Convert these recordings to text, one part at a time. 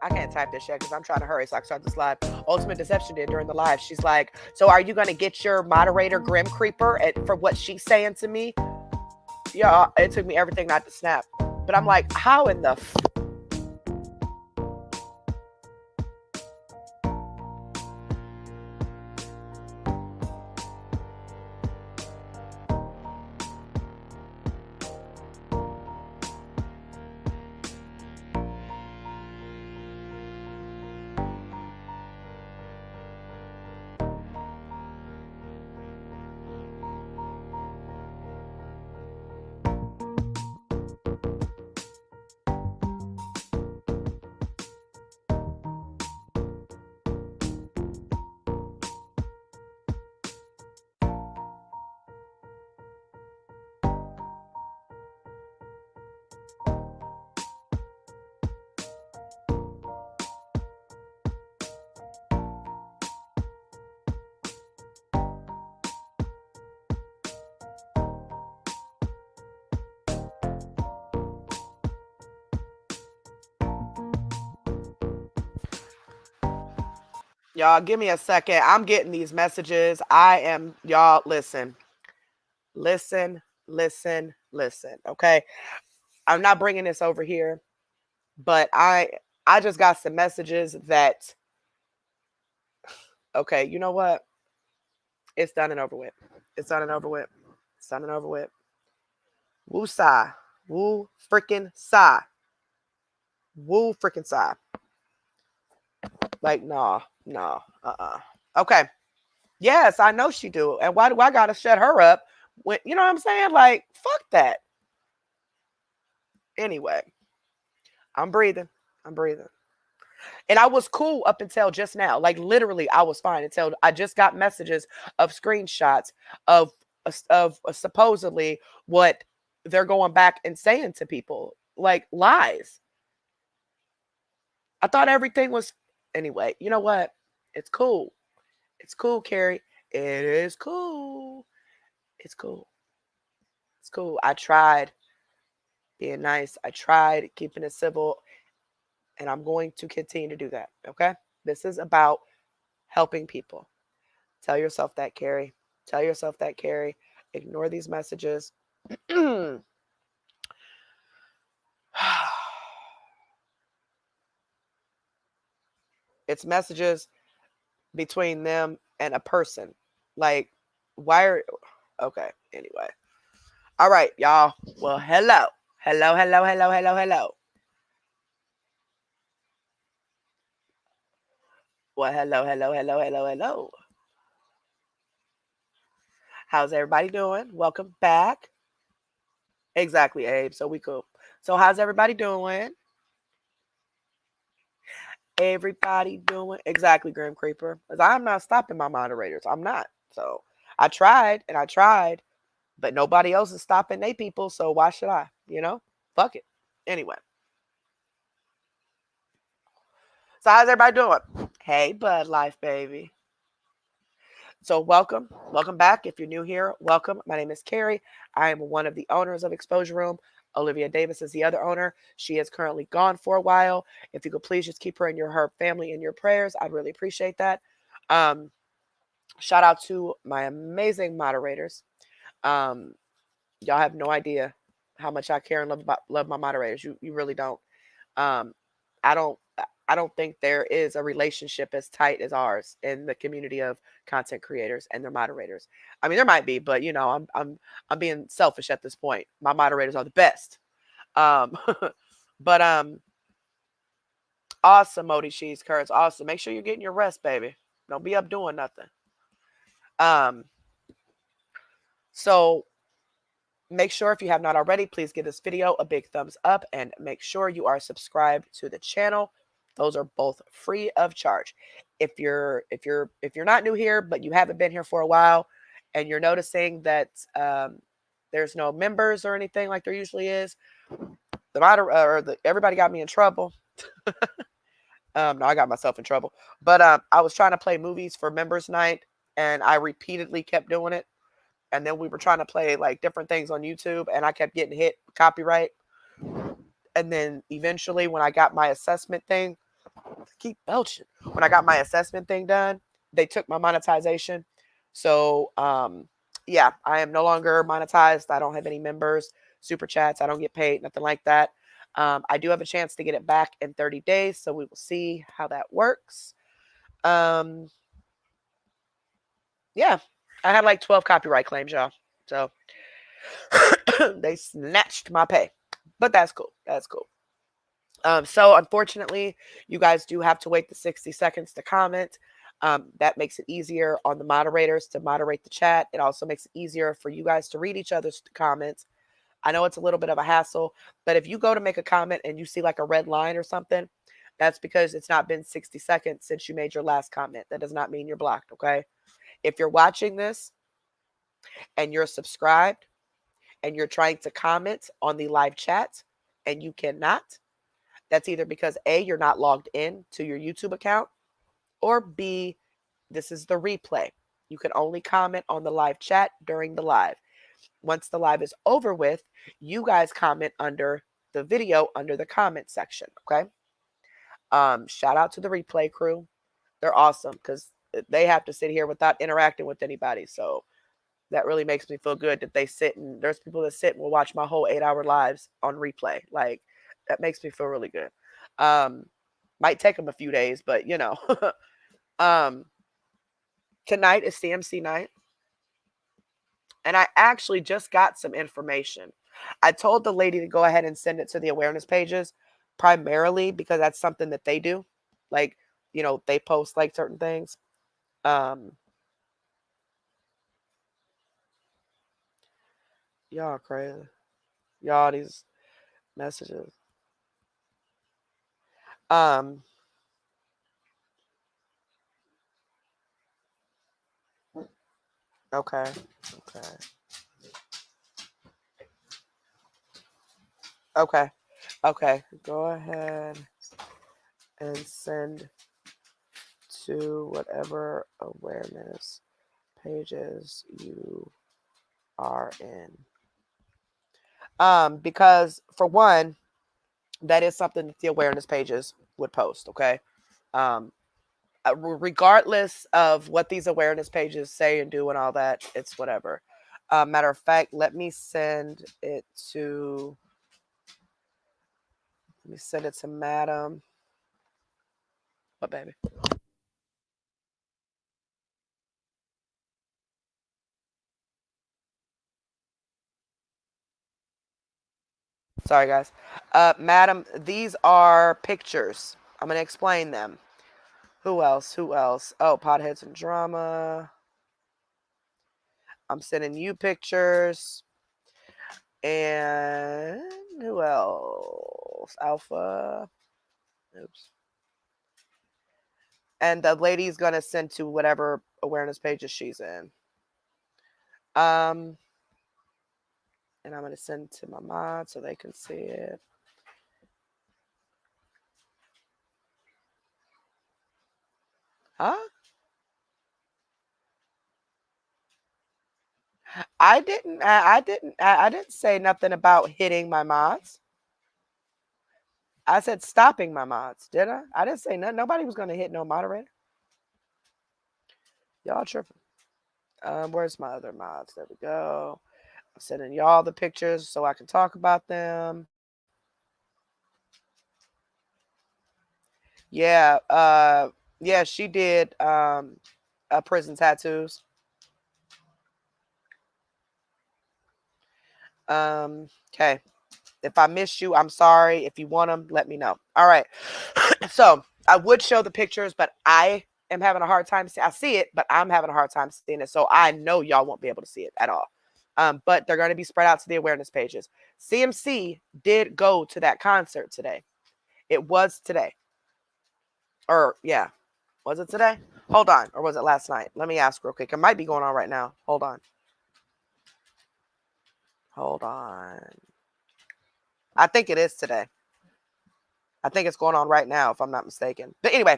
I can't type this shit because I'm trying to hurry so I can start this live. Ultimate Deception did during the live. She's like, so are you going to get your moderator Grim Creeper for what she's saying to me? Yeah, it took me everything not to snap. But I'm like, how in the y'all, give me a second. I'm getting these messages. Y'all, listen. Listen. Okay. I'm not bringing this over here, but I just got some messages that, okay, you know what? It's done and over with. It's done and over with. It's done and over with. Woo sigh. Woo freaking sigh. Woo freaking sigh. Like, nah. Okay. Yes, I know she do. And why do I gotta shut her up? When, you know what I'm saying? Like, fuck that. Anyway, I'm breathing. And I was cool up until just now. Like, literally, I was fine until I just got messages of screenshots of supposedly what they're going back and saying to people, like lies. I thought everything was, anyway. You know what? It's cool. It's cool, Carrie. It is cool. It's cool. It's cool. I tried being nice. I tried keeping it civil, and I'm going to continue to do that. Okay? This is about helping people. Tell yourself that, Carrie. Tell yourself that, Carrie. Ignore these messages. It's messages between them and a person. Like, why are. Okay, anyway. All right, y'all. Well, hello. Hello, hello, hello, hello, hello. Well, hello, hello, hello, hello, hello. How's everybody doing? Welcome back. Exactly, Abe. So we cool. So how's everybody doing? Everybody doing exactly, Grim Creeper. Because I'm not stopping my moderators. I'm not. So I tried and I tried, but nobody else is stopping they people. So why should I? You know? Fuck it. Anyway. So how's everybody doing? Hey, Bud Life, baby. So welcome back. If you're new here, welcome. My name is Carrie. I am one of the owners of Exposure Room. Olivia Davis is the other owner. She is currently gone for a while. If you could please just keep her and her family in your prayers, I'd really appreciate that. Um, Shout out to my amazing moderators. Um, y'all have no idea how much I care and love my moderators. You really don't. Um, I don't I don't think there is a relationship as tight as ours in the community of content creators and their moderators. I mean, there might be, but you know, I'm being selfish at this point. My moderators are the best. Um, but awesome, Modi Cheese Curds. Awesome. Make sure you're getting your rest, baby. Don't be up doing nothing. Um, so make sure, if you have not already, please give this video a big thumbs up and make sure you are subscribed to the channel. Those are both free of charge. If you're not new here, but you haven't been here for a while, and you're noticing that there's no members or anything like there usually is, everybody got me in trouble. No, I got myself in trouble. But I was trying to play movies for members night, and I repeatedly kept doing it. And then we were trying to play like different things on YouTube, and I kept getting hit copyright. And then eventually, when I got my assessment thing, keep belching. When I got my assessment thing done, they took my monetization. So yeah, I am no longer monetized. I don't have any members, super chats. I don't get paid, nothing like that. I do have a chance to get it back in 30 days, so we will see how that works. Yeah, I had like 12 copyright claims, y'all. So they snatched my pay, but that's cool. That's cool. So unfortunately, you guys do have to wait the 60 seconds to comment. That makes it easier on the moderators to moderate the chat. It also makes it easier for you guys to read each other's comments. I know it's a little bit of a hassle, but if you go to make a comment and you see like a red line or something, that's because it's not been 60 seconds since you made your last comment. That does not mean you're blocked, okay? If you're watching this and you're subscribed and you're trying to comment on the live chat and you cannot, that's either because A, you're not logged in to your YouTube account, or B, this is the replay. You can only comment on the live chat during the live. Once the live is over with, you guys comment under the video under the comment section, okay? Shout out to the replay crew. They're awesome because they have to sit here without interacting with anybody. So that really makes me feel good that they sit and there's people that sit and will watch my whole 8-hour lives on replay. Like, that makes me feel really good. Might take them a few days, but you know. Tonight is CMC night, and I actually just got some information. I told the lady to go ahead and send it to the awareness pages, primarily because that's something that they do. Like, you know, they post like certain things. Y'all crazy. Y'all these messages. Okay. Okay. Okay. Okay. Go ahead and send to whatever awareness pages you are in. Because for one, that is something that the awareness pages would post. Okay. Um, Regardless of what these awareness pages say and do and all that, it's whatever. Matter of fact, let me send it to Madam. What, baby? Sorry, guys. Madam, these are pictures. I'm going to explain them. Who else? Who else? Oh, Potheads and Drama. I'm sending you pictures. And who else? Alpha. Oops. And the lady's going to send to whatever awareness pages she's in. And I'm going to send to my mod so they can see it. Huh? I didn't say nothing about hitting my mods. I said stopping my mods, did I? I didn't say nothing. Nobody was going to hit no moderator. Y'all tripping. Where's my other mods? There we go. I'm sending y'all the pictures so I can talk about them. Yeah, yeah, she did prison tattoos. Okay. If I missed you, I'm sorry. If you want them, let me know. All right. So I would show the pictures, but I am having a hard time. I see it, but I'm having a hard time seeing it. So I know y'all won't be able to see it at all. But they're going to be spread out to the awareness pages. CMC did go to that concert today. It was today. Or, yeah. Was it today? Hold on. Or was it last night? Let me ask real quick. It might be going on right now. Hold on. Hold on. I think it is today. I think it's going on right now, if I'm not mistaken. But anyway,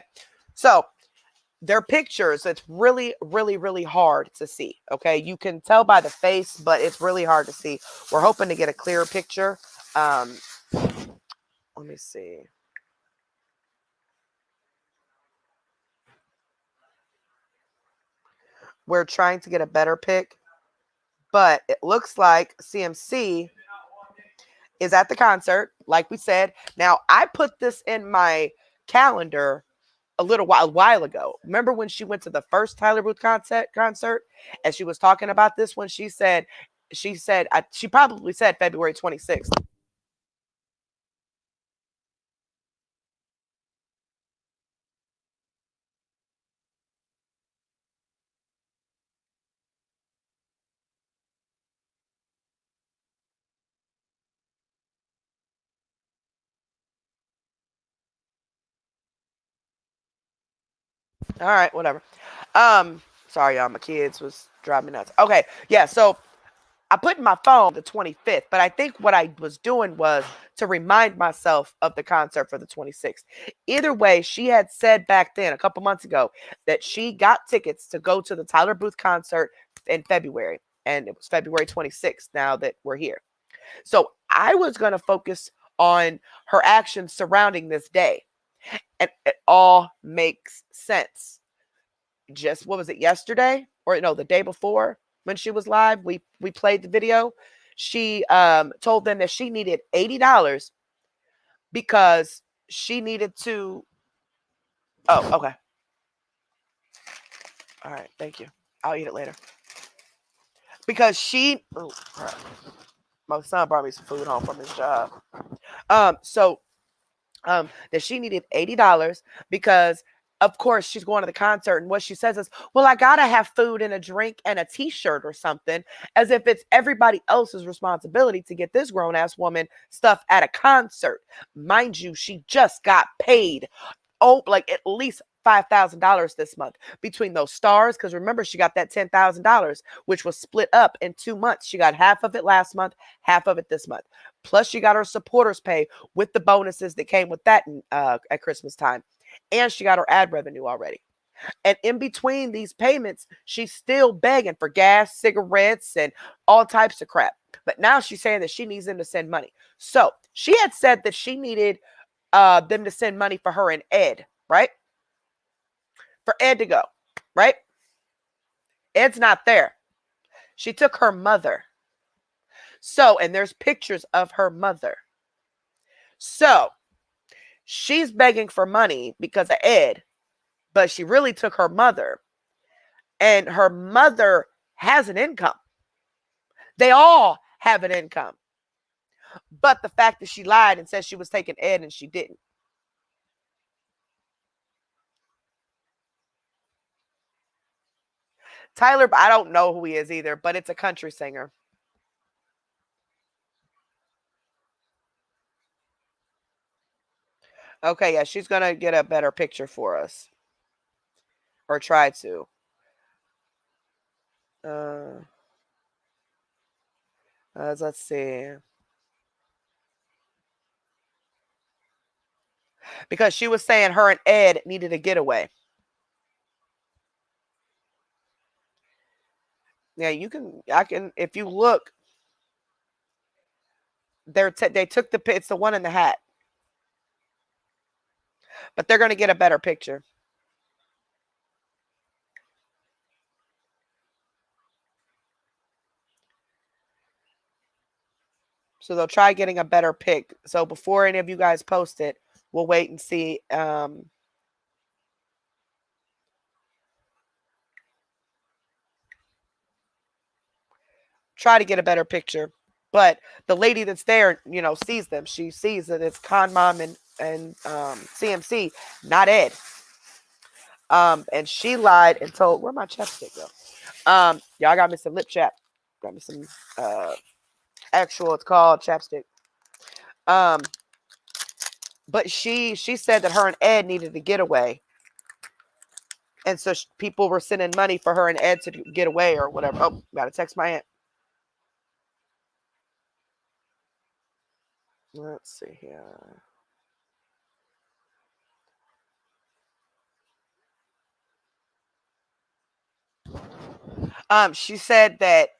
so their pictures, it's really, really, really hard to see. Okay. You can tell by the face, but it's really hard to see. We're hoping to get a clearer picture. Let me see. We're trying to get a better pic, but it looks like CMC is at the concert, like we said. Now, I put this in my calendar a while ago. Remember when she went to the first Tyler Booth concert and she was talking about this when she probably said February 26th. All right, whatever. Sorry, y'all. My kids was driving me nuts. Okay, yeah. So I put in my phone the 25th, but I think what I was doing was to remind myself of the concert for the 26th. Either way, she had said back then, a couple months ago, that she got tickets to go to the Tyler Booth concert in February, and it was February 26th. Now that we're here, so I was going to focus on her actions surrounding this day, and it all makes sense. Just what was it, yesterday or no, the day before when she was live, we played the video. She told them that she needed $80 because she needed to. Oh, okay. All right, thank you. I'll eat it later. Because my son brought me some food home from his job. So that she needed $80 because of course she's going to the concert, and what she says is, well, I gotta have food and a drink and a t-shirt or something, as if it's everybody else's responsibility to get this grown-ass woman stuff at a concert. Mind you, she just got paid like at least $5,000 this month between those stars, because remember, she got that $10,000, which was split up in 2 months. She got half of it last month, half of it this month. Plus, she got her supporters pay with the bonuses that came with that at Christmas time, and she got her ad revenue already. And in between these payments, she's still begging for gas, cigarettes, and all types of crap. But now she's saying that she needs them to send money. So she had said that she needed them to send money for her and Ed, right? For Ed to go, right? Ed's not there. She took her mother. So, and there's pictures of her mother. So she's begging for money because of Ed, but she really took her mother. And her mother has an income. They all have an income. But the fact that she lied and said she was taking Ed and she didn't. Tyler, I don't know who he is either, but it's a country singer. Okay, yeah, she's going to get a better picture for us. Or try to. Let's see. Because she was saying her and Ed needed a getaway. Yeah, I can, if you look, they took it's the one in the hat. But they're going to get a better picture. So they'll try getting a better pic. So before any of you guys post it, we'll wait and see. Try to get a better picture. But the lady that's there, sees them. She sees that it's Con Mom and CMC, not Ed. And she lied and told, where my chapstick go? Y'all got me some lip chap. Got me some actual, it's called chapstick. But she said that her and Ed needed to get away. And so people were sending money for her and Ed to get away or whatever. Oh, gotta text my aunt. Let's see here. She said that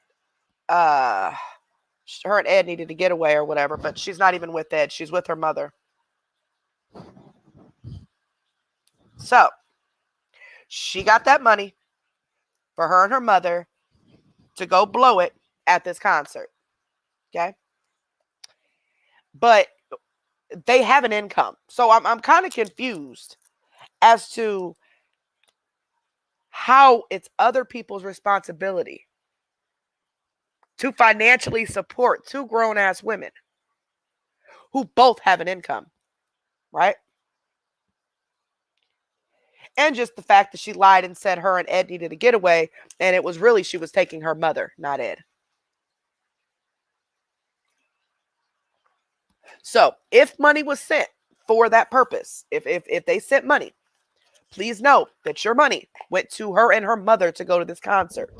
her and Ed needed to get away or whatever, but she's not even with Ed. She's with her mother. So she got that money for her and her mother to go blow it at this concert. Okay. But they have an income. So I'm kind of confused as to how it's other people's responsibility to financially support two grown-ass women who both have an income, right? And just the fact that she lied and said her and Ed needed a getaway, and it was really she was taking her mother, not Ed. So if money was sent for that purpose, if they sent money, please note that your money went to her and her mother to go to this concert.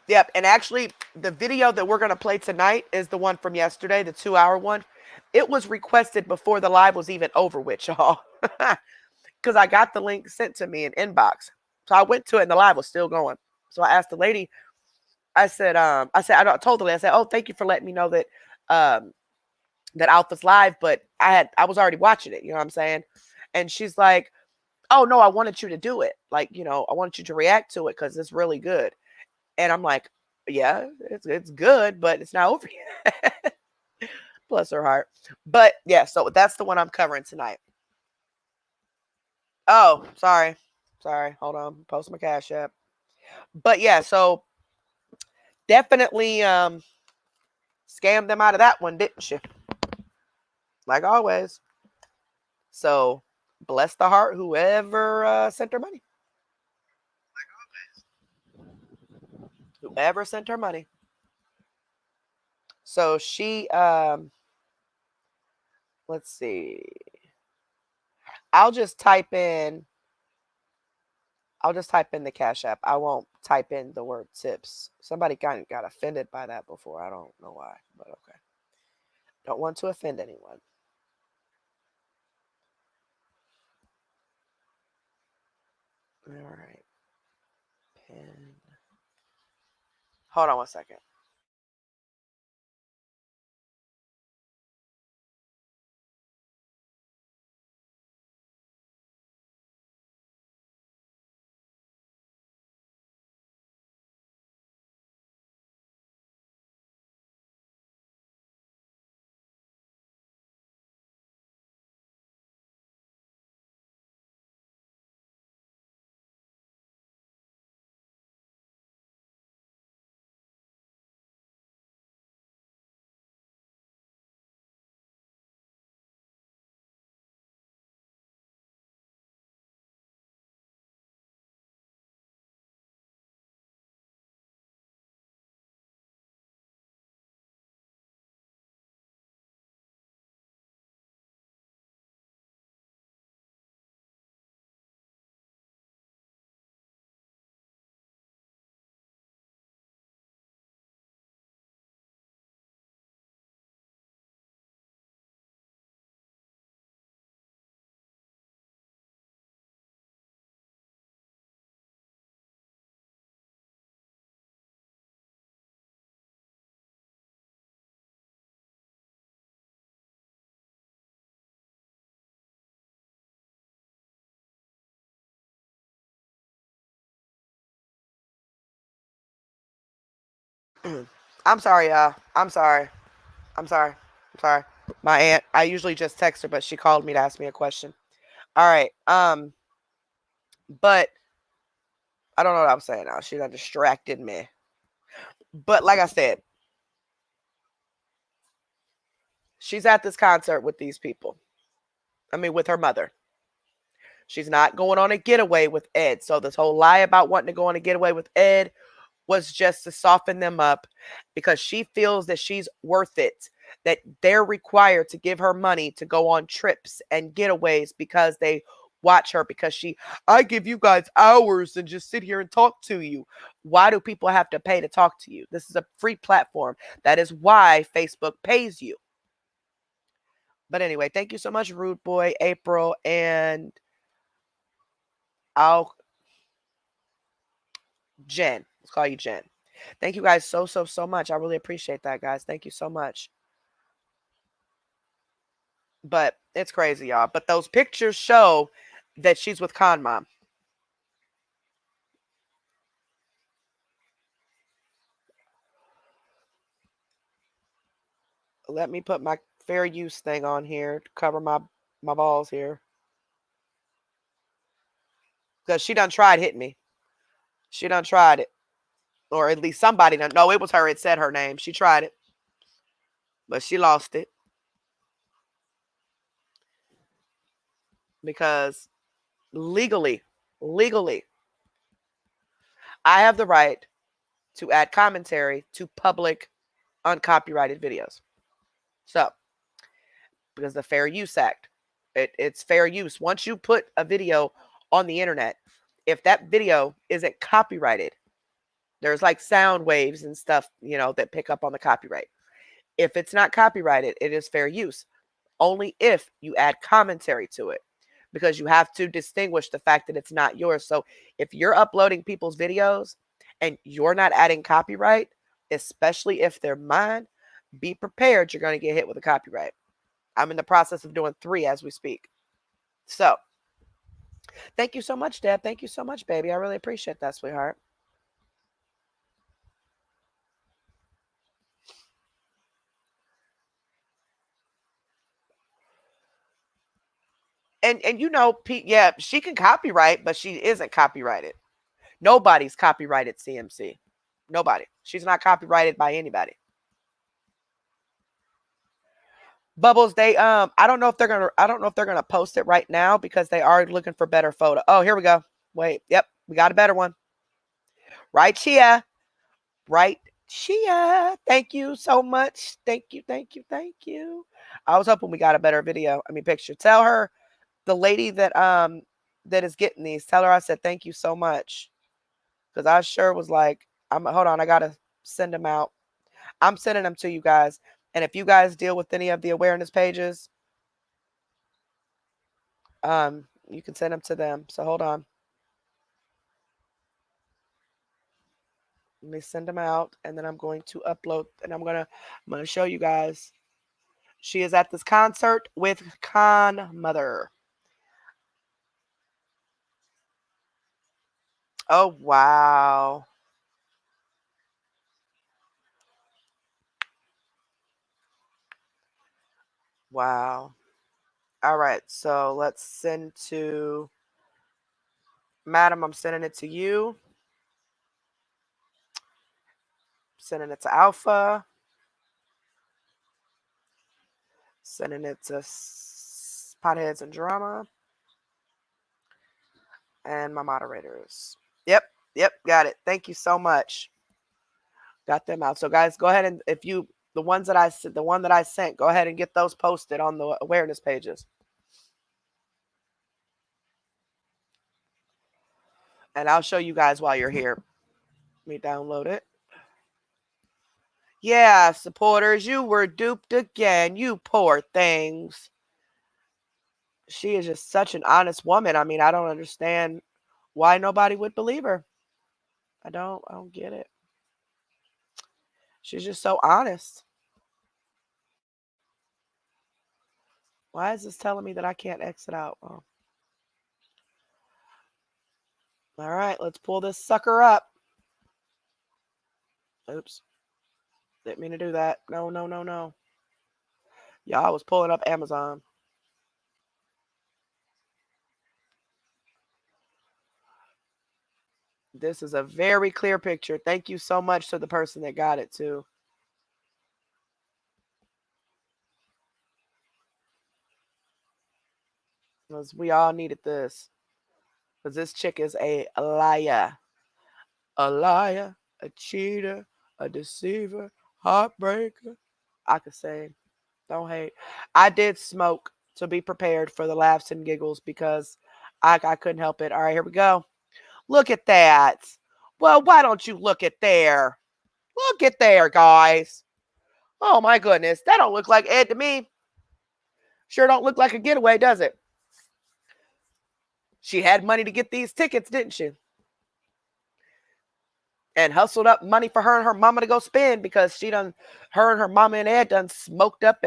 Yep. And actually, the video that we're going to play tonight is the one from yesterday, the 2-hour one. It was requested before the live was even over with, y'all. Because I got the link sent to me in inbox. So I went to it and the live was still going. So I asked the lady, I told the lady, I said, oh, thank you for letting me know that that Alpha's live, but I was already watching it, you know what I'm saying? And she's like, oh no, I wanted you to do it. Like, I wanted you to react to it because it's really good. And I'm like, yeah, it's good, but it's not over yet. Bless her heart. But yeah, so that's the one I'm covering tonight. Oh, sorry. Hold on. Post my Cash App. But yeah, so definitely scammed them out of that one, didn't she? Like always. So bless the heart whoever sent her money. Whoever sent her money. So she let's see. I'll just type in the Cash App. I won't type in the word tips. Somebody kind of got offended by that before. I don't know why, but okay. Don't want to offend anyone. All right. Pin. Hold on one second. I'm sorry, y'all. I'm sorry. I'm sorry. I'm sorry. My aunt, I usually just text her, but she called me to ask me a question. All right. But I don't know what I'm saying now. She done distracted me. But like I said, she's at this concert with these people. I mean, with her mother. She's not going on a getaway with Ed. So this whole lie about wanting to go on a getaway with Ed was just to soften them up because she feels that she's worth it, that they're required to give her money to go on trips and getaways because they watch her, because I give you guys hours and just sit here and talk to you. Why do people have to pay to talk to you? This is a free platform. That is why Facebook pays you. But anyway, thank you so much, Rude Boy, April, and I'll Jen. Let's call you Jen. Thank you guys so much. I really appreciate that, guys. Thank you so much. But it's crazy, y'all. But those pictures show that she's with Con Mom. Let me put my fair use thing on here to cover my balls here. Because she done tried hitting me. She done tried it. Or at least somebody done. No, it was her. It said her name. She tried it. But she lost it. Because legally, I have the right to add commentary to public uncopyrighted videos. So, because the Fair Use Act, it's fair use. Once you put a video on the internet, if that video isn't copyrighted, there's like sound waves and stuff, that pick up on the copyright. If it's not copyrighted, it is fair use. Only if you add commentary to it, because you have to distinguish the fact that it's not yours. So if you're uploading people's videos and you're not adding copyright, especially if they're mine, be prepared. You're going to get hit with a copyright. I'm in the process of doing 3 as we speak. So thank you so much, Deb. Thank you so much, baby. I really appreciate that, sweetheart. And yeah, she can copyright, but she isn't copyrighted. Nobody's copyrighted CMC. Nobody. She's not copyrighted by anybody. Bubbles, they I don't know if they're gonna post it right now because they are looking for better photo. Oh, here we go. Wait, yep, we got a better one. Right, Chia. Right, Chia. Thank you so much. Thank you, thank you, thank you. I was hoping we got a better video. I mean picture. Tell her, the lady that is getting these, tell her I said thank you so much. Because I sure was like, hold on, I gotta send them out. I'm sending them to you guys. And if you guys deal with any of the awareness pages, you can send them to them. So hold on. Let me send them out, and then I'm going to upload, and I'm gonna show you guys. She is at this concert with Con Mother. Oh wow. Wow. All right, so let's send to Madam. I'm sending it to you. Sending it to Alpha. Sending it to Potheads and Drama. And my moderators. Yep, yep, got it. Thank you so much. Got them out. So guys, go ahead and if you the ones that the one that I sent, go ahead and get those posted on the awareness pages. And I'll show you guys while you're here. Let me download it. Yeah, supporters, you were duped again. You poor things. She is just such an honest woman. I mean, I don't understand why nobody would believe her. I don't get it. She's just so honest. Why is this telling me that I can't exit out? Oh. All right, let's pull this sucker up. Oops. Didn't mean to do that. No, no, no, no. Yeah, I was pulling up Amazon. This is a very clear picture. Thank you so much to the person that got it too. Because we all needed this. Because this chick is a liar. A liar, a cheater, a deceiver, heartbreaker. I could say, don't hate. I did smoke to be prepared for the laughs and giggles because I couldn't help it. All right, here we go. Look at that. Well, why don't you look at there? Look at there, guys. Oh my goodness. That don't look like Ed to me. Sure don't look like a getaway, does it? She had money to get these tickets, didn't she? And hustled up money for her and her mama to go spend because her and her mama and Ed done smoked up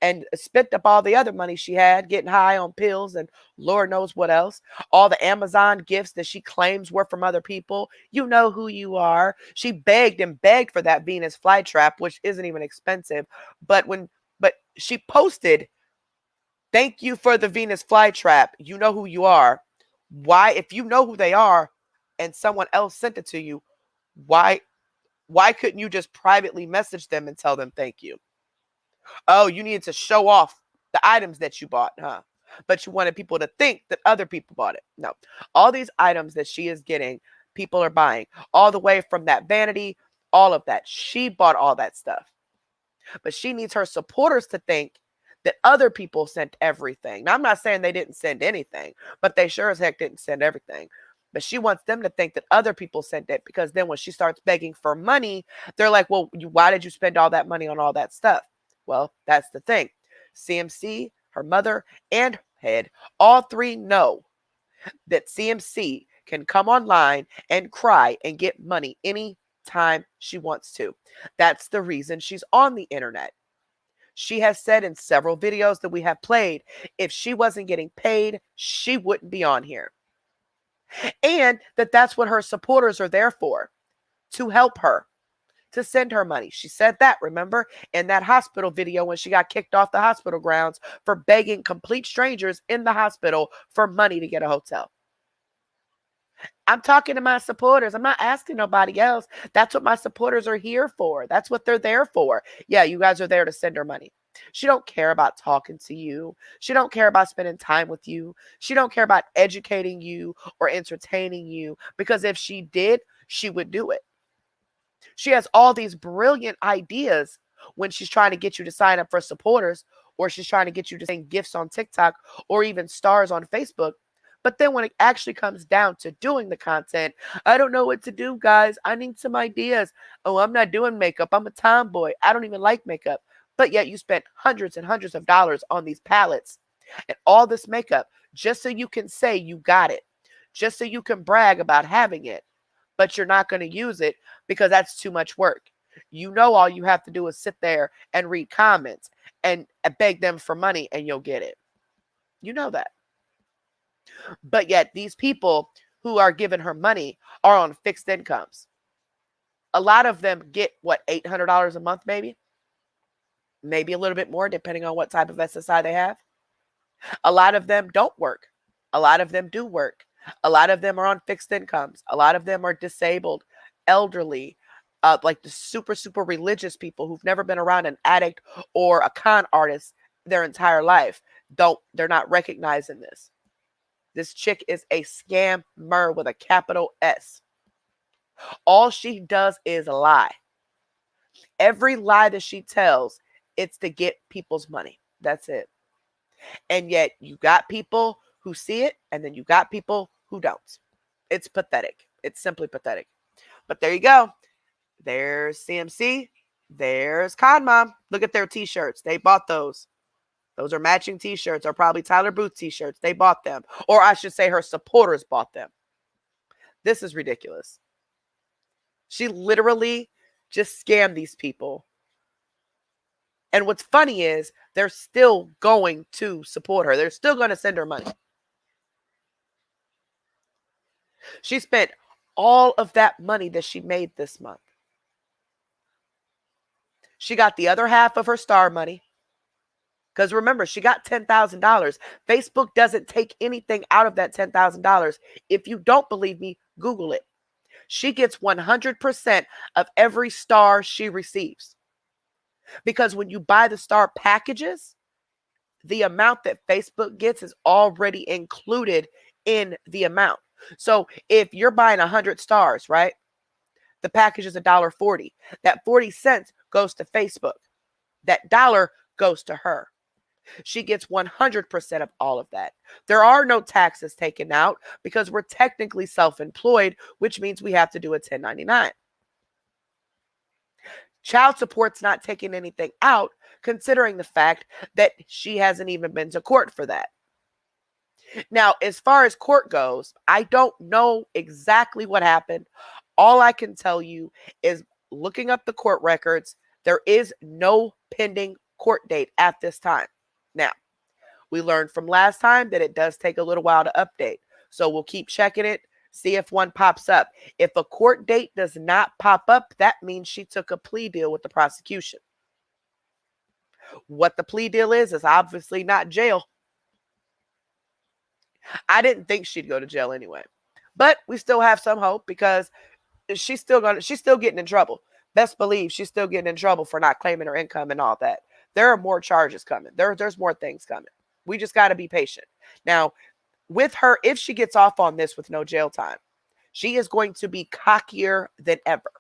and spent up all the other money she had, getting high on pills and Lord knows what else. All the Amazon gifts that she claims were from other people. You know who you are. She begged and begged for that Venus flytrap, which isn't even expensive. But she posted, "Thank you for the Venus flytrap. You know who you are." Why, if you know who they are and someone else sent it to you, why couldn't you just privately message them and tell them thank you? Oh, you needed to show off the items that you bought, huh? But you wanted people to think that other people bought it. No. All these items that she is getting, people are buying. All the way from that vanity, all of that. She bought all that stuff. But she needs her supporters to think that other people sent everything. Now, I'm not saying they didn't send anything, but they sure as heck didn't send everything. But she wants them to think that other people sent it because then when she starts begging for money, they're like, well, why did you spend all that money on all that stuff? Well, that's the thing. CMC, her mother, and Head, all three know that CMC can come online and cry and get money anytime she wants to. That's the reason she's on the internet. She has said in several videos that we have played, if she wasn't getting paid, she wouldn't be on here. And that's what her supporters are there for, to help her, to send her money. She said that, remember, in that hospital video when she got kicked off the hospital grounds for begging complete strangers in the hospital for money to get a hotel. I'm talking to my supporters. I'm not asking nobody else. That's what my supporters are here for. That's what they're there for. Yeah, you guys are there to send her money. She don't care about talking to you. She don't care about spending time with you. She don't care about educating you or entertaining you, because if she did, she would do it. She has all these brilliant ideas when she's trying to get you to sign up for supporters, or she's trying to get you to send gifts on TikTok or even stars on Facebook. But then when it actually comes down to doing the content, I don't know what to do, guys. I need some ideas. Oh, I'm not doing makeup. I'm a tomboy. I don't even like makeup. But yet you spent hundreds and hundreds of dollars on these palettes and all this makeup just so you can say you got it, just so you can brag about having it. but you're not going to use it because that's too much work. You know, all you have to do is sit there and read comments and beg them for money and you'll get it. You know that. But yet these people who are giving her money are on fixed incomes. A lot of them get what, $800 a month, maybe a little bit more, depending on what type of SSI they have. A lot of them don't work. A lot of them do work. A lot of them are on fixed incomes. A lot of them are disabled, elderly, like the super, super religious people who've never been around an addict or a con artist their entire life. They're not recognizing this. This chick is a scammer with a capital S. All she does is lie. Every lie that she tells, it's to get people's money. That's it. And yet you got people who see it, and then you got people who don't. It's pathetic. It's simply pathetic. But there you go. There's CMC. There's Con Mom. Look at their t-shirts. They bought those. Those are matching t-shirts, or probably Tyler Booth t-shirts. They bought them. Or I should say her supporters bought them. This is ridiculous. She literally just scammed these people. And what's funny is they're still going to support her. They're still going to send her money. She spent all of that money that she made this month. She got the other half of her star money. Because remember, she got $10,000. Facebook doesn't take anything out of that $10,000. If you don't believe me, Google it. She gets 100% of every star she receives. Because when you buy the star packages, the amount that Facebook gets is already included in the amount. So if you're buying 100 stars, right? The package is $1.40. That 40 cents goes to Facebook. That dollar goes to her. She gets 100% of all of that. There are no taxes taken out because we're technically self-employed, which means we have to do a 1099. Child support's not taking anything out, considering the fact that she hasn't even been to court for that. Now, as far as court goes, I don't know exactly what happened. All I can tell you is looking up the court records, there is no pending court date at this time. Now, we learned from last time that it does take a little while to update. So we'll keep checking it, see if one pops up. If a court date does not pop up, that means she took a plea deal with the prosecution. What the plea deal is obviously not jail. I didn't think she'd go to jail anyway. But we still have some hope because she's still getting in trouble. Best believe she's still getting in trouble for not claiming her income and all that. There are more charges coming. There's more things coming. We just got to be patient. Now, with her, if she gets off on this with no jail time, she is going to be cockier than ever,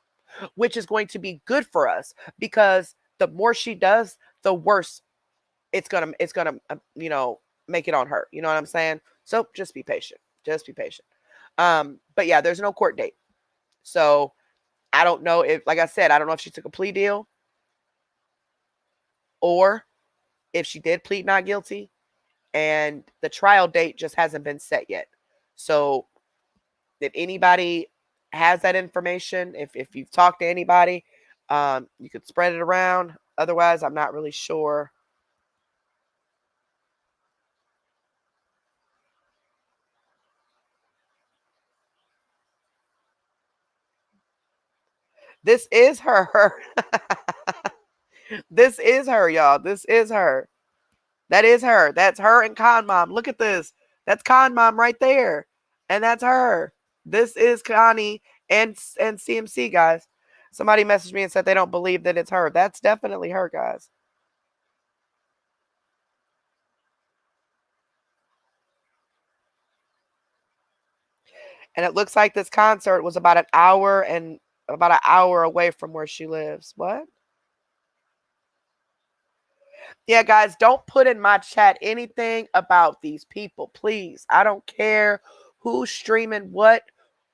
which is going to be good for us because the more she does, the worse it's gonna make it on her. You know what I'm saying? So just be patient. Just be patient. But yeah, there's no court date. So I don't know if, like I said, I don't know if she took a plea deal or if she did plead not guilty and the trial date just hasn't been set yet. So if anybody has that information, if you've talked to anybody, you could spread it around. Otherwise, I'm not really sure. This is her. This is her, y'all. This is her. That is her. That's her and Con Mom. Look at this. That's Con Mom right there. And that's her. This is Connie and CMC, guys. Somebody messaged me and said they don't believe that it's her. That's definitely her, guys. And it looks like this concert was about an hour away from where she lives. What? Yeah, guys, don't put in my chat anything about these people, please. I don't care who's streaming what.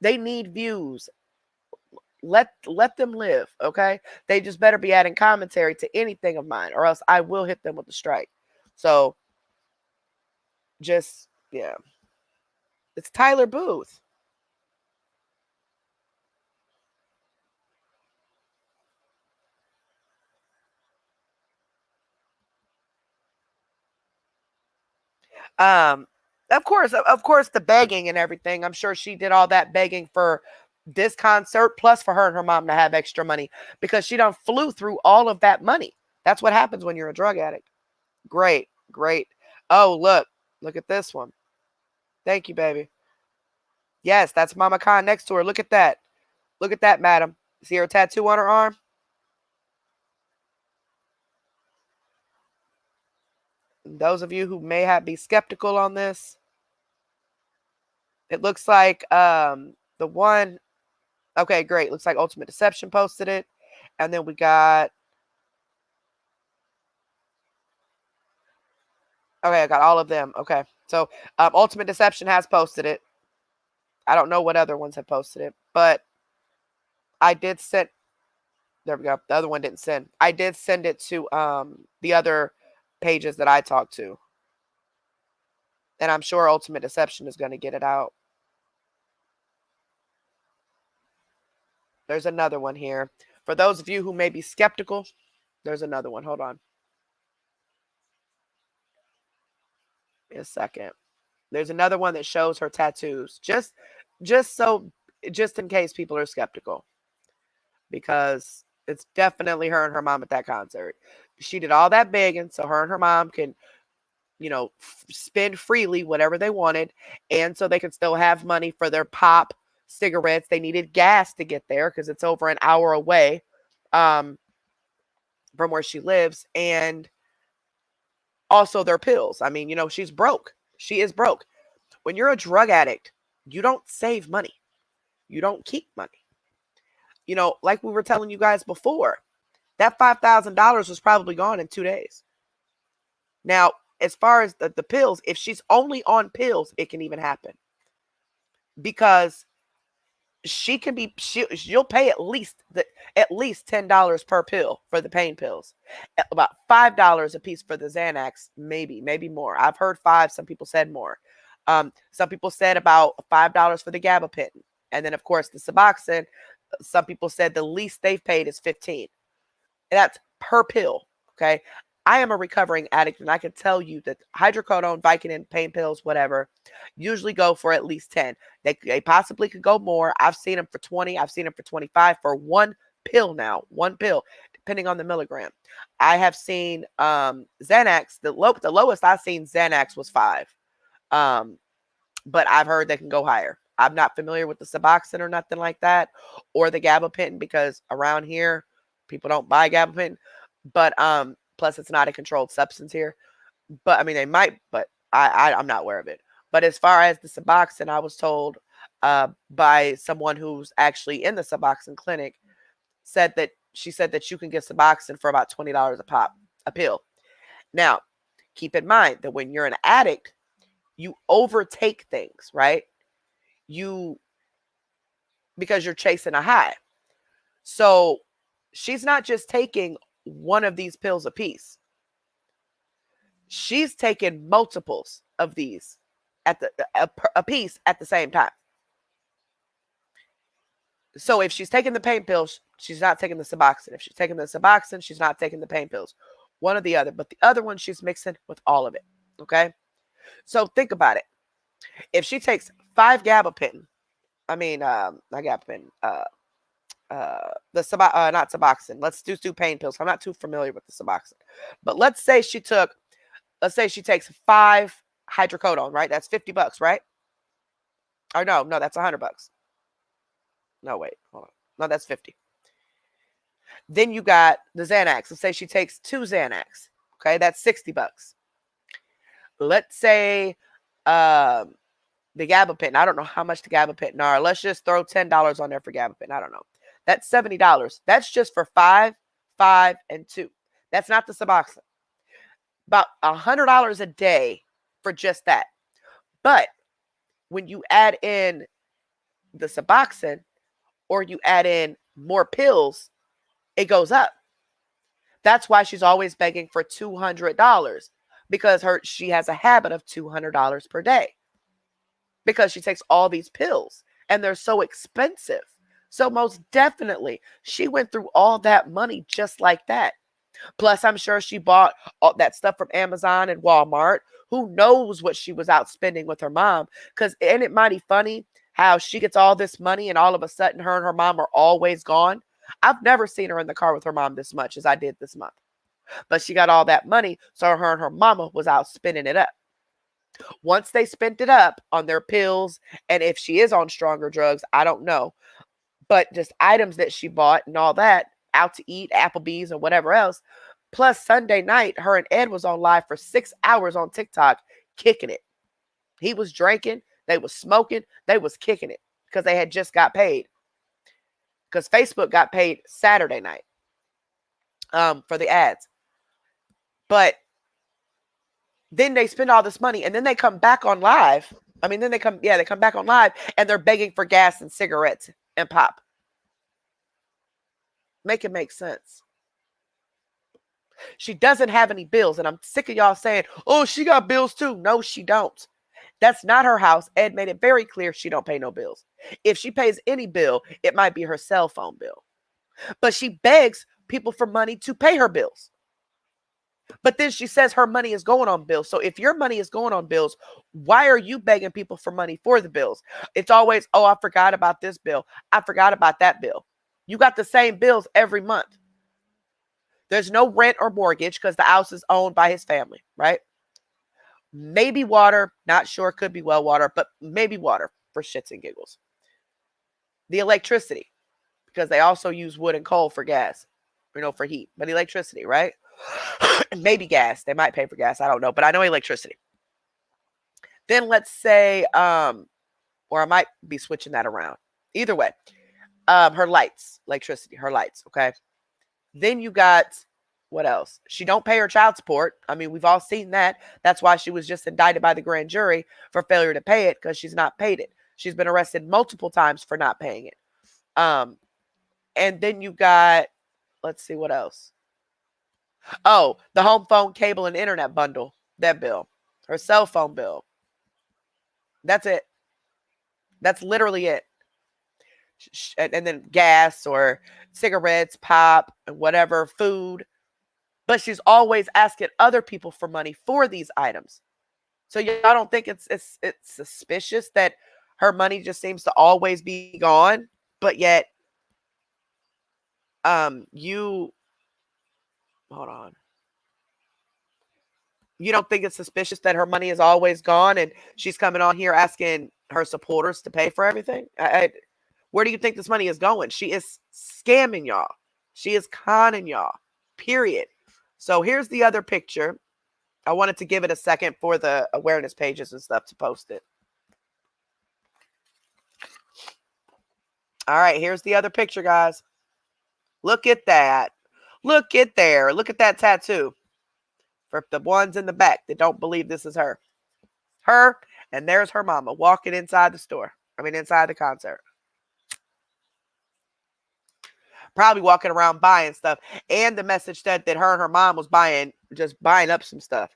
They need views. Let them live, okay? They just better be adding commentary to anything of mine, or else I will hit them with a strike. So, just, yeah. It's Tyler Booth. Um, of course, the begging and everything. I'm sure she did all that begging for this concert, plus for her and her mom to have extra money because she done flew through all of that money. That's what happens when you're a drug addict. Great, great. Oh, look at this one. Thank you, baby. Yes, that's Mama Khan next to her. Look at that. Look at that, madam. See her tattoo on her arm? Those of you who may have be skeptical on this, it looks like the one. Okay, great. Looks like Ultimate Deception posted it, and then we got. Okay, I got all of them. Okay, so Ultimate Deception has posted it. I don't know what other ones have posted it, but I did send. There we go. The other one didn't send. I did send it to the other pages that I talked to, and I'm sure Ultimate Deception is going to get it out. There's another one here. For those of you who may be skeptical, there's another one. Hold on. A second. There's another one that shows her tattoos. Just in case people are skeptical. Because it's definitely her and her mom at that concert. She did all that begging so her and her mom can, spend freely whatever they wanted, and so they could still have money for their pop, cigarettes. They needed gas to get there because it's over an hour away from where she lives, and also their pills. I mean, she's broke. She is broke. When you're a drug addict, you don't save money. You don't keep money. Like we were telling you guys before, that $5,000 was probably gone in 2 days. Now, as far as the pills, if she's only on pills, it can even happen. Because she'll pay at least $10 per pill for the pain pills. About $5 a piece for the Xanax, maybe more. I've heard 5, some people said more. Some people said about $5 for the gabapentin. And then of course the Suboxone, some people said the least they've paid is $15. And that's per pill. Okay. I am a recovering addict, and I can tell you that hydrocodone, Vicodin, pain pills, whatever, usually go for at least 10. They possibly could go more. I've seen them for 20. I've seen them for 25 for one pill now. One pill, depending on the milligram. I have seen Xanax. The lowest I've seen Xanax was 5. But I've heard they can go higher. I'm not familiar with the Suboxone or nothing like that, or the gabapentin, because around here people don't buy gabapentin. But plus it's not a controlled substance here. But I mean, they might, but I'm not aware of it. But as far as the Suboxone, I was told by someone who's actually in the Suboxone clinic, she said that you can get Suboxone for about $20 a pill. Now, keep in mind that when you're an addict, you overtake things, right? Because you're chasing a high. So she's not just taking one of these pills a piece. She's taking multiples of these a piece at the same time. So if she's taking the pain pills, she's not taking the Suboxone. If she's taking the Suboxone, she's not taking the pain pills. One or the other. But the other one, she's mixing with all of it. Okay? So think about it. If she takes 5 gabapentin, not gabapentin, not Suboxone. Let's do pain pills. I'm not too familiar with the Suboxone. But let's say she takes 5 hydrocodone, right? That's $50, right? Or no, that's $100. No, wait, hold on. No, that's 50. Then you got the Xanax. Let's say she takes 2 Xanax. Okay, that's $60. Let's say the gabapentin. I don't know how much the gabapentin are. Let's just throw $10 on there for gabapentin. I don't know. That's $70. That's just for 5, and 2. That's not the Suboxone. About $100 a day for just that. But when you add in the Suboxone, or you add in more pills, it goes up. That's why she's always begging for $200, because she has a habit of $200 per day, because she takes all these pills and they're so expensive. So most definitely she went through all that money just like that. Plus, I'm sure she bought all that stuff from Amazon and Walmart. Who knows what she was out spending with her mom? Because ain't it mighty funny how she gets all this money and all of a sudden her and her mom are always gone? I've never seen her in the car with her mom this much as I did this month. But she got all that money, so her and her mama was out spending it up. Once they spent it up on their pills, and if she is on stronger drugs, I don't know. But just items that she bought and all that, out to eat, Applebee's and whatever else. Plus, Sunday night, her and Ed was on live for 6 hours on TikTok, kicking it. He was drinking, they was smoking, they was kicking it because they had just got paid. Because Facebook got paid Saturday night for the ads. But then they spend all this money and then they come back on live. They come back on live and they're begging for gas and cigarettes and pop. Make it make sense. She doesn't have any bills, and I'm sick of y'all saying, oh, she got bills too. No, she don't. That's not her house. Ed made it very clear she don't pay no bills. If she pays any bill, it might be her cell phone bill. But she begs people for money to pay her bills. But then she says her money is going on bills. So if your money is going on bills, why are you begging people for money for the bills? It's always, oh, I forgot about this bill. I forgot about that bill. You got the same bills every month. There's no rent or mortgage because the house is owned by his family, right? Maybe water. Not sure. Could be well water, but maybe water for shits and giggles. The electricity, because they also use wood and coal for gas, for heat. But electricity, right? Maybe gas. They might pay for gas. I don't know. But I know electricity. Then let's say, or I might be switching that around. Either way, her lights, electricity, her lights, okay? Then you got, what else? She don't pay her child support. We've all seen that. That's why she was just indicted by the grand jury for failure to pay it because she's not paid it. She's been arrested multiple times for not paying it. And then you got, let's see, what else? Oh, the home phone, cable, and internet bundle, that bill. Her cell phone bill. That's it. That's literally it. And then gas or cigarettes, pop, and whatever, food. But she's always asking other people for money for these items. So y'all don't think it's suspicious that her money just seems to always be gone, but yet hold on. You don't think it's suspicious that her money is always gone and she's coming on here asking her supporters to pay for everything? Where do you think this money is going? She is scamming y'all. She is conning y'all, period. So here's the other picture. I wanted to give it a second for the awareness pages and stuff to post it. All right, here's the other picture, guys. Look at that. Look at there. Look at that tattoo. For the ones in the back that don't believe this is her. Her, and there's her mama walking inside the store. Inside the concert. Probably walking around buying stuff. And the message said that her and her mom was buying up some stuff.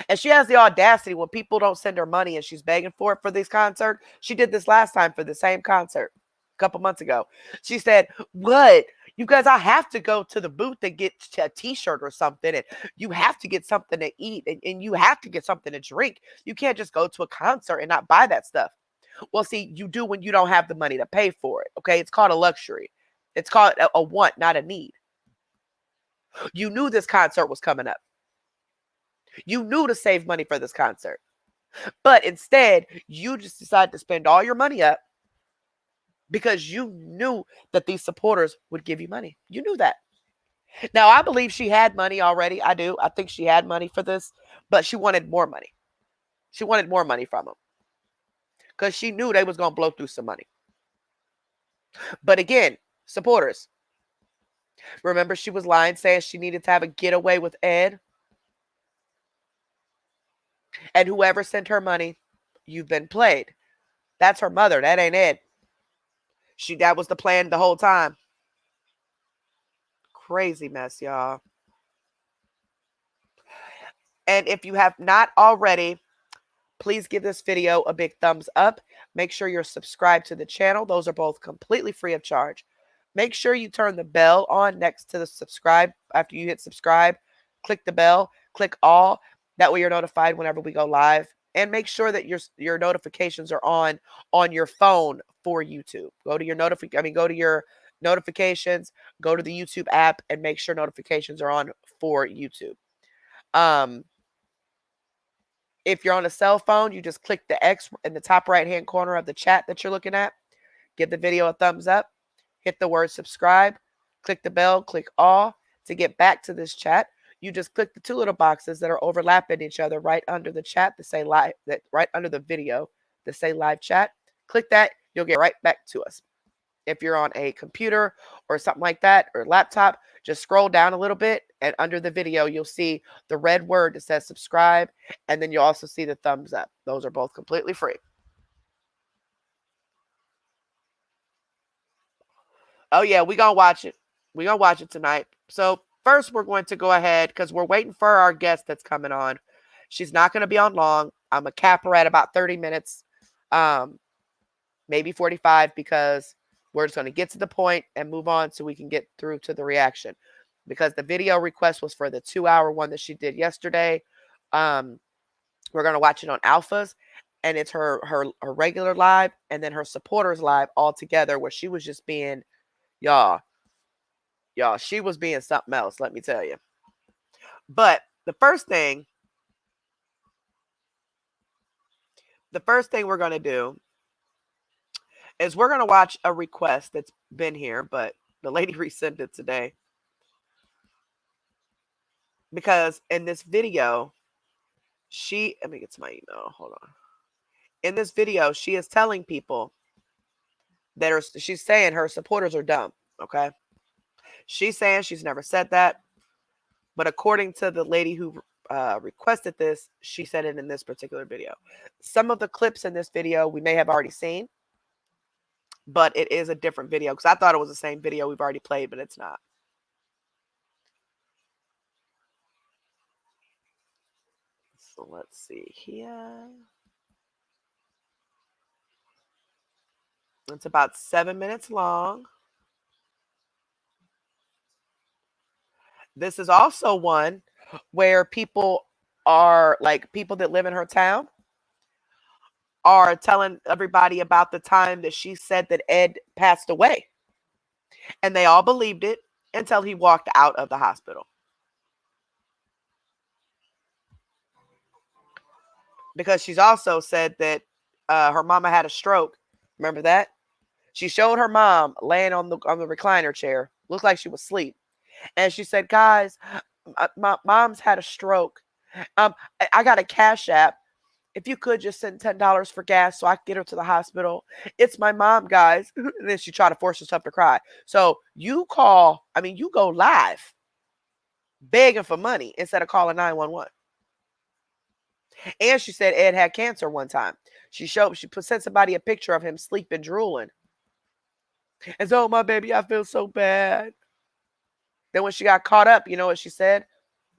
And she has the audacity when people don't send her money and she's begging for it for this concert. She did this last time for the same concert a couple months ago. She said, what? You guys, I have to go to the booth and get a t-shirt or something. And you have to get something to eat. And you have to get something to drink. You can't just go to a concert and not buy that stuff. Well, see, you do when you don't have the money to pay for it. Okay, it's called a luxury. It's called a want, not a need. You knew this concert was coming up. You knew to save money for this concert. But instead, you just decided to spend all your money up because you knew that these supporters would give you money. You knew that. Now, I believe she had money already. I do. I think she had money for this, but she wanted more money. She wanted more money from them because she knew they was going to blow through some money. But again, supporters, remember she was lying, saying she needed to have a getaway with Ed? And whoever sent her money, you've been played. That's her mother. That ain't Ed. That was the plan the whole time. Crazy mess, y'all. And if you have not already, please give this video a big thumbs up. Make sure you're subscribed to the channel. Those are both completely free of charge. Make sure you turn the bell on next to the subscribe. After you hit subscribe, click the bell, click all. That way you're notified whenever we go live. And make sure that your notifications are on your phone for YouTube. Go to your notifications, go to the YouTube app and make sure notifications are on for YouTube. If you're on a cell phone, you just click the X in the top right-hand corner of the chat that you're looking at. Give the video a thumbs up. Hit the word subscribe. Click the bell. Click all. To get back to this chat, you just click the two little boxes that are overlapping each other right under the chat that say live, that right under the video that say live chat. Click that. You'll get right back to us. If you're on a computer or something like that or laptop, just scroll down a little bit and under the video, you'll see the red word that says subscribe. And then you'll also see the thumbs up. Those are both completely free. Oh, yeah, we're going to watch it. We're going to watch it tonight. So first, we're going to go ahead because we're waiting for our guest that's coming on. She's not going to be on long. I'm a cap her at about 30 minutes, maybe 45, because we're just going to get to the point and move on so we can get through to the reaction. Because the video request was for the 2-hour one that she did yesterday. We're going to watch it on Alphas, and it's her regular live and then her supporters live all together, where she was just being, y'all, she was being something else, let me tell you. But the first thing we're going to do is we're going to watch a request that's been here, but the lady resent it today. Because in this video, let me get to my email. Hold on. In this video, she is telling people that she's saying her supporters are dumb. Okay. She's saying she's never said that. But according to the lady who requested this, she said it in this particular video. Some of the clips in this video we may have already seen, but it is a different video because I thought it was the same video we've already played, but it's not. So let's see here. It's about 7 minutes long. This is also one where people that live in her town are telling everybody about the time that she said that Ed passed away. And they all believed it until he walked out of the hospital. Because she's also said that her mama had a stroke. Remember that? She showed her mom laying on the recliner chair. Looked like she was asleep. And she said, guys, my mom's had a stroke. I got a Cash App. If you could just send $10 for gas so I can get her to the hospital. It's my mom, guys. And then she tried to force herself to cry. So you go live begging for money instead of calling 911. And she said Ed had cancer one time. She sent somebody a picture of him sleeping, drooling. And so, oh, my baby, I feel so bad. Then when she got caught up, you know what she said?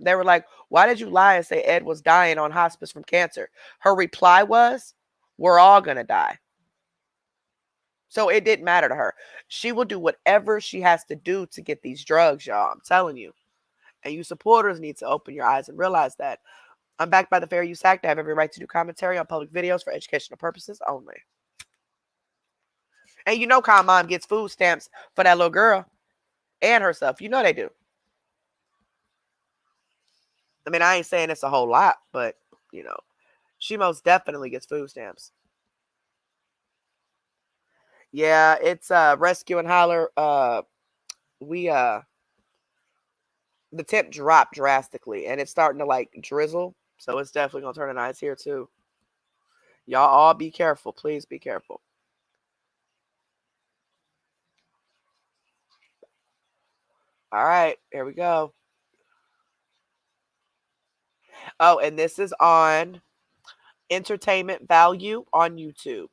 They were like, why did you lie and say Ed was dying on hospice from cancer? Her reply was, we're all going to die. So it didn't matter to her. She will do whatever she has to do to get these drugs, y'all. I'm telling you. And you supporters need to open your eyes and realize that. I'm backed by the Fair Use Act. I have every right to do commentary on public videos for educational purposes only. And you know Kyle Mom gets food stamps for that little girl and herself. You know they do. I mean, I ain't saying it's a whole lot, but, you know, she most definitely gets food stamps. Yeah, it's Rescue and Holler. The temp dropped drastically, and it's starting to, like, drizzle. So it's definitely going to turn nice here, too. Y'all all be careful. Please be careful. All right, here we go. Oh, and this is on Entertainment Value on YouTube.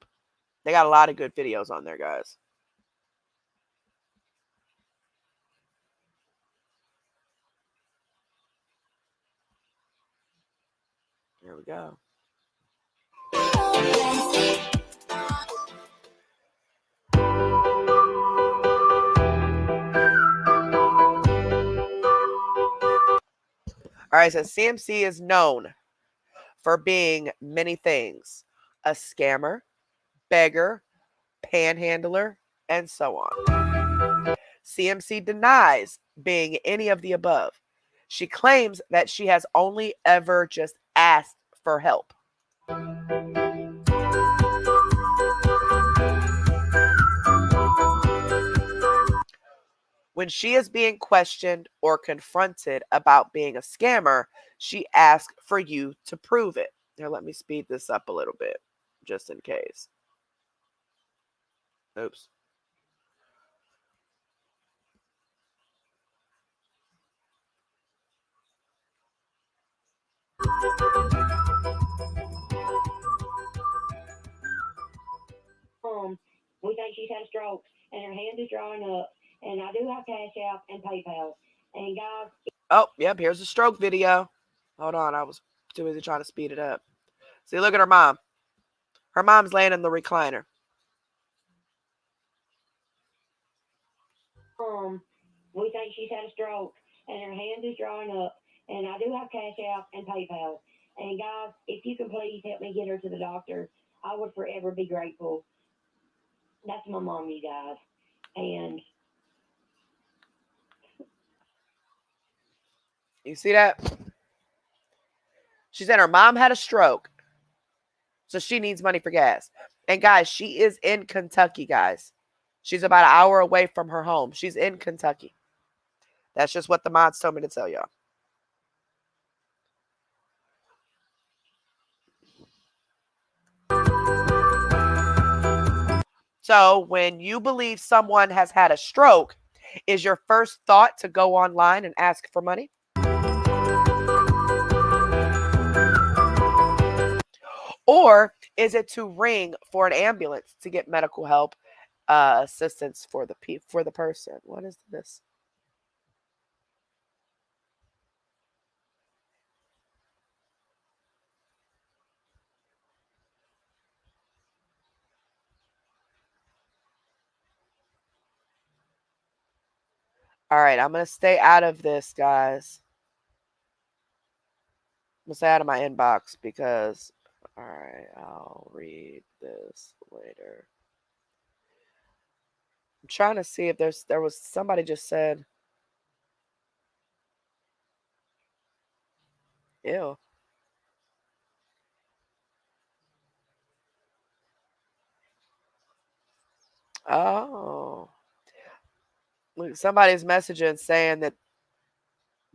They got a lot of good videos on there, guys. Here we go. right, so CMC is known for being many things: a scammer, beggar, panhandler, and so on. CMC denies being any of the above. She claims that she has only ever just asked for help. When she is being questioned or confronted about being a scammer, she asks for you to prove it. Here, let me speed this up a little bit, just in case. Oops. We think she's had a stroke, and her hand is drawing up. And I do have Cash App and PayPal. And guys, Oh, yep, here's a stroke video. Hold on, I was too busy trying to speed it up. See, look at her mom. Her mom's laying in the recliner. we think she's had a stroke, and her hand is drawing up. And I do have Cash App and PayPal. And guys, if you can please help me get her to the doctor, I would forever be grateful. That's my mom, you guys. And You see that? She said her mom had a stroke, so she needs money for gas. And guys, she is in Kentucky, guys. She's about an hour away from her home. She's in Kentucky. That's just what the mods told me to tell y'all. So when you believe someone has had a stroke, is your first thought to go online and ask for money? Or is it to ring for an ambulance to get medical help, assistance for the person? What is this? All right, I'm going to stay out of this, guys. I'm going to stay out of my inbox because, all right, I'll read this later. I'm trying to see if there was somebody just said, ew. Oh. Look, somebody's messaging saying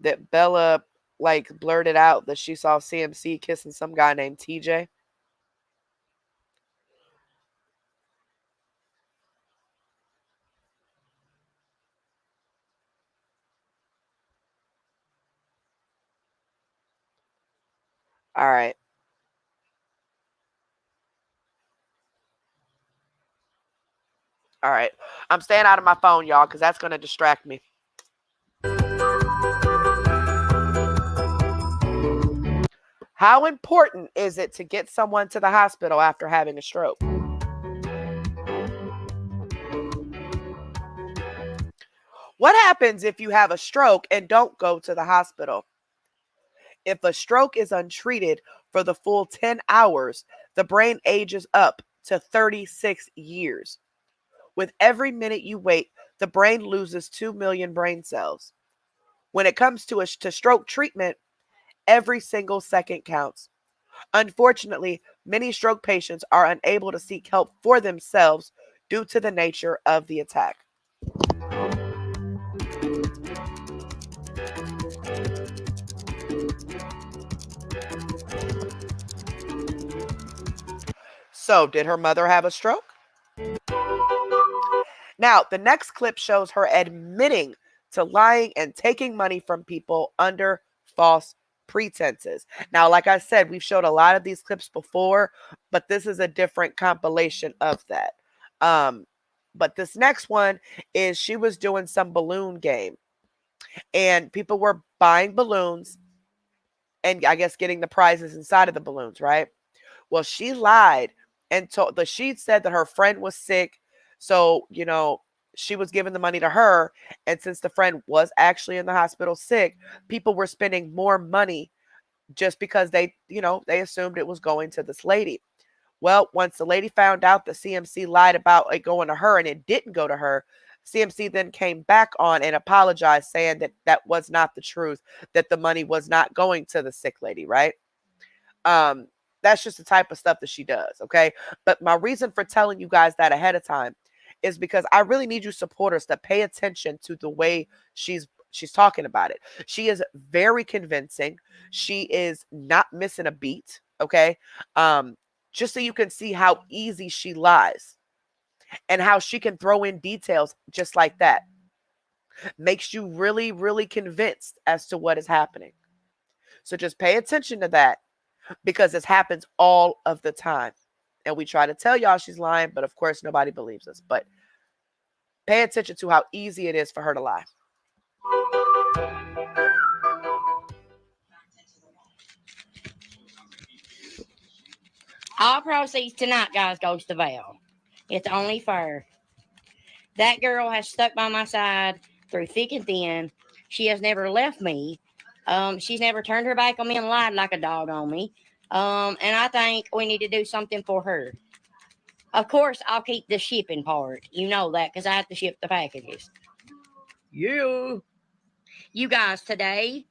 that Bella like blurted out that she saw CMC kissing some guy named TJ. All right. All right. I'm staying out of my phone, y'all, because that's going to distract me. How important is it to get someone to the hospital after having a stroke? What happens if you have a stroke and don't go to the hospital? If a stroke is untreated for the full 10 hours, the brain ages up to 36 years. With every minute you wait, the brain loses 2 million brain cells. When it comes to stroke treatment, every single second counts. Unfortunately, many stroke patients are unable to seek help for themselves due to the nature of the attack. So, did her mother have a stroke? Now, the next clip shows her admitting to lying and taking money from people under false pretenses. Now, like I said, we've showed a lot of these clips before, but this is a different compilation of that. But this next one is she was doing some balloon game, and people were buying balloons and I guess getting the prizes inside of the balloons, right? Well, she lied and told she said that her friend was sick. So, she was giving the money to her. And since the friend was actually in the hospital sick, people were spending more money just because they assumed it was going to this lady. Well, once the lady found out that CMC lied about it going to her and it didn't go to her, CMC then came back on and apologized, saying that that was not the truth, that the money was not going to the sick lady, right? Um, that's just the type of stuff that she does, okay? But my reason for telling you guys that ahead of time is because I really need you supporters to pay attention to the way she's talking about it. She is very convincing. She is not missing a beat, okay? Um, just so you can see how easy she lies and how she can throw in details just like that. Makes you really, really convinced as to what is happening. So just pay attention to that because this happens all of the time. And we try to tell y'all she's lying, but of course nobody believes us. But pay attention to how easy it is for her to lie. All proceeds tonight, guys, goes to Val. It's only fair. That girl has stuck by my side through thick and thin. She has never left me. She's never turned her back on me and lied like a dog on me. And I think we need to do something for her. Of course, I'll keep the shipping part. You know that because I have to ship the packages. Yeah. You guys, today,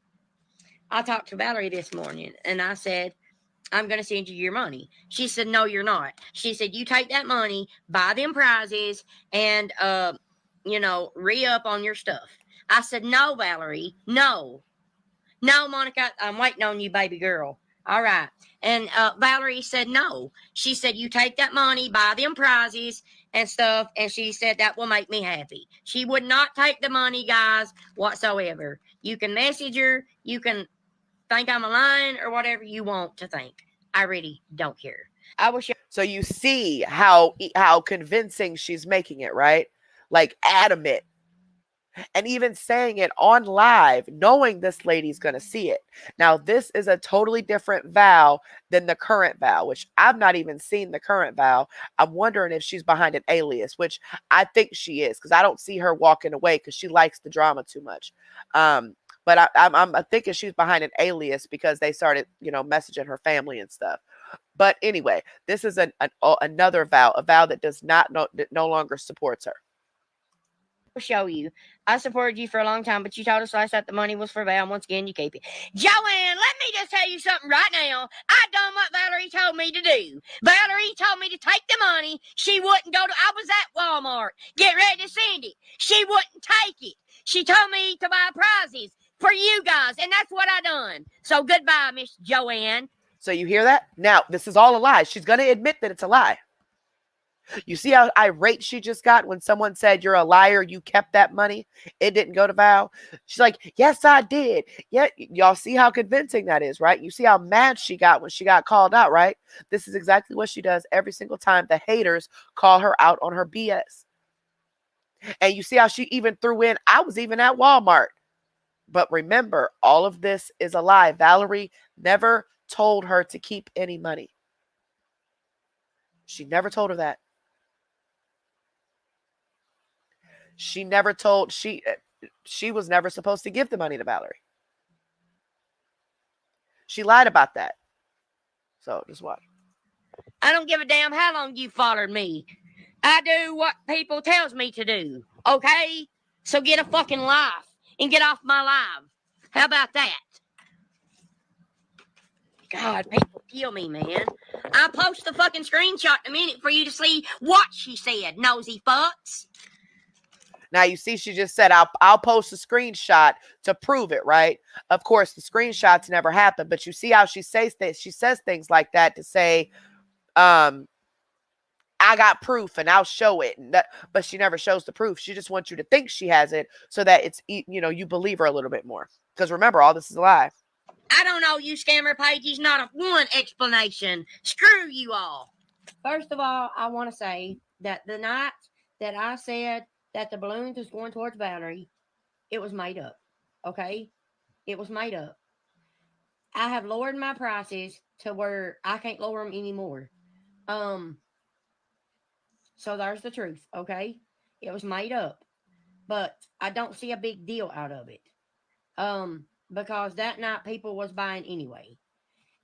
I talked to Valerie this morning and I said, I'm going to send you your money. She said, no, you're not. She said, you take that money, buy them prizes, and, re-up on your stuff. I said, no, Valerie, no. No, Monica, I'm waiting on you, baby girl. All right. And Valerie said, no. She said, you take that money, buy them prizes and stuff. And she said, that will make me happy. She would not take the money, guys, whatsoever. You can message her. You can think I'm a lying or whatever you want to think. I really don't care. I will show. So you see how convincing she's making it, right? Like adamant. And even saying it on live, knowing this lady's going to see it. Now, this is a totally different vow than the current vow, which I've not even seen the current vow. I'm wondering if she's behind an alias, which I think she is, because I don't see her walking away because she likes the drama too much. But I'm thinking she's behind an alias because they started, messaging her family and stuff. But anyway, this is another vow, a vow that does not that no longer supports her. Show you. I supported you for a long time, but you told us last night the money was for Val. Once again, you keep it. Joanne, let me just tell you something right now. I done what Valerie told me to do. Valerie told me to take the money. She wouldn't go to. I was at Walmart. Get ready to send it. She wouldn't take it. She told me to buy prizes for you guys, and that's what I done. So goodbye, Miss Joanne. So you hear that? Now, this is all a lie. She's going to admit that it's a lie. You see how irate she just got when someone said, you're a liar, you kept that money, it didn't go to Val? She's like, yes, I did. Yeah, y'all see how convincing that is, right? You see how mad she got when she got called out, right? This is exactly what she does every single time the haters call her out on her BS. And you see how she even threw in, I was even at Walmart. But remember, all of this is a lie. Valerie never told her to keep any money. She never told her that. She never told she was never supposed to give the money to Valerie. She lied about that. So just watch. I don't give a damn how long you followed me. I do what people tells me to do. Okay? So get a fucking life and get off my live. How about that? God, people kill me, man. I'll post the fucking screenshot in a minute for you to see what she said, nosy fucks. Now you see, she just said, I'll post a screenshot to prove it, right? Of course, the screenshots never happen, but you see how she says things like that to say, I got proof and I'll show it. But she never shows the proof. She just wants you to think she has it so that it's, you believe her a little bit more. Because remember, all this is a lie. I don't know, you scammer pages, not a one explanation. Screw you all. First of all, I want to say that the night that I said that the balloons was going towards Valerie, it was made up. Okay? It was made up. I have lowered my prices to where I can't lower them anymore. So there's the truth, okay? It was made up. But I don't see a big deal out of it. Because that night people was buying anyway.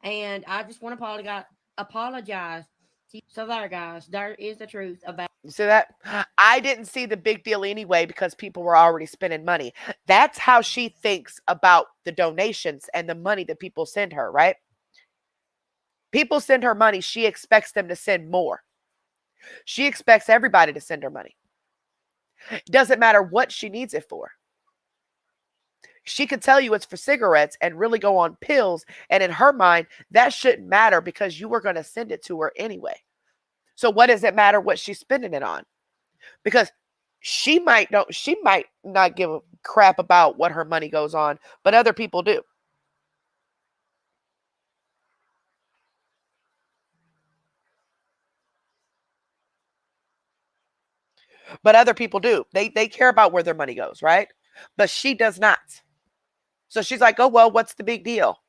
And I just want to apologize to you. So there, guys, there is the truth about. You see that? I didn't see the big deal anyway because people were already spending money. That's how she thinks about the donations and the money that people send her, right? People send her money. She expects them to send more. She expects everybody to send her money. It doesn't matter what she needs it for. She could tell you it's for cigarettes and really go on pills. And in her mind, that shouldn't matter because you were going to send it to her anyway. So what does it matter what she's spending it on? Because she might not give a crap about what her money goes on, but other people do. But other people do. They care about where their money goes, right? But she does not. So she's like, oh, well, what's the big deal?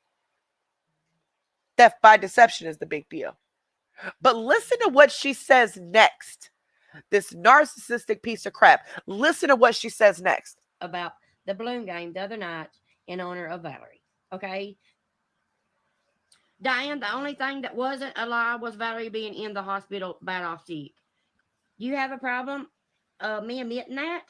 Theft by deception is the big deal. But listen to what she says next. This narcissistic piece of crap. Listen to what she says next. About the balloon game the other night in honor of Valerie. Okay? Diane, the only thing that wasn't a lie was Valerie being in the hospital bad off sick. You have a problem me admitting that?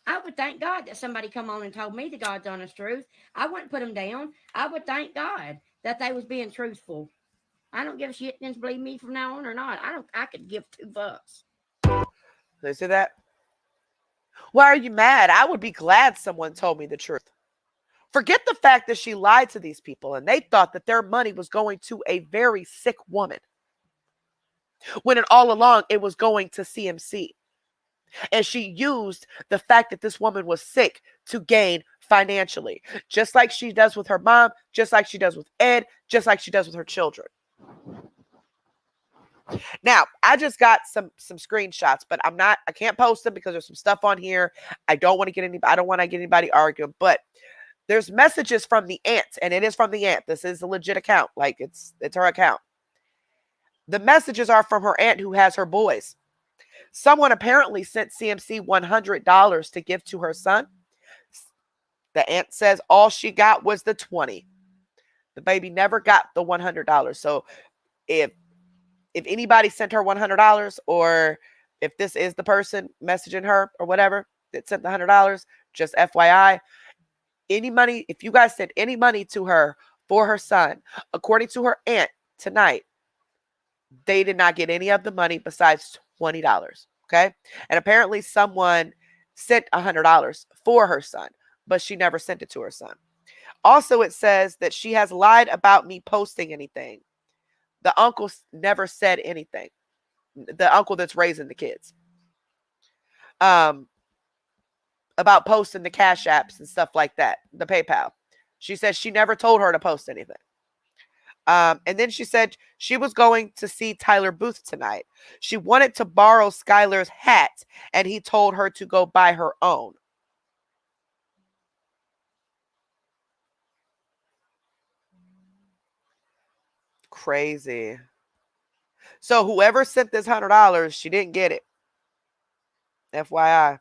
I would thank God that somebody come on and told me the God's honest truth. I wouldn't put them down. I would thank God that they was being truthful. I don't give a shit if believe me from now on or not. I could give two fucks. They say that? Why are you mad? I would be glad someone told me the truth. Forget the fact that she lied to these people and they thought that their money was going to a very sick woman. When all along it was going to CMC. And she used the fact that this woman was sick to gain financially. Just like she does with her mom, just like she does with Ed, just like she does with her children. Now, I just got some screenshots, but I can't post them because there's some stuff on here. I don't want to get anybody arguing, but there's messages from the aunt, and it is from the aunt. This is a legit account. Like it's her account. The messages are from her aunt who has her boys. Someone apparently sent CMC $100 to give to her son. The aunt says all she got was the $20. The baby never got the $100. So if anybody sent her $100, or if this is the person messaging her or whatever that sent the $100, just FYI, any money, if you guys sent any money to her for her son, according to her aunt tonight, they did not get any of the money besides $20. Okay. And apparently someone sent $100 for her son, but she never sent it to her son. Also, it says that she has lied about me posting anything. The uncle never said anything. The uncle that's raising the kids. About posting the Cash Apps and stuff like that. The PayPal. She said she never told her to post anything. And then she said she was going to see Tyler Booth tonight. She wanted to borrow Skylar's hat, and he told her to go buy her own. Crazy. So whoever sent this $100, she didn't get it. FYI.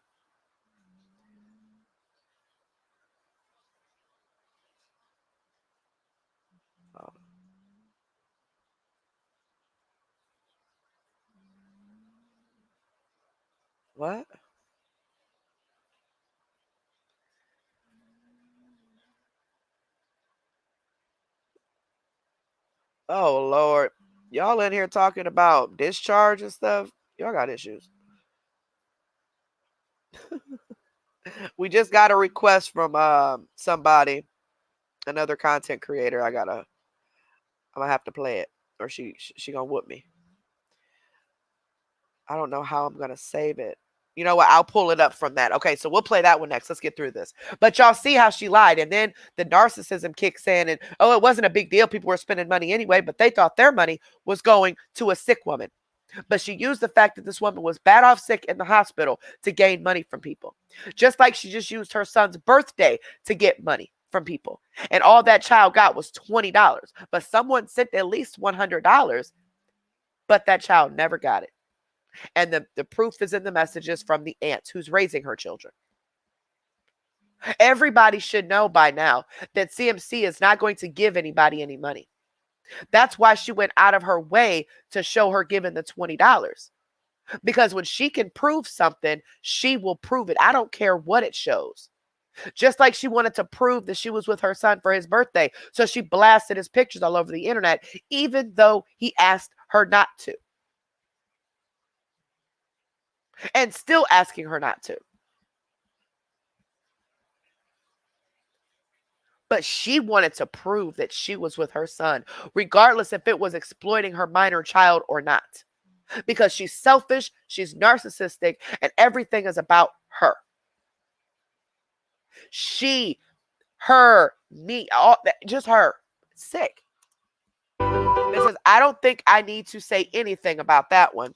What? Oh, Lord. Y'all in here talking about discharge and stuff. Y'all got issues. We just got a request from somebody, another content creator. I'm gonna have to play it, or she gonna whoop me. I don't know how I'm gonna save it. You know what? I'll pull it up from that. Okay, so we'll play that one next. Let's get through this. But y'all see how she lied, and then the narcissism kicks in, and oh, it wasn't a big deal. People were spending money anyway, but they thought their money was going to a sick woman. But she used the fact that this woman was bad off sick in the hospital to gain money from people. Just like she just used her son's birthday to get money from people. And all that child got was $20. But someone sent at least $100, but that child never got it. And the proof is in the messages from the aunt who's raising her children. Everybody should know by now that CMC is not going to give anybody any money. That's why she went out of her way to show her giving the $20. Because when she can prove something, she will prove it. I don't care what it shows. Just like she wanted to prove that she was with her son for his birthday. So she blasted his pictures all over the internet, even though he asked her not to. And still asking her not to. But she wanted to prove that she was with her son, regardless if it was exploiting her minor child or not. Because she's selfish, she's narcissistic, and everything is about her. She, her, me, all that, just her. Sick. It says, I don't think I need to say anything about that one.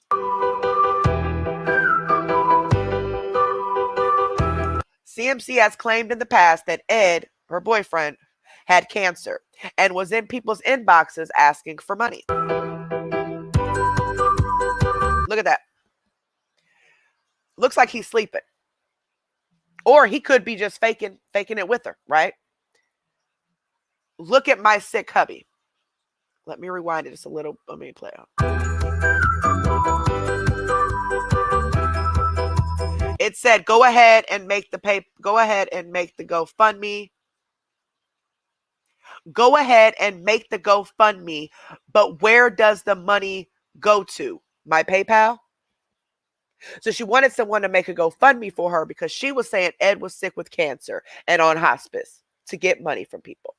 CMC has claimed in the past that Ed, her boyfriend, had cancer and was in people's inboxes asking for money. Look at that. Looks like he's sleeping. Or he could be just faking it with her, right? Look at my sick hubby. Let me rewind it just a little. Let me play it. It said, go ahead and make the GoFundMe. Go ahead and make the GoFundMe, but where does the money go to? My PayPal? So she wanted someone to make a GoFundMe for her because she was saying Ed was sick with cancer and on hospice to get money from people.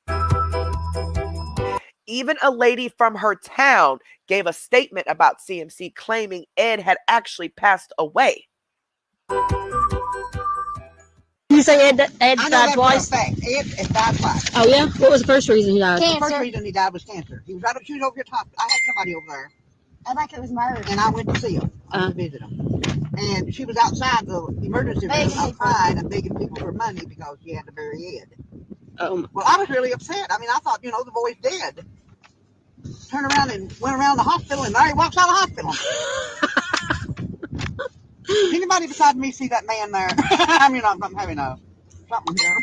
Even a lady from her town gave a statement about CMC claiming Ed had actually passed away. You say Ed I know died that twice? for a fact. Ed died twice. Oh, yeah? What was the first reason he died? The first reason he died was cancer. She was over here talking. I had somebody over there. I think it was murder. And I went to see him. I went to visit him. And she was outside the emergency room crying and begging people for money because she had to bury Ed. Well, I was really upset. I mean, I thought, the boy's dead. Turned around and went around the hospital, and there he walks out of the hospital. Anybody beside me see that man there? I mean, I'm having something here.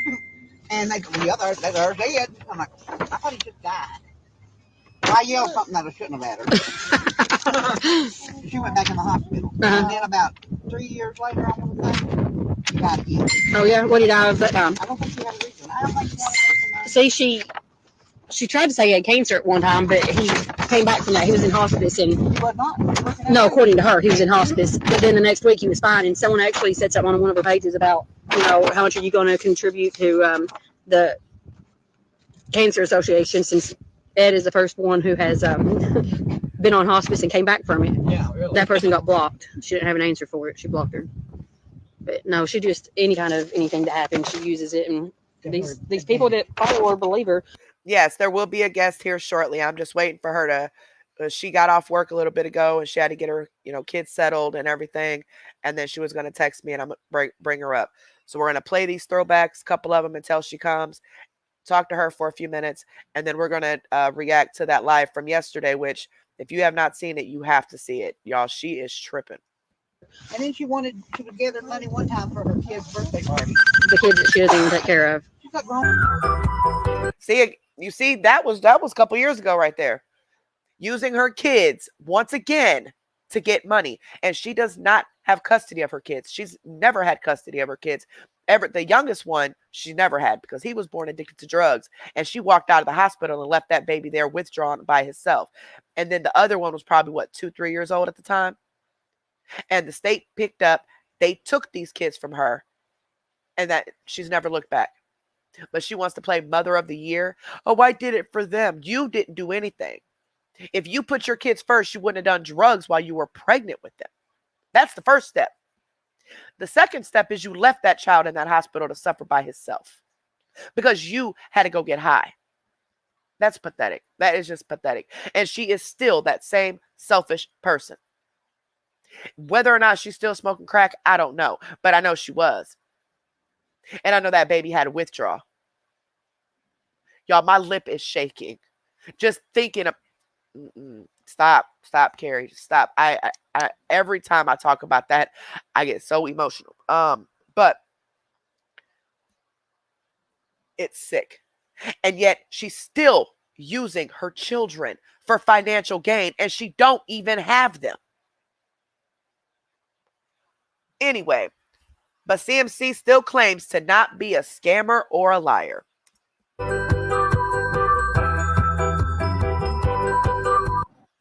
And they go, yeah, they're dead. I'm like, I thought he just died. I yelled something that I shouldn't have at her. She went back in the hospital. And then about 3 years later, I want to say, she died again. Oh, yeah? What did he die of that time? I don't think she had a reason. I don't think she had a reason. See, she tried to say he had cancer at one time, but he came back from that. He was in hospice. And He was not. no, according to her, he was in hospice. But then the next week he was fine. And someone actually said something on one of her pages about, how much are you going to contribute to the Cancer Association, since Ed is the first one who has been on hospice and came back from it. Yeah, really. That person got blocked. She didn't have an answer for it. She blocked her. But no, she just, anything that happens, she uses it. And these people that follow her believe her. Yes, there will be a guest here shortly. I'm just waiting for her to, she got off work a little bit ago and she had to get her, kids settled and everything. And then she was going to text me and I'm going to bring her up. So we're going to play these throwbacks, a couple of them until she comes, talk to her for a few minutes. And then we're going to react to that live from yesterday, which if you have not seen it, you have to see it. Y'all, she is tripping. And then she was gathering money one time for her kid's birthday party. The kids that she doesn't even take care of. She's not grown. See, that was a couple years ago right there. Using her kids once again to get money. And she does not have custody of her kids. She's never had custody of her kids. The youngest one, she never had because he was born addicted to drugs. And she walked out of the hospital and left that baby there withdrawn by himself. And then the other one was probably, 2-3 years old at the time. And the state picked up, they took these kids from her. And that she's never looked back. But she wants to play Mother of the Year. Oh, I did it for them. You didn't do anything. If you put your kids first, you wouldn't have done drugs while you were pregnant with them. That's the first step. The second step is you left that child in that hospital to suffer by himself because you had to go get high. That's pathetic. That is just pathetic. And she is still that same selfish person. Whether or not she's still smoking crack, I don't know. But I know she was. And I know that baby had a withdrawal. Y'all, my lip is shaking. Just thinking of, Stop, Carrie, stop. I every time I talk about that, I get so emotional. But it's sick, and yet she's still using her children for financial gain, and she don't even have them. Anyway, but CMC still claims to not be a scammer or a liar.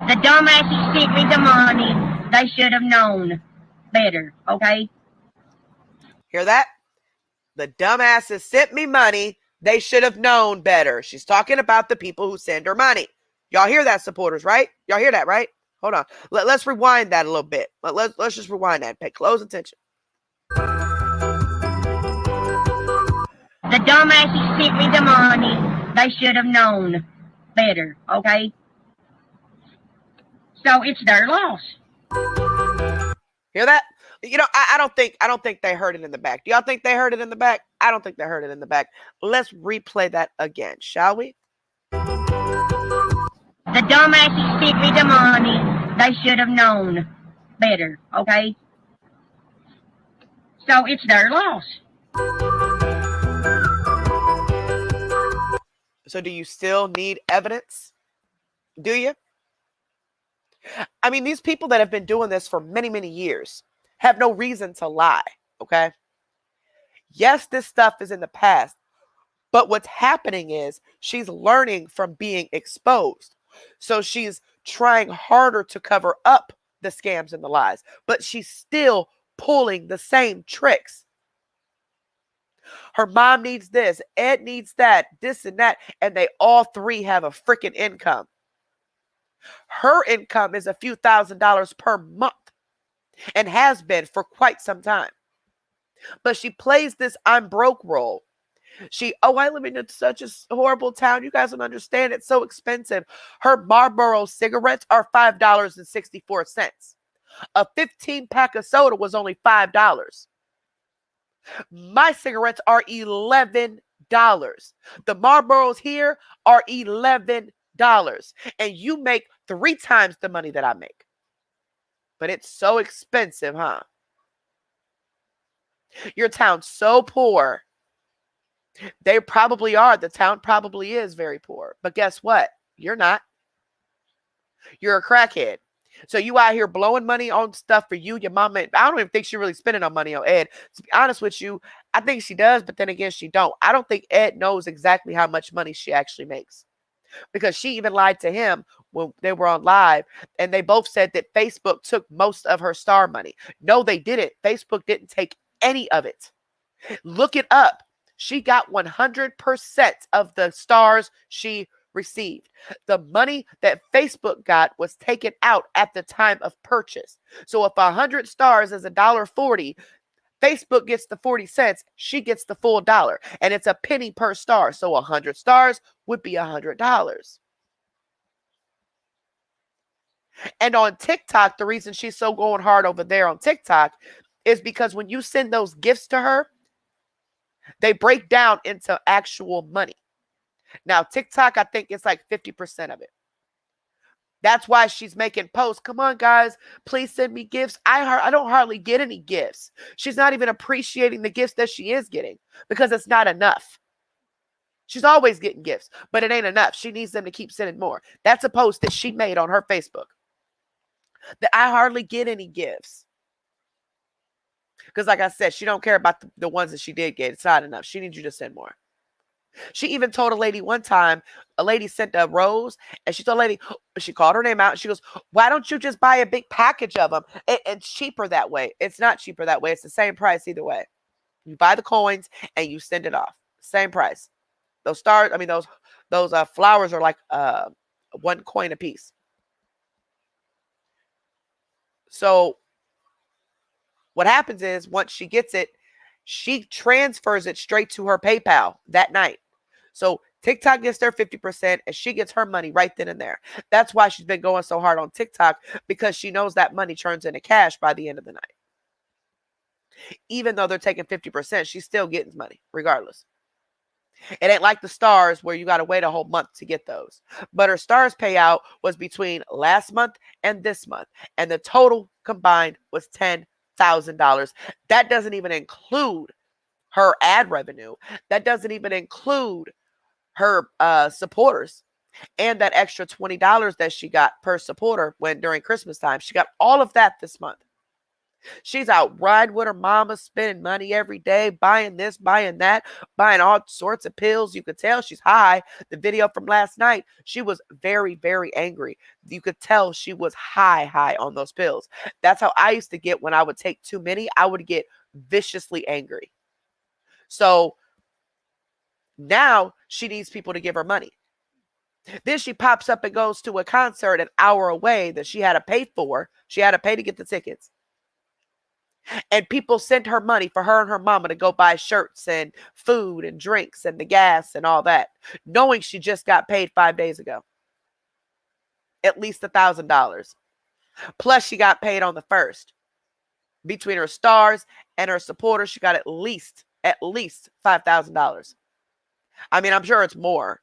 The dumbasses sent me the money. They should have known better, okay? Hear that? The dumbasses sent me money. They should have known better. She's talking about the people who send her money. Y'all hear that, supporters, right? Y'all hear that, right? Hold on. Let's rewind that a little bit. Let's just rewind that. Pay close attention. The dumbasses sent me the money. They should have known better, okay? So it's their loss. Hear that? You know, I don't think they heard it in the back. Do y'all think they heard it in the back? I don't think they heard it in the back. Let's replay that again, shall we? The dumbasses sent me the money. They should have known better, okay? So it's their loss. So do you still need evidence? Do you? I mean, these people that have been doing this for many, many years have no reason to lie, okay? Yes, this stuff is in the past, but what's happening is she's learning from being exposed. So she's trying harder to cover up the scams and the lies, but she's still pulling the same tricks. Her mom needs this, Ed needs that, this and that, and they all three have a freaking income. Her income is a few $1,000s per month and has been for quite some time. But she plays this I'm broke role. I live in such a horrible town. You guys don't understand. It's so expensive. Her Marlboro cigarettes are $5.64. A 15-pack of soda was only $5. My cigarettes are $11. The Marlboros here are $11. And you make 3 times the money that I make. But it's so expensive, huh? Your town's so poor. They probably are. The town probably is very poor. But guess what? You're not. You're a crackhead. So you out here blowing money on stuff for you, your mama. I don't even think she's really spending on money on Ed. To be honest with you, I think she does, but then again, she don't. I don't think Ed knows exactly how much money she actually makes. Because she even lied to him when they were on live, and they both said that Facebook took most of her star money. No, they didn't. Facebook didn't take any of it. Look it up. She got 100% of the stars she received. The money that Facebook got was taken out at the time of purchase. So if 100 stars is $1.40, Facebook gets the 40 cents, she gets the full dollar, and it's a penny per star. So 100 stars would be $100. And on TikTok, the reason she's so going hard over there on TikTok is because when you send those gifts to her, they break down into actual money. Now, TikTok, I think it's like 50% of it. That's why she's making posts. Come on, guys, please send me gifts. I don't hardly get any gifts. She's not even appreciating the gifts that she is getting because it's not enough. She's always getting gifts, but it ain't enough. She needs them to keep sending more. That's a post that she made on her Facebook. That I hardly get any gifts. Because like I said, she don't care about the ones that she did get. It's not enough. She needs you to send more. She even told a lady one time, a lady sent a rose, and she told a lady, she called her name out, and she goes, why don't you just buy a big package of them? It's cheaper that way. It's not cheaper that way. It's the same price either way. You buy the coins, and you send it off. Same price. Those stars, I mean, those flowers are like 1 coin a piece. So what happens is once she gets it, she transfers it straight to her PayPal that night. So TikTok gets their 50% and she gets her money right then and there. That's why she's been going so hard on TikTok, because she knows that money turns into cash by the end of the night. Even though they're taking 50%, she's still getting money regardless. It ain't like the stars where you got to wait a whole month to get those. But her stars payout was between last month and this month. And the total combined was $10,000. That doesn't even include her ad revenue. That doesn't even include her supporters and that extra $20 that she got per supporter when during Christmas time. She got all of that this month. She's out riding with her mama, spending money every day, buying this, buying that, buying all sorts of pills. You could tell she's high. The video from last night, she was very, very angry. You could tell she was high on those pills. That's how I used to get when I would take too many. I would get viciously angry. So now she needs people to give her money. Then she pops up and goes to a concert an hour away that she had to pay for. She had to pay to get the tickets. And people sent her money for her and her mama to go buy shirts and food and drinks and the gas and all that, knowing she just got paid 5 days ago. At least $1,000. Plus, she got paid on the 1st. Between her stars and her supporters, she got at least $5,000. I mean, I'm sure it's more.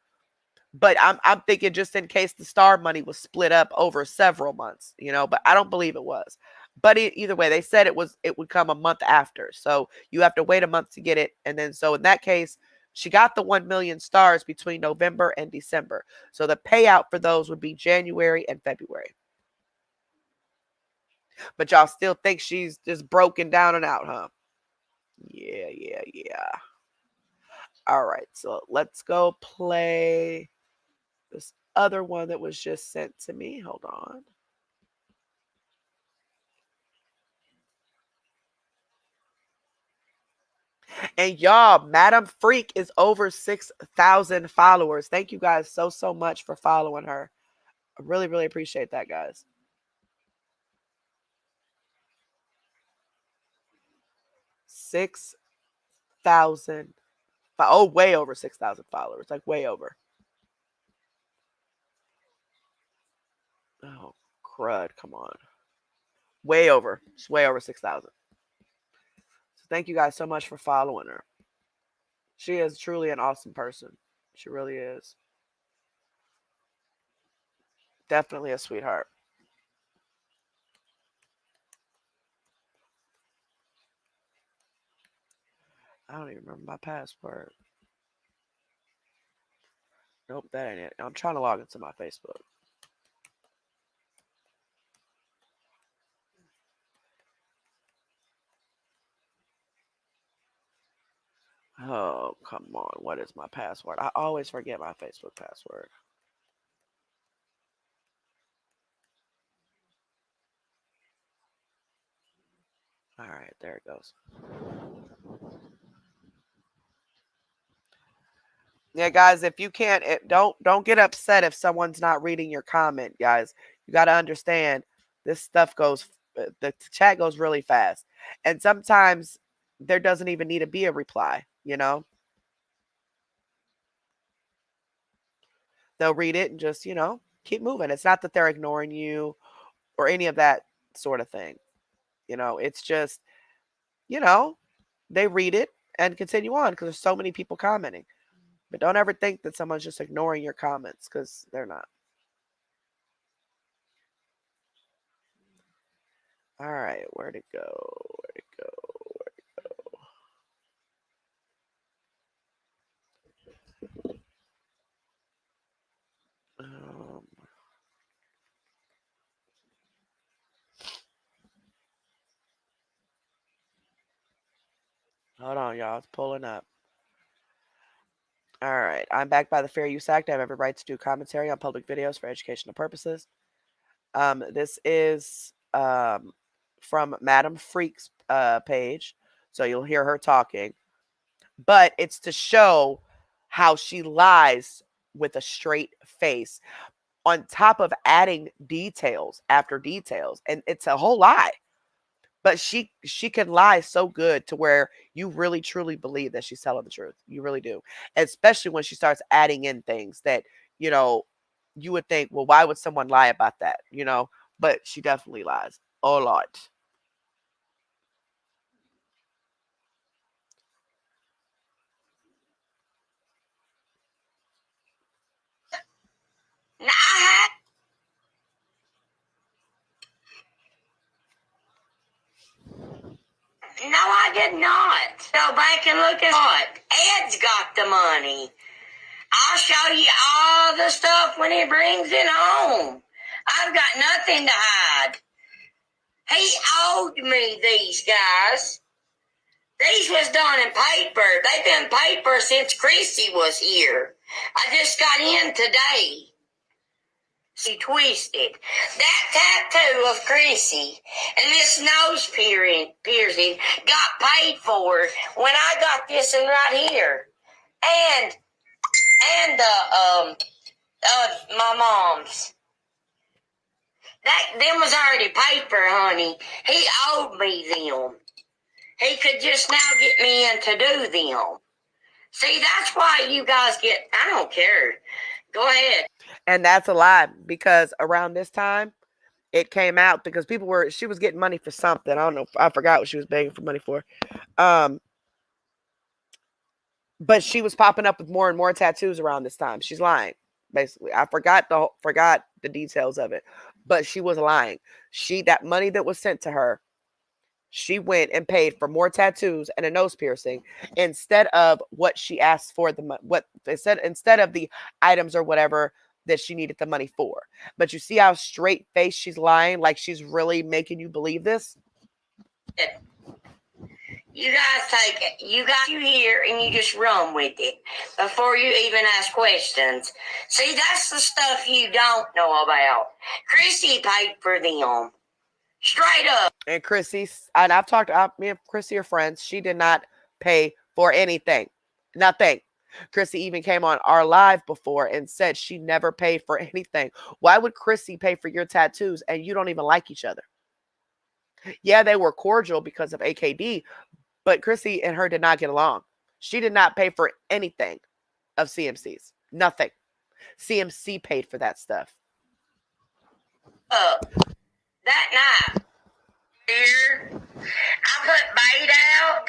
But I'm thinking just in case the star money was split up over several months, but I don't believe it was. But either way, they said it would come a month after. So you have to wait a month to get it. And then so in that case, she got the 1 million stars between November and December. So the payout for those would be January and February. But y'all still think she's just broken down and out, huh? Yeah. All right. So let's go play this other one that was just sent to me. Hold on. And y'all, Madam Freak is over 6,000 followers. Thank you guys so much for following her. I really, really appreciate that, guys. 6,000. Oh, way over 6,000 followers. Like way over. Oh, crud. Come on. Way over. It's way over 6,000. So thank you guys so much for following her. She is truly an awesome person. She really is. Definitely a sweetheart. I don't even remember my password. Nope, that ain't it. I'm trying to log into my Facebook. Oh, come on. What is my password? I always forget my Facebook password. All right, there it goes. Yeah, guys, if you can't, don't get upset if someone's not reading your comment, guys. You got to understand this stuff goes, the chat goes really fast. And sometimes there doesn't even need to be a reply, They'll read it and just, keep moving. It's not that they're ignoring you or any of that sort of thing. It's just, they read it and continue on because there's so many people commenting. But don't ever think that someone's just ignoring your comments because they're not. All right, where'd it go? Where'd it go? Where'd it go? Hold on, y'all. It's pulling up. All right. I'm backed by the Fair Use Act. I have every right to do commentary on public videos for educational purposes. This is from Madam Freak's page. So you'll hear her talking. But it's to show how she lies with a straight face on top of adding details after details. And it's a whole lie. But she can lie so good to where you really truly believe that she's telling the truth. You really do. Especially when she starts adding in things that, you would think, well, why would someone lie about that? But she definitely lies a lot. No, I no, I did not. Go back and look at what. Ed's got the money. I'll show you all the stuff when he brings it home. I've got nothing to hide. He owed me these, guys. These was done in paper. They've been paper since Chrissy was here. I just got in today. She twisted. That tattoo of Chrissy and this nose piercing got paid for when I got this one right here. And my mom's. Them was already paper, honey. He owed me them. He could just now get me in to do them. See, that's why you guys get, I don't care. Go ahead. And that's a lie, because around this time, it came out because she was getting money for something. I don't know. I forgot what she was begging for money for. But she was popping up with more and more tattoos around this time. She's lying, basically. I forgot the details of it, but she was lying. That money that was sent to her, she went and paid for more tattoos and a nose piercing instead of what she asked for instead of the items or whatever that she needed the money for. But you see how straight faced she's lying, like she's really making you believe this? You guys take it. You hear and you just run with it before you even ask questions. See, that's the stuff you don't know about. Chrissy paid for them. Straight up. And Chrissy, and I've talked to me and Chrissy are friends. She did not pay for anything. Nothing. Chrissy even came on our live before and said she never paid for anything. Why would Chrissy pay for your tattoos and you don't even like each other? Yeah, they were cordial because of AKD, but Chrissy and her did not get along. She did not pay for anything of CMC's. Nothing. CMC paid for that stuff. That night, here, I put bait out,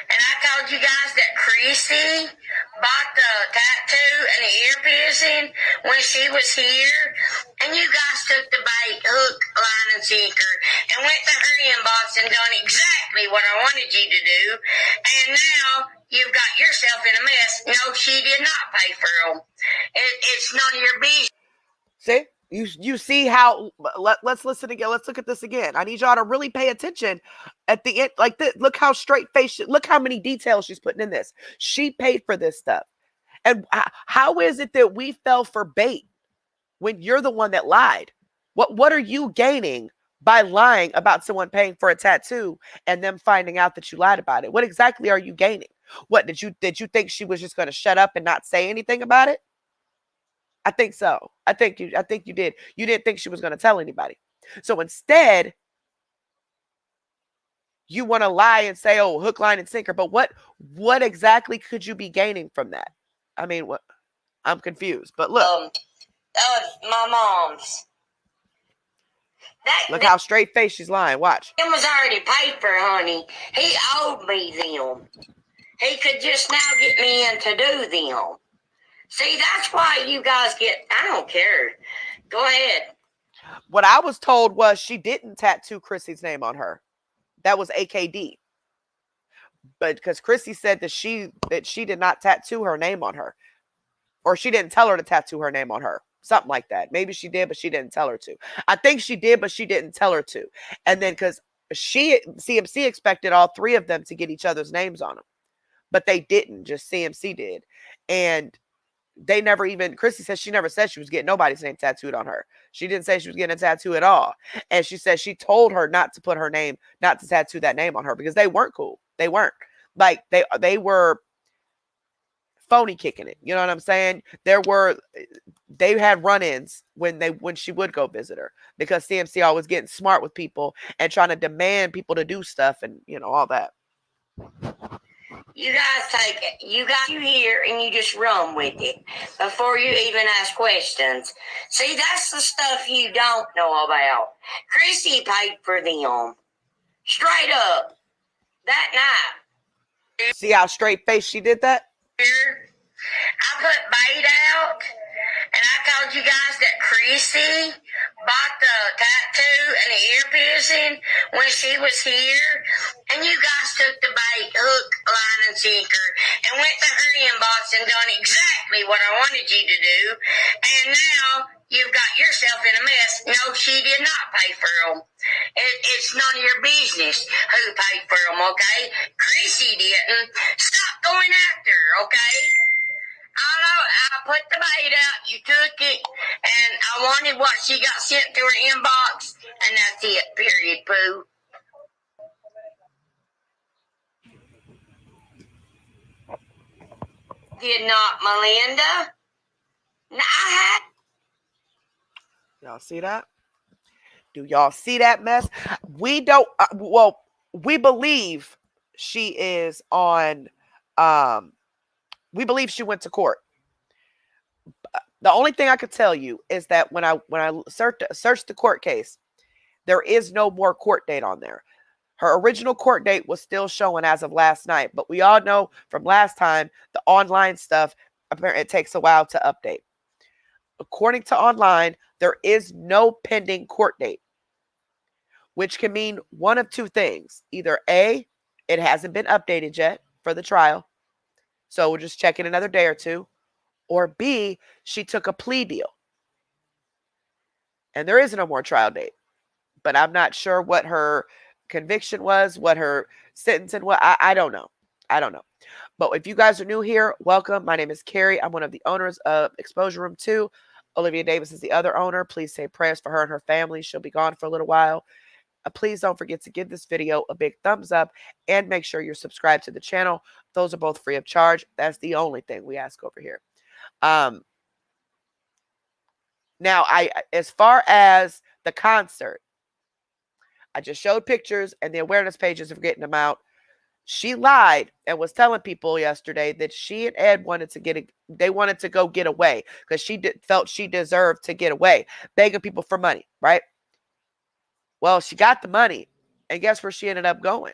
and I told you guys that Chrissy bought the tattoo and the ear piercing when she was here, and you guys took the bait, hook, line, and sinker, and went to her inbox and done exactly what I wanted you to do, and now you've got yourself in a mess. No, she did not pay for them. It's none of your business. See? You see how, let's listen again. Let's look at this again. I need y'all to really pay attention at the end. Like this. Look how straight faced, look how many details she's putting in this. She paid for this stuff. And how is it that we fell for bait when you're the one that lied? What are you gaining by lying about someone paying for a tattoo and them finding out that you lied about it? What exactly are you gaining? What did you think she was just going to shut up and not say anything about it? I think so. I think you did. You didn't think she was going to tell anybody. So instead, you want to lie and say, "Oh, hook, line, and sinker." But what exactly could you be gaining from that? I mean, what? I'm confused. But look, my mom's. Look how straight faced she's lying. Watch. It was already paid for, honey. He owed me them. He could just now get me in to do them. See, that's why you guys get, I don't care. Go ahead. What I was told was she didn't tattoo Chrissy's name on her. That was AKD. But because Chrissy said that she did not tattoo her name on her. Or she didn't tell her to tattoo her name on her. Something like that. Maybe she did, but she didn't tell her to. I think she did, but she didn't tell her to. And then because CMC expected all three of them to get each other's names on them. But they didn't. Just CMC did. And they never even, Chrissy said she never said she was getting nobody's name tattooed on her. She didn't say she was getting a tattoo at all. And she said she told her not to put her name, not to tattoo that name on her because they weren't cool. They weren't. Like, they were phony kicking it. You know what I'm saying? They had run-ins when she would go visit her because CMC always getting smart with people and trying to demand people to do stuff and, all that. You guys take it. You hear and you just run with it before you even ask questions. See, that's the stuff you don't know about. Chrissy paid for them. Straight up. That night. See how straight faced she did that? I put bait out, And I told you guys that Chrissy bought the tattoo and the ear piercing when she was here. And you guys took the bait, hook, line, and sinker, and went to her inbox and done exactly what I wanted you to do. And now you've got yourself in a mess. No, she did not pay for them. It's none of your business who paid for them, okay? Chrissy didn't. Stop going after her, okay? I put the bait out, you took it, and I wanted what she got sent to her inbox, and that's it, period, Pooh. Did not Melinda? No, I had. Y'all see that? Do y'all see that mess? We don't, well, we believe she is on, we believe she went to court. The only thing I could tell you is that when I searched the court case, there is no more court date on there. Her original court date was still showing as of last night, but we all know from last time the online stuff, apparently it takes a while to update. According to online, there is no pending court date, which can mean one of two things. Either A, it hasn't been updated yet for the trial, so we'll just check in another day or two, or B, she took a plea deal. And there is no more trial date. But I'm not sure what her conviction was, what her sentencing was. I don't know. I don't know. But if you guys are new here, welcome. My name is Carrie. I'm one of the owners of Exposure Room 2. Olivia Davis is the other owner. Please say prayers for her and her family. She'll be gone for a little while. Please don't forget to give this video a big thumbs up and make sure you're subscribed to the channel. Those are both free of charge. That's the only thing we ask over here. Now, as far as the concert, I just showed pictures and the awareness pages of getting them out. She lied and was telling people yesterday that she and Ed wanted to go get away because she felt she deserved to get away, begging people for money, right? Well, she got the money, and guess where she ended up going?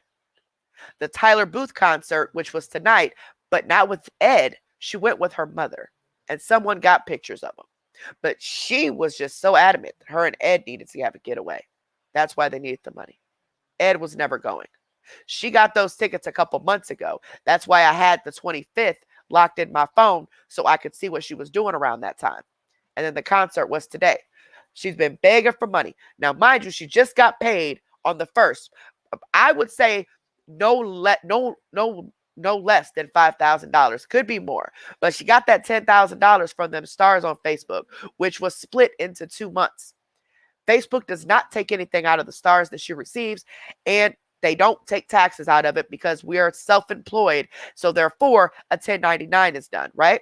The Tyler Booth concert, which was tonight, but not with Ed. She went with her mother, and someone got pictures of them. But she was just so adamant that her and Ed needed to have a getaway. That's why they needed the money. Ed was never going. She got those tickets a couple months ago. That's why I had the 25th locked in my phone so I could see what she was doing around that time. And then the concert was today. She's been begging for money. Now, mind you, she just got paid on the 1st. I would say no less than $5,000. Could be more. But she got that $10,000 from them stars on Facebook, which was split into 2 months. Facebook does not take anything out of the stars that she receives, and they don't take taxes out of it because we are self-employed. So therefore, a 1099 is done, right?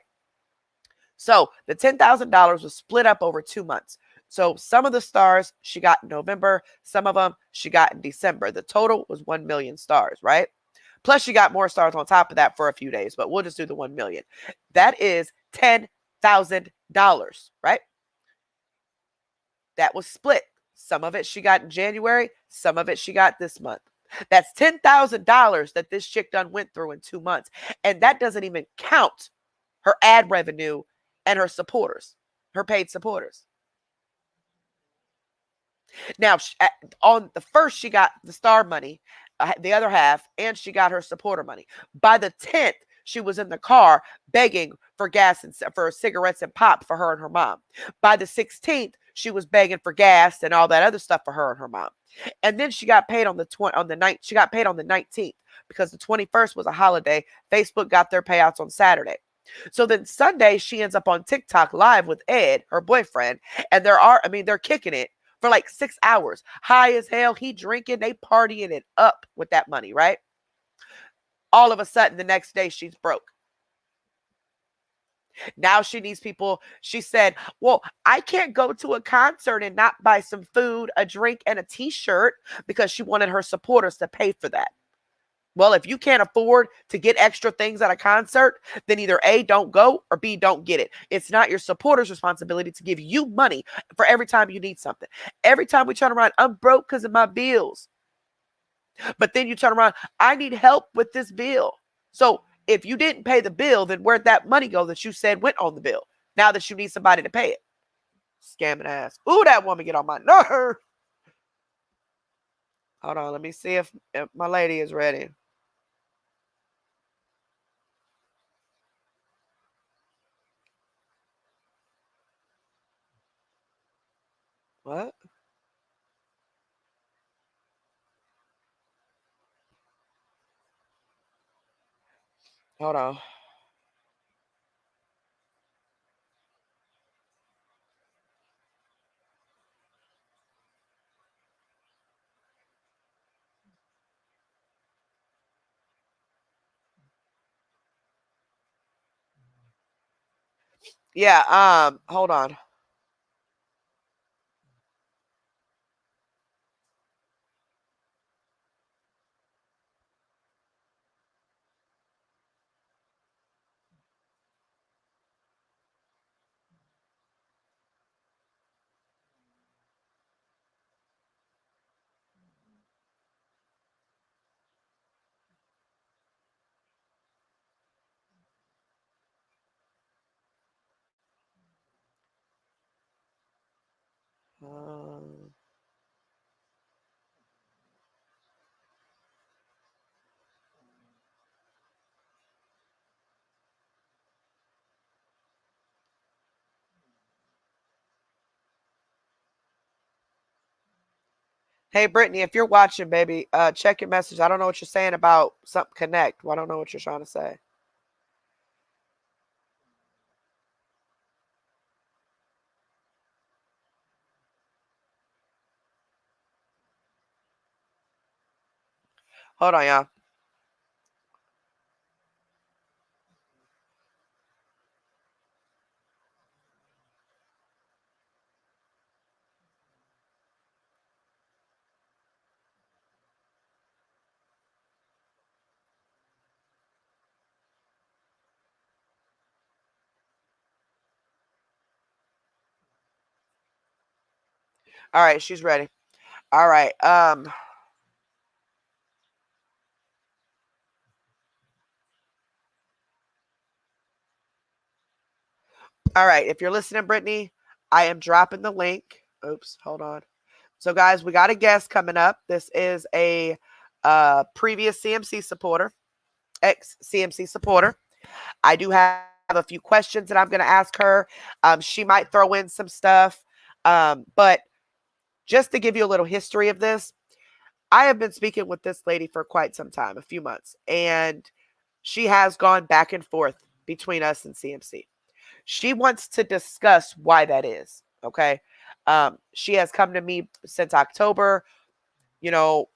So the $10,000 was split up over 2 months. So some of the stars she got in November, some of them she got in December. The total was 1 million stars, right? Plus she got more stars on top of that for a few days, but we'll just do the 1 million. That is $10,000, right? That was split. Some of it she got in January, some of it she got this month. That's $10,000 that this chick done went through in 2 months. And that doesn't even count her ad revenue and her supporters, her paid supporters. Now, on the 1st, she got the star money, the other half, and she got her supporter money. By the 10th, she was in the car begging for gas and for cigarettes and pop for her and her mom. By the 16th, she was begging for gas and all that other stuff for her and her mom. And then she got paid on the 19th because the 21st was a holiday. Facebook got their payouts on Saturday. So then Sunday, she ends up on TikTok live with Ed, her boyfriend, and they're kicking it for like 6 hours. High as hell, he drinking, they partying it up with that money, right? All of a sudden, the next day, she's broke. Now she needs people. She said, well, I can't go to a concert and not buy some food, a drink, and a t-shirt because she wanted her supporters to pay for that. Well, if you can't afford to get extra things at a concert, then either A, don't go, or B, don't get it. It's not your supporter's responsibility to give you money for every time you need something. Every time we turn around, I'm broke because of my bills. But then you turn around, I need help with this bill. So if you didn't pay the bill, then where'd that money go that you said went on the bill? now that you need somebody to pay it. Scamming ass. Ooh, that woman get on my nerve. Hold on, let me see if my lady is ready. What? Hold on. Yeah, hold on. Um, Hey, Brittany, if you're watching, baby, check your message. I don't know what you're saying about something connect. Well, I don't know what you're trying to say. Hold on, y'all. All right, she's ready. All right. All right. If you're listening, Brittany, I am dropping the link. Oops, hold on. So, guys, we got a guest coming up. This is a previous CMC supporter, ex CMC supporter. I do have a few questions that I'm going to ask her. She might throw in some stuff. But just to give you a little history of this, I have been speaking with this lady for quite some time, a few months, and she has gone back and forth between us and CMC. She wants to discuss why that is. Okay. She has come to me since October, you know,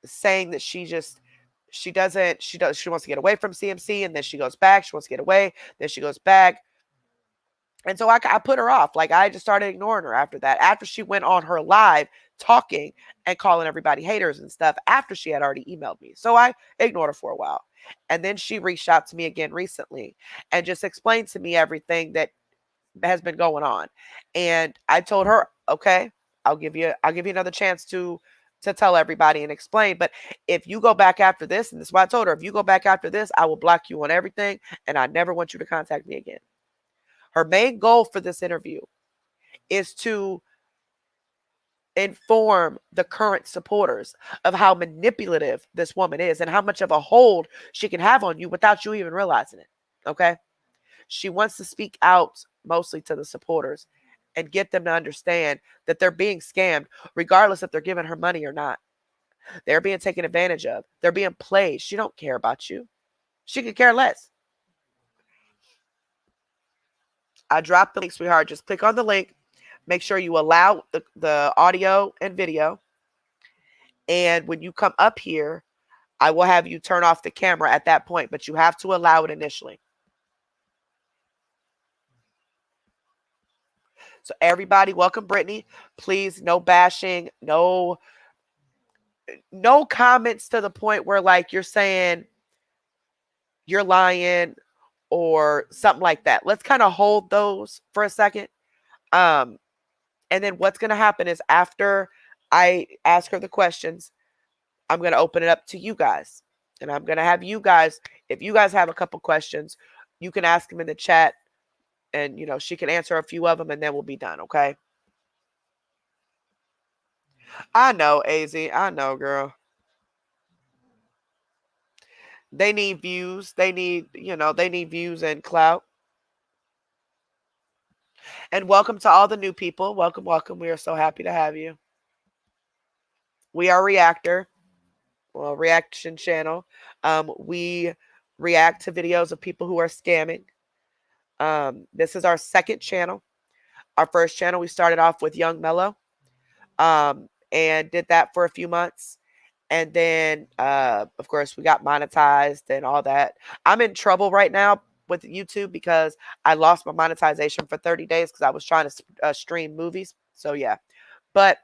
saying that she wants to get away from CMC, and then she goes back. She wants to get away. Then she goes back. And so I put her off. Like, I just started ignoring her after that. After she went on her live talking and calling everybody haters and stuff, after she had already emailed me. So I ignored her for a while. And then she reached out to me again recently and just explained to me everything that has been going on. And I told her, okay, I'll give you another chance to tell everybody and explain. But if you go back after this, and this is why I told her, if you go back after this, I will block you on everything, and I never want you to contact me again. Her main goal for this interview is to inform the current supporters of how manipulative this woman is and how much of a hold she can have on you without you even realizing it. Okay? She wants to speak out mostly to the supporters and get them to understand that they're being scammed, regardless if they're giving her money or not. They're being taken advantage of. They're being played. She don't care about you. She could care less. I dropped the link, sweetheart. Just click on the link. Make sure you allow the audio and video. And when you come up here, I will have you turn off the camera at that point, but you have to allow it initially. So everybody, welcome Brittany. Please, no bashing, no comments to the point where like you're saying you're lying or something like that. Let's kind of hold those for a second. And then what's going to happen is after I ask her the questions, I'm going to open it up to you guys. And I'm going to have you guys, if you guys have a couple questions, you can ask them in the chat and you know, she can answer a few of them, and then we'll be done. Okay. I know, Az. I know, girl. They need views. They need, you know, they need views and clout. And welcome to all the new people. Welcome, welcome. We are so happy to have you. We are Reactor, well, reaction channel. We react to videos of people who are scamming. This is our second channel. Our first channel, we started off with Young Mellow, and did that for a few months. And then, of course, we got monetized and all that. I'm in trouble right now with YouTube because I lost my monetization for 30 days because I was trying to stream movies. So, yeah. But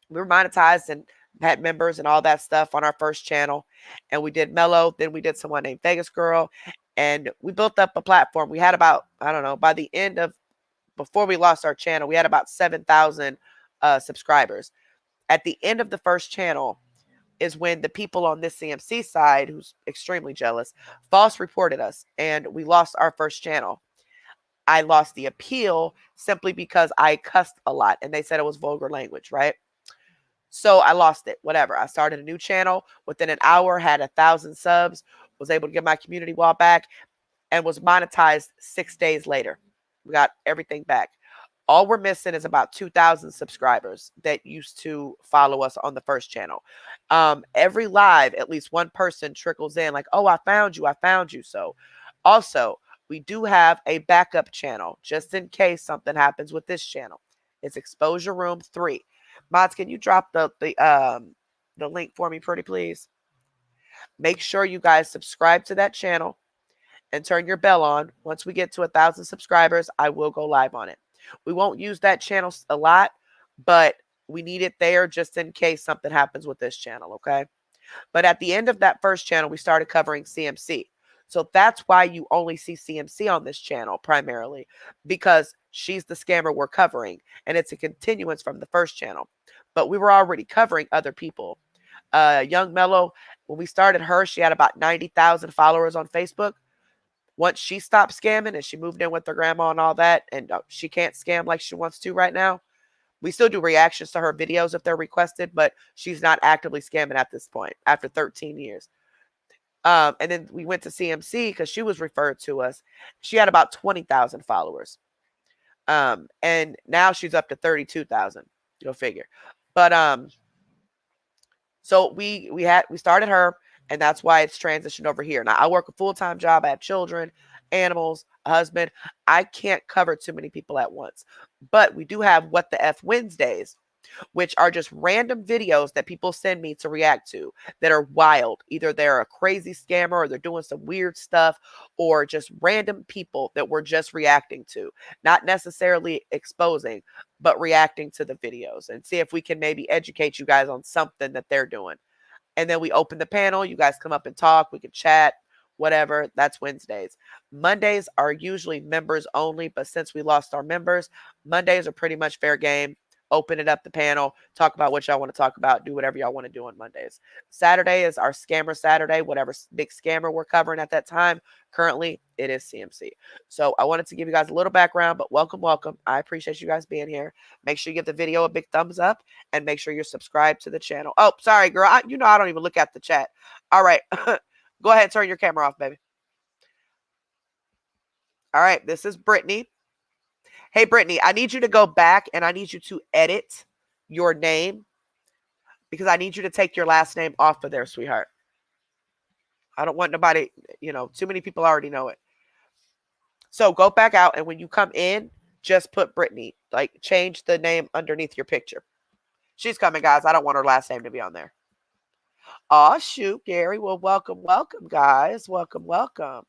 we were monetized and had members and all that stuff on our first channel. And we did Mellow. Then we did someone named Vegas Girl. And we built up a platform. We had about, I don't know, by the end of, before we lost our channel, we had about 7,000 subscribers. At the end of the first channel is when the people on this CMC side, who's extremely jealous, false reported us, and we lost our first channel. I lost the appeal simply because I cussed a lot, and they said it was vulgar language, right? So I lost it. Whatever. I started a new channel. Within an hour, had 1,000 subs, was able to get my community wall back, and was monetized 6 days later. We got everything back. All we're missing is about 2,000 subscribers that used to follow us on the first channel. Every live, at least one person trickles in like, oh, I found you. I found you. So also, we do have a backup channel just in case something happens with this channel. It's Exposure Room 3. Mods, can you drop the link for me, pretty please? Make sure you guys subscribe to that channel and turn your bell on. Once we get to 1,000 subscribers, I will go live on it. We won't use that channel a lot, but we need it there just in case something happens with this channel, okay? But at the end of that first channel, we started covering CMC. So that's why you only see CMC on this channel primarily, because she's the scammer we're covering, and it's a continuance from the first channel. But we were already covering other people. Young Mellow, when we started her, she had about 90,000 followers on Facebook. Once she stopped scamming and she moved in with her grandma and all that, and she can't scam like she wants to right now, we still do reactions to her videos if they're requested, but she's not actively scamming at this point after 13 years. And then we went to CMC because she was referred to us. She had about 20,000 followers. And now she's up to 32,000. Go figure. But so we started her, and that's why it's transitioned over here. Now, I work a full-time job. I have children, animals, a husband. I can't cover too many people at once. But we do have What the F Wednesdays, which are just random videos that people send me to react to that are wild. Either they're a crazy scammer or they're doing some weird stuff, or just random people that we're just reacting to. Not necessarily exposing, but reacting to the videos and see if we can maybe educate you guys on something that they're doing. And then we open the panel. You guys come up and talk. We can chat, whatever. That's Wednesdays. Mondays are usually members only, but since we lost our members, Mondays are pretty much fair game. Open it up the panel, talk about what y'all want to talk about, do whatever y'all want to do on Mondays. Saturday is our Scammer Saturday, whatever big scammer we're covering at that time. Currently, it is CMC. So I wanted to give you guys a little background, but welcome, welcome. I appreciate you guys being here. Make sure you give the video a big thumbs up and make sure you're subscribed to the channel. Oh, sorry, girl. I don't even look at the chat. All right. Go ahead and turn your camera off, baby. All right. This is Brittany. Hey, Brittany, I need you to go back and I need you to edit your name because I need you to take your last name off of there, sweetheart. I don't want nobody, too many people already know it. So go back out, and when you come in, just put Brittany. Like, change the name underneath your picture. She's coming, guys. I don't want her last name to be on there. Oh, shoot, Gary. Well, welcome, welcome, guys. Welcome, welcome.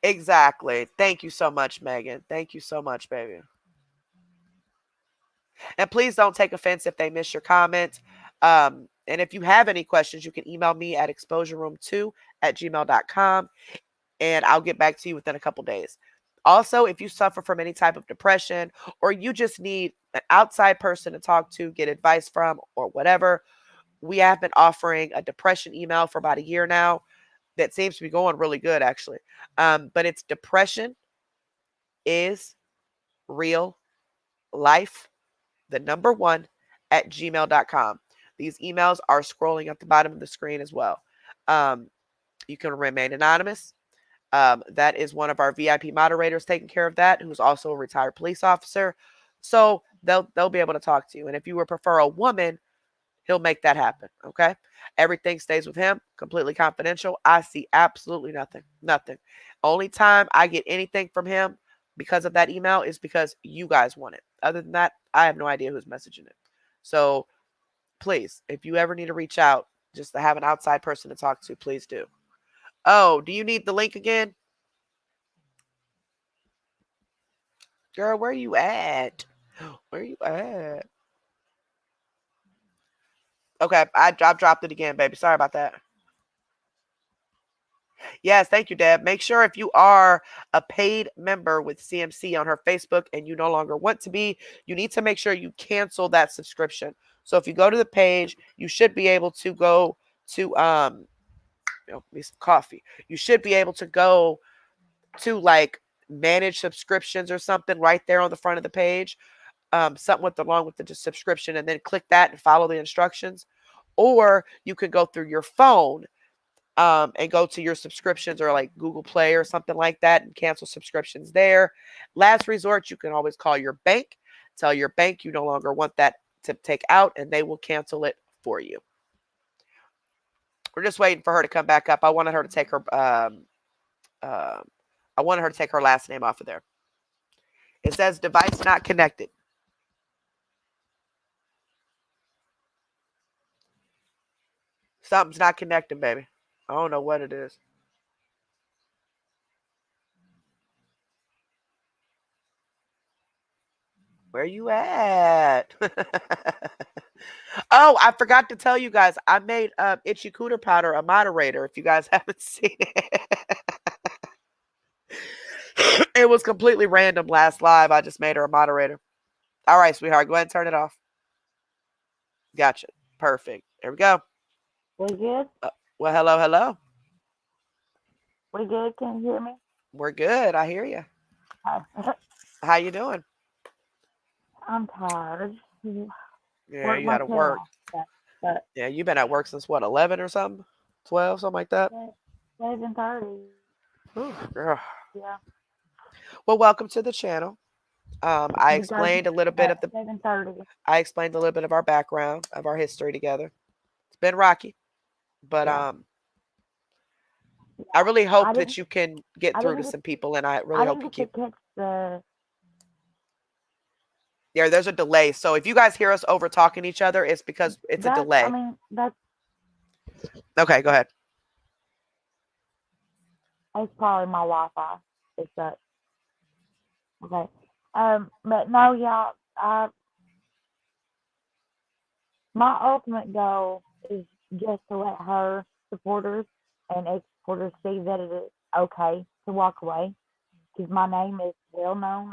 Exactly. Thank you so much, Megan. Thank you so much, baby. And please don't take offense if they miss your comment. And if you have any questions, you can email me at exposureroom2@gmail.com, and I'll get back to you within a couple days. Also, if you suffer from any type of depression, or you just need an outside person to talk to, get advice from, or whatever, we have been offering a depression email for about a year now. that seems to be going really good, actually. But it's depression is real life, the number one, at gmail.com. These emails are scrolling at the bottom of the screen as well. You can remain anonymous. That is one of our VIP moderators taking care of that, who's also a retired police officer. So they'll be able to talk to you. And if you would prefer a woman, he'll make that happen. Okay. Everything stays with him, completely confidential. I see absolutely nothing. Nothing. Only time I get anything from him because of that email is because you guys want it. Other than that, I have no idea who's messaging it. So please, if you ever need to reach out just to have an outside person to talk to, please do. Oh, do you need the link again? Girl, where you at? Where you at? Okay, I've dropped it again, baby. Sorry about that. Yes, thank you, Deb. Make sure if you are a paid member with CMC on her Facebook and you no longer want to be, you need to make sure you cancel that subscription. So if you go to the page, you should be able to go to me some coffee. You should be able to go to like manage subscriptions or something right there on the front of the page. Something with along with the subscription, and then click that and follow the instructions. Or you could go through your phone and go to your subscriptions or like Google Play or something like that and cancel subscriptions there. Last resort, you can always call your bank, tell your bank you no longer want that to take out, and they will cancel it for you. We're just waiting for her to come back up. I wanted her to take her last name off of there. It says device not connected. Something's not connecting, baby. I don't know what it is. Where you at? Oh, I forgot to tell you guys. I made Itchy Cooter Powder a moderator. If you guys haven't seen it, it was completely random last live. I just made her a moderator. All right, sweetheart, go ahead and turn it off. Gotcha. Perfect. There we go. We good? Well, hello, hello. We good? Can you hear me? We're good. I hear you. How you doing? I'm tired. Yeah, you got to work. But Yeah, you've been at work since what, 11 or something? 12, something like that? 7:30. Girl. Yeah. Well, welcome to the channel. I explained a little bit of 7:30. I explained a little bit of our background, of our history together. It's been rocky, but Yeah. I really hope that you can get through to some people, and I really hope you keep. Catch the. Yeah, there's a delay. So if you guys hear us over talking each other, it's because it's a delay. I mean, that's. Okay, go ahead. It's probably my Wi-Fi. It's that. Okay. But no, yeah. My ultimate goal is just to let her supporters and ex-supporters see that it is okay to walk away, because my name is well known.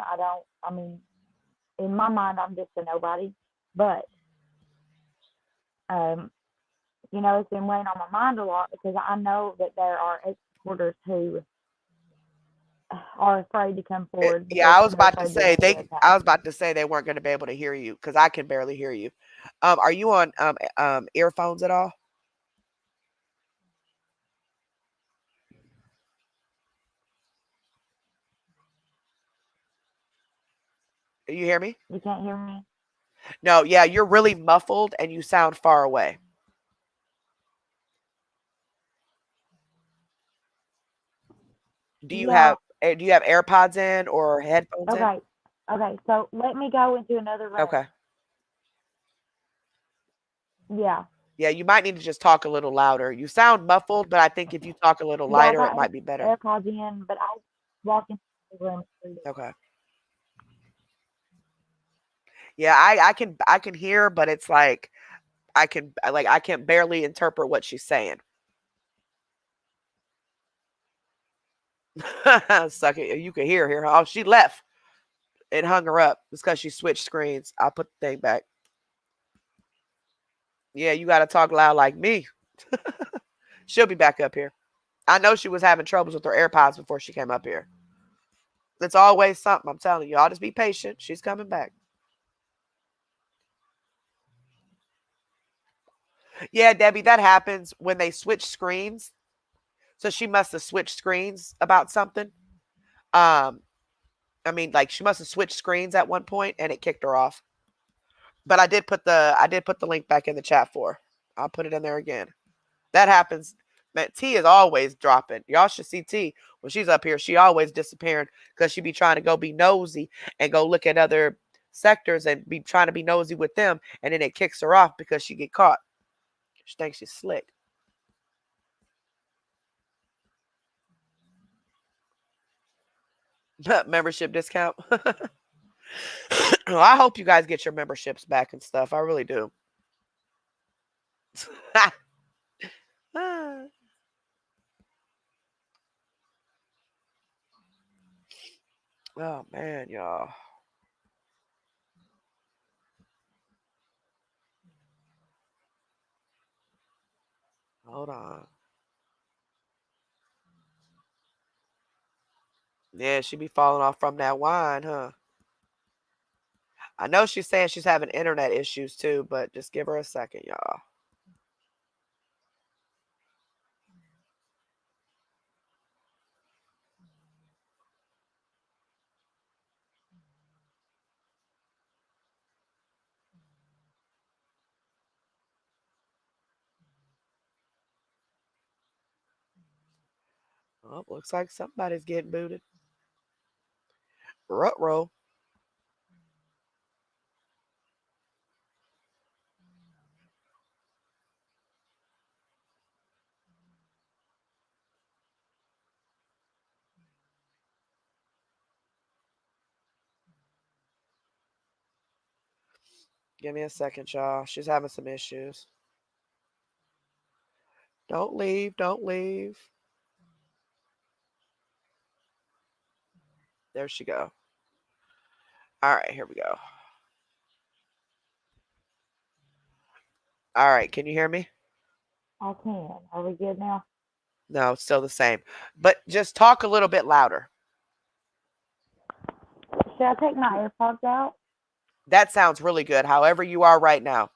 In my mind, I'm just a nobody. But, it's been weighing on my mind a lot, because I know that there are ex-supporters who are afraid to come forward. Yeah, I was about to say they weren't going to be able to hear you, because I can barely hear you. Are you on earphones at all? Do you hear me? You can't hear me? No, yeah, you're really muffled and you sound far away. Do you have AirPods in or headphones in? Okay, so let me go into another room. Okay. Yeah. Yeah, you might need to just talk a little louder. You sound muffled, but I think if you talk a little lighter, it might be better. AirPods in, but I'll walk into the room. Okay. Yeah, I can hear, but it's like I can barely interpret what she's saying. Suck it. You can hear her. Oh, she left. It hung her up. It's because she switched screens. I'll put the thing back. Yeah, you got to talk loud like me. She'll be back up here. I know she was having troubles with her AirPods before she came up here. It's always something. I'm telling you. Y'all just be patient. She's coming back. Yeah, Debbie, that happens when they switch screens. So she must have switched screens about something. Um, I mean, like she must have switched screens at one point and it kicked her off. But I did put the link back in the chat for her. I'll put it in there again. That happens. Man, T is always dropping. Y'all should see T when she's up here. She always disappearing because she be trying to go be nosy and go look at other sectors and be trying to be nosy with them, and then it kicks her off because she get caught. She thinks she's slick. Membership discount. I hope you guys get your memberships back and stuff. I really do. Oh man, y'all. Hold on. Yeah, she be falling off from that wine, huh? I know she's saying she's having internet issues too, but just give her a second, y'all. Oh, looks like somebody's getting booted. Rut-row. Give me a second, y'all. She's having some issues. Don't leave. Don't leave. There she go. All right, here we go. All right, can you hear me? I can. Are we good now? No, it's still the same. But just talk a little bit louder. Should I take my AirPods out? That sounds really good. However you are right now.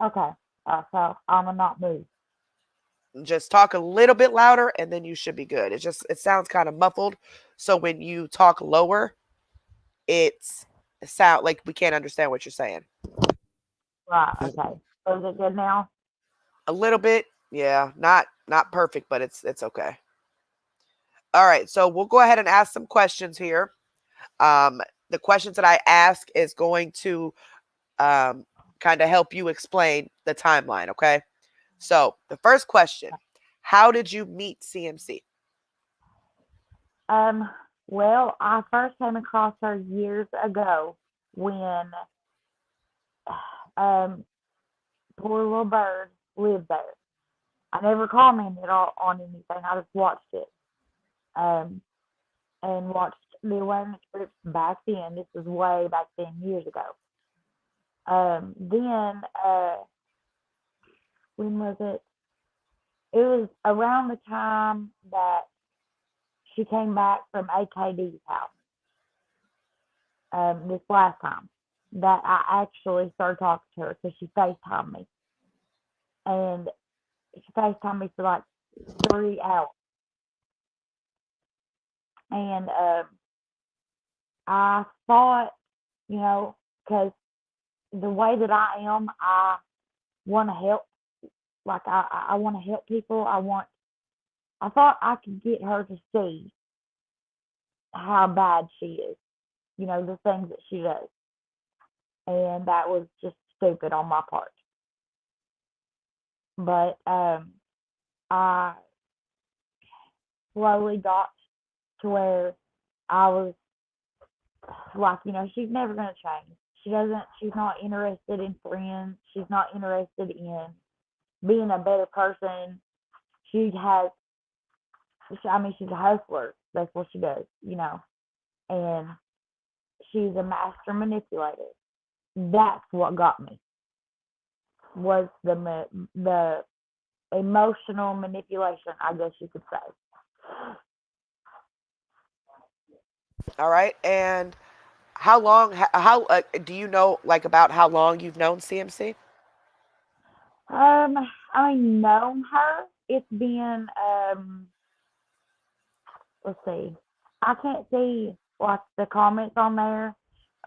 Okay. So I'm gonna not move. Just talk a little bit louder and then you should be good. It sounds kind of muffled. So when you talk lower, it sound like we can't understand what you're saying. Right. Okay. So is it good now? A little bit. Yeah, not perfect, but it's okay. All right, so we'll go ahead and ask some questions here. The questions that I ask is going to kind of help you explain the timeline, okay? So the first question, how did you meet CMC? Well, I first came across her years ago when poor little bird lived there. I never commented on anything. I just watched it. Um, and watched the awareness groups back then. This was way back then, years ago. Then when was it? It was around the time that she came back from AKD's house. This last time that I actually started talking to her because she FaceTimed me, and she FaceTimed me for like 3 hours, and I thought, because the way that I am, I want to help. Like I want to help people. I thought I could get her to see how bad she is. The things that she does, and that was just stupid on my part. But I slowly got to where I was like, she's never gonna change. She's not interested in friends. She's not interested in being a better person. She has, she's a hustler. That's what she does, and she's a master manipulator. That's what got me, was the emotional manipulation, I guess you could say. All right. And how long? How do you know like about how long you've known CMC? Um, I mean, known her. It's been let's see. I can't see like the comments on there,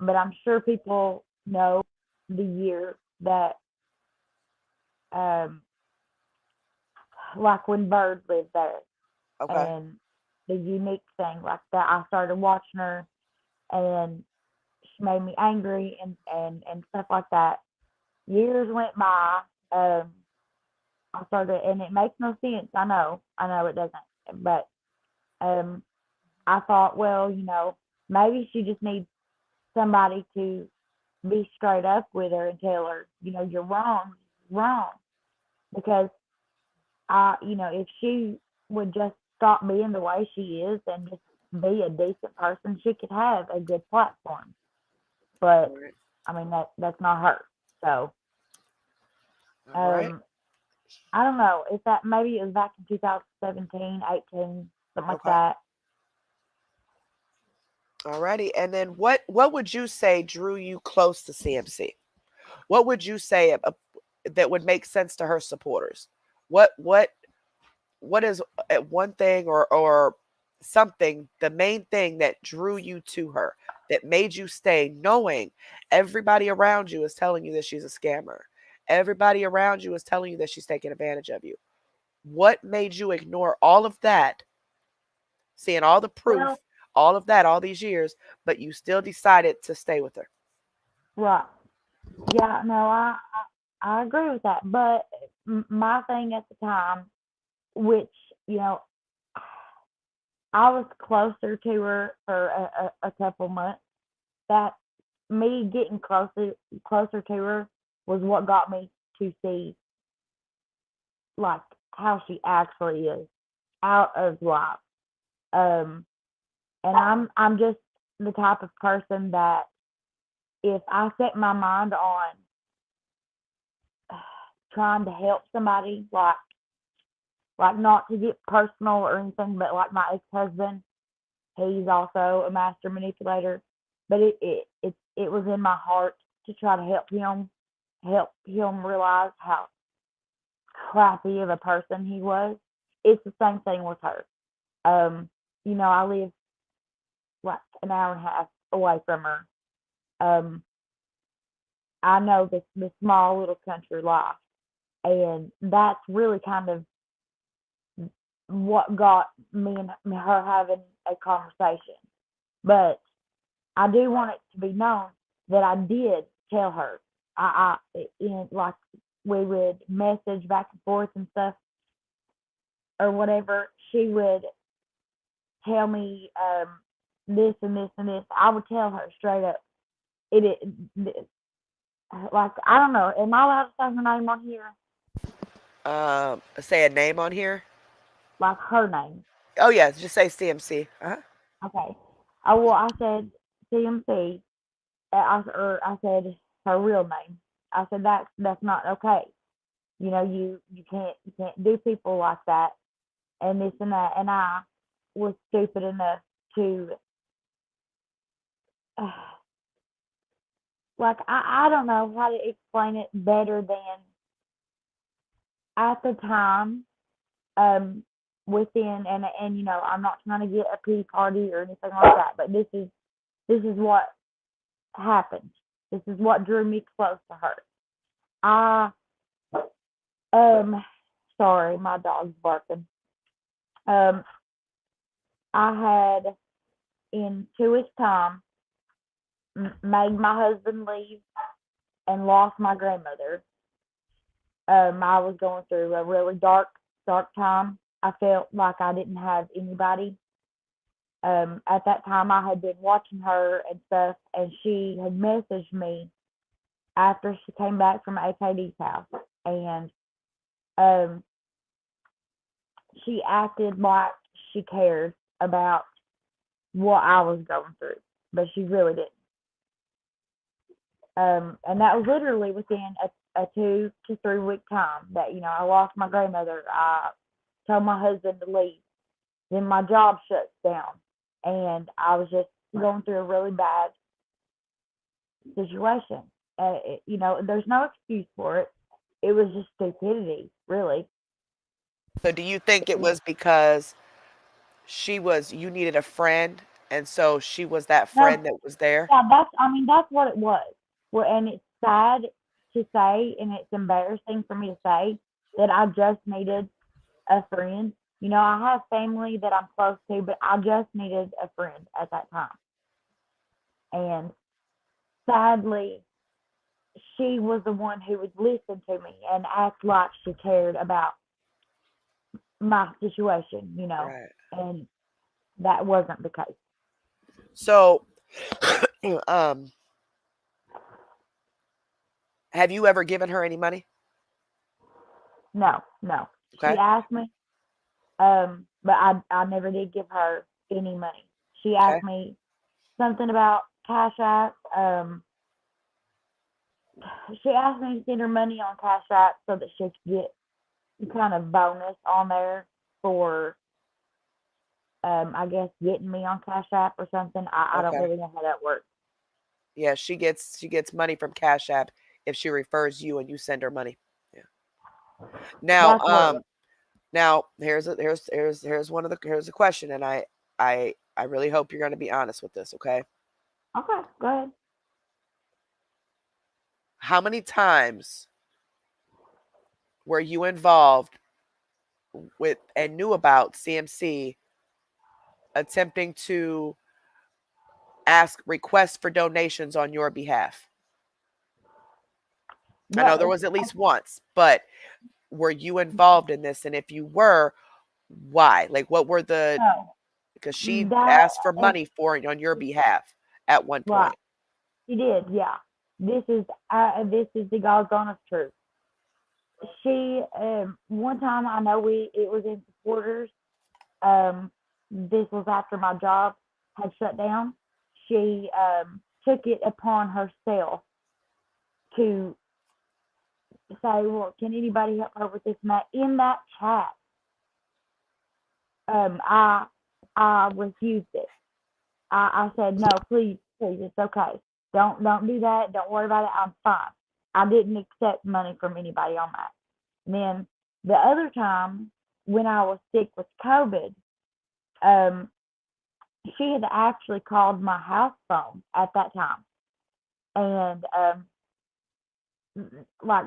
but I'm sure people know the year that um like when Bird lived there, Okay. and the unique thing like that. I started watching her, and she made me angry and stuff like that. Years went by. Um, I started, and it makes no sense. I know it doesn't, but um, I thought, well, maybe she just needs somebody to be straight up with her and tell her, you're wrong, wrong. Because if she would just stop being the way she is and just be a decent person, she could have a good platform. But All right. I mean that's not her. So All right. I don't know if that maybe it was back in 2017, 18, something like Okay. that. Alrighty. And then what would you say drew you close to CMC? What would you say that would make sense to her supporters? What is one thing or something, the main thing that drew you to her, that made you stay, knowing everybody around you is telling you that she's a scammer, everybody around you is telling you that she's taking advantage of you? What made you ignore all of that, seeing all the proof, Well, all of that, all these years, but you still decided to stay with her? right. Yeah, no, I agree with that. But my thing at the time, which you know, I was closer to her for a couple months. That me getting closer to her was what got me to see like how she actually is out of life. Um, and I'm just the type of person that if I set my mind on trying to help somebody, like not to get personal or anything, but like my ex-husband, he's also a master manipulator, but it was in my heart to try to help him realize how crappy of a person he was. It's the same thing with her. Um, I live like an hour and a half away from her. Um, I know the small little country life, and that's really kind of what got me and her having a conversation. But I do want it to be known that I did tell her. Like we would message back and forth and stuff or whatever. She would tell me this and this and this. I would tell her straight up. It like I don't know. Am I allowed to say her name on here? Say a name on here. Like her name? Oh yeah, just say CMC. Uh-huh. Okay. Oh well, I said CMC. I said her real name. I said that's not okay. You can't do people like that and this and that. And I was stupid enough to uh, like I don't know how to explain it better than at the time within and I'm not trying to get a pity party or anything like that, but this is what happened. This is what drew me close to her. I um sorry, my dog's barking. Um I had in 2 weeks time made my husband leave and lost my grandmother. I was going through a really dark time. I felt like I didn't have anybody. At that time, I had been watching her and stuff, and she had messaged me after she came back from AKD's house, and um, she acted like she cared about what I was going through, but she really didn't. And that was literally within a 2 to 3 week time that, you know, I lost my grandmother. I told my husband to leave. Then my job shuts down. And I was just going through a really bad situation. You know, there's no excuse for it. It was just stupidity, really. So do you think it was because you needed a friend, and so she was that No, friend that was there? yeah, I mean, that's what it was. Well, and it's sad to say, and it's embarrassing for me to say that I just needed a friend. You know, I have family that I'm close to, but I just needed a friend at that time. And sadly, she was the one who would listen to me and act like she cared about my situation, you know, Right. and that wasn't the case. So, um, have you ever given her any money? No, no. She Okay. asked me, but I never did give her any money. She Okay. asked me something about Cash App. She asked me to send her money on Cash App so that she could get some kind of bonus on there for, I guess, getting me on Cash App or something. I don't Okay. really know how that works. Yeah, she gets money from Cash App if she refers you and you send her money. Yeah. Now, That's what it was. now here's a question, and I really hope you're going to be honest with this. Okay. Okay, go ahead. How many times were you involved with and knew about CMC attempting to ask requests for donations on your behalf? I know there Well, was at least once, but were you involved in this? And if you were, why? Like, what were the, no, because she that asked for money for it on your behalf at one right. point. She did, yeah. This is the God's honest truth. She one time I know it was in supporters. This was after my job had shut down. She took it upon herself to say, "Well, can anybody help her with this?" And that in that chat, I refused it. I said, "No, please, please, it's okay. Don't do that. Don't worry about it. I'm fine." I didn't accept money from anybody on that. And then the other time when I was sick with COVID, um, she had actually called my house phone at that time and like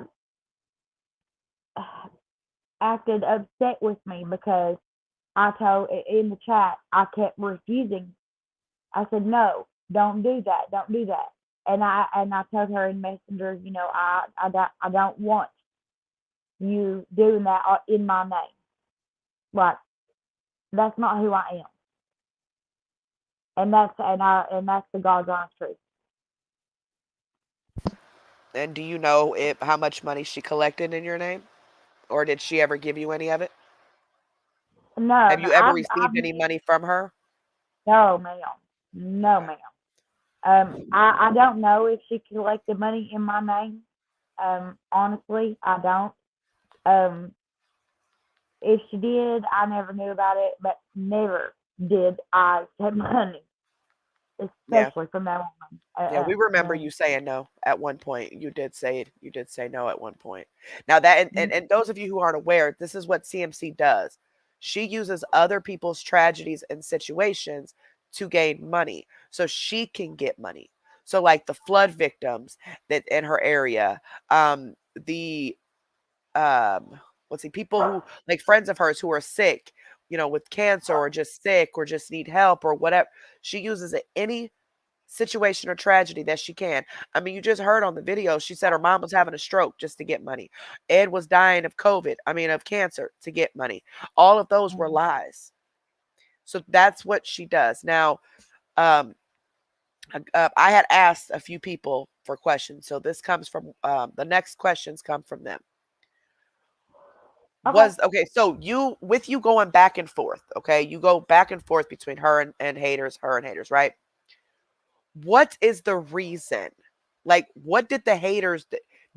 acted upset with me because I told in the chat I kept refusing. I said, "No, don't do that, don't do that." And I told her in Messenger, you know, I don't want you doing that in my name. Like that's not who I am. And that's the God's honest truth. And do you know how much money she collected in your name? Or did she ever give you any of it? No, Have no, you ever I've received any money from her? no, ma'am, no, Okay. ma'am. I don't know if she collected money in my name. Honestly, I don't. Um, if she did, I never knew about it, but never did I accept money, Yeah. especially from that woman. Yeah, we remember No. you saying no at one point. You did say it. You did say no at one point. Now that and those of you who aren't aware, this is what CMC does. She uses other people's tragedies and situations to gain money so she can get money. So like the flood victims that in her area, the let's see, people who like friends of hers who are sick, with cancer or just sick or just need help or whatever. She uses any situation or tragedy that she can. I mean, you just heard on the video, she said her mom was having a stroke just to get money. Ed was dying of of cancer to get money. All of those were lies. So that's what she does. Now, um, I had asked a few people for questions. So this comes from the next questions come from them. Okay. So you going back and forth, okay? You go back and forth between her and haters, right? What is the reason? Like, what did the haters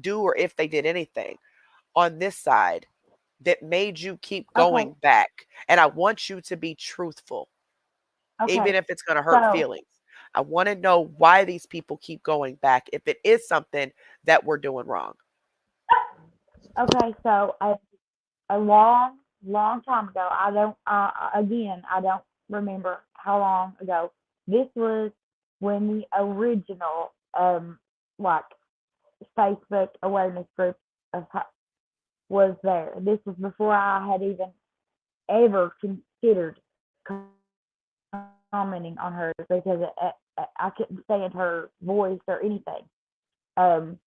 do or if they did anything on this side that made you keep Okay. going back. And I want you to be truthful, even Okay. if it's going to hurt So, feelings. I want to know why these people keep going back if it is something that we're doing wrong. okay. So a long, long time ago. I don't. Again, I don't remember how long ago. This was when the original, like Facebook awareness group of, was there. This was before I had even ever considered commenting on hers because I couldn't stand her voice or anything. Um,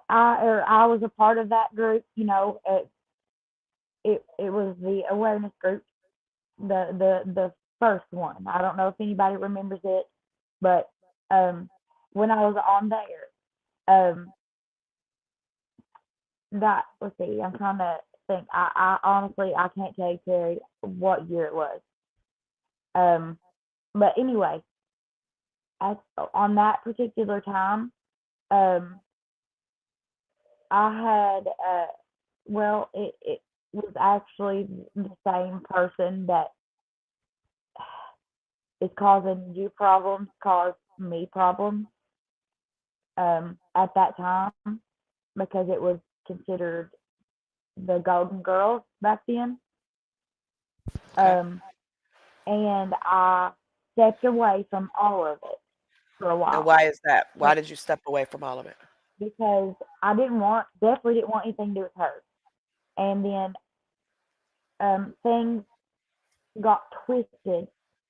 I was a part of that group. You know, it was the awareness group, the first one. I don't know if anybody remembers it, but when I was on there, that, let's see, I'm trying to think. I honestly I can't tell you, Terry, what year it was. But anyway, on that particular time, um, I had well, it was actually the same person that is causing you problems, caused me problems at that time because it was considered the Golden Girls back then. Okay. Um, and I stepped away from all of it for a And while why is that? Why did you step away from all of it? because I definitely didn't want anything to do with her. And then things got twisted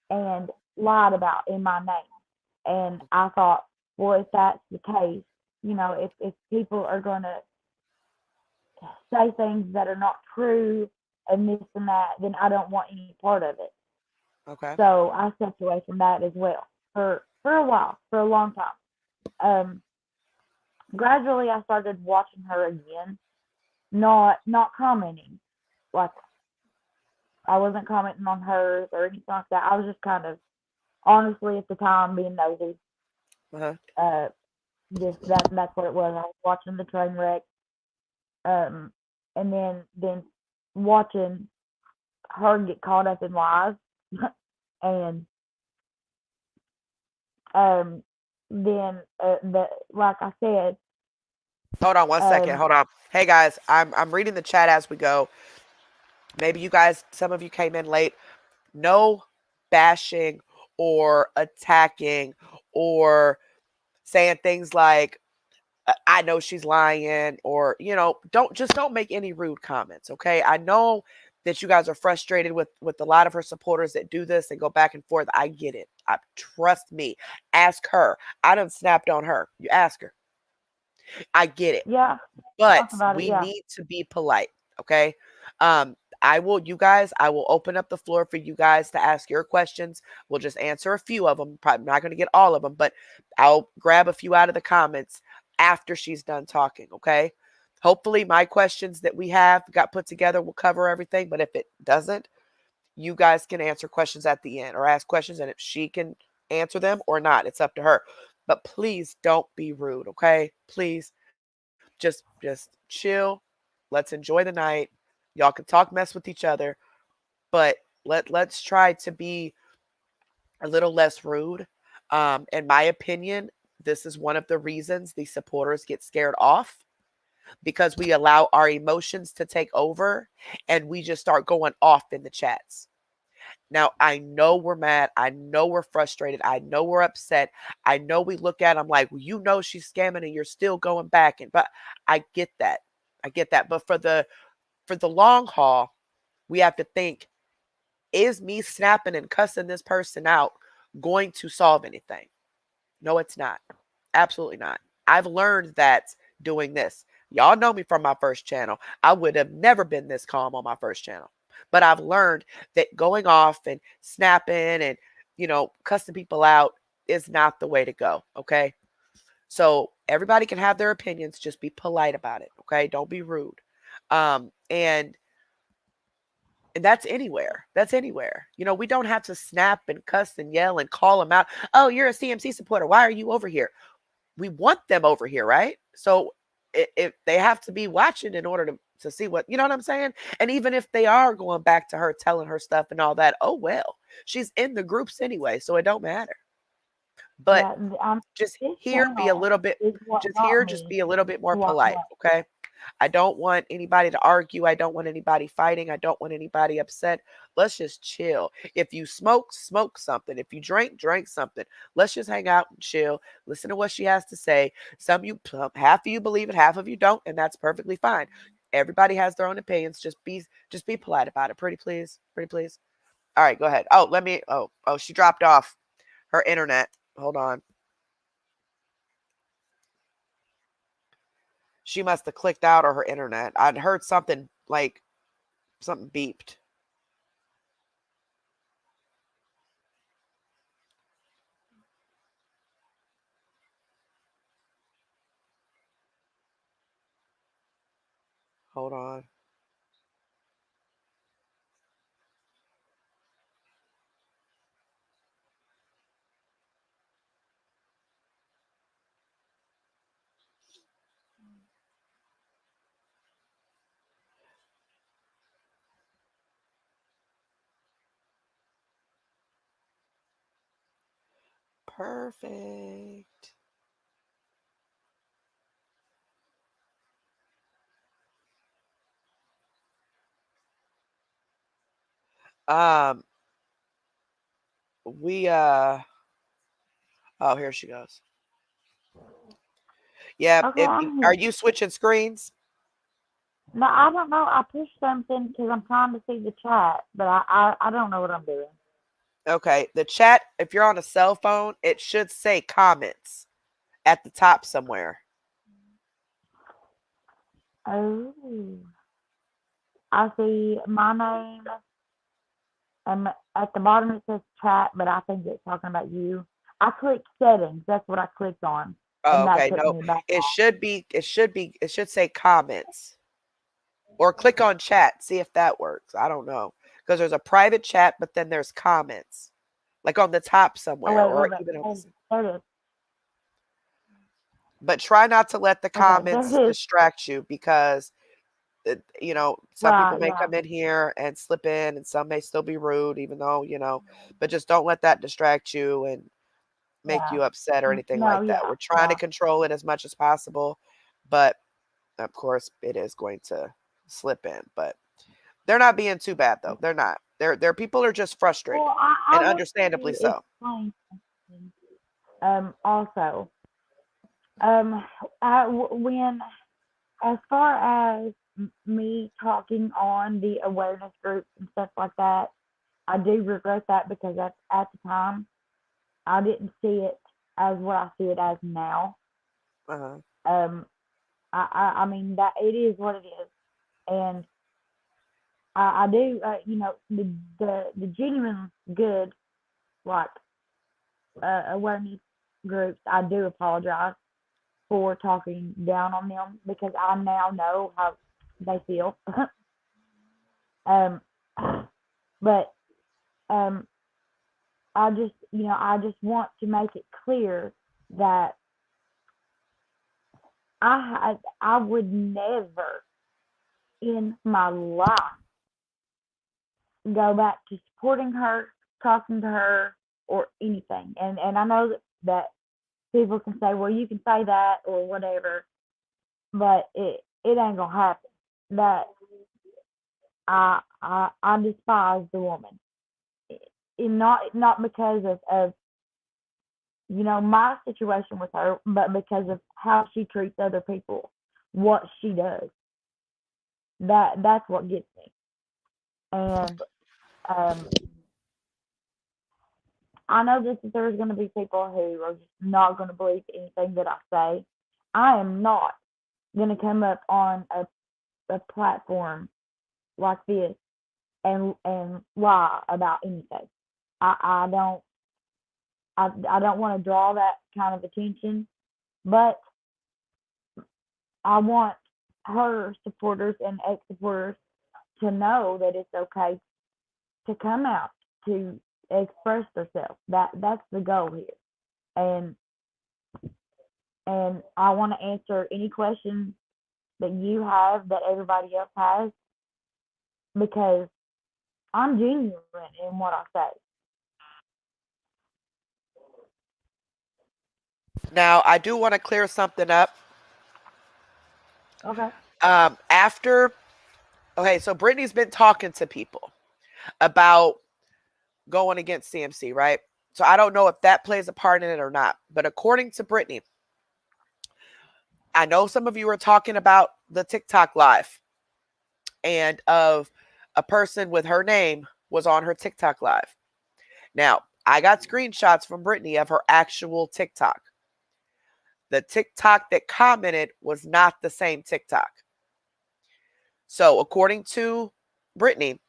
and lied about in my name. And I thought, well, if that's the case, you know, if people are going to say things that are not true and this and that, then I don't want any part of it. Okay. So I stepped away from that as well for a while, for a long time. Um, Gradually, I started watching her again, not commenting. Like I wasn't commenting on hers or anything like that. I was just kind of honestly at the time being nosy. Uh-huh. Uh, just that's what it was. I was watching the train wreck, um, and then watching her get caught up in lies, and um, then the like I said, Hold on one second. um, Hold on. Hey guys, I'm reading the chat as we go. Maybe you guys, some of you came in late. No bashing or attacking or saying things like I know she's lying or don't make any rude comments, okay? I know that you guys are frustrated with a lot of her supporters that do this and go back and forth. I get it. Trust me. Ask her. I done snapped on her. You ask her. I get it. yeah, But talk about it, we yeah, need to be polite, okay? I will open up the floor for you guys to ask your questions. We'll just answer a few of them. Probably not going to get all of them, but I'll grab a few out of the comments after she's done talking, okay? Hopefully my questions that we have got put together will cover everything, but if it doesn't, you guys can answer questions at the end or ask questions, and if she can answer them or not, it's up to her. But please don't be rude, okay? Please just chill. Let's enjoy the night. Y'all can talk mess with each other, but let's try to be a little less rude. In my opinion, this is one of the reasons the supporters get scared off because we allow our emotions to take over and we just start going off in the chats. Now, I know we're mad. I know we're frustrated. I know we're upset. I know we look at them like, well, she's scamming and you're still going back. But I get that. I get that. But for the long haul, we have to think, is me snapping and cussing this person out going to solve anything? No, it's not. Absolutely not. I've learned that doing this. Y'all know me from my first channel. I would have never been this calm on my first channel. But I've learned that going off and snapping and, cussing people out is not the way to go. Okay. So everybody can have their opinions. Just be polite about it. Okay. Don't be rude. And that's anywhere. That's anywhere. We don't have to snap and cuss and yell and call them out. Oh, you're a CMC supporter. Why are you over here? we want them over here, right? So it they have to be watching in order to see what, you know what I'm saying? And even if they are going back to her telling her stuff and all that, oh well, she's in the groups anyway, so it don't matter. But Yeah, just this here be a channel little bit is what just got here just me be a little bit more to walk polite, away. okay? I don't want anybody to argue. I don't want anybody fighting. I don't want anybody upset. Let's just chill. If you smoke, smoke something. If you drink, drink something. Let's just hang out and chill. Listen to what she has to say. Half of you believe it, half of you don't, and that's perfectly fine. Everybody has their own opinions. Just be polite about it. Pretty please. Pretty please. All right, go ahead. Oh, she dropped off her internet. Hold on. She must have clicked out or her internet. I'd heard something like something beeped. Hold on. Perfect. Um, we oh, here she goes. Yeah, Okay, if I'm are here. you switching screens? No, I don't know. I pushed something because I'm trying to see the chat, but I don't know what I'm doing. Okay, the chat, if you're on a cell phone, it should say comments at the top somewhere. Oh, I see my name, and at the bottom it says chat, but I think it's talking about you. I clicked settings. That's what I clicked on, Oh, and that okay. took No, me back it should say comments. Or click on chat, see if that works. I don't know. Because there's a private chat, but then there's comments. Like on the top Oh, somewhere, or even on the there it is. but try not to let the Okay, there comments it is. distract you because some people Right, may yeah, come in here and slip in and some may still be rude even though but just don't let that distract you and make yeah. you upset or anything No, like that. yeah, We're trying to yeah. control it as much as possible, but of course it is going to slip in. But they're not being too bad though. They're not. Their people are just frustrated Well, and I want understandably to so. explain something. Also, um, when as far as me talking on the awareness groups and stuff like that, I do regret that because at the time I didn't see it as what I see it as now. Uh-huh. Um, I mean that it is what it is, and I do the genuine good like awareness groups. I do apologize for talking down on them because I now know how they feel. um, but um, I just want to make it clear that I would never in my life go back to supporting her, talking to her, or anything. And I know that people can say, well, you can say that or whatever, but it ain't gonna happen. That I despise the woman. Not because of my situation with her, but because of how she treats other people, what she does. That's what gets me. And um, I know that there's going to be people who are just not going to believe anything that I say. I am not going to come up on a platform like this and lie about anything. I don't I don't want to draw that kind of attention, but I want her supporters and ex supporters to know that it's okay to come out to express themselves. That's the goal here. And and I want to answer any questions that you have that everybody else has because I'm genuine in what I say. Now, I do want to clear something up. Okay. After, okay, so Brittany's been talking to people about going against CMC, right? So I don't know if that plays a part in it or not. But according to Brittany, I know some of you are talking about the TikTok live and of a person with her name was on her TikTok live. Now, I got screenshots from Brittany of her actual TikTok. The TikTok that commented was not the same TikTok. So, according to Brittany,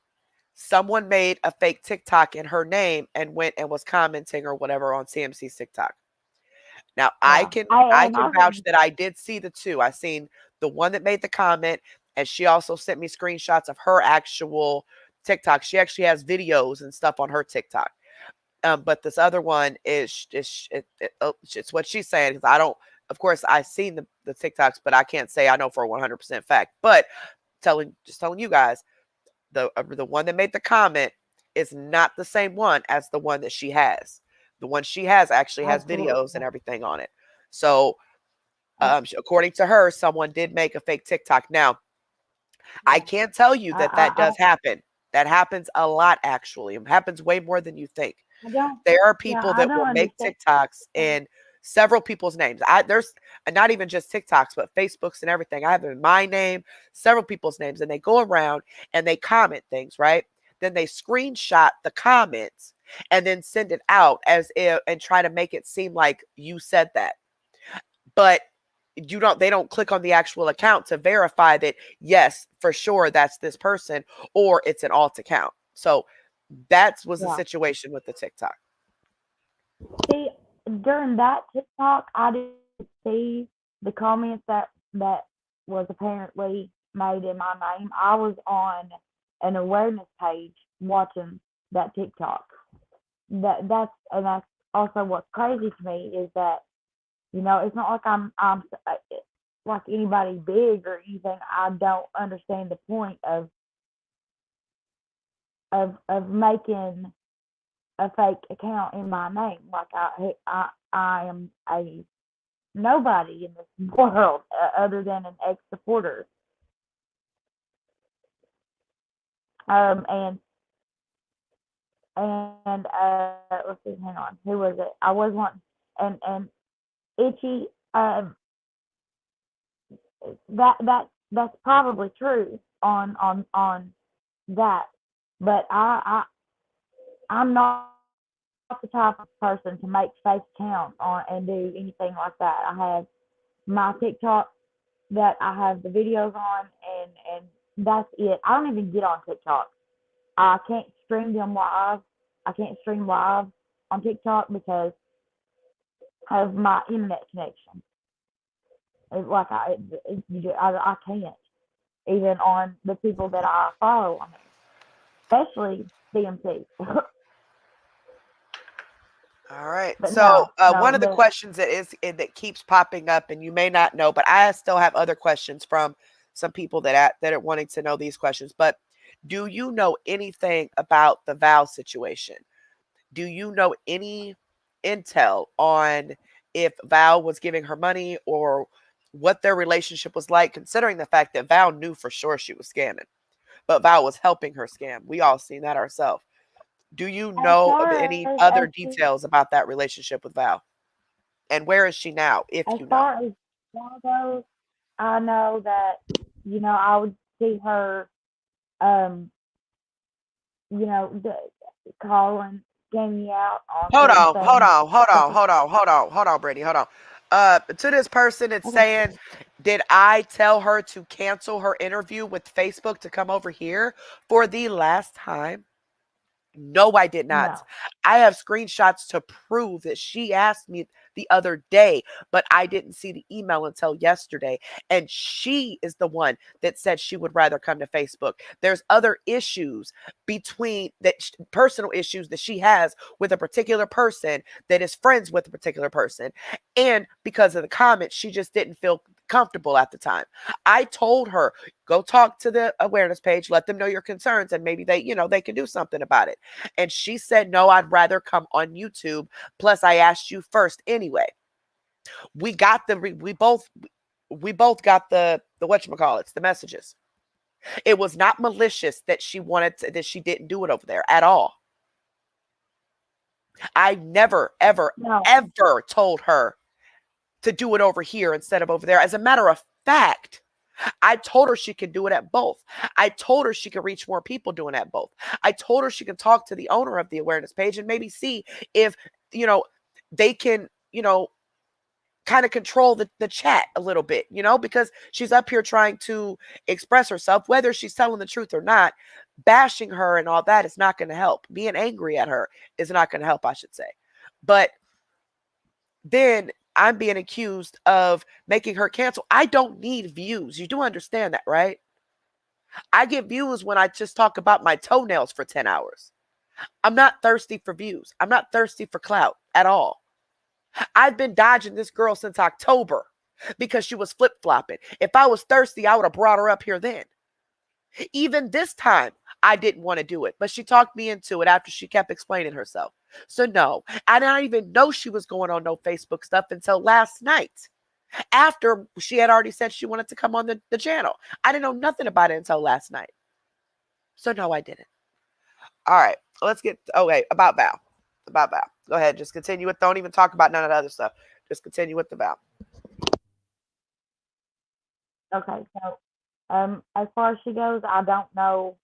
someone made a fake TikTok in her name and went and was commenting or whatever on CMC's TikTok. Now, Yeah. I And can I vouch can. that I did see the two. I seen the one that made the comment, and she also sent me screenshots of her actual TikTok. She actually has videos and stuff on her TikTok. But this other one it's what she's saying because I don't. Of course, I've seen the TikToks, but I can't say I know for 100% fact. But just telling you guys, the one that made the comment is not the same one as the one that she has. The one she has actually has Absolutely. videos and everything on it. So, according to her, someone did make a fake TikTok. Now, I Yeah. can tell you that that I, does happen. That happens a lot, actually. It happens way more than you think. I don't. There are Yeah, people I that will don't make understand. TikToks in several people's names. There's not even just TikToks, but Facebooks and everything. I have in my name, several people's names, and they go around and they comment things, right? Then they screenshot the comments and then send it out as if and try to make it seem like you said that. But they don't click on the actual account to verify that yes, for sure that's this person or it's an alt account. So that was the Yeah. situation with the TikTok. See, during that TikTok, I didn't see the comments that was apparently made in my name. I was on an awareness page watching that TikTok. That's also what's crazy to me is that it's not like I'm like anybody big or anything. I don't understand the point of making a fake account in my name. Like I am a nobody in this world other than an ex supporter. And let's see, hang on, who was it? I was one, and Itchy. That's probably true on that, but I'm not the type of person to make fake accounts on and do anything like that. I have my TikTok that I have the videos on, and that's it. I don't even get on TikTok. I can't stream them live. I can't stream live on TikTok because of my internet connection. It's like I can't even on the people that I follow on there, especially DMC. All right. But So no, no, one of the questions that keeps popping up, and you may not know, but I still have other questions from some people that are wanting to know these questions. But do you know anything about the Val situation? Do you know any intel on if Val was giving her money or what their relationship was like, considering the fact that Val knew for sure she was scamming, but Val was helping her scam? We all seen that ourselves. Do you as know of far any as other she, details about that relationship with Val? And where is she now, if as you know? far as that goes, I know that I would see her, um, calling Scammy out on Hold certain on, hold things. on, hold If on, hold on, hold on, hold on, Brittany, hold on. To this person, it's okay, saying, did I tell her to cancel her interview with Facebook to come over here for the last time? No, I did not. no, I have screenshots to prove that she asked me the other day, but I didn't see the email until yesterday. And she is the one that said she would rather come to Facebook. There's other issues between that, personal issues that she has with a particular person that is friends with a particular person. And because of the comments, she just didn't feel comfortable at the time. I told her, go talk to the awareness page, let them know your concerns, and maybe they, they can do something about it. And she said, no, I'd rather come on YouTube. Plus, I asked you first anyway. We both got the whatchamacallits, the messages. It was not malicious that she that she didn't do it over there at all. I never, ever, ever told her to do it over here instead of over there. As a matter of fact, I told her she could do it at both. I told her she could reach more people doing at both. I told her she could talk to the owner of the awareness page and maybe see if, they can, kind of control the chat a little bit, because she's up here trying to express herself, whether she's telling the truth or not. Bashing her and all that is not going to help. Being angry at her is not going to help, I should say. But then I'm being accused of making her cancel. I don't need views. You do understand that, right? I get views when I just talk about my toenails for 10 hours. I'm not thirsty for views. I'm not thirsty for clout at all. I've been dodging this girl since October because she was flip-flopping. If I was thirsty, I would have brought her up here then. Even this time, I didn't want to do it, but she talked me into it after she kept explaining herself. So no, I didn't even know she was going on no Facebook stuff until last night, after she had already said she wanted to come on the channel. I didn't know nothing about it until last night. So no, I didn't. All right, let's get, about Val. Go ahead, just continue with, don't even talk about none of the other stuff. Just continue with the Val. Okay, so as far as she goes, I don't know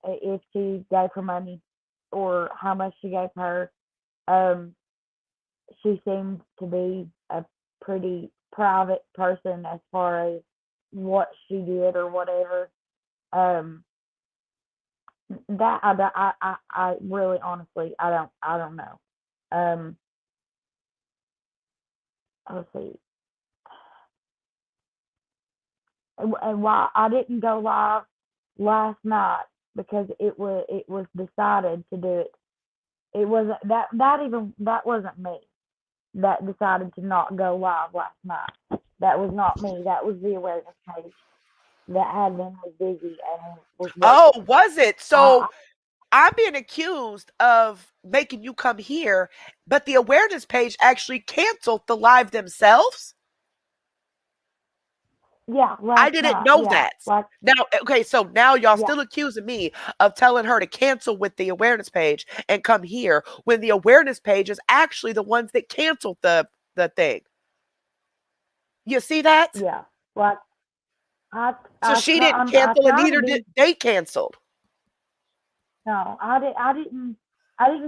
if she gave her money or how much she gave her. She seemed to be a pretty private person as far as what she did or whatever. That I really honestly I don't know. Let's see. And why I didn't go live last night, because it was decided to do it. It wasn't that wasn't me that decided to not go live last night. That was not me. That was the awareness page. That admin was busy and was working. Oh, was it? So I'm being accused of making you come here, but the awareness page actually canceled the live themselves? Yeah, I didn't know that. Now, okay, so now y'all still accusing me of telling her to cancel with the awareness page and come here when the awareness page is actually the ones that canceled the thing. You see that? Yeah. So she didn't cancel, and neither did they canceled. No, I didn't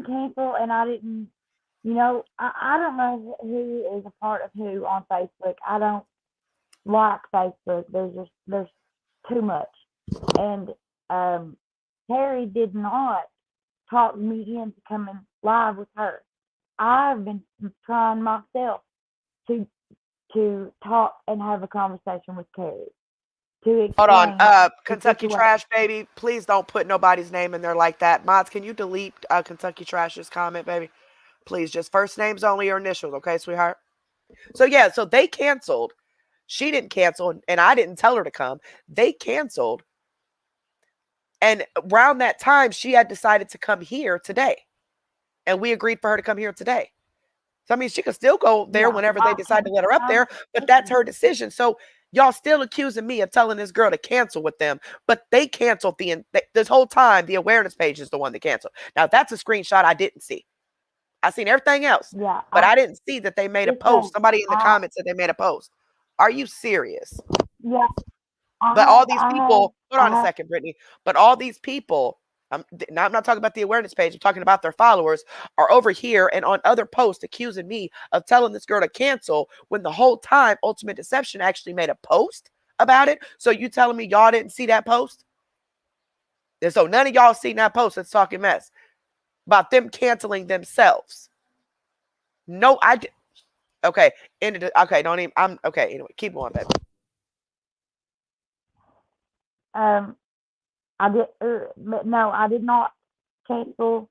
cancel, and I didn't. I don't know who is a part of who on Facebook. I don't like Facebook. There's too much, and Terry did not talk me into coming live with her. I've been trying myself to talk and have a conversation with Terry. Hold on, Kentucky Trash baby, please don't put nobody's name in there like that. Mods, can you delete Kentucky Trash's comment, baby? Please, just first names only or initials, okay, sweetheart? So yeah, so they canceled. She didn't cancel, and I didn't tell her to come. They canceled. And around that time, she had decided to come here today. And we agreed for her to come here today. So, I mean, she could still go there whenever they decide to let her up there, but that's her decision. So, y'all still accusing me of telling this girl to cancel with them, but they canceled this whole time. The awareness page is the one that canceled. Now, that's a screenshot I didn't see. I seen everything else, but I didn't see that they made a post. Somebody in the comments said they made a post. Are you serious? Yeah. But all these people, hold on a second, Brittany, but all these people, I'm not talking about the awareness page, I'm talking about their followers, are over here and on other posts accusing me of telling this girl to cancel when the whole time Ultimate Deception actually made a post about it. So you telling me y'all didn't see that post? And so none of y'all seen that post that's talking mess about them canceling themselves. No, I did. Okay. Okay. Don't even. I'm okay. Anyway, keep going, baby. Um, I did, but no, I did not cancel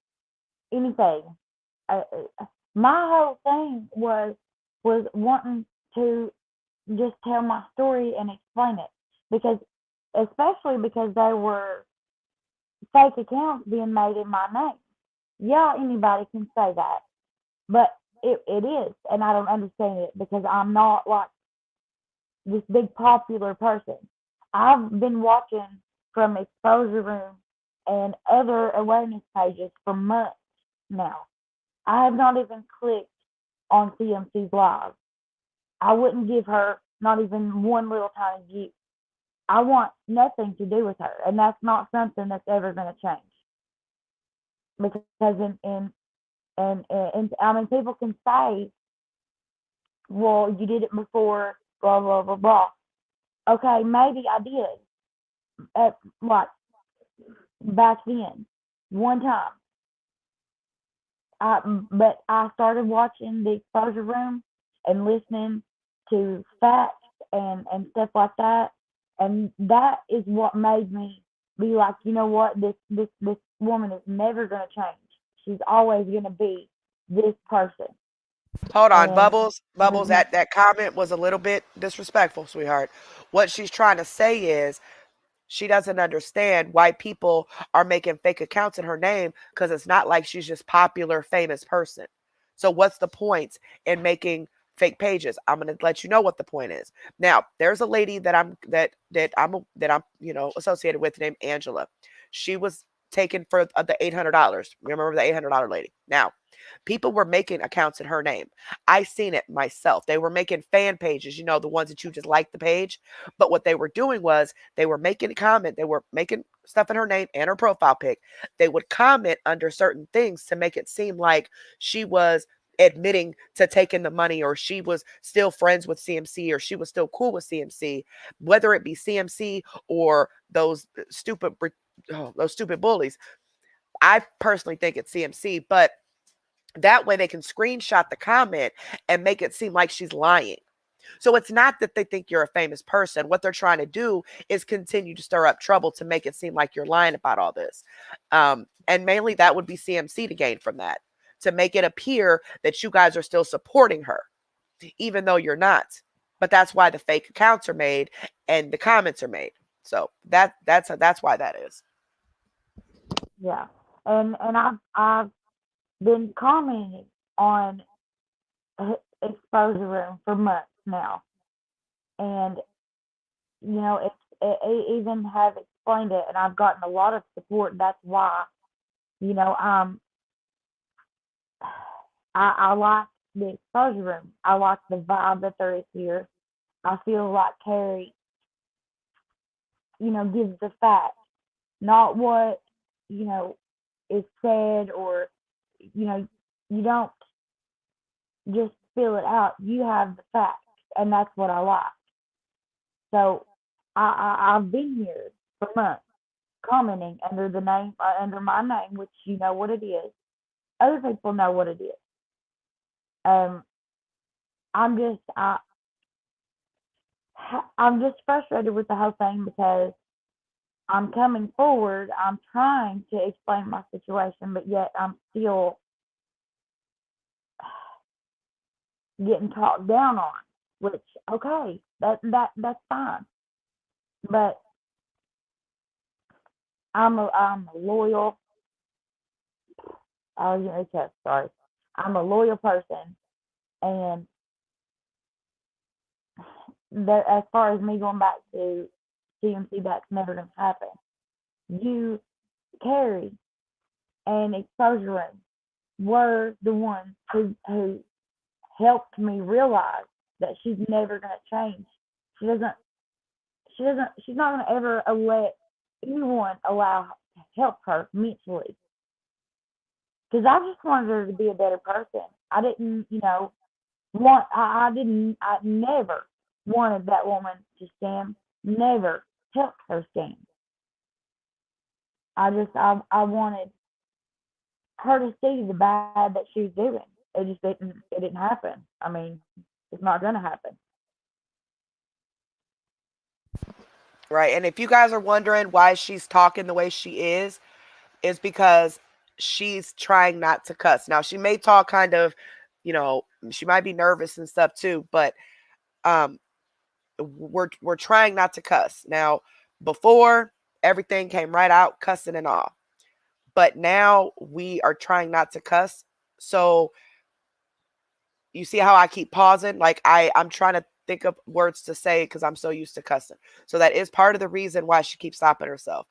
anything. My whole thing was wanting to just tell my story and explain it because, especially because there were fake accounts being made in my name. Yeah, anybody can say that, but it is, and I don't understand it because I'm not like this big popular person. I've been watching from Exposure Room and other awareness pages for months now. I have not even clicked on CMC's live. I wouldn't give her not even one little tiny view. I want nothing to do with her, and that's not something that's ever going to change. Because I mean, people can say, "Well, you did it before," blah blah blah blah. Okay, maybe I did at like back then, one time. But I started watching the Exposure Room and listening to facts and stuff like that, and that is what made me be like, you know what, this woman is never gonna change. She's always gonna be this person, Hold on, and Bubbles. there's Bubbles, that comment was a little bit disrespectful, sweetheart. What she's trying to say is she doesn't understand why people are making fake accounts in her name because it's not like she's just popular, famous person. So what's the point in making fake pages? I'm gonna let you know what the point is. Now, there's a lady that I'm associated with named Angela. She was taken for the $800. Remember the $800 lady? Now, people were making accounts in her name. I seen it myself. They were making fan pages, the ones that you just like the page. But what they were doing was they were making a comment. They were making stuff in her name and her profile pic. They would comment under certain things to make it seem like she was admitting to taking the money, or she was still friends with CMC, or she was still cool with CMC, whether it be CMC or those stupid bullies. I personally think it's CMC, but that way they can screenshot the comment and make it seem like she's lying. So it's not that they think you're a famous person. What they're trying to do is continue to stir up trouble to make it seem like you're lying about all this. And mainly that would be CMC to gain from that, to make it appear that you guys are still supporting her, even though you're not. But that's why the fake accounts are made and the comments are made. So that's why that is. yeah, and I've been commenting on Exposure Room for months now, and it even have explained it, and I've gotten a lot of support. That's why, you know, um, I like the Exposure Room. I like the vibe that there is here. I feel like Carrie, gives the facts, not what, you know, is said, or, you know, you don't just fill it out. You have the facts, and that's what I like. So I've been here for months commenting under my name, which you know what it is. Other people know what it is. Um, I'm just I'm just frustrated with the whole thing because I'm coming forward. I'm trying to explain my situation, but yet I'm still getting talked down on. Which okay, that's fine. But I'm a loyal. Oh, okay, sorry. I'm a loyal person, and that as far as me going back to CMC, that's never gonna happen. You, Carrie, and Exposure Room were the ones who helped me realize that she's never gonna change. She doesn't. She's not gonna ever let anyone allow to help her mentally. Because I just wanted her to be a better person. I didn't, I didn't. I never wanted that woman to scam. Never helped her scam. I wanted her to see the bad that she was doing. it just didn't happen. I mean, it's not gonna happen. Right. And if you guys are wondering why she's talking the way she is because she's trying not to cuss. Now, she may talk kind of, she might be nervous and stuff too, but um we're trying not to cuss. Now, before everything came right out cussing and all. But now we are trying not to cuss. So you see how I keep pausing? Like I'm trying to think of words to say because I'm so used to cussing. So that is part of the reason why she keeps stopping herself.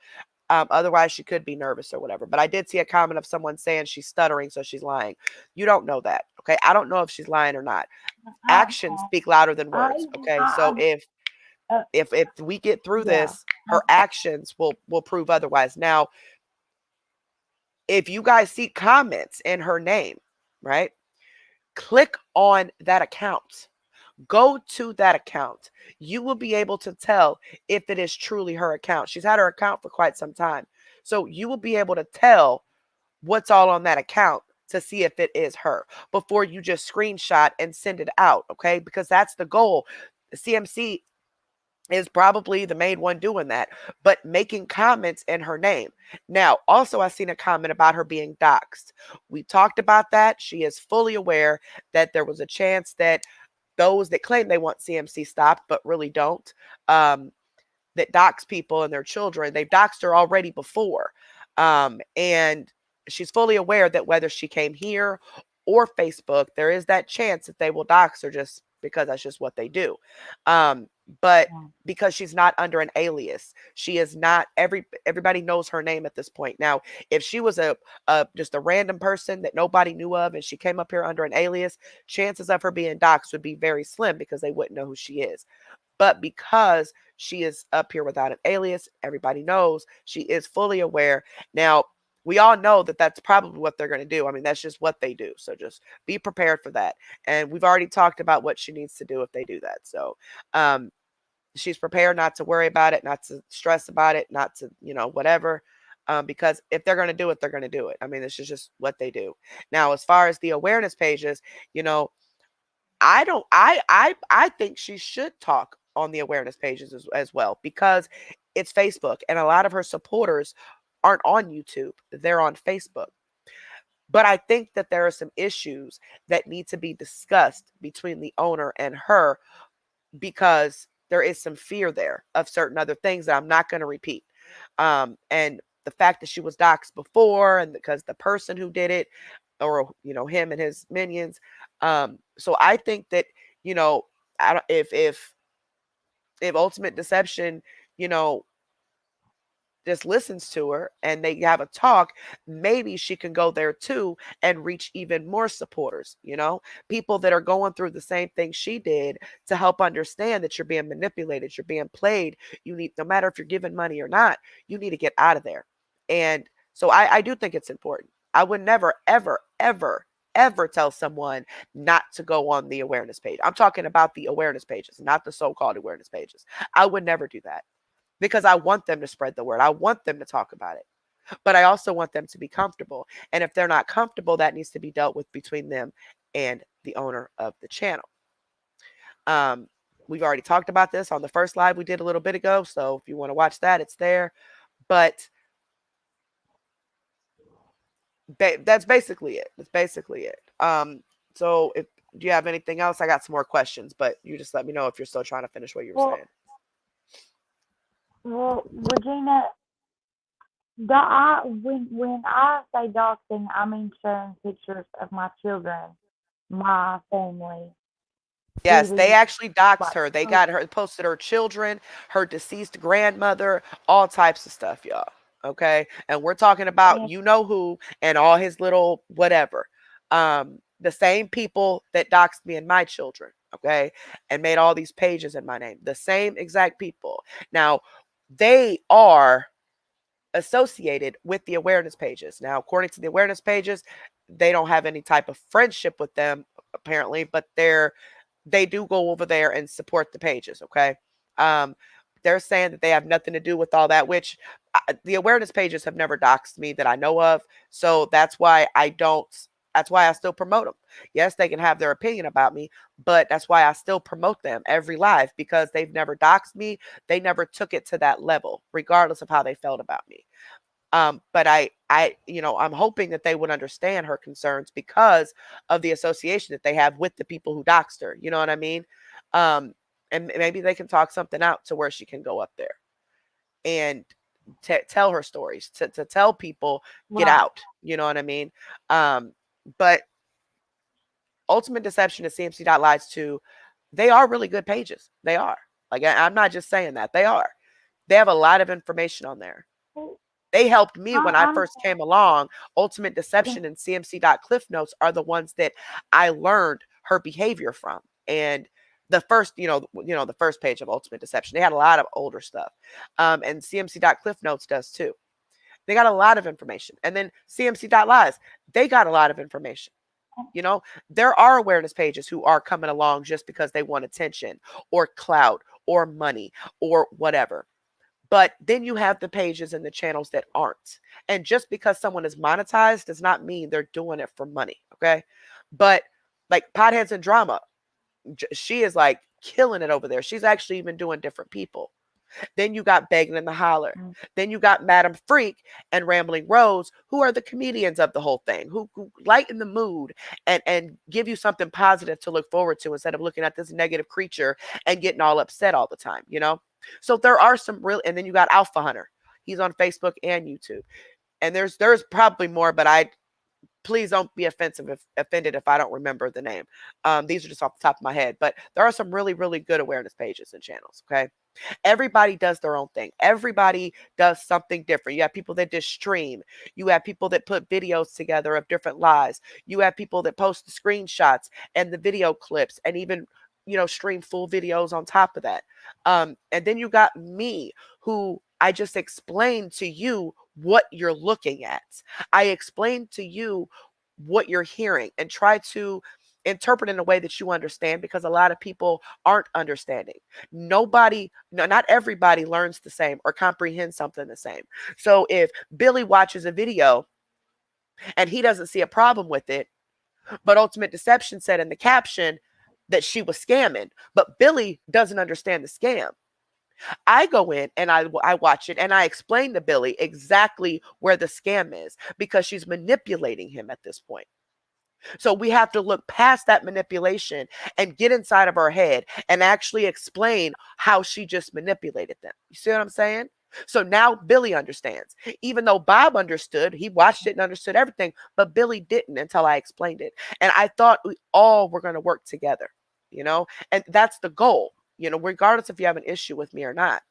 Otherwise, she could be nervous or whatever. But I did see a comment of someone saying she's stuttering, so she's lying. You don't know that, okay? I don't know if she's lying or not. Actions speak louder than words, okay? So if we get through Yeah. this, her actions will prove otherwise. Now, if you guys see comments in her name, right? Click on that account. Go to that account. You will be able to tell if it is truly her account. She's had her account for quite some time. So you will be able to tell what's all on that account to see if it is her before you just screenshot and send it out, okay? Because that's the goal. The CMC is probably the main one doing that, but making comments in her name. Now, also, I seen a comment about her being doxxed. We talked about that. She is fully aware that there was a chance that those that claim they want CMC stopped, but really don't, that dox people and their children, they've doxed her already before. And she's fully aware that whether she came here or Facebook, there is that chance that they will dox her just because that's just what they do. But because she's not under an alias, she is not everybody knows her name at this point. Now, if she was a just a random person that nobody knew of and she came up here under an alias, chances of her being doxxed would be very slim because they wouldn't know who she is. But because she is up here without an alias, everybody knows she is fully aware. Now, we all know that that's probably what they're going to do. I mean, that's just what they do. So just be prepared for that. And we've already talked about what she needs to do if they do that. So she's prepared not to worry about it, not to stress about it, not to, whatever. Because if they're going to do it, they're going to do it. I mean, this is just what they do. Now, as far as the awareness pages, I don't I think she should talk on the awareness pages as well because it's Facebook and a lot of her supporters aren't on YouTube. They're on Facebook. But I think that there are some issues that need to be discussed between the owner and her because there is some fear there of certain other things that I'm not going to repeat. And the fact that she was doxxed before and because the person who did it or him and his minions. So I think that I don't, if Ultimate Deception you know just listens to her and they have a talk, maybe she can go there too and reach even more supporters, people that are going through the same thing she did to help understand that you're being manipulated, you're being played. You need, no matter if you're giving money or not, you need to get out of there. And so I do think it's important. I would never, ever, ever, ever tell someone not to go on the awareness page. I'm talking about the awareness pages, not the so-called awareness pages. I would never do that because I want them to spread the word. I want them to talk about it. But I also want them to be comfortable. And if they're not comfortable, that needs to be dealt with between them and the owner of the channel. We've already talked about this on the first live we did a little bit ago. So if you want to watch that, it's there. But that's basically it. That's basically it. So if do you have anything else? I got some more questions, but you just let me know if you're still trying to finish what you were saying. Well, Regina, when I say doxing, I mean sharing pictures of my children, my family. Yes, they actually doxed like, her. They got her, posted her children, her deceased grandmother, all types of stuff, y'all. Okay. And we're talking about you know who and all his little whatever. The same people that doxed me and my children. Okay. And made all these pages in my name. The same exact people. Now, they are associated with the awareness pages. Now, according to the awareness pages, they don't have any type of friendship with them, apparently, but they do go over there and support the pages. Okay. They're saying that they have nothing to do with all that, which the awareness pages have never doxed me that I know of. So that's why I don't That's why I still promote them. Yes, they can have their opinion about me, but that's why I still promote them every live, because they've never doxed me. They never took it to that level, regardless of how they felt about me. But I'm hoping that they would understand her concerns because of the association that they have with the people who doxed her. You know what I mean? Um, and maybe they can talk something out to where she can go up there and tell her stories, to tell people, get Right. out. You know what I mean? But Ultimate Deception and CMC.lies too, they are really good pages. They are. Like, I'm not just saying that. They are. They have a lot of information on there. They helped me when I I'm first came along. Ultimate Deception and CMC.cliff notes are the ones that I learned her behavior from. And the first, the first page of Ultimate Deception, they had a lot of older stuff. And CMC.cliff notes does too. They got a lot of information. And then CMC.lies, they got a lot of information. You know, there are awareness pages who are coming along just because they want attention or clout or money or whatever. But then you have the pages and the channels that aren't. And just because someone is monetized does not mean they're doing it for money. Okay. But like Potheads and Drama, she is like killing it over there. She's actually even doing different people. Then you got Begging in the Holler. Then you got Madam Freak and Rambling Rose, who are the comedians of the whole thing, who lighten the mood and give you something positive to look forward to instead of looking at this negative creature and getting all upset all the time, you know? So there are some real, and then you got Alpha Hunter. He's on Facebook and YouTube. And there's probably more, but please don't be offended if I don't remember the name. These are just off the top of my head, but there are some really, really good awareness pages and channels. Okay. Everybody does their own thing. Everybody does something different. You have people that just stream. You have people that put videos together of different lies. You have people that post the screenshots and the video clips and even, stream full videos on top of that. And then you got me, who I just explained to you what you're looking at. I explained to you what you're hearing and try to interpret in a way that you understand, because a lot of people aren't understanding. Not everybody learns the same or comprehends something the same. So if Billy watches a video and he doesn't see a problem with it, but Ultimate Deception said in the caption that she was scamming, but Billy doesn't understand the scam, I go in and I watch it and I explain to Billy exactly where the scam is, because she's manipulating him at this point. So we have to look past that manipulation and get inside of her head and actually explain how she just manipulated them. You see what I'm saying? So now Billy understands. Even though Bob understood, he watched it and understood everything, but Billy didn't until I explained it. And I thought we all were going to work together, and that's the goal, regardless if you have an issue with me or not.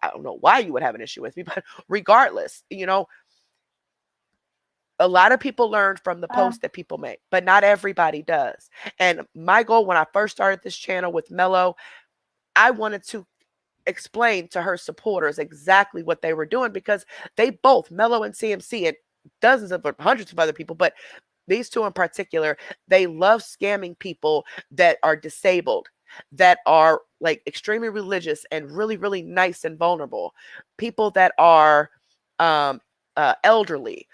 I don't know why you would have an issue with me, but regardless, a lot of people learn from the posts that people make, but not everybody does. And my goal when I first started this channel with Mello, I wanted to explain to her supporters exactly what they were doing, because they both, Mello and CMC, and hundreds of other people, but these two in particular, they love scamming people that are disabled, that are like extremely religious and really, really nice and vulnerable, people that are elderly,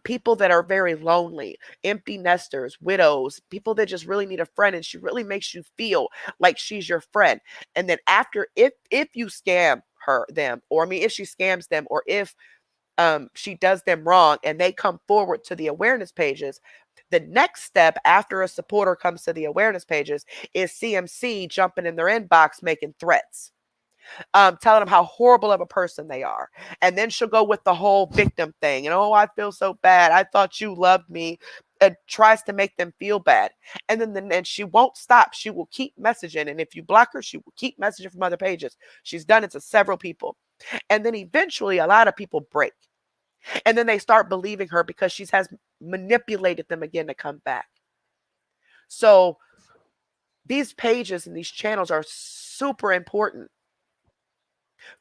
people that are very lonely, empty nesters, widows, people that just really need a friend, and she really makes you feel like she's your friend. And then after, if you scam them, or if she scams them, or if she does them wrong and they come forward to the awareness pages, the next step after a supporter comes to the awareness pages is CMC jumping in their inbox making threats, telling them how horrible of a person they are. And then she'll go with the whole victim thing. Oh, I feel so bad. I thought you loved me. And tries to make them feel bad. And then she won't stop. She will keep messaging. And if you block her, she will keep messaging from other pages. She's done it to several people. And then eventually a lot of people break. And then they start believing her because she has manipulated them again to come back. So these pages and these channels are super important.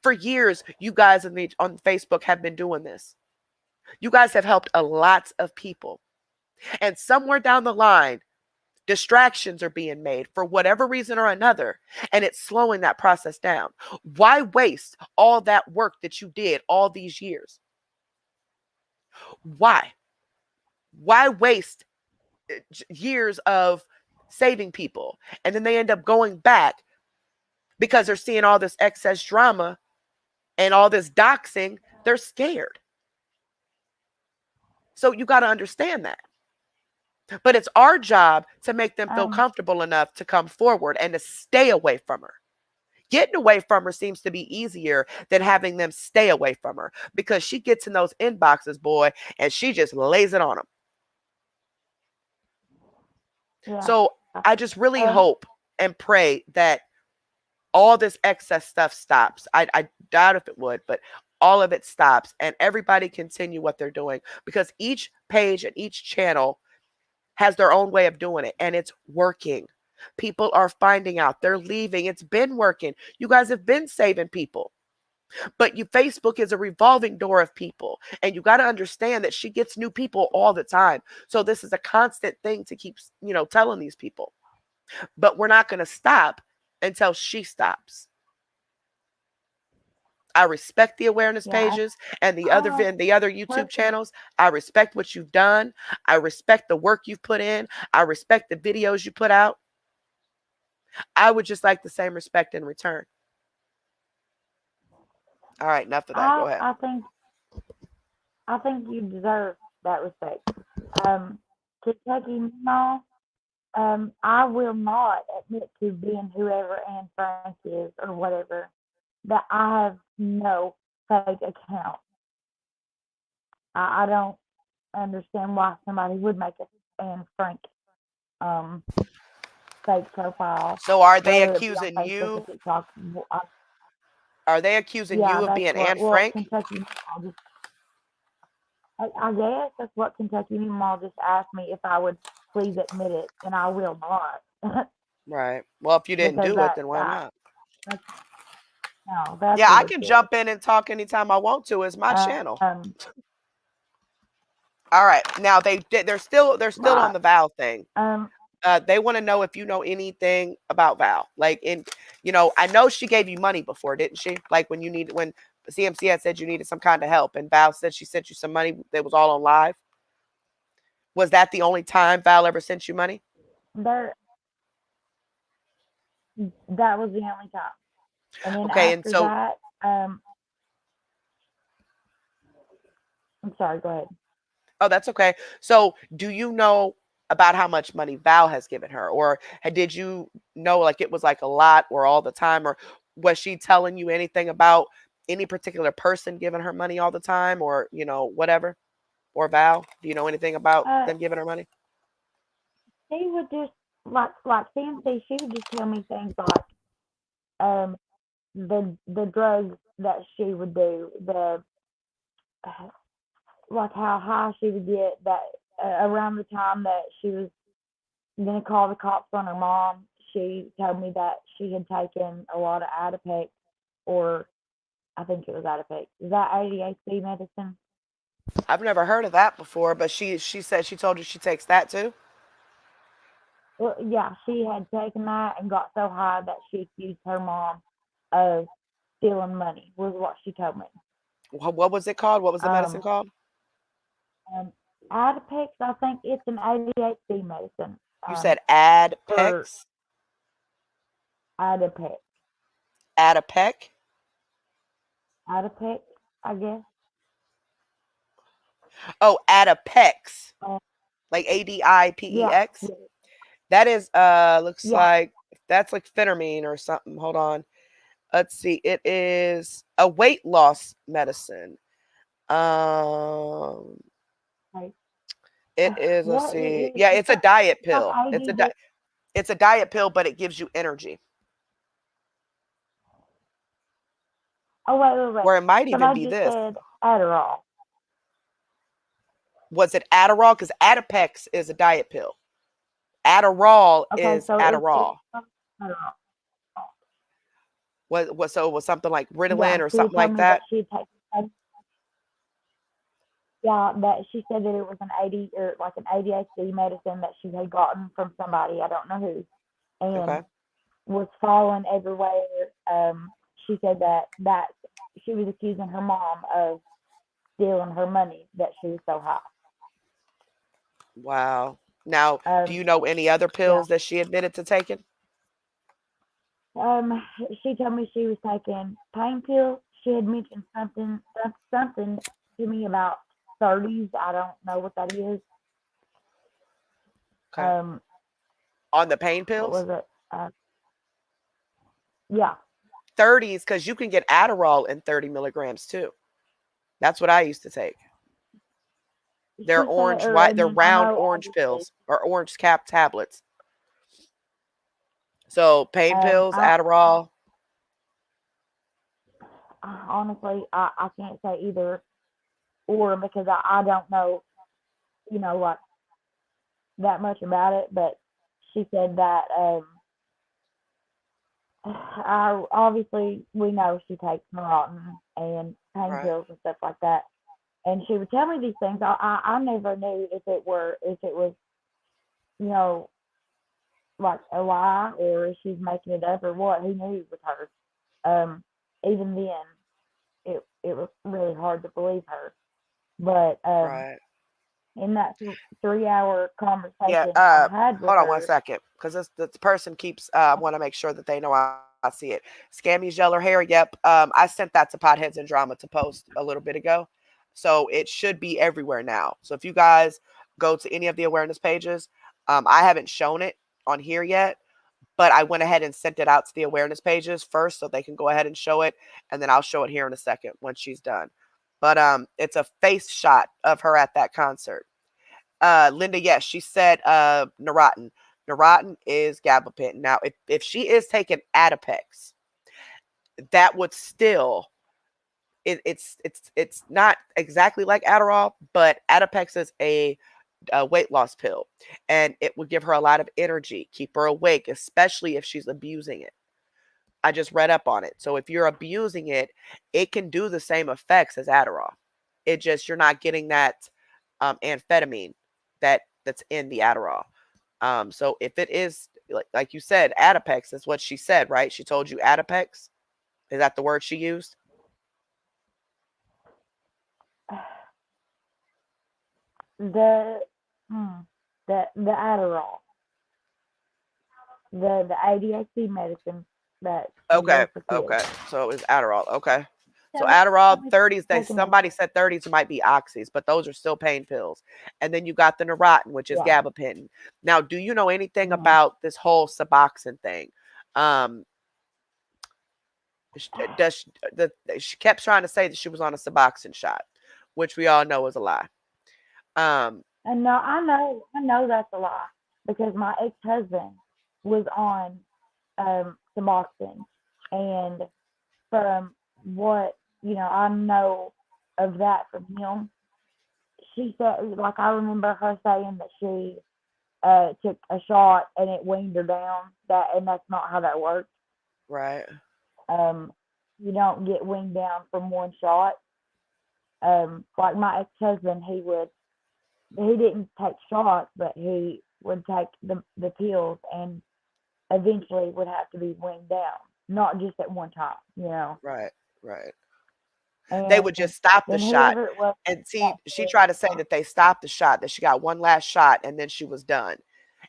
For years, you guys on Facebook have been doing this. You guys have helped a lot of people. And somewhere down the line, distractions are being made for whatever reason or another, and it's slowing that process down. Why waste all that work that you did all these years? Why? Why waste years of saving people, and then they end up going back because they're seeing all this excess drama and all this doxing. They're scared. So you got to understand that. But it's our job to make them feel comfortable enough to come forward and to stay away from her. Getting away from her seems to be easier than having them stay away from her, because she gets in those inboxes, boy, and she just lays it on them. Yeah. So I just really hope and pray that all this excess stuff stops. I doubt if it would, but all of it stops and everybody continue what they're doing, because each page and each channel has their own way of doing it, and it's working. People are finding out, they're leaving. It's been working. You guys have been saving people. But Facebook is a revolving door of people, and you got to understand that she gets new people all the time. So this is a constant thing to keep, telling these people. But we're not going to stop until she stops. I respect the awareness pages and the other YouTube channels. I respect what you've done. I respect the work you've put in. I respect the videos you put out. I would just like the same respect in return. All right, enough of that. Go ahead. I think you deserve that respect. Kentucky Mall, I will not admit to being whoever Anne Frank is or whatever, that I have no fake account. I don't understand why somebody would make a Anne Frank fake profile. So are they accusing you? Are they accusing you of being Anne Frank? Kentucky Mall I guess that's what Kentucky Mall just asked me, if I would please admit it, and I will not. Right. Well, if you didn't do it, then why not? No, that's yeah, I ridiculous. can jump in and talk anytime I want to. It's my channel. All right. Now they're still on the Val thing. They want to know if you know anything about Val. Like, I know she gave you money before, didn't she? Like when CMC had said you needed some kind of help, and Val said she sent you some money that was all on live. Was that the only time Val ever sent you money? That was the only time. And then after that, I'm sorry, go ahead. Oh, that's okay. So do you know about how much money Val has given her? Or did you know like it was like a lot or all the time? Or was she telling you anything about any particular person giving her money all the time, or, whatever? Or Val? Do you know anything about them giving her money? She would just, like CMC, she would just tell me things like the drugs that she would do, like how high she would get, that around the time that she was going to call the cops on her mom, she told me that she had taken a lot of Adipex, or I think it was Adipex. Is that ADHD medicine? I've never heard of that before, but she said she told you she takes that too? Well, yeah, she had taken that and got so high that she accused her mom of stealing money, was what she told me. What was it called? What was the medicine called? Adipex, I think it's an ADHD medicine. You said Adpex? Adipex. Adipec? Adipex, I guess. Oh, Adipex. Like ADIPEX? Yeah. That is, looks like, that's like phentermine or something. Hold on. Let's see. It is a weight loss medicine. It is, let's see. Yeah, it's a diet pill. It's a diet pill, but it gives you energy. Oh, wait. Or it might even be this. Said Adderall. Was it Adderall? Because Adipex is a diet pill. Adderall is Adderall. So it was something like Ritalin or something like that? That she said that it was an ADHD medicine that she had gotten from somebody, I don't know who, and was falling everywhere. She said that she was accusing her mom of stealing her money, that she was so high. Wow. Now, do you know any other Yeah. pills that she admitted to taking? She told me she was taking pain pills. She had mentioned something to me about 30s. I don't know what that is. Okay. Um, On the pain what pills? was it? Yeah. 30s, because you can get Adderall in 30 milligrams too. That's what I used to take. They're She said, orange, or I white, they're mean, I round know orange obviously. pills or orange cap tablets. So pain pills, I Adderall. honestly, I can't say either or because I don't know, like that much about it. But she said that I obviously we know she takes Neurontin and pain Right. pills and stuff like that. And she would tell me these things. I never knew if it was you know like a lie or if she's making it up or what. Who knew with her? Even then, it was really hard to believe her. But Right. in that 3 hour Yeah. conversation I had with Hold on one her, second, because this person keeps. Want to make sure that they know I see it. Scammy's yellow hair. Yep. I sent that to Potheads and Drama to post a little bit ago, so it should be everywhere now. So if you guys go to any of the awareness pages, I haven't shown it on here yet, but I went ahead and sent it out to the awareness pages first, so they can go ahead and show it, and then I'll show it here in a second when she's done. But it's a face shot of her at that concert. Linda, yes, she said Neurontin. Neurontin is gabapentin. Now, if she is taking Adipex, that would still it's not exactly like Adderall, but Adipex is a weight loss pill, and it would give her a lot of energy, keep her awake, especially if she's abusing it. I just read up on it. So if you're abusing it, it can do the same effects as Adderall. It just you're not getting that amphetamine that's in the Adderall. So if it is like you said, Adipex is what she said, right? She told you Adipex. Is that the word she used? the hmm, the Adderall, the ADHD medicine that she Okay. does for kids. Okay. So it was Adderall. Okay. So Tell Adderall me she's 30s, they taking it. somebody said 30s might be oxys, but those are still pain pills. And then you got the Neurontin, which is Yeah. gabapentin. Now, do you know anything Mhm. about this whole Suboxone thing? Um, does she kept trying to say that she was on a Suboxone shot, which we all know is a lie. Um, And no, I know that's a lie because my ex-husband was on Suboxone, and from what I know of that from him, she said, like I remember her saying that she took a shot and it weaned her down. And that's not how that works. right. Um, you don't get weaned down from one shot. Like my ex-husband, he didn't take shots, but he would take the pills and eventually would have to be weaned down, not just at one time. Right. Right. They And would just stop the then shot. whoever it was And see, that she said, tried to say that they stopped the shot, that she got one last shot and then she was done.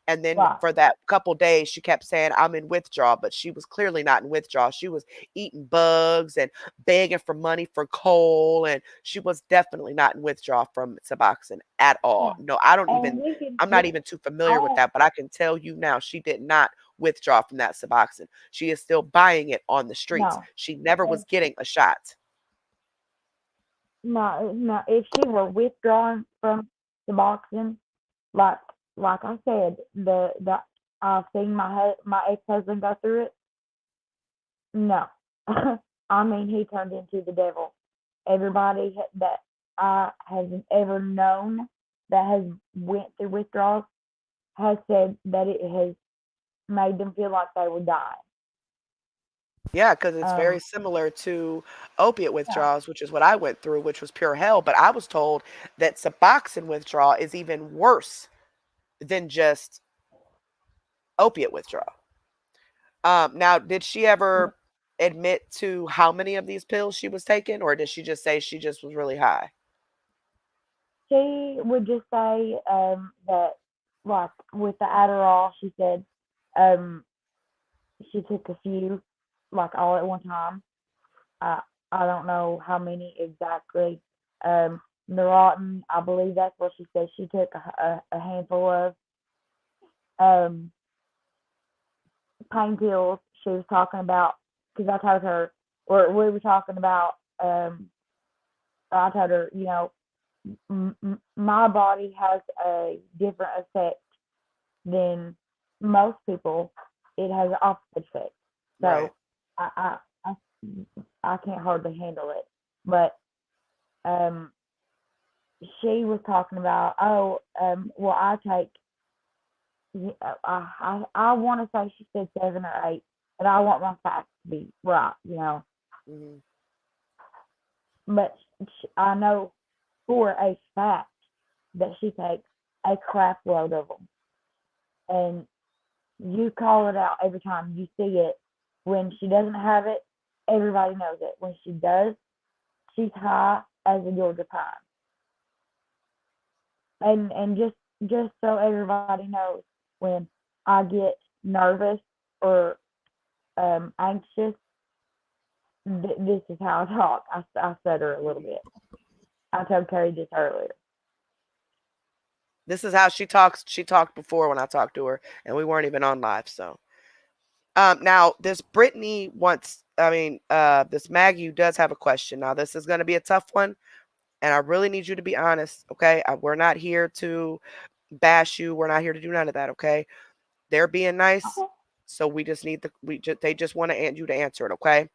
And then right, for that couple days, she kept saying, I'm in withdrawal, but she was clearly not in withdrawal. She was eating bugs and begging for money for coal. And she was definitely not in withdrawal from Suboxone at all. yeah, No, and we can, I'm not yeah, even too familiar with I that, but I can tell you now, she did not withdraw from that Suboxone. She is still buying it on the streets. no, She never was and getting a shot. no, no. If she were withdrawing from the boxing, like like I said, the I've seen my ex-husband go through it. No, I mean he turned into the devil. Everybody that I has ever known that has went through withdrawals has said that it has made them feel like they were dying. Yeah, because it's very Um, similar to opiate yeah, withdrawals, which is what I went through, which was pure hell. But I was told that Suboxone withdrawal is even worse than just opiate withdrawal. Now, did she ever admit to how many of these pills she was taking, or did she just say she just was really high? she would just say that like with the Adderall, she said, um, she took a few, like all at one time. I I don't know how many exactly. Neurontin, I believe that's what she said. She took a handful of. Um, pain pills. She was talking about because I told her, or we were talking about. I told her, my body has a different effect than most people. It has an opposite effect. So Right. I I I can't hardly handle it. But um, she was talking about, well, I take. I want to say she said 7 or 8, but I want my facts to be right. Mm-hmm. But I know for a fact that she takes a crap load of them, and you call it out every time you see it. When she doesn't have it, everybody knows it. When she does, she's high as a Georgia pine. And just so everybody knows, when I get nervous or anxious, this is how I talk. I stutter a little bit. I told Carrie this earlier. This is how she talks. She talked before when I talked to her, and we weren't even on live. So, now this Brittany wants. I mean, this Maggie does have a question. Now, this is going to be a tough one, and I really need you to be honest. Okay, we're not here to bash you. We're not here to do none of that. Okay, they're being nice, Okay. so we just need they just want you to answer it. Okay.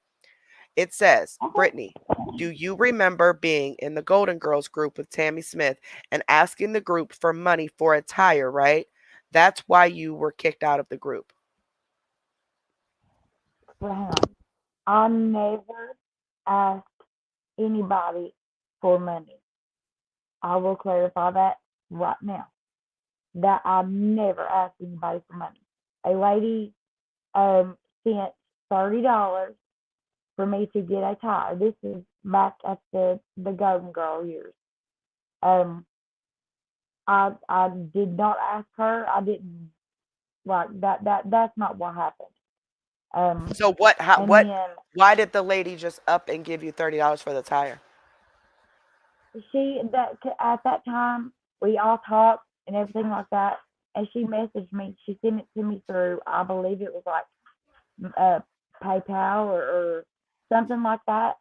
It says, Okay. Brittany, do you remember being in the Golden Girls group with Tammy Smith and asking the group for money for a tire, right? That's why you were kicked out of the group. But hang on. I never asked anybody for money. I will clarify that right now. That I never asked anybody for money. A lady spent $30 for me to get a tire. This is back at the Golden Girl years. Um, I did not ask her. I didn't like that. That's not what happened. So And then why did the lady just up and give you $30 for the tire? at that time we all talked and everything like that, and she messaged me. She sent it to me through, I believe it was like PayPal or something like that.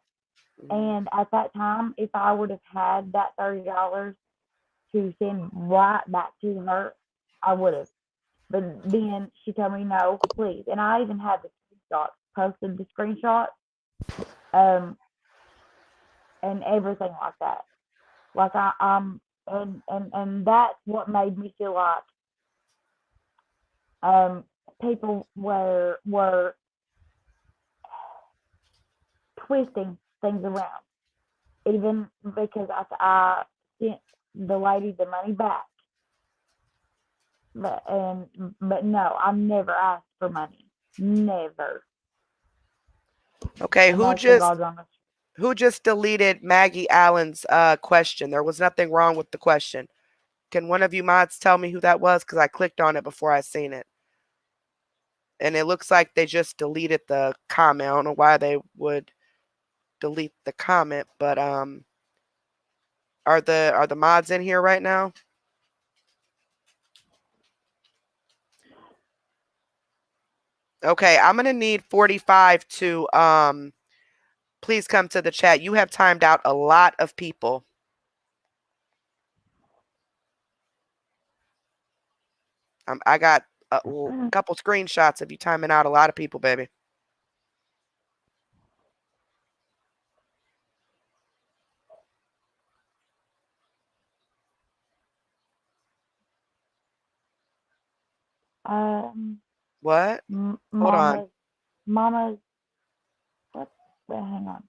Mhm. And at that time, if I would have had that $30 to send right back to her, I would have. But then she told me no, please. And I even had the screenshot, posted the screenshot, um, and everything like that. Like and that's what made me feel like people were twisting things around, even because I sent the lady the money back. But no, I never asked for money. Never. Okay, And that's the God's honest. who just deleted Maggie Allen's question? There was nothing wrong with the question. Can one of you mods tell me who that was? Because I clicked on it before I seen it. And it looks like they just deleted the comment. I don't know why they would delete the comment, but are the mods in here right now? Okay, I'm gonna need 45 to please come to the chat. You have timed out a lot of people. I got a couple screenshots of you timing out a lot of people, baby. What? Hold on. Mama's. What? Wait, hang on.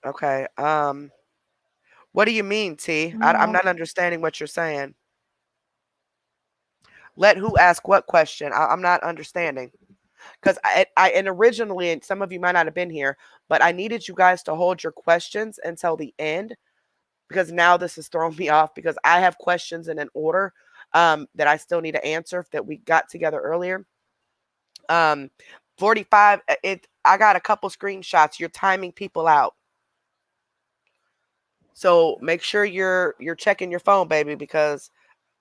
Okay. What do you mean, T? I'm No. not understanding what you're saying. Let who ask what question? I'm not understanding. Because and originally, and some of you might not have been here, but I needed you guys to hold your questions until the end because now this is throwing me off because I have questions in an order that I still need to answer that we got together earlier. 45, I got a couple screenshots. You're timing people out. So make sure you're checking your phone, baby, because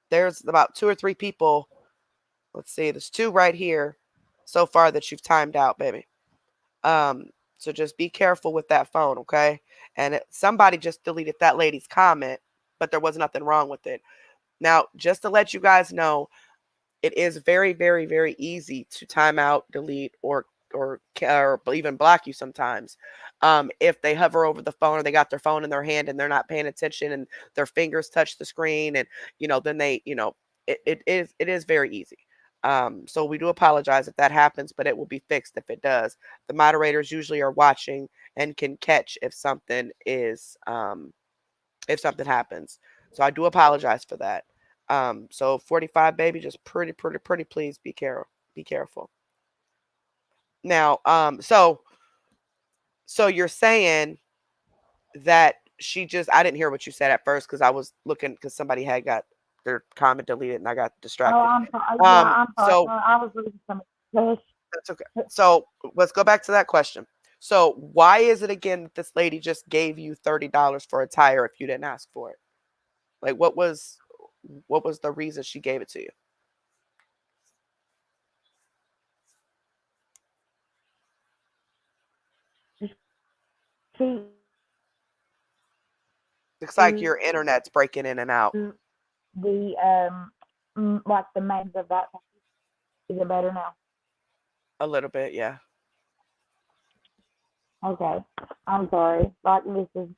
there's about 2 or 3 people. Let's see, there's 2 right here so far that you've timed out, baby. So just be careful with that phone, okay? And somebody just deleted that lady's comment, but there was nothing wrong with it. Now, just to let you guys know, it is very, very, very easy to time out, delete, or even block you sometimes. If they hover over the phone or they got their phone in their hand and they're not paying attention and their fingers touch the screen, and then they, it is very easy. So we do apologize if that happens, but it will be fixed if it does. The moderators usually are watching and can catch if something happens. So I do apologize for that. So 45, baby, just pretty, please be careful. Now, so you're saying that I didn't hear what you said at first because I was looking because somebody had got their comment deleted and I got distracted. Oh, I'm sorry. Yeah, I'm sorry. So No, I was reading some fish. that's okay. So let's go back to that question. So why is it again that this lady just gave you $30 for a tire if you didn't ask for it? Like what was the reason she gave it to you? She Looks like your internet's breaking in and out. the like the names of that. Is it better now? A little bit, yeah. Okay, I'm sorry. Like this is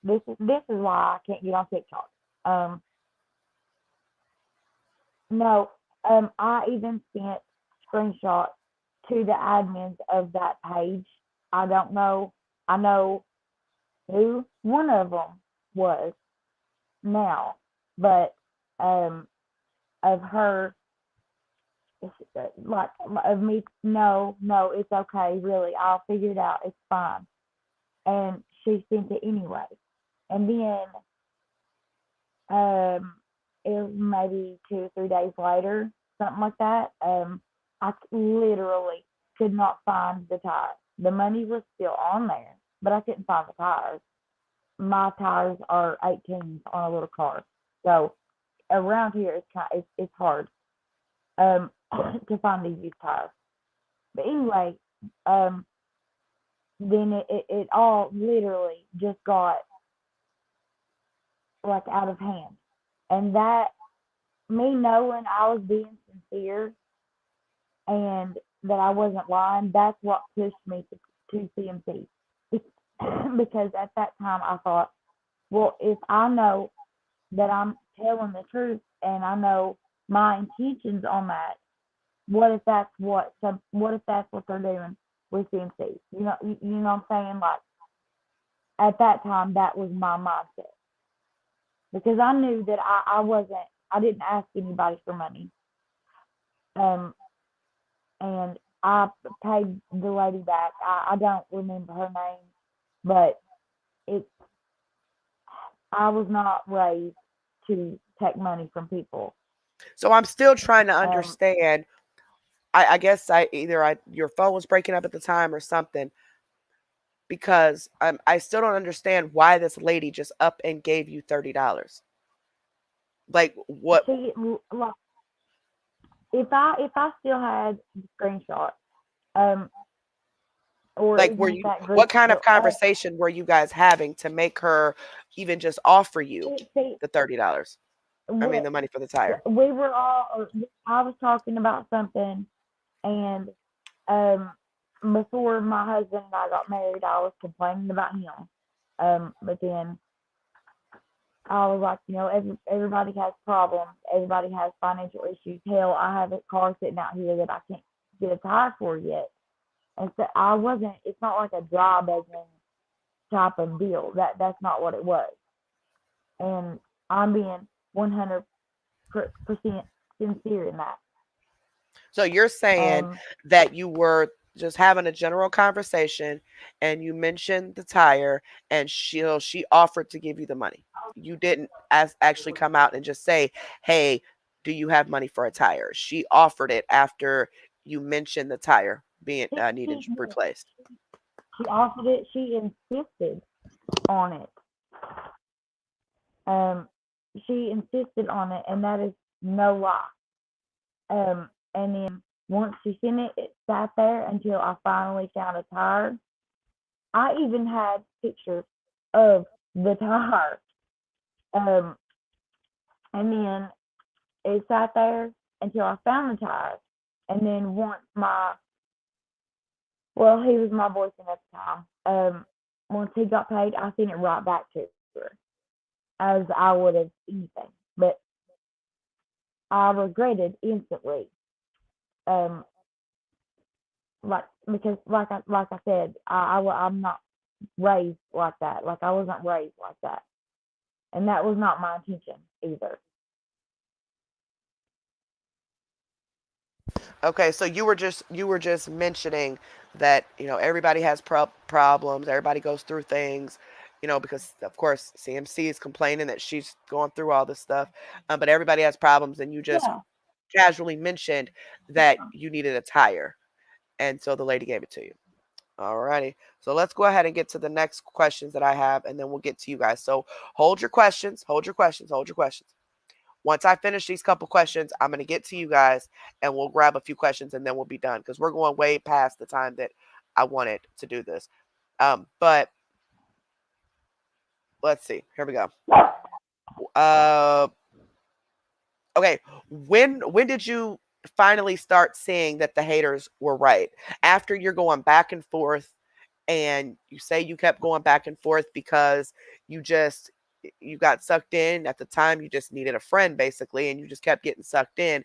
why I can't get on TikTok. No, I even sent screenshots to the admins of that page. I don't know. I know who one of them was now, but of her, like of me. No, it's okay. Really, I'll figure it out. It's fine. And she sent it anyway. And then it was maybe 2 or 3 days later, something like that. I literally could not find the tires. The money was still on there, but I couldn't find the tires. My tires are 18s on a little car, so around here it's hard to find these used tires. But anyway, then it all literally just got like out of hand, and that me knowing I was being sincere and that I wasn't lying, that's what pushed me to CMC. Because at that time I thought, well, if I know that I'm telling the truth and I know my intentions on that, what if that's what they're doing with CMC? You know what I'm saying? Like at that time, that was my mindset because I knew that I didn't ask anybody for money. And I paid the lady back. I don't remember her name, but I was not raised to take money from people. So I'm still trying to understand. I guess your phone was breaking up at the time or something, because I still don't understand why this lady just up and gave you $30. Like what? See, like, if I still had the screenshot, or Like even that group, what kind of conversation were you guys having to make her even just offer you the $30? I mean the money for the tire. We were all. I was talking about something, and before my husband and I got married, I was complaining about him. But then I was like, everybody has problems. Everybody has financial issues. Hell, I have a car sitting out here that I can't get a tire for yet. And so it's not like a dry begging type of deal. That's not what it was. And I'm being 100% sincere in that. So you're saying that you were just having a general conversation, and you mentioned the tire, and she offered to give you the money. You didn't actually come out and just say, "Hey, do you have money for a tire?" She offered it after you mentioned the tire being needed She replaced. she offered it. She insisted on it. Um, she insisted on it, and that is no lie. And then once she sent it, it sat there until I finally found a tire. I even had pictures of the tire. Um, and then it sat there until I found the tire. And then once he was my boyfriend at the time. Once he got paid, I sent it right back to her, as I would have anything. But I regretted instantly. Um, because like I said, I'm not raised like that. Like I wasn't raised like that, and that was not my intention either. Okay, so you were just mentioning that everybody has problems, everybody goes through things, because of course CMC is complaining that she's going through all this stuff, but everybody has problems, and you just Yeah. casually mentioned that you needed a tire, and so the lady gave it to you. Alrighty, so let's go ahead and get to the next questions that I have, and then we'll get to you guys. So hold your questions, hold your questions, hold your questions. Once I finish these couple questions, I'm going to get to you guys, and we'll grab a few questions, and then we'll be done because we're going way past the time that I wanted to do this. But let's see. Here we go. Uh, okay. When did you finally start seeing that the haters were right? After you're going back and forth, and you say you kept going back and forth because you just you got sucked in at the time. You just needed a friend basically, and you just kept getting sucked in.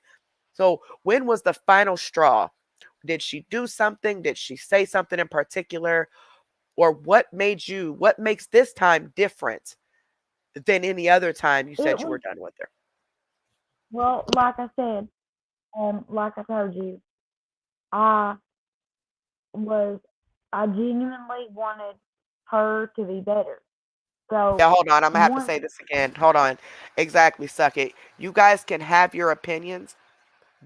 So when was the final straw? Did she do something? Did she say something in particular? Or what makes this time different than any other time you It said you were was, done with her? well, like I said, like I told you, I was, I genuinely wanted her to be better. So Yeah, hold on. I'm gonna have to once, say this again. Hold on. Exactly, suck it. You guys can have your opinions,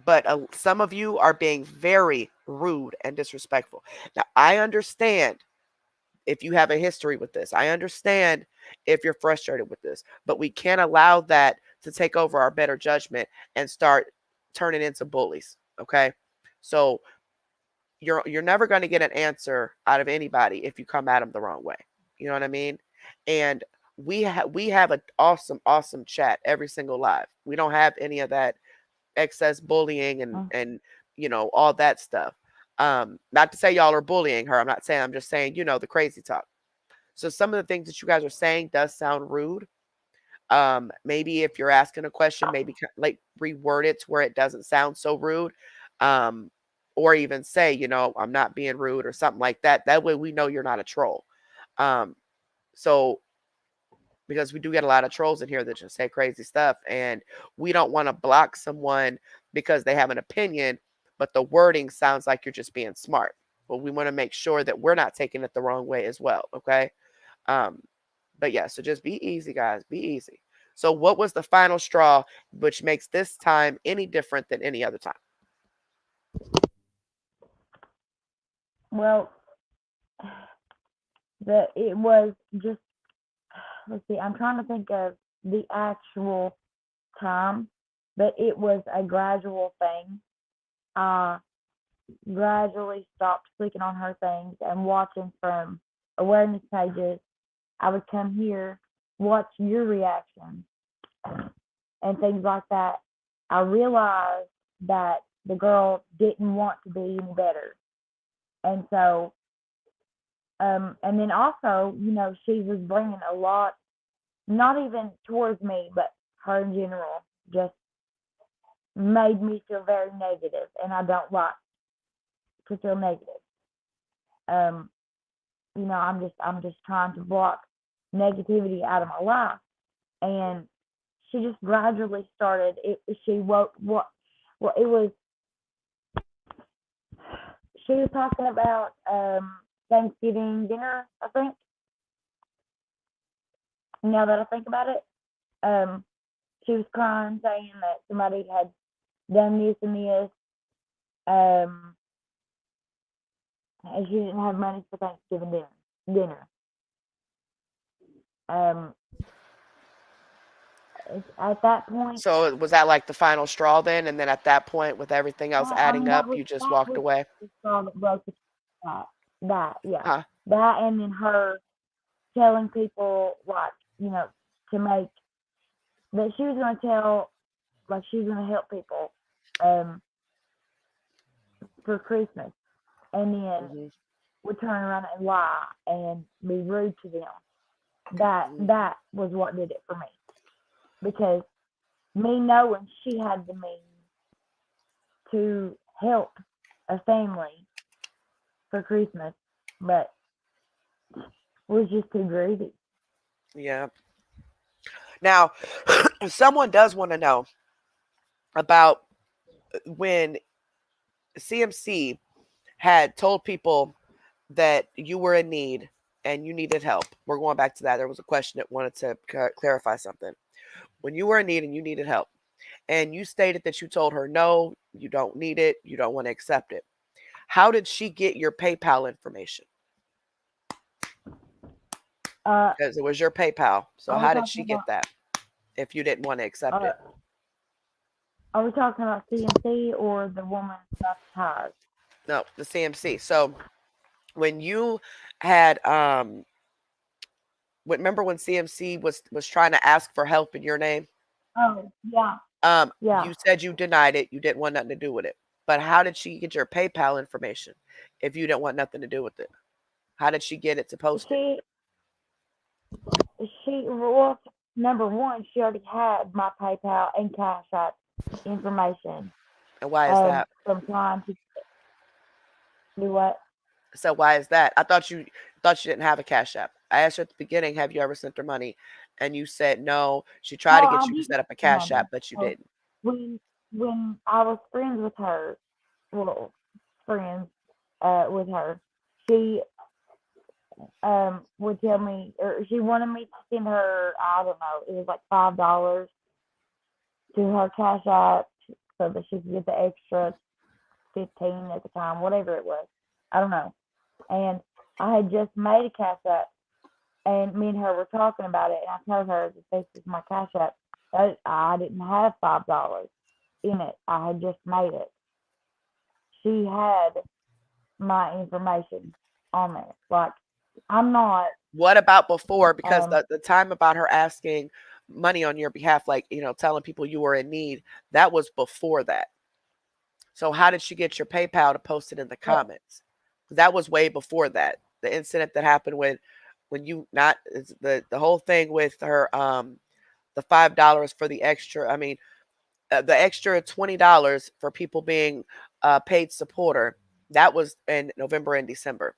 but some of you are being very rude and disrespectful. Now, I understand if you have a history with this. I understand if you're frustrated with this, but we can't allow that to take over our better judgment and start turning into bullies. Okay. So you're never going to get an answer out of anybody if you come at them the wrong way. You know what I mean? And we have an awesome chat every single live. We don't have any of that excess bullying and all that stuff. Not to say y'all are bullying her. I'm not saying. I'm just saying the crazy talk. So some of the things that you guys are saying does sound rude. Maybe if you're asking a question, maybe like reword it to where it doesn't sound so rude. Um, or even say, I'm not being rude or something like that. That way we know you're not a troll. Um, so because we do get a lot of trolls in here that just say crazy stuff, and we don't want to block someone because they have an opinion, but the wording sounds like you're just being smart. But we want to make sure that we're not taking it the wrong way as well. Okay. Um, but yeah, so just be easy, guys. Be easy. So, what was the final straw which makes this time any different than any other time? well, it was just, let's see, I'm trying to think of the actual time, but it was a gradual thing. I gradually stopped clicking on her things and watching from awareness pages. I would come here, watch your reaction, and things like that. I realized that the girl didn't want to be any better. And so, and then also, she was bringing a lot, not even towards me, but her in general, just made me feel very negative, and I don't like to feel negative. Um, I'm just trying to block negativity out of my life, and she just gradually started. It she woke what well it was she was talking about Thanksgiving dinner, I think. Now that I think about it, she was crying, saying that somebody had done this and this, and she didn't have money for Thanksgiving dinner. At that point, So was that like the final straw then? And then at that point, with everything else I adding mean, up, you just walked away? the straw that broke the yeah. Huh? That and then her telling people, like, you know, to make that she was going to tell, like, she was going to help people for Christmas, and then Mhm. would turn around and lie and be rude to them. Mhm. That was what did it for me, because me knowing she had the means to help a family for Christmas, but was just too greedy. Yeah. Now, if someone does want to know about when CMC had told people that you were in need and you needed help. We're going back to that. There was a question that wanted to clarify something. When you were in need and you needed help, and you stated that you told her, no, you don't need it, you don't want to accept it. How did she get your PayPal information? Because it was your PayPal. So Are we how did talking she get about? that if you didn't want to accept it? Are we talking about CNC or the woman got the tires? No, the CMC. So when you had remember when CMC was trying to ask for help in your name? Oh, yeah, yeah. You said you denied it. You didn't want nothing to do with it. But how did she get your PayPal information if you didn't want nothing to do with it? How did she get it to post it? Well, number one, she already had my PayPal and Cash App information. And why is that? From trying to do what? So why is that? I thought you didn't have a Cash App. I asked her at the beginning, have you ever sent her money? And you said no. She tried No, to I get you to didn't set up a send Cash money. App, but you So didn't. when I was friends with her, well, friends with her, she would tell me, or she wanted me to send her, I don't know, it was like $5 to her Cash App so that she could get the extra 15 at the time, whatever it was. I don't know. And I had just made a Cash App, and me and her were talking about it, and I told her that this is my Cash App. I didn't have $5 in it. I had just made it. She had my information on there. Like, I'm not. What about before? Because Um, the time about her asking money on your behalf, like, telling people you were in need, that was before that. So how did she get your PayPal to post it in the but comments? That was way before that. The incident that happened when you not the whole thing with her the $5 for the extra. I mean, the extra $20 for people being paid supporter. That was in November and December.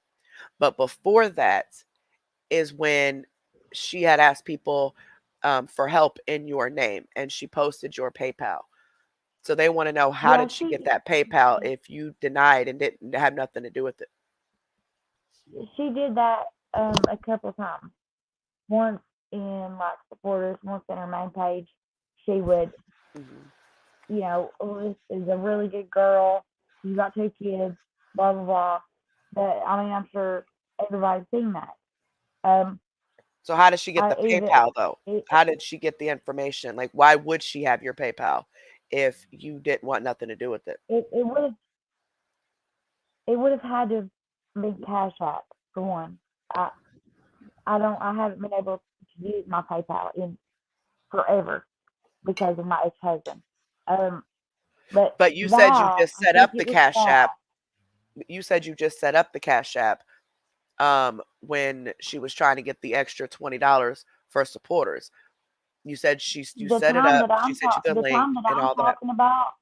But before that is when she had asked people for help in your name, and she posted your PayPal. So they want to know, how yeah, did she get that PayPal if you denied and didn't have nothing to do with it? she did that a couple of times. Once in like supporters, once in her main page, she would, Mhm. oh, this is a really good girl. You got 2 kids, blah blah blah. But I mean, I'm sure everybody's seen that. Um, So how did she get I the even PayPal though? it How did she get the information? Like, why would she have your PayPal if you didn't want nothing to do with it? it, it would have had to have been Cash App for one. I I haven't been able to use my PayPal in forever because of my ex-husband. Um, but But you said you Val, just I set think up the it was Cash Val. App. You said you just set up the Cash App when she was trying to get the extra $20 for supporters. You The set it time up. that She sent you the the link time that and I'm all that. talking about,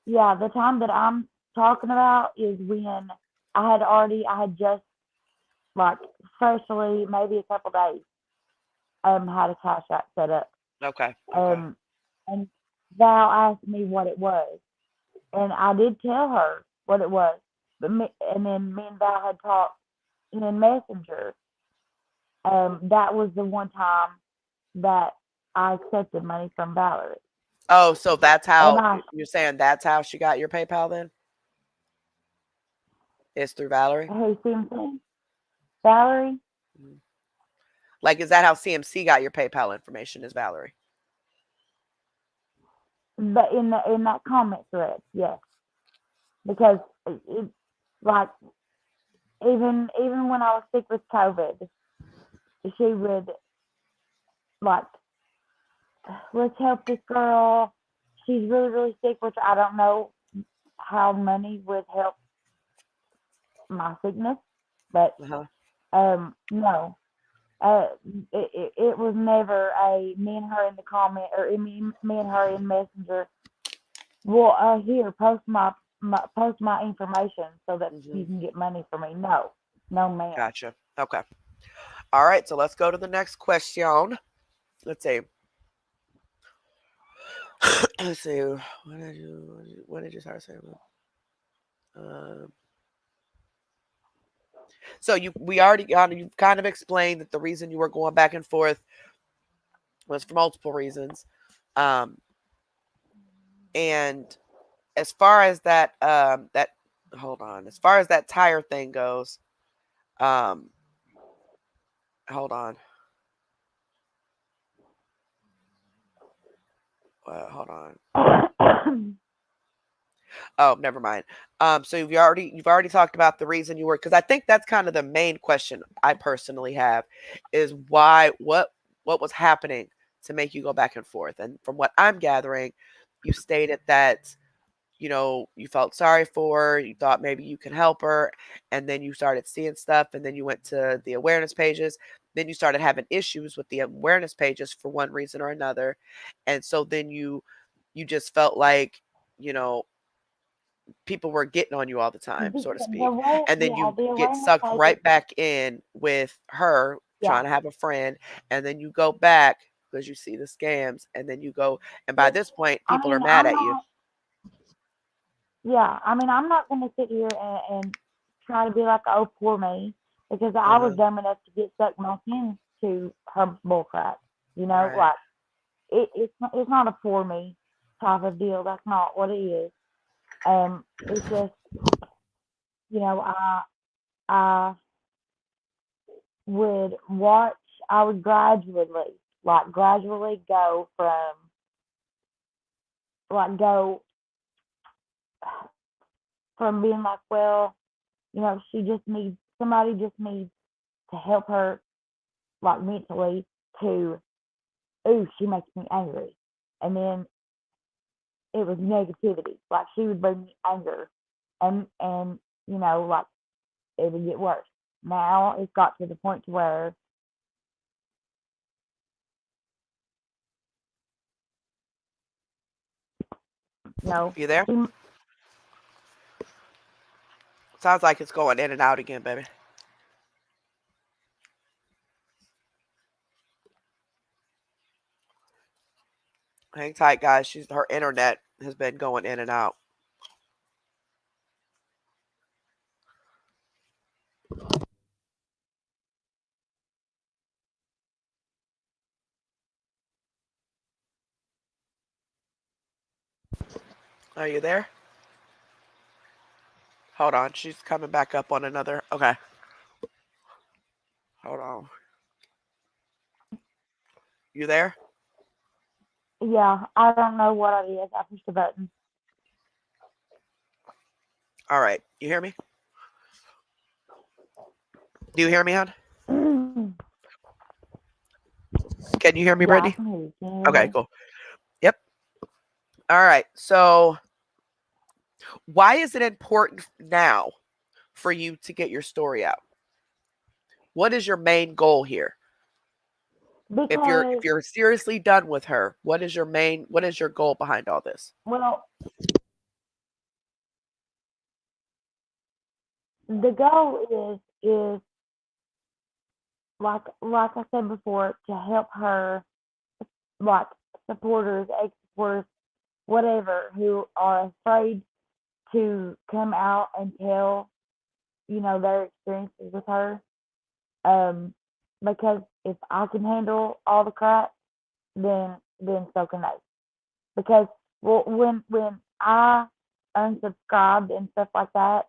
yeah, the time that I'm talking about is when I had just like freshly, maybe a couple days, had a Cash App set up. Okay. Okay. Um, and Val asked me what it was, and I did tell her what it was. and then me and Val had talked in Messenger. That was the one time that I accepted money from Valerie. Oh, so that's And how you're saying that's how she got your PayPal then? It's through Valerie? who CMC? Valerie? Mhm. Like, is that how CMC got your PayPal information? Is Valerie? But in that comment thread, yes. Because like even when I was sick with COVID, she would like, let's help this girl. She's really, really sick, which I don't know how money would help my sickness, but no. It was never a me and her in the comment or me and her in Messenger. Well, here post my information so that you can get money for me. No, ma'am. Gotcha. Okay. All right. So let's go to the next question. Let's see. Let's see. What did you start saying? So you've kind of explained that the reason you were going back and forth was for multiple reasons. And as far as that hold on, as far as that tire thing goes, hold on. Hold on. Oh, never mind. So you've already talked about the reason you were, because I think that's kind of the main question I personally have is what was happening to make you go back and forth. And from what I'm gathering, you stated that you felt sorry for her, you thought maybe you could help her, and then you started seeing stuff, and then you went to the awareness pages, then you started having issues with the awareness pages for one reason or another, and so then you just felt like you know people were getting on you all the time, so to speak. And then you The get awareness sucked pages. right back in with her trying to have a friend, and then you go back because you see the scams, and then you go, and by this point, people are mad at you. Yeah, I mean, I'm not going to sit here and try to be like, oh, poor me, because I was dumb enough to get sucked back into her bullcrap. Right. Like it's not a poor me type of deal. That's not what it is. It's just, I would watch. I would gradually go from being like, well, somebody just needs to help her, like, mentally, to, ooh, she makes me angry. And then it was negativity. Like, she would bring me anger. And like, it would get worse. Now it's got to the point to where You there? Sounds like it's going in and out again, baby. Hang tight, guys. Her internet has been going in and out. Are you there? Hold on. She's coming back up on another. Okay. Hold on. You there? yeah, I don't know what it is. I pushed the button. All right. You hear me? Do you hear me, hon? Can you hear me, Brittany? Okay, cool. Yep. All right. So, why is it important now for you to get your story out? What is your main goal here? If you're seriously done with her, what is your goal behind all this? Well, the goal is like I said before, to help her, like, supporters, ex-supporters, whatever, who are afraid to come out and tell, their experiences with her. Because if I can handle all the crap, then so can they. Because when I unsubscribed and stuff like that,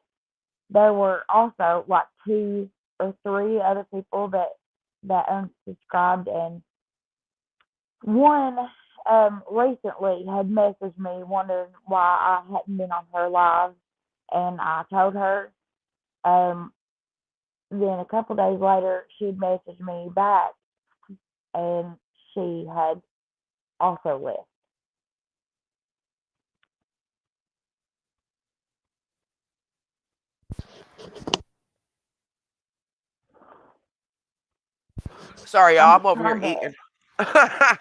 there were also like 2 or 3 other people that unsubscribed, and one recently had messaged me wondering why I hadn't been on her live, and I told her. Then a couple days later, she'd messaged me back, and she had also left. Sorry, y'all. I'm I'm over here trying to. eating. I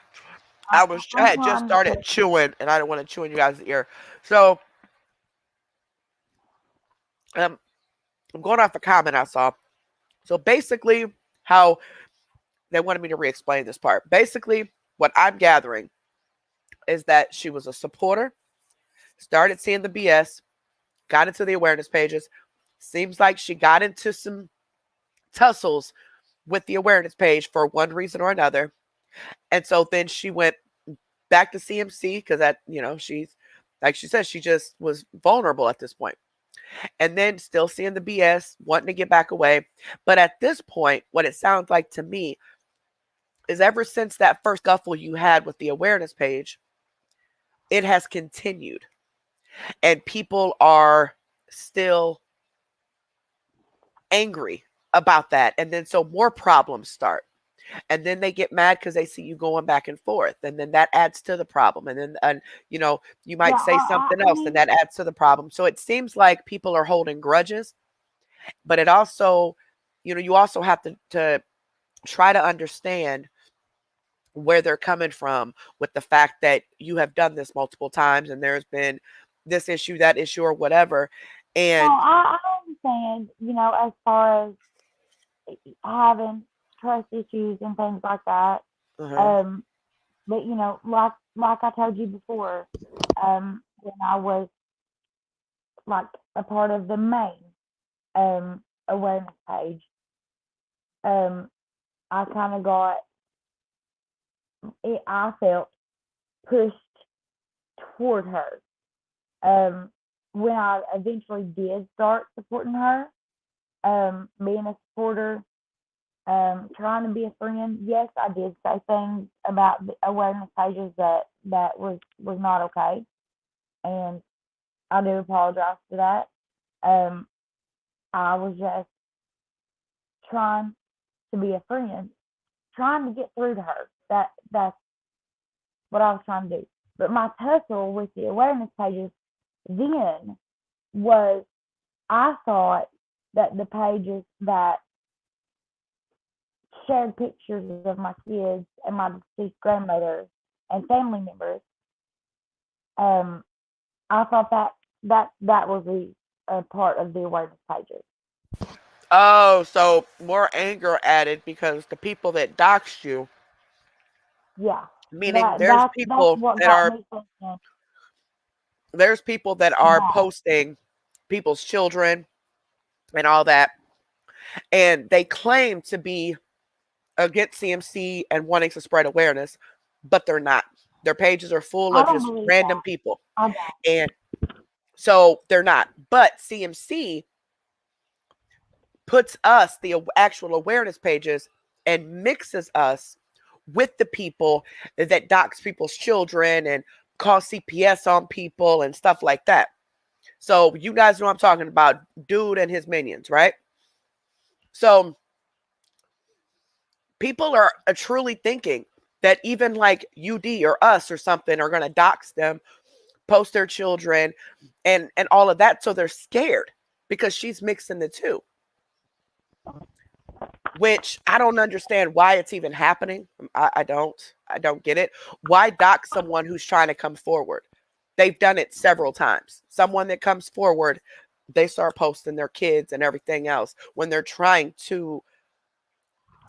I'm had just trying to started put. chewing, and I don't want to chew in you guys' ear. So I'm going off a comment I saw. So basically, how they wanted me to re-explain this part. Basically, what I'm gathering is that she was a supporter, started seeing the BS, got into the awareness pages. Seems like she got into some tussles with the awareness page for one reason or another. And so then she went back to CMC because that, she's, like she said, she just was vulnerable at this point. And then still seeing the BS, wanting to get back away. But at this point, what it sounds like to me is ever since that first scuffle you had with the awareness page, it has continued. And people are still angry about that. And then so more problems start. And then they get mad because they see you going back and forth. And then that adds to the problem. And then, you might Yeah, say something I else and that adds to the problem. So it seems like people are holding grudges. But it also, you also have to try to understand where they're coming from with the fact that you have done this multiple times and there's been this issue, that issue, or whatever. no, And I understand. As far as having trust issues and things like that. uh-huh. Um, but like I told you before, when I was like a part of the main awareness page, I kind of got it. I felt pushed toward her. When I eventually did start supporting her, being a supporter, trying to be a friend. Yes, I did say things about the awareness pages that was not okay, and I do apologize for that. I was just trying to be a friend, trying to get through to her. That's what I was trying to do. But my tussle with the awareness pages then was, I thought that the pages that shared pictures of my kids and my deceased grandmother and family members, I thought that was a part of the awareness pages. Oh, so more anger added because the people that doxed you, Yeah, meaning there's that's people what that got are me thinking that. posting people's children and all that, and they claim to be against CMC and wanting to spread awareness, but they're not. Their pages are full I of don't just believe random that. people, I don't. and so they're not. But CMC puts us, the actual awareness pages, and mixes us with the people that dox people's children and call CPS on people and stuff like that. So you guys know what I'm talking about, dude and his minions, right? So people are truly thinking that even like UD or us or something are going to dox them, post their children, and all of that. So they're scared because she's mixing the two, which I don't understand why it's even happening. I don't get it. Why dox someone who's trying to come forward? They've done it several times. Someone that comes forward, they start posting their kids and everything else when they're trying to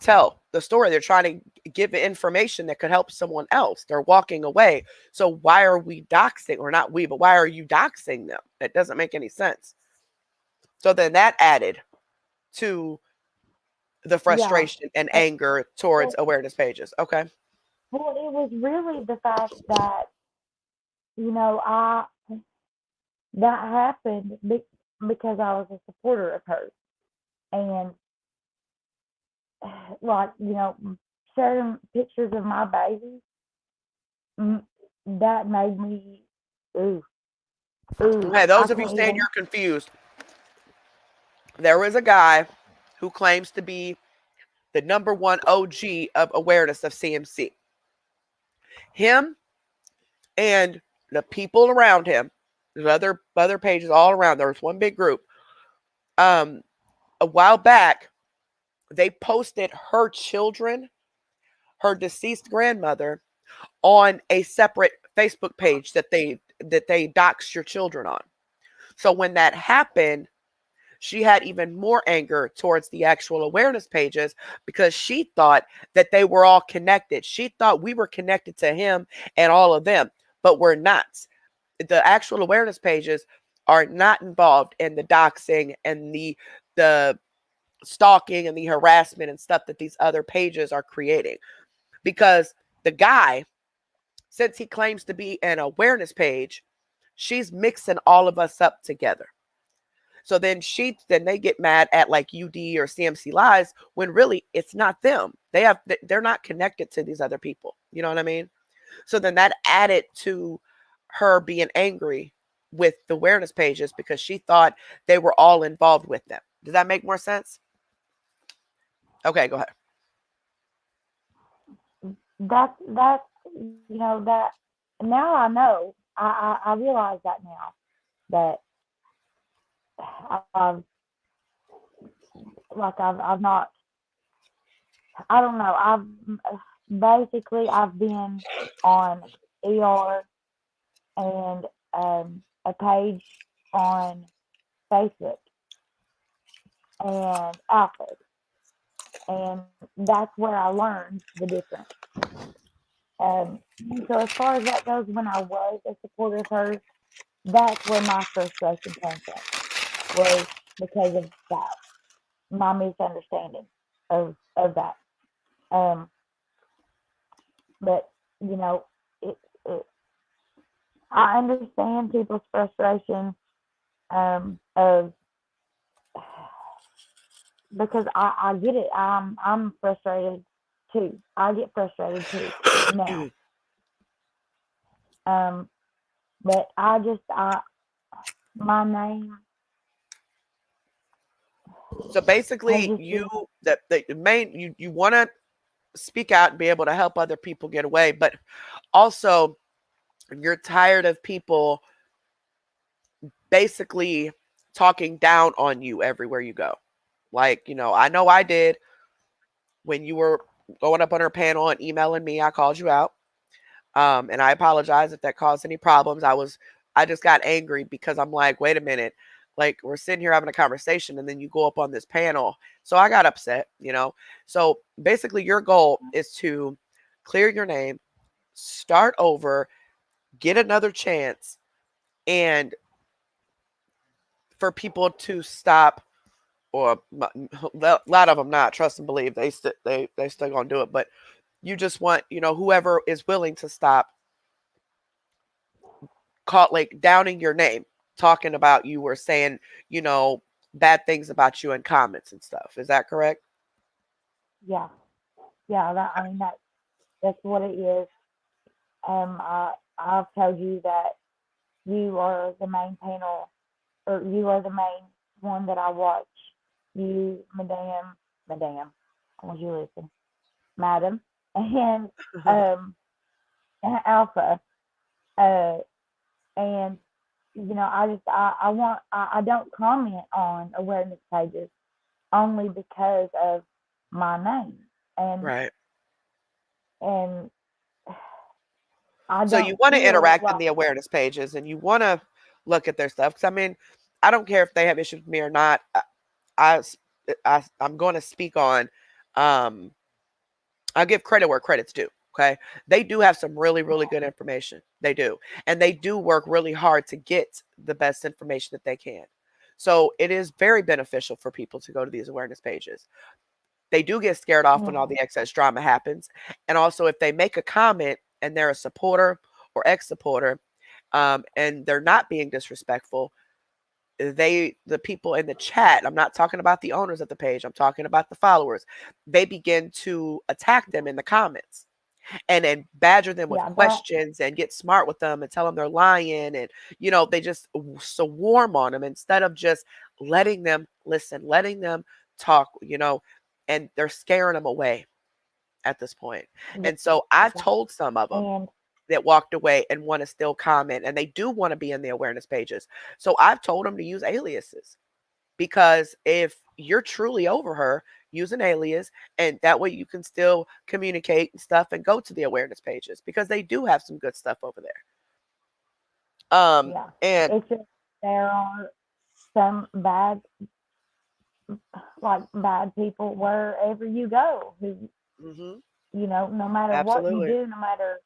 tell the story. They're trying to give information that could help someone else. They're walking away. So why are we doxing, or not we, but why are you doxing them? It doesn't make any sense. So then that added to the Yeah. frustration and anger towards Well, awareness pages. Okay. well, it was really the fact that, that happened because I was a supporter of hers. And, like, sharing pictures of my baby, that made me, ooh, Okay, I those of you can't saying even, you're confused, there is a guy who claims to be the #1 OG of awareness of CMC. Him and the people around him, there's other pages all around. There's one big group. A while back, they posted her children, her deceased grandmother, on a separate Facebook page that they doxed your children on. So when that happened, she had even more anger towards the actual awareness pages because she thought that they were all connected. She thought we were connected to him and all of them, but we're not. The actual awareness pages are not involved in the doxing and the stalking and the harassment and stuff that these other pages are creating. Because the guy, since he claims to be an awareness page, she's mixing all of us up together. So then they get mad at like UD or CMC Lies when really it's not them. They're not connected to these other people. You know what I mean? So then that added to her being angry with the awareness pages because she thought they were all involved with them. Does that make more sense? Okay, go ahead. that's, that, now I know, I realize that now, that I've, I've not, I don't know, I've been on ER and a page on Facebook and Alpha, and that's where I learned the difference. Um, so as far as that goes, when I was a supporter of hers, that's where my frustration came from, was because of that, my misunderstanding of that. Um, but you know, it I understand people's frustration, of, because I get it. I'm frustrated too. I get frustrated too now. But my name So has basically, just you been, the main you want to speak out and be able to help other people get away, but also you're tired of people basically talking down on you everywhere you go. Like, I know I did when you were going up on her panel and emailing me. I called you out. And I apologize if that caused any problems. I just got angry because I'm like, wait a minute, like we're sitting here having a conversation and then you go up on this panel. So I got upset. So basically your goal is to clear your name, start over, get another chance, and for people to stop, or a lot of them not, trust and believe, they still gonna do it, but you just want, whoever is willing to stop caught like downing your name, talking about you, or saying, you know, bad things about you in comments and stuff. Is that correct? yeah, yeah. I mean, that's what it is. I've told you that you are the main panel, or you are the main one that I watch. You, madam, I want you to listen, madam, and um, Alpha, uh, and I don't comment on awareness pages only because of my name, and Right. and I So you don't want to feel interact in like, the awareness pages and you want to look at their stuff. Because I mean, I don't care if they have issues with me or not. I, I'm going to speak on Um, I'll give credit where credit's due. Okay. They do have some really, really good information. They do. And they do work really hard to get the best information that they can. So it is very beneficial for people to go to these awareness pages. They do get scared off when all Yeah. the excess drama happens. And also, if they make a comment and they're a supporter or ex supporter, and they're not being disrespectful, the people in the chat, I'm not talking about the owners of the page, I'm talking about the followers, they begin to attack them in the comments and then badger them with Yeah. That. questions and get smart with them and tell them they're lying, and they just swarm on them instead of just letting them listen, letting them talk, and they're scaring them away at this point. Yeah. And so I've told some of them And that walked away and want to still comment, and they do want to be in the awareness pages. So I've told them to use aliases, because if you're truly over her, use an alias, and that way you can still communicate and stuff and go to the awareness pages, because they do have some good stuff over there. yeah, And it's just there are some bad, like bad people wherever you go who, mhm, no matter what you absolutely. do, no matter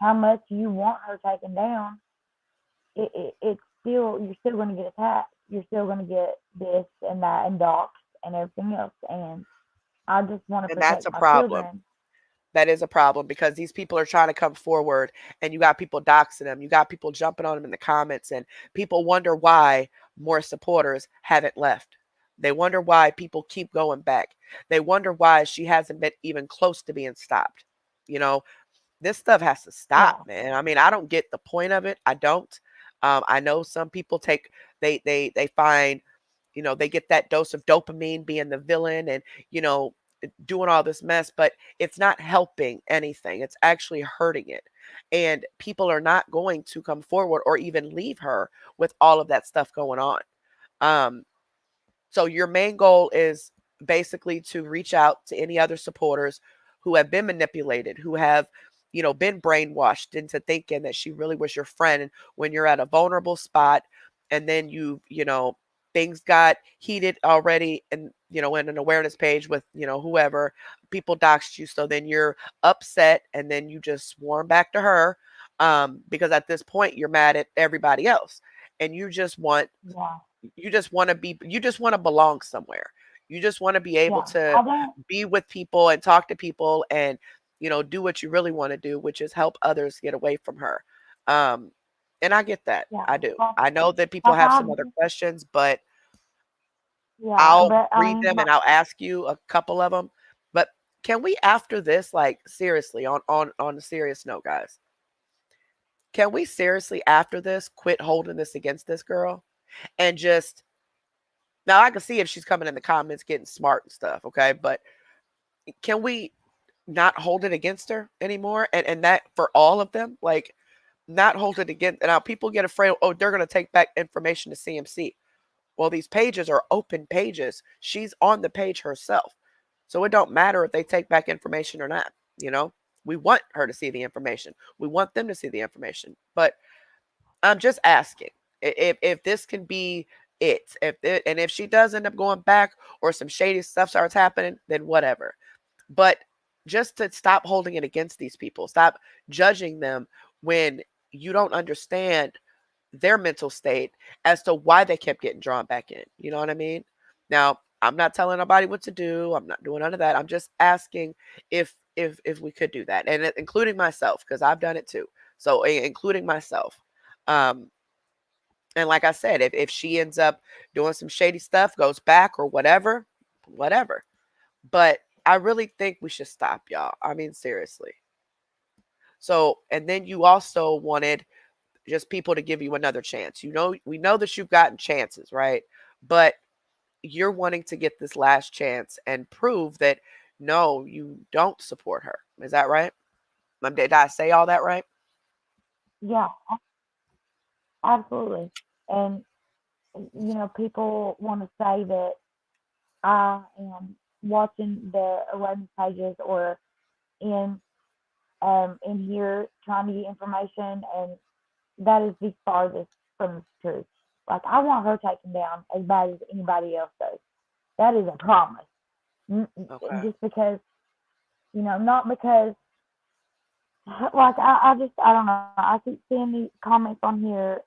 how much you want her taken down, it's still, you're still going to get attacked. You're still going to get this and that and doxxed and everything else. And I just want to And that's protect a my problem. children. That is a problem, because these people are trying to come forward, and you got people doxing them. You got people jumping on them in the comments, and people wonder why more supporters haven't left. They wonder why people keep going back. They wonder why she hasn't been even close to being stopped. You know, this stuff has to stop, Yeah, man. I mean, I don't get the point of it. I don't. I know some people take they find, they get that dose of dopamine being the villain, and you know doing all this mess, but it's not helping anything. It's actually hurting it. And people are not going to come forward or even leave her with all of that stuff going on. Um, so your main goal is basically to reach out to any other supporters who have been manipulated, who have, been brainwashed into thinking that she really was your friend. And when you're at a vulnerable spot, and then things got heated already, and in an awareness page with, whoever, people doxed you. So then you're upset, and then you just swarm back to her, because at this point you're mad at everybody else, and yeah, you just want to belong somewhere. You just want to be able yeah. to I don't. be with people and talk to people, and do what you really want to do, which is help others get away from her. um and I get that. Yeah, I do. like, I know that people like have I. some other questions, but Yeah, I'll but I read mean, them and I'll ask you a couple of them. But can we, after this, like, seriously, on a serious note, guys, can we seriously, after this, quit holding this against this girl, and just, now I can see if she's coming in the comments getting smart and stuff, okay? But can we not hold it against her anymore? And that for all of them, like, not hold it against. Now people get afraid, oh, they're gonna take back information to CMC. Well, these pages are open pages. She's on the page herself. So it don't matter if they take back information or not, you know? We want her to see the information. We want them to see the information. But I'm just asking if this can be it. And if she does end up going back, or some shady stuff starts happening, then whatever. But just to stop holding it against these people, stop judging them when you don't understand their mental state as to why they kept getting drawn back in. You know what I mean? Now, I'm not telling nobody what to do. I'm not doing none of that. I'm just asking if we could do that, and including myself, because I've done it too. So including myself. Um, and like I said, if she ends up doing some shady stuff, goes back or whatever, whatever. But I really think we should stop, y'all. I mean, seriously. So, and then you also wanted just people to give you another chance. We know that you've gotten chances, right? But you're wanting to get this last chance and prove that no, you don't support her. Is that right? Did I say all that right? yeah, absolutely. And people want to say that I am watching the awareness pages or in in here trying to get information, and that is the farthest from the truth. Like I want her taken down as bad as anybody else does. That is a promise. Okay. Just because, not because, like, I don't know. I keep seeing these comments on here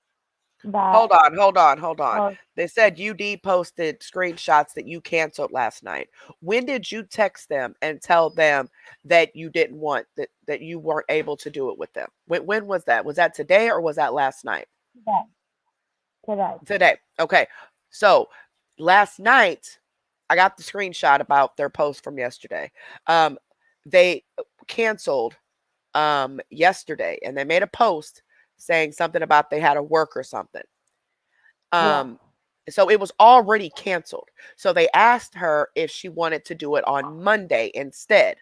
that Hold on, hold on, hold on. are, They said UD posted screenshots that you canceled last night. When did you text them and tell them that you didn't want that you weren't able to do it with them? When was that? Was that today or was that last night? today, today. Today. Okay. So last night I got the screenshot about their post from yesterday. They canceled yesterday and they made a post saying something about they had to work or something. Yeah. So it was already canceled. So they asked her if she wanted to do it on Monday instead.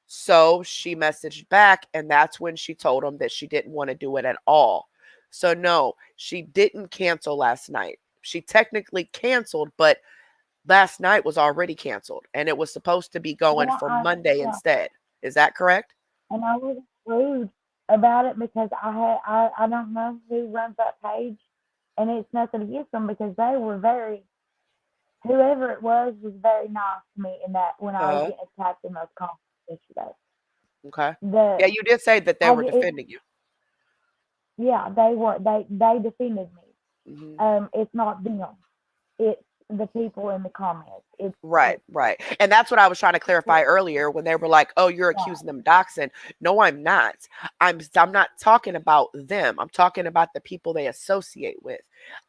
So she messaged back, and that's when she told them that she didn't want to do it at all. So no, she didn't cancel last night. She technically canceled, but last night was already canceled, and it was supposed to be going Well, for Monday yeah, instead. Is that correct? and I was rude about it because I don't know who runs that page, and it's nothing against them because they were very, whoever it was very nice to me in that when I was Uh-huh. getting attacked in those comments yesterday. Okay. The Yeah, you did say that they I were it, defending you. yeah, they defended me. Hmm. It's not them. It's the people in the comments. Right, right. And that's what I was trying to clarify earlier when they were like, "Oh, you're Yeah, accusing them of doxing." No, I'm not. I'm not talking about them. I'm talking about the people they associate with.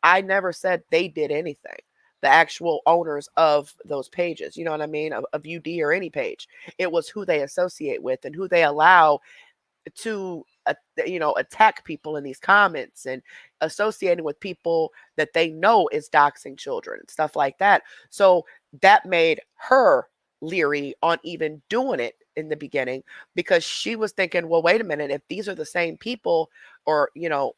I never said they did anything. The actual owners of those pages, you know what I mean, of UD or any page. It was who they associate with and who they allow to attack people in these comments and associating with people that they know is doxing children and stuff like that. So that made her leery on even doing it in the beginning because she was thinking, well, wait a minute, if these are the same people or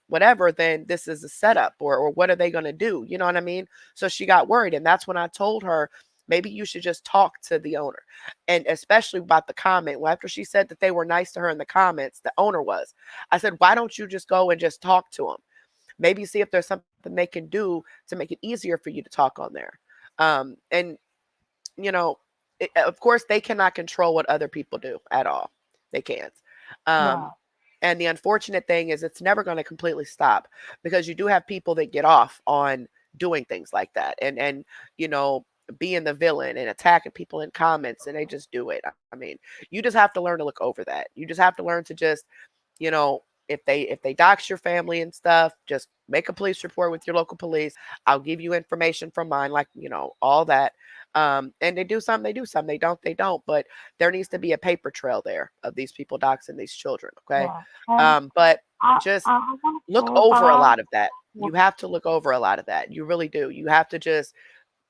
whatever, then this is a setup, or what are they going to do, you know what I mean? So she got worried, and that's when I told her maybe you should just talk to the owner, and especially about the comment. Well, after she said that they were nice to her in the comments, the owner was. I said, why don't you just go and just talk to them? Maybe see if there's something they can do to make it easier for you to talk on there. And you know, of course, they cannot control what other people do at all. They can't. Um, right, and the unfortunate thing is, it's never going to completely stop because you do have people that get off on doing things like that, and you know, being the villain and attacking people in comments, and they just do it. I mean, you just have to learn to look over that. You just have to learn to just, you know, if they dox your family and stuff, just make a police report with your local police. I'll give you information from mine, like, all that. And they do something, they do something. They don't. But there needs to be a paper trail there of these people doxing these children. Okay. yeah. But I just I want to look over a clarify. lot of that. Yeah, You have to look over a lot of that. You really do. You have to just,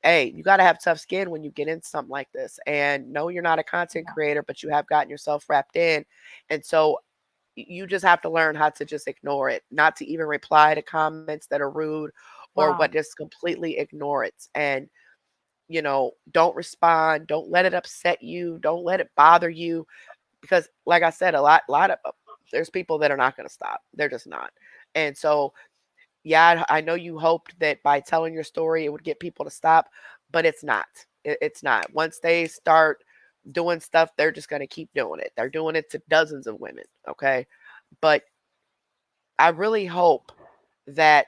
hey, you got to have tough skin when you get into something like this. And no, you're not a content yeah, creator, but you have gotten yourself wrapped in. And so you just have to learn how to just ignore it, not to even reply to comments that are rude or right, what, just completely ignore it. And, don't respond. Don't let it upset you. Don't let it bother you. Because like I said, a lot of there's people that are not going to stop. They're just not. And so, yeah, I know you hoped that by telling your story, it would get people to stop, but it's not. It's not. Once they start doing stuff, they're just going to keep doing it. They're doing it to dozens of women. Okay. But I really hope that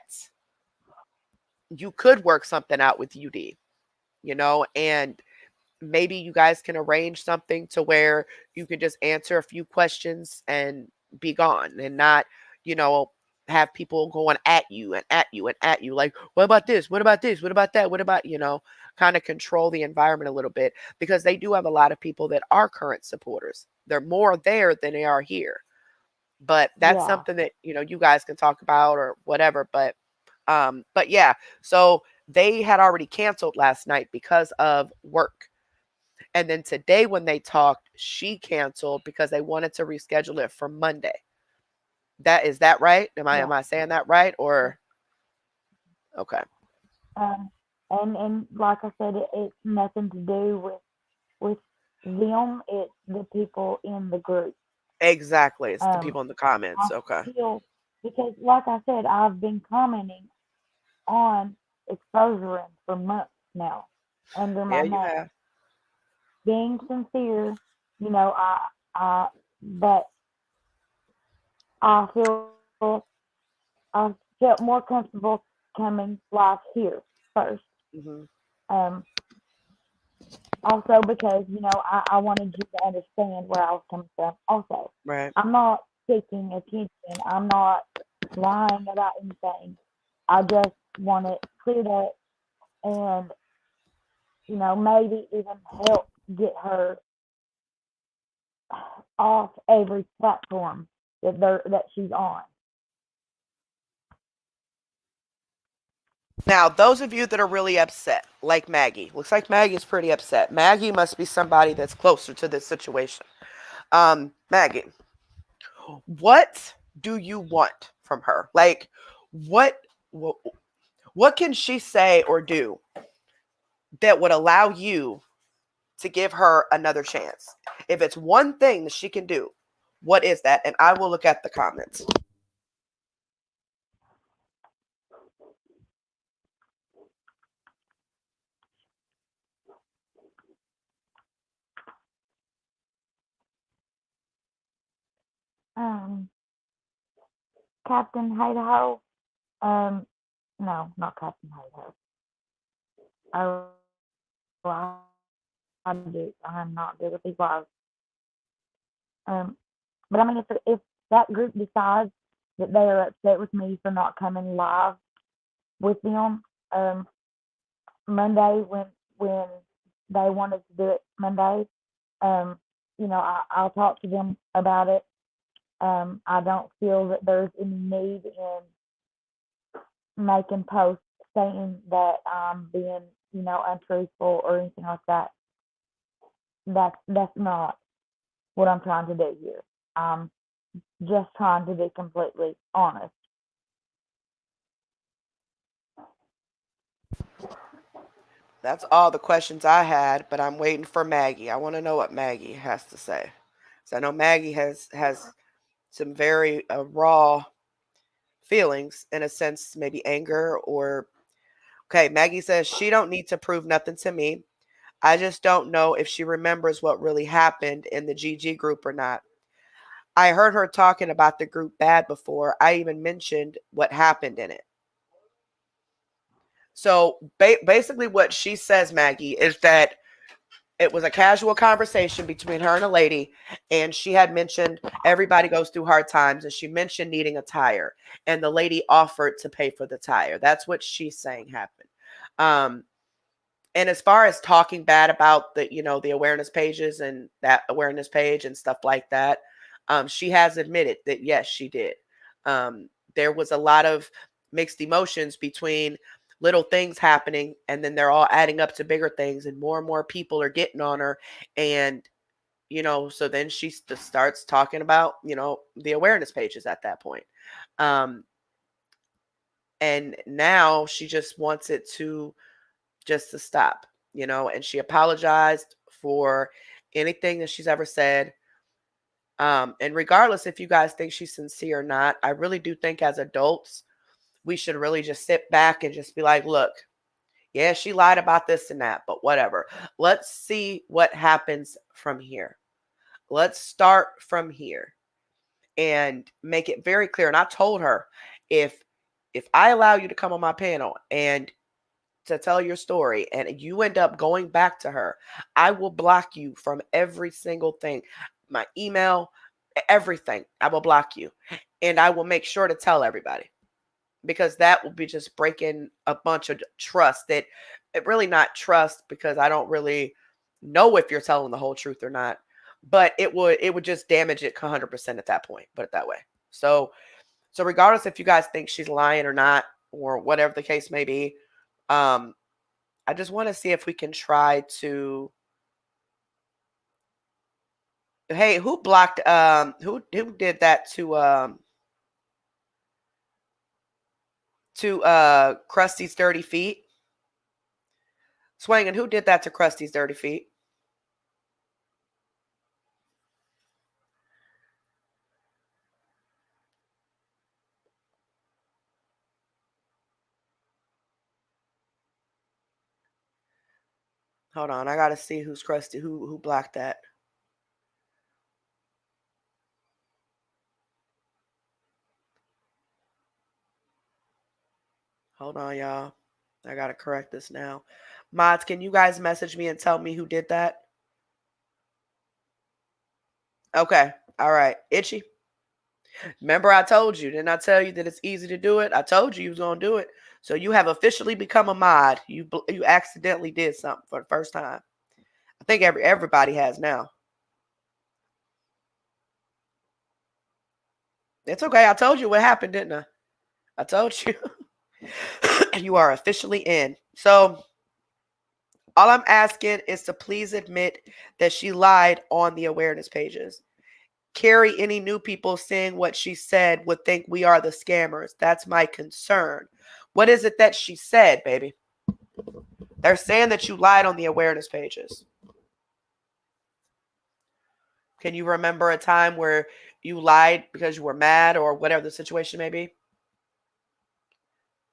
you could work something out with UD, and maybe you guys can arrange something to where you can just answer a few questions and be gone, and not, you know, have people going at you and at you and at you like, what about this? What about this? What about that? What about, kind of control the environment a little bit, because they do have a lot of people that are current supporters. They're more there than they are here. But that's yeah, something that, you guys can talk about or whatever. But yeah, so they had already canceled last night because of work. And then today when they talked, she canceled because they wanted to reschedule it for Monday. Is that right? Am I yeah. am I saying that right? Or okay. Um, and like I said, it's nothing to do with them. It's the people in the group. Exactly. It's the Um, people in the comments. I Okay. feel because, like I said, I've been commenting on exposure for months now under Yeah, my you name. have. being sincere, you know, that I I felt more comfortable coming live here first. Hmm. Um, Also because, I wanted you to understand where I was coming from. Also, Right. I'm not seeking attention. I'm not lying about anything. I just want it cleared up and, maybe even help get her off every platform that she's on. Now, those of you that are really upset, like Maggie, looks like Maggie's pretty upset. Maggie must be somebody that's closer to this situation. Maggie, what do you want from her? Like, what, what, what can she say or do that would allow you to give her another chance? If it's one thing that she can do, what is that? And I will look at the comments. Um, Captain Idaho. No, not Captain Idaho. Oh, I'm not good with these lives. Um, but I mean, if that group decides that they are upset with me for not coming live with them, Monday when they wanted to do it Monday, um, I'll talk to them about it. I don't feel that there's any need in making posts saying that I'm being, untruthful or anything like that. That's not what I'm trying to do here. I'm just trying to be completely honest. That's all the questions I had, but I'm waiting for Maggie. I want to know what Maggie has to say. So I know Maggie has some very raw feelings, in a sense, maybe anger or okay. Maggie says she don't need to prove nothing to me. I just don't know if she remembers what really happened in the GG group or not. I heard her talking about the group bad before. I even mentioned what happened in it. So basically, what she says, Maggie, is that it was a casual conversation between her and a lady, and she had mentioned everybody goes through hard times, and she mentioned needing a tire, and the lady offered to pay for the tire. That's what she's saying happened. Um, and as far as talking bad about the awareness pages and that awareness page and stuff like that, she has admitted that yes, she did. There was a lot of mixed emotions between little things happening, and then they're all adding up to bigger things, and more people are getting on her, and so then she starts talking about the awareness pages at that point. um and now she just wants it to stop, and she apologized for anything that she's ever said. And regardless if you guys think she's sincere or not, I really do think as adults, we should really just sit back and just be like, look, yeah, she lied about this and that, but whatever. Let's see what happens from here. Let's start from here and make it very clear. And I told her, if I allow you to come on my panel and to tell your story and you end up going back to her, I will block you from every single thing. My email, everything. I will block you. And I will make sure to tell everybody, because that will be just breaking a bunch of trust that it really not trust, because I don't really know if you're telling the whole truth or not, but it would just damage it 100% at that point, put it that way. So regardless if you guys think she's lying or not, or whatever the case may be, um I just want to see if we can try to. Hey, who blocked? Who did that to Krusty's dirty feet? Swangin, who did that to Krusty's dirty feet? Hold on, I gotta see who's crusty, who blocked that. Hold on, y'all. I gotta correct this now. Mods, can you guys message me and tell me who did that? Okay. All right. Itchy. Remember I told you. Didn't I tell you that it's easy to do it? I told you was going to do it. So you have officially become a mod. You accidentally did something for the first time. I think everybody has now. It's okay. I told you what happened, didn't I? I told you. You are officially in. So all I'm asking is to please admit that she lied on the awareness pages. Carrie, any new people seeing what she said would think we are the scammers. That's my concern. What is it that she said, baby? They're saying that you lied on the awareness pages. Can you remember a time where you lied because you were mad or whatever the situation may be?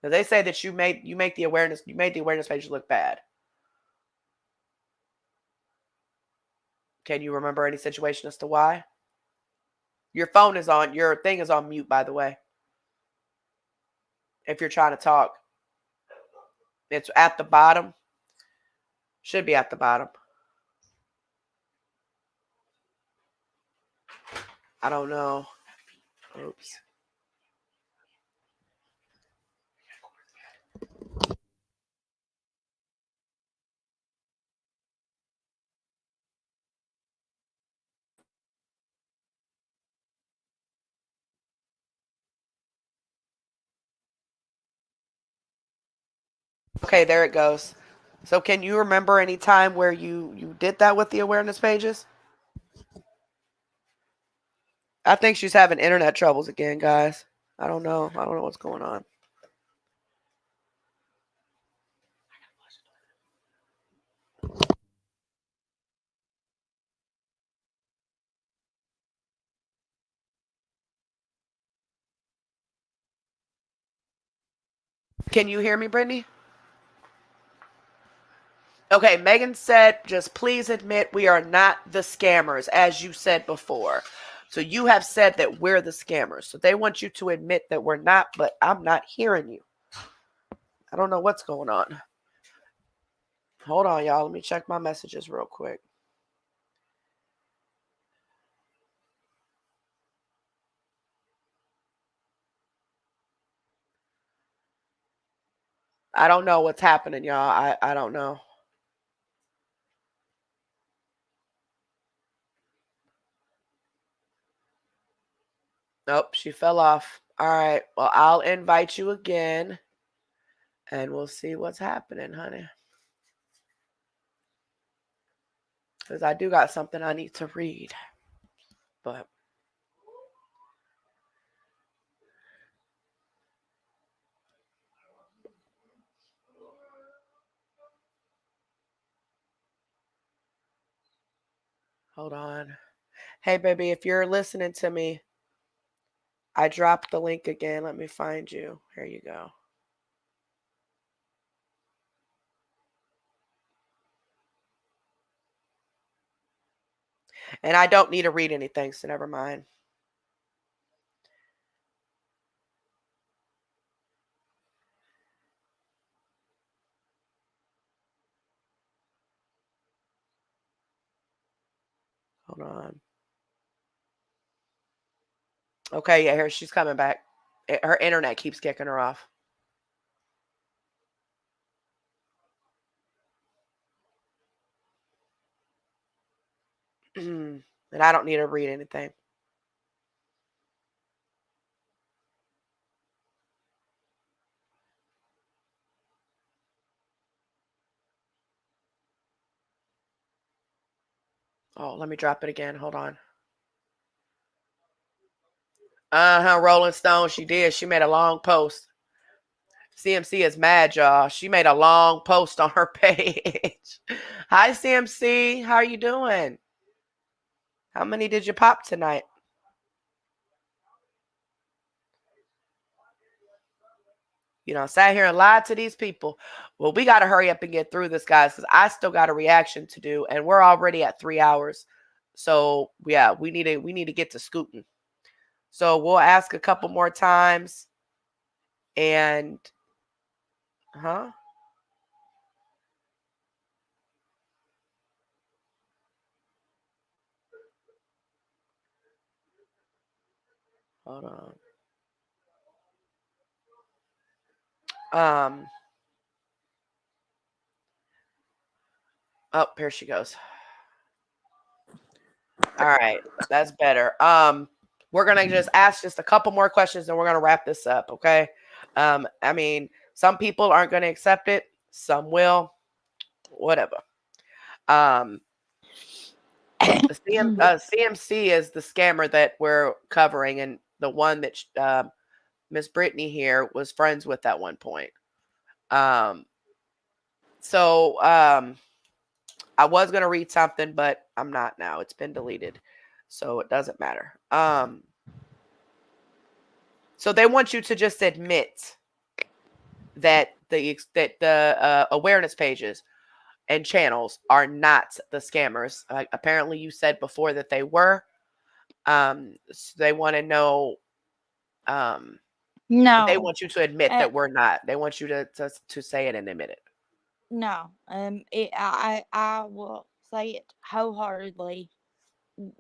Now, they say that you made the awareness page look bad. Can you remember any situation as to why? Your thing is on mute, by the way. If you're trying to talk, it's at the bottom. Should be at the bottom. I don't know. Oops. Okay, there it goes. So can you remember any time where you did that with the awareness pages? I think she's having internet troubles again, guys. I don't know. I don't know what's going on. Can you hear me, Brittany? Okay, Megan said, just please admit we are not the scammers, as you said before. So you have said that we're the scammers. So they want you to admit that we're not, but I'm not hearing you. I don't know what's going on. Hold on, y'all. Let me check my messages real quick. I don't know what's happening, y'all. I don't know. Nope, she fell off. All right. Well, I'll invite you again and we'll see what's happening, honey. Because I do got something I need to read. But hold on. Hey, baby, if you're listening to me, I dropped the link again. Let me find you. Here you go. And I don't need to read anything, so never mind. Hold on. Okay, yeah, here she's coming back. Her internet keeps kicking her off. And I don't need to read anything. Oh, let me drop it again. Hold on. Rolling Stone, she did. She made a long post. CMC is mad, y'all. She made a long post on her page. Hi, CMC. How are you doing? How many did you pop tonight? Sat here and lied to these people. Well, we got to hurry up and get through this, guys, because I still got a reaction to do, and we're already at 3 hours. So yeah, we need to get to scooting. So we'll ask a couple more times, and huh? Hold on. Um. Oh, here she goes. All right, that's better. We're gonna just ask just a couple more questions, and we're gonna wrap this up. Okay. I mean, some people aren't gonna accept it. Some will. Whatever. Um, CMC is the scammer that we're covering, and the one that Miss Brittany here was friends with at one point. Um, so I was gonna read something, but I'm not now. It's been deleted, so it doesn't matter. So they want you to just admit that the awareness pages and channels are not the scammers. Apparently, you said before that they were. So they want to know. Um, they No, want you to admit uh, that we're not. They want you to say it and admit it. no. I will say it wholeheartedly.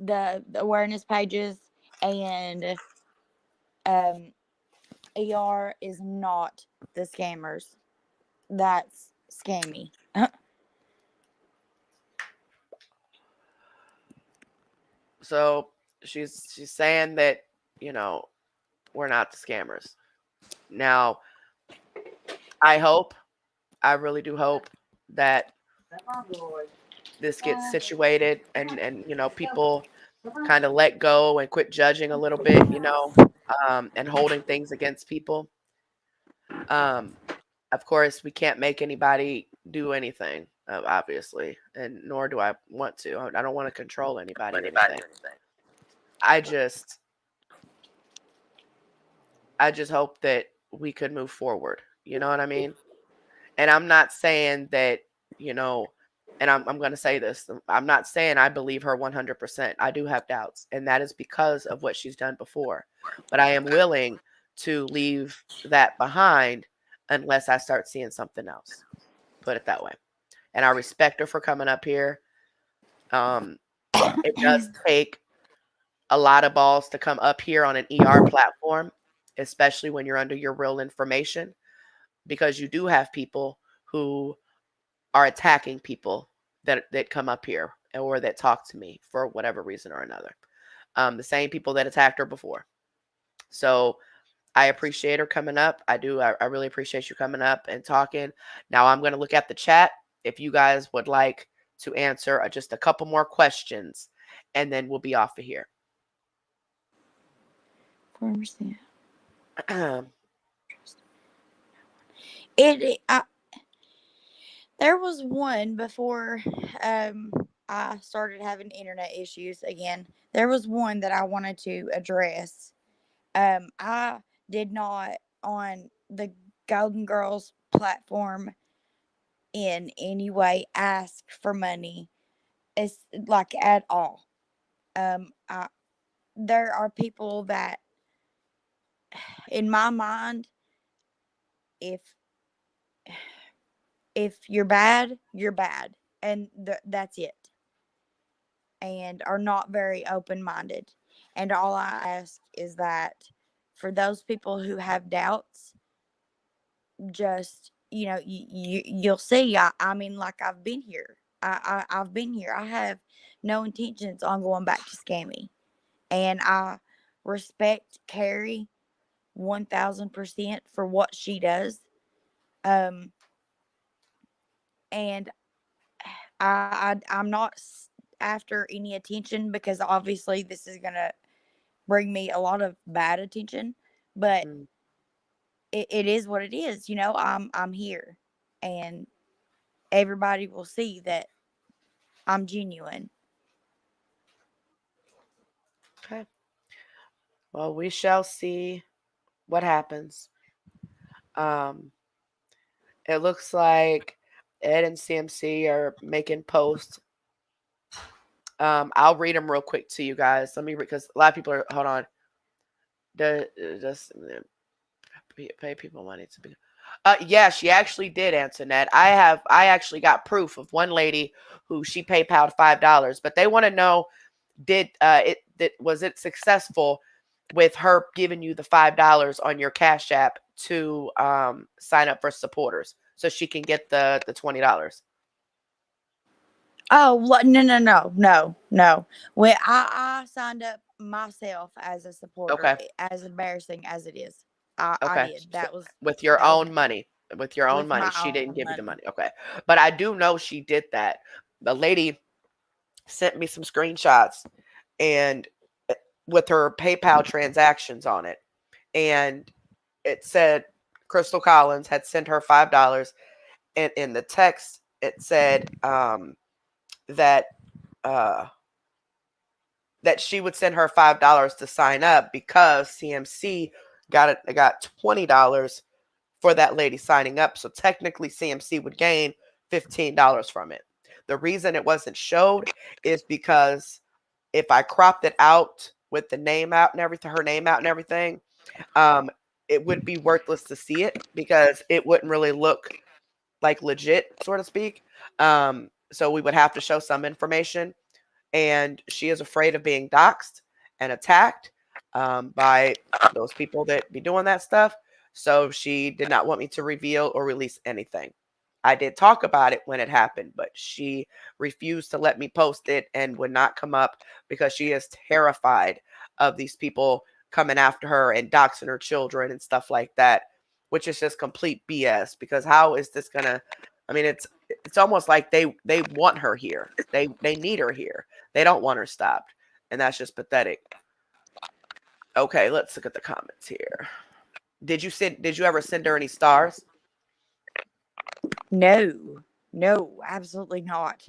The awareness pages and um ER is not the scammers. That's scammy. So she's saying that we're not the scammers. Now, I really do hope that this gets situated and people kind of let go and quit judging a little bit, and holding things against people. Um, of course, we can't make anybody do anything, obviously, and nor do I want to. I don't want to control anybody or anything. I just, I just hope that we could move forward. You know what I mean? And I'm not saying that, you know, and I'm going to say this. I'm not saying I believe her 100%. I do have doubts, and that is because of what she's done before. But I am willing to leave that behind unless I start seeing something else. Put it that way. And I respect her for coming up here. Um, it does take a lot of balls to come up here on an ER platform, especially when you're under your real information, because you do have people who are attacking people that come up here or that talk to me for whatever reason or another. The same people that attacked her before. So I appreciate her coming up. I do. I really appreciate you coming up and talking. Now I'm going to look at the chat. If you guys would like to answer just a couple more questions, and then we'll be off of here. It there was one before I started having internet issues again. There was one that I wanted to address. I did not on the Golden Girls platform in any way ask for money. It's like at all. I there are people that in my mind, if you're bad, you're bad, and that's it. And are not very open minded. And all I ask is that for those people who have doubts, just you'll see. I mean, like I've been here. I've been here. I have no intentions on going back to Scammy, and I respect Carrie 1,000% for what she does. Um, and I'm not after any attention because obviously this is gonna bring me a lot of bad attention, but Mm, it is what it is. I'm here, and everybody will see that I'm genuine. okay. Well, we shall see what happens. Um, it looks like Ed and CMC are making posts. I'll read them real quick to you guys. Let me read because a lot of people are. Hold on. Just pay people money to be. Yeah, she actually did, Antoinette. I actually got proof of one lady who she PayPal'd $5, but they want to know was it successful with her giving you the $5 on your Cash App to sign up for supporters so she can get the $20. Oh, no. When I signed up myself as a supporter, Okay, as embarrassing as it is, I okay. did. So with your own Me money, with your own with money, my she didn't own give you the money. money. Okay, but I do know she did that. The lady sent me some screenshots and with her PayPal transactions on it, and it said Crystal Collins had sent her $5, and in the text it said that uh, that she would send her $5 to sign up because CMC got $20 for that lady signing up. So technically, CMC would gain $15 from it. The reason it wasn't showed is because if I cropped it out with the name out and everything, her name out and everything, um, it would be worthless to see it because it wouldn't really look like legit, so to speak. So we would have to show some information, and she is afraid of being doxxed and attacked by those people that be doing that stuff. So she did not want me to reveal or release anything. I did talk about it when it happened, but she refused to let me post it and would not come up because she is terrified of these people coming after her and doxing her children and stuff like that, which is just complete BS. Because how is this gonna? I mean, it's almost like they want her here. They need her here. They don't want her stopped, and that's just pathetic. Okay, let's look at the comments here. Did you ever send her any stars? No, absolutely not.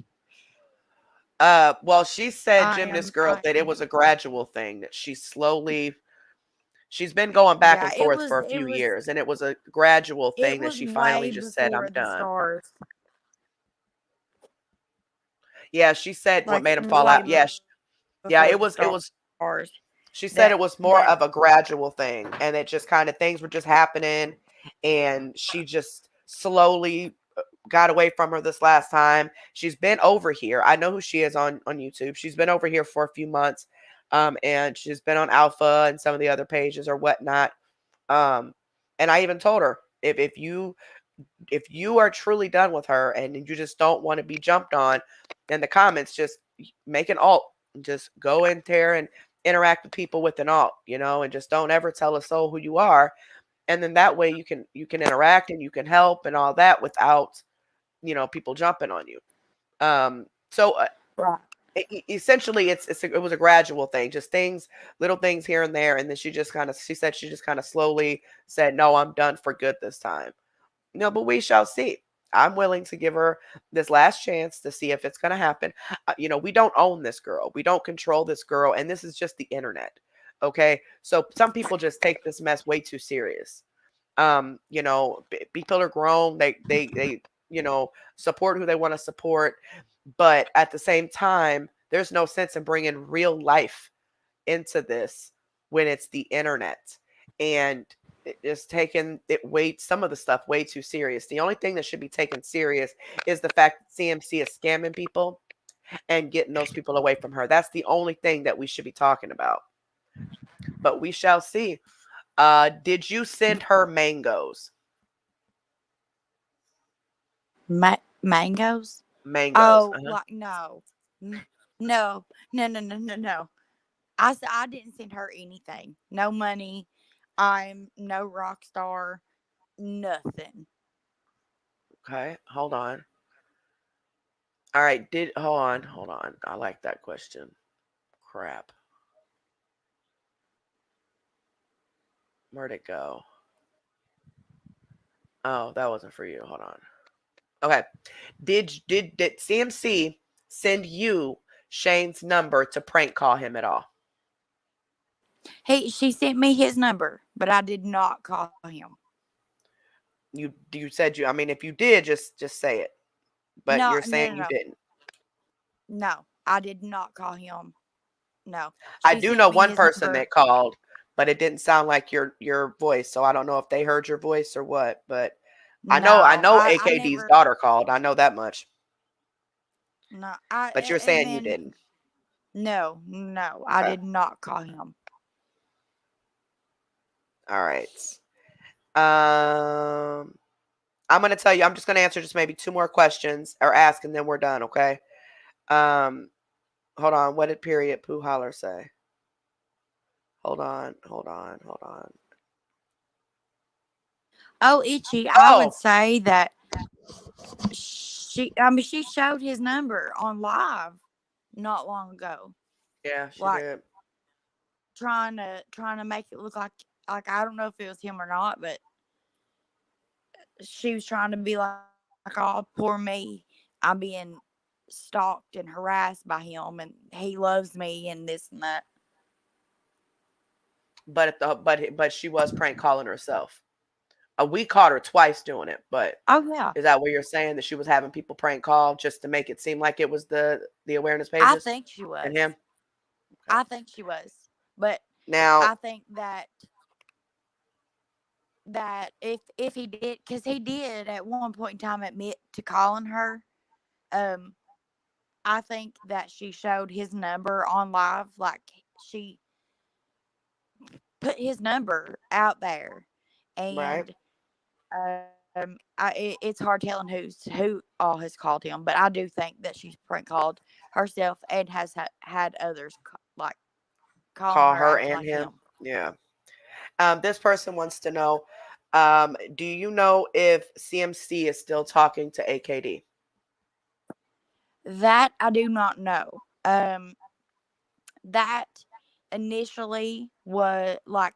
Well, she said, Jim, this girl, I that it am. was a gradual thing, that she's been going back Yeah, and forth for a few years, and it was a gradual it thing that was she finally way just said, I'm before the done. stars. Yeah, she said what Like made him fall way out. Yeah, yeah, before the it was stars. she said That it was more that of a gradual thing, and it just kind of things were just happening, and she just slowly got away from her this last time. She's been over here. I know who she is on YouTube. She's been over here for a few months, and she's been on Alpha and some of the other pages or whatnot. Um, and I even told her if you are truly done with her and you just don't want to be jumped on in the comments, just make an alt. Just go in there and interact with people with an alt, and just don't ever tell a soul who you are. And then that way you can interact and you can help and all that without people jumping on you. So right. essentially it was a gradual thing, just little things here and there, and then she said she just kind of slowly said, no, I'm done for good this time. No, but we shall see. I'm willing to give her this last chance to see if it's going to happen. We don't own this girl. We don't control this girl. And this is just the internet. Okay. So some people just take this mess way too serious. People are grown. They support who they want to support. But at the same time, there's no sense in bringing real life into this when it's the internet. And it's taken some of the stuff way too serious. The only thing that should be taken serious is the fact that CMC is scamming people and getting those people away from her. That's the only thing that we should be talking about. But we shall see. Did you send her mangoes? Mangoes? Mangoes. Oh, Uh-huh. like no, no. I didn't send her anything. No money. I'm no rock star. Nothing. Okay, hold on. All right, hold on. I like that question. Crap. Where'd it go? Oh, that wasn't for you. Hold on. Okay. Did CMC send you Shane's number to prank call him at all? She sent me his number, but I did not call him. You said you. I mean, if you did, just say it. But No, you're no, saying no, you no. didn't. No, I did not call him. No. I She do know sent me one his person number. that called, but it didn't sound like your voice. So I don't know if they heard your voice or what. But I No, know I AKD's never. daughter called. I know that much. No, But you're and saying you then didn't. no, no, I Okay. did not call him. All right. I'm gonna tell you. I'm just gonna answer just maybe two more questions or ask, and then we're done. Okay. Um, hold on. What did period Pooh Holler say? Hold on. Hold on. Hold on. Oh, Itchy, I would Oh, say that she showed his number on live not long ago. yeah, she Like did. trying to make it look like I don't know if it was him or not, but she was trying to be like, oh, poor me. I'm being stalked and harassed by him and he loves me and this and that. But she was prank calling herself. We caught her twice doing it. But Oh yeah. is that what you're saying, that she was having people prank call just to make it seem like it was the awareness I pages think she and was. him? Okay. I think she was. But Now, I think that if he did, because he did at one point in time admit to calling her, um I think that she showed his number on live, like she put his number out there, right? and it's hard telling who all has called him, but I do think that she's prank called herself and has had others like calling Call her her acting and like him. him. Yeah. This person wants to know, do you know if CMC is still talking to AKD? That I do not know. That initially was like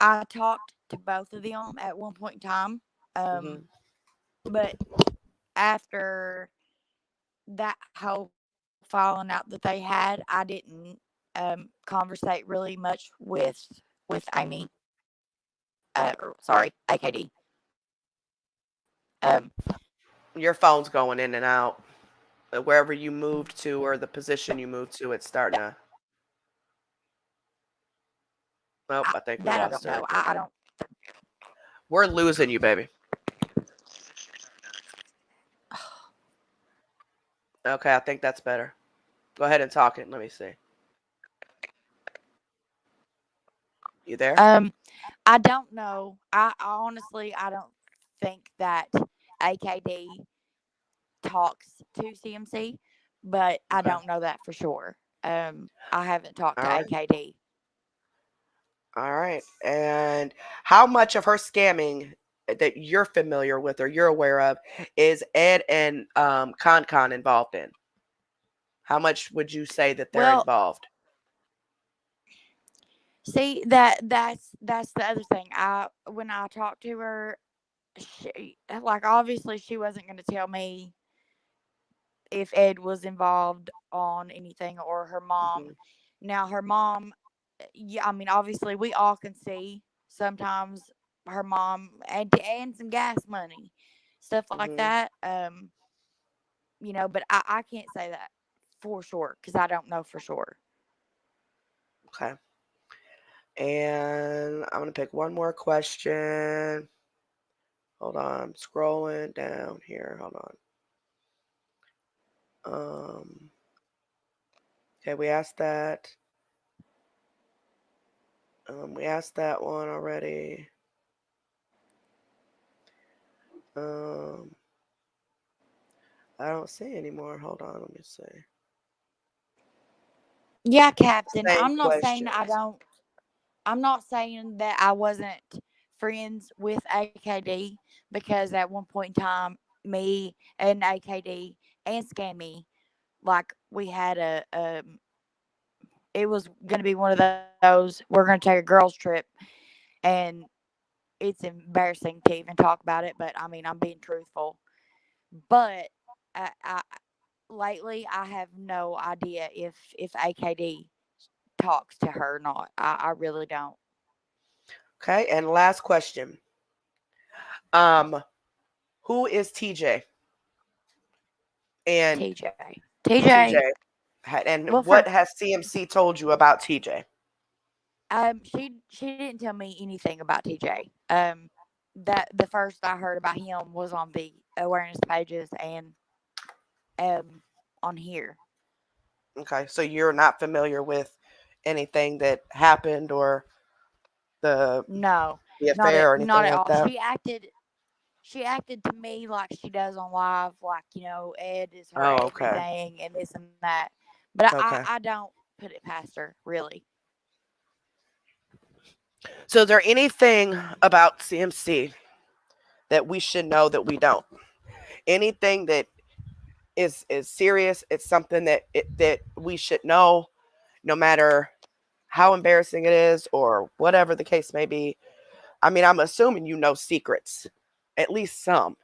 I talked to both of them at one point in time. Hmm. But after that whole falling out that they had, I didn't conversate really much with Amy. Sorry, AKD. Um, Your phone's going in and out. Wherever you moved to or the position you moved to, it's starting to. Nope, I think we that I lost don't her. know. I don't. We're losing you, baby. Okay, I think that's better. Go ahead and talk it. Let me see. You there? I don't know. I honestly I don't think that AKD talks to CMC, but I Okay. don't know that for sure. I haven't talked All to right. AKD. All right. And how much of her scamming that you're familiar with or you're aware of is Ed and Con involved in? How much would you say that they're Well, involved? see that's the other thing. I when I talked to her, she like obviously she wasn't going to tell me if Ed was involved on anything or her mom. Hmm. Now her mom, yeah, I mean obviously we all can see sometimes her mom and some gas money, stuff like Hmm. that. But I can't say that for sure because I don't know for sure. Okay. And I'm going to pick one more question. Hold on. I'm scrolling down here. Hold on. Okay, we asked that. We asked that one already. Um, I don't see anymore. Hold on. Let me see. Yeah, Captain. Same questions. I'm not saying that I wasn't friends with AKD because at one point in time, me and AKD and Scammy, like we had it was going to be one of those, we're going to take a girls' trip, and it's embarrassing to even talk about it, but I mean, I'm being truthful. But I lately, I have no idea if AKD talks to her or not. I really don't. Okay, and last question. Um, who is TJ and TJ. TJ? TJ. And Well, what for has CMC told you about TJ? she didn't tell me anything about TJ. That the first I heard about him was on the awareness pages and on here. Okay, so you're not familiar with anything that happened or the No, the affair or not anything at like all. that. She acted to me like she does on live, like Ed is her Oh, okay, everything and this and that. But okay. I don't put it past her really. So, is there anything about CMC that we should know that we don't? Anything that is serious? It's something that we should know, no matter how embarrassing it is or whatever the case may be. I mean, I'm assuming you know secrets, at least some,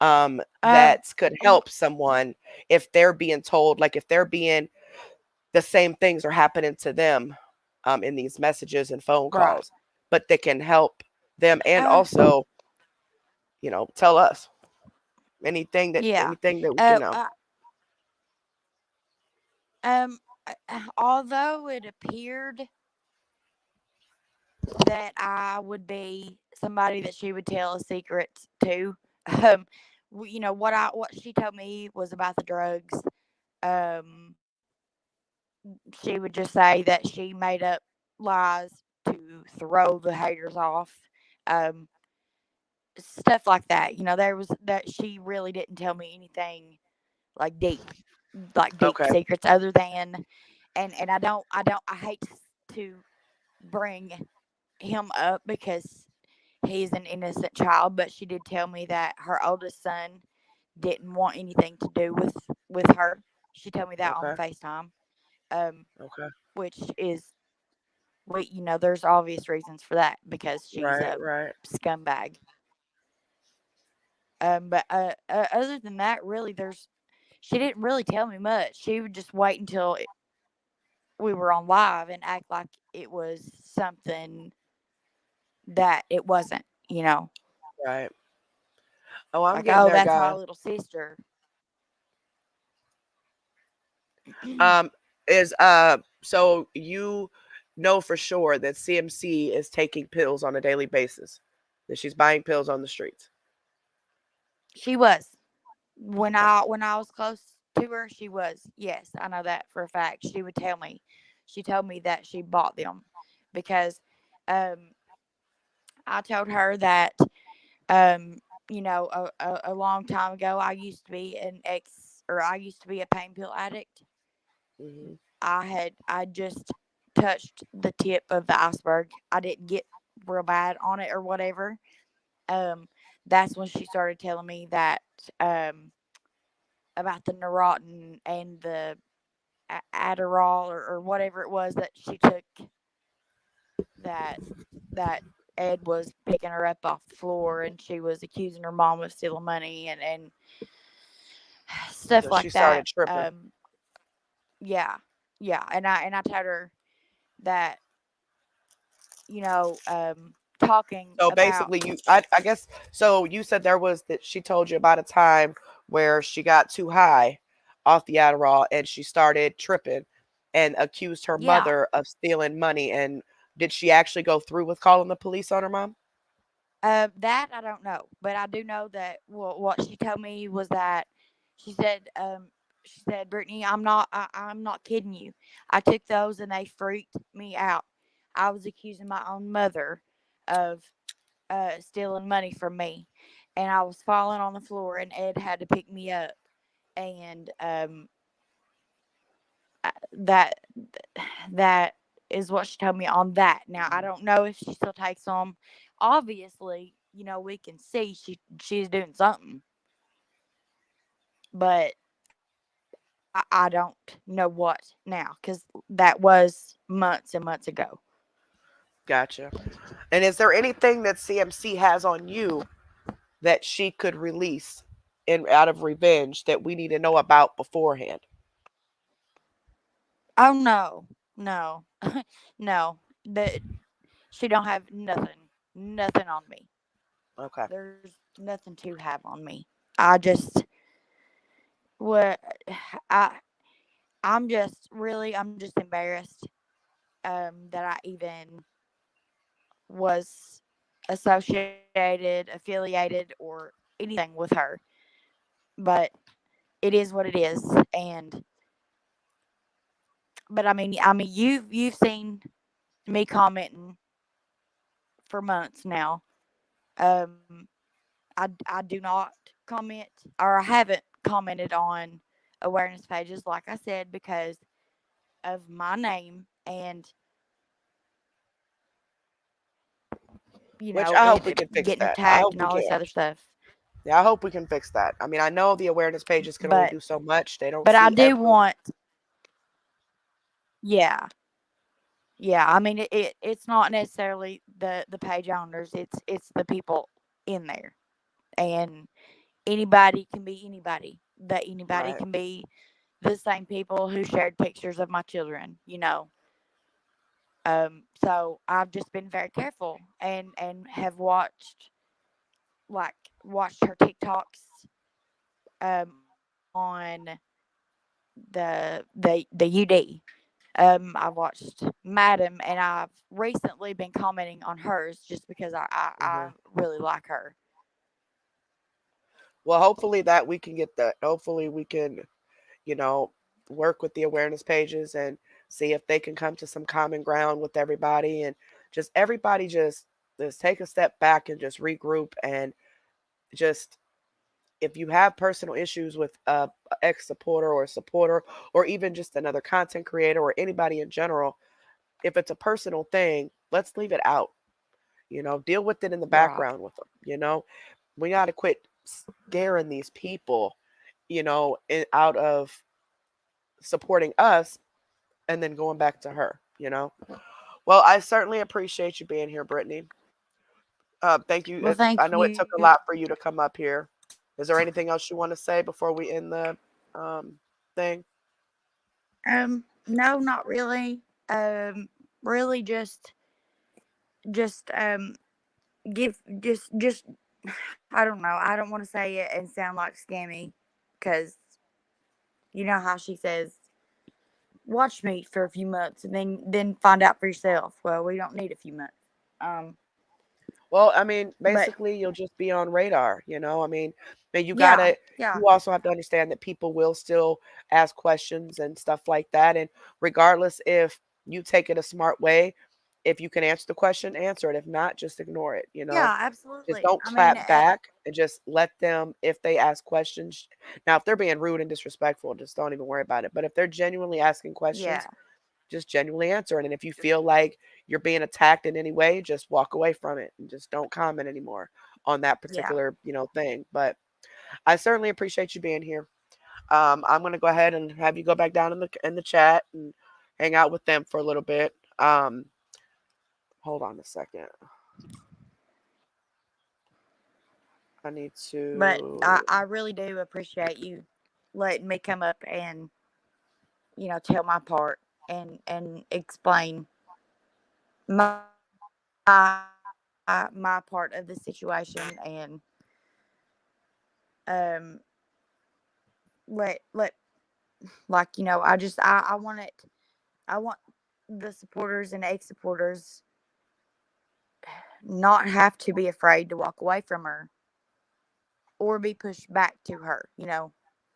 Um, that could y- help someone if they're being told, like if they're being the same things are happening to them in these messages and phone right. calls, but they can help them and Uh, also, tell us yeah. anything that we can Uh, know. uh, um, although it appeared that I would be somebody that she would tell a secret to, um, what she told me was about the drugs. Um, she would just say that she made up lies to throw the haters off. Um, Stuff like that. There was that she really didn't tell me anything like deep Okay. secrets other than and I hate to bring him up because he's an innocent child, but she did tell me that her oldest son didn't want anything to do with her. She told me that on Okay. FaceTime. Um, Okay. which is there's obvious reasons for that because she's Right. a Right. scumbag. But other than that, really, she didn't really tell me much. She would just wait until we were on live and act like it was something that it wasn't. Right. Oh, I'm Like, getting oh, there, that's my guys. little sister. Um, is so you know for sure that CMC is taking pills on a daily basis, that she's buying pills on the streets. She was when Okay. I was close to her. She was. Yes, I know that for a fact. She would tell me. She told me that she bought them because um, I told her that um, a long time ago I used to be a pain pill addict. Hmm. I just touched the tip of the iceberg. I didn't get real bad on it or whatever. Um, that's when she started telling me that um about the Neurontin and the Adderall or whatever it was that she took that that Ed was picking her up off the floor and she was accusing her mom of stealing money and stuff So she like started that. tripping. Yeah, yeah, and I told her that talking So about basically, I guess so. You said there was that she told you about a time where she got too high off the Adderall and she started tripping and accused her yeah. mother of stealing money. And did she actually go through with calling the police on her mom? That I don't know, but I do know that what she told me was that she said, Brittany, I'm not kidding you. I took those and they freaked me out. I was accusing my own mother of stealing money from me, and I was falling on the floor, and Ed had to pick me up, and that that is what she told me on that. Now I don't know if she still takes them. Obviously, we can see she's doing something, but I don't know what now because that was months and months ago. Gotcha. And is there anything that CMC has on you that she could release in out of revenge that we need to know about beforehand? Oh no, no, no. That she don't have nothing on me. Okay. There's nothing to have on me. I just what I I'm just embarrassed that I even was associated, affiliated, or anything with her. But it is what it is. And but I mean you've seen me commenting for months now. Um I do not comment, or I haven't commented on awareness pages, like I said, because of my name and Which I hope we can getting fix that. attacked I and hope all we this can. other stuff. Yeah, I hope we can fix that. I mean, I know the awareness pages can only But do so much. They don't but I see do every. want, yeah, yeah. I mean, it's not necessarily the page owners. It's the people in there, and anybody can be anybody. That anybody Right. can be the same people who shared pictures of my children. So I've just been very careful and have like watched her TikToks on the UD. I watched Madam, and I've recently been commenting on hers just because I Hmm. really like her. Well, hopefully that we can get that. Hopefully we can, you know, work with the awareness pages and see if they can come to some common ground with everybody, and just everybody just take a step back and just regroup, and just, if you have personal issues with a ex supporter or a supporter, or even just another content creator or anybody in general, if it's a personal thing, let's leave it out. Deal with it in the Right. background with them. We got to quit scaring these people, out of supporting us and then going back to her. Well, I certainly appreciate you being here, Brittany. Thank you. Well, I thank know it took you. a lot for you to come up here. Is there anything else you want to say before we end the thing? No, not really. Really just give just I don't know. I don't want to say it and sound like Scammy, because you know how she says, watch me for a few months and then find out for yourself. Well, we don't need a few months. Um, Well, I mean, but basically, you'll just be on radar. I mean, and yeah, yeah, you also have to understand that people will still ask questions and stuff like that. And regardless if you take it a smart way, if you can answer the question, answer it. If not, just ignore it. yeah, Just absolutely. don't I mean, clap back, and just let them, if they ask questions. Now, if they're being rude and disrespectful, just don't even worry about it. But if they're genuinely asking yeah, questions, just genuinely answer it. And if you feel like you're being attacked in any way, just walk away from it and just don't comment anymore on that yeah, particular, thing. But I certainly appreciate you being here. I'm gonna go ahead and have you go back down in the chat and hang out with them for a little bit. Hold on a second. I need but to. I really do appreciate you letting me come up and tell my part and explain my my part of the situation. And um let like I want it. I want the supporters and ex supporters not have to be afraid to walk away from her or be pushed back to her.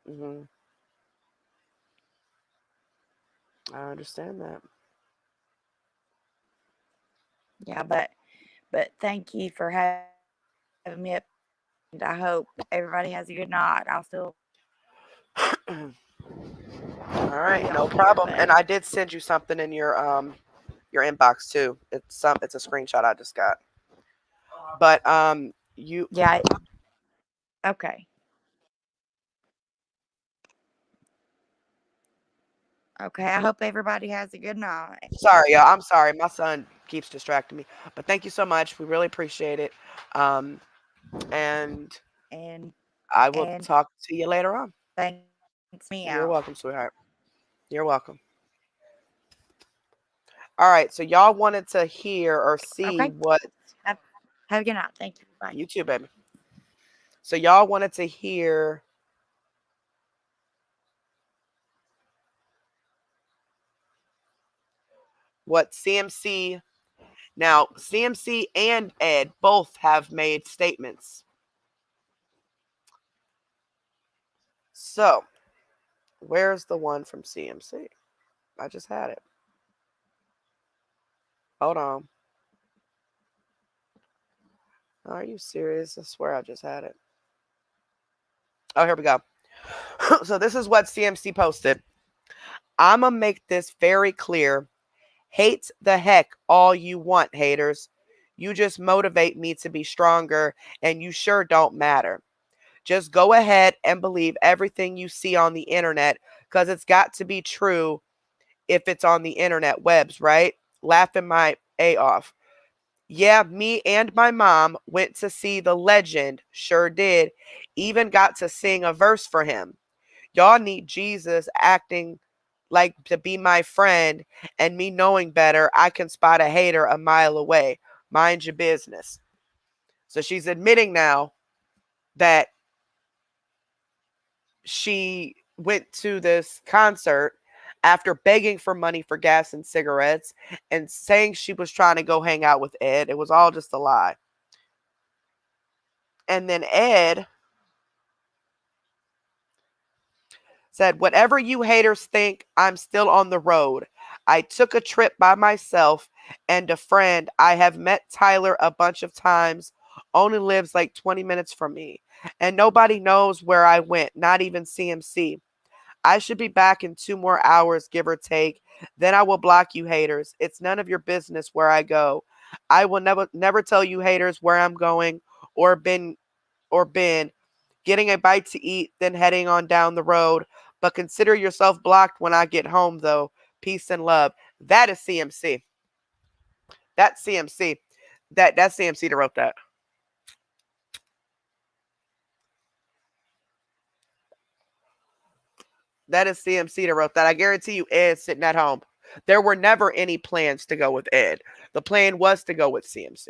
Hmm. I understand that. Yeah, but thank you for having me up, and I hope everybody has a good night. I'll still All be right, on no here, problem. but And I did send you something in your inbox too. It's a screenshot I just got. But you yeah, okay. Okay, I hope everybody has a good night. sorry, y'all. I'm sorry. My son keeps distracting me. But thank you so much. We really appreciate it. Um, and And I will and talk to you later on. thanks for hearing me You're out. welcome, sweetheart. You're welcome. All right. So y'all wanted to hear or see Okay. what Have, have a good night. Thank you. Bye. you too, baby. So y'all wanted to hear what CMC, now CMC and Ed both have made statements. So where's the one from CMC? I just had it. Hold on. Are you serious? I swear I just had it. Oh, here we go. So this is what CMC posted. I'm going to make this very clear. Hate the heck all you want, haters. You just motivate me to be stronger, and you sure don't matter. Just go ahead and believe everything you see on the internet, because it's got to be true if it's on the internet webs, right? Laughing my A off. Yeah, me and my mom went to see the legend. Sure did. Even got to sing a verse for him. Y'all need Jesus acting like to be my friend, and me knowing better, I can spot a hater a mile away. Mind your business. So she's admitting now that she went to this concert after begging for money for gas and cigarettes and saying she was trying to go hang out with Ed. It was all just a lie. And then Ed said, whatever you haters think, I'm still on the road. I took a trip by myself and a friend. I have met Tyler a bunch of times, only lives like 20 minutes from me. And nobody knows where I went, not even CMC. I should be back in 2 more hours, give or take. Then I will block you haters. It's none of your business where I go. I will never tell you haters where I'm going or been getting a bite to eat, then heading on down the road. But consider yourself blocked when I get home, though. Peace and love. That is CMC. That's CMC. That's CMC that wrote that. That is CMC that wrote that. I guarantee you Ed's sitting at home. There were never any plans to go with Ed. The plan was to go with CMC.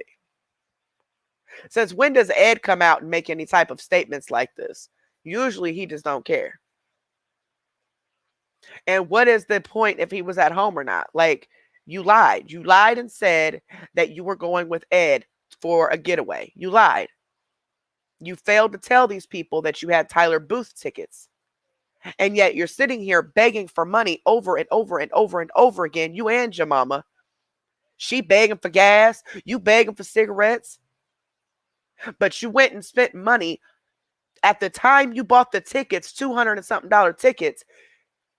Since when does Ed come out and make any type of statements like this? Usually he just don't care. And what is the point if he was at home or not? Like, you lied. You lied and said that you were going with Ed for a getaway. You lied. You failed to tell these people that you had Tyler Booth tickets. And yet you're sitting here begging for money over and over and over and over again. You and your mama. She begging for gas. You begging for cigarettes. But you went and spent money. At the time you bought the tickets, $200 and something tickets,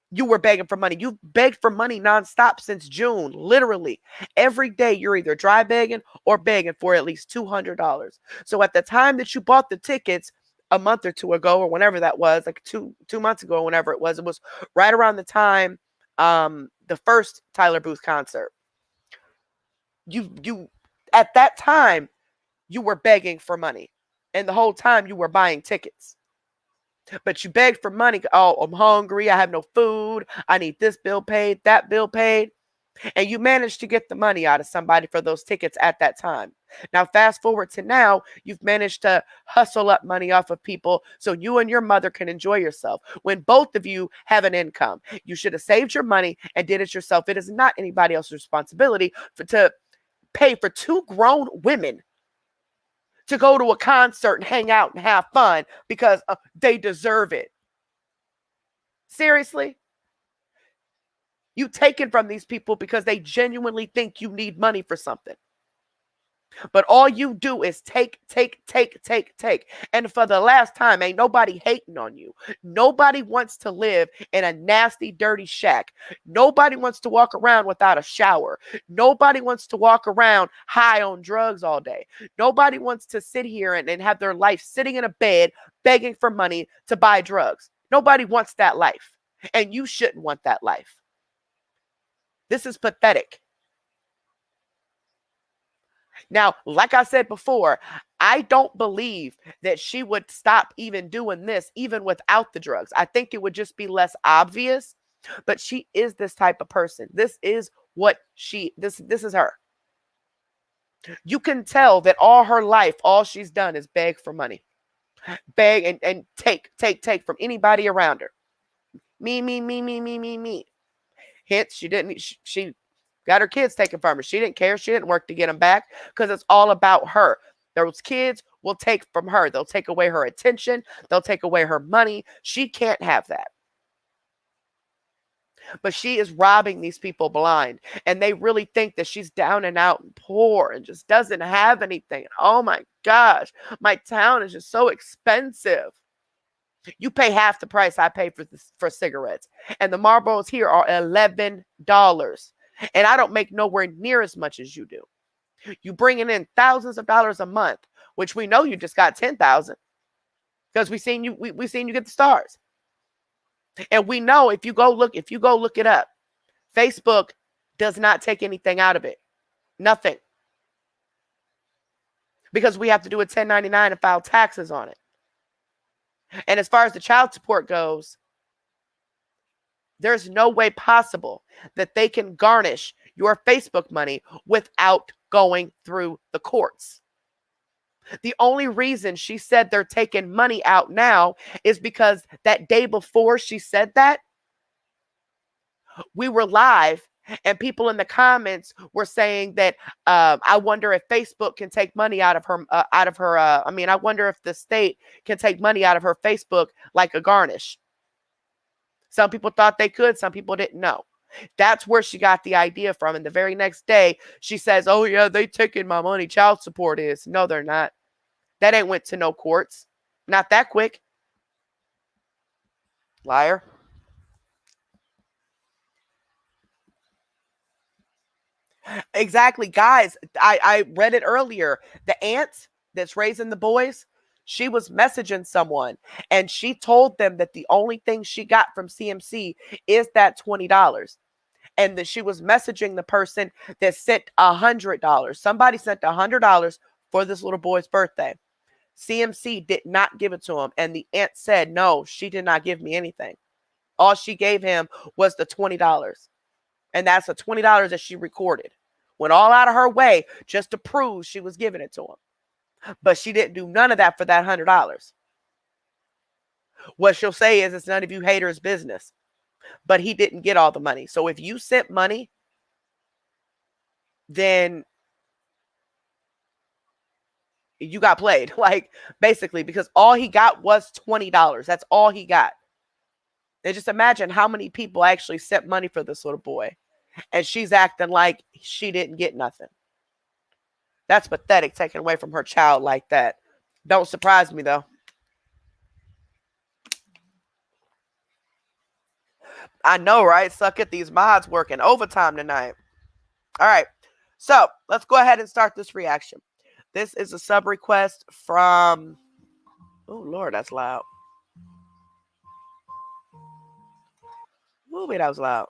you were begging for money. You've begged for money nonstop since June. Literally. Every day you're either dry begging or begging for at least $200. So at the time that you bought the tickets, a month or two ago, or whenever that was, like two months ago, whenever it was right around the time the first Tyler Booth concert. You at that time, you were begging for money. And the whole time you were buying tickets. But you begged for money. Oh, I'm hungry. I have no food. I need this bill paid, that bill paid. And you managed to get the money out of somebody for those tickets at that time. Now, fast forward to now, you've managed to hustle up money off of people so you and your mother can enjoy yourself. When both of you have an income, you should have saved your money and did it yourself. It is not anybody else's responsibility to pay for 2 grown women to go to a concert and hang out and have fun because they deserve it. Seriously? You take it from these people because they genuinely think you need money for something. But all you do is take. And for the last time, ain't nobody hating on you. Nobody wants to live in a nasty, dirty shack. Nobody wants to walk around without a shower. Nobody wants to walk around high on drugs all day. Nobody wants to sit here and have their life sitting in a bed begging for money to buy drugs. Nobody wants that life. And you shouldn't want that life. This is pathetic. Now, like I said before, I don't believe that she would stop even doing this, even without the drugs. I think it would just be less obvious, but she is this type of person. This is what this is her. You can tell that all her life, all she's done is beg for money. beg and take from anybody around her. Me. Hence, she got her kids taken from her. She didn't care. She didn't work to get them back because it's all about her. Those kids will take from her. They'll take away her attention. They'll take away her money. She can't have that. But she is robbing these people blind. And they really think that she's down and out and poor and just doesn't have anything. Oh my gosh. My town is just so expensive. You pay half the price I pay for cigarettes. And the Marlboros here are $11. And I don't make nowhere near as much as you do. You bringing in thousands of dollars a month, which we know you just got 10,000 because we seen you get the stars. And we know if you go look it up, Facebook does not take anything out of it. Nothing. Because we have to do a 1099 and file taxes on it. And as far as the child support goes, there's no way possible that they can garnish your Facebook money without going through the courts. The only reason she said they're taking money out now is because that day before she said that, we were live and people in the comments were saying that I wonder if Facebook can take money out of her. I wonder if the state can take money out of her Facebook like a garnish. Some people thought they could. Some people didn't know. That's where she got the idea from. And the very next day, she says, oh, yeah, they taking my money. Child support is. No, they're not. That ain't went to no courts. Not that quick. Liar. Exactly. Guys, I read it earlier. The aunt that's raising the boys, she was messaging someone and she told them that the only thing she got from CMC is that $20. And that she was messaging the person that sent $100. Somebody sent $100 for this little boy's birthday. CMC did not give it to him. And the aunt said, no, she did not give me anything. All she gave him was the $20. And that's the $20 that she recorded. Went all out of her way just to prove she was giving it to him. But she didn't do none of that for that $100. What she'll say is it's none of you haters' business. But he didn't get all the money. So if you sent money, then you got played. Like, basically, because all he got was $20. That's all he got. And just imagine how many people actually sent money for this little boy. And she's acting like she didn't get nothing. That's pathetic, taking away from her child like that. Don't surprise me, though. I know, right? Suck it. These mods working overtime tonight. All right. So let's go ahead and start this reaction. This is a sub request from... Oh, Lord, that's loud. Ooh, wait, that was loud.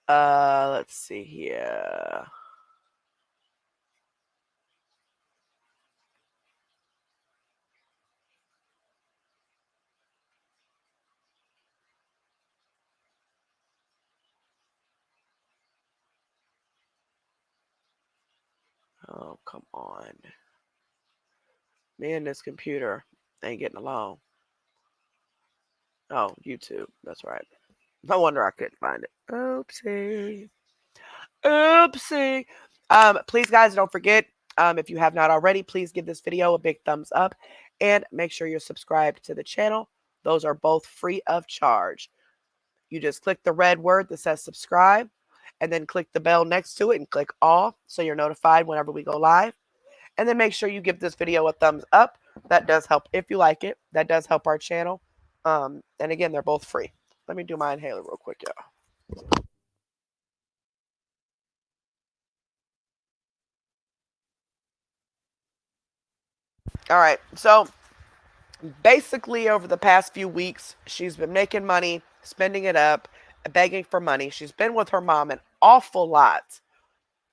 Let's see here. Oh, come on. Me and this computer ain't getting along. Oh, YouTube. That's right. No wonder I couldn't find it. Oopsie. Oopsie. Please, guys, don't forget, if you have not already, please give this video a big thumbs up and make sure you're subscribed to the channel. Those are both free of charge. You just click the red word that says subscribe and then click the bell next to it and click all so you're notified whenever we go live. And then make sure you give this video a thumbs up. That does help if you like it. That does help our channel. And again, they're both free. Let me do my inhaler real quick, y'all. All right. So basically over the past few weeks, she's been making money, spending it up, begging for money. She's been with her mom an awful lot.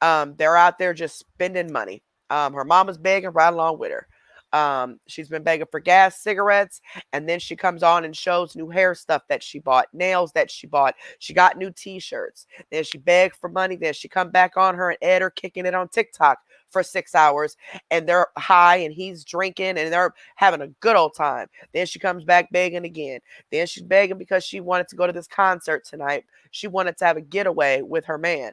They're out there just spending money. Her mom is begging right along with her. She's been begging for gas, cigarettes, and then she comes on and shows new hair stuff that she bought, nails that she bought. She got new t-shirts. Then she begged for money. Then she come back on her and Ed are kicking it on TikTok for 6 hours, and they're high and he's drinking and they're having a good old time. Then she comes back begging again. Then she's begging because she wanted to go to this concert tonight. She wanted to have a getaway with her man.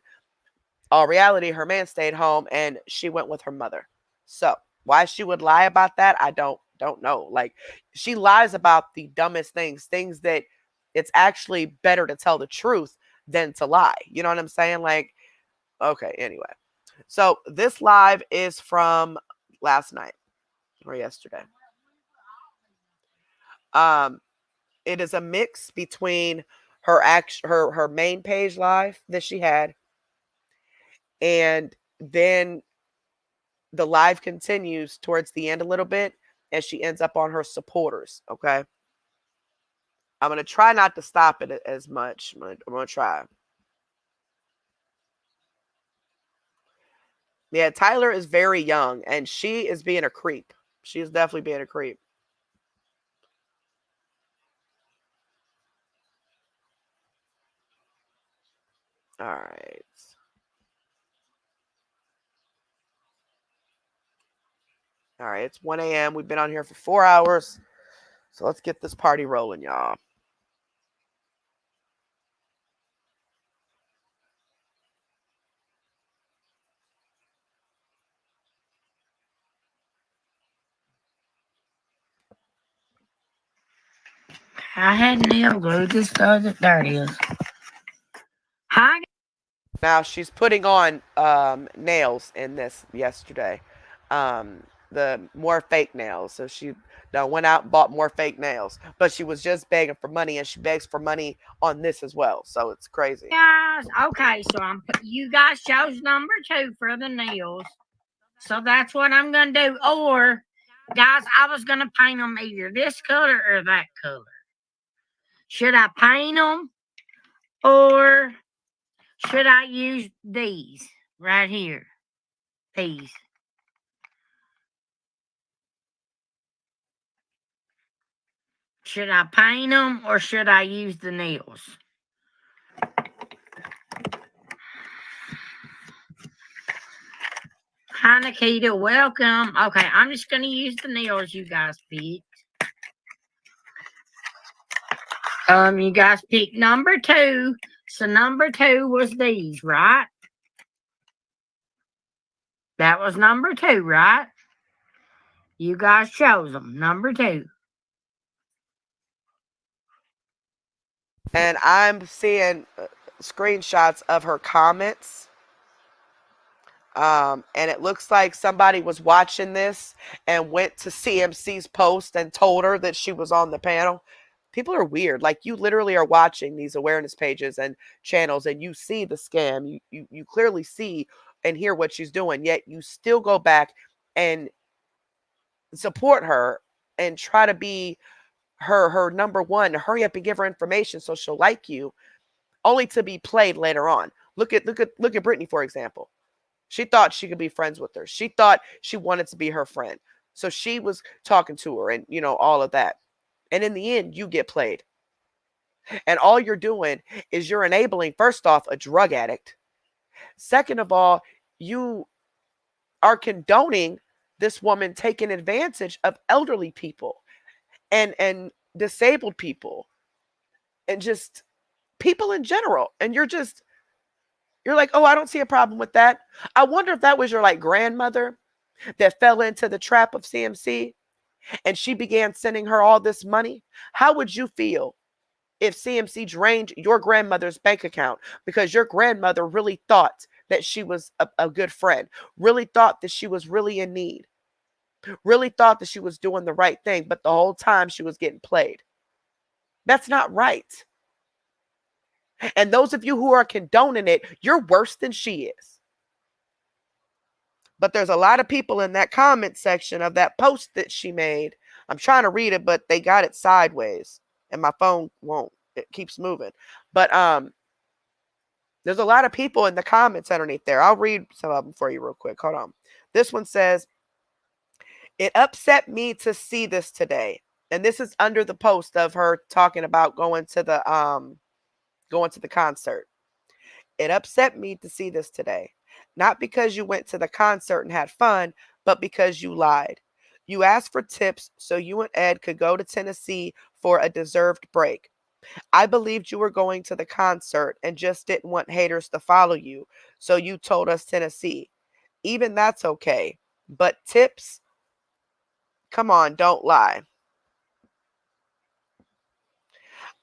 All reality, her man stayed home and she went with her mother. So why she would lie about that, I don't know. Like, she lies about the dumbest things that it's actually better to tell the truth than to lie. You know what I'm saying? Like, okay, anyway. So this live is from last night or yesterday. It is a mix between her main page live that she had, and then the live continues towards the end a little bit, and she ends up on her supporters. Okay, I'm gonna try not to stop it as much. I'm gonna try. Yeah, Tyler is very young, and she is being a creep. She is definitely being a creep. All right. All right, it's 1 a.m. We've been on here for 4 hours. So let's get this party rolling, y'all. I had nail glue. This does it. There it is. Hi. Now she's putting on nails in this yesterday. The more fake nails. So she went out and bought more fake nails. But she was just begging for money, and she begs for money on this as well. So it's crazy. Guys, okay, so you guys chose number 2 for the nails. So that's what I'm gonna do. Or, guys, I was gonna paint them either this color or that color. Should I paint them, or should I use these right here? These. Should I paint them, or should I use the nails? Hi, Nikita. Welcome. Okay, I'm just going to use the nails you guys picked. You guys picked number 2. So number 2 was these, right? That was number 2, right? You guys chose them. Number 2. And I'm seeing screenshots of her comments. And it looks like somebody was watching this and went to CMC's post and told her that she was on the panel. People are weird. Like, you literally are watching these awareness pages and channels, and you see the scam. You clearly see and hear what she's doing, yet you still go back and support her and try to be her number one. Hurry up and give her information so she'll like you, only to be played later on. Look at Brittany, for example. She thought she could be friends with her. She thought she wanted to be her friend. So she was talking to her and, all of that. And in the end, you get played. And all you're doing is you're enabling, first off, a drug addict. Second of all, you are condoning this woman taking advantage of elderly people and disabled people and just people in general. And you're like, oh, I don't see a problem with that. I wonder if that was your grandmother that fell into the trap of CMC and she began sending her all this money. How would you feel if CMC drained your grandmother's bank account because your grandmother really thought that she was a good friend, really thought that she was really in need, really thought that she was doing the right thing, but the whole time she was getting played? That's not right. And those of you who are condoning it, you're worse than she is. But there's a lot of people in that comment section of that post that she made. I'm trying to read it, but they got it sideways and my phone won't. It keeps moving. But there's a lot of people in the comments underneath there. I'll read some of them for you real quick. Hold on. This one says, It upset me to see this today. And this is under the post of her talking about going to the concert. It upset me to see this today. Not because you went to the concert and had fun, but because you lied. You asked for tips so you and Ed could go to Tennessee for a deserved break. I believed you were going to the concert and just didn't want haters to follow you, so you told us Tennessee. Even that's okay. But tips? Come on, don't lie.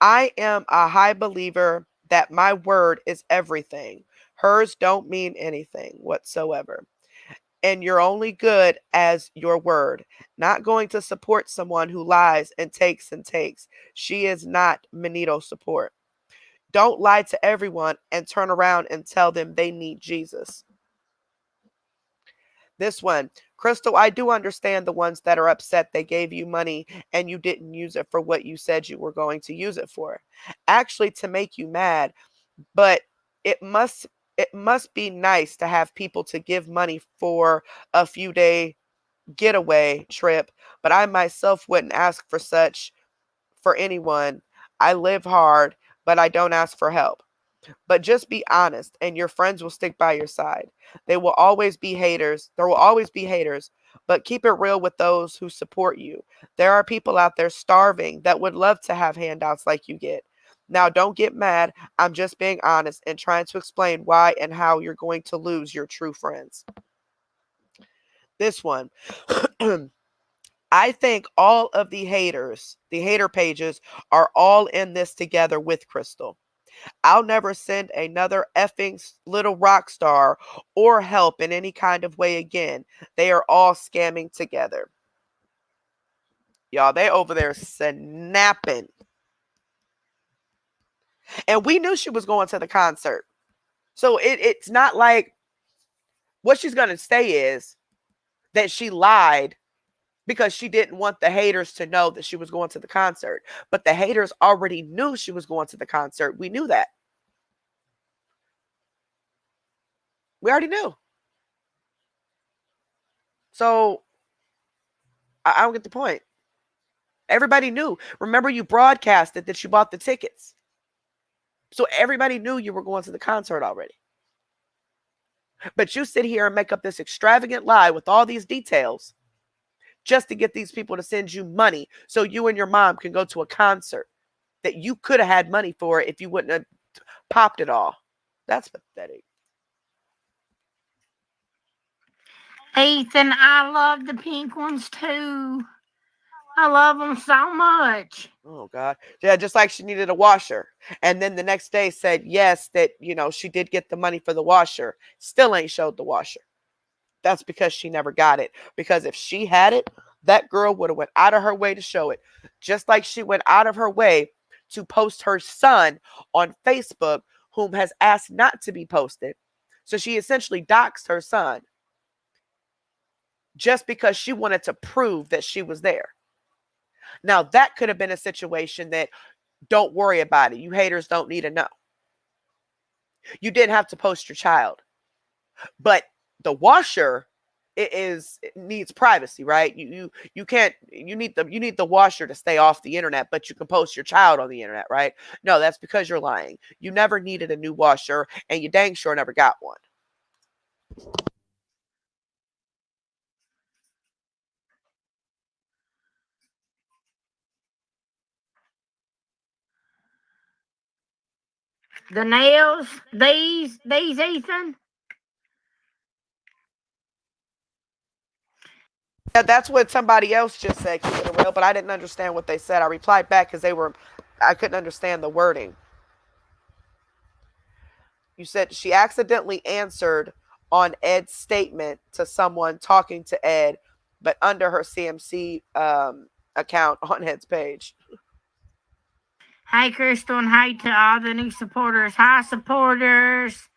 I am a high believer that my word is everything. Hers don't mean anything whatsoever. And you're only good as your word. Not going to support someone who lies and takes and takes. She is not Manito support. Don't lie to everyone and turn around and tell them they need Jesus. This one, Crystal, I do understand the ones that are upset they gave you money and you didn't use it for what you said you were going to use it for. Actually, to make you mad, but it must it must be nice to have people to give money for a few day getaway trip, but I myself wouldn't ask for such for anyone. I live hard, but I don't ask for help. But just be honest, and your friends will stick by your side. They will always be haters. There will always be haters, but keep it real with those who support you. There are people out there starving that would love to have handouts like you get. Now, don't get mad. I'm just being honest and trying to explain why and how you're going to lose your true friends. This one. I think all of the haters, the hater pages, are all in this together with Crystal. I'll never send another effing little rock star or help in any kind of way again. They are all scamming together. Y'all, they over there snapping. And we knew she was going to the concert. So it's not like what she's going to say is that she lied because she didn't want the haters to know that she was going to the concert. But the haters already knew she was going to the concert. We knew that. We already knew. So I don't get the point. Everybody knew. Remember, you broadcasted that you bought the tickets. So everybody knew you were going to the concert already. But you sit here and make up this extravagant lie with all these details just to get these people to send you money so you and your mom can go to a concert that you could have had money for if you wouldn't have popped it all. That's pathetic. Ethan, I love the pink ones too. I love them so much. Oh, God. Yeah, just like she needed a washer. And then the next day said, yes, that, she did get the money for the washer. Still ain't showed the washer. That's because she never got it. Because if she had it, that girl would have went out of her way to show it. Just like she went out of her way to post her son on Facebook, whom has asked not to be posted. So she essentially doxed her son just because she wanted to prove that she was there. Now, that could have been a situation that don't worry about it. You haters don't need to know. You didn't have to post your child. But the washer it needs privacy, right? You can't you need the washer to stay off the internet, but you can post your child on the internet, right? No, that's because you're lying. You never needed a new washer, and you dang sure never got one. The nails, these Ethan. Yeah, that's what somebody else just said, keep it real, but I didn't understand what they said. I replied back because I couldn't understand the wording. You said she accidentally answered on Ed's statement to someone talking to Ed, but under her CMC account on Ed's page. Hey, Crystal, and hey to all the new supporters. Hi, supporters.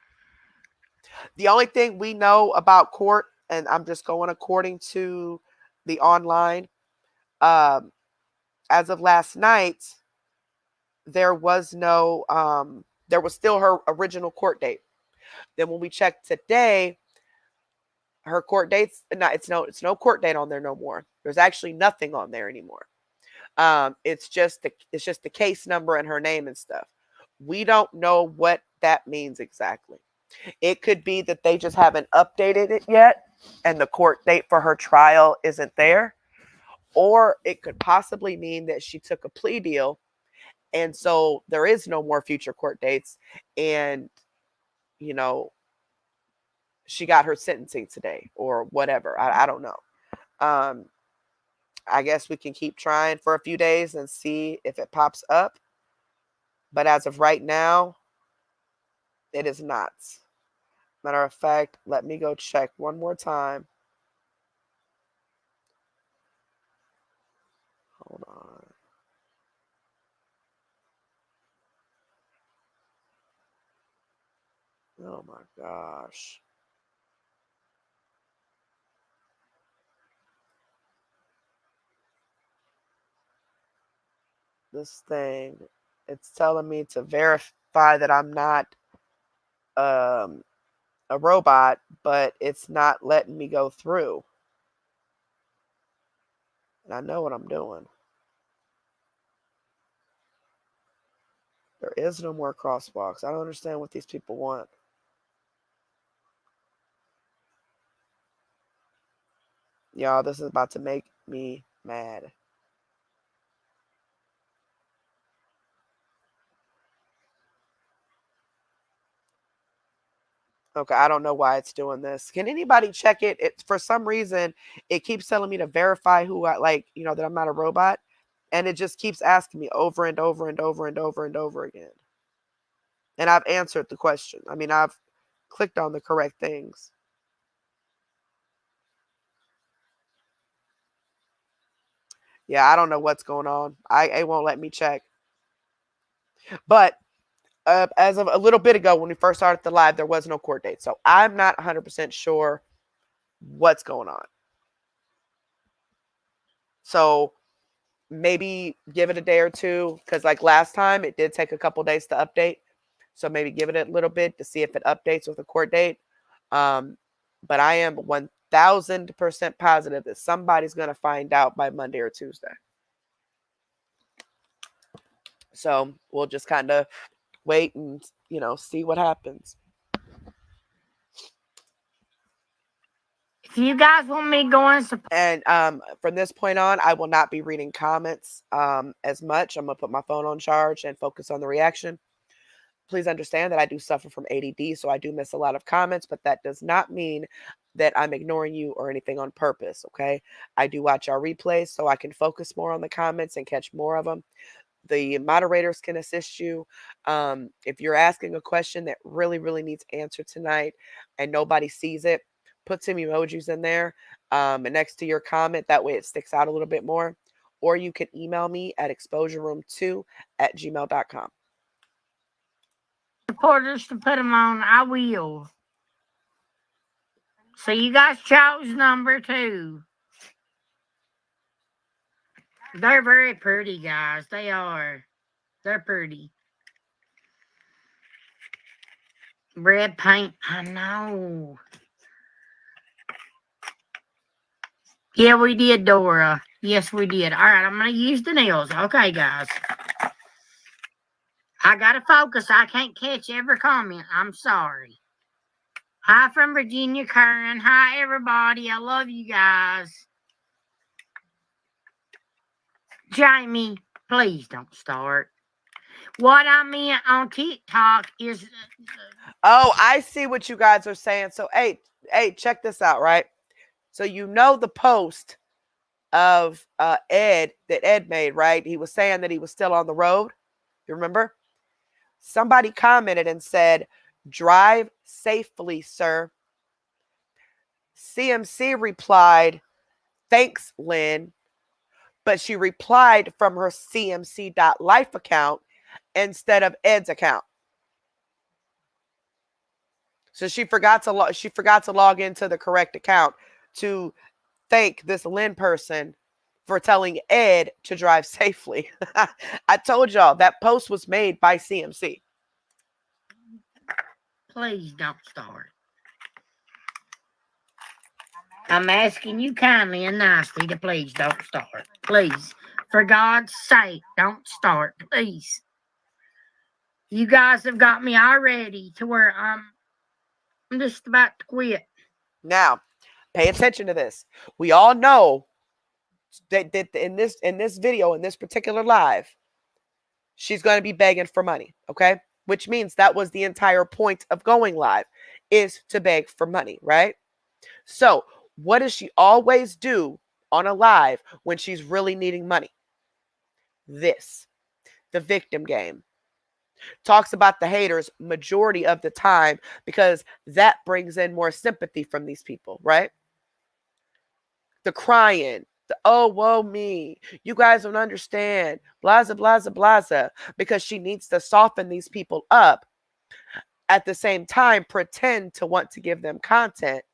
The only thing we know about court, and I'm just going according to the online, as of last night, there was there was still her original court date. Then when we checked today, her court dates, it's no court date on there no more. There's actually nothing on there anymore. It's just the case number and her name and stuff. We don't know what that means exactly. It could be that they just haven't updated it yet and the court date for her trial isn't there. Or it could possibly mean that she took a plea deal and so there is no more future court dates. And, you know, she got her sentencing today or whatever. I don't know. I guess we can keep trying for a few days and see if it pops up. But as of right now, it is not. Matter of fact, let me go check one more time. Hold on. Oh my gosh. This thing, it's telling me to verify that I'm not a robot, but it's not letting me go through. And I know what I'm doing. There is no more crosswalks. I don't understand what these people want. Y'all, this is about to make me mad. Okay, I don't know why it's doing this. Can anybody check it? It for some reason it keeps telling me to verify who I like, you know, that I'm not a robot, and it just keeps asking me over and over and over and over and over again. And I've answered the question. I mean, I've clicked on the correct things. Yeah, I don't know what's going on. It won't let me check. But as of a little bit ago, when we first started the live, there was no court date. So I'm not 100% sure what's going on. So maybe give it a day or two, because like last time, it did take a couple days to update. So maybe give it a little bit to see if it updates with a court date. But I am 1000% positive that somebody's going to find out by Monday or Tuesday. So we'll just kind of wait and, you know, see what happens. If you guys want me going, and from this point on, I will not be reading comments as much. I'm going to put my phone on charge and focus on the reaction. Please understand that I do suffer from ADD, so I do miss a lot of comments, but that does not mean that I'm ignoring you or anything on purpose, okay? I do watch our replays so I can focus more on the comments and catch more of them. The moderators can assist you. If you're asking a question that really, really needs answered tonight and nobody sees it, put some emojis in there next to your comment. That way it sticks out a little bit more. Or you can email me at exposureroom2@gmail.com. Supporters to put them on, I will. So you guys chose number 2. They're very pretty, guys. They are. They're pretty. Red paint. I know. Yeah, we did, Dora. Yes, we did. All right, I'm going to use the nails. Okay, guys. I got to focus. I can't catch every comment. I'm sorry. Hi from Virginia, Karen. Hi, everybody. I love you guys. Jamie, please don't start. What I meant on TikTok is... Oh, I see what you guys are saying. So, hey, check this out, right? So you know the post of Ed that Ed made, right? He was saying that he was still on the road. You remember? Somebody commented and said, "Drive safely, sir." CMC replied, "Thanks, Lynn." But she replied from her CMC.life account instead of Ed's account. So she forgot to log into the correct account to thank this Lynn person for telling Ed to drive safely. I told y'all that post was made by CMC. Please don't start. I'm asking you kindly and nicely to please don't start. Please. For God's sake, don't start. Please. You guys have got me already to where I'm just about to quit. Now, pay attention to this. We all know that in this video, in this particular live, she's going to be begging for money, okay? Which means that was the entire point of going live, is to beg for money, right? So, what does she always do on a live when she's really needing money? This, the victim game. Talks about the haters majority of the time because that brings in more sympathy from these people, right? The crying, the oh, woe me, you guys don't understand, blaza, blaza, blaza, because she needs to soften these people up. At the same time, pretend to want to give them content.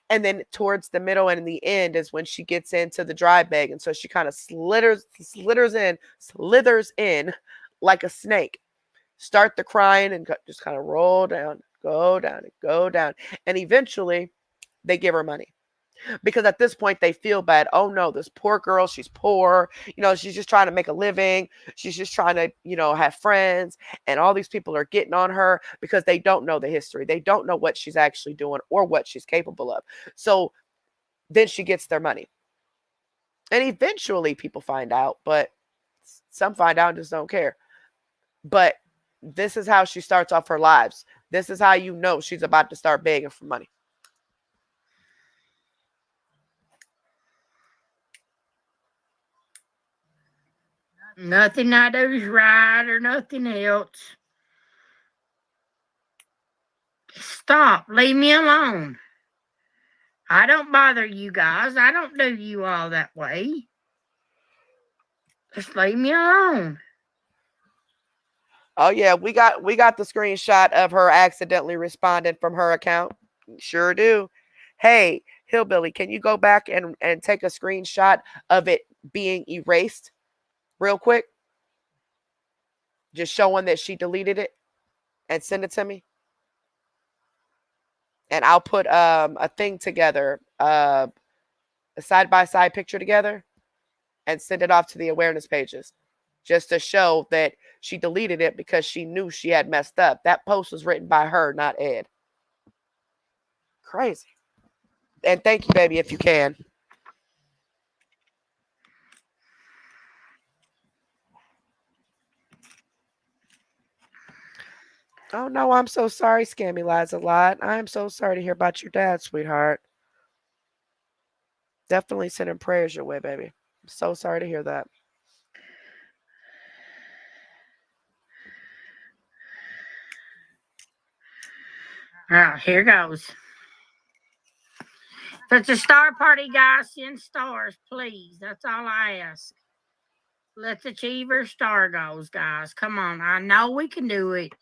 And then towards the middle and in the end is when she gets into the dry bag. And so she kind of slithers in like a snake. Start the crying and just kind of roll down, go down, and go down. And eventually they give her money. Because at this point they feel bad. Oh no, this poor girl, she's poor. She's just trying to make a living. She's just trying to, have friends. And all these people are getting on her because they don't know the history. They don't know what she's actually doing or what she's capable of. So then she gets their money. And eventually people find out, but some find out and just don't care. But this is how she starts off her lives. This is how you know she's about to start begging for money. Nothing I do is right or nothing else. Stop. Leave me alone. I don't bother you guys. I don't do you all that way. Just leave me alone. Oh yeah, we got the screenshot of her accidentally responding from her account. Sure do. Hey, Hillbilly, can you go back and take a screenshot of it being erased real quick? Just showing that she deleted it and send it to me. And I'll put a thing together, a side-by-side picture together and send it off to the awareness pages just to show that she deleted it because she knew she had messed up. That post was written by her, not Ed. Crazy. And thank you, baby, if you can. Oh, no, I'm so sorry, Scammy lies a lot. I'm so sorry to hear about your dad, sweetheart. Definitely sending prayers your way, baby. I'm so sorry to hear that. All right, here goes. If it's a star party, guys, send stars, please. That's all I ask. Let's achieve our star goals, guys. Come on. I know we can do it.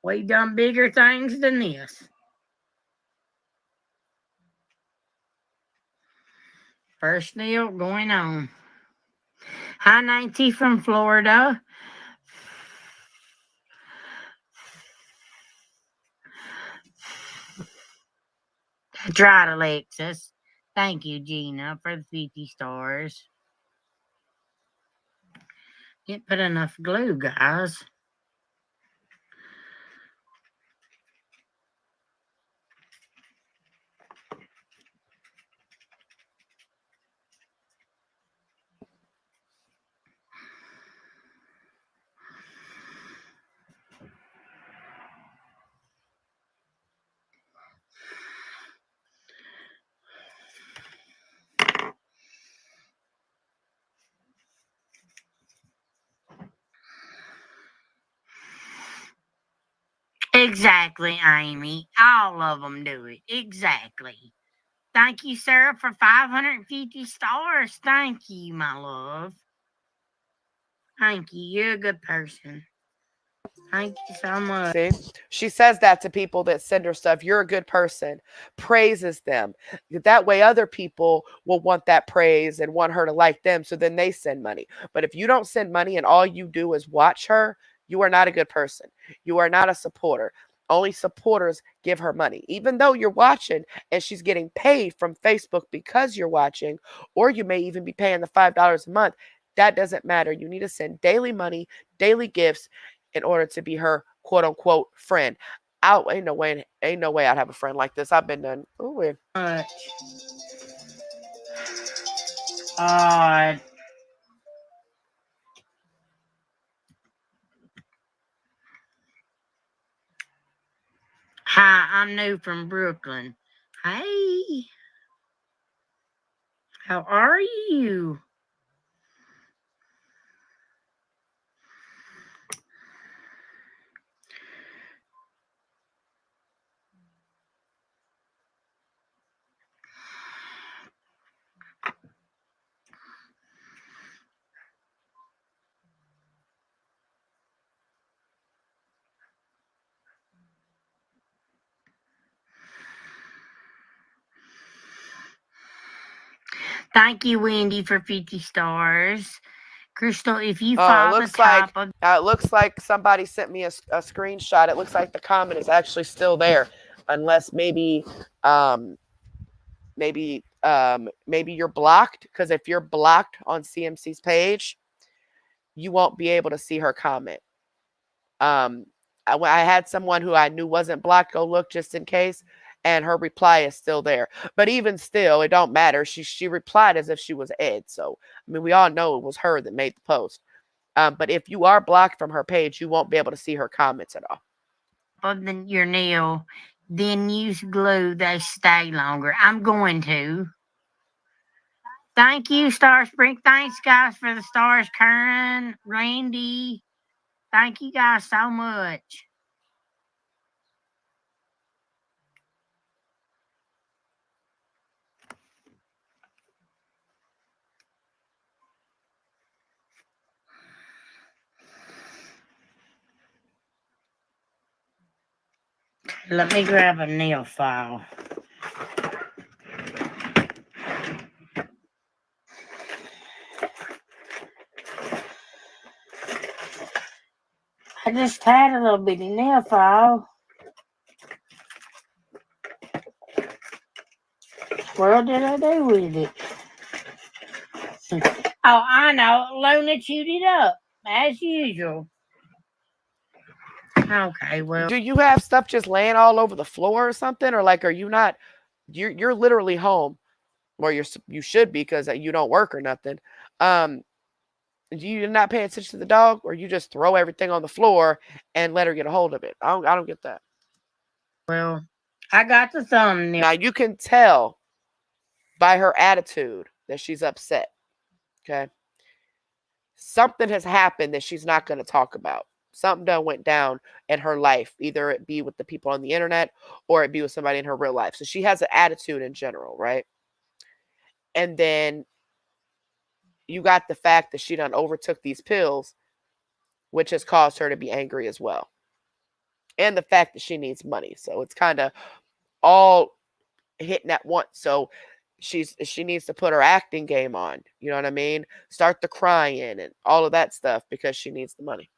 We've done bigger things than this. First deal going on. Hi, Nancy from Florida. That's right, Alexis. Thank you, Gina, for the 50 stars. Didn't put enough glue, guys. Exactly, Amy. All of them do it. Exactly. Thank you, Sarah, for 550 stars. Thank you, my love. Thank you. You're a good person. Thank you so much. See, she says that to people that send her stuff. You're a good person, praises them. That way, other people will want that praise and want her to like them. So then they send money. But if you don't send money and all you do is watch her, you are not a good person. You are not a supporter. Only supporters give her money. Even though you're watching and she's getting paid from Facebook because you're watching, or you may even be paying the $5 a month, that doesn't matter. You need to send daily money, daily gifts in order to be her quote unquote friend. Ain't no way I'd have a friend like this. I've been done. Oh, weird. Odd. Hi, I'm new from Brooklyn. Hey, how are you? Thank you, Wendy, for 50 stars. Crystal, if you follow the top of It looks like somebody sent me a screenshot. It looks like the comment is actually still there, unless um, maybe you're blocked. Because if you're blocked on CMC's page, you won't be able to see her comment. I had someone who I knew wasn't blocked go look just in case, and her reply is still there. But even still, it don't matter. She replied as if she was Ed. So I mean, we all know it was her that made the post. But if you are blocked from her page, you won't be able to see her comments at all. your nail, then use glue. They stay longer. I'm going to. Thank you, Star Spring. Thanks, guys, for the stars. Karen, Randy. Thank you guys so much. Let me grab a nail file. I just had a little bitty nail file. What did I do with it? Oh, I know. Luna chewed it up, as usual. Okay, well. Do you have stuff just laying all over the floor or something, or like, are you not? You're literally home, or you should be because you don't work or nothing. You're not paying attention to the dog, or you just throw everything on the floor and let her get a hold of it. I don't get that. Well, I got the thumbnail. Now you can tell by her attitude that she's upset. Okay. Something has happened that she's not going to talk about. Something done went down in her life, either it be with the people on the internet or it be with somebody in her real life. So she has an attitude in general, right? And then you got the fact that she done overtook these pills, which has caused her to be angry as well. And the fact that she needs money. So it's kind of all hitting at once. So she needs to put her acting game on. You know what I mean? Start the crying and all of that stuff because she needs the money.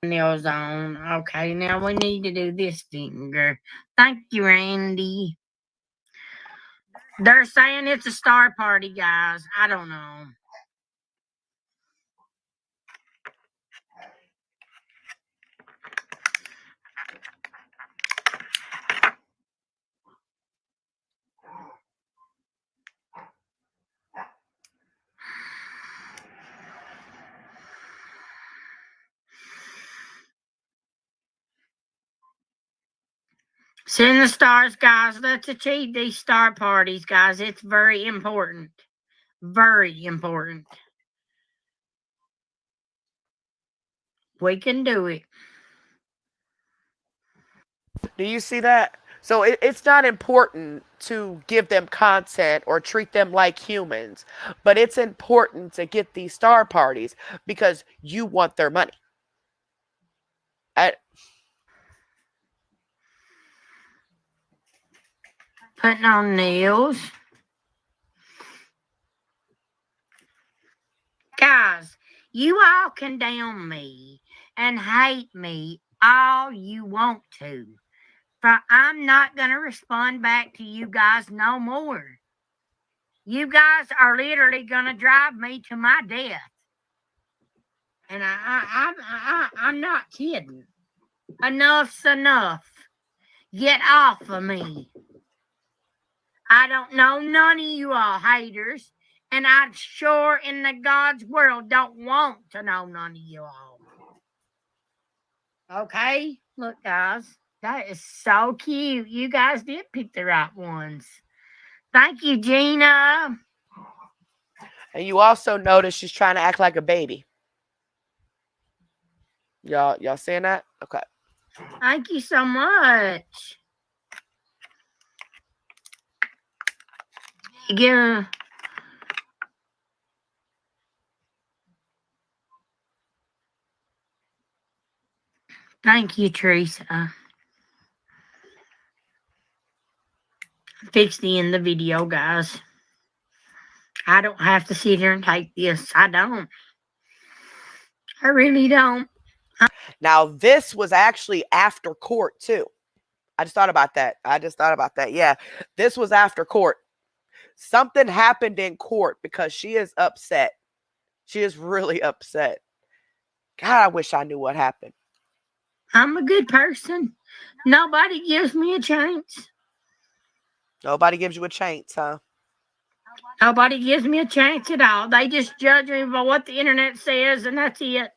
Nails on. Okay, now we need to do this finger. Thank you, Randy. They're saying it's a star party, guys. I don't know. Send the stars, guys. Let's achieve these star parties, guys. It's very important. Very important. We can do it. Do you see that? So it's not important to give them content or treat them like humans, but it's important to get these star parties because you want their money. Putting on nails. Guys, you all condemn me and hate me all you want to. I'm not going to respond back to you guys no more. You guys are literally going to drive me to my death. And I'm not kidding. Enough's enough. Get off of me. I don't know none of you all haters, and I sure in the God's world don't want to know none of you all. Okay? Look, guys, that is so cute. You guys did pick the right ones. Thank you, Gina. And you also notice she's trying to act like a baby. Y'all seeing that? Okay. Thank you so much. Yeah. Thank you, Teresa. Fix the end of the video, guys. I don't have to sit here and take this. I don't. I really don't. Now, this was actually after court, too. I just thought about that. Yeah, this was after court. Something happened in court because she is upset. She is really upset. God, I wish I knew what happened. I'm a good person. Nobody gives me a chance. Nobody gives you a chance, huh? Nobody gives me a chance at all. They just judge me by what the internet says, and that's it.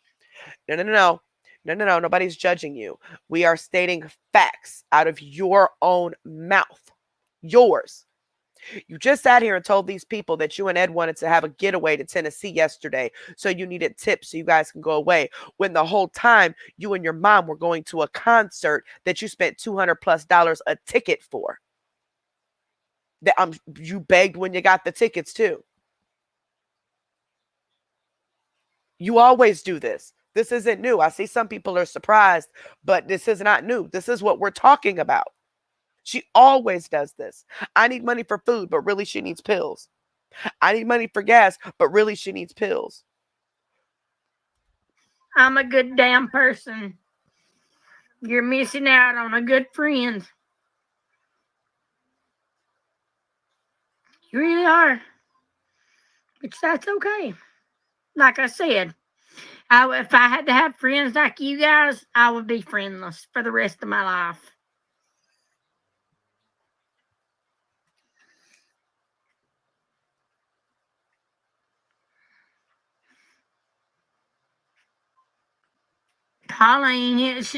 No. Nobody's judging you. We are stating facts out of your own mouth. Yours. You just sat here and told these people that you and Ed wanted to have a getaway to Tennessee yesterday, so you needed tips so you guys can go away, when the whole time you and your mom were going to a concert that you spent $200+ a ticket for. That you begged when you got the tickets too. You always do this. This isn't new. I see some people are surprised, but this is not new. This is what we're talking about. She always does this. I need money for food, but really she needs pills. I need money for gas, but really she needs pills. I'm a good damn person. You're missing out on a good friend. You really are. Which that's okay. Like I said, if I had to have friends like you guys, I would be friendless for the rest of my life. Pauline, it's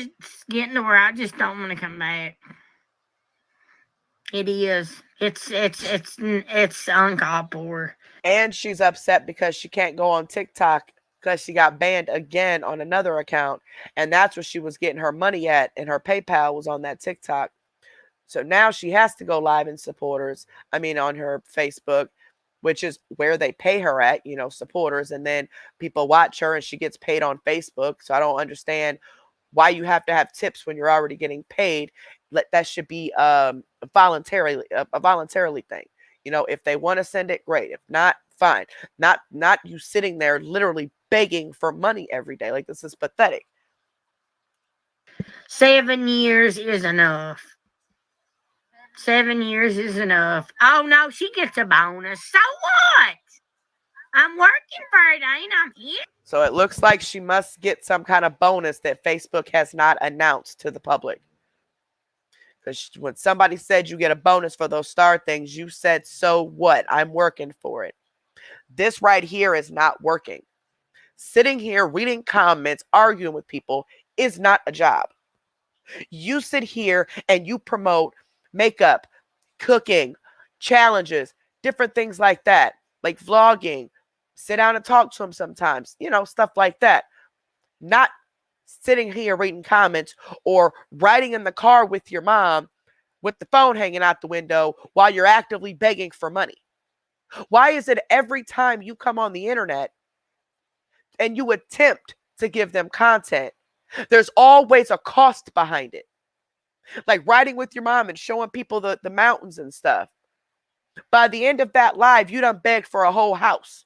getting to where I just don't want to come back. It is. It's uncalled for. And she's upset because she can't go on TikTok because she got banned again on another account. And that's where she was getting her money at. And her PayPal was on that TikTok. So now she has to go live in supporters. On her Facebook, which is where they pay her at, supporters. And then people watch her and she gets paid on Facebook. So I don't understand why you have to have tips when you're already getting paid. That should be a voluntarily thing. If they want to send it, great. If not, fine. Not you sitting there literally begging for money every day. Like, this is pathetic. 7 years is enough. 7 years is enough. Oh no, she gets a bonus. So what? I'm working for it, ain't I? Here. So it looks like she must get some kind of bonus that Facebook has not announced to the public. Because when somebody said you get a bonus for those star things, you said, so what? I'm working for it. This right here is not working. Sitting here, reading comments, arguing with people is not a job. You sit here and you promote makeup, cooking, challenges, different things like that, like vlogging, sit down and talk to them sometimes, stuff like that. Not sitting here reading comments or riding in the car with your mom with the phone hanging out the window while you're actively begging for money. Why is it every time you come on the internet and you attempt to give them content, there's always a cost behind it? Like riding with your mom and showing people the mountains and stuff. By the end of that live, you done begged for a whole house.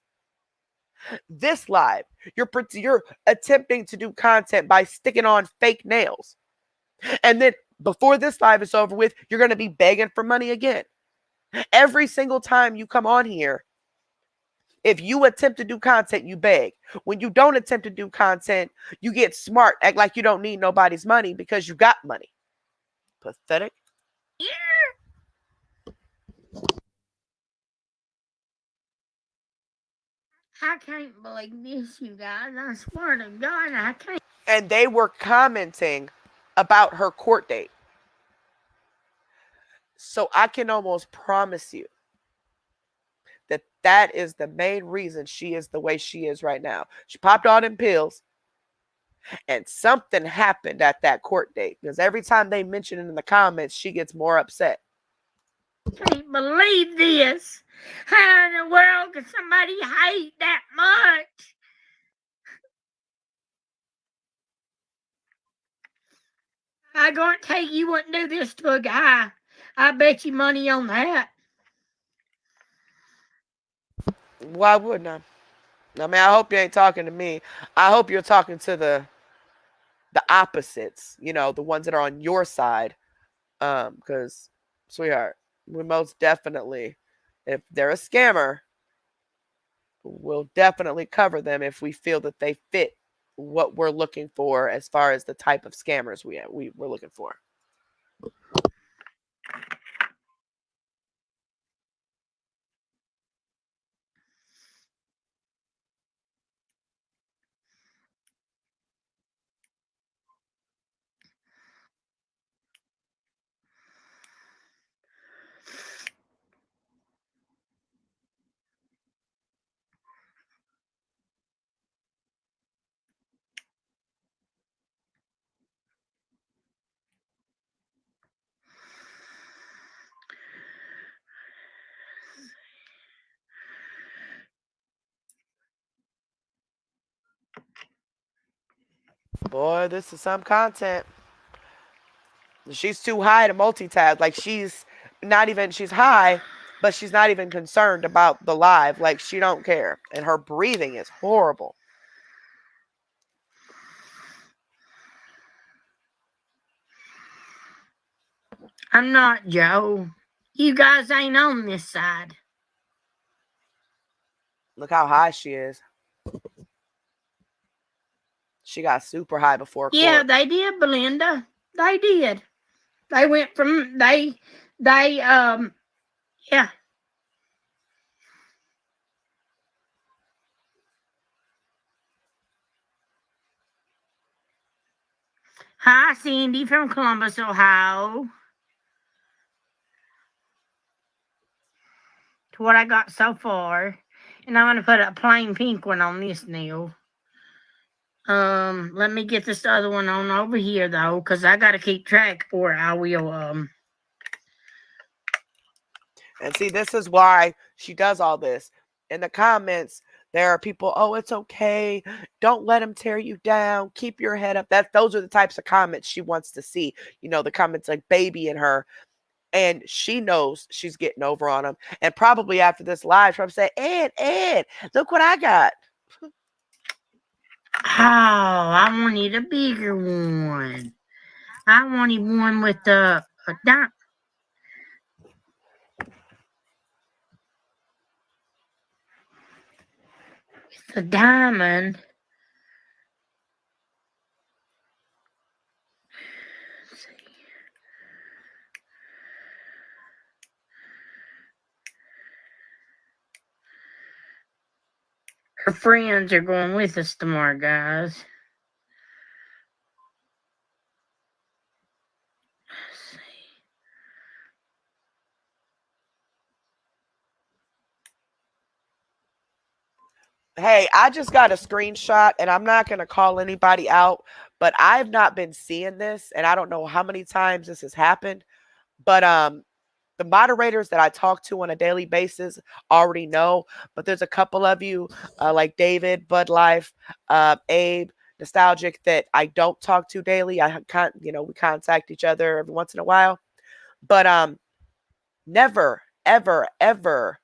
This live, you're attempting to do content by sticking on fake nails. And then before this live is over with, you're going to be begging for money again. Every single time you come on here, if you attempt to do content, you beg. When you don't attempt to do content, you get smart, act like you don't need nobody's money because you got money. Pathetic. I can't believe this, you guys. I swear to God, I can't. And they were commenting about her court date. So I can almost promise you that that is the main reason she is the way she is right now. She popped all them pills, and something happened at that court date, because every time they mention it in the comments, she gets more upset. I can't believe this. How in the world could somebody hate that much? I guarantee you wouldn't do this to a guy. I bet you money on that. Why wouldn't I? I mean, I hope you ain't talking to me. I hope you're talking to the opposites, you know, the ones that are on your side. Because, sweetheart, we most definitely, if they're a scammer, we'll definitely cover them if we feel that they fit what we're looking for as far as the type of scammers we're looking for. Boy, this is some content. She's too high to multitask. Like, she's high, but she's not even concerned about the live. Like, she don't care. And her breathing is horrible. I'm not, Joe. You guys ain't on this side. Look how high she is. She got super high before court. Yeah, they did, Belinda. They did. They went from yeah. Hi, Cindy from Columbus, Ohio. To what I got so far. And I'm gonna put a plain pink one on this now. Let me get this other one on over here though, because I gotta keep track or I will And see, this is why she does all this. In the comments, there are people, oh, it's okay. Don't let him tear you down. Keep your head up. Those are the types of comments she wants to see. You know, the comments like baby in her. And she knows she's getting over on him. And probably after this live, Trump say, Ed, look what I got. Oh, I wanted a bigger one. I wanted one with a diamond. With a diamond. Let's see. Her friends are going with us tomorrow, guys. Hey, I just got a screenshot, and I'm not going to call anybody out, but I've not been seeing this, and I don't know how many times this has happened, but the moderators that I talk to on a daily basis already know, but there's a couple of you like David, Bud Life, Abe, Nostalgic, that I don't talk to daily. We contact each other every once in a while, but never, ever, ever,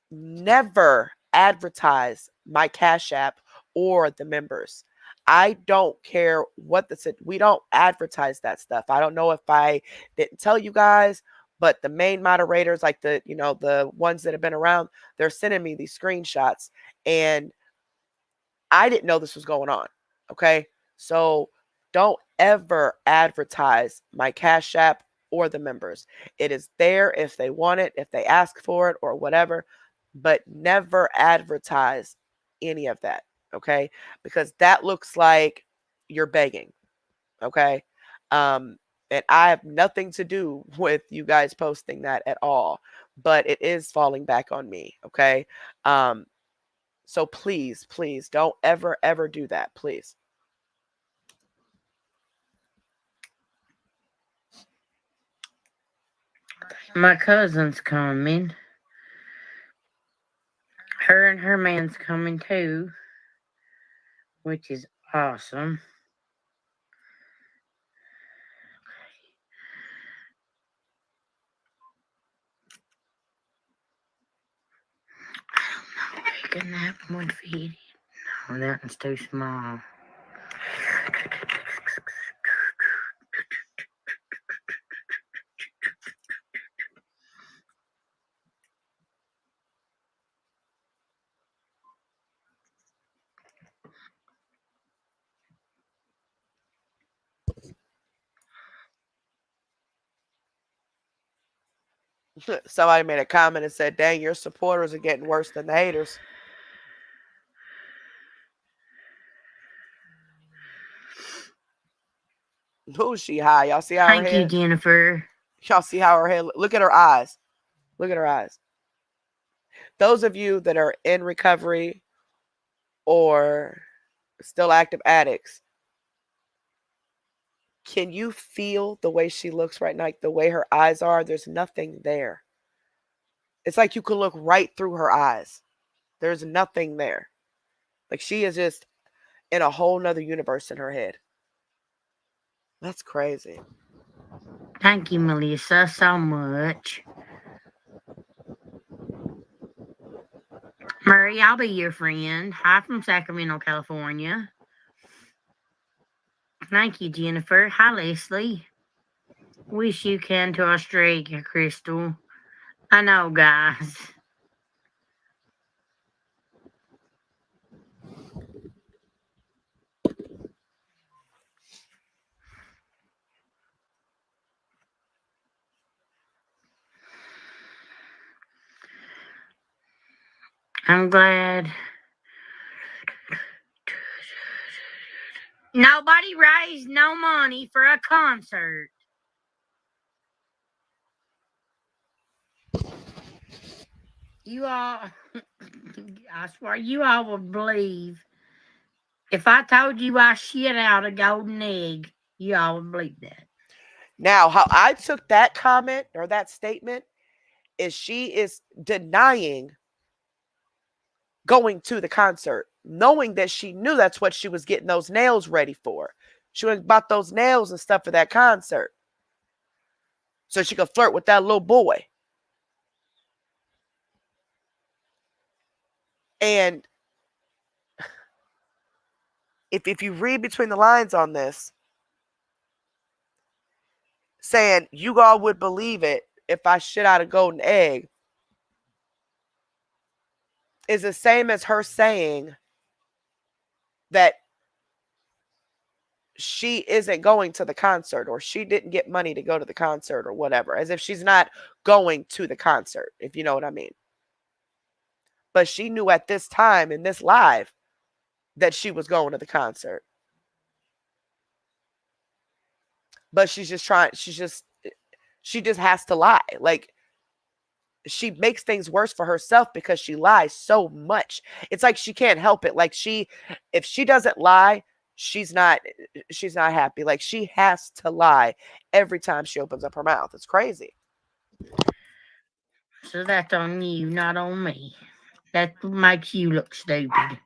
never advertise my Cash App or the members. I don't care what we don't advertise that stuff. I don't know if I didn't tell you guys, but the main moderators, like the ones that have been around, they're sending me these screenshots, and I didn't know this was going on. Okay. So don't ever advertise my Cash App or the members. It is there if they want it, if they ask for it or whatever, but never advertise any of that. Okay. Because that looks like you're begging. Okay. And I have nothing to do with you guys posting that at all, but it is falling back on me. Okay. So please, please don't ever, ever do that. Please. My cousin's coming. Her and her man's coming too, which is awesome. I don't know. Taking that one feed. No, that one's too small. Somebody made a comment and said, dang, your supporters are getting worse than the haters. Who's she high? Y'all see how her Thank you, head? Jennifer. Y'all see how her head? Look at her eyes. Look at her eyes. Those of you that are in recovery or still active addicts, can you feel the way she looks right now? Like the way her eyes are? There's nothing there. It's like you could look right through her eyes. There's nothing there. Like she is just in a whole nother universe in her head. That's crazy. Thank you, Melissa, so much. Murray, I'll be your friend. Hi from Sacramento, California. Thank you, Jennifer. Hi, Leslie. Wish you can to Australia, Crystal. I know, guys. I'm glad. Nobody raised no money for a concert. You all, I swear, you all would believe. If I told you I shit out a golden egg, you all would believe that. Now, how I took that comment or that statement is she is denying going to the concert, knowing that she knew that's what she was getting those nails ready for. She went and bought those nails and stuff for that concert so she could flirt with that little boy. And if you read between the lines on this, saying you all would believe it if I shit out a golden egg, is the same as her saying that she isn't going to the concert or she didn't get money to go to the concert or whatever, as if she's not going to the concert, if you know what I mean. But she knew at this time in this live that she was going to the concert. But she just has to lie. Like she makes things worse for herself because she lies so much. It's like she can't help it. Like if she doesn't lie, she's not happy. Like she has to lie every time she opens up her mouth. It's crazy. So that's on you, not on me. That makes you look stupid.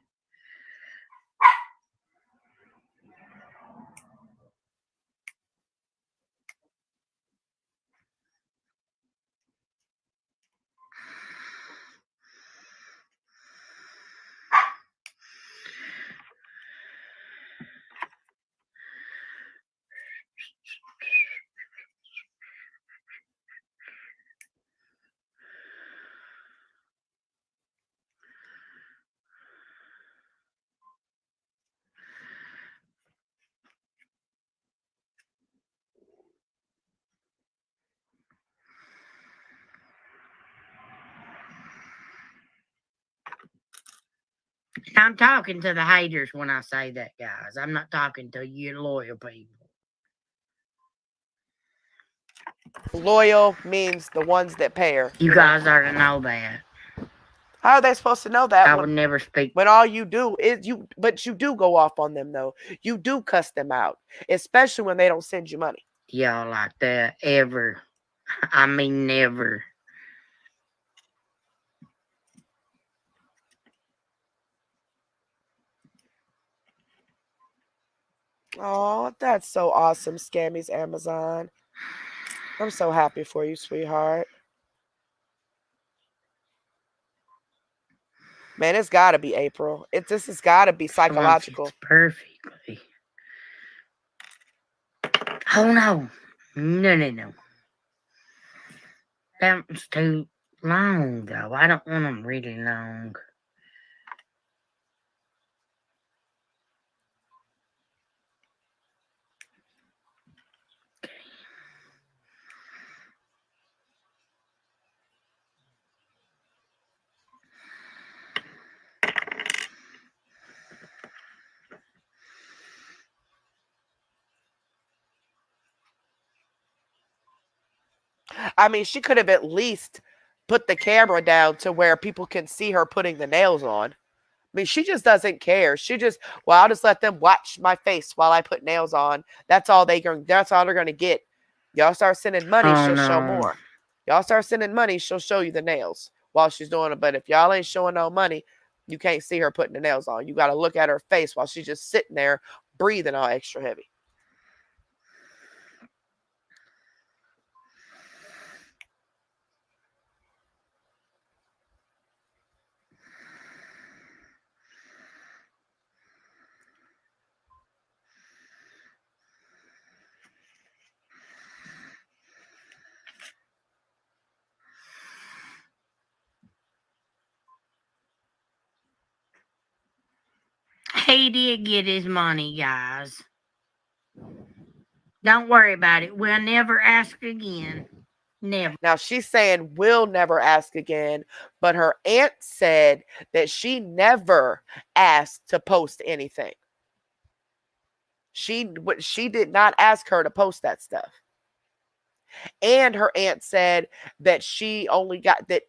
I'm talking to the haters when I say that, guys. I'm not talking to you loyal people. Loyal means the ones that pay her. You guys ought to know that. How are they supposed to know that I would never speak. when all you do is but you do go off on them though. You do cuss them out, especially when they don't send you money. Y'all like that ever. I mean never. Oh, that's so awesome, Scammy's Amazon. I'm so happy for you, sweetheart. Man, it's got to be April. This has got to be psychological. Perfectly. Oh no. No. That was too long though. I don't want them really long. I mean, she could have at least put the camera down to where people can see her putting the nails on. I mean, she just doesn't care. She just, well, I'll just let them watch my face while I put nails on. That's all they're gonna get. Y'all start sending money, she'll show more. Y'all start sending money, she'll show you the nails while she's doing it. But if y'all ain't showing no money, you can't see her putting the nails on. You got to look at her face while she's just sitting there breathing all extra heavy. He did get his money, guys. Don't worry about it. We'll never ask again. Never. Now she's saying we'll never ask again, but her aunt said that she never asked to post anything. She did not ask her to post that stuff. And her aunt said that she only got that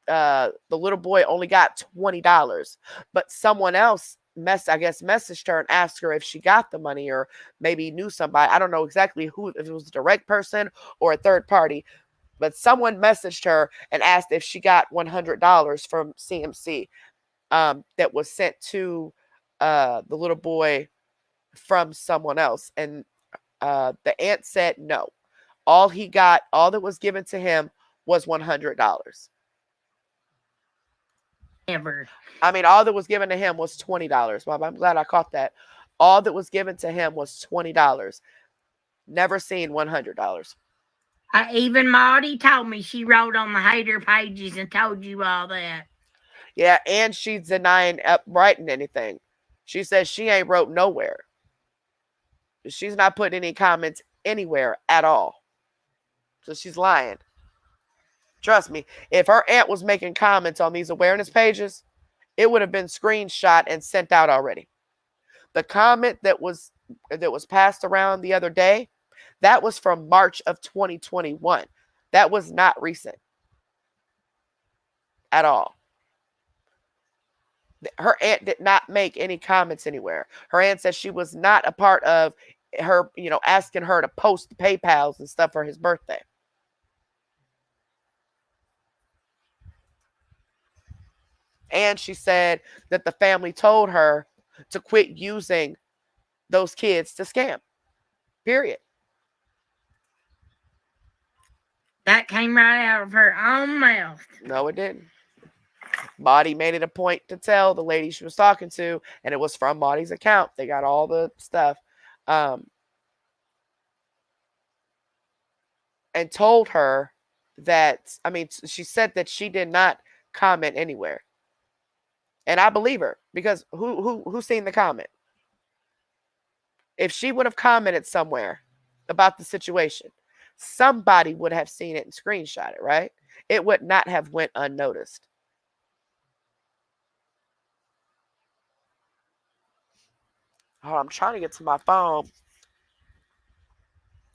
the little boy only got $20, but someone else messaged her and asked her if she got the money or maybe knew somebody. I don't know exactly who, if it was a direct person or a third party, but someone messaged her and asked if she got $100 from CMC that was sent to the little boy from someone else. And the aunt said no. All that was given to him was $100. Never. I mean, all that was given to him was $20. Well, I'm glad I caught that. All that was given to him was $20. Never seen $100. Even Maudie told me, she wrote on the hater pages and told you all that. Yeah, and she's denying writing anything. She says she ain't wrote nowhere. She's not putting any comments anywhere at all. So she's lying. Trust me, if her aunt was making comments on these awareness pages, it would have been screenshot and sent out already. The comment that was passed around the other day, that was from March of 2021. That was not recent at all. Her aunt did not make any comments anywhere. Her aunt said she was not a part of her, asking her to post PayPals and stuff for his birthday. And she said that the family told her to quit using those kids to scam. Period. That came right out of her own mouth. No, it didn't. Maudie made it a point to tell the lady she was talking to, and it was from Maudie's account. They got all the stuff. And told her that, she said that she did not comment anywhere. And I believe her, because who seen the comment? If she would have commented somewhere about the situation, somebody would have seen it and screenshot it, right? It would not have went unnoticed. Oh, I'm trying to get to my phone.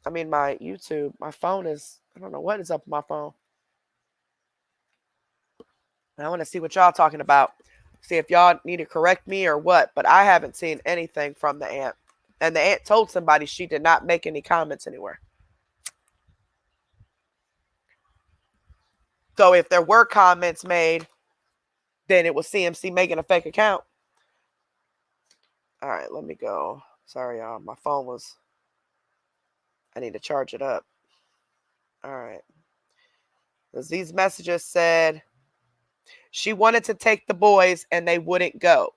I mean, my YouTube. My phone is, I don't know what is up with my phone. I want to see what y'all talking about. See if y'all need to correct me or what. But I haven't seen anything from the aunt. And the aunt told somebody she did not make any comments anywhere. So if there were comments made, then it was CMC making a fake account. All right, let me go. Sorry, y'all. My phone was, I need to charge it up. All right. Because these messages said she wanted to take the boys and they wouldn't go.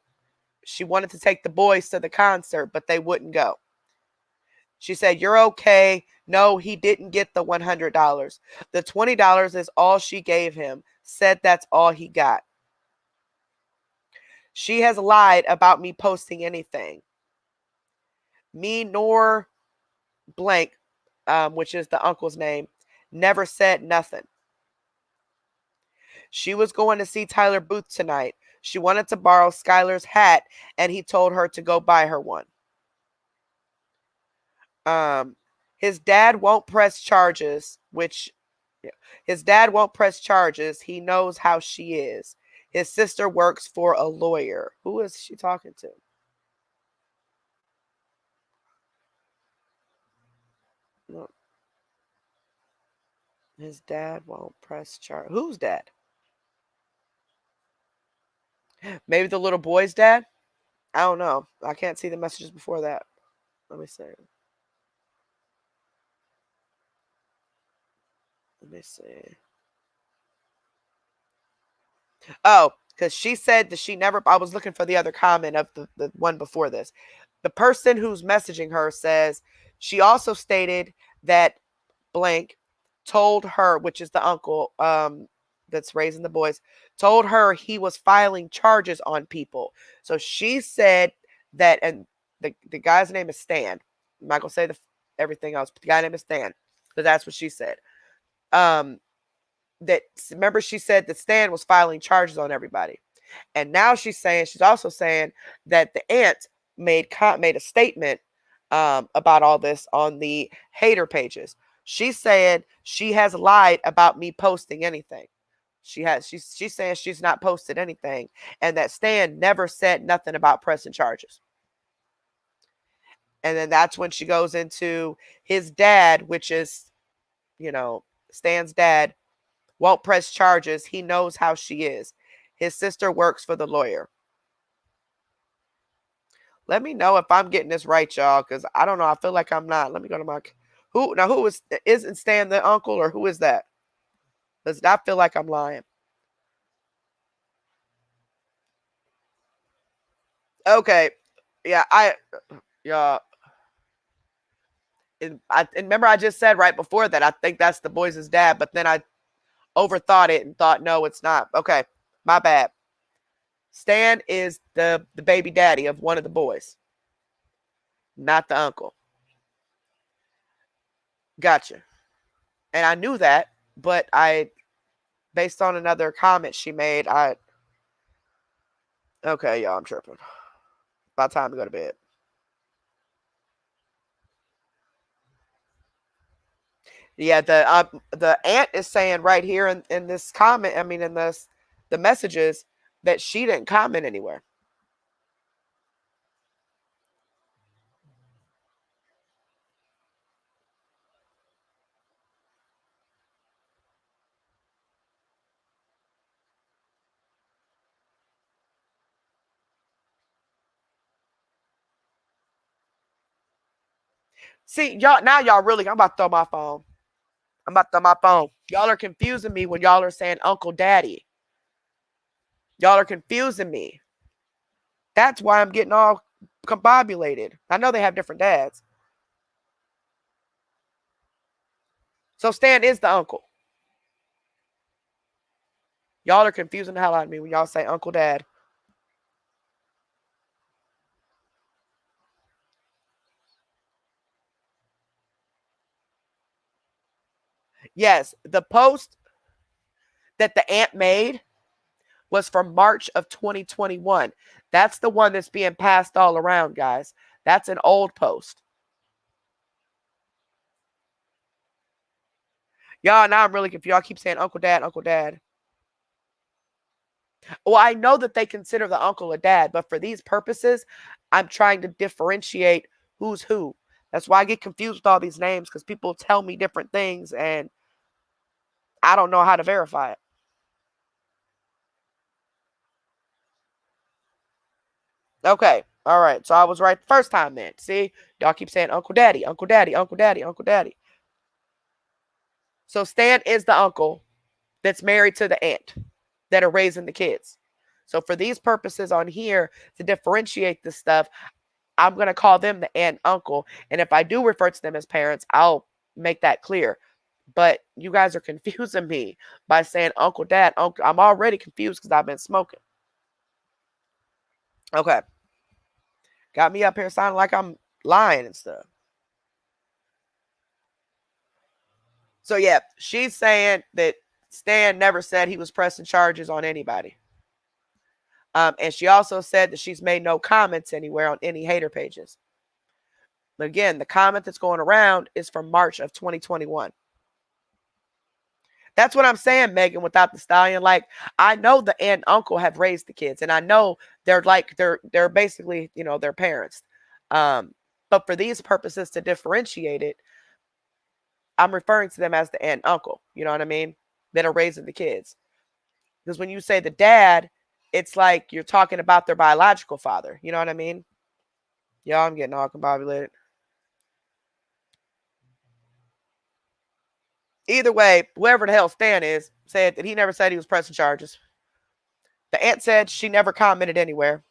She wanted to take the boys to the concert, but they wouldn't go. She said, "You're okay. No, he didn't get the $100. The $20 is all she gave him. Said that's all he got. She has lied about me posting anything. Me nor blank, which is the uncle's name, never said nothing. She was going to see Tyler Booth tonight. She wanted to borrow Skylar's hat, and he told her to go buy her one. His dad won't press charges, which his dad won't press charges. He knows how she is. His sister works for a lawyer." Who is she talking to? No. His dad won't press charge. Whose dad? Maybe the little boy's dad? I don't know. I can't see the messages before that. Let me see. Let me see. Oh, because she said that she never, I was looking for the other comment of the one before this. The person who's messaging her says she also stated that blank told her, which is the uncle that's raising the boys, told her he was filing charges on people. So she said that, and the guy's name is Stan. I'm not gonna say everything else, but the guy's name is Stan. So that's what she said. That, remember, she said that Stan was filing charges on everybody. And now she's also saying that the aunt made a statement about all this on the hater pages. She's saying she has lied about me posting anything. She's saying she's not posted anything, and that Stan never said nothing about pressing charges. And then that's when she goes into his dad, which is, Stan's dad, won't press charges. He knows how she is. His sister works for the lawyer. Let me know if I'm getting this right, y'all, because I don't know. I feel like I'm not. Let me go to my... Who isn't Stan the uncle, or who is that? Does I feel like I'm lying? Okay. Yeah, and remember I just said right before that I think that's the boys' dad, but then I overthought it and thought, no, it's not. Okay, my bad. Stan is the baby daddy of one of the boys, not the uncle. Gotcha. And I knew that, but based on another comment she made, okay, y'all, I'm tripping. About time to go to bed. Yeah, the aunt is saying right here in this comment, I mean in the messages, that she didn't comment anywhere. See, y'all, now y'all really, I'm about to throw my phone. Y'all are confusing me when y'all are saying Uncle Daddy. Y'all are confusing me. That's why I'm getting all combobulated. I know they have different dads. So Stan is the uncle. Y'all are confusing the hell out of me when y'all say Uncle Dad. Yes, the post that the aunt made was from March of 2021. That's the one that's being passed all around, guys. That's an old post. Y'all, now I'm really confused. Y'all keep saying Uncle Dad, Uncle Dad. Well, I know that they consider the uncle a dad, but for these purposes, I'm trying to differentiate who's who. That's why I get confused with all these names, because people tell me different things and I don't know how to verify it. Okay. All right. So I was right the first time then. See? Y'all keep saying Uncle Daddy, Uncle Daddy, Uncle Daddy, Uncle Daddy. So Stan is the uncle that's married to the aunt that are raising the kids. So for these purposes on here, to differentiate this stuff, I'm going to call them the aunt uncle. And if I do refer to them as parents, I'll make that clear. But you guys are confusing me by saying Uncle Dad, Uncle. I'm already confused because I've been smoking. Okay. Got me up here sounding like I'm lying and stuff. So yeah, she's saying that Stan never said he was pressing charges on anybody. And she also said that she's made no comments anywhere on any hater pages. But again, the comment that's going around is from March of 2021. That's what I'm saying, Megan, without the stallion. Like, I know the aunt and uncle have raised the kids, and I know they're basically, their parents. But for these purposes, to differentiate it, I'm referring to them as the aunt and uncle, you know what I mean? That are raising the kids. Because when you say the dad, it's like you're talking about their biological father. You know what I mean? Y'all, I'm getting all combobulated. Either way, whoever the hell Stan is, said that he never said he was pressing charges. The aunt said she never commented anywhere.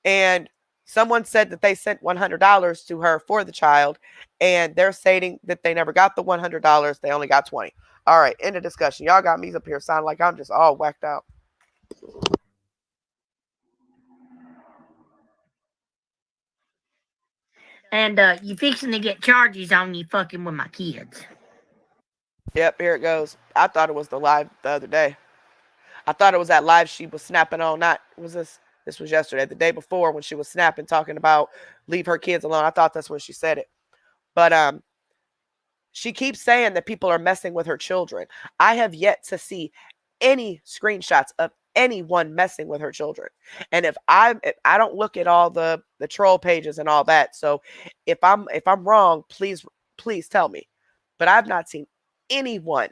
And someone said that they sent $100 to her for the child, and they're stating that they never got the $100. They only got 20. All right, end of discussion. Y'all got me up here sounding like I'm just all whacked out. And you fixing to get charges on you fucking with my kids. Yep, here it goes. I thought it was the live the other day. I thought it was that live she was snapping on. This was yesterday, the day before, when she was snapping, talking about leave her kids alone. I thought that's when she said it. But she keeps saying that people are messing with her children. I have yet to see any screenshots of anyone messing with her children. And if I don't look at all the troll pages and all that. So if I'm wrong, please tell me. But I've not seen anyone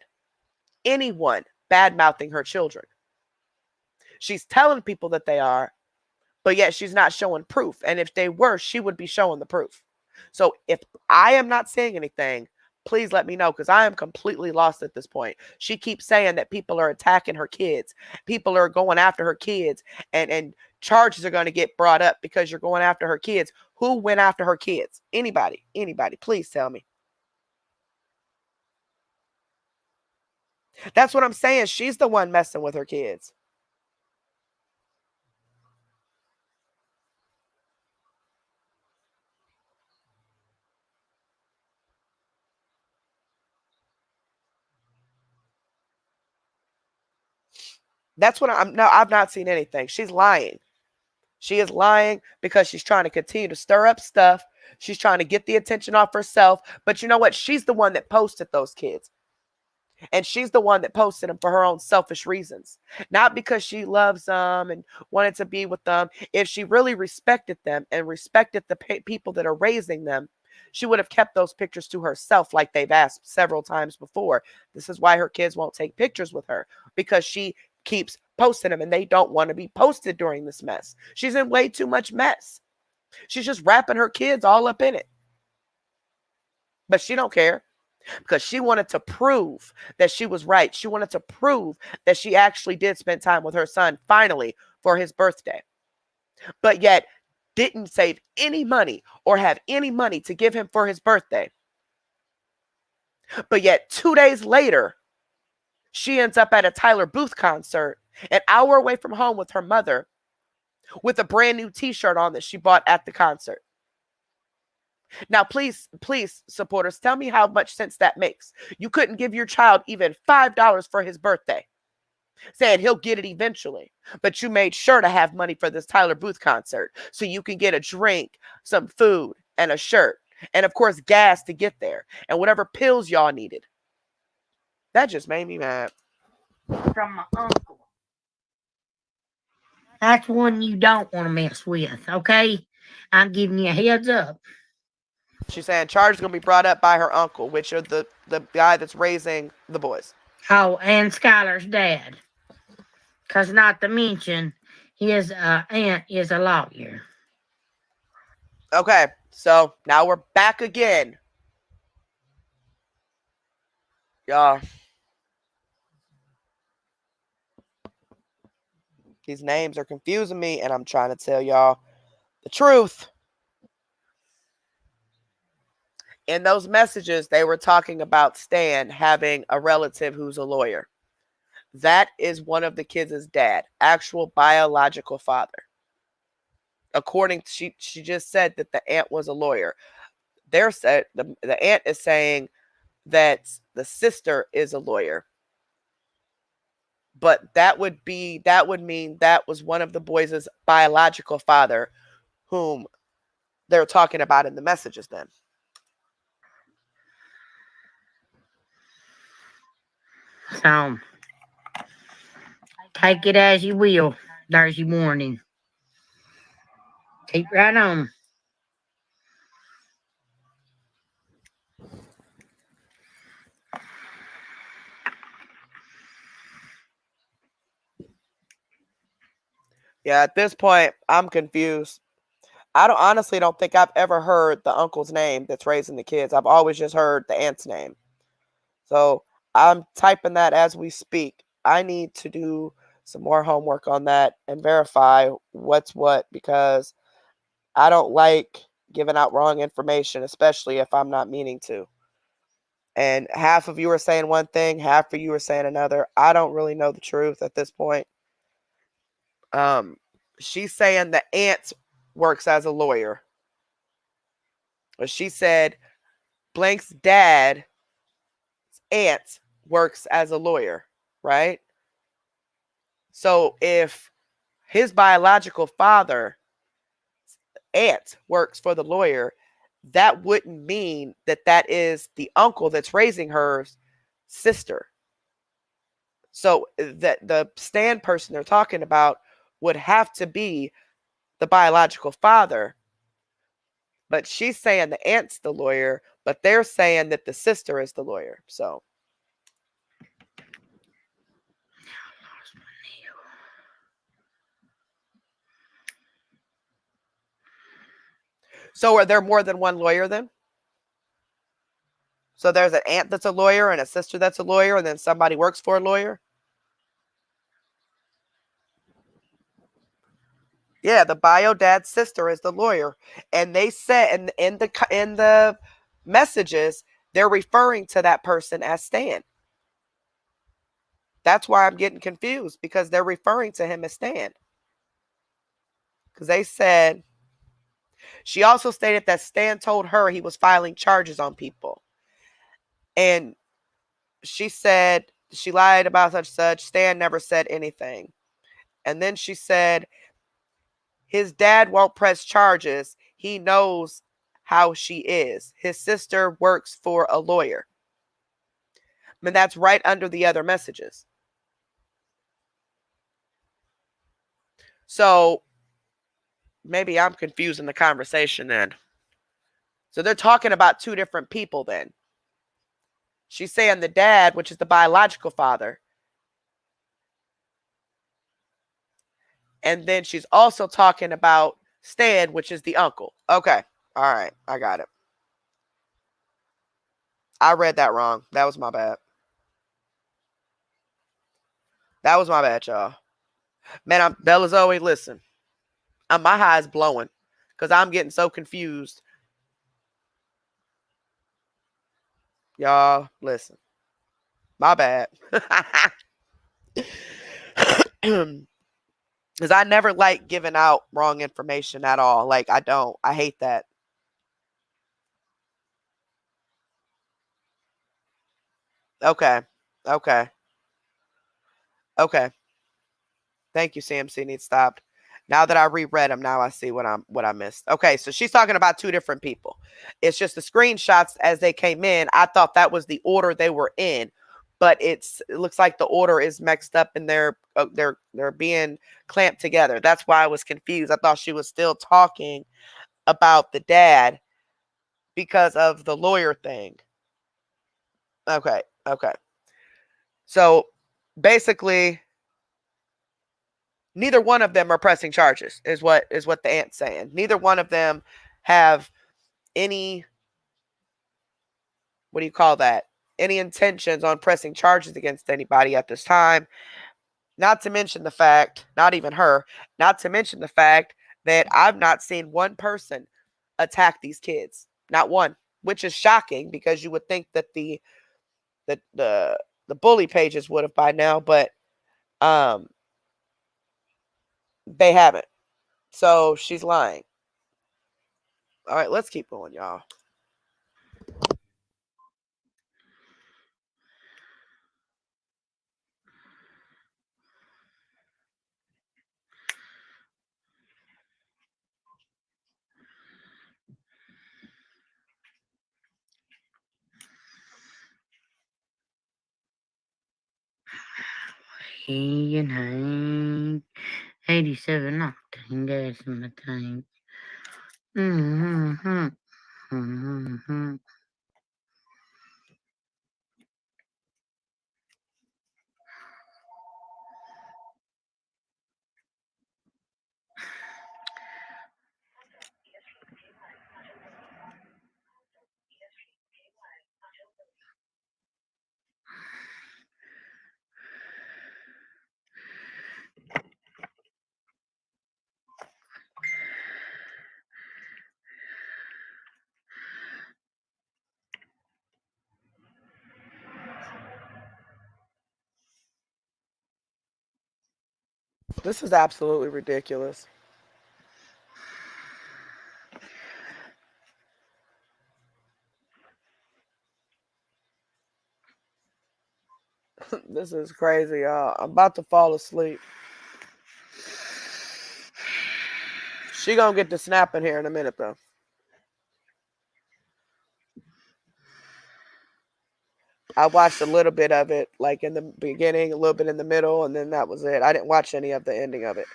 bad mouthing her children. She's telling people that they are, but yet she's not showing proof. And if they were, she would be showing the proof. So if I am not saying anything, please let me know, because I am completely lost at this point. She keeps saying that people are attacking her kids. People are going after her kids, and charges are going to get brought up because you're going after her kids. Who went after her kids? Anybody, please tell me. That's what I'm saying. She's the one messing with her kids. That's what I've not seen anything. She's lying. She is lying because she's trying to continue to stir up stuff. She's trying to get the attention off herself. But you know what? She's the one that posted those kids. And she's the one that posted them for her own selfish reasons. Not because she loves them and wanted to be with them. If she really respected them and respected the people that are raising them, she would have kept those pictures to herself, like they've asked several times before. This is why her kids won't take pictures with her, because she keeps posting them and they don't want to be posted during this mess. She's in way too much mess. She's just wrapping her kids all up in it. But she don't care, because she wanted to prove that she was right. She wanted to prove that she actually did spend time with her son finally for his birthday. But yet didn't save any money or have any money to give him for his birthday. But yet 2 days later, she ends up at a Tyler Booth concert, an hour away from home with her mother, with a brand new t-shirt on that she bought at the concert. Now, please, supporters, tell me how much sense that makes. You couldn't give your child even $5 for his birthday. saying he'll get it eventually. But you made sure to have money for this Tyler Booth concert so you can get a drink, some food, and a shirt. And of course, gas to get there. And whatever pills y'all needed. That just made me mad. From my uncle. That's one you don't want to mess with, okay? I'm giving you a heads up. She's saying charges going to be brought up by her uncle, which are the guy that's raising the boys. Oh, and Skylar's dad. Because not to mention, his aunt is a lawyer. Okay, so now we're back again. Y'all. These names are confusing me, and I'm trying to tell y'all the truth. In those messages, they were talking about Stan having a relative who's a lawyer. That is one of the kids' dad, actual biological father. According to, she just said that the aunt was a lawyer. The aunt is saying that the sister is a lawyer. But that would mean that was one of the boys' biological father whom they're talking about in the messages then. So, take it as you will. There's your warning. Keep right on. Yeah, at this point, I'm confused. I honestly don't think I've ever heard the uncle's name that's raising the kids. I've always just heard the aunt's name. So I'm typing that as we speak. I need to do some more homework on that and verify what's what, because I don't like giving out wrong information, especially if I'm not meaning to. And half of you are saying one thing, half of you are saying another. I don't really know the truth at this point. She's saying the aunt works as a lawyer. But she said Blank's dad, aunt, works as a lawyer, right? So if his biological father, aunt, works for the lawyer, that wouldn't mean that that is the uncle that's raising her sister. So that the Stan person they're talking about would have to be the biological father. But she's saying the aunt's the lawyer, but they're saying that the sister is the lawyer. So are there more than one lawyer then? So there's an aunt that's a lawyer and a sister that's a lawyer, and then somebody works for a lawyer? Yeah, the bio dad's sister is the lawyer. And they said in the messages, they're referring to that person as Stan. That's why I'm getting confused, because they're referring to him as Stan. Because they said, she also stated that Stan told her he was filing charges on people. And she said she lied about such. Stan never said anything. And then she said his dad won't press charges. He knows how she is. His sister works for a lawyer. I mean, that's right under the other messages. So maybe I'm confusing the conversation then. So they're talking about two different people then. She's saying the dad, which is the biological father. And then she's also talking about Stan, which is the uncle. Okay. All right. I got it. I read that wrong. That was my bad. That was my bad, y'all. Man, Bella Zoe, listen. My high is blowing because I'm getting so confused. Y'all, listen. My bad. Because I never like giving out wrong information at all. Like, I don't. I hate that. Okay. Okay. Okay. Thank you, CMC needs stopped. Now that I reread them, now I see what I missed. Okay, so she's talking about two different people. It's just the screenshots as they came in. I thought that was the order they were in, but it looks like the order is mixed up and they're being clamped together. That's why I was confused. I thought she was still talking about the dad because of the lawyer thing. Okay. So basically, neither one of them are pressing charges, is what the aunt's saying. Neither one of them have any, what do you call that? Any intentions on pressing charges against anybody at this time. Not to mention the fact, not even her, not to mention the fact that I've not seen one person attack these kids. Not one, which is shocking because you would think that the bully pages would have by now, but they haven't. So she's lying. All right, let's keep going, y'all. You know, 87 octane gas in the tank. Mm-hmm. Mm-hmm. This is absolutely ridiculous. This is crazy, y'all. I'm about to fall asleep. She gonna get to snapping here in a minute, though. I watched a little bit of it, like in the beginning, a little bit in the middle, and then that was it. I didn't watch any of the ending of it.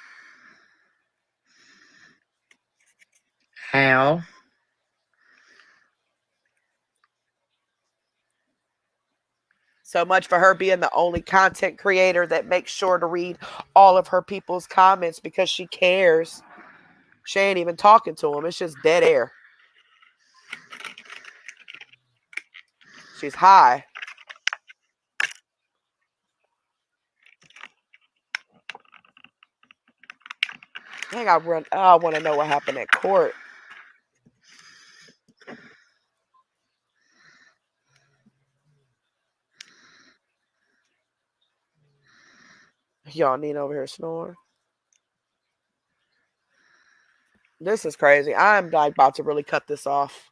How? So much for her being the only content creator that makes sure to read all of her people's comments because she cares. She ain't even talking to them. It's just dead air. She's high. Dang, I want to know what happened at court. Y'all need over here snoring. This is crazy. I'm like about to really cut this off.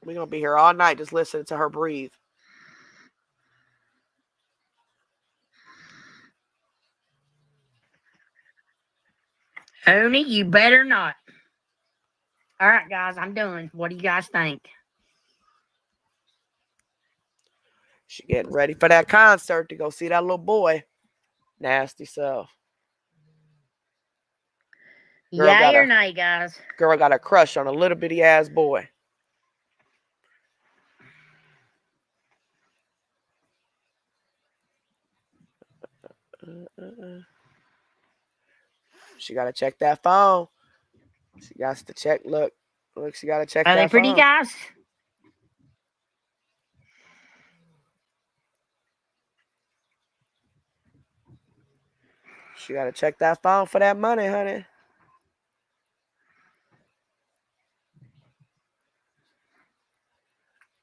We're going to be here all night just listening to her breathe. Honey, you better not. All right, guys, I'm done. What do you guys think? She getting ready for that concert to go see that little boy. Nasty self. Yay or nay, guys? Girl got a crush on a little bitty ass boy. She got to check that phone. She got to check. Look, she got to check that phone. Are they pretty, guys? She got to check that phone for that money, honey.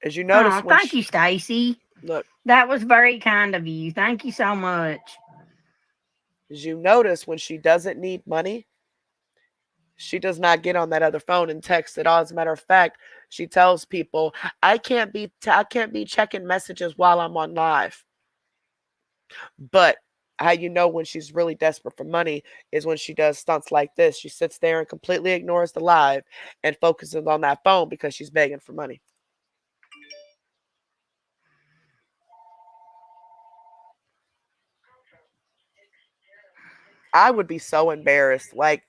As you notice, thank you, Stacy. Look, that was very kind of you. Thank you so much. As you notice, when she doesn't need money, She does not get on that other phone and text at all. As a matter of fact, she tells people, I can't be checking messages while I'm on live. But how you know when she's really desperate for money is when she does stunts like this. She sits there and completely ignores the live and focuses on that phone because she's begging for money. I would be so embarrassed. Like,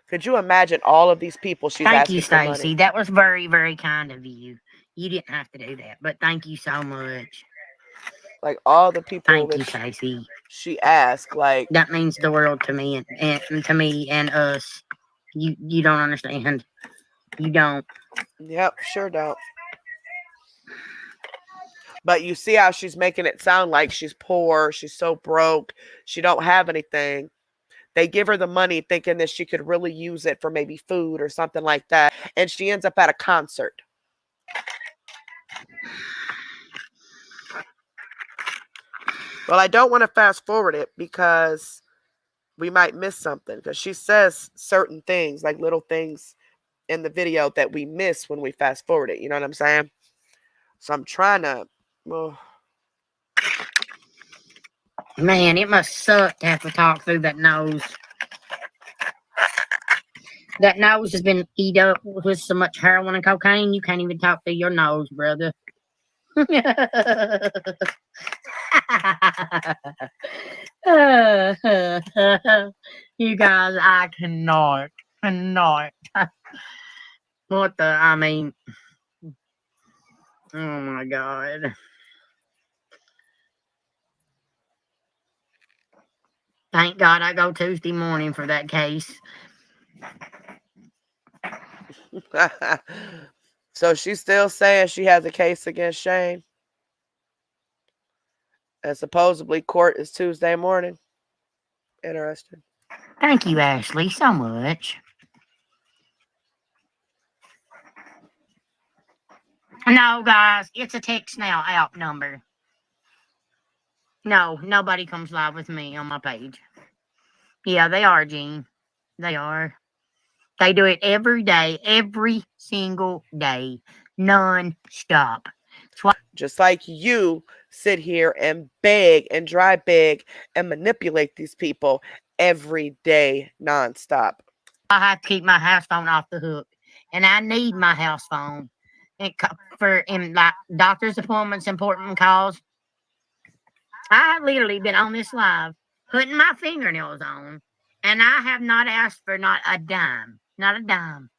could you imagine all of these people she's Thank you, asking for money? Stacy. That was very, very kind of you. You didn't have to do that, but thank you so much. Like all the people Thank you, that Stacy. she asked, like That means the world to me and to me and us. You don't understand. You don't. yep, sure don't. But you see how she's making it sound like she's poor, she's so broke, she don't have anything. They give her the money thinking that she could really use it for maybe food or something like that, and she ends up at a concert. Well, I don't want to fast forward it because we might miss something, because she says certain things, like little things in the video that we miss when we fast forward it. You know what I'm saying? So I'm trying to. Well, Man, it must suck to have to talk through that nose. That nose has been eat up with so much heroin and cocaine, you can't even talk through your nose, brother. You guys, I cannot. What the, I mean, oh my God. Thank God I go Tuesday morning for that case. so she's still saying she has a case against Shane. And supposedly court is Tuesday morning. Interesting. Thank you, Ashley, so much. No, guys, it's a text now out number. No, nobody comes live with me on my page. Yeah, they are, Gene. They are. They do it every day, every single day, non-stop. Just like you sit here and beg and dry beg and manipulate these people every day, nonstop. I have to keep my house phone off the hook, and I need my house phone for like doctor's appointments, important calls. I have literally been on this live putting my fingernails on, and I have not asked for not a dime. Not a dime.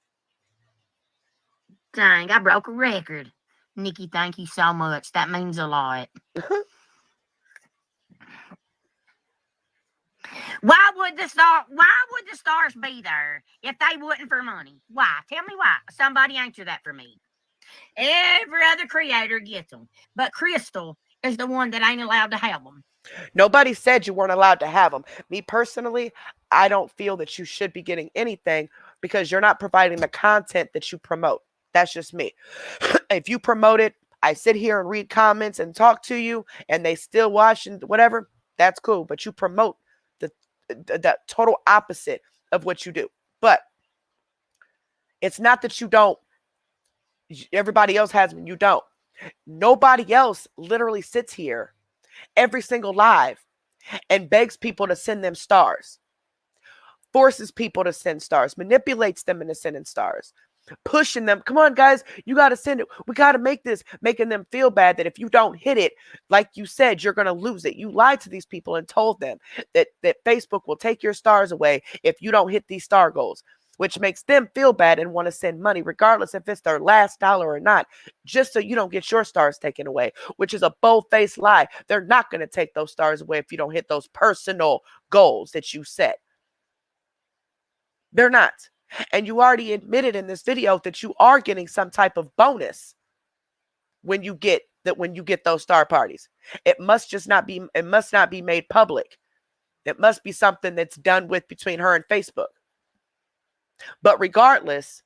Dang, I broke a record. Nikki, thank you so much. That means a lot. Why would the stars be there if they wouldn't for money? Why? Tell me why. Somebody answer that for me. Every other creator gets them, but Crystal is the one that ain't allowed to have them. Nobody said you weren't allowed to have them. Me personally, I don't feel that you should be getting anything because you're not providing the content that you promote. That's just me. If you promote it, I sit here and read comments and talk to you, and they still watch and whatever, that's cool. But you promote the total opposite of what you do. But it's not that you don't. Everybody else has them, you don't. Nobody else literally sits here every single live and begs people to send them stars, forces people to send stars, manipulates them into sending stars, pushing them. Come on, guys, you got to send it. We got to make this, making them feel bad that if you don't hit it, like you said, you're going to lose it. You lied to these people and told them that Facebook will take your stars away if you don't hit these star goals, which makes them feel bad and want to send money, regardless if it's their last dollar or not, just so you don't get your stars taken away, which is a bold-faced lie. They're not going to take those stars away if you don't hit those personal goals that you set. They're not. And you already admitted in this video that you are getting some type of bonus when you get those star parties. It must not be made public. It must be something that's done with between her and Facebook. But regardless,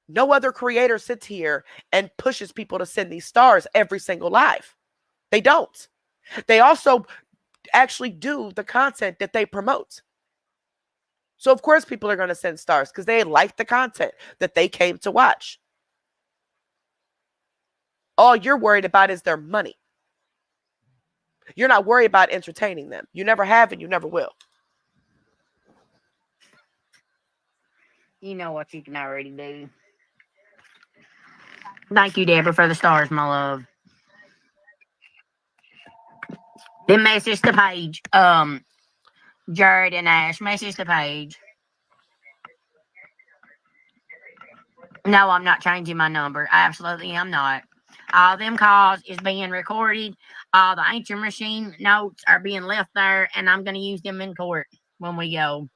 no other creator sits here and pushes people to send these stars every single live. They don't. They also actually do the content that they promote. So of course people are going to send stars because they like the content that they came to watch. All you're worried about is their money. You're not worried about entertaining them. You never have and you never will. You know what you can already do. Thank you, Deborah, for the stars, my love. Then message the page. Jared and Ash, message the page. No, I'm not changing my number. Absolutely, I'm not. All them calls is being recorded. All the answer machine notes are being left there, and I'm going to use them in court when we go.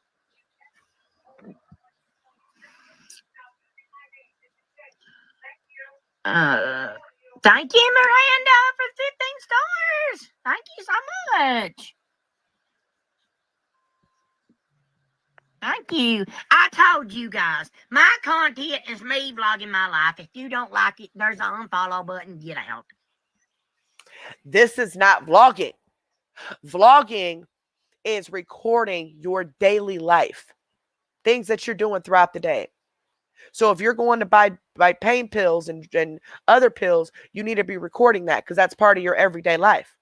Thank you, Miranda, for 15 stars. Thank you so much. Thank you. I told you guys, my content is me vlogging my life. If you don't like it, there's an unfollow button. Get out. This is not vlogging. Vlogging is recording your daily life, things that you're doing throughout the day. So if you're going to buy pain pills and other pills, you need to be recording that because that's part of your everyday life.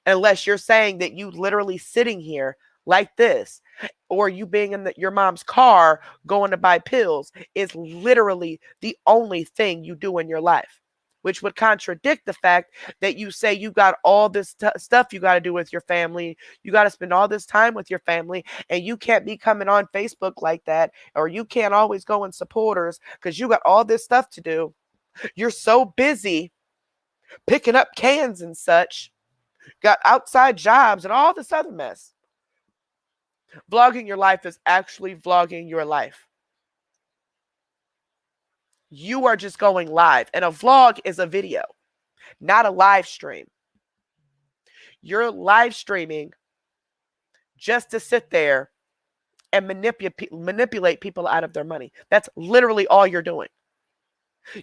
Unless you're saying that you literally sitting here like this, or you being in your mom's car going to buy pills is literally the only thing you do in your life, which would contradict the fact that you say you got all this stuff you got to do with your family. You got to spend all this time with your family, and you can't be coming on Facebook like that, or you can't always go in supporters because you got all this stuff to do. You're so busy picking up cans and such, got outside jobs and all this other mess. Vlogging your life is actually vlogging your life. You are just going live, and a vlog is a video, not a live stream. You're live streaming just to sit there and manipulate people out of their money. That's literally all you're doing.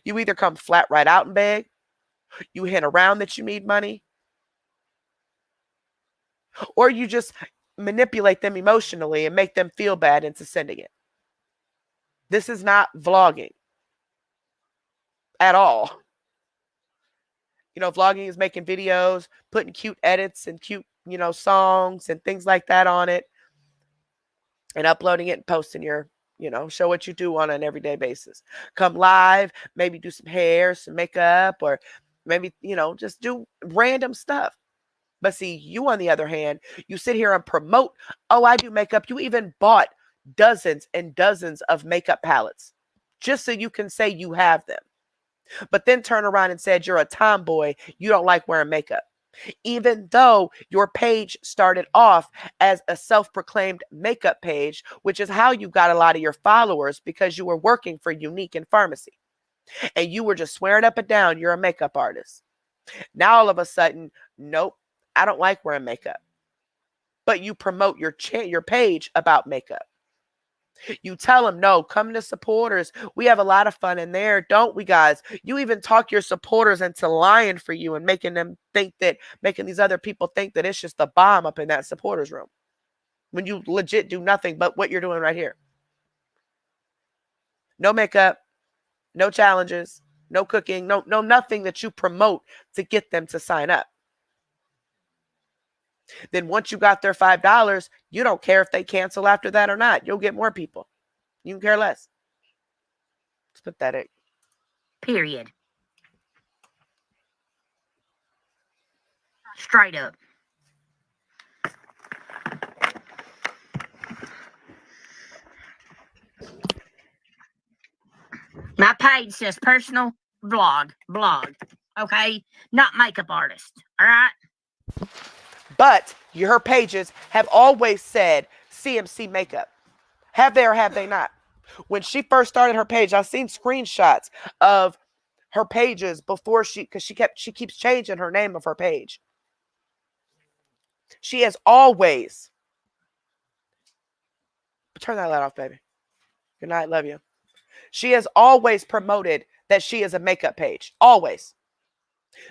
You either come flat right out and beg, you hint around that you need money, or you just manipulate them emotionally and make them feel bad into sending it. This is not vlogging at all. You know, vlogging is making videos, putting cute edits and cute, songs and things like that on it, and uploading it and posting your, show what you do on an everyday basis. Come live, maybe do some hair, some makeup, or maybe, just do random stuff. But see, you on the other hand, you sit here and promote, oh, I do makeup. You even bought dozens and dozens of makeup palettes just so you can say you have them. But then turn around and said you're a tomboy, you don't like wearing makeup. Even though your page started off as a self-proclaimed makeup page, which is how you got a lot of your followers because you were working for Unique in pharmacy. And you were just swearing up and down you're a makeup artist. Now all of a sudden, nope, I don't like wearing makeup. But you promote your page about makeup. You tell them, no, come to supporters. We have a lot of fun in there, don't we, guys? You even talk your supporters into lying for you and making these other people think that it's just a bomb up in that supporters room when you legit do nothing but what you're doing right here. No makeup, no challenges, no cooking, no nothing that you promote to get them to sign up. Then once you got their $5, you don't care if they cancel after that or not. You'll get more people. You can care less. It's pathetic. Period. Straight up. My page says personal blog. Okay? Not makeup artist. All right? But her pages have always said CMC makeup. Have they or have they not? When she first started her page, I've seen screenshots of her pages before because she keeps changing her name of her page. She has always, turn that light off, baby. Good night, love you. She has always promoted that she is a makeup page. Always.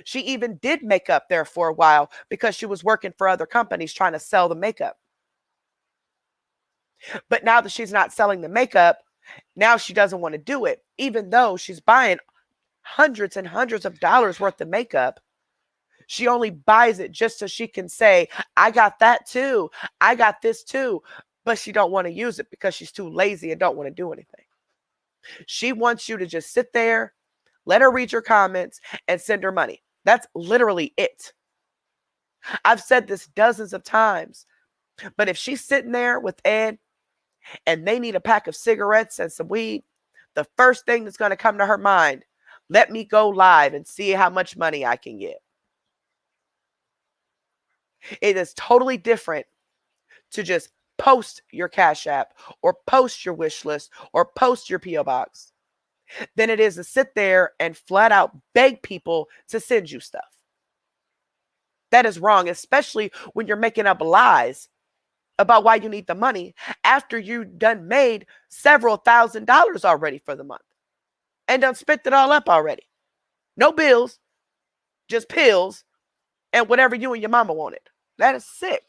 She even did makeup there for a while because she was working for other companies trying to sell the makeup. But now that she's not selling the makeup, now she doesn't want to do it, even though she's buying hundreds and hundreds of dollars worth of makeup. She only buys it just so she can say, I got that too. I got this too. But she don't want to use it because she's too lazy and don't want to do anything. She wants you to just sit there, let her read your comments, and send her money. That's literally it. I've said this dozens of times. But if she's sitting there with Ed and they need a pack of cigarettes and some weed, the first thing that's going to come to her mind, let me go live and see how much money I can get. It is totally different to just post your Cash App or post your wish list or post your P.O. box than it is to sit there and flat out beg people to send you stuff. That is wrong, especially when you're making up lies about why you need the money after you done made several $1,000s already for the month and done spent it all up already. No bills, just pills and whatever you and your mama wanted. That is sick.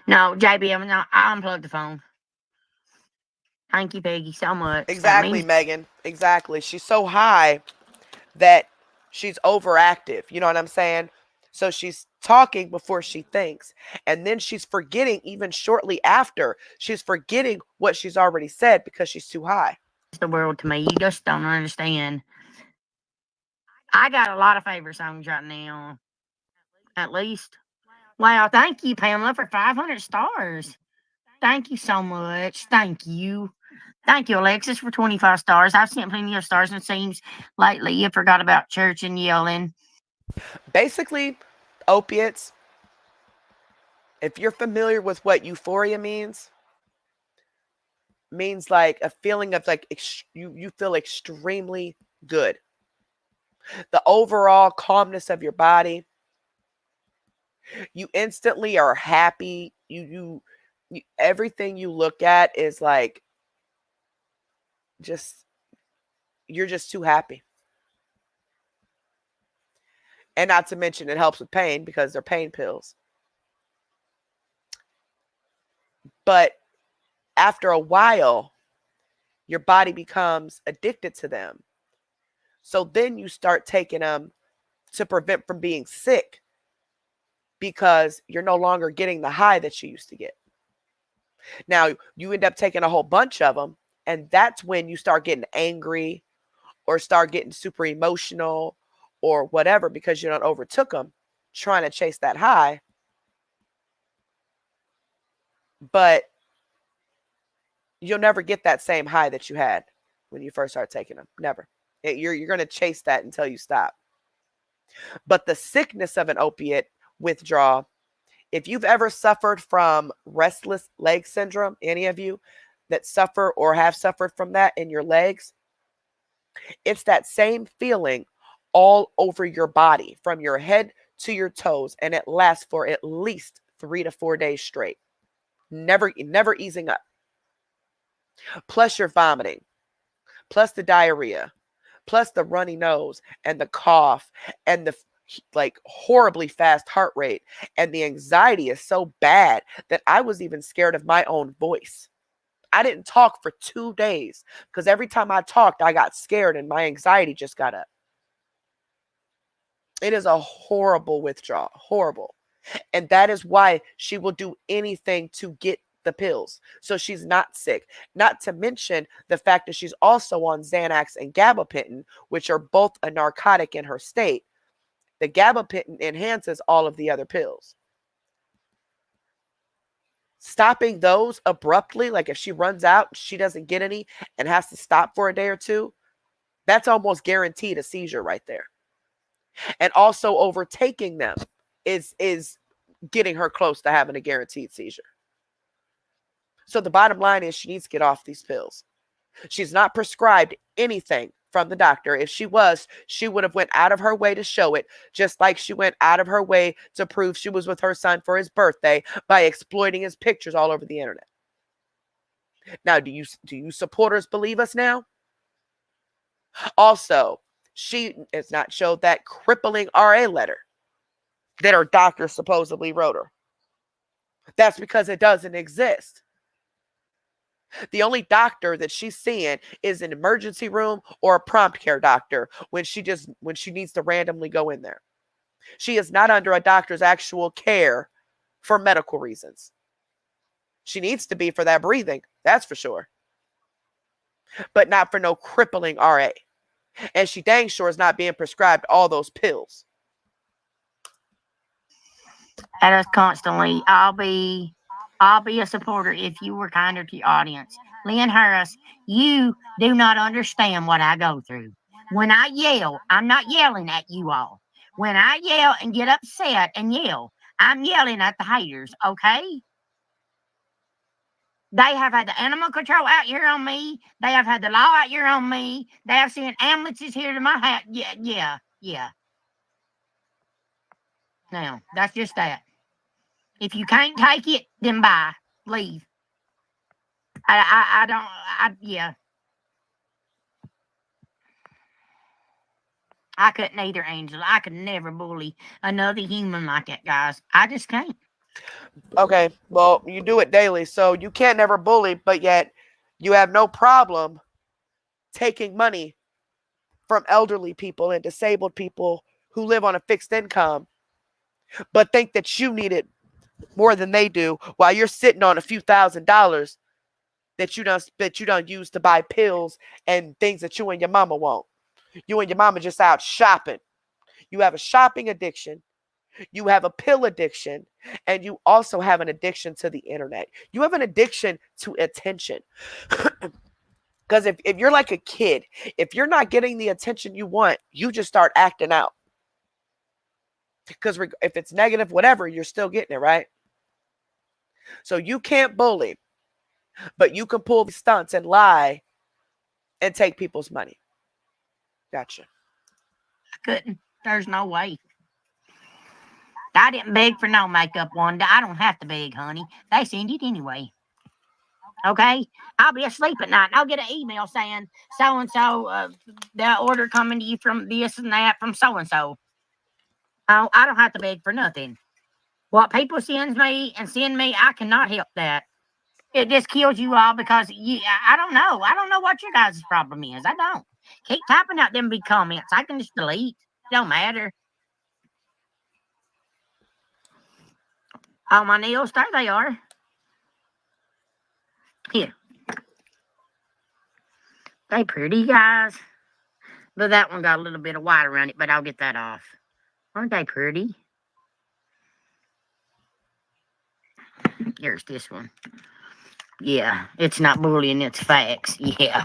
No, JB, I unplugged the phone. Thank you, Peggy, so much. Exactly, Megan. Exactly. She's so high that she's overactive. You know what I'm saying? So she's talking before she thinks. And then she's forgetting even shortly after. She's forgetting what she's already said because she's too high. The world to me. You just don't understand. I got a lot of favorite songs right now. At least. Wow, thank you, Pamela, for 500 stars. Thank you so much. Thank you. Thank you, Alexis, for 25 stars. I've sent plenty of stars, and it seems lately you forgot about church and yelling. Basically, opiates, if you're familiar with what euphoria means like a feeling of like you feel extremely good. The overall calmness of your body. You instantly are happy. You everything you look at is like just you're just too happy. And not to mention it helps with pain because they're pain pills. But after a while, your body becomes addicted to them. So then you start taking them to prevent from being sick because you're no longer getting the high that you used to get. Now, you end up taking a whole bunch of them, and that's when you start getting angry or start getting super emotional or whatever because you don't overtook them trying to chase that high. But you'll never get that same high that you had when you first start taking them. Never. You're going to chase that until you stop. But the sickness of an opiate withdrawal, if you've ever suffered from restless leg syndrome, any of you that suffer or have suffered from that in your legs, it's that same feeling all over your body from your head to your toes, and it lasts for at least 3 to 4 days straight. Never easing up. Plus you're vomiting, plus the diarrhea, plus the runny nose and the cough and the like horribly fast heart rate. And the anxiety is so bad that I was even scared of my own voice. I didn't talk for 2 days because every time I talked, I got scared and my anxiety just got up. It is a horrible withdrawal, horrible. And that is why she will do anything to get the pills. So she's not sick. Not to mention the fact that she's also on Xanax and gabapentin, which are both a narcotic in her state. The gabapentin enhances all of the other pills. Stopping those abruptly, like if she runs out, she doesn't get any and has to stop for a day or two, that's almost guaranteed a seizure right there. And also overtaking them is getting her close to having a guaranteed seizure. So the bottom line is she needs to get off these pills. She's not prescribed anything from the doctor. If she was, she would have went out of her way to show it, just like she went out of her way to prove she was with her son for his birthday by exploiting his pictures all over the internet. Now, do you supporters believe us now? Also, She has not showed that crippling RA letter that her doctor supposedly wrote her. That's because it doesn't exist. The only doctor that she's seeing is an emergency room or a prompt care doctor when she needs to randomly go in there. She is not under a doctor's actual care for medical reasons. She needs to be for that breathing, that's for sure. But not for no crippling RA. And she dang sure is not being prescribed all those pills. At us constantly. I'll be a supporter if you were kinder to your audience. Lynn Harris, you do not understand what I go through. When I yell, I'm not yelling at you all. When I yell and get upset and yell, I'm yelling at the haters, okay? They have had the animal control out here on me. They have had the law out here on me. They have sent ambulances here to my house. Yeah. Now, that's just that. If you can't take it, then bye. Leave. Yeah. I couldn't either, Angela. I could never bully another human like that, guys. I just can't. Okay, well, you do it daily, so you can't never bully, but yet you have no problem taking money from elderly people and disabled people who live on a fixed income, but think that you need it more than they do while you're sitting on a few $1,000s that you don't use to buy pills and things that you and your mama want. You and your mama just out shopping. You have a shopping addiction. You have a pill addiction, and you also have an addiction to the internet. You have an addiction to attention. Because if you're like a kid, if you're not getting the attention you want, you just start acting out. Because if it's negative, whatever, you're still getting it, right? So you can't bully, but you can pull the stunts and lie and take people's money. Gotcha. I couldn't. There's no way. I didn't beg for no makeup one day. I don't have to beg, honey. They send it anyway. Okay? I'll be asleep at night and I'll get an email saying so-and-so, the order coming to you from this and that from so-and-so. Oh, I don't have to beg for nothing. What people send me, I cannot help that. It just kills you all because I don't know. I don't know what your guys' problem is. I don't. Keep typing out them big comments. I can just delete. Don't matter. Oh, my nails, there they are. Here. They pretty, guys. But that one got a little bit of white around it, but I'll get that off. Aren't they pretty? Here's this one. Yeah, it's not bullying, it's facts. Yeah.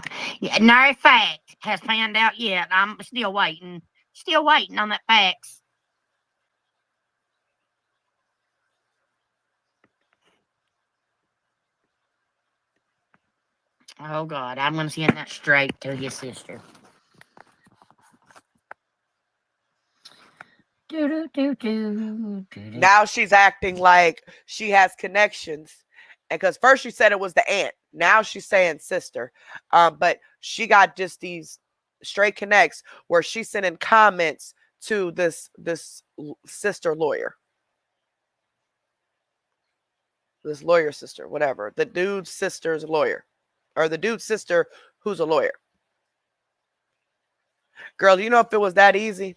No fact has panned out yet. I'm still waiting. Still waiting on that facts. Oh, God. I'm going to send that straight to his sister. Now she's acting like she has connections. And because first she said it was the aunt. Now she's saying sister. But she got just these straight connects where she's sending comments to this sister lawyer. This lawyer sister, whatever. The dude's sister's lawyer. Or the dude's sister who's a lawyer. Girl, do you know if it was that easy?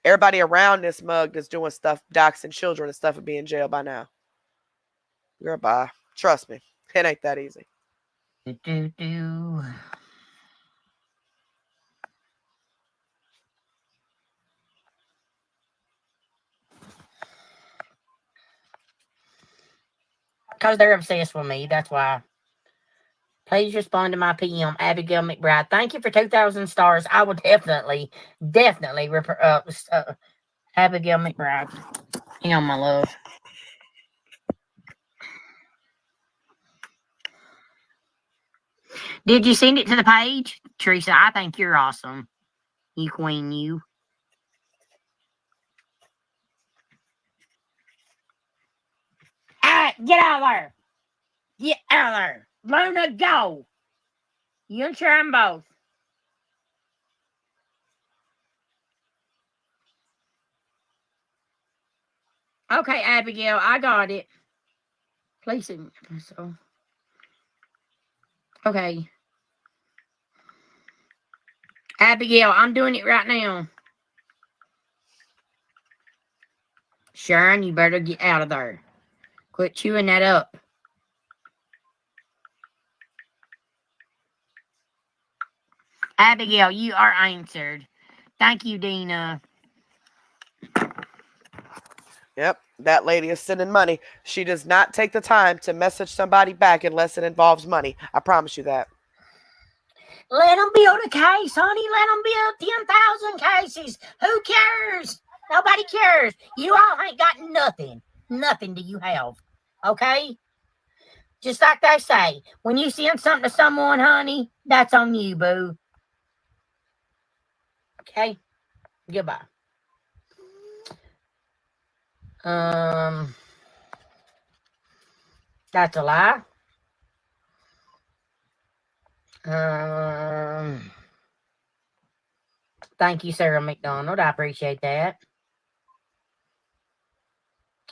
Everybody around this mug that's doing stuff, doxing children and stuff would be in jail by now. Girl, bye. Trust me. It ain't that easy. Because they're obsessed with me. That's why. Please respond to my PM, Abigail McBride. Thank you for 2,000 stars. I will definitely, Abigail McBride. You know, my love. Did you send it to the page? Teresa, I think you're awesome. You queen, you. Get out of there. Get out of there. Luna, go. You and Sharon both. Okay, Abigail, I got it. Please. So. Okay. Abigail, I'm doing it right now. Sharon, you better get out of there. Quit chewing that up. Abigail, you are answered. Thank you, Dina. Yep, that lady is sending money. She does not take the time to message somebody back unless it involves money. I promise you that. Let them build a case, honey. Let them build 10,000 cases. Who cares? Nobody cares. You all ain't got nothing. Nothing do you have. Okay? Just like they say, when you send something to someone, honey, that's on you, boo. Okay? Goodbye. That's a lie. Thank you, Sarah McDonald. I appreciate that.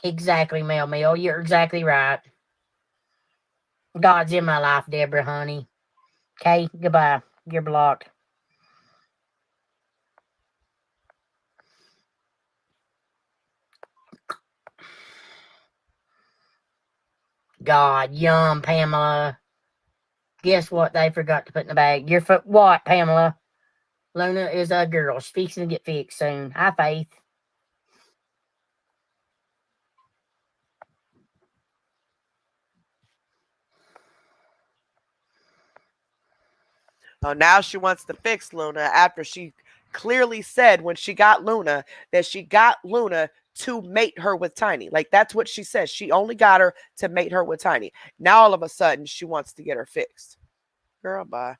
Exactly, Mel. You're exactly right. God's in my life, Deborah, honey. Okay, goodbye. You're blocked. God, yum, Pamela. Guess what they forgot to put in the bag? Your foot, what, Pamela? Luna is a girl. She's fixing to get fixed soon. Hi, Faith. Oh, now she wants to fix Luna after she clearly said when she got Luna that she got Luna to mate her with Tiny. Like, that's what she says. She only got her to mate her with Tiny. Now all of a sudden she wants to get her fixed. Girl, bye.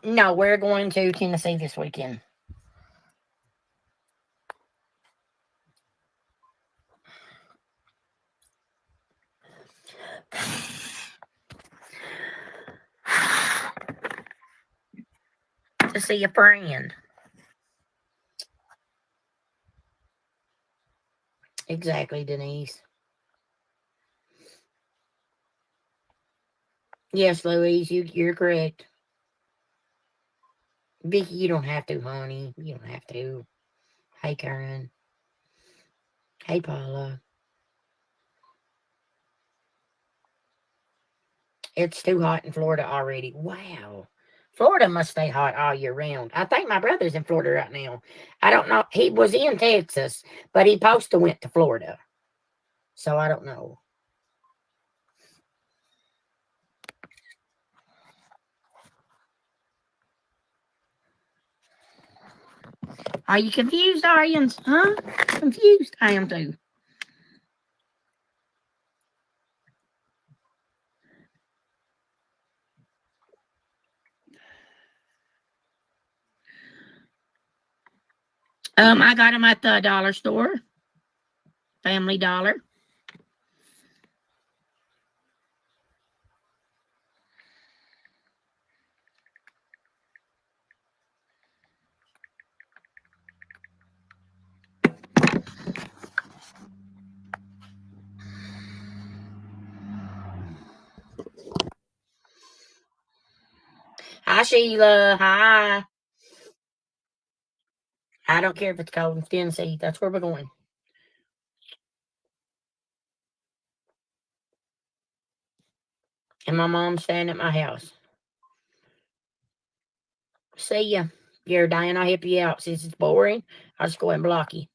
No, we're going to Tennessee this weekend. To see a friend. Exactly, Denise. Yes, Louise, you're correct. Vicky, you don't have to, honey. You don't have to. Hey, Karen. Hey, Paula. It's too hot in Florida already. Wow. Florida must stay hot all year round. I think my brother's in Florida right now. I don't know. He was in Texas, but he supposed to went to Florida. So I don't know. Are you confused, Arians? Huh? Confused? I am too. I got them at the dollar store. Family Dollar. Hi, Sheila. Hi. I don't care if it's cold in Tennessee. That's where we're going. And my mom's staying at my house. See ya. You're dying. I'll help you out. Since it's boring, I'll just go ahead and block you.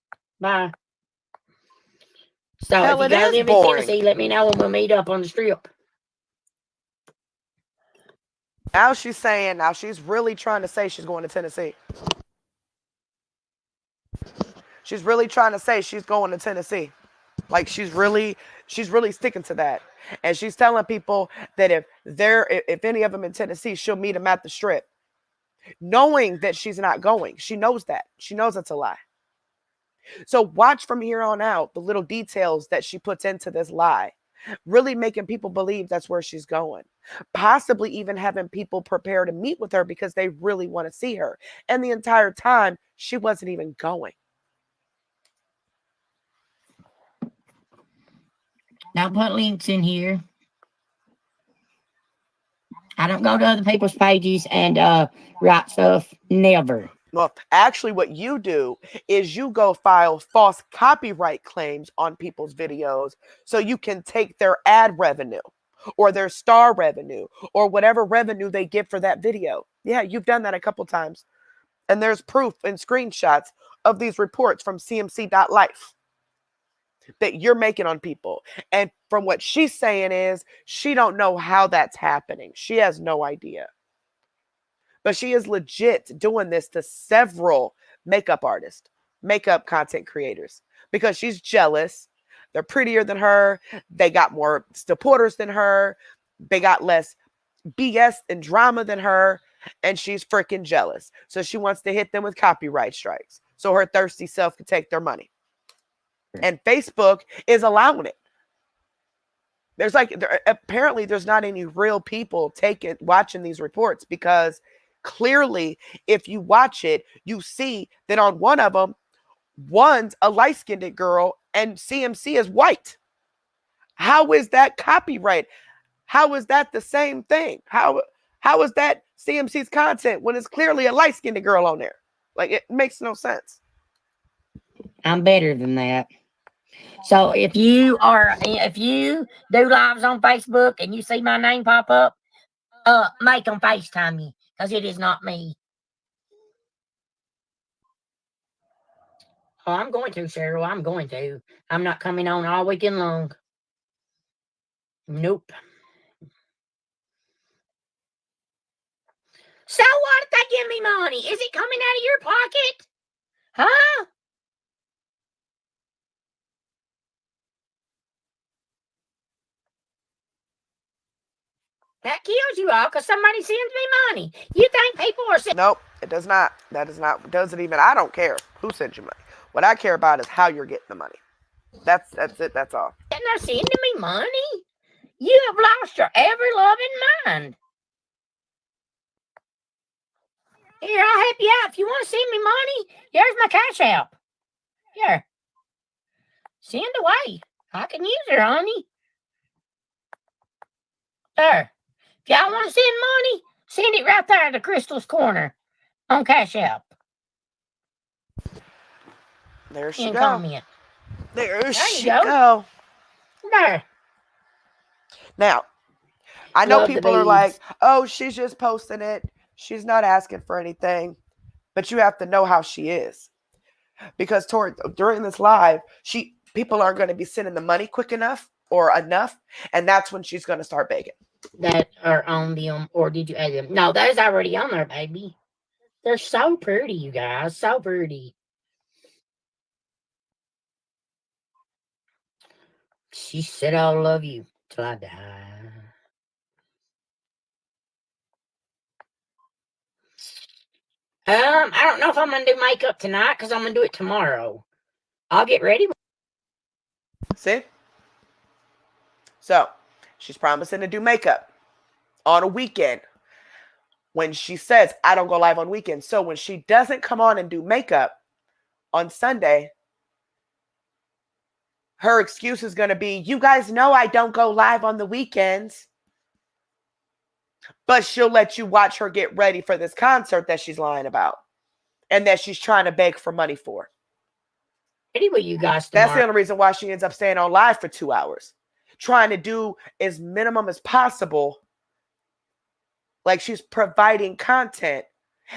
Bye. So Hell, if it you guys is live in boring. Tennessee, let me know and we'll meet up on the strip. Now she's really trying to say she's going to Tennessee. She's really trying to say she's going to Tennessee. Like she's really sticking to that. And she's telling people that if any of them in Tennessee, she'll meet them at the strip. Knowing that she's not going. She knows that. She knows it's a lie. So watch from here on out the little details that she puts into this lie, really making people believe that's where she's going. Possibly even having people prepare to meet with her because they really want to see her. And the entire time, she wasn't even going. Now put links in here. I don't go to other people's pages and write stuff. Never. Well, actually, what you do is you go file false copyright claims on people's videos so you can take their ad revenue or their star revenue or whatever revenue they get for that video. Yeah, you've done that a couple times. And there's proof and screenshots of these reports from cmc.life that you're making on people. And from what she's saying is she don't know how that's happening. She has no idea. But she is legit doing this to several makeup artists, makeup content creators, because she's jealous. They're prettier than her. They got more supporters than her. They got less BS and drama than her. And she's freaking jealous. So she wants to hit them with copyright strikes so her thirsty self can take their money. And Facebook is allowing it. Apparently there's not any real people watching these reports, because clearly if you watch it, you see that on one of them, one's a light-skinned girl and CMC is white. How is that copyright? How is that the same thing? How is that CMC's content when it's clearly a light-skinned girl on there? Like, it makes no sense. I'm better than that. So if you do lives on Facebook and you see my name pop up, make them FaceTime me, because it is not me. Oh, I'm going to, Cheryl. I'm going to. I'm not coming on all weekend long. Nope. So what if they give me money? Is it coming out of your pocket? Huh? That kills you all because somebody sends me money. You think people are sending? Nope, it does not. That is not. Doesn't even. I don't care who sends you money. What I care about is how you're getting the money. That's it. That's all. And they're sending me money? You have lost your ever-loving mind. Here, I'll help you out. If you want to send me money, here's my cash app. Here. Send away. I can use it, honey. There. If y'all want to send money, send it right there to Crystal's Corner on Cash App. There she And go. comment. There she go. There. Now, I know Love the people are beads. like, oh, she's just posting it. She's not asking for anything. But you have to know how she is. Because during this live, people aren't going to be sending the money quick enough or enough. And that's when she's going to start begging. That are on them, or did you add them? No, those already on there, baby. They're so pretty, you guys. So pretty. She said, I'll love you till I die. I don't know if I'm going to do makeup tonight because I'm going to do it tomorrow. I'll get ready. See? So, she's promising to do makeup on a weekend when she says, I don't go live on weekends. So, when she doesn't come on and do makeup on Sunday, her excuse is going to be, you guys know I don't go live on the weekends. But she'll let you watch her get ready for this concert that she's lying about and that she's trying to beg for money for. Anyway, you guys, that's the only reason why she ends up staying on live for 2 hours, trying to do as minimum as possible. Like, she's providing content.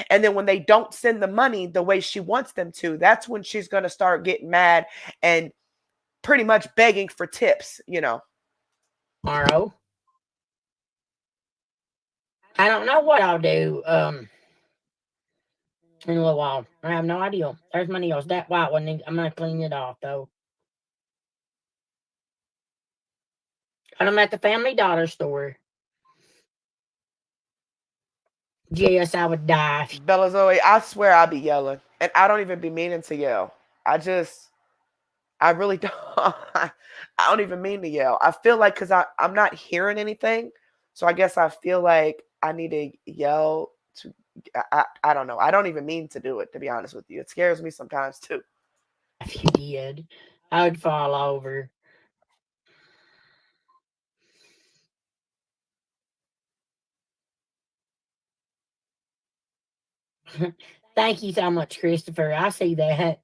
And then when they don't send the money the way she wants them to, that's when she's going to start getting mad and pretty much begging for tips, you know. Tomorrow. I don't know what I'll do in a little while. I have no idea. There's my nails. That white one, I'm going to clean it off, though. Put them at the Family Dollar store. Yes, I would die. Bella Zoe, I swear I be yelling. And I don't even be meaning to yell. I really don't. I don't even mean to yell. I feel like because I'm not hearing anything. So I guess I feel like I need to yell to. I don't know. I don't even mean to do it, to be honest with you. It scares me sometimes too. If you did, I would fall over. Thank you so much, Christopher. I see that.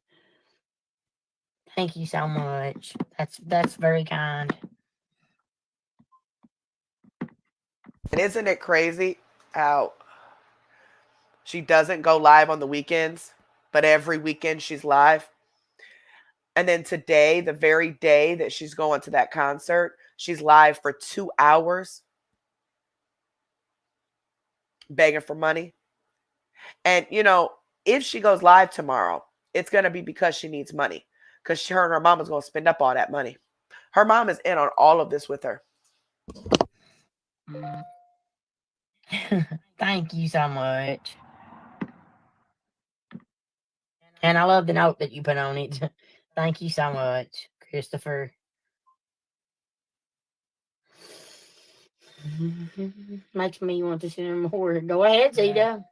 Thank you so much. That's very kind. And isn't it crazy how she doesn't go live on the weekends, but every weekend she's live? And then today, the very day that she's going to that concert, she's live for 2 hours begging for money. And, if she goes live tomorrow, it's going to be because she needs money. Because her and her mom is going to spend up all that money. Her mom is in on all of this with her. Thank you so much. And I love the note that you put on it. Thank you so much, Christopher. Makes me want to see more. Go ahead, Zeta.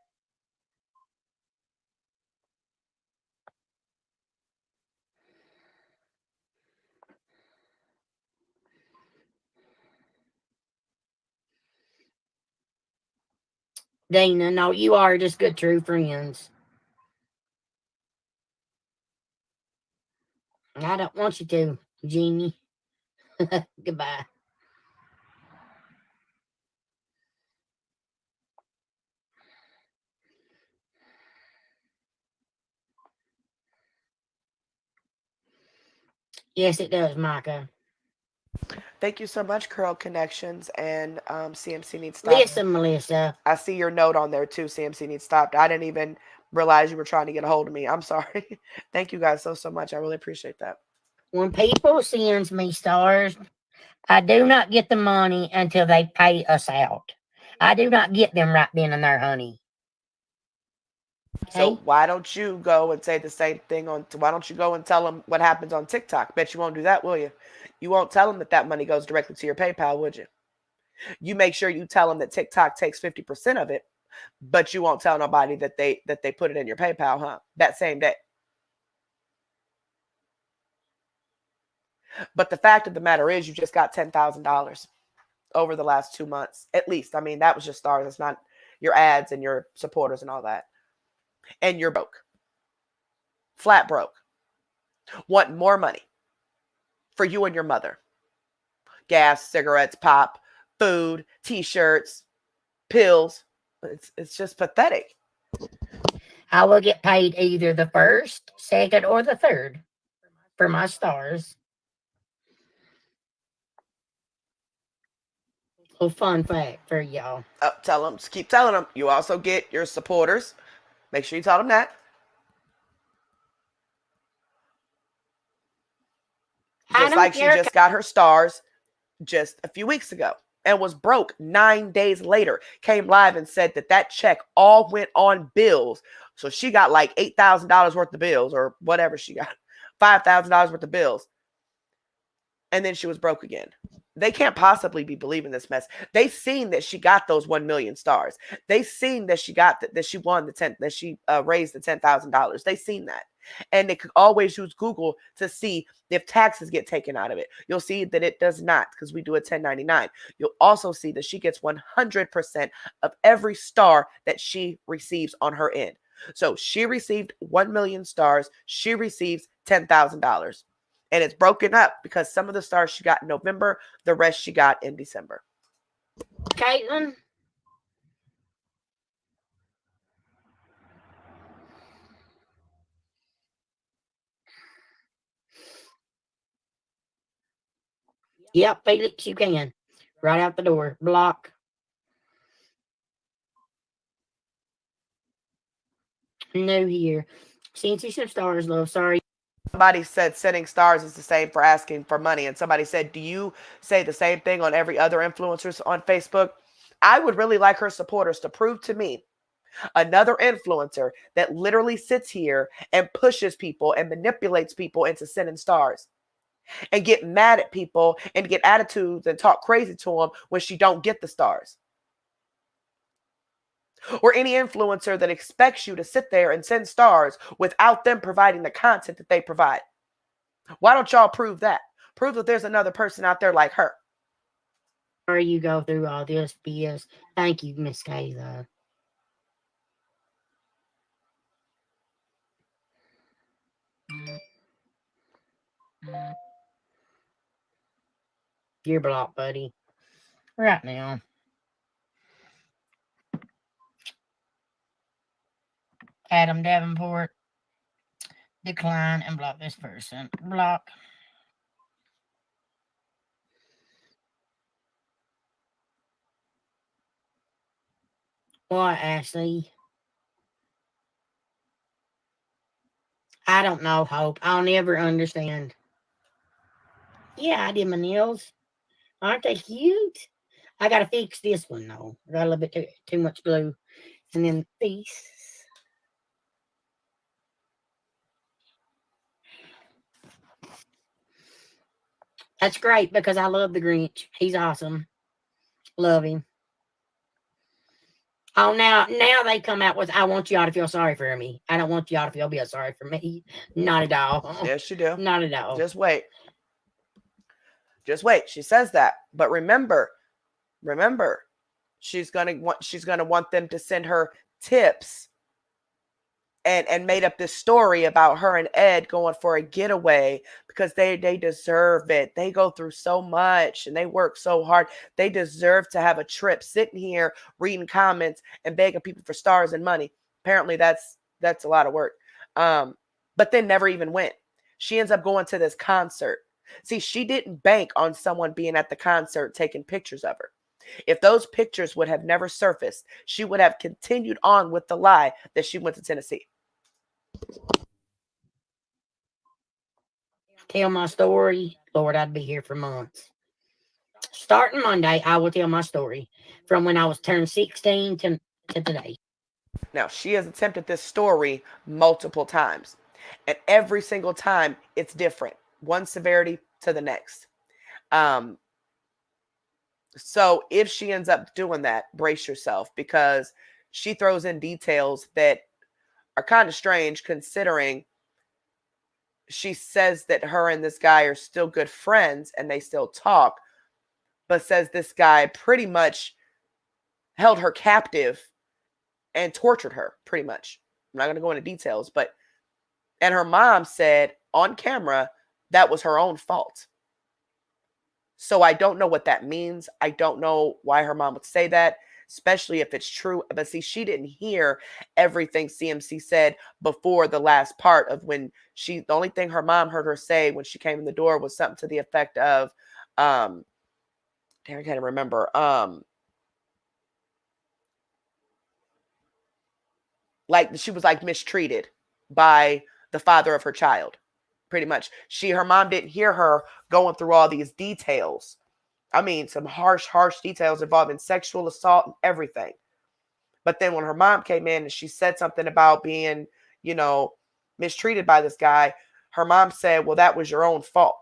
Dana, no, you are just good true friends. I don't want you to, Jeannie. Goodbye. Yes, it does, Micah. Thank you so much, Curl Connections, and CMC Needs Stopped. Listen, Melissa. I see your note on there too, CMC Needs Stopped. I didn't even realize you were trying to get a hold of me. I'm sorry. Thank you guys so much. I really appreciate that. When people sends me stars, I do not get the money until they pay us out. I do not get them right then and there, honey. So why don't you go and say the same thing why don't you go and tell them what happens on TikTok? Bet you won't do that, will you? You won't tell them that money goes directly to your PayPal, would you? You make sure you tell them that TikTok takes 50% of it, but you won't tell nobody that they put it in your PayPal, huh? That same day. But the fact of the matter is you just got $10,000 over the last 2 months. At least. I mean, that was just stars. It's not your ads and your supporters and all that. And you're broke. Flat broke. Want more money for you and your mother. Gas, cigarettes, pop, food, t-shirts, pills. It's just pathetic. I will get paid either the first, second, or the third for my stars. A fun fact for y'all. Tell them, keep telling them. You also get your supporters. Make sure you tell them that. Just like she just got her stars just a few weeks ago and was broke 9 days later. Came live and said that check all went on bills. So she got like $8,000 worth of bills or whatever she got. $5,000 worth of bills. And then she was broke again. They can't possibly be believing this mess. They seen that she got those 1 million stars. They seen that she got that she won that she raised the $10,000. They seen that. And they could always use Google to see if taxes get taken out of it. You'll see that it does not because we do a 1099. You'll also see that she gets 100% of every star that she receives on her end. So she received 1 million stars. She receives $10,000. And it's broken up because some of the stars she got in November, the rest she got in December. Caitlin? Yep, Felix, you can. Right out the door. Block. No here. Sent you some stars, love. Sorry. Somebody said sending stars is the same for asking for money. And somebody said, do you say the same thing on every other influencers on Facebook? I would really like her supporters to prove to me another influencer that literally sits here and pushes people and manipulates people into sending stars and get mad at people and get attitudes and talk crazy to them when she don't get the stars. Or any influencer that expects you to sit there and send stars without them providing the content that they provide. Why don't y'all prove that? Prove that there's another person out there like her. Sorry you go through all this BS. Thank you, Miss Kayla. You're blocked, buddy. Right now. Adam Davenport. Decline and block this person. Block. What, Ashley? I don't know, Hope. I'll never understand. Yeah, I did my nails. Aren't they cute? I gotta fix this one though. I got a little bit too much glue. And then these. That's great because I love the Grinch. He's awesome. Love him. Oh, now they come out with, I want y'all to feel sorry for me. I don't want y'all to feel sorry for me. Not at all. Yes, you do. Not at all. Just wait. Just wait. She says that. But remember, she's gonna want them to send her tips and made up this story about her and Ed going for a getaway because they deserve it. They go through so much and they work so hard. They deserve to have a trip. Sitting here reading comments and begging people for stars and money. Apparently that's a lot of work. But then never even went. She ends up going to this concert. See, she didn't bank on someone being at the concert taking pictures of her. If those pictures would have never surfaced, she would have continued on with the lie that she went to Tennessee. Tell my story. Lord, I'd be here for months. Starting Monday, I will tell my story from when I was turned 16 to today. Now, she has attempted this story multiple times, and every single time it's different. One severity to the next. So if she ends up doing that, brace yourself, because she throws in details that are kind of strange considering she says that her and this guy are still good friends and they still talk, but says this guy pretty much held her captive and tortured her, pretty much. I'm not going to go into details, but, and her mom said on camera that was her own fault. So I don't know what that means. I don't know why her mom would say that, especially if it's true. But see, she didn't hear everything CMC said before the last part of when the only thing her mom heard her say when she came in the door was something to the effect of, I can't remember. Like she was like mistreated by the father of her child. Pretty much. Her mom didn't hear her going through all these details. I mean, some harsh details involving sexual assault and everything. But then when her mom came in and she said something about being, mistreated by this guy, her mom said, well, that was your own fault.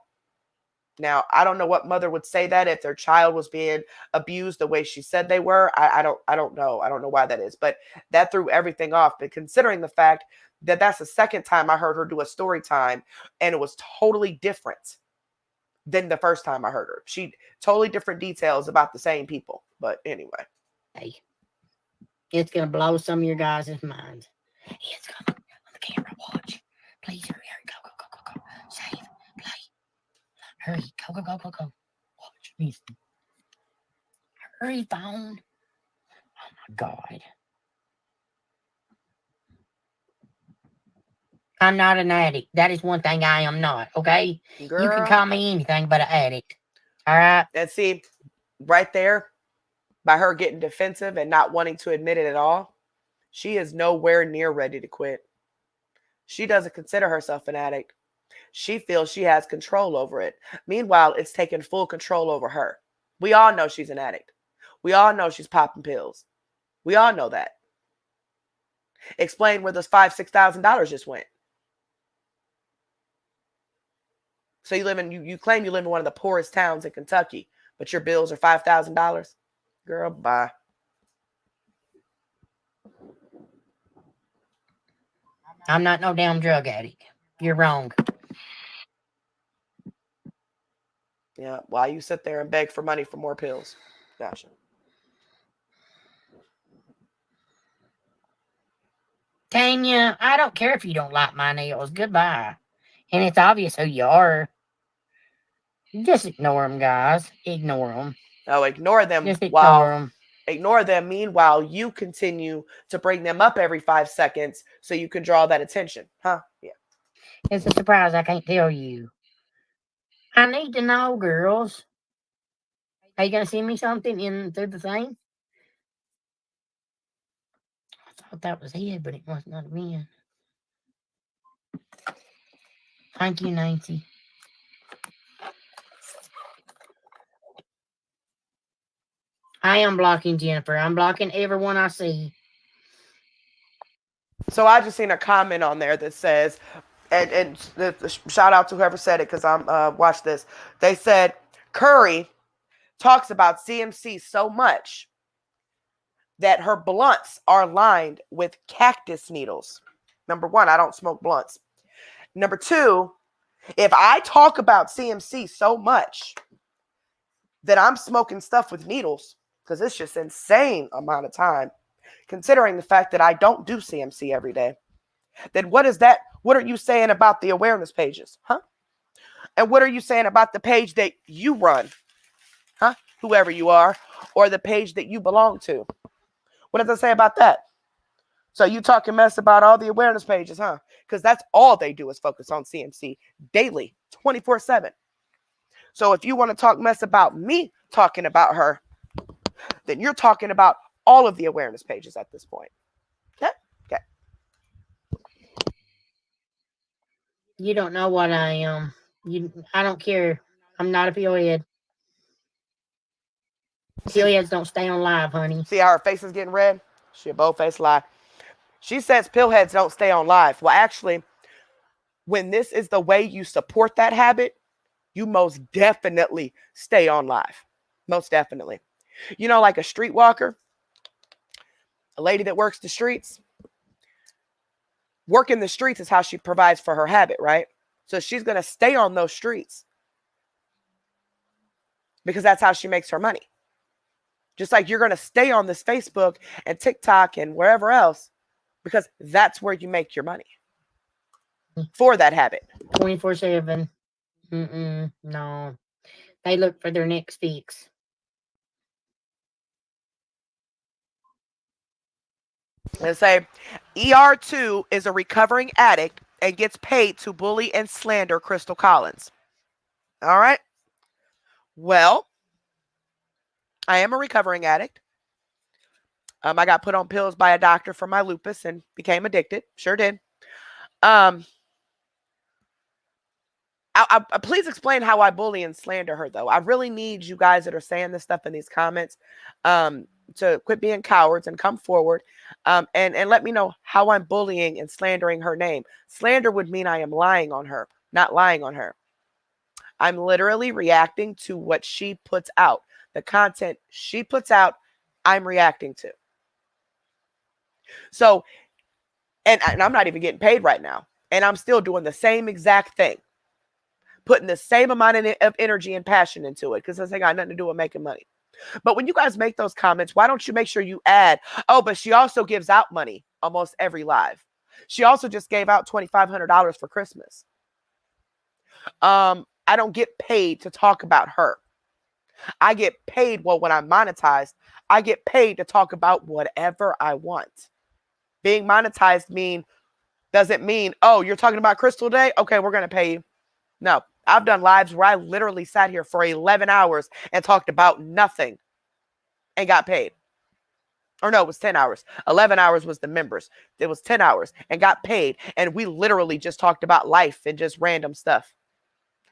Now, I don't know what mother would say that if their child was being abused the way she said they were. I don't know. I don't know why that is. But that threw everything off. But considering the fact that that's the second time I heard her do a story time, and it was totally different than the first time I heard her. She totally different details about the same people. But anyway. Hey, it's going to blow some of your guys' minds. It's going to, on the camera, watch. Please hurry, go. Save, play. Hurry, go. Watch me. Hurry, phone. Oh my God. I'm not an addict. That is one thing I am not, okay? Girl. You can call me anything but an addict. All right? And see, right there, by her getting defensive and not wanting to admit it at all, she is nowhere near ready to quit. She doesn't consider herself an addict. She feels she has control over it. Meanwhile, it's taken full control over her. We all know she's an addict. We all know she's popping pills. We all know that. Explain where those $5,000-$6,000 just went. So you claim you live in one of the poorest towns in Kentucky, but your bills are $5,000. Girl, bye. I'm not no damn drug addict. You're wrong. Yeah, why you sit there and beg for money for more pills? Gotcha. Tanya, I don't care if you don't like my nails. Goodbye. And it's obvious who you are. Just ignore them, guys. Ignore them. Oh, ignore them. Just ignore them. Ignore them. Meanwhile, you continue to bring them up every 5 seconds so you can draw that attention. Huh? Yeah. It's a surprise I can't tell you. I need to know, girls. Are you going to send me something in through the thing? I thought that was it, but it was not me. Thank you, Nancy. I am blocking Jennifer. I'm blocking everyone I see. So I just seen a comment on there that says, and the shout out to whoever said it because I'm watch this. They said Curry talks about CMC so much that her blunts are lined with cactus needles. Number one, I don't smoke blunts. Number two, if I talk about CMC so much that I'm smoking stuff with needles, because it's just insane amount of time, considering the fact that I don't do CMC every day, then what is that? What are you saying about the awareness pages? Huh? And what are you saying about the page that you run? Huh? Whoever you are, or the page that you belong to. What does it say about that? So you talking mess about all the awareness pages, huh? Because that's all they do is focus on CMC daily, 24/7. So if you want to talk mess about me talking about her, then you're talking about all of the awareness pages at this point. Okay? Okay. You don't know what I am. I don't care. I'm not a pillhead. Pillheads don't stay on live, honey. See how her face is getting red? She a bold-faced lie. She says pillheads don't stay on live. Well, actually, when this is the way you support that habit, you most definitely stay on live. Most definitely. You know, like a streetwalker, a lady that works the streets. Working the streets is how she provides for her habit, right? So she's going to stay on those streets because that's how she makes her money. Just like you're going to stay on this Facebook and TikTok and wherever else because that's where you make your money for that habit. 24/7. No. They look for their next fix. They say ER2 is a recovering addict and gets paid to bully and slander Crystal Collins. All right. Well, I am a recovering addict. I got put on pills by a doctor for my lupus and became addicted. Sure did. Please explain how I bully and slander her, though. I really need you guys that are saying this stuff in these comments to quit being cowards and come forward and let me know how I'm bullying and slandering her name. Slander would mean I am lying on her, not lying on her. I'm literally reacting to what she puts out. The content she puts out, I'm reacting to. So, and I'm not even getting paid right now. And I'm still doing the same exact thing. Putting the same amount of energy and passion into it because this ain't got nothing to do with making money. But when you guys make those comments, why don't you make sure you add, oh, but she also gives out money almost every live. She also just gave out $2,500 for Christmas. I don't get paid to talk about her. I get paid, well, when I'm monetized, I get paid to talk about whatever I want. Being monetized doesn't mean, oh, you're talking about Crystal today? Okay, we're going to pay you. No, I've done lives where I literally sat here for 11 hours and talked about nothing and got paid. Or no, it was 10 hours. 11 hours was the members. It was 10 hours and got paid. And we literally just talked about life and just random stuff.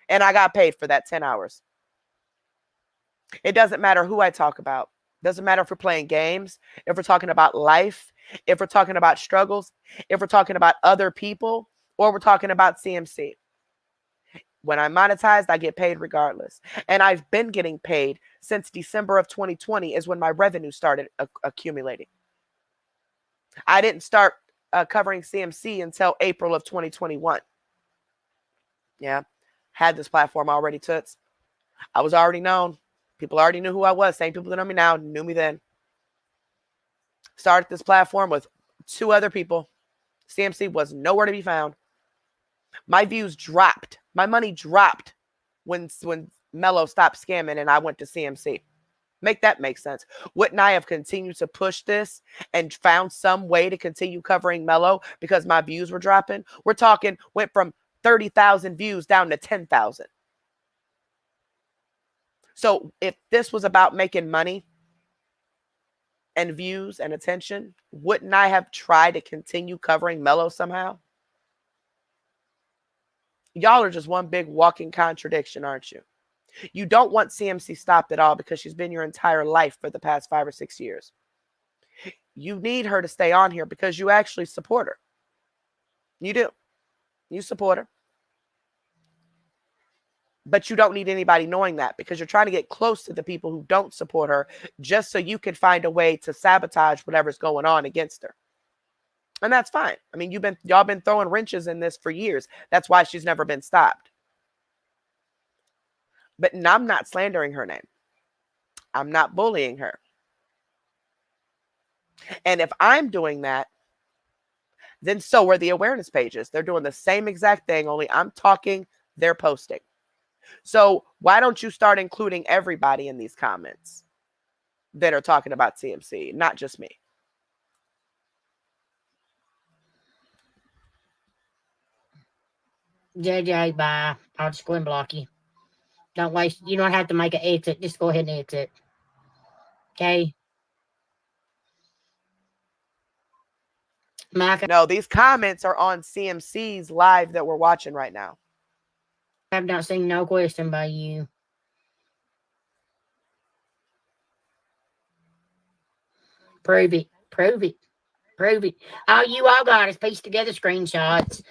And I got paid for that 10 hours. It doesn't matter who I talk about. Doesn't matter if we're playing games, if we're talking about life, if we're talking about struggles, if we're talking about other people, or we're talking about CMC. When I monetized, I get paid regardless. And I've been getting paid since December of 2020 is when my revenue started accumulating. I didn't start covering CMC until April of 2021. Yeah. Had this platform already, toots. I was already known. People already knew who I was. Same people that know me now knew me then. Started this platform with 2 other people. CMC was nowhere to be found. My views dropped. My money dropped when Mello stopped scamming and I went to CMC. Make that make sense. Wouldn't I have continued to push this and found some way to continue covering Mello because my views were dropping? We're talking went from 30,000 views down to 10,000. So if this was about making money and views and attention, wouldn't I have tried to continue covering Mello somehow? Y'all are just one big walking contradiction, aren't you? You don't want CMC stopped at all because she's been your entire life for the past 5 or 6 years. You need her to stay on here because you actually support her. You do. You support her. But you don't need anybody knowing that because you're trying to get close to the people who don't support her just so you can find a way to sabotage whatever's going on against her. And that's fine. I mean, y'all been throwing wrenches in this for years. That's why she's never been stopped. But I'm not slandering her name. I'm not bullying her. And if I'm doing that, then so are the awareness pages. They're doing the same exact thing, only I'm talking, they're posting. So why don't you start including everybody in these comments that are talking about CMC, not just me? JJ, bye. I'll just go and block you. Don't waste. You don't have to make an exit. Just go ahead and exit. Okay. No, these comments are on CMC's live that we're watching right now. I've not seen no question by you. Prove it. Prove it. Prove it. All you all got is pieced together screenshots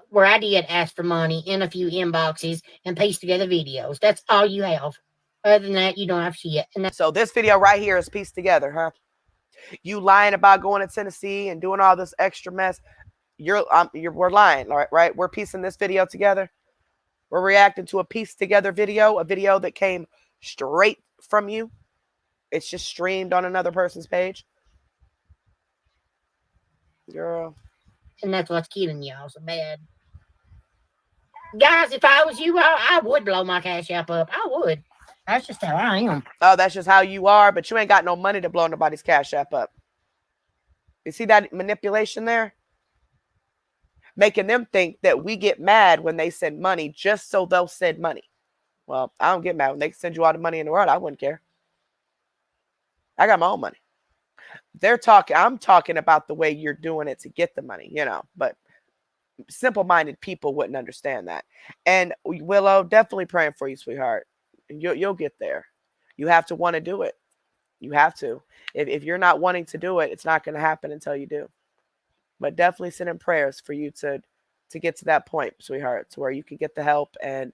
where I did ask for money in a few inboxes and pieced together videos. That's all you have. Other than that, you don't have shit. And so this video right here is pieced together, huh? You lying about going to Tennessee and doing all this extra mess. We're lying, right? We're piecing this video together. We're reacting to a pieced together video, a video that came straight from you. It's just streamed on another person's page. Girl. And that's what's killing y'all so bad. Guys, if I was you, I would blow my Cash App up. I would. That's just how I am. Oh, that's just how you are, but you ain't got no money to blow nobody's Cash App up. You see that manipulation there? Making them think that we get mad when they send money just so they'll send money. Well, I don't get mad. When they send you all the money in the world, I wouldn't care. I got my own money. I'm talking about the way you're doing it to get the money, but simple-minded people wouldn't understand that. And Willow, definitely praying for you, sweetheart. You'll get there. You have to want to do it. You have to. If you're not wanting to do it, it's not going to happen until you do. But definitely send in prayers for you to get to that point, sweetheart, to where you can get the help and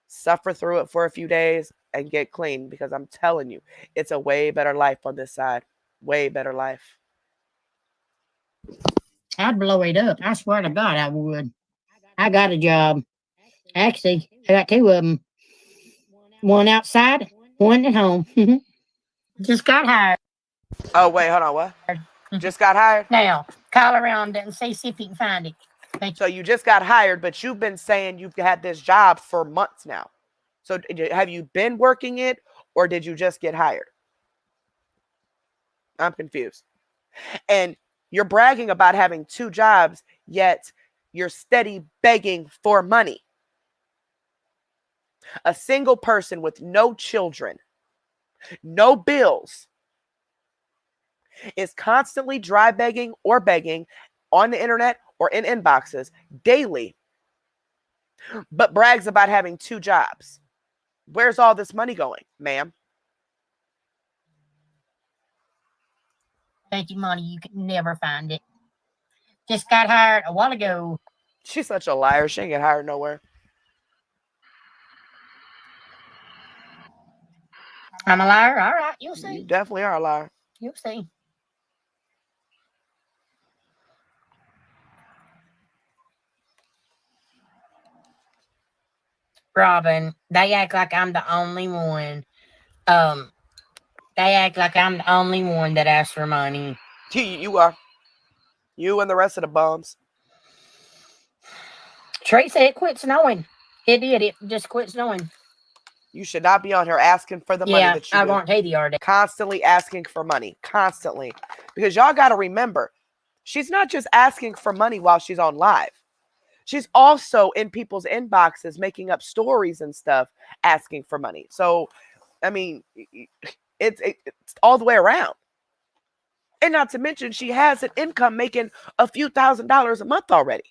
suffer through it for a few days and get clean, because I'm telling you, it's a way better life on this side. Way better life. I'd blow it up. I swear to God, I would. I got a job. Actually, I got 2 of them. One outside, one at home. Just got hired. Oh, wait, hold on. What? Just got hired? Now, call around and see if you can find it. So you just got hired, but you've been saying you've had this job for months now. So have you been working it, or did you just get hired? I'm confused. And you're bragging about having 2 jobs, yet you're steady begging for money. A single person with no children, no bills, is constantly dry begging or begging on the internet or in inboxes daily, but brags about having 2 jobs. Where's all this money going, ma'am? Bet you money you can never find it. Just got hired a while ago. She's such a liar. She ain't get hired nowhere. I'm a liar. All right, you'll see. You definitely are a liar. You'll see. Robin, they act like I'm the only one. They act like I'm the only one that asks for money. You are. You and the rest of the bums. Trey said it quit snowing. It did. It just quit snowing. You should not be on here asking for the money that you I do. won't tell you the other day. Constantly asking for money. Constantly. Because y'all got to remember, she's not just asking for money while she's on live. She's also in people's inboxes making up stories and stuff asking for money. So, I mean, it's all the way around. And not to mention, she has an income making a few $1,000s a month already.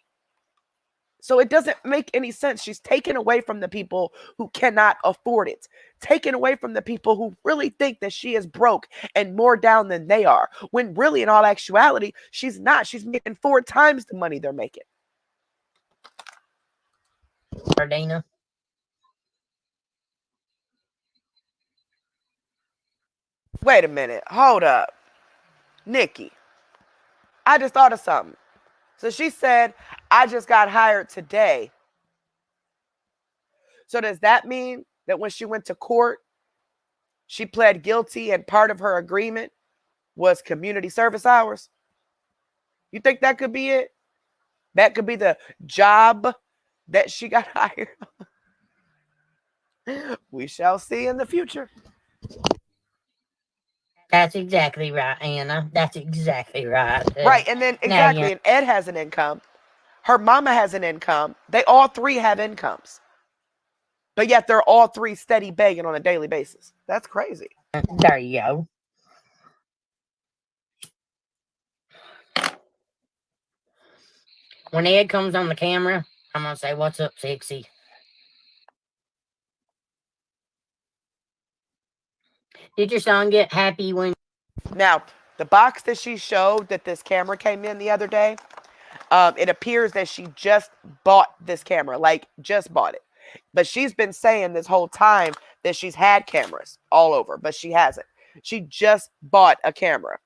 So it doesn't make any sense. She's taken away from the people who cannot afford it. Taken away from the people who really think that she is broke and more down than they are. When really, in all actuality, she's not. She's making 4 times the money they're making. Dana. Wait a minute. Hold up. Nikki, I just thought of something. So she said, I just got hired today. So does that mean that when she went to court, she pled guilty and part of her agreement was community service hours? You think that could be it? That could be the job that she got hired? We shall see in the future. That's exactly right, Anna. That's exactly right. Right, and then exactly, and Ed has an income. Her mama has an income. They all 3 have incomes. But yet they're all 3 steady begging on a daily basis. That's crazy. There you go. When Ed comes on the camera, I'm going to say, what's up, sexy? Did your son get happy when... Now, the box that she showed that this camera came in the other day, it appears that she just bought this camera, like just bought it. But she's been saying this whole time that she's had cameras all over, but she hasn't. She just bought a camera.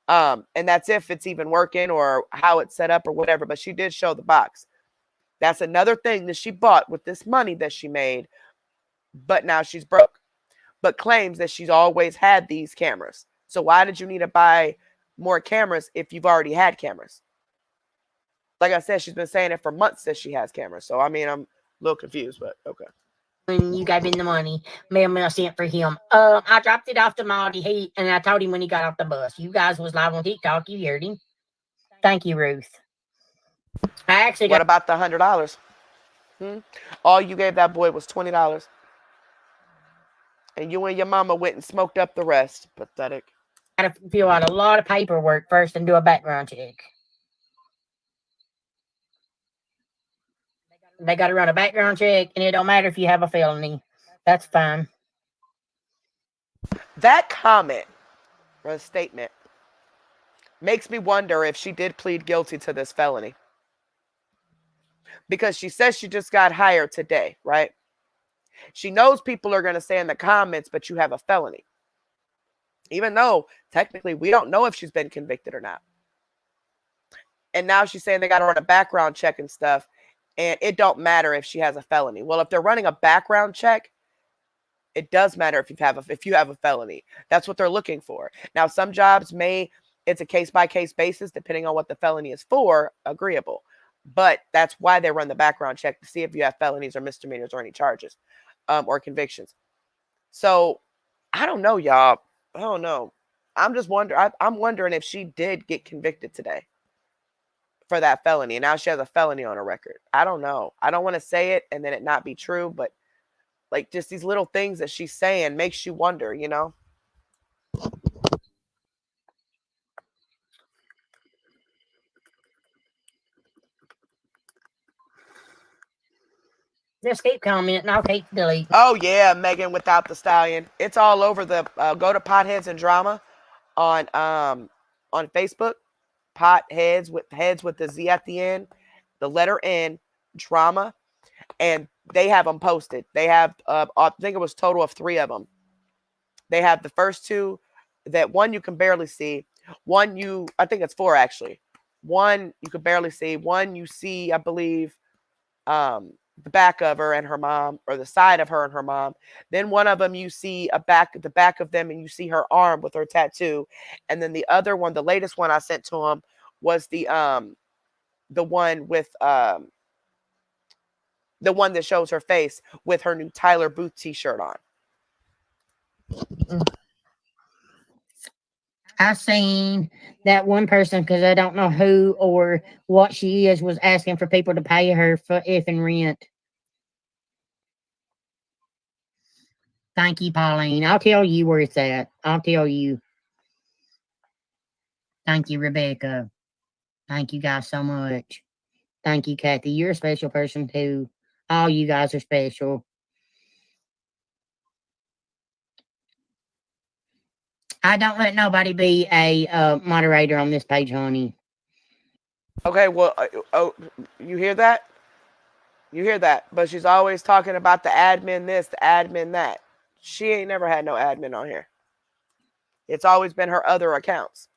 And that's if it's even working or how it's set up or whatever. But she did show the box. That's another thing that she bought with this money that she made. But now she's broke. But claims that she's always had these cameras. So why did you need to buy more cameras if you've already had cameras? Like I said, she's been saying it for months that she has cameras. So, I mean, I'm a little confused, but okay. When you gave him the money, Mel sent for him. I dropped it off to Marty Heat, and I told him when he got off the bus. You guys was live on TikTok. You heard him. Thank you, Ruth. I actually What about the $100? All you gave that boy was $20. And you and your mama went and smoked up the rest. Pathetic. got to fill out a lot of paperwork first and do a background check. They got to run a background check, and it don't matter if you have a felony. That's fine. That comment or statement makes me wonder if she did plead guilty to this felony. Because she says she just got hired today, right? She knows people are going to say in the comments, but you have a felony. Even though technically we don't know if she's been convicted or not. And now she's saying they got to run a background check and stuff. And it don't matter if she has a felony. Well, if they're running a background check, it does matter if you have a felony. That's what they're looking for. Now, some jobs it's a case-by-case basis, depending on what the felony is for, agreeable. But that's why they run the background check, to see if you have felonies or misdemeanors or any charges or convictions. So, I don't know, y'all. I don't know. I'm just wondering. I'm wondering if she did get convicted today for that felony. And now she has a felony on her record. I don't know. I don't want to say it and then it not be true, but like just these little things that she's saying makes you wonder, you know? Just keep commenting. I'll keep deleting. Oh yeah, Megan without the stallion. It's all over the go to Potheads and Drama on Facebook. Potheads with the Z at the end, the letter N, drama, and they have them posted. They have I think it was a total of 3 of them. They have the first 2 that one you can barely see. One I think it's 4 actually. One you can barely see. One you see, I believe, the back of her and her mom, or the side of her and her mom. Then one of them you see the back of them, and you see her arm with her tattoo. And then the other one, the latest one I sent to him, was the one with the one that shows her face with her new Tyler Booth t-shirt on. I seen that one person, because I don't know who or what she is, was asking for people to pay her for effing rent. Thank you, Pauline. I'll tell you where it's at. I'll tell you. Thank you, Rebecca. Thank you guys so much. Thank you, Kathy. You're a special person too. All you guys are special. I don't let nobody be a moderator on this page, honey. Okay, well, you hear that? You hear that? But she's always talking about the admin this, the admin that. She ain't never had no admin on here. It's always been her other accounts.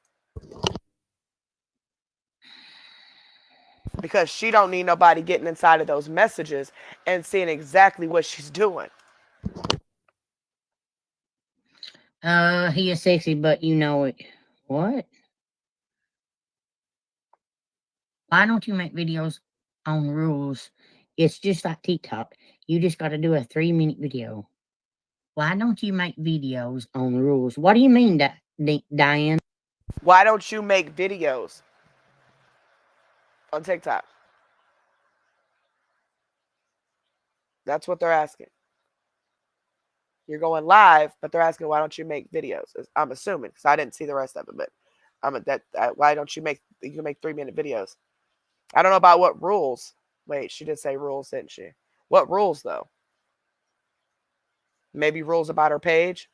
Because she don't need nobody getting inside of those messages and seeing exactly what she's doing. He is sexy, but you know it. What? Why don't you make videos on rules? It's just like TikTok. You just got to do a 3-minute video. Why don't you make videos on rules? What do you mean, Diane? Why don't you make videos on TikTok? That's what they're asking. You're going live, but they're asking, why don't you make videos? I'm assuming, because I didn't see the rest of it, but why don't you make 3-minute videos? I don't know about what rules. Wait, she did say rules, didn't she? What rules, though? Maybe rules about her page?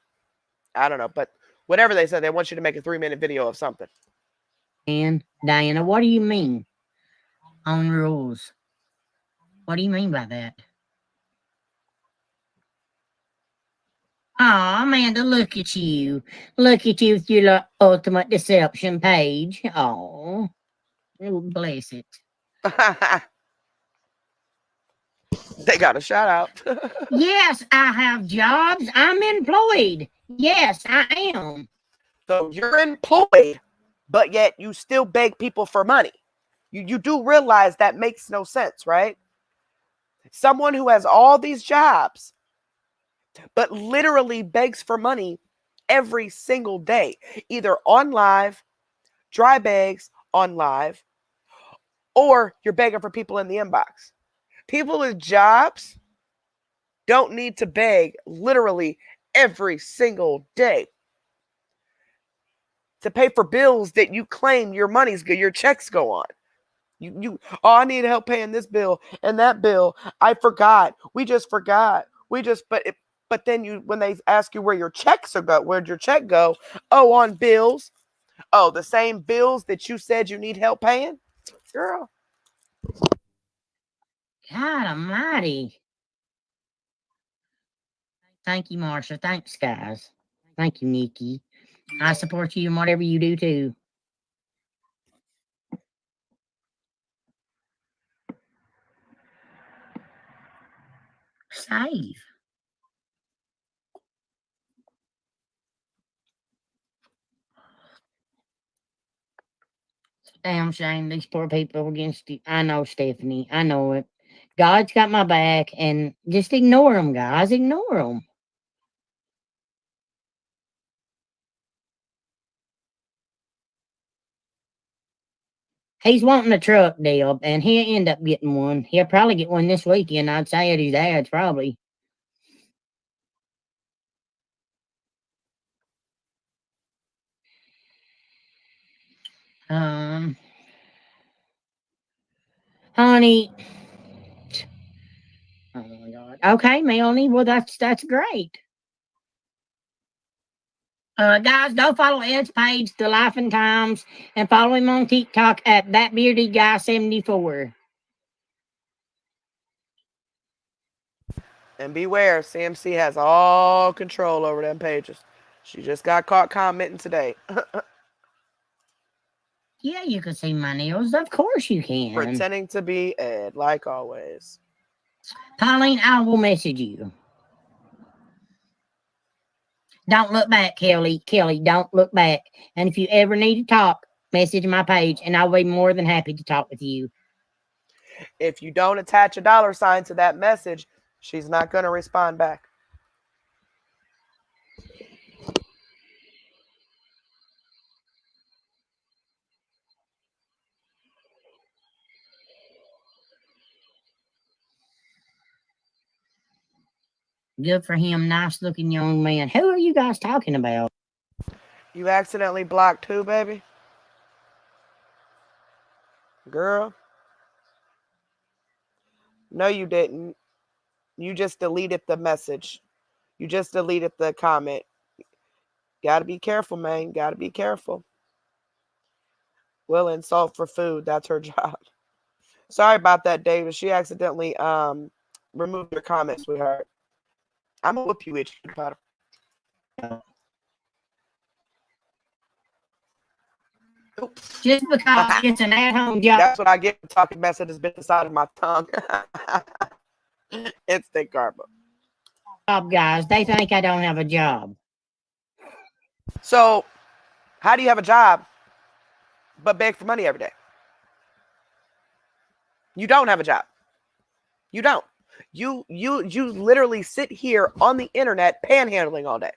I don't know, but whatever they said, they want you to make a 3-minute video of something. And Diana, what do you mean on rules? What do you mean by that? Oh, Amanda, look at you. Look at you with your ultimate deception page. Oh, bless it. They got a shout out. Yes, I have jobs. I'm employed. Yes, I am. So you're employed, but yet you still beg people for money. You do realize that makes no sense, right? Someone who has all these jobs, but literally begs for money every single day, either on live, dry bags on live, or you're begging for people in the inbox. People with jobs don't need to beg literally every single day to pay for bills that you claim your checks go on. I need help paying this bill and that bill. I forgot. We just forgot. But then when they ask you where'd your check go? Oh, on bills. Oh, the same bills that you said you need help paying? Girl. God almighty. Thank you, Marsha. Thanks, guys. Thank you, Nikki. I support you in whatever you do, too. Save. Damn shame these poor people against you. I know, Stephanie. I know it. God's got my back, and just ignore them, guys. Ignore them. He's wanting a truck deal, and he'll end up getting one. He'll probably get one this weekend, I'd say, at his dad's, probably. Honey. Oh my Okay, Melanie. Well, that's great. Guys, go follow Ed's page, The Life and Times, and follow him on TikTok at ThatBeardyGuy74. And beware, CMC has all control over them pages. She just got caught commenting today. Yeah, you can see my nails. Of course you can. Pretending to be Ed, like always. Pauline, I will message you. Don't look back, Kelly. Kelly, don't look back. And if you ever need to talk, message my page, and I'll be more than happy to talk with you. If you don't attach a $sign to that message, she's not going to respond back. Good for him. Nice looking young man. Who are you guys talking about? You accidentally blocked who, baby? Girl? No, you didn't. You just deleted the message. You just deleted the comment. Gotta be careful, man. Gotta be careful. Will insult for food. That's her job. Sorry about that, David. She accidentally removed your comment, sweetheart. I'm gonna whoop you, itchy butter. Just because it's an at-home job. That's what I get for talking mess that has been inside of my tongue. Instant karma. Guys, they think I don't have a job. So, how do you have a job but beg for money every day? You don't have a job. You don't. You literally sit here on the internet panhandling all day.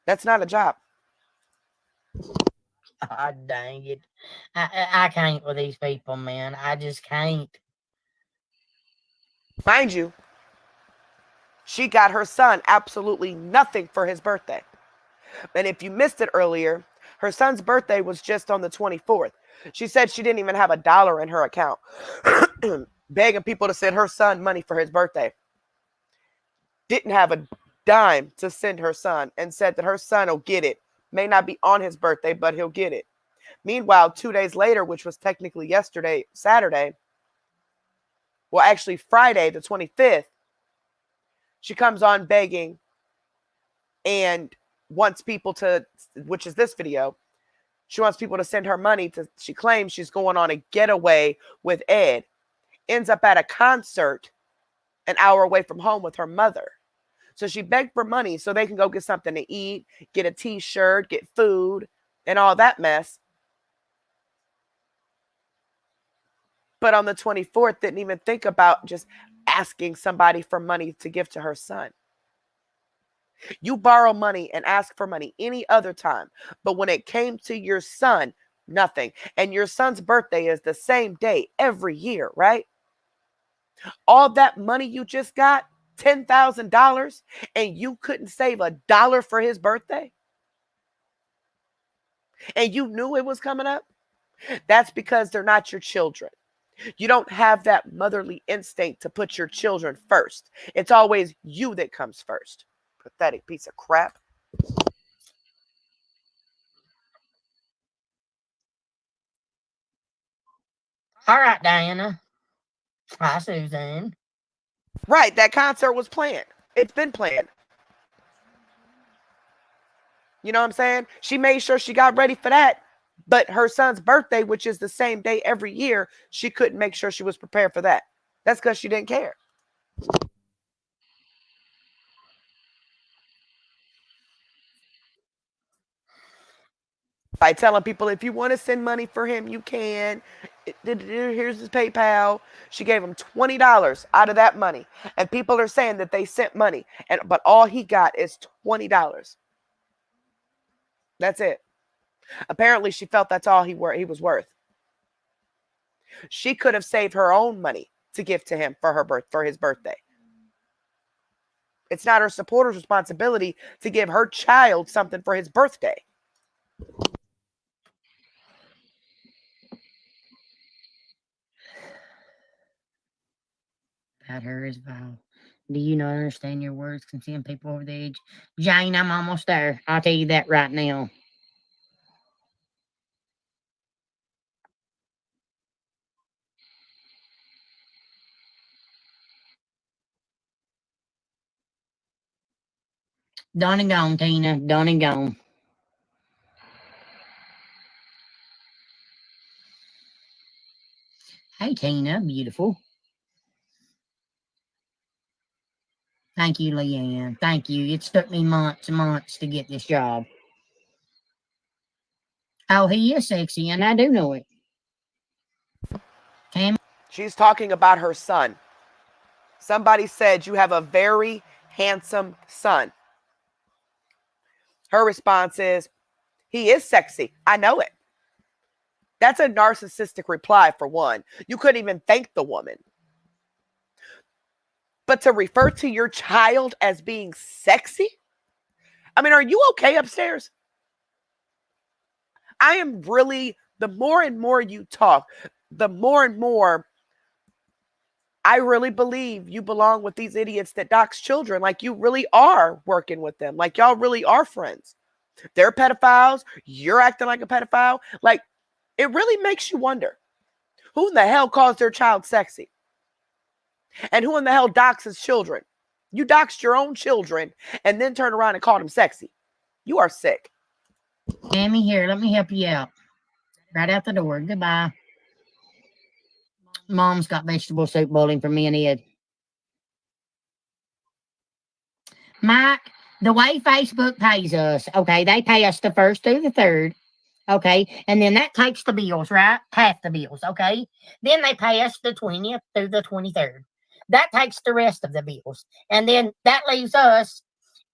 That's not a job. God dang it. I can't with these people, man. I just can't. Mind you, she got her son absolutely nothing for his birthday. And if you missed it earlier, her son's birthday was just on the 24th. She said she didn't even have $1 in her account, begging people to send her son money for his birthday. Didn't have a dime to send her son, and said that her son will get it. May not be on his birthday, but he'll get it. Meanwhile, 2 days later, which was technically yesterday, Saturday, well, actually Friday, the 25th, she comes on begging and wants people to, which is this video, she wants people to send her money to, she claims she's going on a getaway with Ed, ends up at a concert an hour away from home with her mother. So she begged for money so they can go get something to eat, get a t-shirt, get food, and all that mess. But on the 24th, didn't even think about just asking somebody for money to give to her son. You borrow money and ask for money any other time. But when it came to your son, nothing. And your son's birthday is the same day every year, right? All that money you just got, $10,000, and you couldn't save $1 for his birthday? And you knew it was coming up? That's because they're not your children. You don't have that motherly instinct to put your children first. It's always you that comes first. Pathetic piece of crap. All right, Diana. Hi, Susan. Right, that concert was planned. It's been planned. You know what I'm saying? She made sure she got ready for that. But her son's birthday, which is the same day every year, she couldn't make sure she was prepared for that. That's because she didn't care. By telling people, if you want to send money for him, you can. Here's his PayPal. She gave him $20 out of that money. And people are saying that they sent money. But all he got is $20. That's it. Apparently, she felt that's all he was worth. She could have saved her own money to give to him for his birthday. It's not her supporter's responsibility to give her child something for his birthday. about her as well. Do you not understand your words can send people over the edge? Jane, I'm almost there. I'll tell you that right now. Done and gone, Tina. Done and gone. Hey, Tina. Beautiful. Thank you, Leanne. Thank you. It's took me months and months to get this job. Oh, he is sexy, and I do know it. Tammy? She's talking about her son. Somebody said, you have a very handsome son. Her response is, he is sexy. I know it. That's a narcissistic reply, for one. You couldn't even thank the woman. But to refer to your child as being sexy? I mean, are you okay upstairs? I am really, the more and more you talk, the more and more I really believe you belong with these idiots that dox children. Like, you really are working with them. Like, y'all really are friends. They're pedophiles. You're acting like a pedophile. Like, it really makes you wonder, who in the hell calls their child sexy? And who in the hell doxes children? You doxed your own children and then turn around and call them sexy. You are sick. Tammy, here, let me help you out. Right out the door. Goodbye. Mom's got vegetable soup boiling for me and Ed. Mike, the way Facebook pays us, okay, they pay us the 1st through the 3rd, okay, and then that takes the bills, right? Half the bills, okay? Then they pay us the 20th through the 23rd. That takes the rest of the bills. And then that leaves us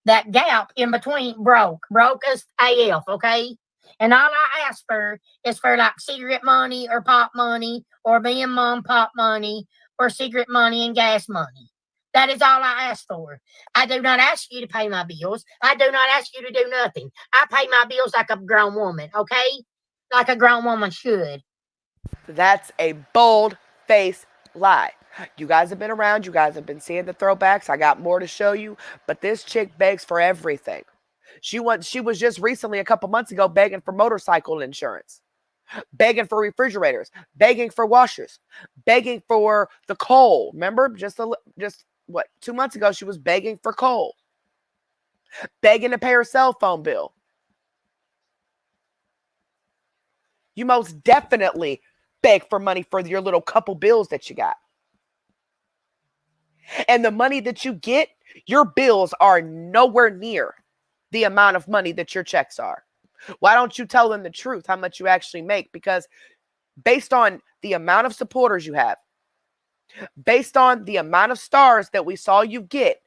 that gap in between broke as AF, okay? And all I ask for is for like cigarette money or pop money or me and mom pop money or cigarette money and gas money. That is all I ask for. I do not ask you to pay my bills. I do not ask you to do nothing. I pay my bills like a grown woman, okay? Like a grown woman should. That's a bold-faced lie. You guys have been around. You guys have been seeing the throwbacks. I got more to show you. But this chick begs for everything. She was just recently, a couple months ago, begging for motorcycle insurance, begging for refrigerators, begging for washers, begging for the coal. Remember, just 2 months ago, she was begging for coal, begging to pay her cell phone bill. You most definitely beg for money for your little couple bills that you got. And the money that you get, your bills are nowhere near the amount of money that your checks are. Why don't you tell them the truth, how much you actually make? Because based on the amount of supporters you have, based on the amount of stars that we saw you get,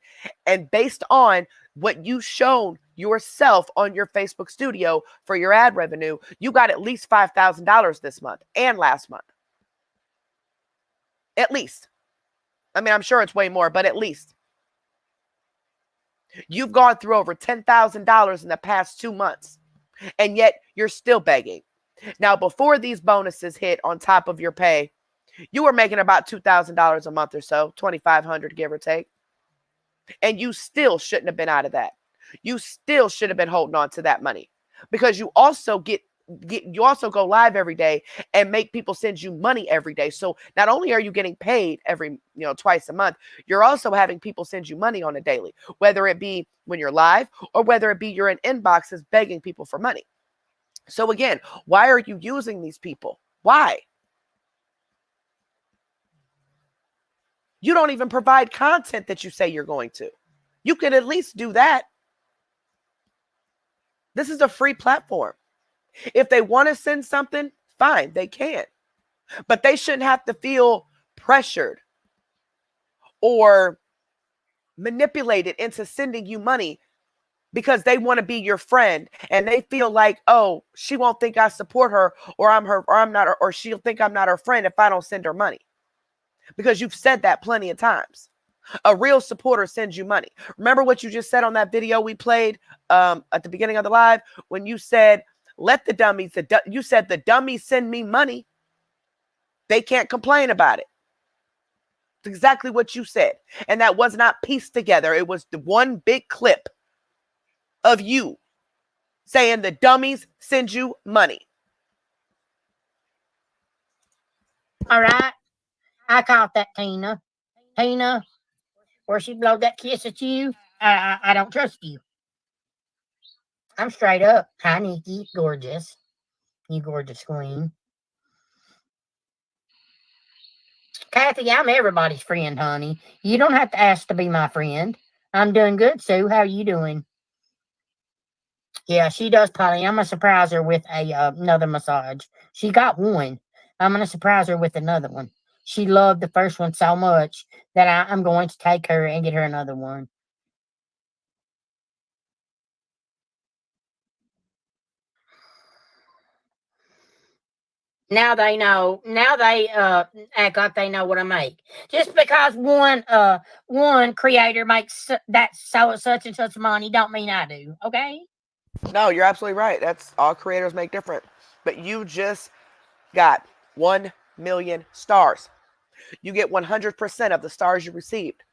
and based on what you've shown yourself on your Facebook studio for your ad revenue, you got at least $5,000 this month and last month. At least. I mean, I'm sure it's way more, but at least. You've gone through over $10,000 in the past 2 months, and yet you're still begging. Now, before these bonuses hit on top of your pay, you were making about $2,000 a month or so, $2,500 give or take. And you still shouldn't have been out of that. You still should have been holding on to that money, because you also you also go live every day and make people send you money every day. So not only are you getting paid every, twice a month, you're also having people send you money on a daily, whether it be when you're live or whether it be you're in inboxes begging people for money. So again, why are you using these people? Why? You don't even provide content that you say you're going to. You could at least do that. This is a free platform. If they want to send something, fine, they can. But they shouldn't have to feel pressured or manipulated into sending you money because they want to be your friend and they feel like, oh, she won't think I support her, or I'm not, or she'll think I'm not her friend if I don't send her money. Because you've said that plenty of times. A real supporter sends you money. Remember what you just said on that video we played at the beginning of the live when you said, let the dummies, you said the dummies send me money. They can't complain about it. exactly what you said. And that was not pieced together. It was the one big clip of you saying the dummies send you money. All right. I caught that, Tina. Tina, where she blowed that kiss at you, I don't trust you. I'm straight up. Hi, Nikki. Gorgeous. You gorgeous queen. Kathy, I'm everybody's friend, honey. You don't have to ask to be my friend. I'm doing good, Sue. How are you doing? Yeah, she does, Polly. I'm going to surprise her with another massage. She got one. I'm going to surprise her with another one. She loved the first one so much that I'm going to take her and get her another one. Now they know. Now they act like they know what I make. Just because one creator makes that such and such money, don't mean I do. Okay. No, you're absolutely right. That's all creators make different. But you just got 1 million stars. You get 100% of the stars you received.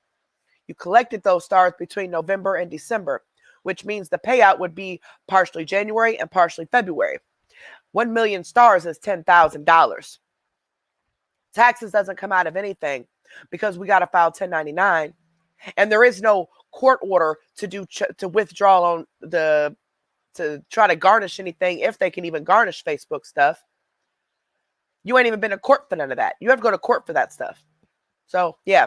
You collected those stars between November and December, which means the payout would be partially January and partially February. 1 million stars is $10,000. Taxes doesn't come out of anything because we got to file 1099, and there is no court order to withdraw on to try to garnish anything, if they can even garnish Facebook stuff. You ain't even been to court for none of that. You have to go to court for that stuff. So yeah,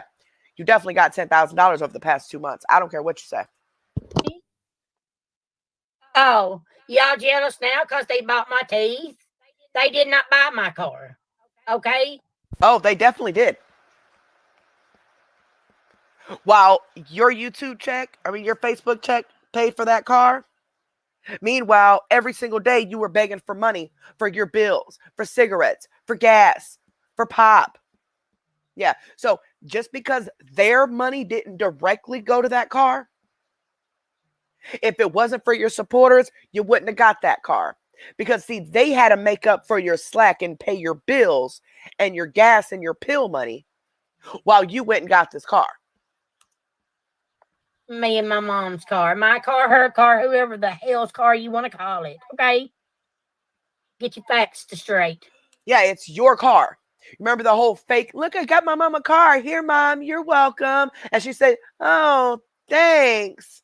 you definitely got $10,000 over the past 2 months. I don't care what you say. Oh, y'all jealous now because they bought my teeth? They did not buy my car. Okay? Oh, they definitely did. While your YouTube check, your Facebook check paid for that car. Meanwhile, every single day you were begging for money for your bills, for cigarettes, for gas, for pop. Yeah. So just because their money didn't directly go to that car, if it wasn't for your supporters, you wouldn't have got that car. Because, see, they had to make up for your slack and pay your bills and your gas and your pill money while you went and got this car. Me and my mom's car. My car, her car, whoever the hell's car you want to call it. Okay? Get your facts straight. Yeah, it's your car. Remember the whole fake, look, I got my mom a car. Here, Mom, you're welcome. And she said, oh, thanks.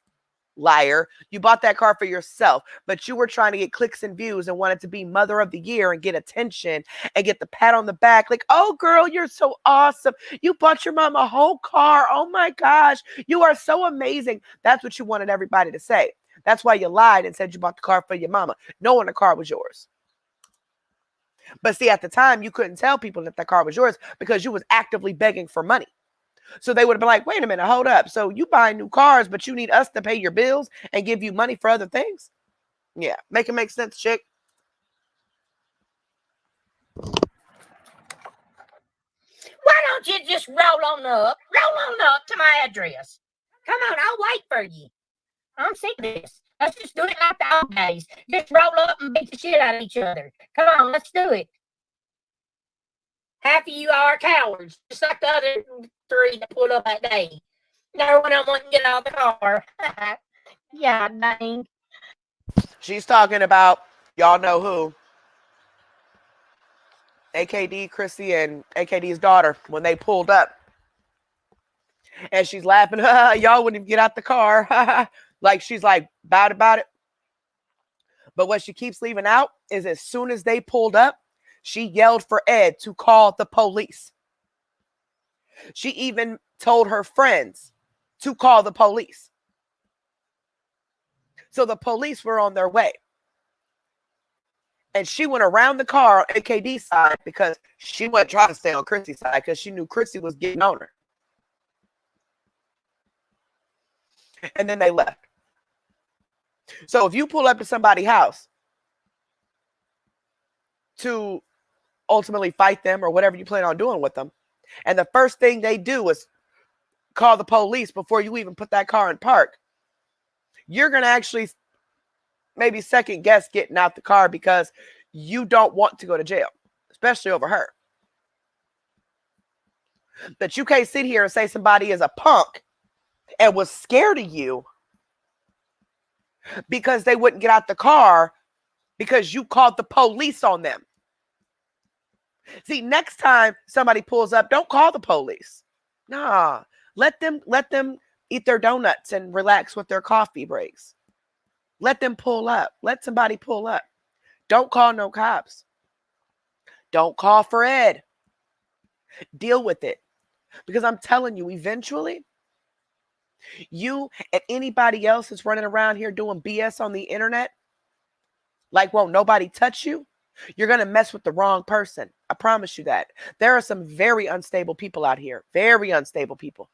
Liar. You bought that car for yourself, but you were trying to get clicks and views and wanted to be mother of the year and get attention and get the pat on the back. Like, oh, girl, you're so awesome. You bought your mom a whole car. Oh, my gosh. You are so amazing. That's what you wanted everybody to say. That's why you lied and said you bought the car for your mama, knowing the car was yours. But see, at the time, you couldn't tell people that the car was yours because you was actively begging for money. So they would have been like, wait a minute, hold up. So you buy new cars, but you need us to pay your bills and give you money for other things? Yeah, make it make sense, chick. Why don't you just roll on up to my address? Come on, I'll wait for you. I'm sick of this. Let's just do it like the old days. Just roll up and beat the shit out of each other. Come on, let's do it. Half of you are cowards, just like the other 3 that pulled up that day. No one wanting to get out of the car. Yeah, dang. She's talking about, y'all know who. AKD, Chrissy, and AKD's daughter, when they pulled up. And she's laughing, y'all wouldn't even get out the car. Like, she's like, bad about it. But what she keeps leaving out is as soon as they pulled up, she yelled for Ed to call the police. She even told her friends to call the police. So the police were on their way. And she went around the car on AKD's side because she wasn't trying to stay on Chrissy's side because she knew Chrissy was getting on her. And then they left. So if you pull up to somebody's house to ultimately fight them or whatever you plan on doing with them, and the first thing they do is call the police before you even put that car in park, you're going to actually maybe second guess getting out the car because you don't want to go to jail, especially over her. But you can't sit here and say somebody is a punk and was scared of you because they wouldn't get out the car because you called the police on them. See, next time somebody pulls up, don't call the police. Nah, let them eat their donuts and relax with their coffee breaks. Let them pull up. Let somebody pull up. Don't call no cops. Don't call for Ed. Deal with it. Because I'm telling you, eventually, you and anybody else that's running around here doing BS on the internet, like won't nobody touch you, you're going to mess with the wrong person. I promise you that. There are some very unstable people out here. Very unstable people.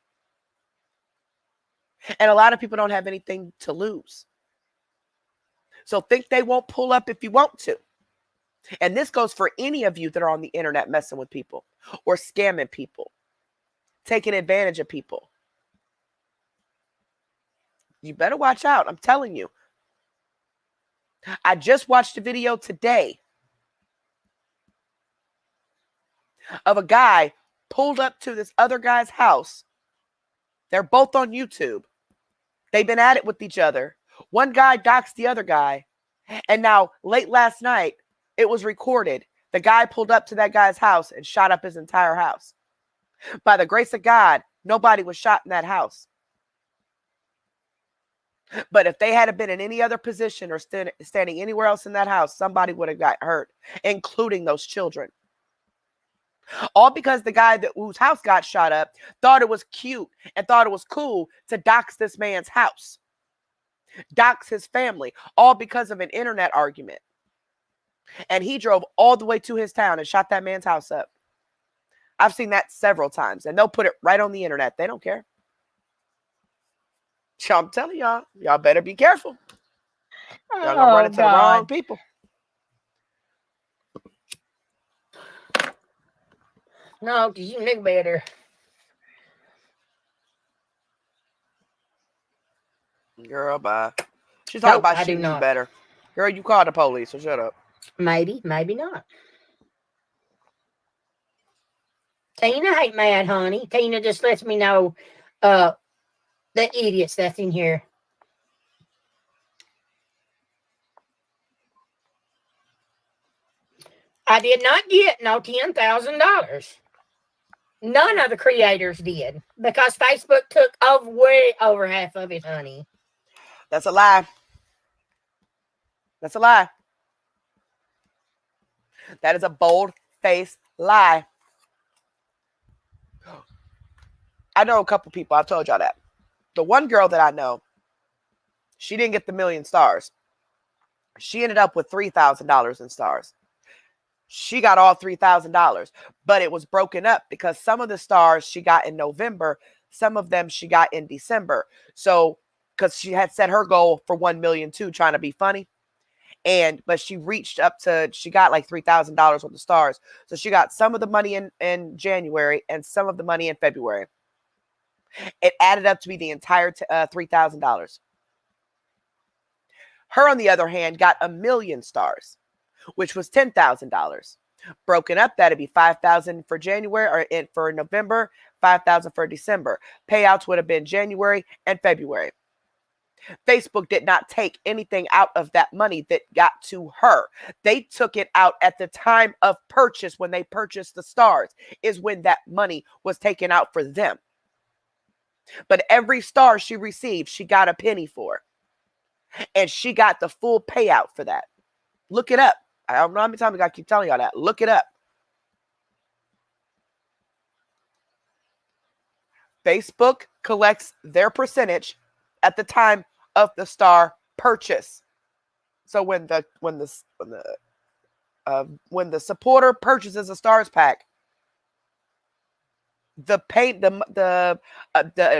And a lot of people don't have anything to lose. So think they won't pull up if you want to. And this goes for any of you that are on the internet messing with people or scamming people, taking advantage of people. You better watch out. I'm telling you. I just watched a video today of a guy pulled up to this other guy's house. They're both on YouTube. They've been at it with each other. One guy doxed the other guy. And now, late last night, it was recorded. The guy pulled up to that guy's house and shot up his entire house. By the grace of God, nobody was shot in that house. But if they had been in any other position or standing anywhere else in that house, somebody would have got hurt, including those children. All because the guy whose house got shot up thought it was cute and thought it was cool to dox this man's house. Dox his family, all because of an internet argument. And he drove all the way to his town and shot that man's house up. I've seen that several times, and they'll put it right on the internet. They don't care. So I'm telling y'all better be careful. Y'all gonna run into the wrong people. No, because you knew better. Girl, bye. She's talking about I she do knew not. better. Girl, you called the police, so shut up. Maybe, maybe not. Tina ain't mad, honey. Tina just lets me know the idiots that's in here. I did not get no $10,000. None of the creators did because Facebook took way over half of it, honey. That's a lie. That's a lie. That is a bold-faced lie. I know a couple people. I've told y'all that. The one girl that I know, she didn't get the million stars. She ended up with $3,000 in stars. She got all $3,000, but it was broken up because some of the stars she got in November, some of them she got in December. So, because she had set her goal for 1 million too, trying to be funny. But she reached up to, she got like $3,000 with the stars. So she got some of the money in January and some of the money in February. It added up to be the entire $3,000. Her, on the other hand, got 1 million stars, which was $10,000. Broken up, that'd be $5,000 for January, or for November, $5,000 for December. Payouts would have been January and February. Facebook did not take anything out of that money that got to her. They took it out at the time of purchase. When they purchased the stars is when that money was taken out for them. But every star she received, she got a penny for. And she got the full payout for that. Look it up. I don't know how many times I got to keep telling y'all that. Look it up. Facebook collects their percentage at the time of the star purchase. So when the supporter purchases a stars pack, the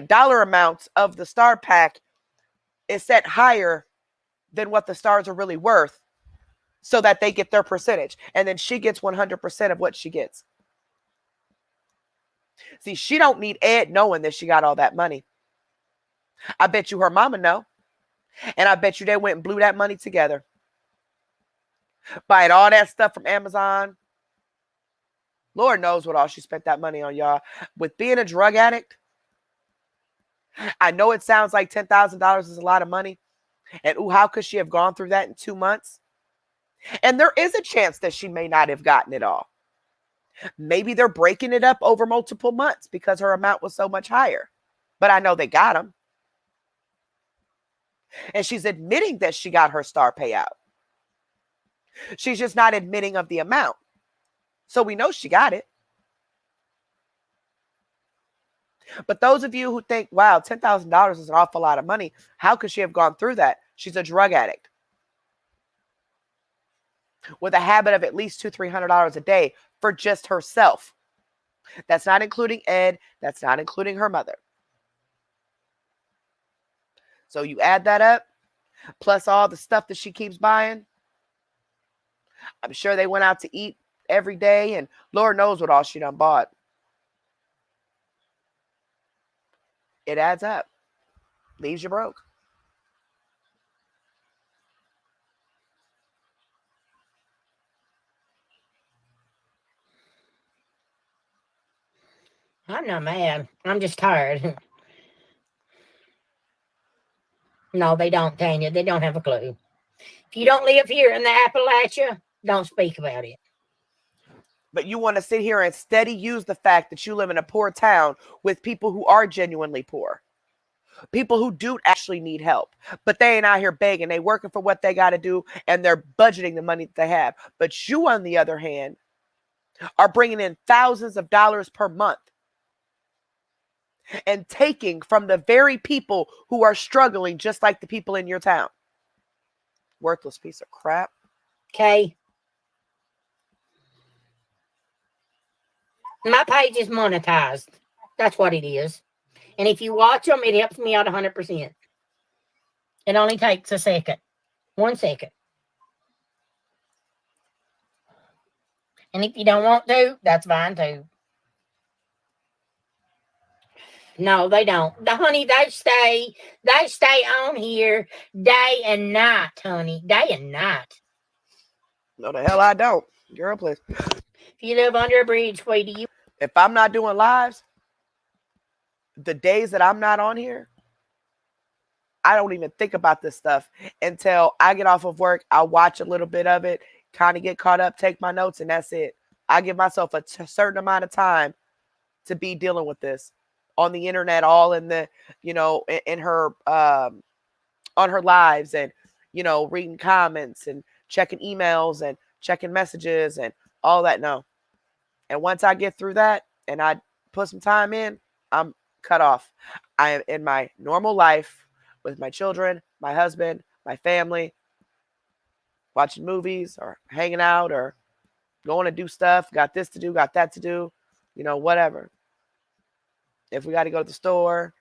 dollar amounts of the star pack is set higher than what the stars are really worth, so that they get their percentage. And then she gets 100% of what she gets. See, she don't need Ed knowing that she got all that money. I bet you her mama know. And I bet you they went and blew that money together. Buying all that stuff from Amazon. Lord knows what all she spent that money on, y'all. With being a drug addict, I know it sounds like $10,000 is a lot of money. And ooh, how could she have gone through that in 2 months? And there is a chance that she may not have gotten it all. Maybe they're breaking it up over multiple months because her amount was so much higher. But I know they got them. And she's admitting that she got her star payout. She's just not admitting of the amount. So we know she got it. But those of you who think, wow, $10,000 is an awful lot of money, how could she have gone through that? She's a drug addict with a habit of at least $200-$300 a day for just herself. That's not including Ed. That's not including her mother. So you add that up, plus all the stuff that she keeps buying. I'm sure they went out to eat every day, and Lord knows what all she done bought. It adds up. Leaves you broke. I'm not mad. I'm just tired. No, they don't, Tanya. They don't have a clue. If you don't live here in the Appalachia, don't speak about it. But you want to sit here and steady use the fact that you live in a poor town with people who are genuinely poor. People who do actually need help. But they ain't out here begging. They working for what they got to do, and they're budgeting the money that they have. But you, on the other hand, are bringing in thousands of dollars per month and taking from the very people who are struggling just like the people in your town. Worthless piece of crap. Okay. My page is monetized. That's what it is. And if you watch them, it helps me out 100%. It only takes a second. 1 second. And if you don't want to, that's fine too. No, they don't. Honey, they stay on here day and night, honey. Day and night. No, the hell I don't. Girl, please. If you live under a bridge, sweetie, if I'm not doing lives, the days that I'm not on here, I don't even think about this stuff until I get off of work. I'll watch a little bit of it, kind of get caught up, take my notes, and that's it. I give myself a certain amount of time to be dealing with this on the internet, all in the, in her, on her lives, and, reading comments and checking emails and checking messages and all that. No. And once I get through that and I put some time in, I'm cut off. I am in my normal life with my children, my husband, my family, watching movies or hanging out or going to do stuff. Got this to do, got that to do, whatever. If we got to go to the store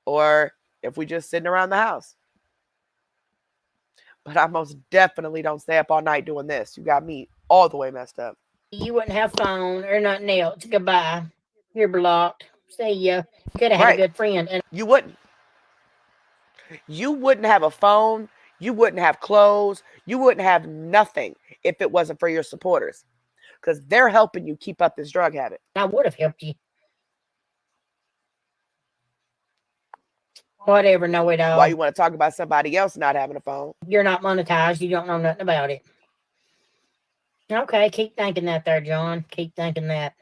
or if we just sitting around the house. But I most definitely don't stay up all night doing this. You got me all the way messed up. You wouldn't have phone or nothing else. Goodbye. You're blocked. See ya. Could have had a good friend. And you wouldn't. You wouldn't have a phone. You wouldn't have clothes. You wouldn't have nothing if it wasn't for your supporters. Because they're helping you keep up this drug habit. I would have helped you. Whatever, know it all. Why you want to talk about somebody else not having a phone? You're not monetized. You don't know nothing about it. Okay, keep thinking that there, John. Keep thinking that.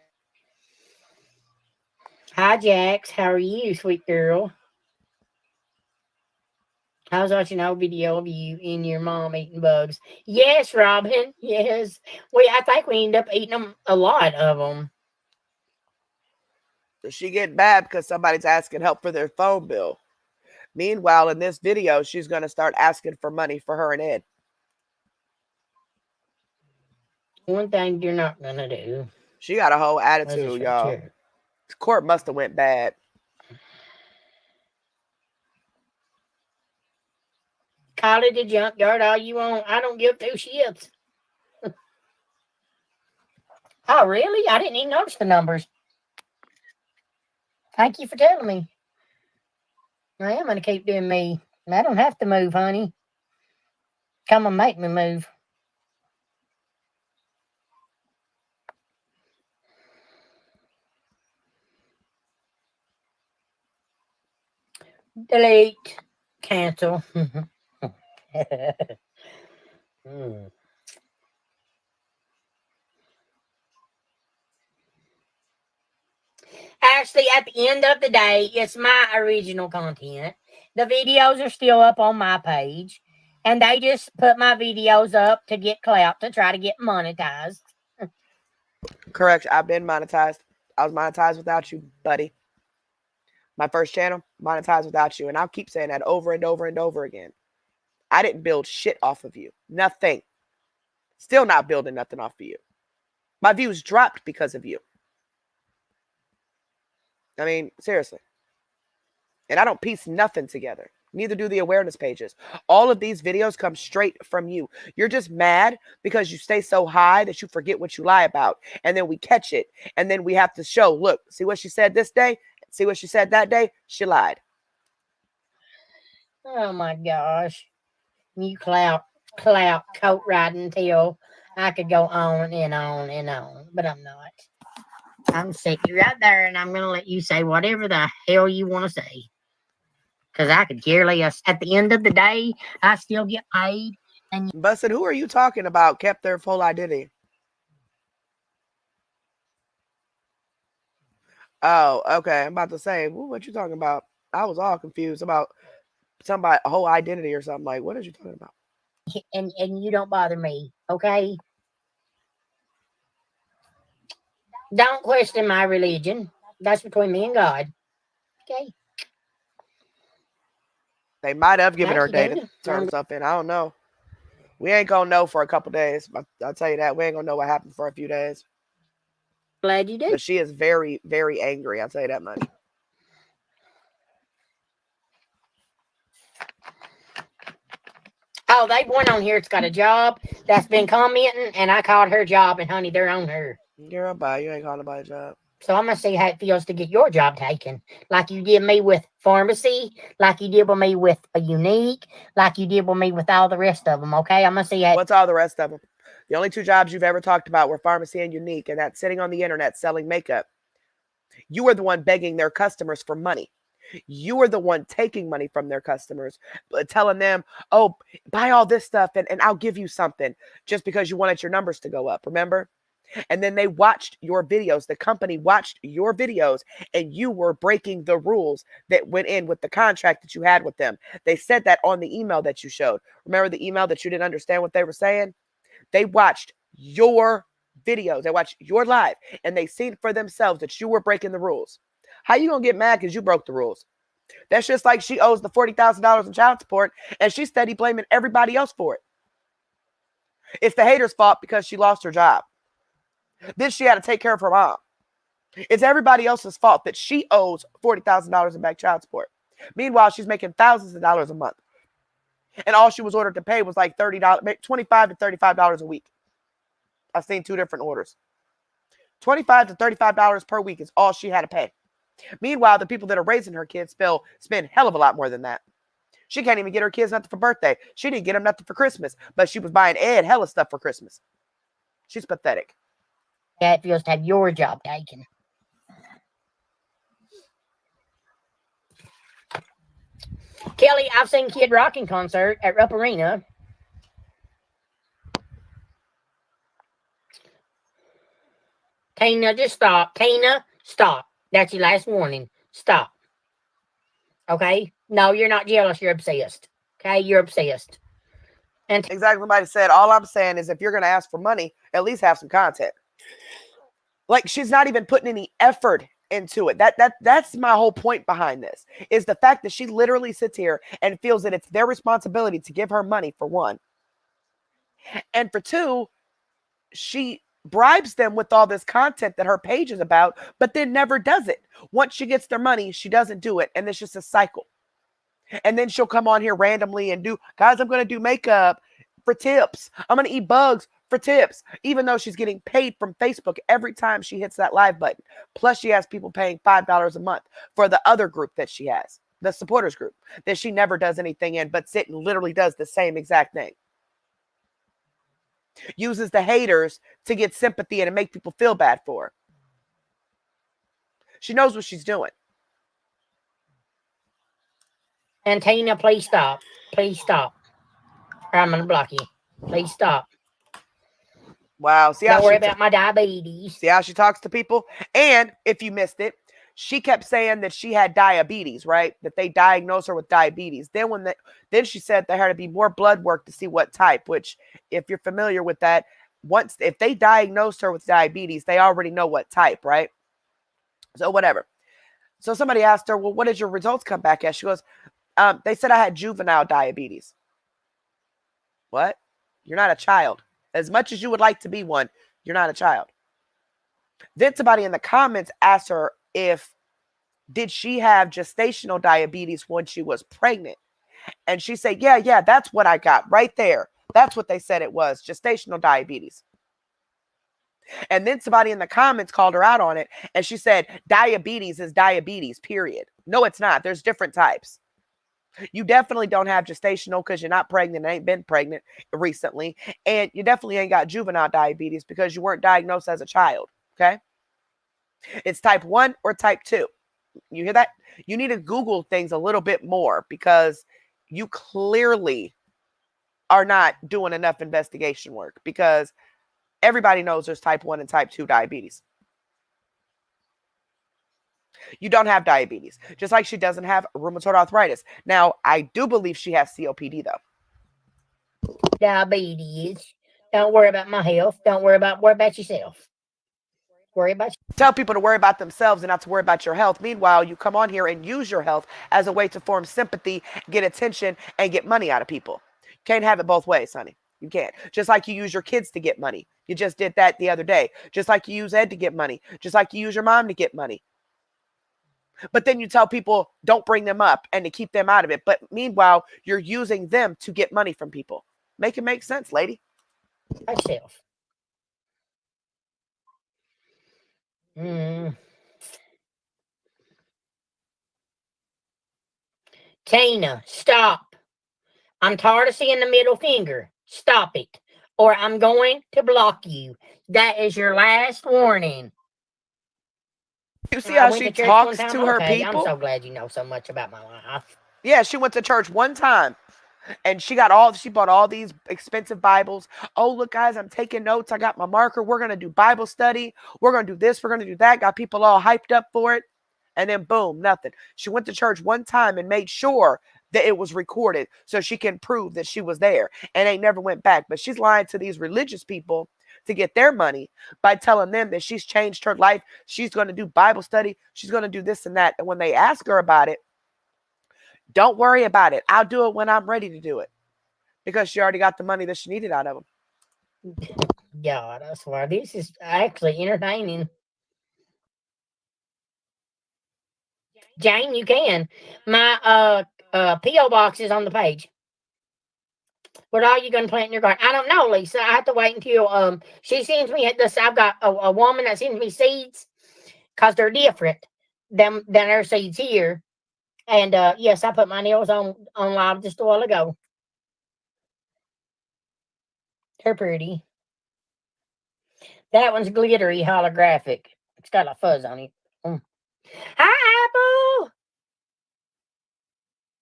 Hi, Jax. How are you, sweet girl? I was watching an old video of you and your mom eating bugs. Yes, Robin. Yes. I think we end up eating them, a lot of them. So she getting bad because somebody's asking help for their phone bill. Meanwhile, in this video, she's going to start asking for money for her and Ed. One thing you're not going to do. She got a whole attitude, y'all. The court must have went bad. Call it a junkyard all you want. I don't give two shits. Oh, really? I didn't even notice the numbers. Thank you for telling me. I am going to keep doing me. I don't have to move, honey. Come and make me move. delete, cancel. Actually, at the end of the day, it's my original content. The videos are still up on my page, and they just put my videos up to get clout, to try to get monetized. Correct. I've been monetized. I was monetized without you, buddy. My first channel, monetized without you. And I'll keep saying that over and over and over again. I didn't build shit off of you. Nothing. Still not building nothing off of you. My views dropped because of you. I mean, seriously. And I don't piece nothing together. Neither do the awareness pages. All of these videos come straight from you. You're just mad because you stay so high that you forget what you lie about. And then we catch it. And then we have to show, look, see what she said this day? See what she said that day? She lied. Oh my gosh. You clout coat riding till I could go on and on and on. But I'm not. I'm sick you right there, and I'm going to let you say whatever the hell you want to say. Because I could care less. At the end of the day, I still get paid. And Busted, who are you talking about kept their full identity? Oh, okay. I'm about to say, what you talking about? I was all confused about somebody whole identity or something. Like, what are you talking about? and you don't bother me, okay? Don't question my religion. That's between me and God. Okay. They might have given Thank her a you, day to dude. turn stuff in. I don't know. We ain't gonna know for a couple days. I'll tell you that. We ain't gonna know what happened for a few days. Glad you did. But she is very, very angry. I'll tell you that much. Oh, they've one on here that's got a job that's been commenting, and I called her job, and honey, they're on her. Girl, bye. You ain't calling about a job. So I'm going to see how it feels to get your job taken. Like you did me with pharmacy, like you did with me with a unique, like you did with me with all the rest of them, okay? I'm going to see how... What's all the rest of them? The only two jobs you've ever talked about were pharmacy and unique, and that's sitting on the internet selling makeup. You were the one begging their customers for money. You were the one taking money from their customers, telling them, oh, buy all this stuff and I'll give you something just because you wanted your numbers to go up. Remember? And then they watched your videos. The company watched your videos, and you were breaking the rules that went in with the contract that you had with them. They said that on the email that you showed. Remember the email that you didn't understand what they were saying? They watched your videos. They watched your live, and they seen for themselves that you were breaking the rules. How you going to get mad because you broke the rules? That's just like she owes the $40,000 in child support, and she's steady blaming everybody else for it. It's the hater's fault because she lost her job. Then she had to take care of her mom. It's everybody else's fault that she owes $40,000 in back child support. Meanwhile, she's making thousands of dollars a month. And all she was ordered to pay was like $30, $25 to $35 a week. I've seen two different orders. $25 to $35 per week is all she had to pay. Meanwhile, the people that are raising her kids spend hell of a lot more than that. She can't even get her kids nothing for birthday. She didn't get them nothing for Christmas, but she was buying Ed hella stuff for Christmas. She's pathetic. That feels to have your job taken. Kelly, I've seen Kid Rock in concert at Rupp Arena. Tina, just stop. Tina, stop. That's your last warning. Stop. Okay? No, you're not jealous. You're obsessed. Okay? You're obsessed. And exactly what somebody said. All I'm saying is if you're going to ask for money, at least have some content. Like, she's not even putting any effort into it. That's my whole point behind this, is the fact that she literally sits here and feels that it's their responsibility to give her money, for one. And for two, she bribes them with all this content that her page is about, but then never does it. Once she gets their money, she doesn't do it. And it's just a cycle. And then she'll come on here randomly and do, guys, I'm going to do makeup for tips. I'm going to eat bugs for tips, even though she's getting paid from Facebook every time she hits that live button. Plus, she has people paying $5 a month for the other group that she has, the supporters group, that she never does anything in, but sit and literally does the same exact thing. Uses the haters to get sympathy and to make people feel bad for her. She knows what she's doing. And Tina, please stop. Please stop. Or I'm gonna block you. Please stop. Wow. Don't worry about my diabetes. See how she talks to people? And if you missed it, she kept saying that she had diabetes, right? That they diagnosed her with diabetes. Then she said there had to be more blood work to see what type, which if you're familiar with that, if they diagnosed her with diabetes, they already know what type, right? So whatever. So somebody asked her, well, what did your results come back as? She goes, they said I had juvenile diabetes. What? You're not a child. As much as you would like to be one, you're not a child. Then somebody in the comments asked her did she have gestational diabetes when she was pregnant? And she said, yeah, that's what I got right there. That's what they said it was, gestational diabetes. And then somebody in the comments called her out on it. And she said, diabetes is diabetes, period. No, it's not. There's different types. You definitely don't have gestational because you're not pregnant, ain't been pregnant recently. And you definitely ain't got juvenile diabetes because you weren't diagnosed as a child. Okay. It's type 1 or type 2. You hear that? You need to Google things a little bit more because you clearly are not doing enough investigation work because everybody knows there's type 1 and type 2 diabetes. You don't have diabetes, just like she doesn't have rheumatoid arthritis. Now, I do believe she has COPD, though. Diabetes. Don't worry about my health. Don't worry about yourself. Worry about Tell people to worry about themselves and not to worry about your health. Meanwhile, you come on here and use your health as a way to form sympathy, get attention, and get money out of people. Can't have it both ways, honey. You can't. Just like you use your kids to get money. You just did that the other day. Just like you use Ed to get money. Just like you use your mom to get money. But then you tell people don't bring them up and to keep them out of it. But meanwhile, you're using them to get money from people. Make it make sense, lady. myself. Tina, stop. I'm tired of seeing the middle finger. Stop it, or I'm going to block you. That is your last warning. You see how she talks to her Okay, people? I'm so glad you know so much about my life. Yeah, she went to church one time. And she bought all these expensive Bibles. Oh, look, guys, I'm taking notes. I got my marker. We're going to do Bible study. We're going to do this. We're going to do that. Got people all hyped up for it. And then boom, nothing. She went to church one time and made sure that it was recorded so she can prove that she was there and they never went back. But she's lying to these religious people to get their money by telling them that she's changed her life. She's going to do Bible study. She's going to do this and that. And when they ask her about it, don't worry about it. I'll do it when I'm ready to do it. Because she already got the money that she needed out of them. God, I swear, this is actually entertaining. Jane, you can. My P.O. box is on the page. What are you going to plant in your garden? I don't know, Lisa. I have to wait until she sends me this. I've got a woman that sends me seeds because they're different than her seeds here. And yes, I put my nails on live just a while ago. They're pretty. That one's glittery holographic. It's got a fuzz on it. Hi, Apple.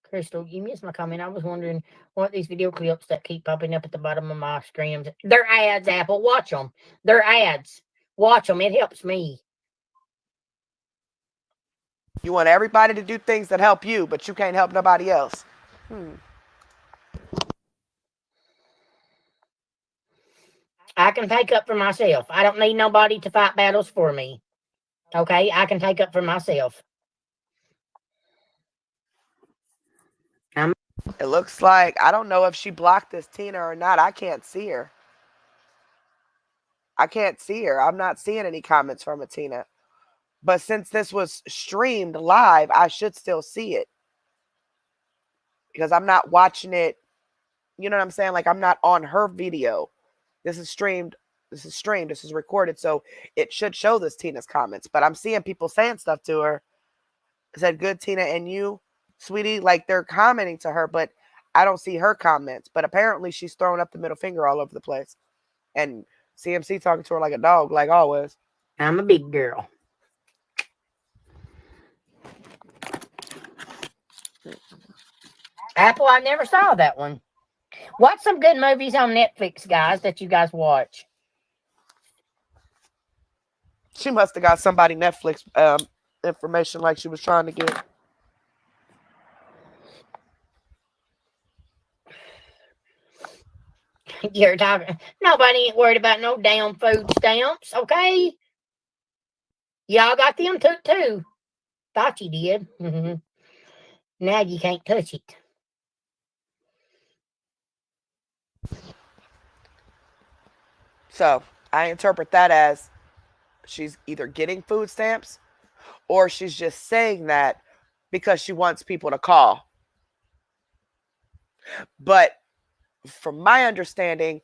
Crystal, you missed my comment. I was wondering what these video clips that keep popping up at the bottom of my screens. They're ads, Apple. Watch them. They're ads. Watch them. It helps me. You want everybody to do things that help you, but you can't help nobody else. I can take up for myself. I don't need nobody to fight battles for me. Okay? I can take up for myself. It looks like, I don't know if she blocked this Tina or not. I can't see her. I'm not seeing any comments from a Tina. But since this was streamed live, I should still see it. Because I'm not watching it. You know what I'm saying? Like, I'm not on her video. This is streamed. This is recorded. So it should show this Tina's comments. But I'm seeing people saying stuff to her. It said, good, Tina, and you, sweetie. Like, they're commenting to her, but I don't see her comments. But apparently she's throwing up the middle finger all over the place. And CMC talking to her like a dog, like always. I'm a big girl. Apple, I never saw that one. What's some good movies on Netflix, guys, that you guys watch? She must have got somebody Netflix information like she was trying to get. You're talking. Nobody ain't worried about no damn food stamps, okay? Y'all got them too. Thought you did. Now you can't touch it. So I interpret that as she's either getting food stamps or she's just saying that because she wants people to call. But from my understanding,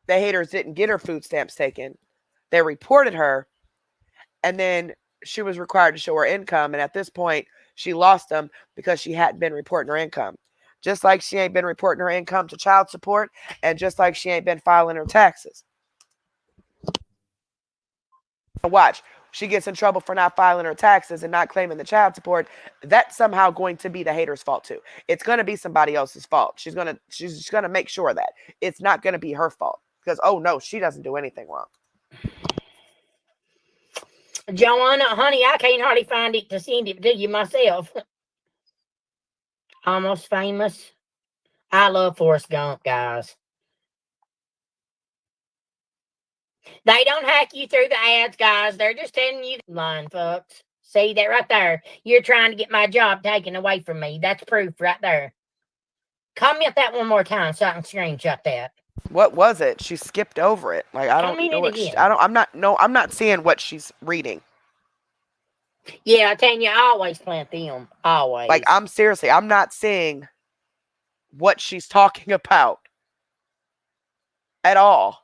the haters didn't get her food stamps taken. They reported her, and then she was required to show her income. And at this point, she lost them because she hadn't been reporting her income. Just like she ain't been reporting her income to child support, and just like she ain't been filing her taxes. Watch, she gets in trouble for not filing her taxes and not claiming the child support. That's somehow going to be the hater's fault too. It's going to be somebody else's fault. She's gonna make sure of that it's not going to be her fault because oh no, she doesn't do anything wrong. Joanna, honey, I can't hardly find it to send it to you myself. Almost Famous. I love Forrest Gump, guys. They don't hack you through the ads, guys. They're just telling you the line, folks. See that right there? You're trying to get my job taken away from me. That's proof right there. Comment that one more time so I can screenshot that. What was it? She skipped over it. Like I don't Comment know it what again. I'm not seeing what she's reading. Yeah, I tell you, I always plant them. Always. Like I'm not seeing what she's talking about at all.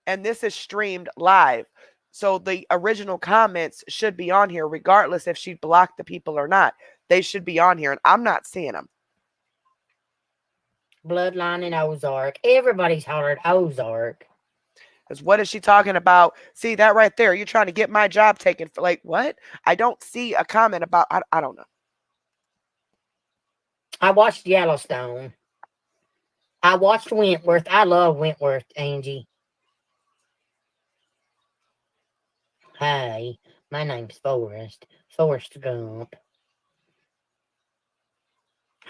And this is streamed live. So the original comments should be on here regardless if she blocked the people or not. They should be on here and I'm not seeing them. Bloodline in Ozark. Everybody's hollered Ozark. Because what is she talking about? See that right there? You're trying to get my job taken for like what? I don't see a comment about I don't know. I watched Yellowstone. I watched Wentworth. I love Wentworth, Angie. Hey, my name's Forrest. Forrest Gump.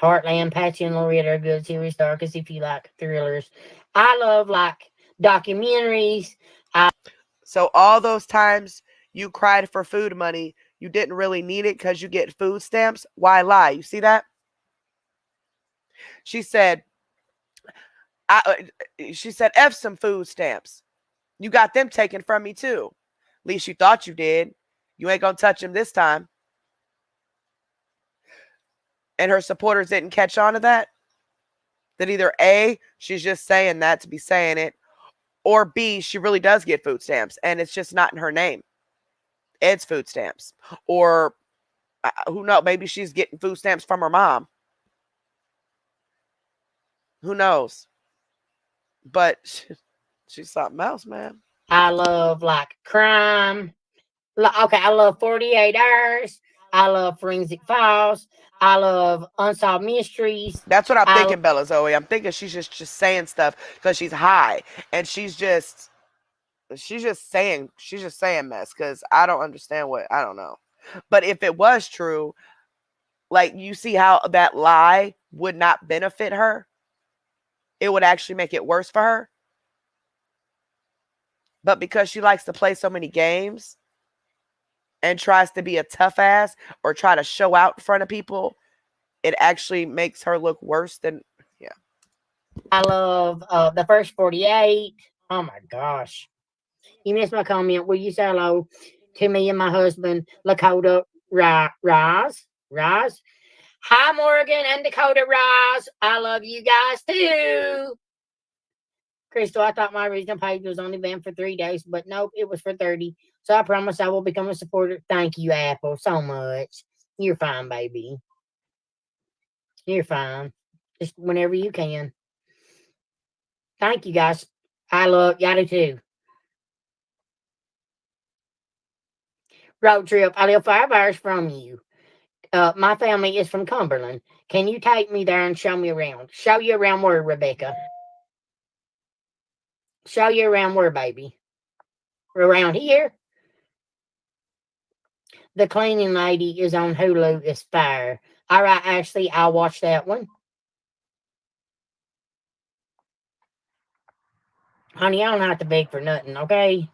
Heartland, Patsy and Loretta are good series stars if you like thrillers. I love like documentaries. So all those times you cried for food money, you didn't really need it because you get food stamps. Why lie? You see that? She said, F some food stamps. You got them taken from me too. At least you thought you did. You ain't gonna touch them this time. And her supporters didn't catch on to that. That either A, she's just saying that to be saying it, or B, she really does get food stamps and it's just not in her name. It's food stamps. Or who knows? Maybe she's getting food stamps from her mom. Who knows? But she's something else, man. I love like crime. Okay, I love 48 Hours. I love Forensic Files. I love Unsolved Mysteries. That's what I'm thinking, Bella Zoe. I'm thinking she's just saying stuff because she's high and she's just saying mess because I don't understand I don't know. But if it was true, like you see how that lie would not benefit her. It would actually make it worse for her. But because she likes to play so many games and tries to be a tough ass or try to show out in front of people, it actually makes her look worse than, yeah. I love the first 48. Oh my gosh. You missed my comment. Will you say hello to me and my husband, Lakota Rise? Hi, Morgan and Dakota Rise. I love you guys too. Crystal, I thought my original page was only banned for 3 days, but nope, it was for 30. So I promise I will become a supporter. Thank you, Apple, so much. You're fine, baby. You're fine. Just whenever you can. Thank you, guys. I love y'all too. Road trip. I live 5 hours from you. My family is from Cumberland. Can you take me there and show me around? Show you around where, Rebecca? Show you around where, baby? Around here? The Cleaning Lady is on Hulu. It's fire. All right, Ashley, I'll watch that one. Honey, I don't have to beg for nothing, okay?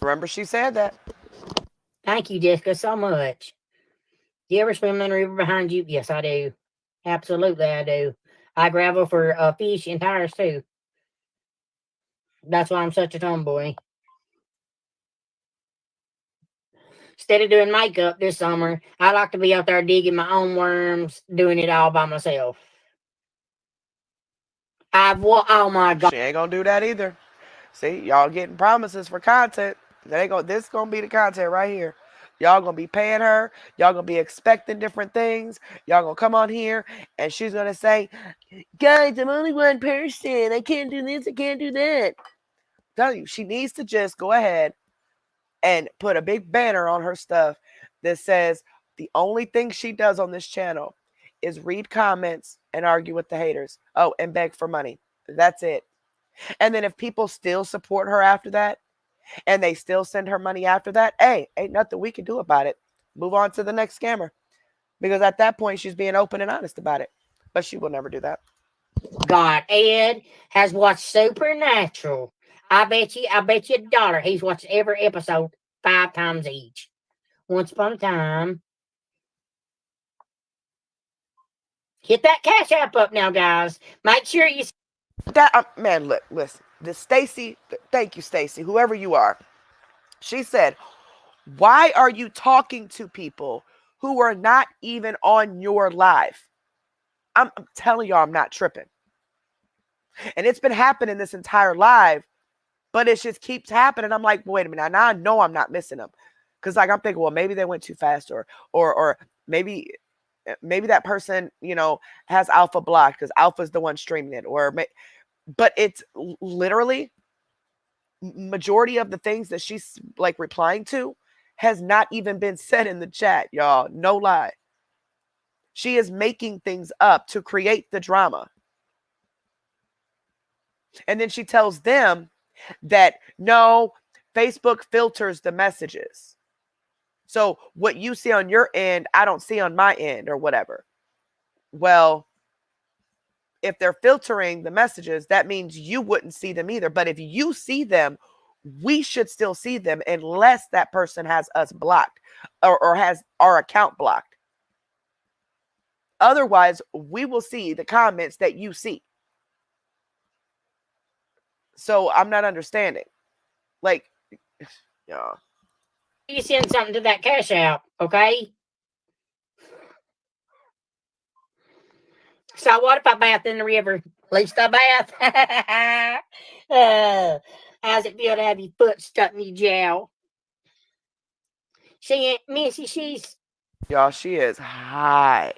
Remember, she said that. Thank you, Jessica, so much. Do you ever swim in the river behind you? Yes, I do. Absolutely, I do. I gravel for fish and tires, too. That's why I'm such a tomboy. Instead of doing makeup this summer, I like to be out there digging my own worms, doing it all by myself. Oh my God. She ain't gonna do that either. See, y'all getting promises for content. This gonna be the content right here. Y'all gonna be paying her. Y'all gonna be expecting different things. Y'all gonna come on here and she's gonna say, guys, I'm only one person. I can't do this. I can't do that. Tell you, she needs to just go ahead and put a big banner on her stuff that says the only thing she does on this channel is read comments and argue with the haters. Oh, and beg for money. That's it. And then if people still support her after that and they still send her money after that, hey, ain't nothing we can do about it. Move on to the next scammer. Because at that point, she's being open and honest about it. But she will never do that. God, Ed has watched Supernatural. I bet you $1 he's watched every episode 5 times each. Once upon a time. Hit that Cash App up now, guys. Make sure you... Man, look, listen. This Stacy, thank you, Stacy, whoever you are. She said, why are you talking to people who are not even on your live? I'm telling y'all, I'm not tripping. And it's been happening this entire live, but it just keeps happening. I'm like, wait a minute. Now I know I'm not missing them. Because like I'm thinking, well, maybe they went too fast or maybe that person, has Alpha blocked because Alpha's the one streaming it. But it's literally majority of the things that she's like replying to has not even been said in the chat, y'all. No lie. She is making things up to create the drama. And then she tells them that no, Facebook filters the messages. So what you see on your end, I don't see on my end or whatever. Well, if they're filtering the messages, that means you wouldn't see them either. But if you see them, we should still see them unless that person has us blocked or has our account blocked. Otherwise, we will see the comments that you see. So I'm not understanding. Like, yeah. You send something to that Cash App, okay? So what if I bath in the river? At least I bath. How's it feel to have your foot stuck in your jowl? Missy, she's... Y'all, she is high.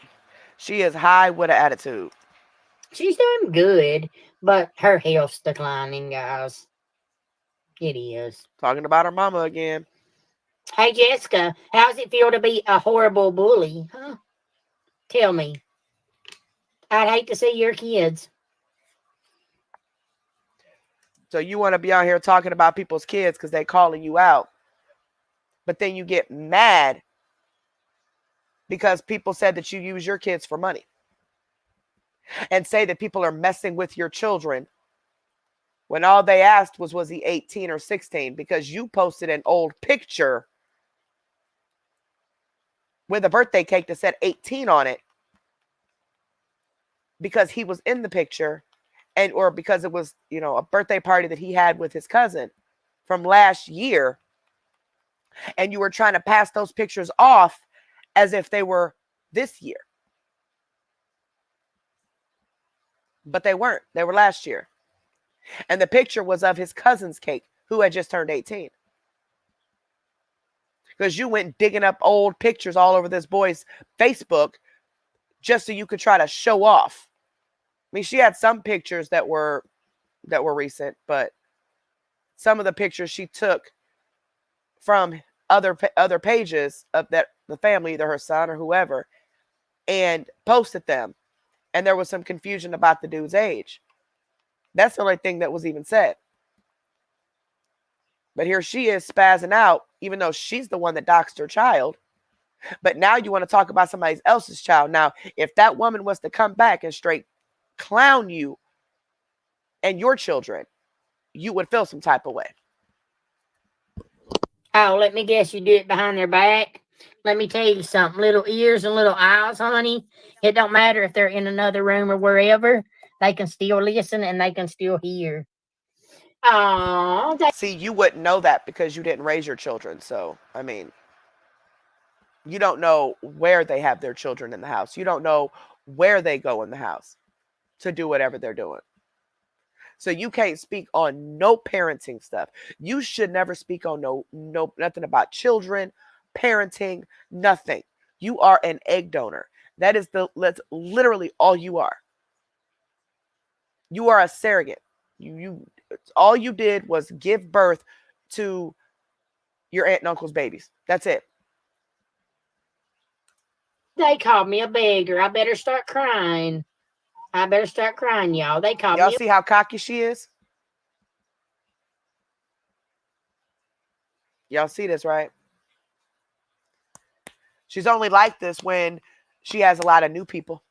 She is high with an attitude. She's doing good, but her health's declining, guys. It is. Talking about her mama again. Hey, Jessica, how's it feel to be a horrible bully? Huh? Tell me. I'd hate to see your kids. So you want to be out here talking about people's kids because they calling you out. But then you get mad because people said that you use your kids for money. And say that people are messing with your children when all they asked was he 18 or 16? Because you posted an old picture with a birthday cake that said 18 on it because he was in the picture or because it was, a birthday party that he had with his cousin from last year. And you were trying to pass those pictures off as if they were this year. But they weren't. They were last year. And the picture was of his cousin's cake who had just turned 18. Because you went digging up old pictures all over this boy's Facebook just so you could try to show off. I mean, she had some pictures that were recent, but some of the pictures she took from other pages of the family, either her son or whoever, and posted them. And there was some confusion about the dude's age. That's the only thing that was even said. But here she is spazzing out, even though she's the one that doxed her child. But now you want to talk about somebody else's child. Now, if that woman was to come back and straight clown you and your children, you would feel some type of way. Oh, let me guess, you do it behind their back. Let me tell you something. Little ears and little eyes, honey. It don't matter if they're in another room or wherever. They can still listen and they can still hear. Oh, see, you wouldn't know that because you didn't raise your children. So, I mean, you don't know where they have their children in the house. You don't know where they go in the house to do whatever they're doing. So you can't speak on no parenting stuff. You should never speak on no nothing about children, parenting, nothing. You are an egg donor. That's literally all you are. You are a surrogate. You all you did was give birth to your aunt and uncle's babies. That's it. They called me a beggar. I better start crying. Y'all. They called Y'all me. See how cocky she is? Y'all see this, right? She's only like this when she has a lot of new people.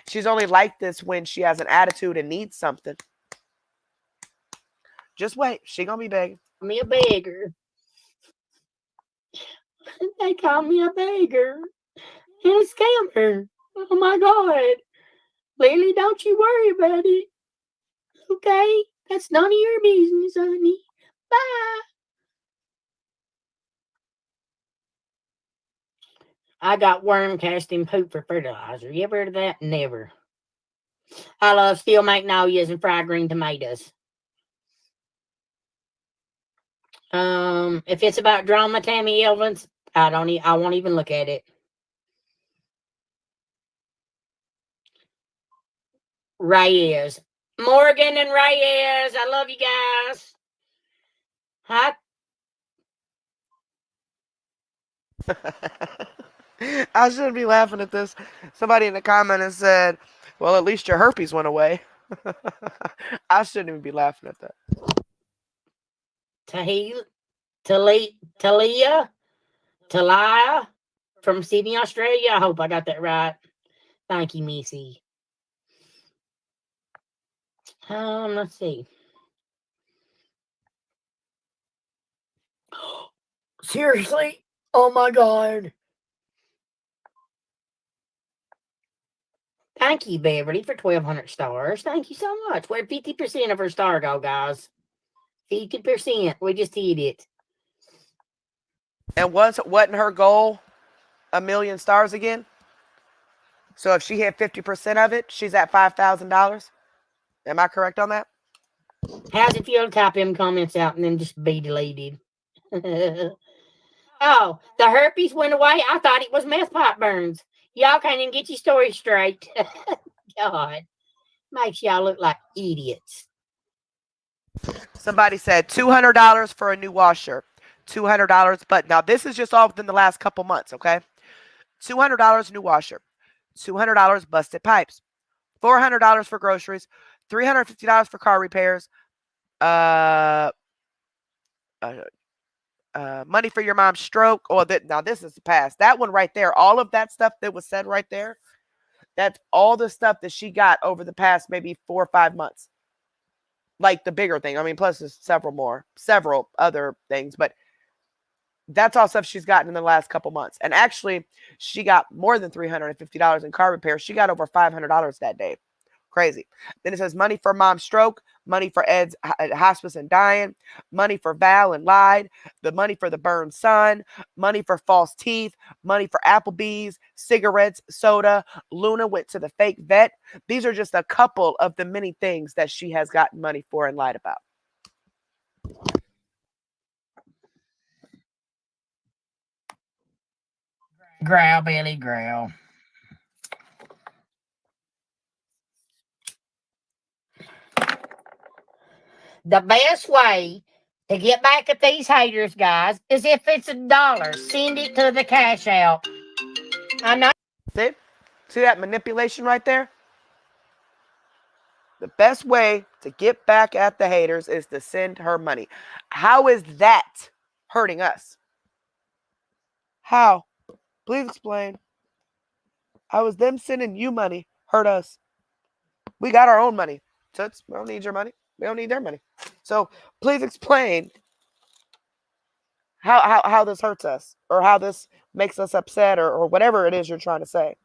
She's only like this when she has an attitude and needs something. Just wait. She gonna be begging. Me a beggar. They call me a beggar and a scammer. Oh my God. Lily, don't you worry about it. Okay? That's none of your business, honey. Bye. I got worm casting poop for fertilizer. You ever heard of that? Never. I love steel magnolias and fried green tomatoes. If it's about drama, Tammy Elvins, I won't even look at it. Reyes. Morgan and Reyes. I love you guys. Hi. I shouldn't be laughing at this. Somebody in the comment has said, well, at least your herpes went away. I shouldn't even be laughing at that. Talia from Sydney, Australia. I hope I got that right. Thank you, Missy. Let's see. Seriously? Oh my God. Thank you, Beverly, for 1,200 stars. Thank you so much. We're 50% of our star goal, guys. 50%. We just hit it. And wasn't her goal 1 million stars again? So if she hit 50% of it, she's at $5,000. Am I correct on that? How's it feel to type them comments out and then just be deleted? Oh, the herpes went away. I thought it was meth pipe burns. Y'all can't even get your story straight. God, makes y'all look like idiots. Somebody said $200 for a new washer. $200, but now this is just all within the last couple months, okay? $200 new washer. $200 busted pipes. $400 for groceries. $350 for car repairs. Money for your mom's stroke. Now this is the past. That one right there, all of that stuff that was said right there, that's all the stuff that she got over the past maybe 4 or 5 months. Like the bigger thing. I mean, plus there's several other things, but that's all stuff she's gotten in the last couple months. And actually, she got more than $350 in car repairs. She got over $500 that day. Crazy. Then it says money for mom's stroke, money for Ed's hospice and dying, money for Val and lied, the money for the burned son, money for false teeth, money for Applebee's, cigarettes, soda. Luna went to the fake vet. These are just a couple of the many things that she has gotten money for and lied about. Growl, Billy, growl. The best way to get back at these haters, guys, is if it's $1, send it to the cash out. I know. See that manipulation right there? The best way to get back at the haters is to send her money. How is that hurting us? How? Please explain. How is them sending you money hurt us? We got our own money. So we don't need your money. We don't need their money. So please explain how this hurts us, or how this makes us upset, or whatever it is you're trying to say.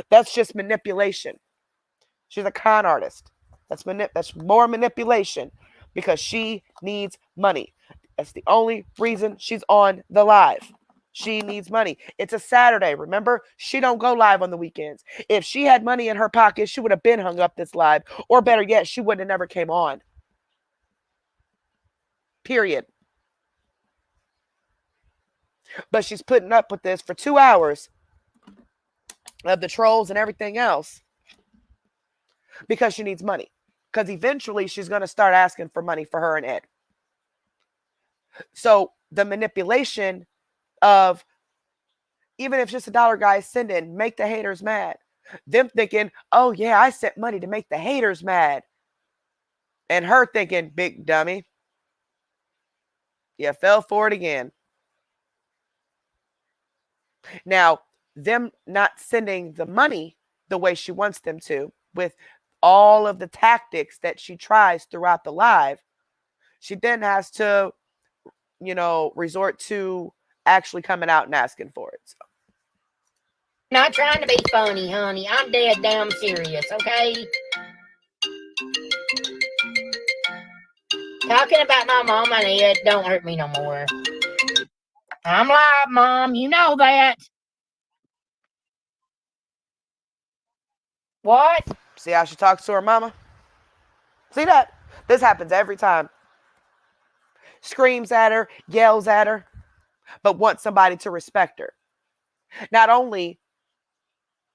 That's just manipulation. She's a con artist. That's more manipulation, because she needs money. That's the only reason she's on the live. She needs money. It's a Saturday. Remember, she don't go live on the weekends. If she had money in her pocket, she would have been hung up this live. Or better yet, she wouldn't have never came on. Period. But she's putting up with this for 2 hours of the trolls and everything else because she needs money. Because eventually she's going to start asking for money for her and Ed. So the manipulation of, even if just $1 guys send in, make the haters mad. Them thinking, oh yeah, I sent money to make the haters mad. And her thinking, big dummy, you fell for it again. Now, them not sending the money the way she wants them to, with all of the tactics that she tries throughout the live, she then has to, resort to actually coming out and asking for it. So. Not trying to be funny, honey. I'm dead damn serious, okay? Talking about my mom and Ed don't hurt me no more. I'm live, Mom. You know that. What? See how she talks to her mama? See that? This happens every time. Screams at her, yells at her, but wants somebody to respect her. Not only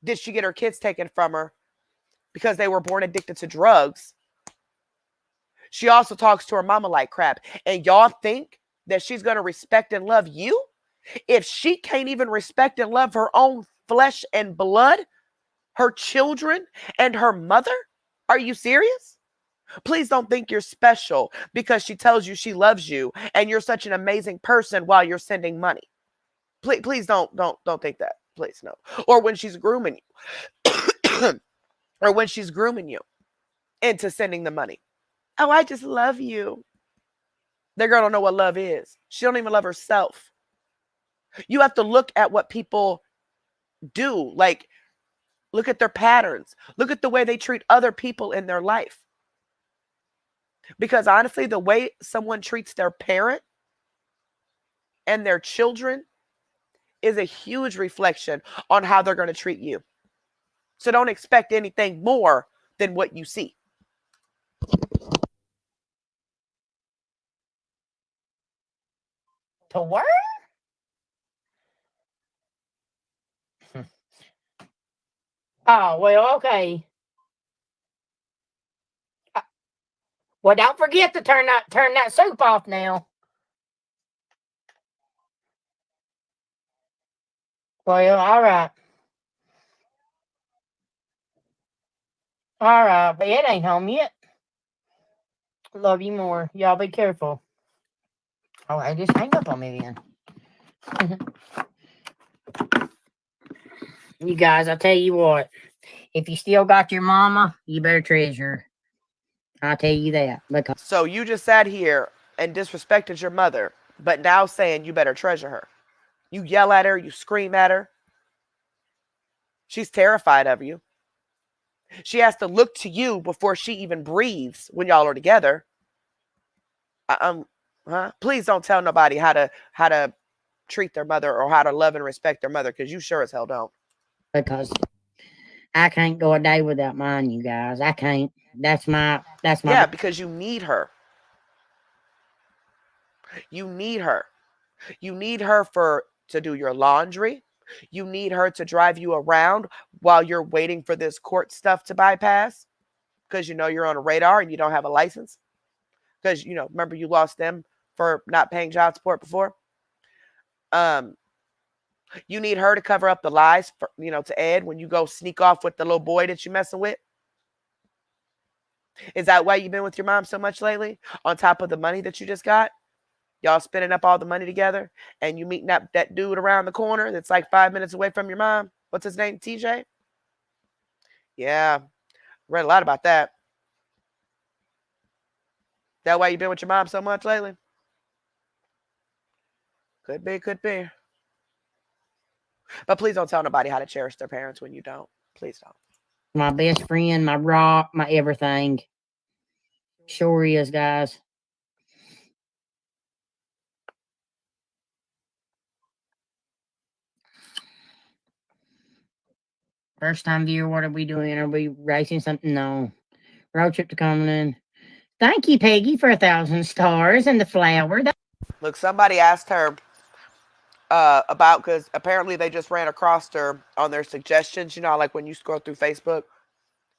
did she get her kids taken from her because they were born addicted to drugs, she also talks to her mama like crap. And y'all think that she's going to respect and love you? If she can't even respect and love her own flesh and blood, her children, and her mother? Are you serious? Please don't think you're special because she tells you she loves you and you're such an amazing person while you're sending money. Please don't think that. Please, no. Or when she's grooming you. Or when she's grooming you into sending the money. Oh, I just love you. That girl don't know what love is. She don't even love herself. You have to look at what people do. Like, look at their patterns. Look at the way they treat other people in their life. Because honestly, the way someone treats their parent and their children is a huge reflection on how they're going to treat you. So don't expect anything more than what you see. To where? Oh, well, okay. Well, don't forget to turn that soup off now. Well, all right. All right, but it ain't home yet. Love you more. Y'all be careful. Oh, I just hang up on me then. You guys, I'll tell you what. If you still got your mama, you better treasure her. I'll tell you that. Because so you just sat here and disrespected your mother, but now saying you better treasure her. You yell at her, you scream at her. She's terrified of you. She has to look to you before she even breathes when y'all are together. Please don't tell nobody how to treat their mother or how to love and respect their mother, because you sure as hell don't. Because I can't go a day without mine, you guys. I can't. That's my. Yeah, because you need her. You need her. You need her to do your laundry. You need her to drive you around while you're waiting for this court stuff to bypass, because you're on a radar and you don't have a license. Because remember, you lost them for not paying child support before. You need her to cover up the lies, for, to Ed when you go sneak off with the little boy that you messing with. Is that why you've been with your mom so much lately? On top of the money that you just got? Y'all spending up all the money together and you meeting up that dude around the corner that's like 5 minutes away from your mom? What's his name? TJ? Yeah. Read a lot about that. That why you've been with your mom so much lately? Could be, could be. But please don't tell nobody how to cherish their parents when you don't. Please don't. My best friend, my rock, my everything. Sure is, guys. First time viewer, what are we doing? Are we racing something? No. Road trip to Cumberland. Thank you, Peggy, for 1,000 stars and the flower. Look, somebody asked her about, because apparently they just ran across her on their suggestions. Like when you scroll through Facebook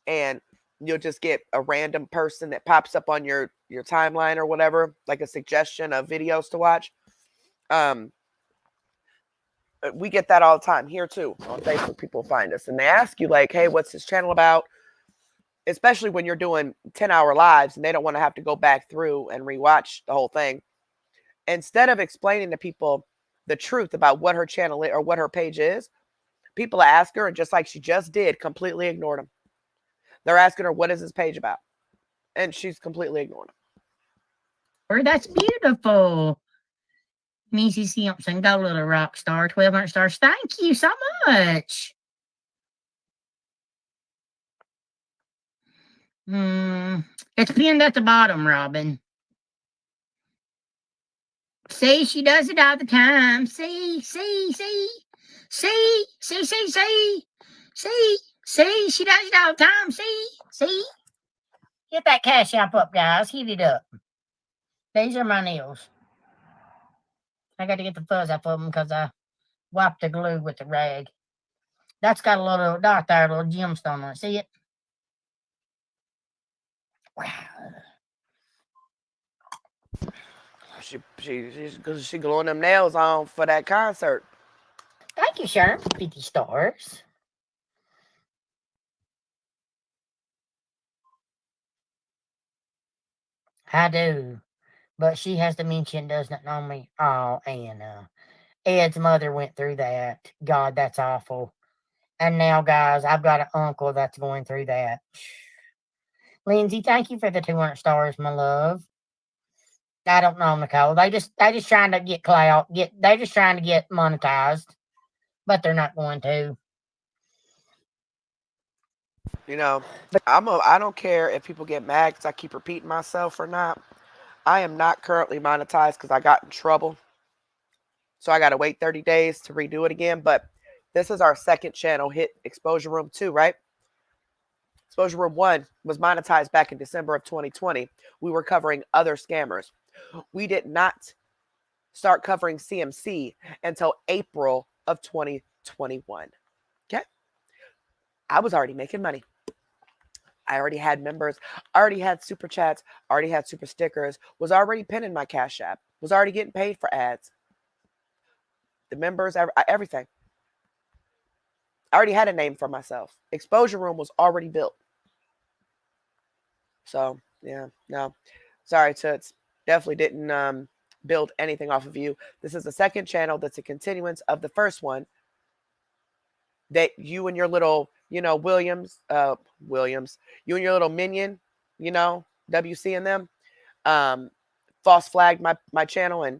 and you'll just get a random person that pops up on your timeline or whatever, like a suggestion of videos to watch. We get that all the time here too on Facebook. People find us and they ask you like, hey, what's this channel about? Especially when you're doing 10-hour lives and they don't want to have to go back through and rewatch the whole thing. Instead of explaining to people the truth about what her channel is or what her page is, people ask her, and just like she just did, completely ignored them. They're asking her, what is this page about? And she's completely ignored them. That's beautiful. Missy Simpson, go little rock star, 1,200 stars. Thank you so much. It's pinned at the bottom, Robin. See, she does it all the time. See, she does it all the time. See. Get that Cash App up, guys. Heat it up. These are my nails. I got to get the fuzz off of them because I wiped the glue with the rag. That's got a little dot there, a little gemstone on it. See it? Wow. She gluing them nails on for that concert. Thank you, Sharon, for 50 stars. I do. But she has dementia and does not know me. Oh, and Ed's mother went through that. God, that's awful. And now, guys, I've got an uncle that's going through that. Lindsay, thank you for the 200 stars, my love. I don't know, Nicole. They just trying to get clout. They're just trying to get monetized, but they're not going to. I don't care if people get mad because I keep repeating myself or not. I am not currently monetized because I got in trouble. So I got to wait 30 days to redo it again. But this is our second channel hit, Exposure Room 2, right? Exposure Room 1 was monetized back in December of 2020. We were covering other scammers. We did not start covering CMC until April of 2021. Okay? I was already making money. I already had members, already had super chats, already had super stickers, was already pinning my Cash App, was already getting paid for ads. The members, everything. I already had a name for myself. Exposure Room was already built. So, yeah, no. Sorry, Toots. Definitely didn't build anything off of you. This is the second channel that's a continuance of the first one that you and your little, Williams, you and your little minion, WC and them, false flagged my channel and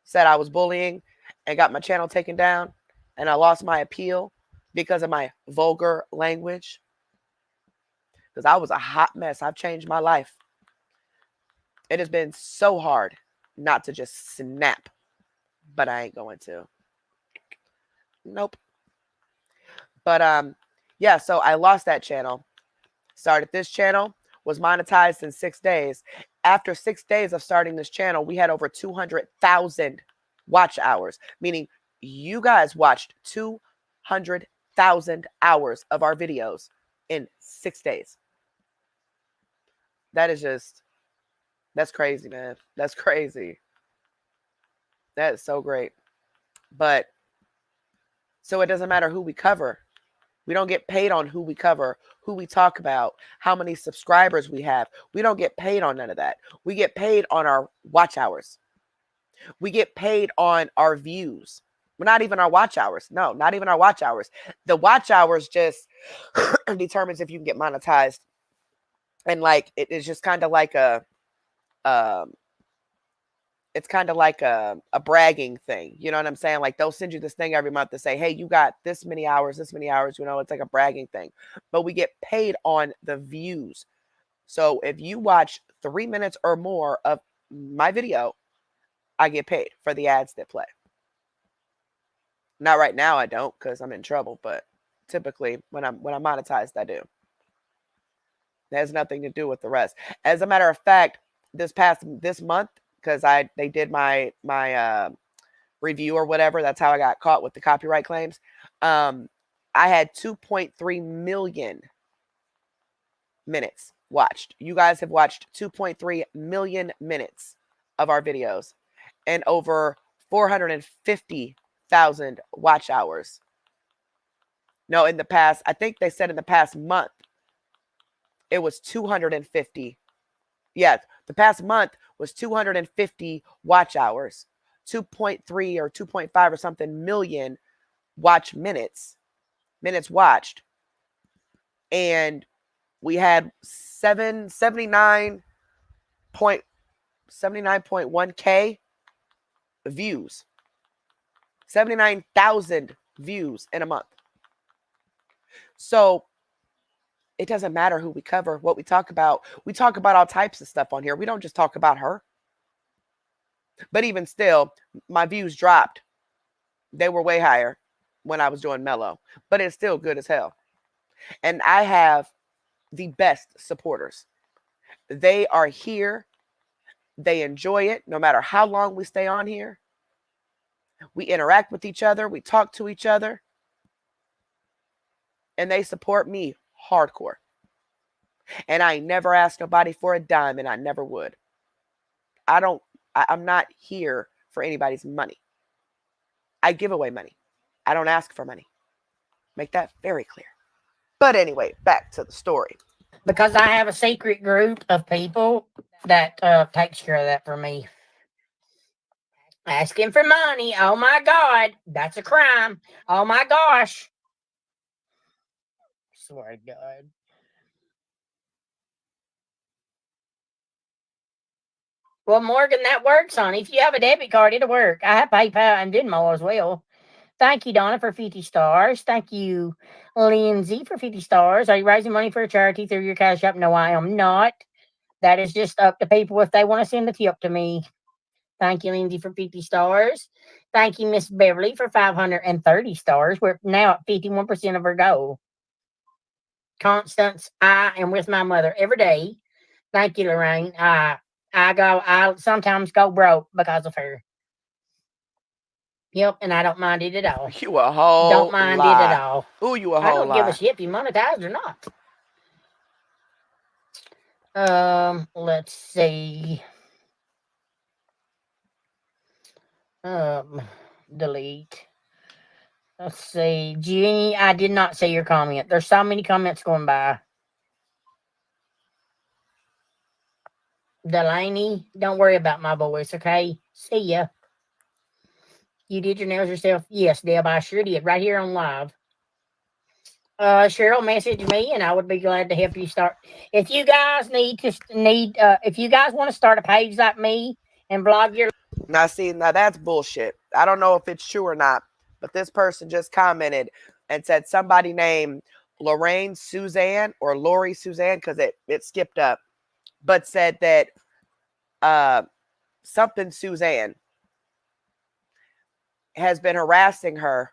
said I was bullying and got my channel taken down and I lost my appeal because of my vulgar language. Because I was a hot mess. I've changed my life. It has been so hard not to just snap, but I ain't going to. Nope. But yeah, so I lost that channel. Started this channel, was monetized in 6 days. After 6 days of starting this channel, we had over 200,000 watch hours, meaning you guys watched 200,000 hours of our videos in 6 days. That is just, that's crazy, man. That's crazy. That is so great. But so it doesn't matter who we cover. We don't get paid on who we cover, who we talk about, how many subscribers we have. We don't get paid on none of that. We get paid on our watch hours. We get paid on our views. Well, not even our watch hours. No, not even our watch hours. The watch hours just determines if you can get monetized. And like it is just kind of like um it's kind of like a bragging thing. You know what I'm saying? Like they'll send you this thing every month to say, hey, you got this many hours, you know, it's like a bragging thing. But we get paid on the views. So if you watch 3 minutes or more of my video, I get paid for the ads that play. Not right now, I don't, because I'm in trouble, but typically when I'm monetized, I do. It has nothing to do with the rest. As a matter of fact, this month, because they did my review or whatever. That's how I got caught with the copyright claims. I had 2.3 million minutes watched. You guys have watched 2.3 million minutes of our videos and over 450,000 watch hours. No, in the past, I think they said in the past month, it was 250. Yeah, the past month was 250 watch hours, 2.3 or 2.5 or something million watch minutes watched. And we had 79.1K views, 79,000 views in a month. So it doesn't matter who we cover, what we talk about. We talk about all types of stuff on here. We don't just talk about her. But even still, my views dropped. They were way higher when I was doing Mellow, but it's still good as hell. And I have the best supporters. They are here. They enjoy it no matter how long we stay on here. We interact with each other. We talk to each other. And they support me hardcore. And I never asked nobody for a dime, and I never would. I'm not here for anybody's money. I give away money. I don't ask for money. Make that very clear. But anyway, back to the story. Because I have a secret group of people that takes care of that for me. Asking for money. Oh my God. That's a crime. Oh my gosh. I swear to God. Well, Morgan, that works, honey. If you have a debit card, it'll work. I have PayPal and Venmo as well. Thank you, Donna, for 50 stars. Thank you, Lindsay, for 50 stars. Are you raising money for a charity through your Cash App? No, I am not. That is just up to people if they want to send a tip to me. Thank you, Lindsay, for 50 stars. Thank you, Miss Beverly, for 530 stars. We're now at 51% of our goal. Constance, I am with my mother every day. Thank you, Lorraine. I sometimes go broke because of her. Yep, and I don't mind it at all. You a whole Don't mind lie. it at all. Ooh, you a I whole don't give lie. a shit if you monetize or not. Let's see. Delete. Let's see. Jeannie, I did not see your comment. There's so many comments going by. Delaney, don't worry about my voice, okay? See ya. You did your nails yourself? Yes, Deb, I sure did. Right here on live. Cheryl messaged me, and I would be glad to help you start. If you guys if you guys want to start a page like me and blog your. Now that's bullshit. I don't know if it's true or not, but this person just commented and said somebody named Lorraine Suzanne or Lori Suzanne, because it skipped up, but said that something Suzanne has been harassing her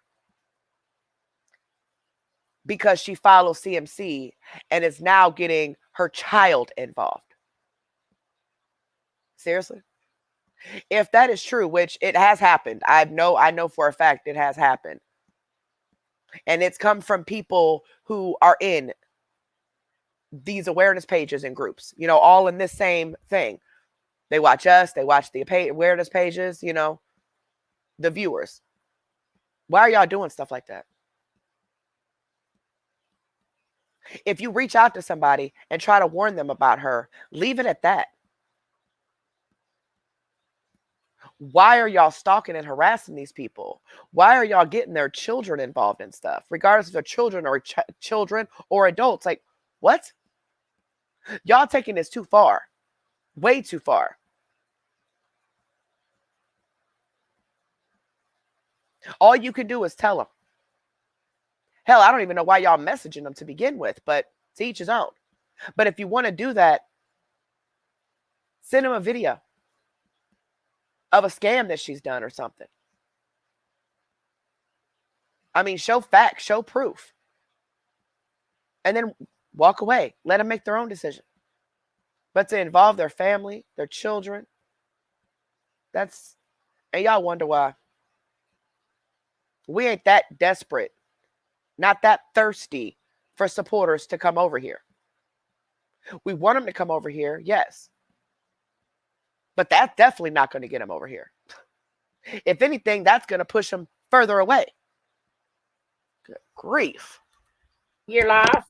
because she follows CMC and is now getting her child involved. Seriously? If that is true, which it has happened, I know for a fact it has happened. And it's come from people who are in these awareness pages and groups, you know, all in this same thing. They watch us, they watch the awareness pages, you know. the viewers. Why are y'all doing stuff like that? If you reach out to somebody and try to warn them about her, leave it at that. Why are y'all stalking and harassing these people? Why are y'all getting their children involved in stuff, regardless if they're children or adults? Like, what? Y'all taking this too far, way too far. All you can do is tell them. Hell, I don't even know why y'all messaging them to begin with, but to each his own. But if you want to do that, send them a video of a scam that she's done or something. I mean, show facts, show proof. And then walk away. Let them make their own decision. But to involve their family, their children, and y'all wonder why. We ain't that desperate, not that thirsty for supporters to come over here. We want them to come over here, yes. But that's definitely not going to get them over here. If anything, that's going to push them further away. Good grief. Your life,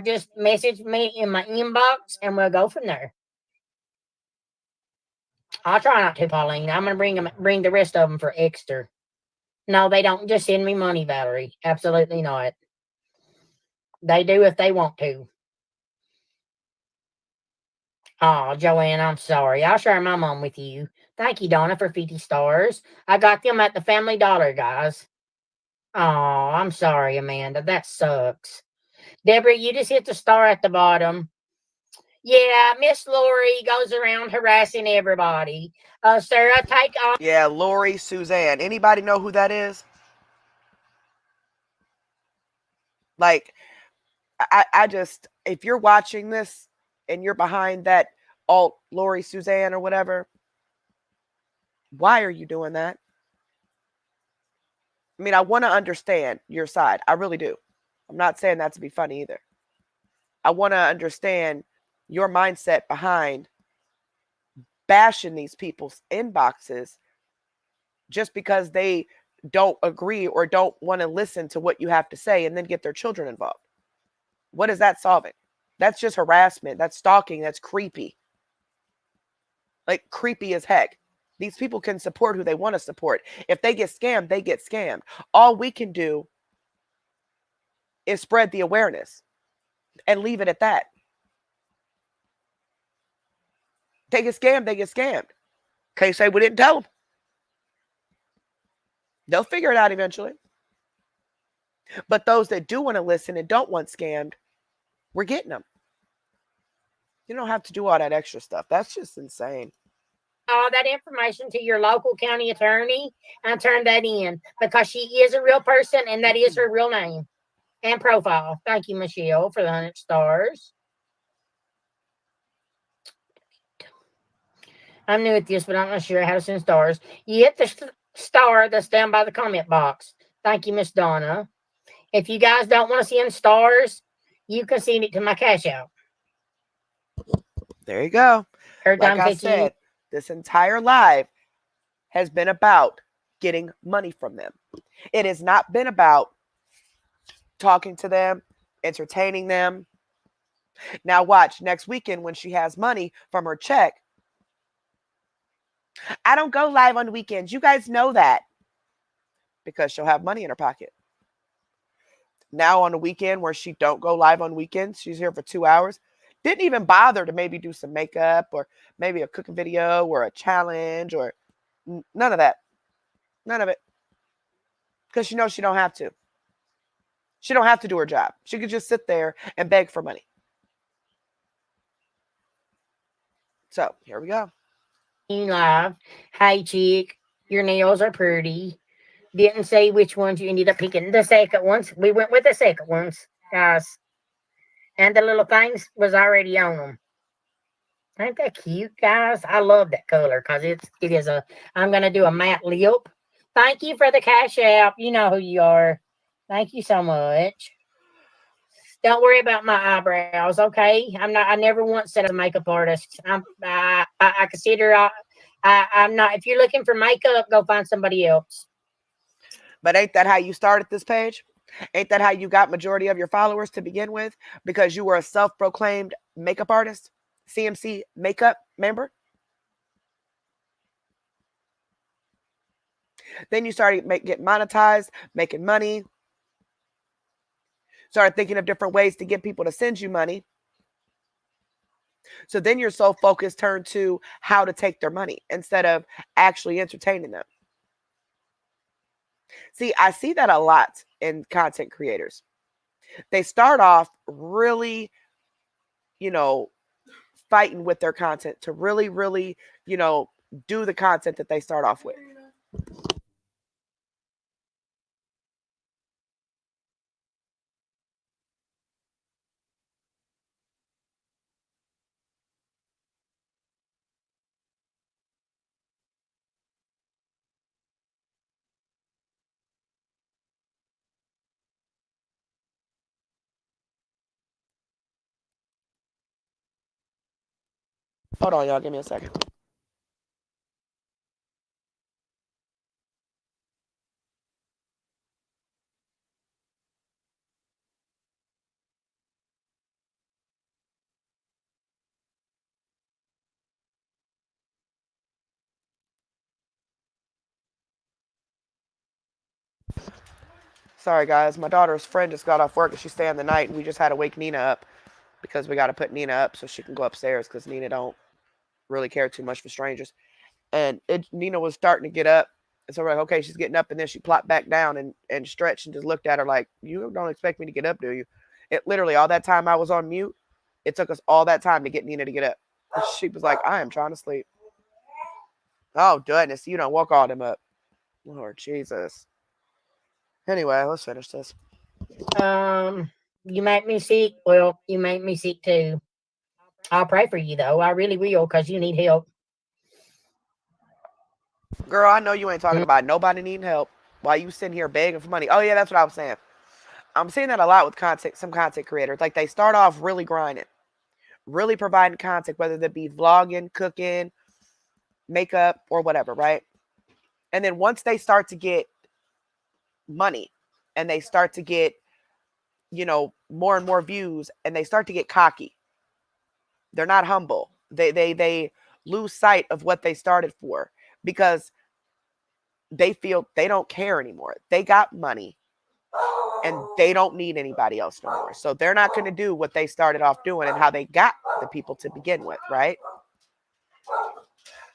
just message me in my inbox and we'll go from there. I'll try not to, Pauline. I'm going to bring the rest of them for extra. No, they don't just send me money, Valerie. Absolutely not. They do if they want to. Oh, Joanne, I'm sorry. I'll share my mom with you. Thank you, Donna, for 50 stars. I got them at the Family Dollar, guys. Oh, I'm sorry, Amanda. That sucks. Deborah, you just hit the star at the bottom. Yeah, Miss Lori goes around harassing everybody. Sarah, take on. Yeah, Lori Suzanne. Anybody know who that is? Like, I just, if you're watching this and you're behind that alt Lori Suzanne or whatever, why are you doing that? I mean, I want to understand your side. I really do. I'm not saying that to be funny either. I want to understand your mindset behind bashing these people's inboxes just because they don't agree or don't want to listen to what you have to say and then get their children involved. What is that solving? That's just harassment. That's stalking. That's creepy. Like, creepy as heck. These people can support who they want to support. If they get scammed, they get scammed. All we can do is spread the awareness and leave it at that. They get scammed, they get scammed. Can't say we didn't tell them. They'll figure it out eventually. But those that do want to listen and don't want scammed, we're getting them. You don't have to do all that extra stuff. That's just insane. All that information to your local county attorney and turn that in because she is a real person and that is her real name and profile. Thank you, Michelle, for the 100 stars. I'm new at this, but I'm not sure how to send stars. You hit the star that's down by the comment box. Thank you, Miss Donna. If you guys don't want to send stars, you can send it to my cash out. There you go. Like I said, this entire live has been about getting money from them. It has not been about talking to them, entertaining them. Now watch, next weekend when she has money from her check. I don't go live on weekends. You guys know that. Because she'll have money in her pocket. Now on the weekend where she don't go live on weekends, she's here for 2 hours. Didn't even bother to maybe do some makeup or maybe a cooking video or a challenge or none of that. None of it. Because she knows she don't have to. She don't have to do her job. She could just sit there and beg for money. So here we go. Live. Hey, chick, your nails are pretty. Didn't say which ones you ended up picking. The second ones. We went with the second ones, guys. And the little things was already on them. Ain't that cute, guys? I love that color because it is a. I'm gonna do a matte lip. Thank you for the cash app. You know who you are. Thank you so much. Don't worry about my eyebrows, okay? I'm not. I never once said I was a makeup artist. I consider I'm not. If you're looking for makeup, go find somebody else. But ain't that how you started this page? Ain't that how you got majority of your followers to begin with? Because you were a self-proclaimed makeup artist, CMC makeup member. Then you started get monetized, making money. Started thinking of different ways to get people to send you money. So then your sole focus turned to how to take their money instead of actually entertaining them. See, I see that a lot in content creators. They start off really, you know, fighting with their content to really, really, you know, do the content that they start off with. Hold on, y'all. Give me a second. Sorry, guys. My daughter's friend just got off work and she's staying the night, and we just had to wake Nina up because we got to put Nina up so she can go upstairs because Nina don't really care too much for strangers. And Nina was starting to get up. And so we're like, okay, she's getting up. And then she plopped back down and stretched and just looked at her like, you don't expect me to get up, do you? It literally, all that time I was on mute, it took us all that time to get Nina to get up. She was like, I am trying to sleep. Oh, goodness. You don't woke all them up. Lord Jesus. Anyway, let's finish this. You make me sick. Well, you make me sick too. I'll pray for you though. I really will, because you need help. Girl, I know you ain't talking Mm. about nobody needing help while you sitting here begging for money. Oh, yeah, that's what I was saying. I'm seeing that a lot with some content creators. Like, they start off really grinding, really providing content, whether that be vlogging, cooking, makeup, or whatever, right? And then once they start to get money and they start to get, more and more views, and they start to get cocky, they're not humble. They lose sight of what they started for because they feel they don't care anymore. They got money and they don't need anybody else no more. So they're not going to do what they started off doing and how they got the people to begin with, right?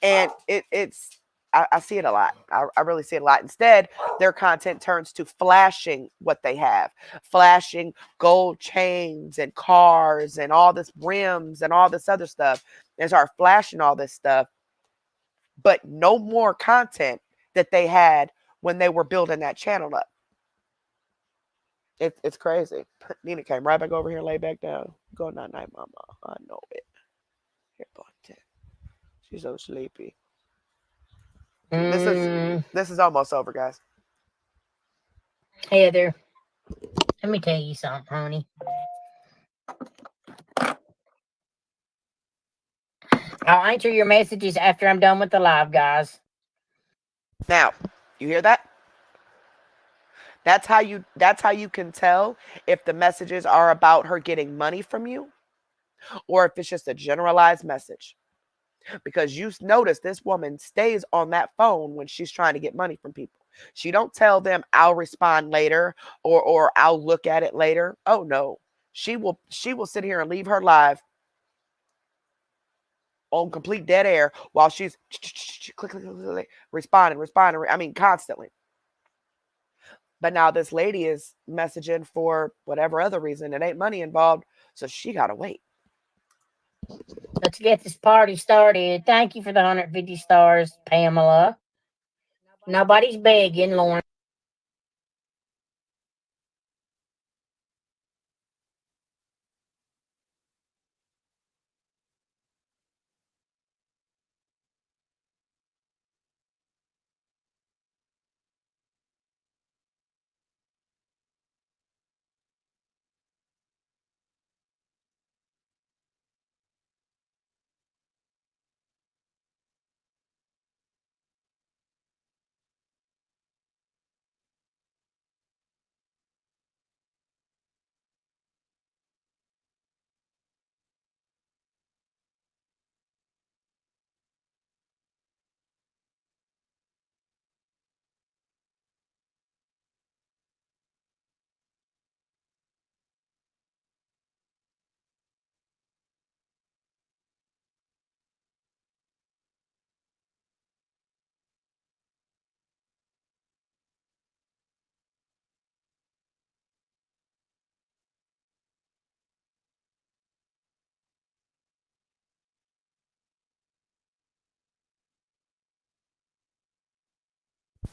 And I see it a lot. I really see it a lot. Instead, their content turns to flashing what they have, flashing gold chains and cars and all this rims and all this other stuff. They start flashing all this stuff, but no more content that they had when they were building that channel up. It's crazy. Nina came right back over here and lay back down. Go night night, mama. I know it. Here, boy. She's so sleepy. This is Mm, this is almost over, guys. Heather, let me tell you something, honey. I'll answer your messages after I'm done with the live, guys. Now, you hear that? That's how you can tell if the messages are about her getting money from you or if it's just a generalized message. Because you notice this woman stays on that phone when she's trying to get money from people. She don't tell them I'll respond later or I'll look at it later. Oh no. She will sit here and leave her live on complete dead air while she's responding. I mean, constantly. But now this lady is messaging for whatever other reason. It ain't money involved. So she got to wait. Let's get this party started. Thank you for the 150 stars, Pamela. Nobody's begging, Lauren.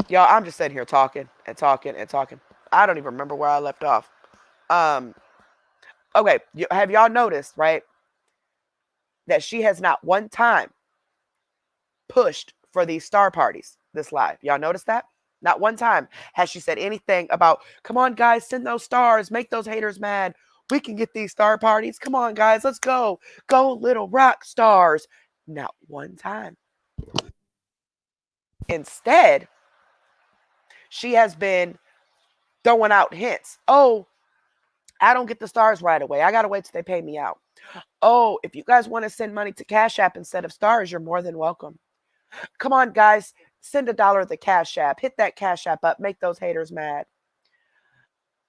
Y'all, I'm just sitting here talking and talking and talking. I don't even remember where I left off. Um, okay, have y'all noticed, right, that she has not one time pushed for these star parties this live? Y'all notice that? Not one time has she said anything about, come on, guys, send those stars, make those haters mad. We can get these star parties. Come on, guys, let's go. Go, little rock stars. Not one time. Instead, she has been throwing out hints. Oh, I don't get the stars right away. I got to wait till they pay me out. Oh, if you guys want to send money to Cash App instead of stars, you're more than welcome. Come on, guys, send $1 to the Cash App. Hit that Cash App up. Make those haters mad.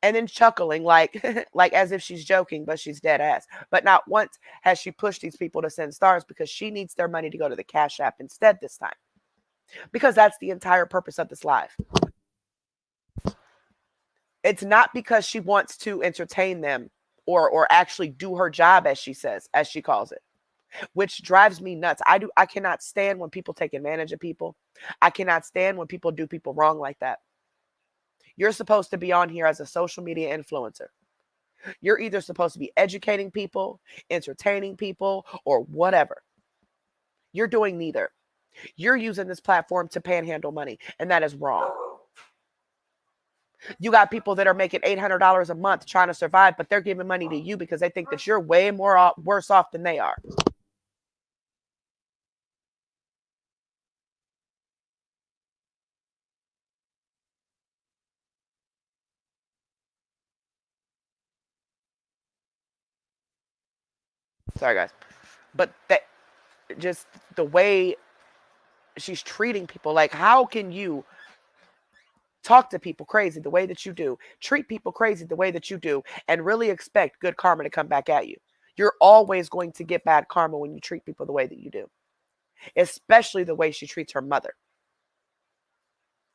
And then chuckling like like as if she's joking, but she's dead ass. But not once has she pushed these people to send stars because she needs their money to go to the Cash App instead this time. Because that's the entire purpose of this live. It's not because she wants to entertain them or actually do her job, as she says, as she calls it, which drives me nuts. I cannot stand when people take advantage of people. I cannot stand when people do people wrong like that. You're supposed to be on here as a social media influencer. You're either supposed to be educating people, entertaining people, or whatever. You're doing neither. You're using this platform to panhandle money, and that is wrong. You got people that are making $800 a month trying to survive, but they're giving money to you because they think that you're way more worse off than they are. Sorry, guys. But that just the way she's treating people, like, how can you talk to people crazy the way that you do, treat people crazy the way that you do, and really expect good karma to come back at you? You're always going to get bad karma when you treat people the way that you do, especially the way she treats her mother.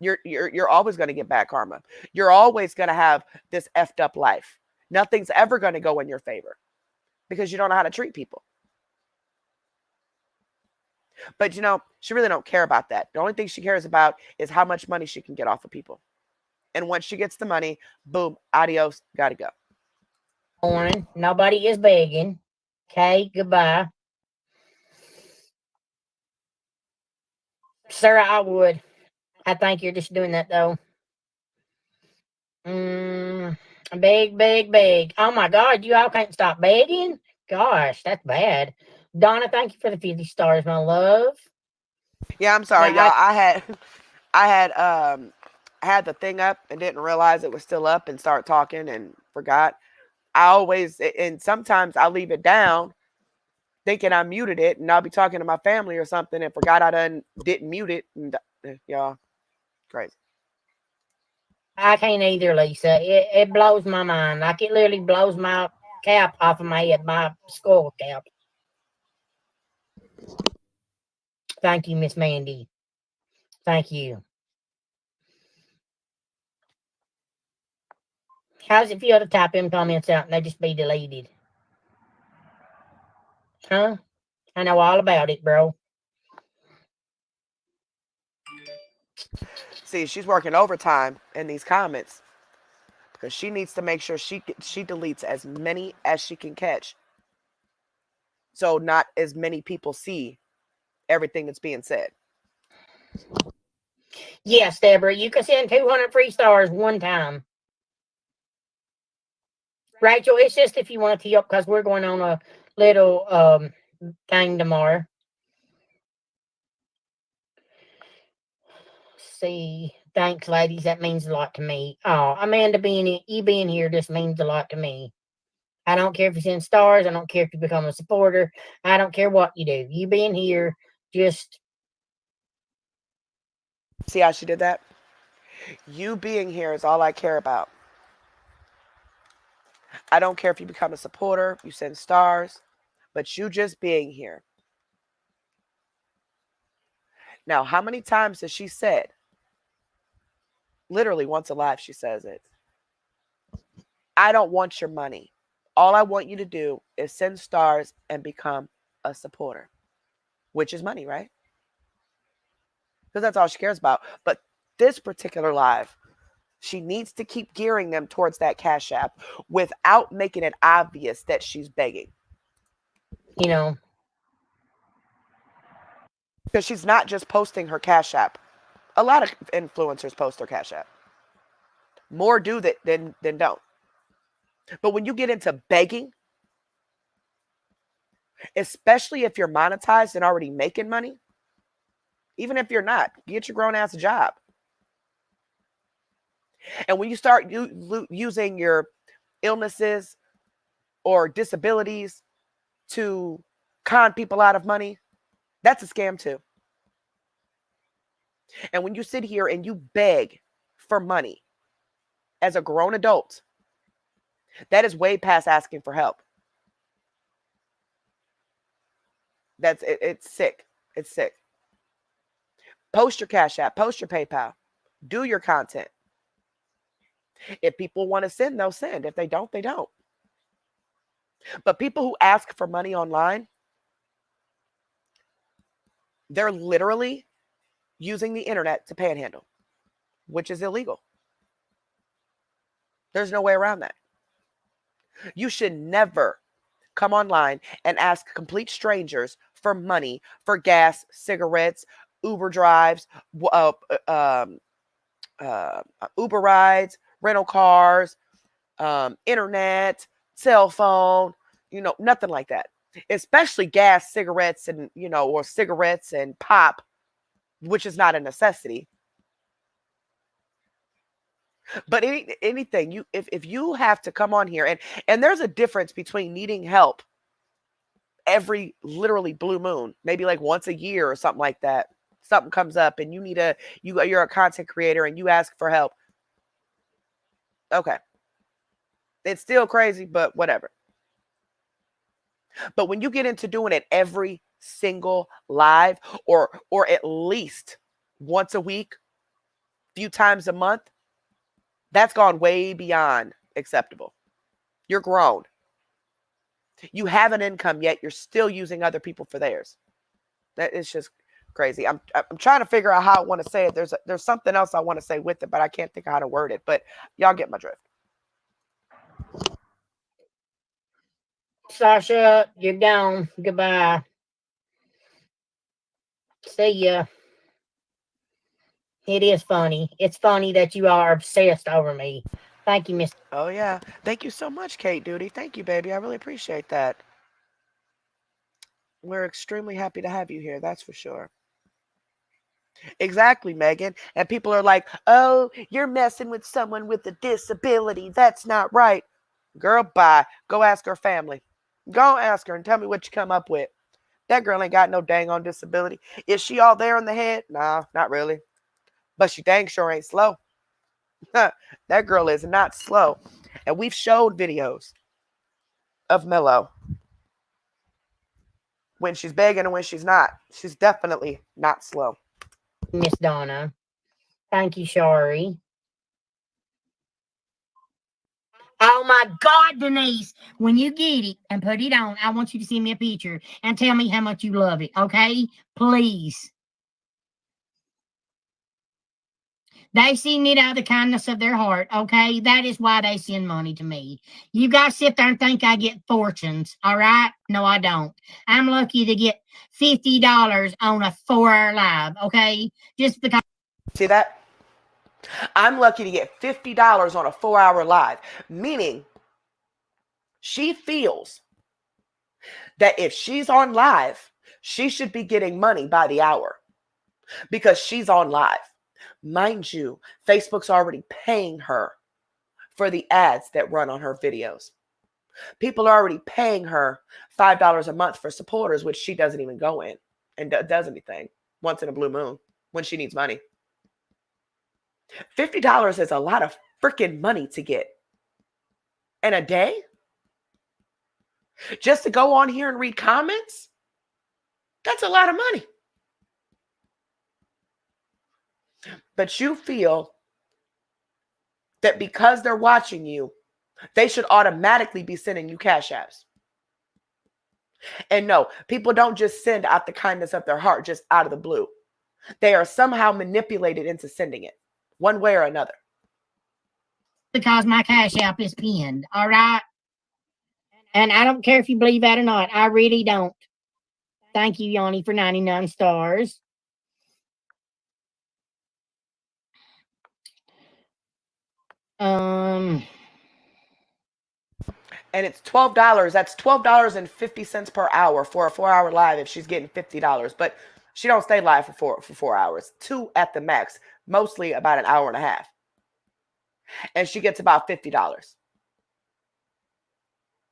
You're always going to get bad karma. You're always going to have this effed up life. Nothing's ever going to go in your favor because you don't know how to treat people. But she really don't care about that. The only thing she cares about is how much money she can get off of people. And once she gets the money, boom, adios, gotta go. Morning. Nobody is begging. Okay, goodbye. Sir, I would. I think you're just doing that though. Beg, beg, beg. Oh my God, you all can't stop begging? Gosh, that's bad. Donna, thank you for the 50 stars, my love. Yeah, I'm sorry, Now, y'all. I had the thing up and didn't realize it was still up and start talking and forgot. And sometimes I leave it down thinking I muted it, and I'll be talking to my family or something and forgot I didn't mute it. And y'all, crazy. I can't either, Lisa. It blows my mind. Like it literally blows my cap off of my head, my skull cap. Thank you, Miss Mandy. Thank you. How does it feel to type in comments out and they just be deleted? Huh? I know all about it, bro. See, she's working overtime in these comments because she needs to make sure she deletes as many as she can catch, so not as many people see everything that's being said. Yes, Deborah, you can send 200 free stars one time. Rachel, it's just if you want to tee up because we're going on a little thing tomorrow. See, thanks, ladies. That means a lot to me. Oh, Amanda, you being here just means a lot to me. I don't care if you send stars. I don't care if you become a supporter. I don't care what you do. You being here, just see how she did that? You being here is all I care about. I don't care if you become a supporter, you send stars, but you just being here. Now, how many times has she said? Literally once alive, she says it. I don't want your money. All I want you to do is send stars and become a supporter, which is money, right? Because that's all she cares about. But this particular live, she needs to keep gearing them towards that Cash App without making it obvious that she's begging. You know, because she's not just posting her Cash App. A lot of influencers post their Cash App. More do that than don't. But when you get into begging, especially if you're monetized and already making money, even if you're not, get your grown ass a job. And when you start using your illnesses or disabilities to con people out of money, that's a scam too. And when you sit here and you beg for money as a grown adult, that is way past asking for help. It's sick. It's sick. Post your Cash App, post your PayPal, do your content. If people want to send, they'll send. If they don't, they don't. But people who ask for money online, they're literally using the internet to panhandle, which is illegal. There's no way around that. You should never come online and ask complete strangers for money for gas, cigarettes, Uber drives, Uber rides, rental cars, internet, cell phone, nothing like that. Especially gas, cigarettes, and, or cigarettes and pop, which is not a necessity. But anything, if you have to come on here, and there's a difference between needing help every literally blue moon, maybe like once a year or something like that. Something comes up and you're a content creator and you ask for help. Okay. It's still crazy, but whatever. But when you get into doing it every single live or at least once a week, few times a month, that's gone way beyond acceptable. You're grown. You have an income, yet you're still using other people for theirs. That is just crazy. I'm trying to figure out how I want to say it. There's something else I want to say with it, but I can't think of how to word it. But y'all get my drift. Sasha, you're gone. Goodbye. See ya. It is funny. It's funny that you are obsessed over me. Thank you, Miss. Oh, yeah. Thank you so much, Kate Duty. Thank you, baby. I really appreciate that. We're extremely happy to have you here. That's for sure. Exactly, Megan. And people are like, oh, you're messing with someone with a disability. That's not right. Girl, bye. Go ask her family. Go ask her and tell me what you come up with. That girl ain't got no dang on disability. Is she all there in the head? Nah, not really. But she dang sure ain't slow. That girl is not slow. And we've showed videos of Mello when she's begging and when she's not. She's definitely not slow. Miss Donna. Thank you, Shari. Oh my God, Denise. When you get it and put it on, I want you to send me a picture and tell me how much you love it, okay? Please. They send it out of the kindness of their heart, okay? That is why they send money to me. You guys sit there and think I get fortunes, all right? No, I don't. I'm lucky to get $50 on a 4-hour live, okay? Just because. See that? I'm lucky to get $50 on a 4-hour live, meaning she feels that if she's on live, she should be getting money by the hour because she's on live. Mind you, Facebook's already paying her for the ads that run on her videos. People are already paying her $5 a month for supporters, which she doesn't even go in and does anything once in a blue moon when she needs money. $50 is a lot of freaking money to get in a day. Just to go on here and read comments, that's a lot of money. But you feel that because they're watching you, they should automatically be sending you cash apps. And no, people don't just send out the kindness of their heart, just out of the blue. They are somehow manipulated into sending it. one way or another. Because my Cash App is pinned, all right? And I don't care if you believe that or not. I really don't. Thank you, Yanni, for 99 stars. And it's $12. That's $12.50 per hour for a 4-hour live if she's getting $50. But she don't stay live for 4 hours. 2 at the max, mostly about an hour and a half. And she gets about $50.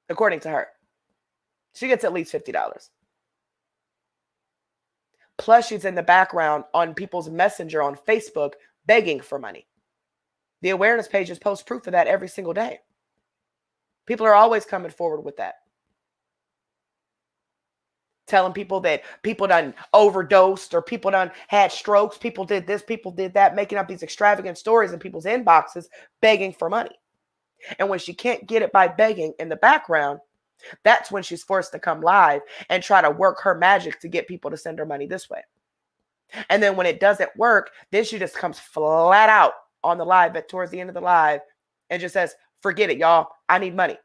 According to her. She gets at least $50. Plus, she's in the background on people's messenger on Facebook begging for money. The awareness pages post proof of that every single day. People are always coming forward with that. Telling people that people done overdosed or people done had strokes. People did this, people did that, making up these extravagant stories in people's inboxes begging for money. And when she can't get it by begging in the background, that's when she's forced to come live and try to work her magic to get people to send her money this way. And then when it doesn't work, then she just comes flat out on the live at towards the end of the live and just says, forget it, y'all. I need money.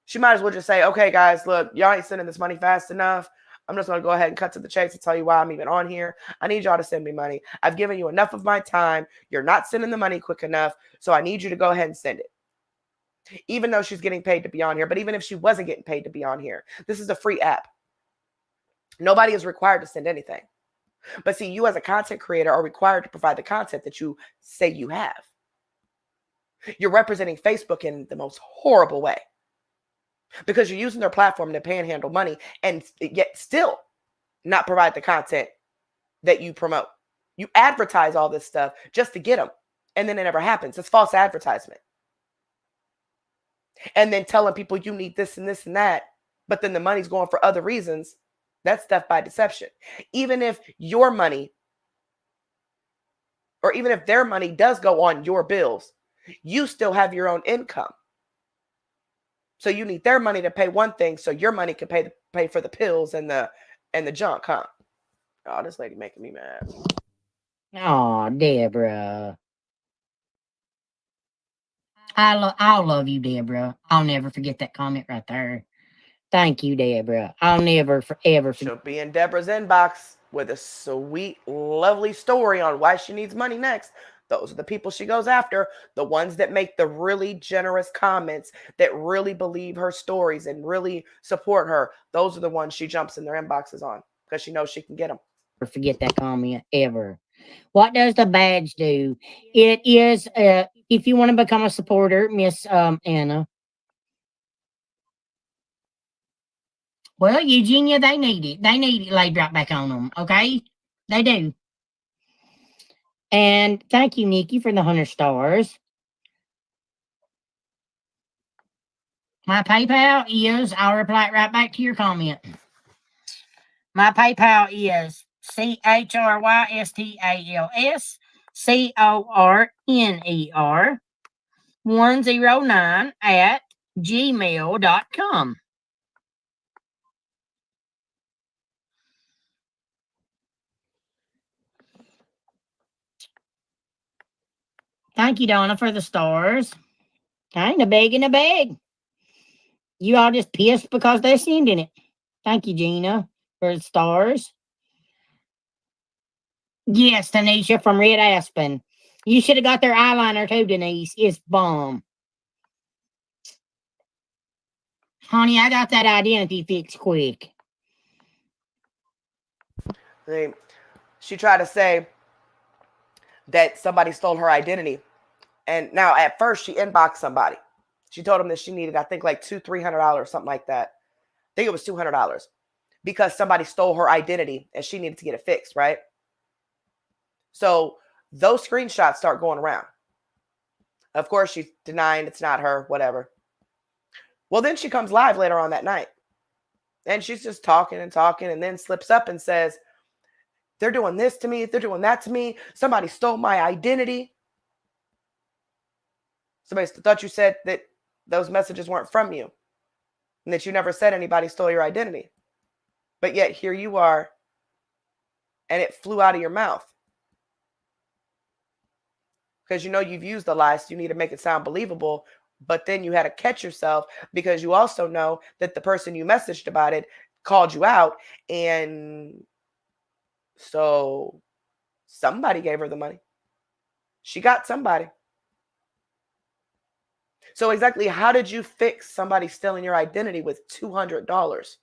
She might as well just say, okay, guys, look, y'all ain't sending this money fast enough. I'm just going to go ahead and cut to the chase and tell you why I'm even on here. I need y'all to send me money. I've given you enough of my time. You're not sending the money quick enough. So I need you to go ahead and send it. Even though she's getting paid to be on here. But even if she wasn't getting paid to be on here, this is a free app. Nobody is required to send anything. But see, you as a content creator are required to provide the content that you say you have. You're representing Facebook in the most horrible way. Because you're using their platform to panhandle money and yet still not provide the content that you promote. You advertise all this stuff just to get them. And then it never happens. It's false advertisement. And then telling people you need this and this and that, but then the money's going for other reasons. That's theft by deception. Even if your money, or even if their money does go on your bills, you still have your own income. So you need their money to pay one thing, so your money can pay for the pills and the junk, huh? Oh, this lady making me mad. Oh, Deborah. I'll love you, Deborah. I'll never forget that comment right there. Thank you, Deborah. I'll never forever forget. She'll be in Deborah's inbox with a sweet, lovely story on why she needs money next. Those are the people she goes after. The ones that make the really generous comments, that really believe her stories and really support her. Those are the ones she jumps in their inboxes on because she knows she can get them. Forget that comment ever. What does the badge do? It is, if you want to become a supporter, Miss Anna. Well, Eugenia, they need it. They need it laid right back on them, okay? They do. And thank you, Nikki, for the 100 stars. My PayPal is, I'll reply it right back to your comment. My PayPal is CHRYSTALSCORNER109@gmail.com. Thank you, Donna, for the stars. Kind of big in a bag. You all just pissed because they're sending it. Thank you, Gina, for the stars. Yes, Tanisha from Red Aspen. You should have got their eyeliner too, Denise. It's bomb. Honey, I got that identity fixed quick. She tried to say that somebody stole her identity. And now at first she inboxed somebody. She told them that she needed, I think, like $200-300, something like that. I think it was $200 because somebody stole her identity and she needed to get it fixed, right? So those screenshots start going around. Of course, she's denying it's not her, whatever. Well, then she comes live later on that night. And she's just talking and talking and then slips up and says, they're doing this to me. They're doing that to me. Somebody stole my identity. Somebody thought you said that those messages weren't from you and that you never said anybody stole your identity. But yet here you are and it flew out of your mouth. because you know you've used the lie, so you need to make it sound believable. But then you had to catch yourself because you also know that the person you messaged about it called you out, and so somebody gave her the money. She got somebody. So exactly how did you fix somebody stealing your identity with $200?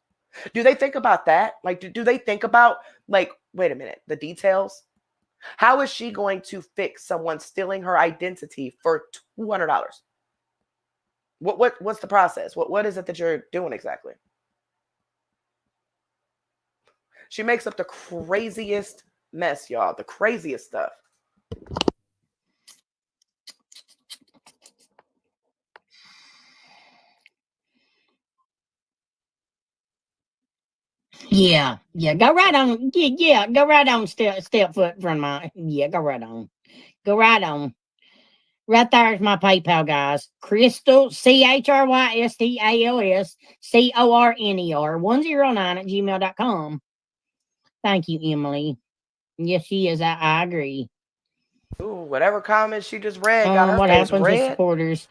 Do they think about that? Like, do they think about, like, wait a minute, the details? How is she going to fix someone stealing her identity for $200? What's the process? What is it that you're doing exactly? She makes up the craziest mess, y'all. The craziest stuff. Yeah. Go right on. Yeah. Go right on. Step foot from my. Yeah. Go right on. Go right on. Right there is my PayPal, guys. Crystal, ChrystalsCorner 109 @gmail.com. Thank you, Emily. Yes, she is. I agree. Ooh, whatever comments she just read got her What face happens with red. supporters?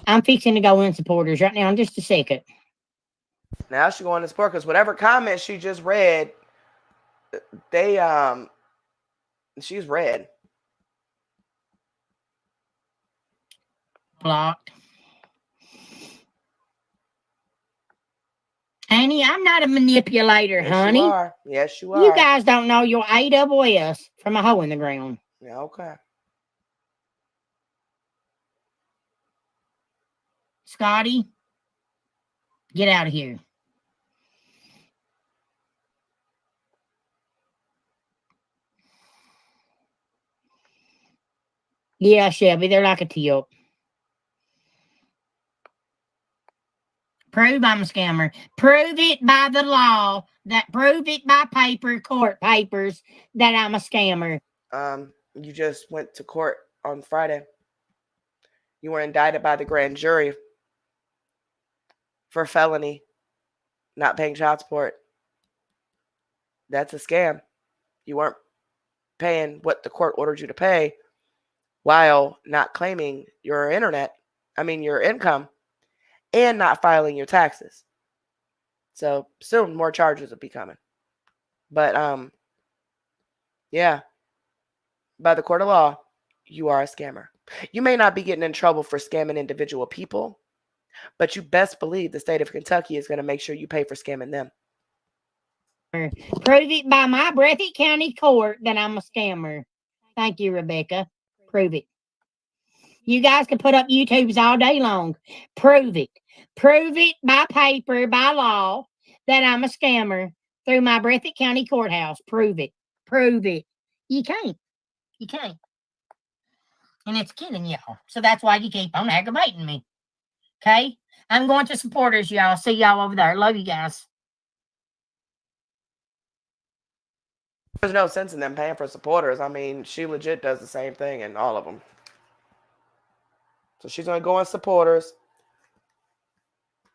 I'm fixing to go in supporters right now in just a second. Now she's going to support because whatever comments she just read, they she's red. Blocked. Annie, I'm not a manipulator, Yes, honey. you are. Yes, you are. You guys don't know your AWS from a hole in the ground. Yeah, okay. Scotty, get out of here. Yeah, Shelby, they're like a teal. Prove I'm a scammer. Prove it by the law. Prove it by court papers that I'm a scammer. You just went to court on Friday. You were indicted by the grand jury for felony, not paying child support. That's a scam. You weren't paying what the court ordered you to pay while not claiming your your income, and not filing your taxes. So soon more charges will be coming. But yeah, by the court of law, you are a scammer. You may not be getting in trouble for scamming individual people, but you best believe the state of Kentucky is going to make sure you pay for scamming them. Prove it by my Breathitt County court that I'm a scammer. Thank you, Rebecca. Prove it. You guys can put up YouTubes all day long. Prove it. Prove it by paper, by law, that I'm a scammer through my Breathitt County courthouse. Prove it. Prove it. You can't. You can't. And it's killing y'all. So that's why you keep on aggravating me. Okay? I'm going to supporters, y'all. See y'all over there. Love you guys. There's no sense in them paying for supporters. I mean, she legit does the same thing in all of them. So she's going to go on supporters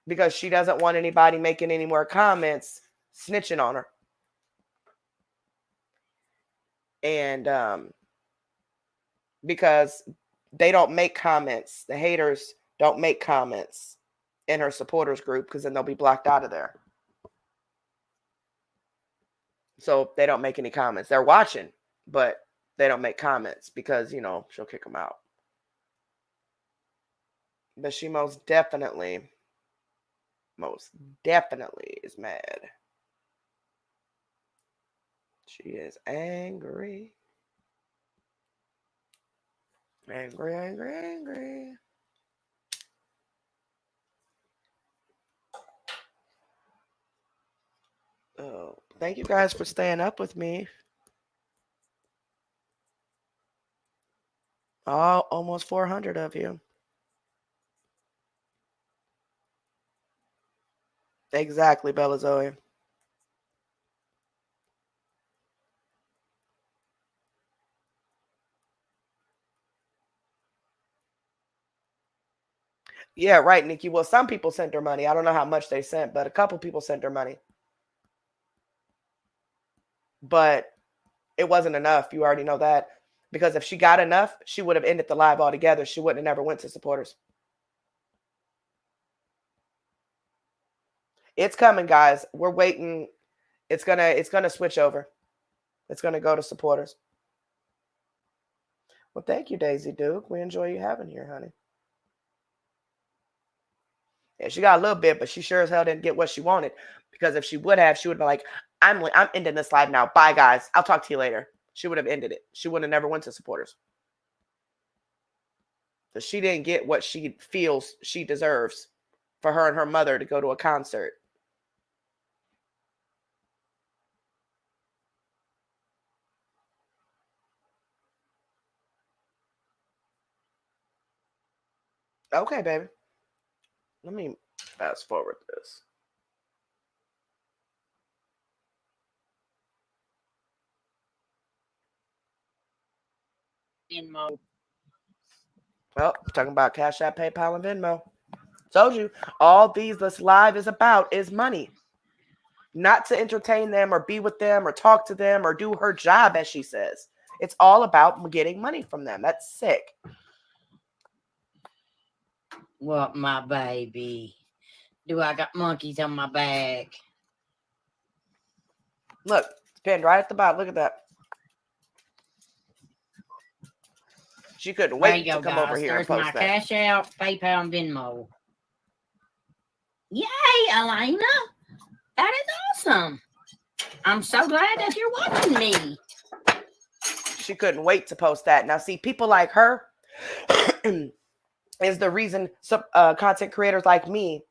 because she doesn't want anybody making any more comments snitching on her. And because they don't make comments, the haters don't make comments in her supporters group because then they'll be blocked out of there. So they don't make any comments. They're watching, but they don't make comments because, she'll kick them out. But she most definitely is mad. She is angry. Angry. Oh, thank you guys for staying up with me. Almost 400 of you. Exactly, Bella Zoe. Yeah, right, Nikki. Well, some people sent her money. I don't know how much they sent, but a couple people sent her money. But it wasn't enough. You already know that. Because if she got enough, she would have ended the live altogether. She wouldn't have never went to supporters. It's coming, guys. We're waiting. It's gonna switch over. It's gonna go to supporters. Well, thank you, Daisy Duke. We enjoy you having here, honey. Yeah, she got a little bit, but she sure as hell didn't get what she wanted. Because if she would have, she would be like, I'm ending this live now. Bye, guys. I'll talk to you later. She would have ended it. She would have never went to supporters. So she didn't get what she feels she deserves for her and her mother to go to a concert. Okay, baby. Let me fast forward this. Venmo. Well, talking about Cash App, PayPal, and Venmo. Told you, all this live is about is money. Not to entertain them or be with them or talk to them or do her job, as she says. It's all about getting money from them. That's sick. What, my baby? Do I got monkeys on my back? Look, it's pinned right at the bottom. Look at that. She couldn't There wait you to go, come guys. over here There's and my post that. Cash App, PayPal, and Venmo. Yay, Elena! That is awesome. I'm so glad that you're watching me. She couldn't wait to post that. Now, see, people like her is the reason some content creators like me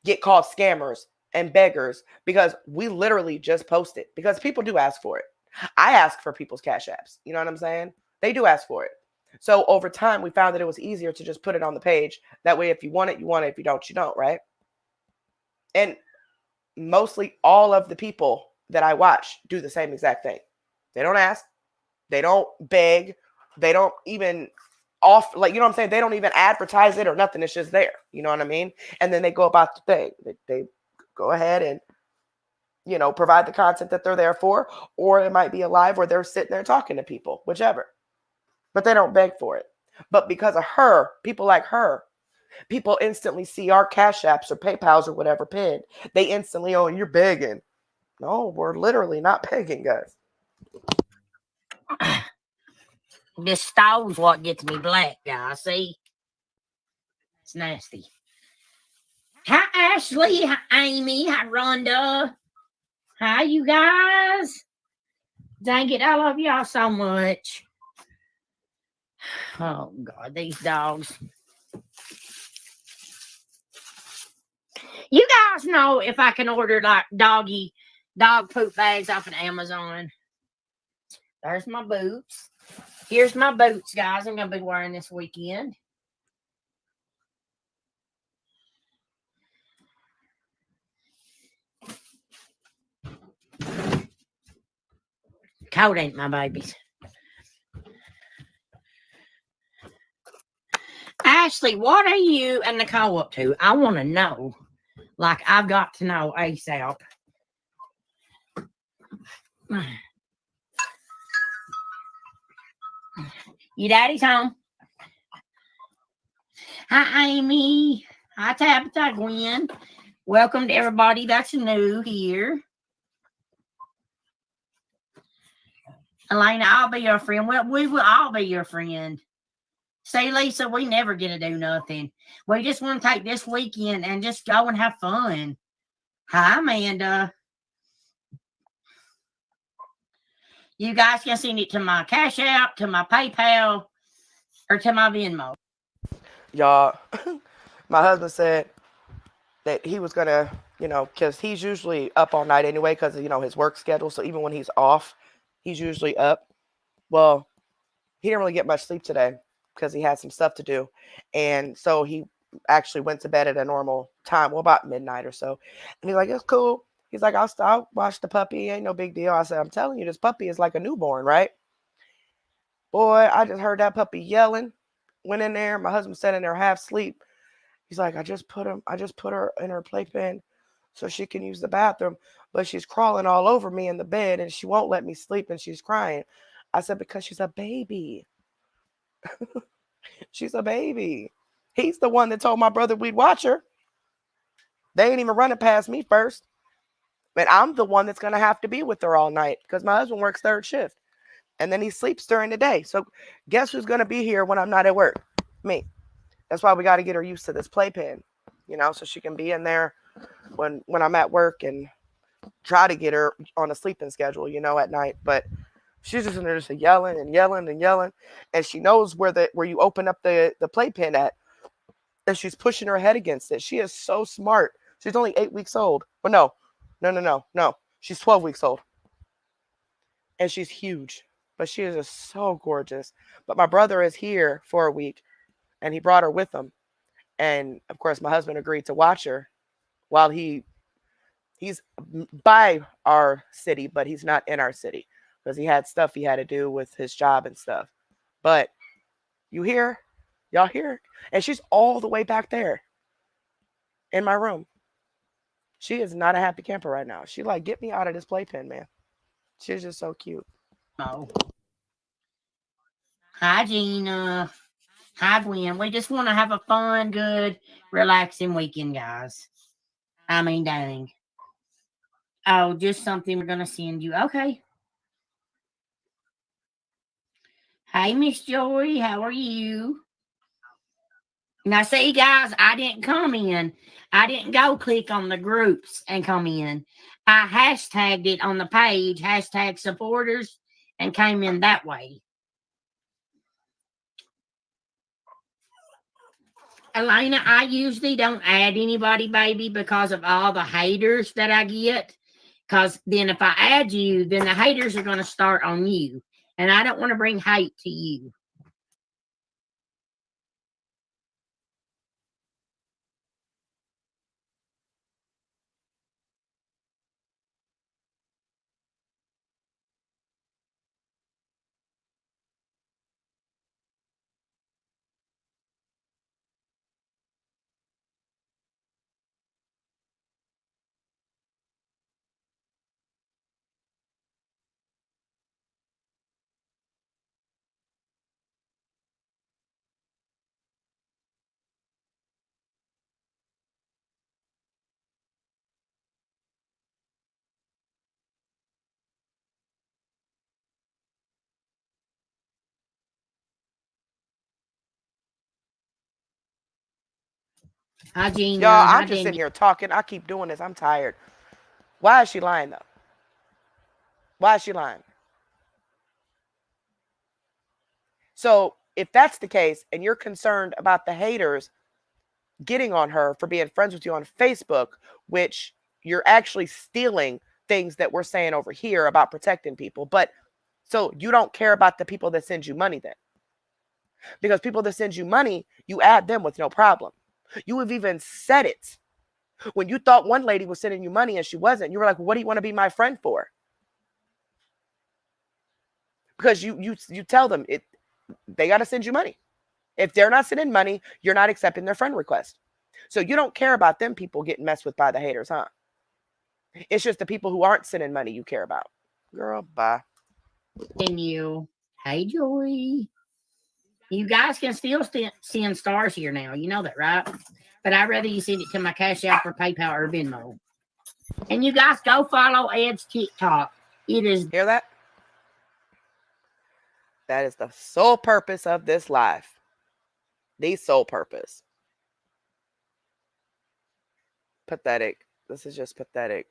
get called scammers and beggars, because we literally just post it because people do ask for it. I ask for people's Cash Apps. You know what I'm saying? They do ask for it. So over time, we found that it was easier to just put it on the page. That way, if you want it, you want it. If you don't, you don't, right? And mostly all of the people that I watch do the same exact thing. They don't ask. They don't beg. They don't even like, you know what I'm saying? They don't even advertise it or nothing. It's just there. You know what I mean? And then they go about the thing. They go ahead and, you know, provide the content that they're there for, or it might be a live where they're sitting there talking to people, whichever. But they don't beg for it. But because of her, people like her, people instantly see our Cash Apps or PayPals or whatever pinned. They instantly, oh, you're begging. No, we're literally not begging, guys. This stove's what gets me black, guys. See? It's nasty. Hi, Ashley. Hi, Amy. Hi, Rhonda. Hi, you guys. Dang it, I love y'all so much. Oh, God, these dogs. You guys know if I can order like dog poop bags off of Amazon. There's my boots. Here's my boots, guys. I'm going to be wearing this weekend. Cold ain't my babies. Ashley, what are you and Nicole up to? I want to know. Like, I've got to know ASAP. Your daddy's home. Hi, Amy. Hi, Tabitha, Gwen. Welcome to everybody that's new here. Elena, I'll be your friend. Well, we will all be your friend. See, Lisa, we never get to do nothing. We just want to take this weekend and just go and have fun. Hi, Amanda. You guys can send it to my Cash App, to my PayPal, or to my Venmo. Y'all, my husband said that he was going to, you know, because he's usually up all night anyway because of, you know, his work schedule. So even when he's off, he's usually up. Well, he didn't really get much sleep today because he had some stuff to do. And so he actually went to bed at a normal time, well, about midnight or so. And he's like, it's cool. He's like, I'll watch the puppy. Ain't no big deal. I said, I'm telling you, this puppy is like a newborn, right? Boy, I just heard that puppy yelling. Went in there. My husband sat in there half asleep. He's like, I just put her in her playpen so she can use the bathroom, but she's crawling all over me in the bed and she won't let me sleep and she's crying. I said, because she's a baby. She's a baby. He's the one that told my brother we'd watch her. They ain't even running past me first. But I'm the one that's going to have to be with her all night because my husband works third shift. And then he sleeps during the day. So guess who's going to be here when I'm not at work? Me. That's why we got to get her used to this playpen, so she can be in there when I'm at work and try to get her on a sleeping schedule, at night. But she's just in there just yelling and yelling and yelling. And she knows where you open up the playpen at. And she's pushing her head against it. She is so smart. She's only 8 weeks old. But no. She's 12 weeks old. And she's huge. But she is just so gorgeous. But my brother is here for a week. And he brought her with him. And, of course, my husband agreed to watch her while he's by our city, but he's not in our city. Because he had stuff he had to do with his job and stuff. But you hear? Y'all hear? And she's all the way back there in my room. She is not a happy camper right now. She like, get me out of this playpen, man. She's just so cute. Oh. Hi, Gina. Hi, Gwen. We just want to have a fun, good, relaxing weekend, guys. I mean, dang. Oh, just something we're going to send you. Okay. Hey, Miss Joy. How are you? Now, see, guys, I didn't come in. I didn't go click on the groups and come in. I hashtagged it on the page, hashtag supporters, and came in that way. Elena, I usually don't add anybody, baby, because of all the haters that I get. Because then if I add you, then the haters are going to start on you. And I don't want to bring hate to you. Hi, Gina. Y'all, Hi, I'm just sitting here talking. I keep doing this. I'm tired. Why is she lying, though? Why is she lying? So if that's the case and you're concerned about the haters getting on her for being friends with you on Facebook, which you're actually stealing things that we're saying over here about protecting people. But so you don't care about the people that send you money then. Because people that send you money, you add them with no problem. You have even said it. When you thought one lady was sending you money and she wasn't, you were like, well, what do you want to be my friend for? Because you tell them they got to send you money. If they're not sending money, you're not accepting their friend request. So you don't care about them people getting messed with by the haters, huh? It's just the people who aren't sending money you care about. Girl, bye. And you. Hey, Joy. You guys can still send stars here now. You know that, right? But I'd rather you send it to my Cash App or PayPal or Venmo. And you guys go follow Ed's TikTok. It is. Hear that? That is the sole purpose of this life. The sole purpose. Pathetic. This is just pathetic.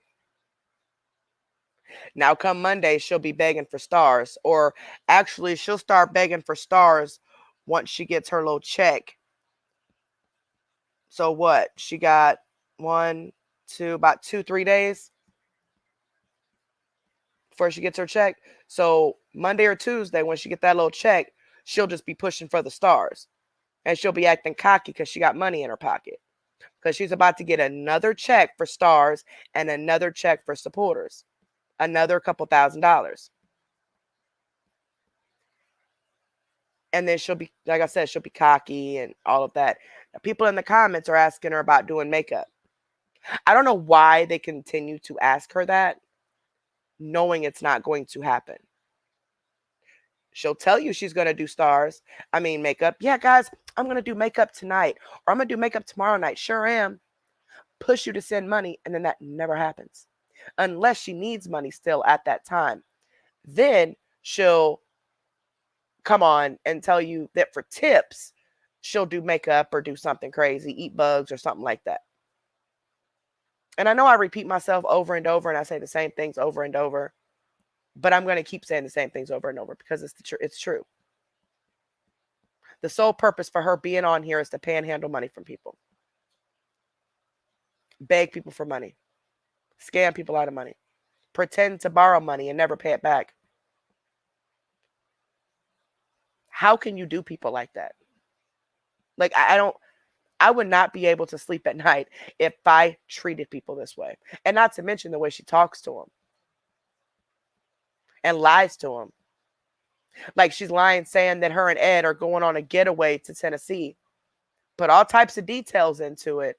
Now, come Monday, she'll be begging for stars. Or actually, she'll start begging for stars once she gets her little check. So what? She got 1, 2, about 2, 3 days before she gets her check. So Monday or Tuesday, when she get that little check, she'll just be pushing for the stars. And she'll be acting cocky because she got money in her pocket. Because she's about to get another check for stars and another check for supporters. Another couple $1,000s. And then she'll be, like I said, she'll be cocky and all of that. Now, people in the comments are asking her about doing makeup. I don't know why they continue to ask her that, knowing it's not going to happen. She'll tell you she's going to do makeup. Yeah, guys, I'm going to do makeup tonight, or I'm going to do makeup tomorrow night. Sure am. Push you to send money, and then that never happens. Unless she needs money still at that time. Then she'll come on and tell you that for tips, she'll do makeup or do something crazy, eat bugs or something like that. And I know I repeat myself over and over, and I say the same things over and over, but I'm going to keep saying the same things over and over because it's true. The sole purpose for her being on here is to panhandle money from people, beg people for money, scam people out of money, pretend to borrow money and never pay it back. How can you do people like that? Like, I would not be able to sleep at night if I treated people this way. And not to mention the way she talks to them and lies to them. Like, she's lying saying that her and Ed are going on a getaway to Tennessee. Put all types of details into it.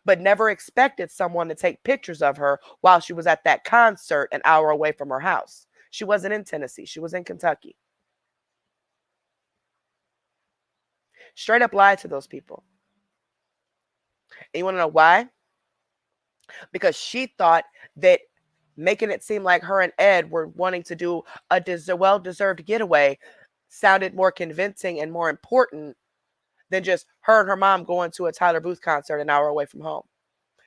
But never expected someone to take pictures of her while she was at that concert an hour away from her house. She wasn't in Tennessee. She was in Kentucky. Straight up lied to those people. And you want to know why? Because she thought that making it seem like her and Ed were wanting to do a well-deserved getaway sounded more convincing and more important than just her and her mom going to a Tyler Booth concert an hour away from home,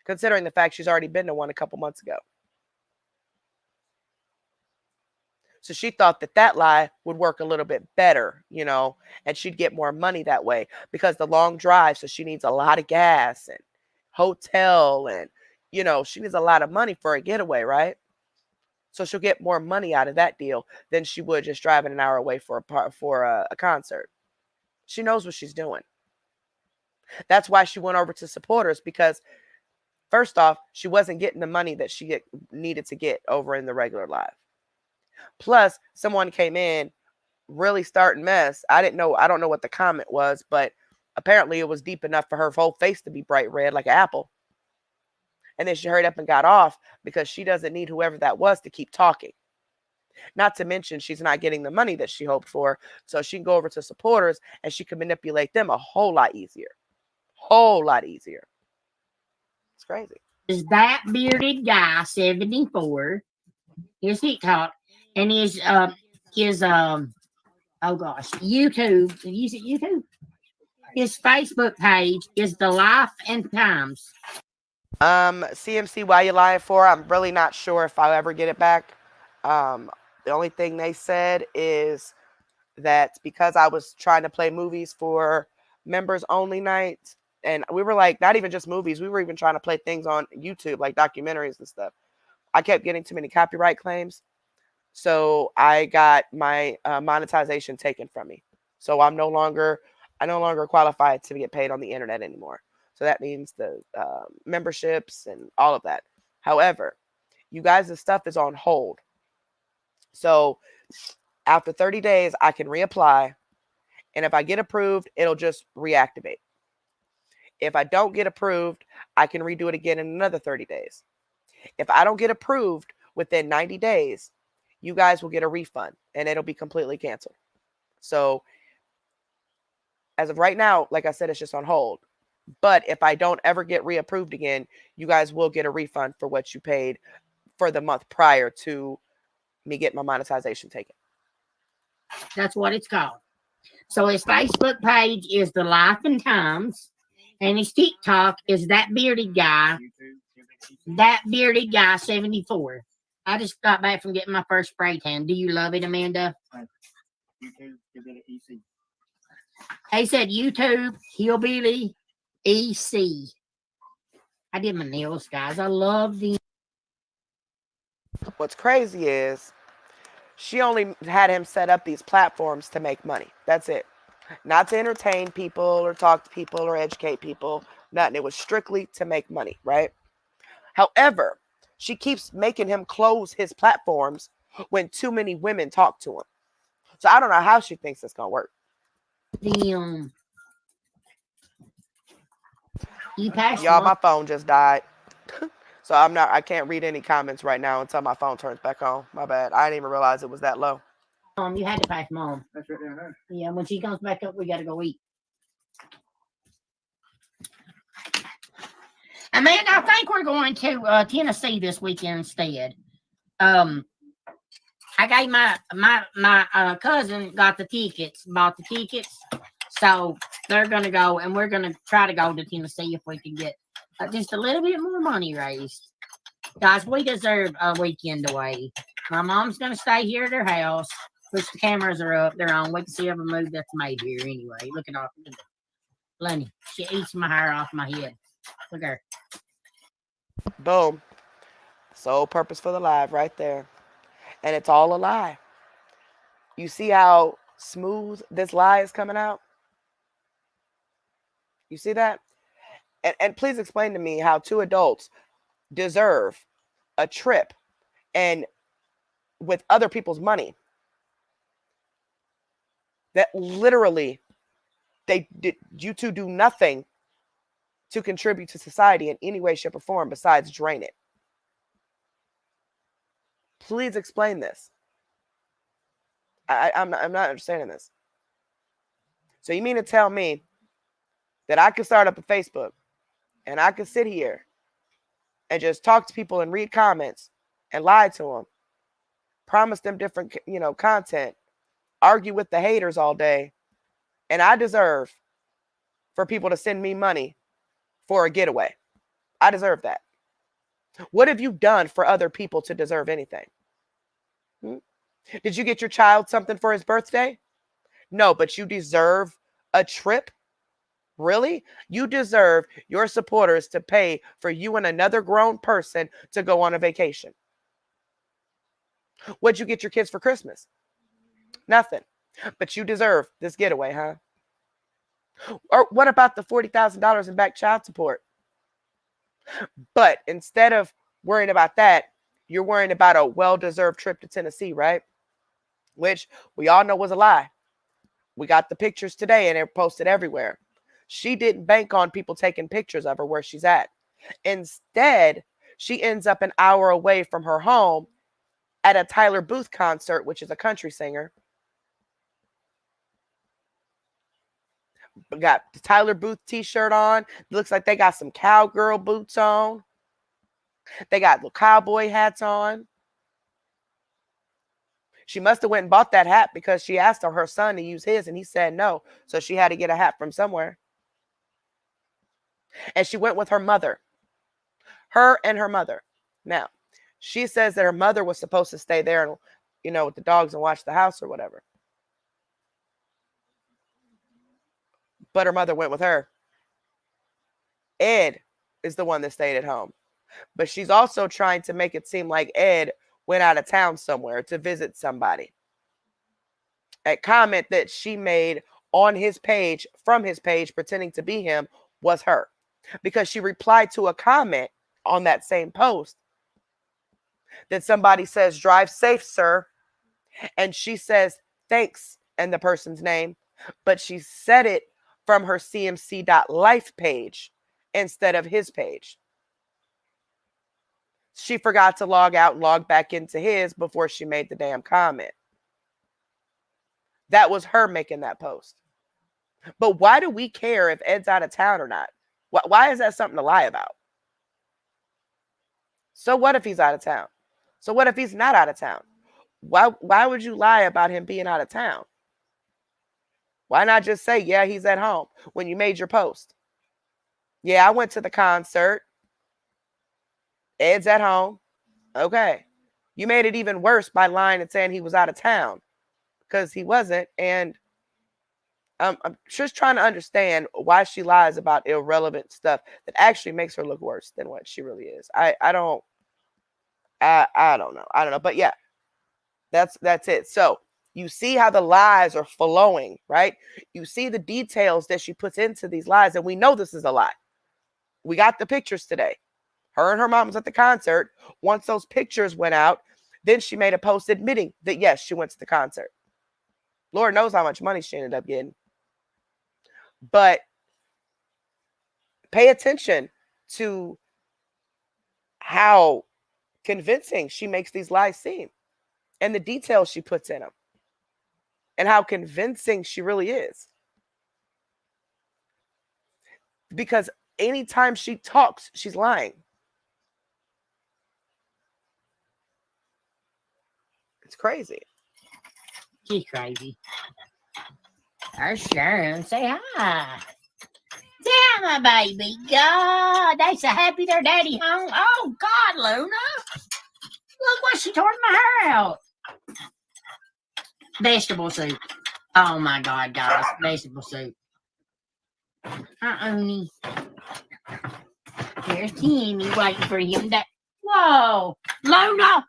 considering the fact she's already been to one a couple months ago. So she thought that lie would work a little bit better, and she'd get more money that way because the long drive, so she needs a lot of gas and hotel and, she needs a lot of money for a getaway, right? So she'll get more money out of that deal than she would just driving an hour away for a concert. She knows what she's doing. That's why she went over to supporters, because first off, she wasn't getting the money that she needed to get over in the regular live. Plus, someone came in really starting mess. I don't know what the comment was, but apparently it was deep enough for her whole face to be bright red like an apple. And then she hurried up and got off because she doesn't need whoever that was to keep talking. Not to mention she's not getting the money that she hoped for, so she can go over to supporters and she can manipulate them a whole lot easier. Whole lot easier. It's crazy. Is that bearded guy 74? His TikTok and his YouTube. Use it YouTube. His Facebook page is The Life and Times. CMC, why you lying for? I'm really not sure if I'll ever get it back. The only thing they said is that because I was trying to play movies for members only night, and we were like, not even just movies, we were even trying to play things on YouTube, like documentaries and stuff. I kept getting too many copyright claims. So I got my monetization taken from me. So I no longer qualify to get paid on the internet anymore. So that means the memberships and all of that. However, you guys' stuff is on hold. So after 30 days, I can reapply. And if I get approved, it'll just reactivate. If I don't get approved, I can redo it again in another 30 days. If I don't get approved within 90 days, you guys will get a refund and it'll be completely canceled. So as of right now, like I said, it's just on hold. But if I don't ever get reapproved again, you guys will get a refund for what you paid for the month prior to me getting my monetization taken. That's what it's called. So his Facebook page is The Life and Times, and his TikTok is That Bearded Guy 74. I just got back from getting my first spray tan. Do you love it, Amanda? He said YouTube Hillbilly EC. I did my nails, guys. I love the. What's crazy is she only had him set up these platforms to make money. That's it. Not to entertain people or talk to people or educate people. Nothing. It was strictly to make money, right? However, she keeps making him close his platforms when too many women talk to him. So I don't know how she thinks it's going to work. You Y'all, my phone just died. So I can't read any comments right now until my phone turns back on. My bad. I didn't even realize it was that low. You had to pass Mom. That's right down there. Yeah, when she comes back up, we got to go eat. Amanda, I think we're going to Tennessee this weekend instead. I gave my cousin got the tickets, bought the tickets, so they're gonna go, and we're gonna try to go to Tennessee if we can get just a little bit more money raised. Guys, we deserve a weekend away. My mom's gonna stay here at her house, which the cameras are up, they're on. We can see every move that's made here anyway. Look at all Lenny. She eats my hair off my head. Look at her. Boom. Sole purpose for the live right there. And it's all a lie. You see how smooth this lie is coming out? You see that? And please explain to me how two adults deserve a trip and with other people's money that literally you two do nothing to contribute to society in any way, shape, or form besides drain it. Please explain this. I'm not understanding this. So you mean to tell me that I could start up a Facebook and I could sit here and just talk to people and read comments and lie to them, promise them different, content, argue with the haters all day, and I deserve for people to send me money for a getaway? I deserve that. What have you done for other people to deserve anything? Did you get your child something for his birthday? No, but you deserve a trip? Really? You deserve your supporters to pay for you and another grown person to go on a vacation. What'd you get your kids for Christmas? Nothing. But you deserve this getaway, huh? Or what about the $40,000 in back child support? But instead of worrying about that, you're worrying about a well-deserved trip to Tennessee, right? Which we all know was a lie. We got the pictures today and they're posted everywhere. She didn't bank on people taking pictures of her where she's at. Instead, she ends up an hour away from her home at a Tyler Booth concert, which is a country singer. Got the Tyler Booth t-shirt on. Looks like they got some cowgirl boots on. They got the cowboy hats on. She must have went and bought that hat because she asked her son to use his and he said no. So she had to get a hat from somewhere. And she went with her mother. Her and her mother. Now, she says that her mother was supposed to stay there and, with the dogs and watch the house or whatever. But her mother went with her. Ed is the one that stayed at home. But she's also trying to make it seem like Ed went out of town somewhere to visit somebody. A comment that she made on his page, from his page, pretending to be him, was her. Because she replied to a comment on that same post that somebody says, "Drive safe, sir." And she says, "Thanks," and the person's name. But she said it from her cmc.life page instead of his page. She forgot to log out and log back into his before she made the damn comment. That was her making that post. But why do we care if Ed's out of town or not? Why is that something to lie about? So what if he's out of town? So what if he's not out of town? Why would you lie about him being out of town? Why not just say, yeah, he's at home when you made your post? Yeah, I went to the concert. Ed's at home. Okay. You made it even worse by lying and saying he was out of town because he wasn't. And I'm just trying to understand why she lies about irrelevant stuff that actually makes her look worse than what she really is. I don't know. But yeah, that's it. So you see how the lies are flowing, right? You see the details that she puts into these lies. And we know this is a lie. We got the pictures today. Her and her mom was at the concert. Once those pictures went out, then she made a post admitting that, yes, she went to the concert. Lord knows how much money she ended up getting. But pay attention to how convincing she makes these lies seem and the details she puts in them. and how convincing she really is. Because anytime she talks, she's lying. It's crazy. She's crazy. There's Sharon. Say hi. Yeah, my baby. God, they so happy their daddy home. Oh, God, Luna. Look what she tore my hair out. Vegetable soup. Oh, my God, guys. Vegetable soup. Oni. There's Timmy waiting for him. Whoa. Luna.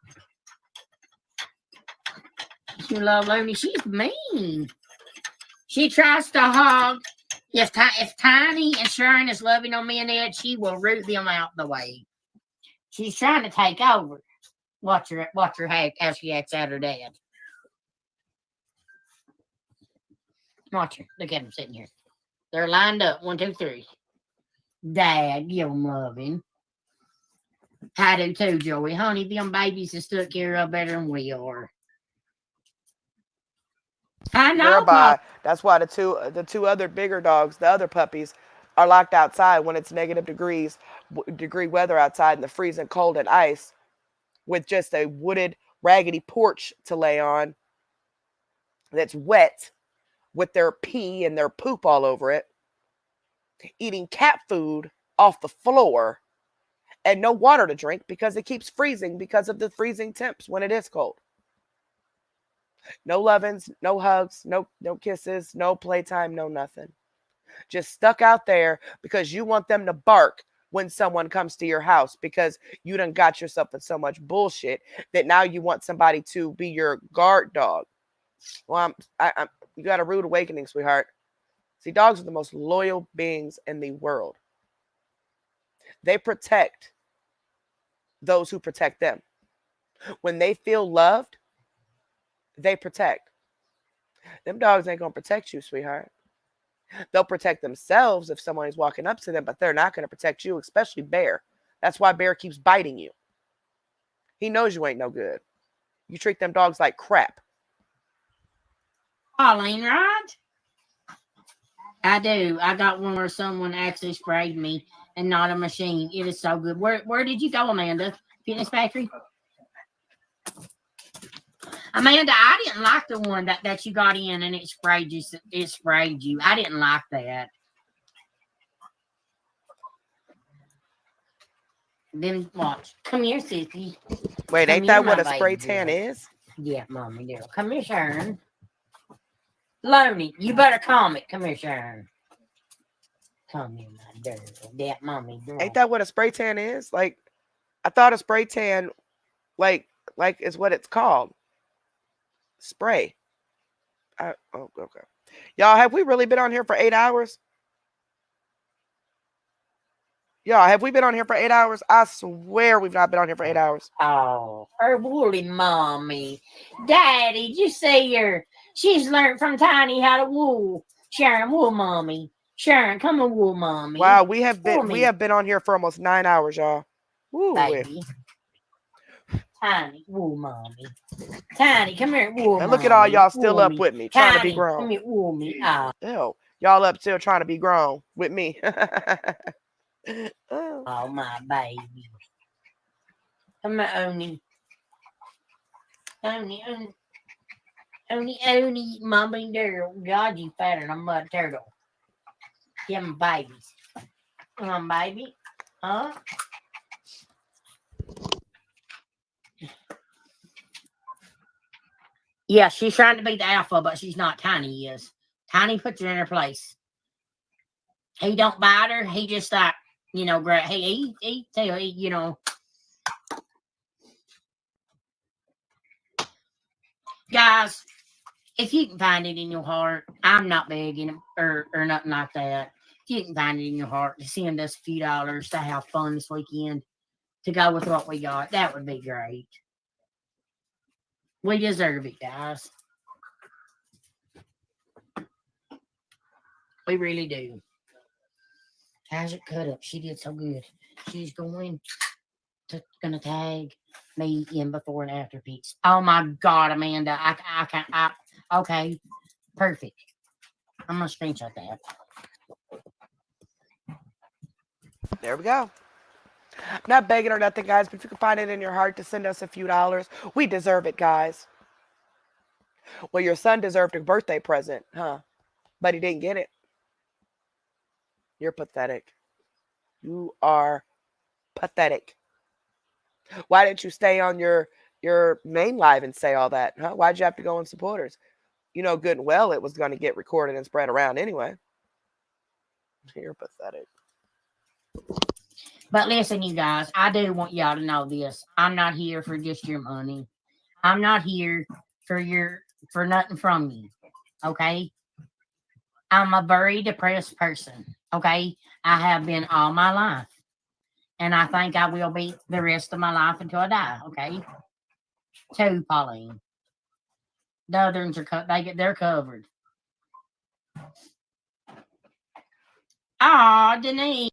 You love Luna. She's mean. She tries to hug. If Tiny and Sharon is loving on me and Ed, she will root them out the way. She's trying to take over. Watch her how she acts out her dad. Watch her. Look at them sitting here. They're lined up. 1, 2, 3. Dad, give them loving. I do too, Joey. Honey, them babies is took care of better than we are. I know. That's why the two other bigger dogs, the other puppies, are locked outside when it's negative degree weather outside in the freezing cold and ice, with just a wooded, raggedy porch to lay on that's wet with their pee and their poop all over it, eating cat food off the floor, and no water to drink because it keeps freezing because of the freezing temps when it is cold. No lovins, no hugs, no kisses, no playtime, no nothing. Just stuck out there because you want them to bark when someone comes to your house because you done got yourself in so much bullshit that now you want somebody to be your guard dog. Well, you got a rude awakening, sweetheart. See, dogs are the most loyal beings in the world. They protect those who protect them. When they feel loved, they protect. Them dogs ain't gonna protect you, sweetheart. They'll protect themselves if someone is walking up to them, but they're not gonna protect you, especially Bear. That's why Bear keeps biting you. He knows you ain't no good. You treat them dogs like crap. Pauline, right? I do. I got one where someone actually sprayed me and not a machine. It is so good. Where did you go, Amanda? Fitness Factory? Amanda, I didn't like the one that you got in and it sprayed you. It sprayed you. I didn't like that. Then watch. Come here, sissy. Wait, ain't that what a spray tan is? Yeah, mommy girl. Come here, Sharon. Loney, you better calm it. Come here, Sharon. Come here, my girl. That mommy girl. Ain't that what a spray tan is? Like, I thought a spray tan, like is what it's called. Spray. Oh, okay. Y'all, have we really been on here for 8 hours? Y'all, have we been on here for 8 hours? I swear we've not been on here for 8 hours. Oh, her woolly mommy. Daddy, you see her? She's learned from Tiny how to wool. Sharon, wool mommy. Sharon, come on, wool mommy. Wow, we have been on here for almost 9 hours, y'all. Woo, baby. Tiny, wool mommy. Tiny, come here, wool and mommy. Look at all y'all still wool up me. with me, Tiny, trying to be grown. Come here, wool me. Oh. Ew, y'all up still trying to be grown with me. Oh, my baby. Come on, Oni. Oni, mommy girl. God, you fatter than a mud turtle. Give them babies. Come on, baby. Huh? Yeah, she's trying to be the alpha, but she's not. Tiny is. Tiny puts her in her place. He don't bite her. He just like, great. Hey, Guys, if you can find it in your heart, I'm not begging or nothing like that. If you can find it in your heart to send us a few dollars to have fun this weekend, to go with what we got, that would be great. We deserve it, guys. We really do. How's it cut up? She did so good. She's gonna tag me in before and after pics. Oh my God, Amanda, I can't. Okay, perfect. I'm gonna screenshot that. There we go. Not begging or nothing, guys, but if you can find it in your heart to send us a few dollars, we deserve it, guys. Well, your son deserved a birthday present, huh? But he didn't get it. You're pathetic. You are pathetic. Why didn't you stay on your main live and say all that? Huh? Why'd you have to go on supporters? You know good and well it was going to get recorded and spread around anyway. You're pathetic. But listen, you guys, I do want y'all to know this. I'm not here for just your money. I'm not here for nothing from you. Okay? I'm a very depressed person. Okay? I have been all my life. And I think I will be the rest of my life until I die. Okay? Too, Pauline. The others are they're covered. Ah, Denise.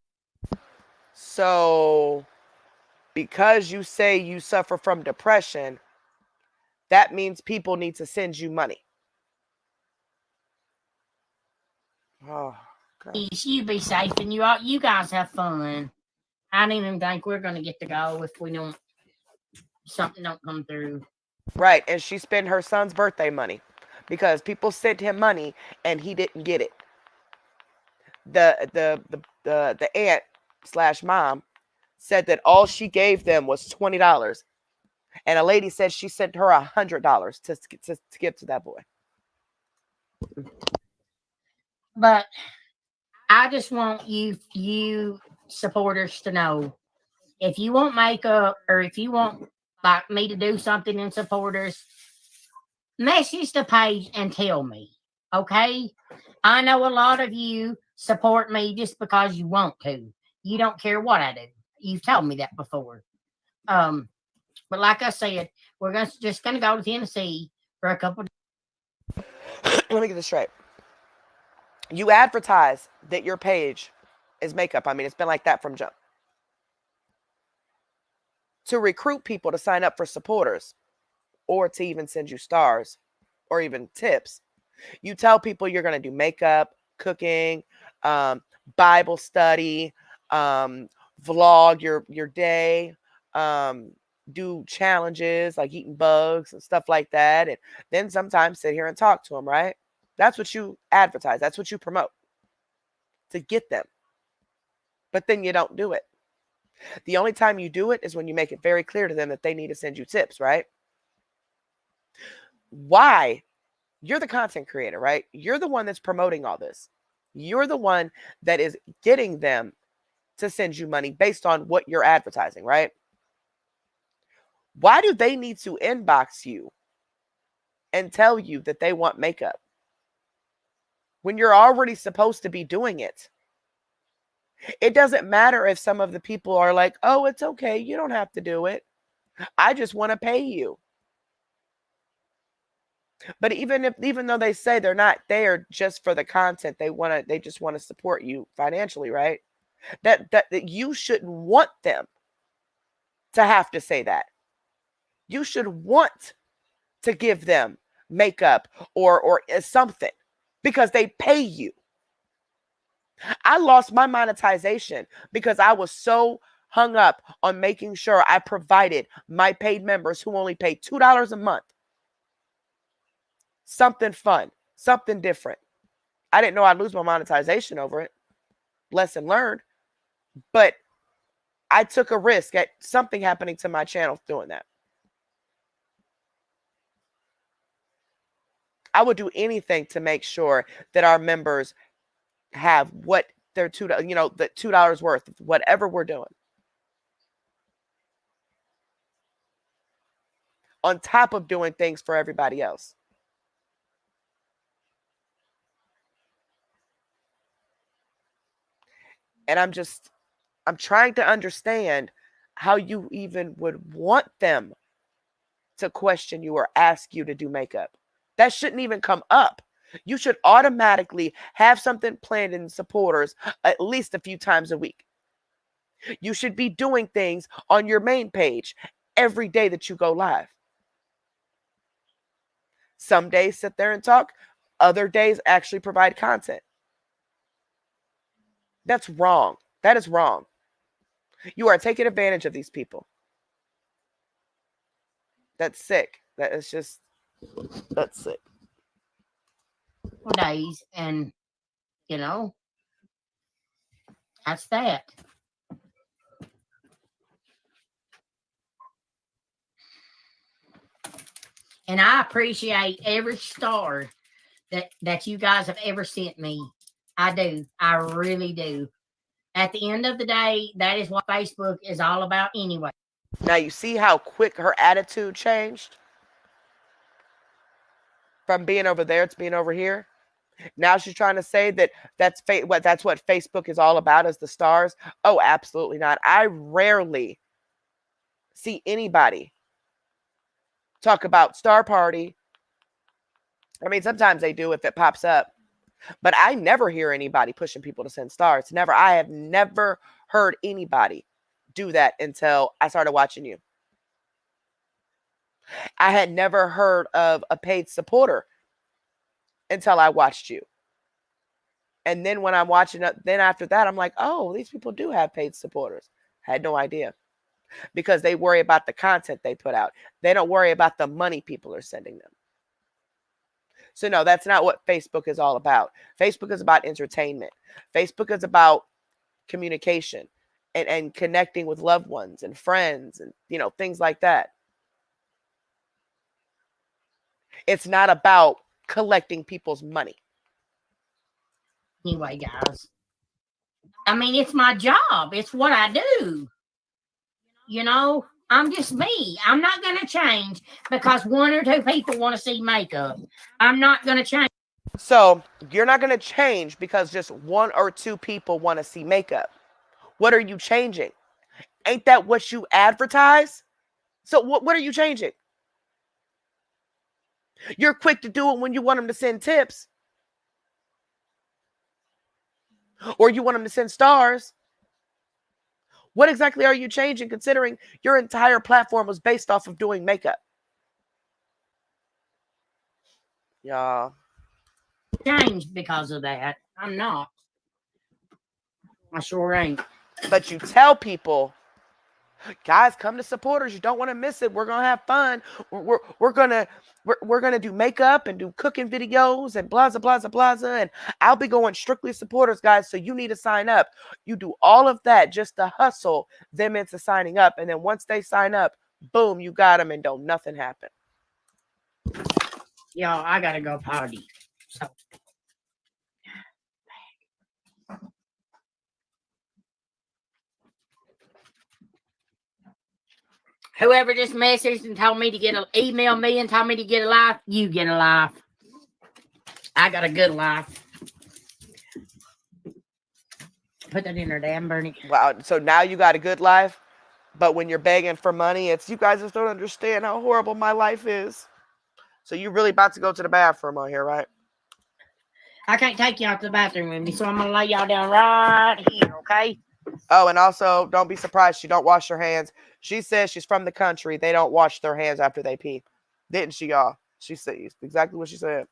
So, because you say you suffer from depression, that means people need to send you money. Oh, God. You be safe and you guys have fun. I don't even think we're gonna get to go if we don't something don't come through. Right, and she spent her son's birthday money because people sent him money and he didn't get it. The aunt / mom said that all she gave them was $20, and a lady said she sent her $100 to give to that boy. But I just want you supporters to know, if you want makeup or if you want like me to do something in supporters, message the page and tell me. Okay? I know a lot of you support me just because you want to. You don't care what I do. You've told me that before. But like I said, we're just gonna go to Tennessee for a couple. Let me get this straight. You advertise that your page is makeup. I mean, it's been like that from jump. To recruit people to sign up for supporters or to even send you stars or even tips, you tell people you're going to do makeup, cooking, Bible study, vlog your day, do challenges like eating bugs and stuff like that, and then sometimes sit here and talk to them, right? That's what you advertise. That's what you promote to get them. But then you don't do it. The only time you do it is when you make it very clear to them that they need to send you tips, right? Why? You're the content creator, right? You're the one that's promoting all this. You're the one that is getting them to send you money based on what you're advertising, right? Why do they need to inbox you and tell you that they want makeup when you're already supposed to be doing it? It doesn't matter if some of the people are like, oh, it's okay, you don't have to do it. I just want to pay you. But even though they say they're not there just for the content, they just want to support you financially, right? That you shouldn't want them to have to say that. You should want to give them makeup or something because they pay you. I lost my monetization because I was so hung up on making sure I provided my paid members who only pay $2 a month something fun, something different. I didn't know I'd lose my monetization over it. Lesson learned. But I took a risk at something happening to my channel doing that. I would do anything to make sure that our members have what their the $2 worth of whatever we're doing. On top of doing things for everybody else. And I'm trying to understand how you even would want them to question you or ask you to do makeup. That shouldn't even come up. You should automatically have something planned in supporters at least a few times a week. You should be doing things on your main page every day that you go live. Some days sit there and talk. Other days actually provide content. That's wrong. That is wrong. You are taking advantage of these people. That's sick. That is just, that's sick. Days, and you know, that's that. And I appreciate every star that you guys have ever sent me. I do. I really do. At the end of the day, that is what Facebook is all about anyway. Now you see how quick her attitude changed? From being over there to being over here. Now she's trying to say that that's what Facebook is all about, is the stars. Oh, absolutely not. I rarely see anybody talk about Star Party. I mean, sometimes they do if it pops up, but I never hear anybody pushing people to send stars. Never. I have never heard anybody do that until I started watching you. I had never heard of a paid supporter until I watched you. And then when I'm watching it, then after that, I'm like, oh, these people do have paid supporters. I had no idea. Because they worry about the content they put out. They don't worry about the money people are sending them. So no, that's not what Facebook is all about. Facebook is about entertainment. Facebook is about communication and connecting with loved ones and friends and, you know, things like that. It's not about collecting people's money. Anyway, guys. I mean, it's my job. It's what I do. You know, I'm just me. I'm not going to change because one or two people want to see makeup. I'm not going to change. So you're not going to change because just one or two people want to see makeup. What are you changing? Ain't that what you advertise? So what are you changing? You're quick to do it when you want them to send tips. Or you want them to send stars. What exactly are you changing considering your entire platform was based off of doing makeup? Y'all. Change because of that. I'm not. I sure ain't. But you tell people, guys, come to supporters. You don't want to miss it. We're gonna have fun. We're gonna do makeup and do cooking videos and blah blah blah blah. And I'll be going strictly supporters, guys. So you need to sign up. You do all of that just to hustle them into signing up. And then once they sign up, boom, you got them, and don't nothing happen. Y'all, I gotta go potty. So. Whoever just messaged and told me to email me and told me to get a life, you get a life. I got a good life. Put that in there, damn Bernie. Wow. So now you got a good life, but when you're begging for money, it's you guys just don't understand how horrible my life is. So you really about to go to the bathroom on here, right? I can't take you out to the bathroom with me, so I'm gonna lay y'all down right here, okay? Oh, and also, don't be surprised she don't wash her hands. She says she's from the country. They don't wash their hands after they pee. Didn't she, y'all? She said exactly what she said.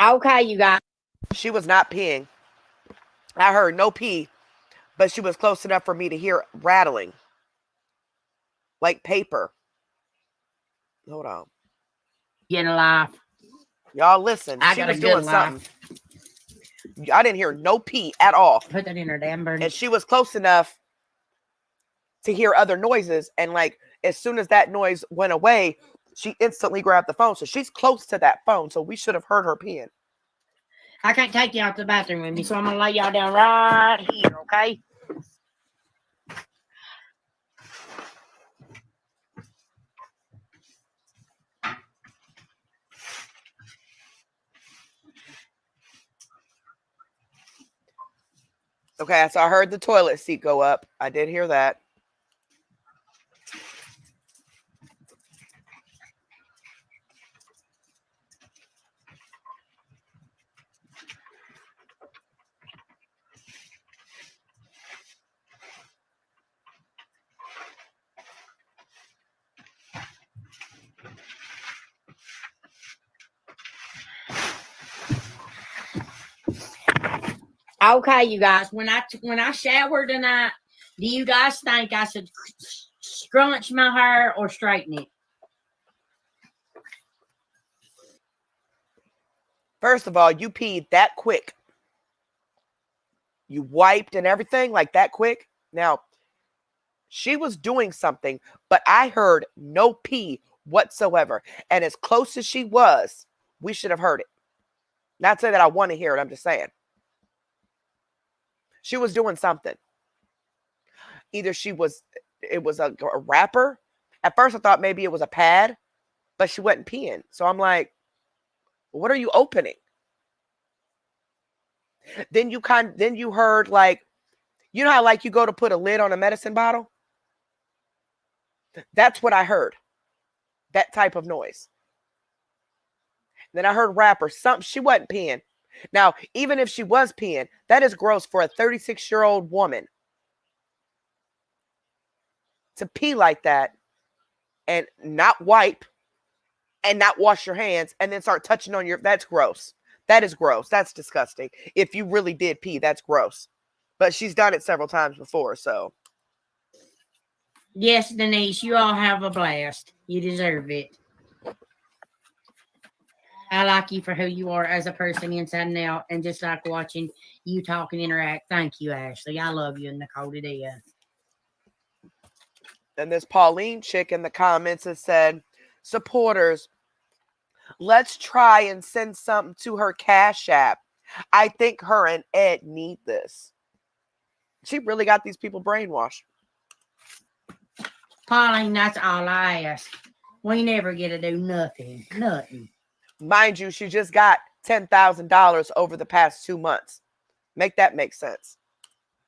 Okay, you guys. She was not peeing. I heard no pee, but she was close enough for me to hear rattling. Like paper. Hold on. Get a life. Y'all listen. I She got was a doing good something. I didn't hear no pee at all. Put that in her damn Bernie. And she was close enough to hear other noises. And like, as soon as that noise went away, she instantly grabbed the phone. So she's close to that phone. So we should have heard her peeing. I can't take you out to the bathroom with me, so I'm gonna lay y'all down right here, okay? Okay, so I heard the toilet seat go up. I did hear that. Okay, you guys. When I shower tonight, do you guys think I should scrunch my hair or straighten it? First of all, you peed that quick. You wiped and everything like that quick. Now, she was doing something, but I heard no pee whatsoever. And as close as she was, we should have heard it. Not saying that I want to hear it. I'm just saying. She was doing something. Either it was a wrapper. At first I thought maybe it was a pad, but she wasn't peeing. So I'm like, what are you opening? Then you heard like, you know how like you go to put a lid on a medicine bottle? That's what I heard. That type of noise. Then I heard wrapper. Something, she wasn't peeing. Now, even if she was peeing, that is gross for a 36-year-old woman to pee like that and not wipe and not wash your hands and then start touching on that's gross. That is gross. That's disgusting. If you really did pee, that's gross. But she's done it several times before, so. Yes, Denise, you all have a blast. You deserve it. I like you for who you are as a person inside and out, and just like watching you talk and interact. Thank you, Ashley. I love you and Nicole to death. And this Pauline chick in the comments has said, supporters, let's try and send something to her Cash App. I think her and Ed need this. She really got these people brainwashed. Pauline, that's all I ask. We never get to do nothing. Nothing. Mind you, she just got $10,000 over the past 2 months. Make that make sense.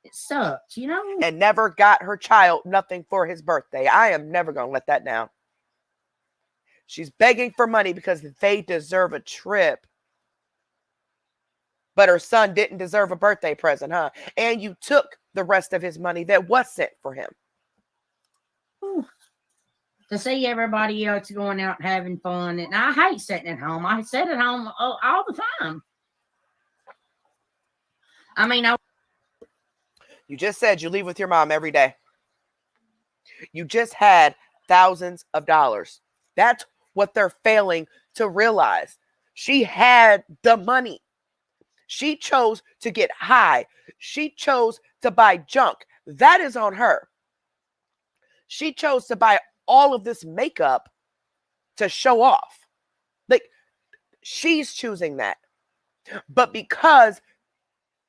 It sucks, you know? And never got her child nothing for his birthday. I am never going to let that down. She's begging for money because they deserve a trip. But her son didn't deserve a birthday present, huh? And you took the rest of his money that was sent for him. Whew. To see everybody else going out and having fun. And I hate sitting at home. I sit at home all the time. I mean, you just said you leave with your mom every day. You just had thousands of dollars. That's what they're failing to realize. She had the money. She chose to get high. She chose to buy junk. That is on her. She chose to buy all of this makeup to show off. Like, she's choosing that. But because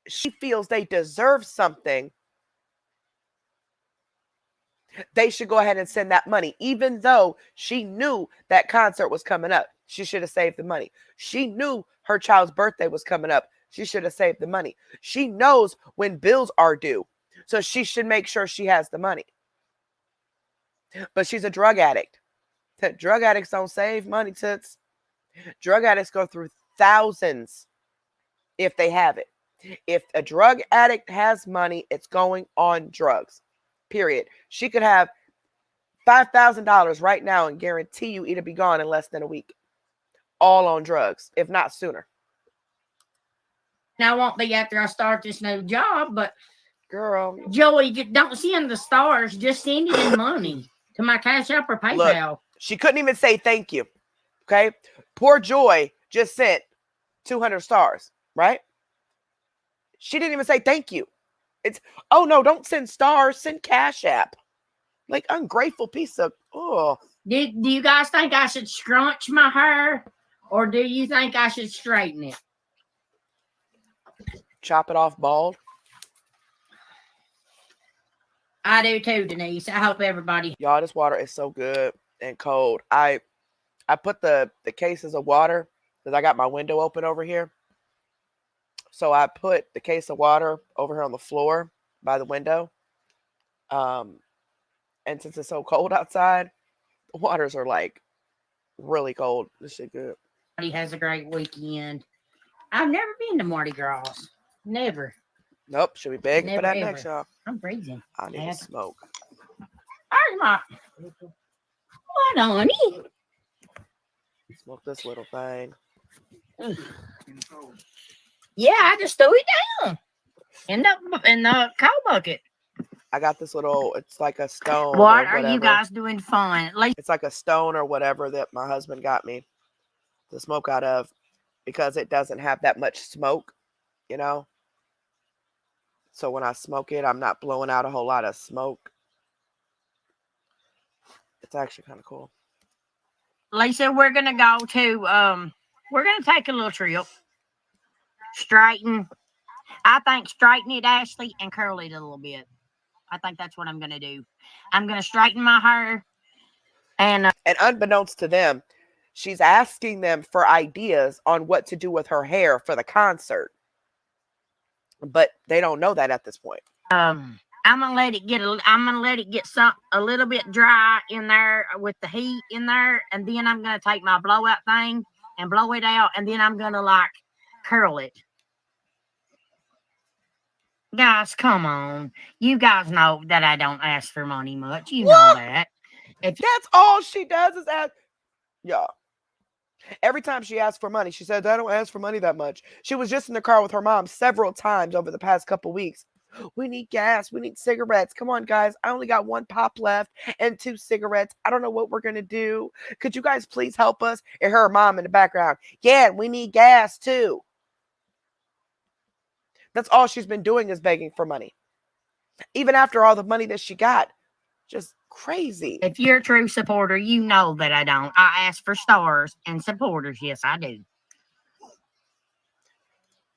she feels they deserve something, they should go ahead and send that money. Even though she knew that concert was coming up, she should have saved the money. She knew her child's birthday was coming up. She should have saved the money. She knows when bills are due. So she should make sure she has the money. But she's a drug addict. Drug addicts don't save money, toots. Drug addicts go through thousands if they have it. If a drug addict has money, it's going on drugs. Period. She could have $5,000 right now and guarantee you it'll be gone in less than a week. All on drugs, if not sooner. I won't be after I start this new job, but girl, Joey, don't send the stars. Just send it in money to my Cash App or PayPal. Look, she couldn't even say thank you. Okay, poor Joy just sent 200 stars, right? She didn't even say thank you. It's, oh no, don't send stars, send Cash App. Like, ungrateful piece of, oh. Do you guys think I should scrunch my hair, or do you think I should straighten it? Chop it off bald. I do too, Denise. I hope everybody. Y'all, this water is so good and cold. I put the cases of water because I got my window open over here. So I put the case of water over here on the floor by the window. And since it's so cold outside, the waters are like really cold. This shit good. He has a great weekend. I've never been to Mardi Gras. Never. Nope, should be begging for Never, that ever. next, y'all. I'm freezing. I need to Dad. smoke. Where's my... What, honey? Smoke this little thing. Yeah, I just threw it down in the coal bucket. I got this little, it's like a stone. What or are you whatever. guys doing fun? At least It's like a stone or whatever that my husband got me to smoke out of because it doesn't have that much smoke, you know? So when I smoke it, I'm not blowing out a whole lot of smoke. It's actually kind of cool. Lisa, we're gonna go to we're gonna take a little trip. Straighten. I think straighten it, Ashley, and curl it a little bit. I think that's what I'm gonna do. I'm gonna straighten my hair, and unbeknownst to them, she's asking them for ideas on what to do with her hair for the concert, but they don't know that at this point. I'm gonna let it get a little bit dry in there with the heat in there, and then I'm gonna take my blowout thing and blow it out, and then I'm gonna like curl it. Guys, come on. You guys know that I don't ask for money much. You know that. That's all she does is ask. Y'all. Every time she asks for money, she says, I don't ask for money that much. She was just in the car with her mom several times over the past couple weeks. We need gas. We need cigarettes. Come on, guys. I only got 1 pop left and 2 cigarettes. I don't know what we're going to do. Could you guys please help us? And her mom in the background. Yeah, we need gas too. That's all she's been doing is begging for money. Even after all the money that she got. Just crazy. If you're a true supporter, you know that I don't. I ask for stars and supporters. Yes, I do.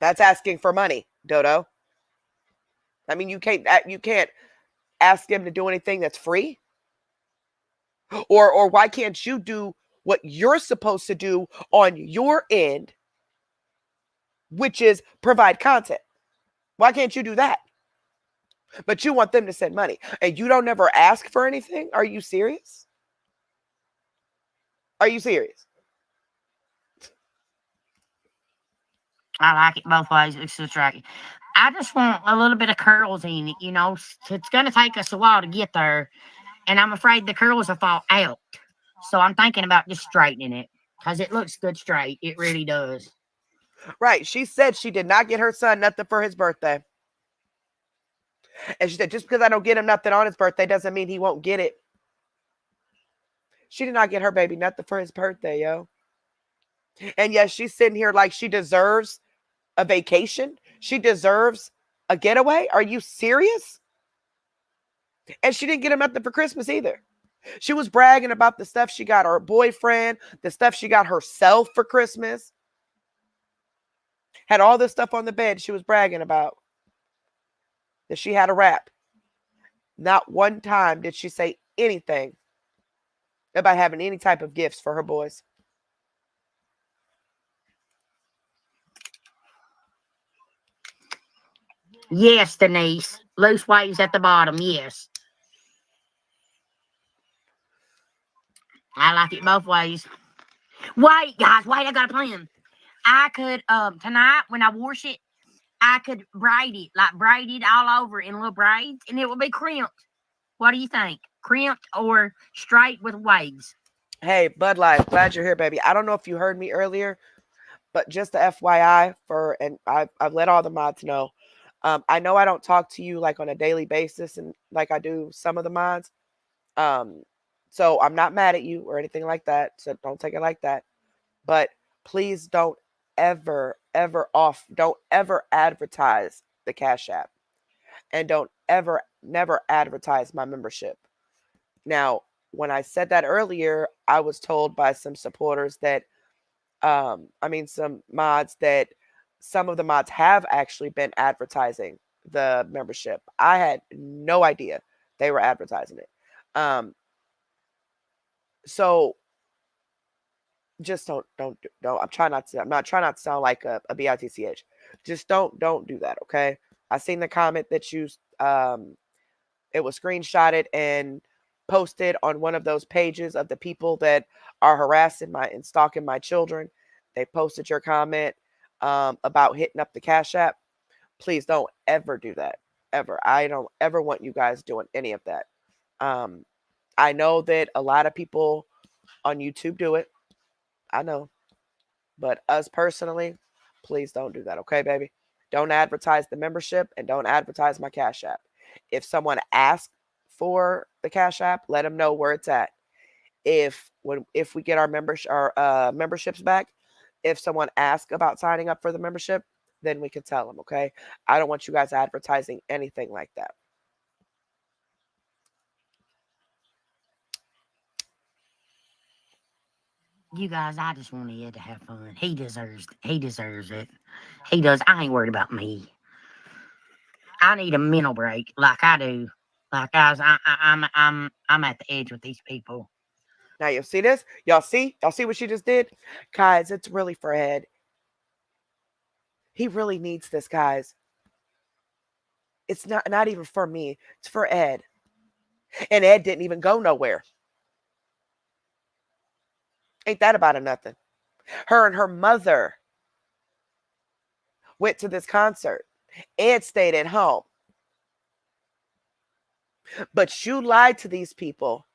That's asking for money, Dodo. I mean, you can't ask him to do anything that's free. Or why can't you do what you're supposed to do on your end, which is provide content? Why can't you do that? But you want them to send money and you don't ever ask for anything? Are you serious? Are you serious? I like it both ways. It's just right. I just want a little bit of curls in it, you know. It's going to take us a while to get there. And I'm afraid the curls will fall out. So I'm thinking about just straightening it because it looks good straight. It really does. Right. She said she did not get her son nothing for his birthday. And she said, just because I don't get him nothing on his birthday doesn't mean he won't get it. She did not get her baby nothing for his birthday, yo. And yes, she's sitting here like she deserves a vacation. She deserves a getaway. Are you serious? And she didn't get him nothing for Christmas either. She was bragging about the stuff she got her boyfriend, the stuff she got herself for Christmas. Had all this stuff on the bed she was bragging about. That she had a wrap. Not one time did she say anything about having any type of gifts for her boys. Yes, Denise. Loose waves at the bottom. Yes. I like it both ways. Wait, guys. Wait, I got a plan. I could, tonight when I wash it, I could braid it all over in little braids, and it would be crimped. What do you think? Crimped or straight with waves? Hey, Bud Light, glad you're here, baby. I don't know if you heard me earlier, but just the FYI and I've let all the mods know. I know I don't talk to you like on a daily basis and like I do some of the mods. So I'm not mad at you or anything like that. So don't take it like that. But please don't ever advertise the Cash App. And don't never advertise my membership. Now, when I said that earlier, I was told by some supporters that, some mods that some of the mods have actually been advertising the membership. I had no idea they were advertising it. So just don't. I'm not trying not to sound like a bitch, Just don't do that, okay? I seen the comment that you it was screenshotted and posted on one of those pages of the people that are harassing and stalking my children. They posted your comment about hitting up the Cash App. Please don't ever do that. Ever. I don't ever want you guys doing any of that. I know that a lot of people on YouTube do it. I know. But us personally, please don't do that. Okay, baby? Don't advertise the membership and don't advertise my Cash App. If someone asks for the Cash App, let them know where it's at. If we get our memberships back, if someone asks about signing up for the membership, then we can tell them, okay? I don't want you guys advertising anything like that. You guys, I just want Ed to have fun. He deserves it. He does. I ain't worried about me. I need a mental break, like I do. Like guys, I'm at the edge with these people. Now you see this? Y'all see what she just did? Guys, it's really for Ed. He really needs this, guys. It's not even for me. It's for Ed. And Ed didn't even go nowhere. Ain't that about a nothing? Her and her mother went to this concert. Ed stayed at home. But you lied to these people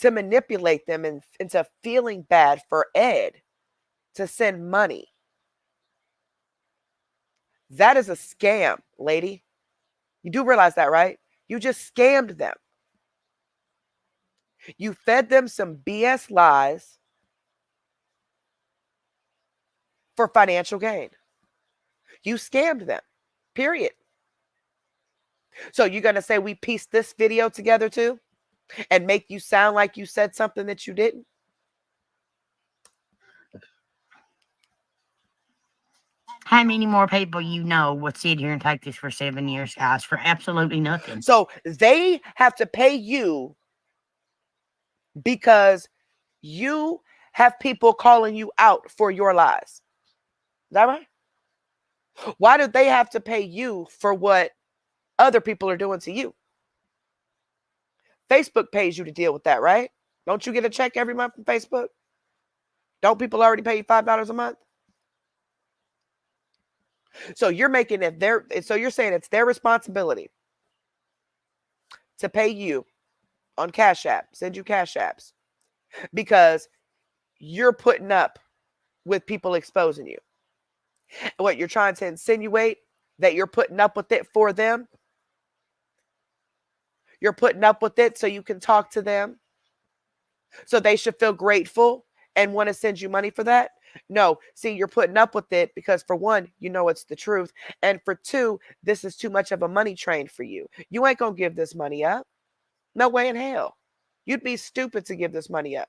to manipulate them into feeling bad for Ed to send money. That is a scam, lady. You do realize that, right? You just scammed them. You fed them some BS lies for financial gain. You scammed them, period. So you're going to say we pieced this video together too and make you sound like you said something that you didn't? How many more people you know would sit here and take this for 7 years, guys, for absolutely nothing? So they have to pay you because you have people calling you out for your lies. Is that right? Why do they have to pay you for what other people are doing to you? Facebook pays you to deal with that, right? Don't you get a check every month from Facebook? Don't people already pay you $5 a month? So you're making it so you're saying it's their responsibility to pay you on Cash App, send you Cash Apps, because you're putting up with people exposing you. And what you're trying to insinuate that you're putting up with it for them? You're putting up with it so you can talk to them? So they should feel grateful and want to send you money for that? No, see, you're putting up with it because for one, you know it's the truth. And for two, this is too much of a money train for you. You ain't going to give this money up. No way in hell. You'd be stupid to give this money up.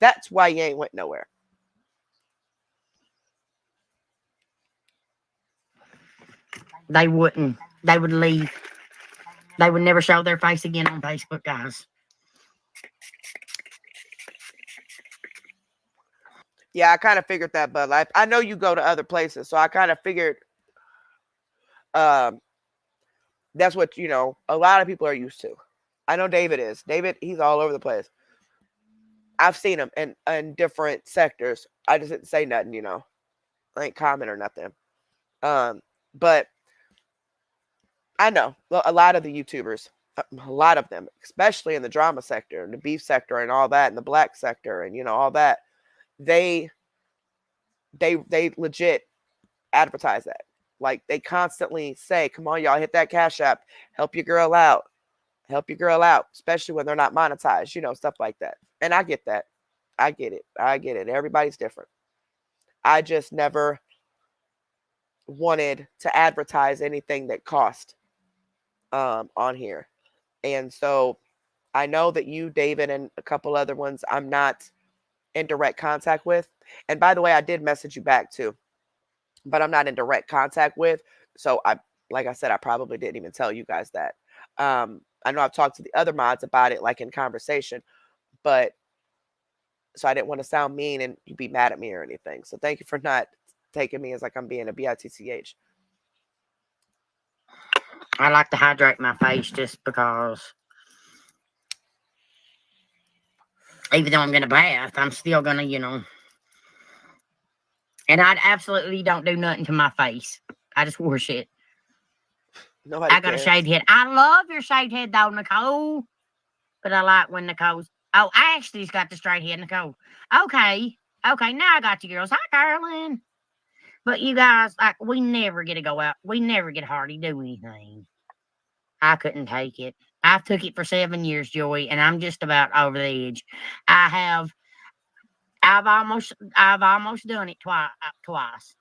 That's why you ain't went nowhere. They wouldn't. They would leave. They would never show their face again on Facebook, guys. Yeah, I kind of figured that, but I know you go to other places, so I kind of figured that's what, a lot of people are used to. I know David is. David, he's all over the place. I've seen him in different sectors. I just didn't say nothing, I ain't comment or nothing. But I know a lot of the YouTubers, a lot of them, especially in the drama sector, the beef sector and all that, and the black sector and, all that, they legit advertise that. Like they constantly say, come on, y'all, hit that Cash App, help your girl out, especially when they're not monetized, stuff like that. And I get that. I get it. Everybody's different. I just never wanted to advertise anything that cost on here. And so I know that you, David, and a couple other ones I'm not in direct contact with. And by the way, I did message you back too, but I'm not in direct contact with. So like I said, I probably didn't even tell you guys that. I know I've talked to the other mods about it, like in conversation, but so I didn't want to sound mean and you be mad at me or anything. So thank you for not taking me as like I'm being a bitch. I like to hydrate my face just because. Even though I'm going to bath, I'm still going to, And I absolutely don't do nothing to my face. I just wash it. Nobody I got cares. a shaved head. I love your shaved head, though, Nicole. But I like when Nicole's. Oh, Ashley's got the straight head, Nicole. Okay, now I got you girls. Hi, Carolyn. But you guys, like, we never get to go out. We never get hardly do anything. I couldn't take it. I took it for 7 years, Joy, and I'm just about over the edge. I've almost done it twice.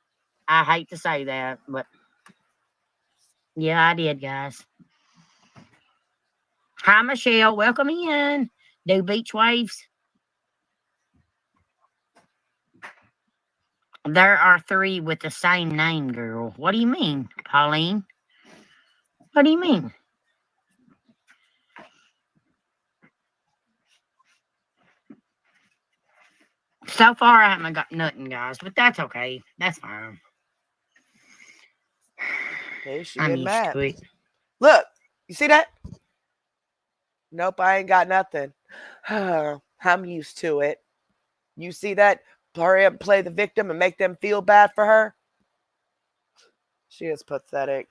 I hate to say that, but yeah, I did, guys. Hi, Michelle. Welcome in. Do beach waves. There are 3 with the same name, girl. What do you mean, Pauline? What do you mean? So far, I haven't got nothing, guys, but that's okay. That's fine. Hey, she I'm getting used mad. to it. Look, you see that? Nope, I ain't got nothing. I'm used to it. You see that? Hurry up and play the victim and make them feel bad for her. She is pathetic.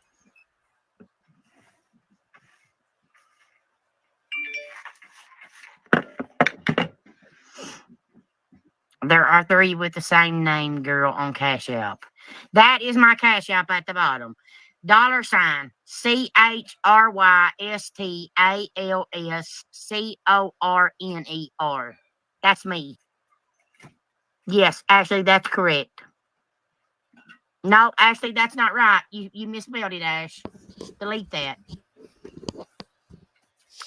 There are 3 with the same name, girl, on Cash App. That is my Cash App at the bottom. $CHRYSTALLSCORNER. That's me. Yes, Ashley, that's correct. No, Ashley, that's not right. You misspelled it, Ash. Delete that.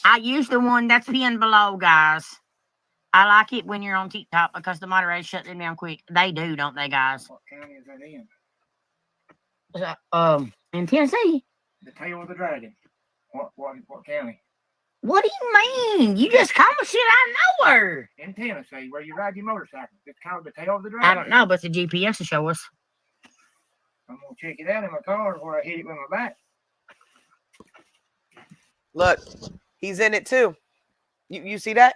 I use the one that's pinned below, guys. I like it when you're on TikTok because the moderators shut them down quick. They do, don't they, guys? What county is that in? In Tennessee. The tail of the dragon. What county? What do you mean? You just call me shit out of nowhere. In Tennessee, where you ride your motorcycle. It's called the tail of the dragon. I don't know, but the GPS will show us. I'm gonna check it out in my car where I hit it with my back. Look, he's in it too. You see that?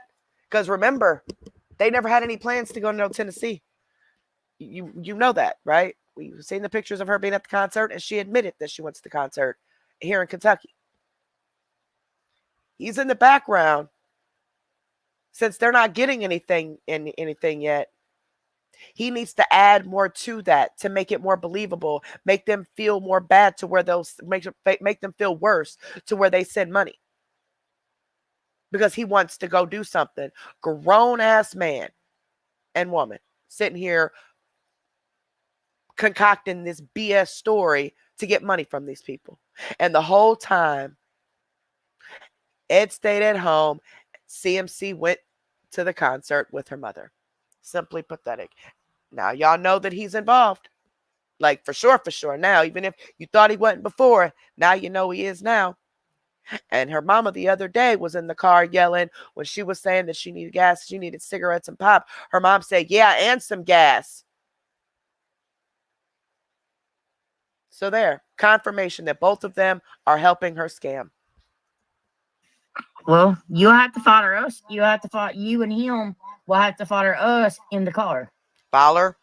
Because remember, they never had any plans to go to Tennessee. You know that, right? We've seen the pictures of her being at the concert, and she admitted that she went to the concert here in Kentucky. He's in the background since they're not getting anything yet. He needs to add more to that to make it more believable, make them feel more bad to where they'll make them feel worse to where they send money. Because he wants to go do something. Grown ass man and woman sitting here concocting this BS story to get money from these people. And the whole time, Ed stayed at home. CMC went to the concert with her mother. Simply pathetic. Now, y'all know that he's involved. Like, for sure now. Even if you thought he wasn't before, now you know he is now. And her mama the other day was in the car yelling when she was saying that she needed gas, she needed cigarettes and pop. Her mom said, yeah, and some gas. So there, confirmation that both of them are helping her scam. Well, you'll have to follow us. You and him will have to follow us in the car. Follow?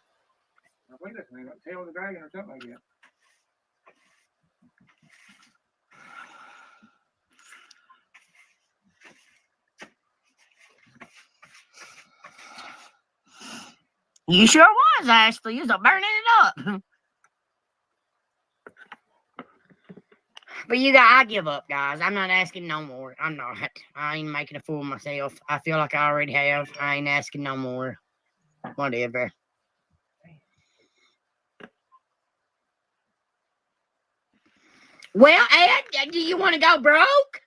Wait a minute, tail of the dragon or something like that. You sure was, Ashley. You was burning it up. But I give up, guys. I'm not asking no more. I'm not. I ain't making a fool of myself. I feel like I already have. I ain't asking no more. Whatever. Well, Ed, do you want to go broke?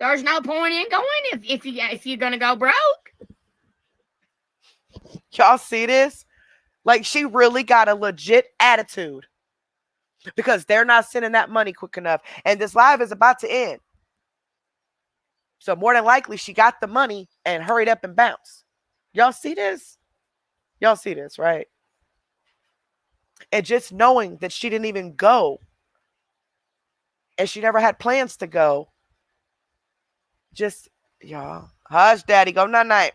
There's no point in going if you're gonna go broke. Y'all see this? Like, she really got a legit attitude because they're not sending that money quick enough. And this live is about to end. So more than likely, she got the money and hurried up and bounced. Y'all see this? Y'all see this, right? And just knowing that she didn't even go and she never had plans to go, just, y'all, hush, daddy, go night night.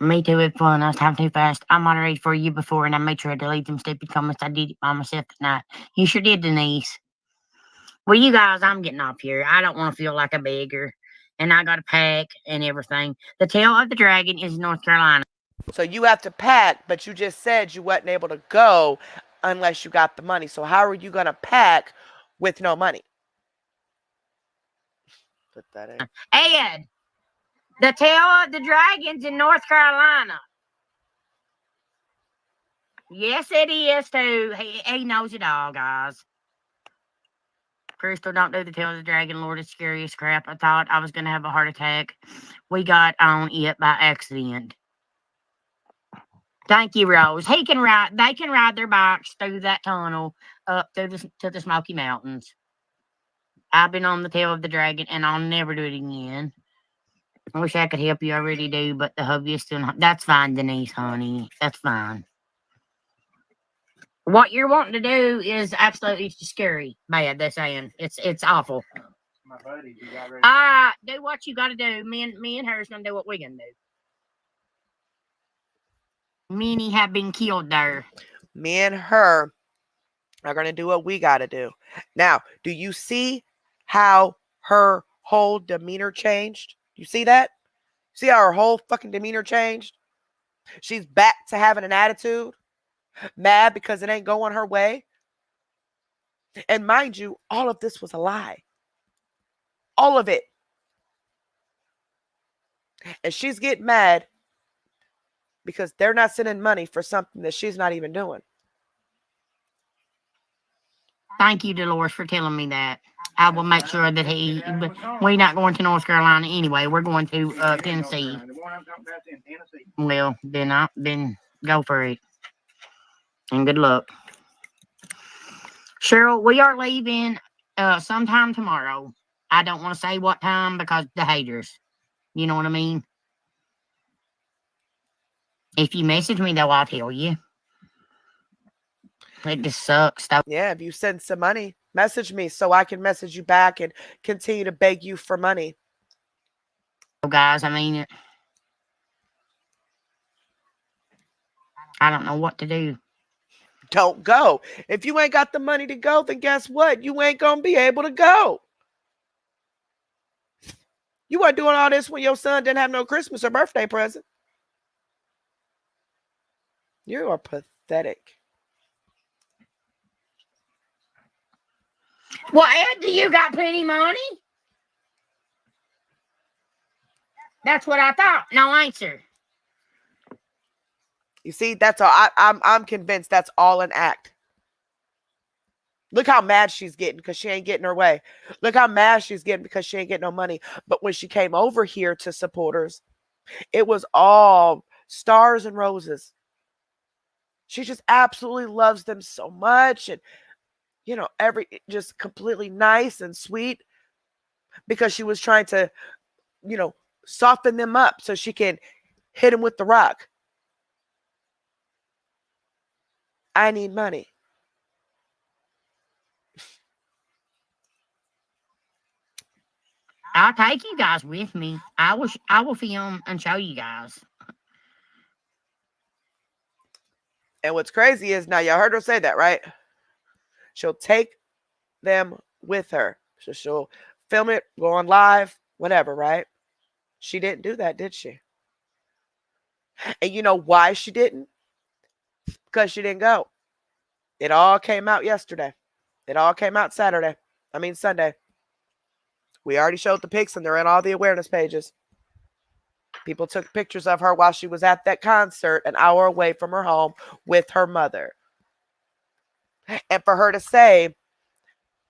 Me too, it's fun. I was typing too fast. I moderated for you before and I made sure I deleted them stupid comments. I did it by myself tonight. You sure did, Denise. Well, you guys, I'm getting off here. I don't want to feel like a beggar. And I got a pack and everything. The tail of the dragon is North Carolina. So you have to pack, but you just said you wasn't able to go unless you got the money. So how are you going to pack with no money? Put that in. Ed, the tail of the dragon's in North Carolina. Yes, it is too. He knows it all, guys. Crystal, don't do the tail of the dragon, Lord. It's scary as crap. I thought I was going to have a heart attack. We got on it by accident. Thank you, Rose. They can ride their bikes through that tunnel up to the Smoky Mountains. I've been on the tail of the dragon, and I'll never do it again. I wish I could help you. I really do, but the hubby is still not. That's fine, Denise, honey. That's fine. What you're wanting to do is absolutely scary. Bad, they're saying. It's awful. My buddy, he got ready. Do what you got to do. Me and her's going to do what we're going to do. Many have been killed there. Me and her are going to do what we got to do. Now, do you see how her whole demeanor changed? You see that? See how her whole fucking demeanor changed? She's back to having an attitude, mad because it ain't going her way. And mind you, all of this was a lie. All of it. And she's getting mad because they're not sending money for something that she's not even doing. Thank you, Dolores, for telling me that. I will make sure that we're not going to North Carolina anyway. We're going to Tennessee. Well, then go for it. And good luck. Cheryl, we are leaving sometime tomorrow. I don't want to say what time because the haters. You know what I mean? If you message me, though, I'll tell you. It just sucks. Yeah, if you send some money, message me so I can message you back and continue to beg you for money. Guys, I mean, I don't know what to do. Don't go. If you ain't got the money to go, then guess what? You ain't going to be able to go. You weren't doing all this when your son didn't have no Christmas or birthday present. You are pathetic. Well, Ed, do you got plenty money? That's what I thought. No answer. You see, that's all. I'm convinced that's all an act. Look how mad she's getting because she ain't getting her way. Look how mad she's getting because she ain't getting no money. But when she came over here to supporters, it was all stars and roses. She just absolutely loves them so much. And, you know, just completely nice and sweet because she was trying to, you know, soften them up so she can hit them with the rock. I need money. I'll take you guys with me. I will film and show you guys. And what's crazy is, now y'all heard her say that, right? She'll take them with her. So she'll film it, go on live, whatever, right? She didn't do that, did she? And you know why she didn't? Because she didn't go. It all came out yesterday. It all came out Sunday. We already showed the pics and they're in all the awareness pages. People took pictures of her while she was at that concert an hour away from her home with her mother. And for her to say,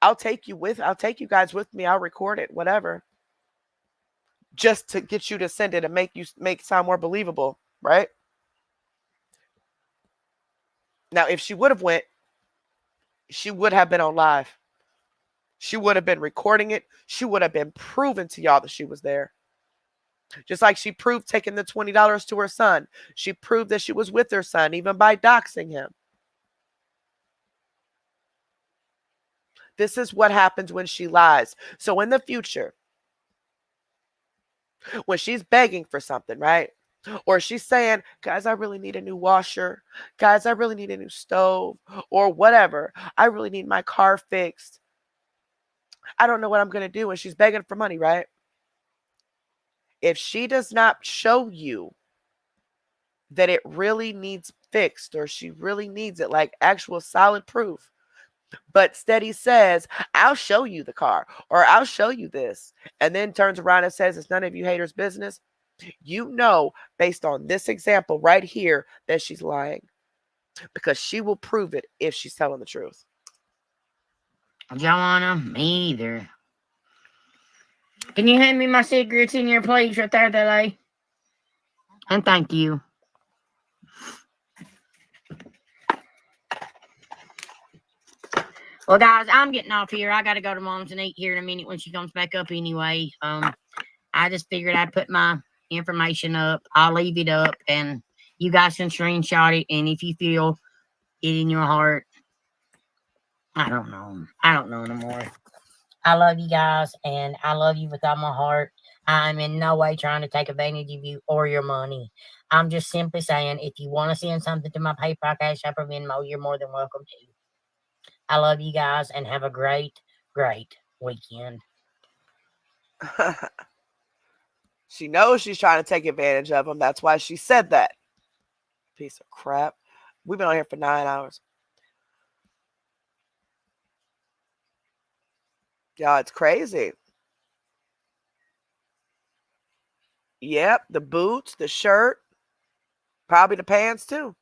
I'll take you guys with me, I'll record it, whatever. Just to get you to send it and make it sound more believable, right? Now, if she would have went, she would have been on live. She would have been recording it. She would have been proving to y'all that she was there. Just like she proved taking the $20 to her son. She proved that she was with her son, even by doxing him. This is what happens when she lies. So in the future, when she's begging for something, right? Or she's saying, guys, I really need a new washer. Guys, I really need a new stove. Or whatever. I really need my car fixed. I don't know what I'm going to do. And she's begging for money, right? If she does not show you that it really needs fixed, or she really needs it, like actual solid proof, but steady says, I'll show you the car, or I'll show you this, and then turns around and says it's none of you haters' business, you know, based on this example right here, that she's lying, because she will prove it if she's telling the truth. Joanna, me either. Can you hand me my cigarettes in your place right there, Delay? And thank you. Well, guys, I'm getting off here. I got to go to Mom's and eat here in a minute when she comes back up anyway. I just figured I'd put my information up. I'll leave it up, and you guys can screenshot it. And if you feel it in your heart, I don't know. I don't know no more. I love you guys, and I love you with all my heart. I'm in no way trying to take advantage of you or your money. I'm just simply saying, if you want to send something to my PayPal, Cash App, or Venmo, you're more than welcome to. I love you guys, and have a great, great weekend. She knows she's trying to take advantage of him. That's why she said that. Piece of crap. We've been on here for 9 hours. Y'all, it's crazy. Yep, the boots, the shirt, probably the pants too.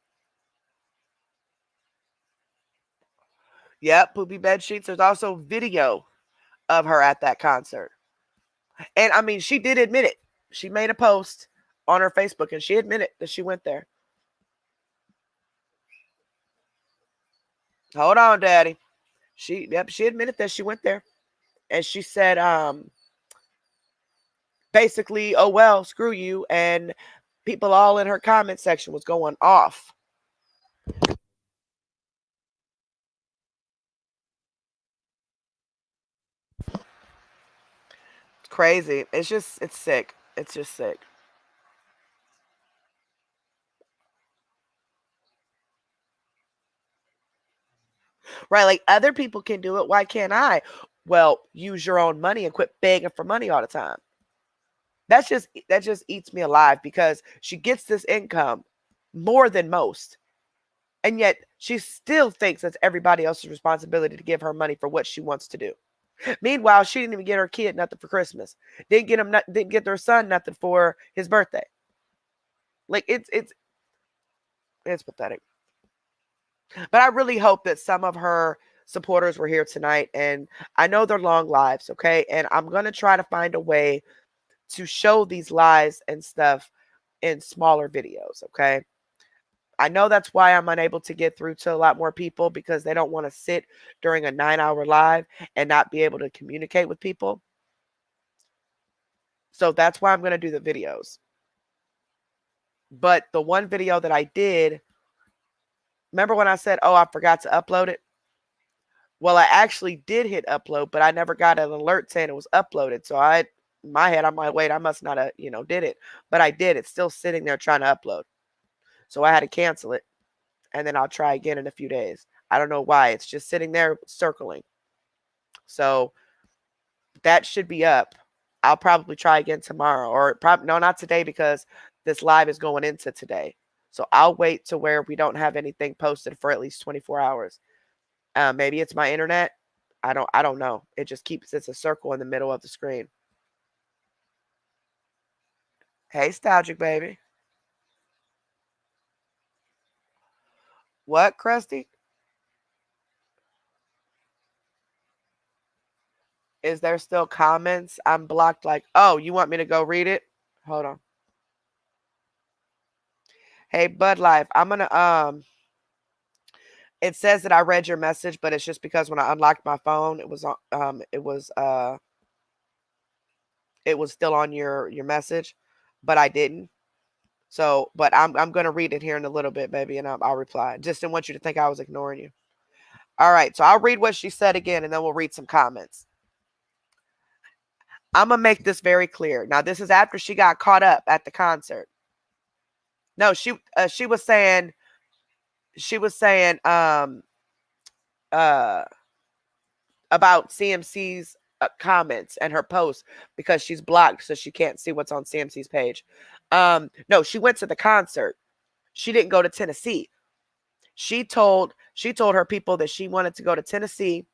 Yep, poopy bed sheets. There's also video of her at that concert. And I mean, she did admit it. She made a post on her Facebook and she admitted that she went there. Hold on, Daddy. She admitted that she went there. And she said, basically, oh well, screw you. And people all in her comment section was going off. It's crazy. It's sick. It's just sick. Right? Like other people can do it. Why can't I? Well, use your own money and quit begging for money all the time. That just eats me alive because she gets this income more than most. And yet she still thinks it's everybody else's responsibility to give her money for what she wants to do. Meanwhile, she didn't even get her kid nothing for Christmas. Didn't get their son nothing for his birthday. Like it's pathetic. But I really hope that some of her supporters were here tonight, and I know they're long lives, okay? And I'm going to try to find a way to show these lies and stuff in smaller videos, okay? I know that's why I'm unable to get through to a lot more people, because they don't want to sit during a 9-hour live and not be able to communicate with people. So that's why I'm going to do the videos. But the one video that I did, remember when I said, oh, I forgot to upload it? Well, I actually did hit upload, but I never got an alert saying it was uploaded. So in my head, I'm like, wait, I must not have, did it. But I did. It's still sitting there trying to upload. So I had to cancel it. And then I'll try again in a few days. I don't know why. It's just sitting there circling. So that should be up. I'll probably try again tomorrow. Or probably, no, not today, because this live is going into today. So I'll wait to where we don't have anything posted for at least 24 hours. Maybe it's my internet. I don't know. It's a circle in the middle of the screen. Hey, Stalgic baby. What, Krusty? Is there still comments? I'm blocked. Like, oh, you want me to go read it? Hold on. Hey, Bud Life, I'm gonna it says that I read your message, but it's just because when I unlocked my phone, it was on it was still on your message, but I didn't. So, but I'm gonna read it here in a little bit, baby, and I'll reply. Just didn't want you to think I was ignoring you. All right, so I'll read what she said again, and then we'll read some comments. I'm gonna make this very clear. Now, this is after she got caught up at the concert. No, she was saying uh about CMC's comments and her posts because she's blocked, so she can't see what's on CMC's page. No, she went to the concert. She didn't go to Tennessee. She told her people that she wanted to go to Tennessee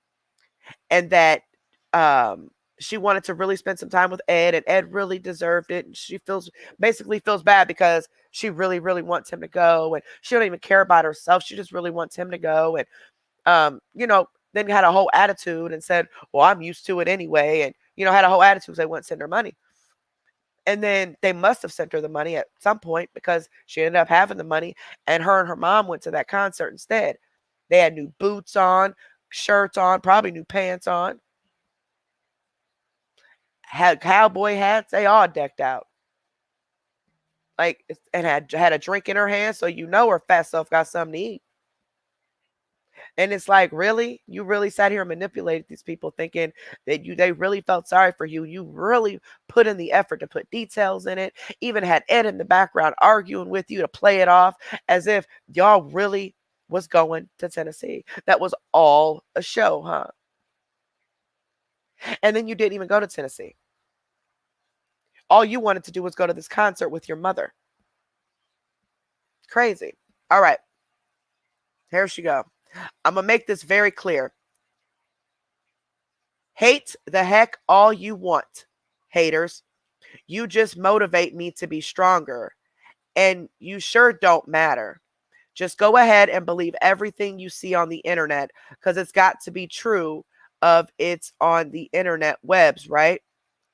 and that she wanted to really spend some time with Ed, and Ed really deserved it. And she basically feels bad because she really, really wants him to go, and she don't even care about herself. She just really wants him to go. And then had a whole attitude and said, well, I'm used to it anyway. And, had a whole attitude. They wouldn't send her money. And then they must have sent her the money at some point because she ended up having the money. And her mom went to that concert instead. They had new boots on, shirts on, probably new pants on. Had cowboy hats. They all decked out. Like, and had a drink in her hand. So her fat self got something to eat. And it's like, really? You really sat here and manipulated these people thinking that they really felt sorry for you. You really put in the effort to put details in it. Even had Ed in the background arguing with you to play it off as if y'all really was going to Tennessee. That was all a show, huh? And then you didn't even go to Tennessee. All you wanted to do was go to this concert with your mother. Crazy. All right. Here she go. I'm going to make this very clear. Hate the heck all you want, haters. You just motivate me to be stronger. And you sure don't matter. Just go ahead and believe everything you see on the internet because it's got to be true of it's on the internet webs, right?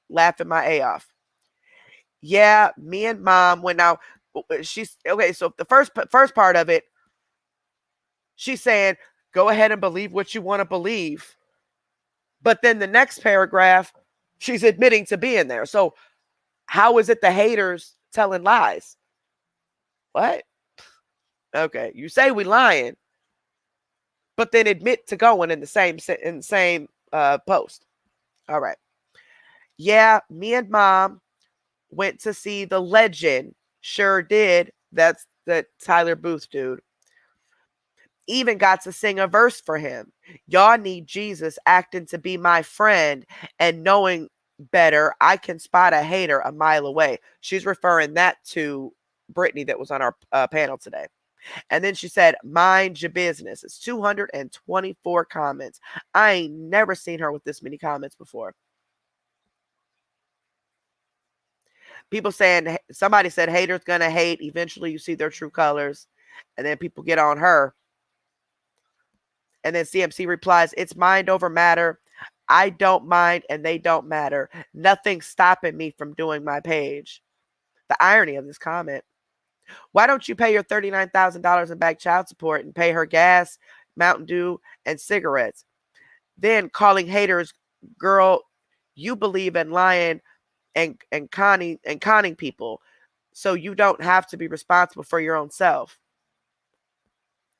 Laughing my A off. Yeah, me and mom went out. She's okay. So the first part of it, she's saying, go ahead and believe what you want to believe. But then the next paragraph, she's admitting to being there. So how is it the haters telling lies? What? Okay, you say we lying, but then admit to going in the same post. All right. Yeah, me and mom went to see the legend. Sure did. That's the Tyler Booth dude. Even got to sing a verse for him. Y'all need Jesus acting to be my friend and knowing better. I can spot a hater a mile away. She's referring that to Brittany that was on our panel today. And then she said, mind your business. It's 224 comments. I ain't never seen her with this many comments before. People saying, somebody said haters gonna hate. Eventually you see their true colors. And then people get on her. And then CMC replies, it's mind over matter. I don't mind and they don't matter. Nothing's stopping me from doing my page. The irony of this comment. Why don't you pay your $39,000 in back child support and pay her gas, Mountain Dew, and cigarettes? Then calling haters, girl, you believe in lying and conning people, so you don't have to be responsible for your own self.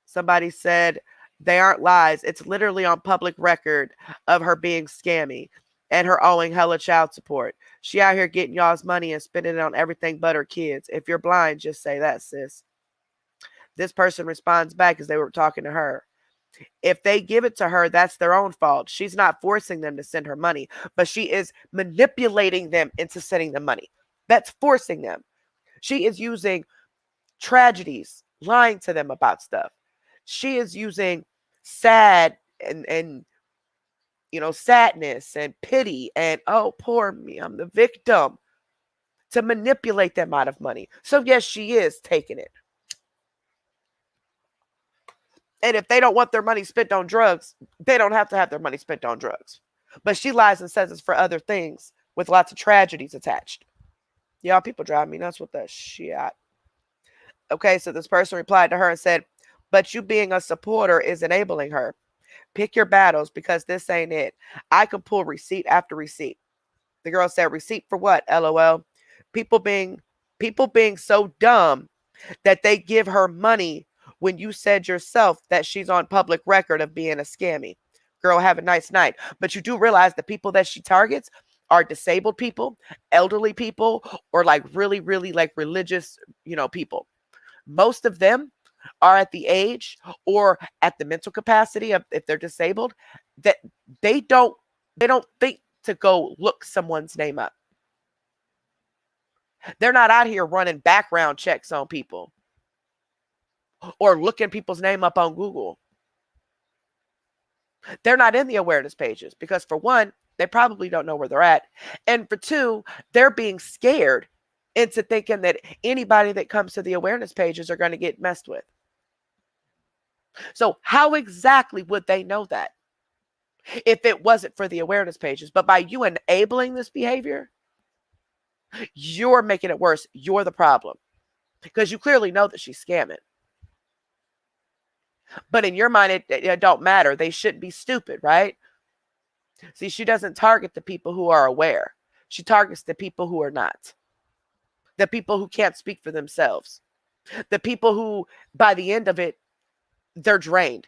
Somebody said, they aren't lies. It's literally on public record of her being scammy and her owing hella child support. She out here getting y'all's money and spending it on everything but her kids. If you're blind, just say that, sis. This person responds back as they were talking to her. If they give it to her, that's their own fault. She's not forcing them to send her money, but she is manipulating them into sending the money. That's forcing them. She is using tragedies, lying to them about stuff. She is using sad and sadness and pity and, oh, poor me, I'm the victim, to manipulate them out of money. So yes, she is taking it. And if they don't want their money spent on drugs, they don't have to have their money spent on drugs. But she lies and says it's for other things with lots of tragedies attached. Y'all, people drive me nuts with that shit. Okay, so this person replied to her and said, but you being a supporter is enabling her. Pick your battles because this ain't it. I could pull receipt after receipt. The girl said, receipt for what? LOL. People being so dumb that they give her money when you said yourself that she's on public record of being a scammy. Girl, have a nice night. But you do realize the people that she targets are disabled people, elderly people, or like really, really like religious, people. Most of them are at the age or at the mental capacity of, if they're disabled, that they don't think to go look someone's name up. They're not out here running background checks on people or looking people's name up on Google. They're not in the awareness pages because, for one, they probably don't know where they're at. And for two, they're being scared into thinking that anybody that comes to the awareness pages are going to get messed with. So how exactly would they know that if it wasn't for the awareness pages? But by you enabling this behavior, you're making it worse. You're the problem because you clearly know that she's scamming. But in your mind, it don't matter. They shouldn't be stupid, right? See, she doesn't target the people who are aware. She targets the people who are not. The people who can't speak for themselves. The people who, by the end of it, they're drained.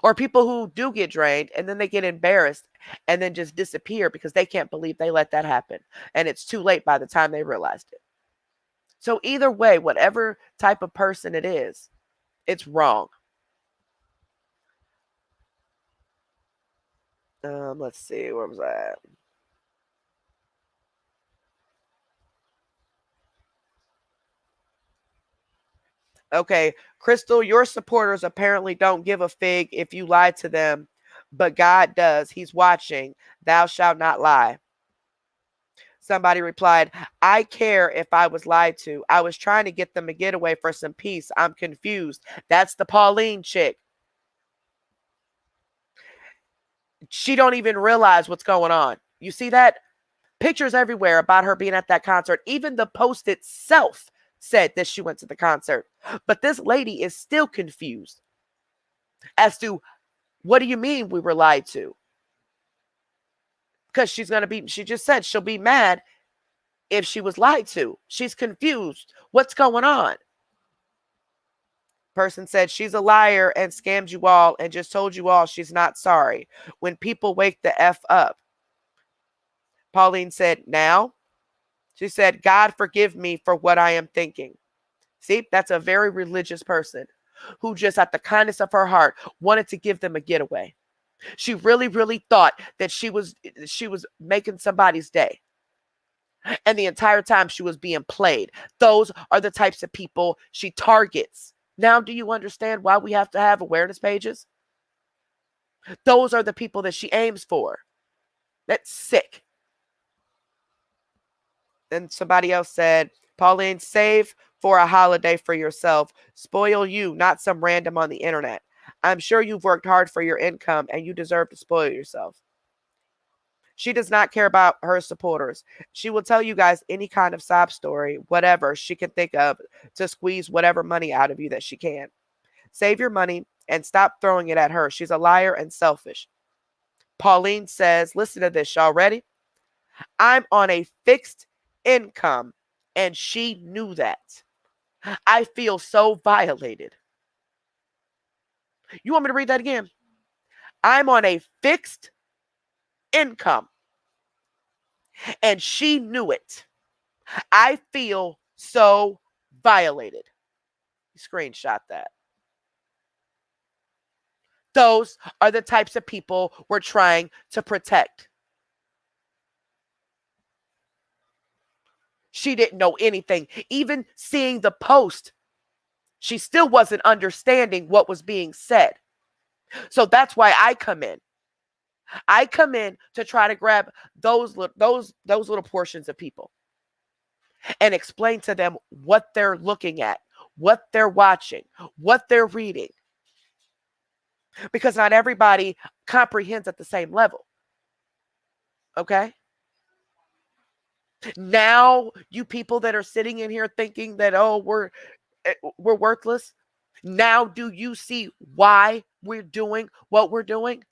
Or people who do get drained and then they get embarrassed and then just disappear because they can't believe they let that happen. And it's too late by the time they realized it. So either way, whatever type of person it is, it's wrong. Let's see, where was I at? Okay, Crystal, your supporters apparently don't give a fig if you lie to them, but God does. He's watching. Thou shalt not lie. Somebody replied, I care if I was lied to. I was trying to get them a getaway for some peace. I'm confused. That's the Pauline chick. She don't even realize what's going on. You see that? Pictures everywhere about her being at that concert. Even the post itself said that she went to the concert. But this lady is still confused as to, what do you mean we were lied to? Because she just said she'll be mad if she was lied to. She's confused. What's going on? Person said she's a liar and scammed you all and just told you all she's not sorry. When people wake the F up. Pauline said, now? She said, God forgive me for what I am thinking. See, that's a very religious person who just at the kindness of her heart wanted to give them a getaway. She really, really thought that she was making somebody's day. And the entire time she was being played. Those are the types of people she targets. Now, do you understand why we have to have awareness pages? Those are the people that she aims for. That's sick. Then somebody else said, Pauline, save for a holiday for yourself. Spoil you, not some random on the internet. I'm sure you've worked hard for your income and you deserve to spoil yourself. She does not care about her supporters. She will tell you guys any kind of sob story, whatever she can think of to squeeze whatever money out of you that she can. Save your money and stop throwing it at her. She's a liar and selfish. Pauline says, listen to this, y'all ready? I'm on a fixed income and she knew that. I feel so violated. You want me to read that again? I'm on a fixed income and she knew it. I feel so violated. Screenshot that. Those are the types of people we're trying to protect. She didn't know anything. Even seeing the post, she still wasn't understanding what was being said. So that's why I come in. I come in to try to grab those little portions of people and explain to them what they're looking at, what they're watching, what they're reading. because not everybody comprehends at the same level. Okay? Now, you people that are sitting in here thinking that, oh, we're worthless. Now, do you see why we're doing what we're doing?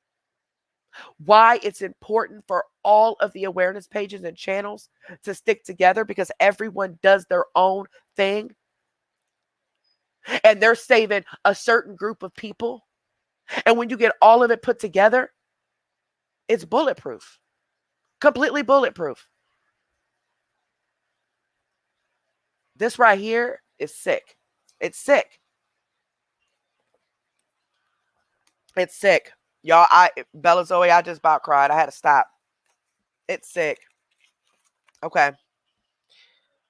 Why it's important for all of the awareness pages and channels to stick together, because everyone does their own thing and they're saving a certain group of people. And when you get all of it put together, it's bulletproof, completely bulletproof. This right here is sick. It's sick. It's sick. Y'all, Bella Zoe, I just about cried. I had to stop. It's sick. Okay.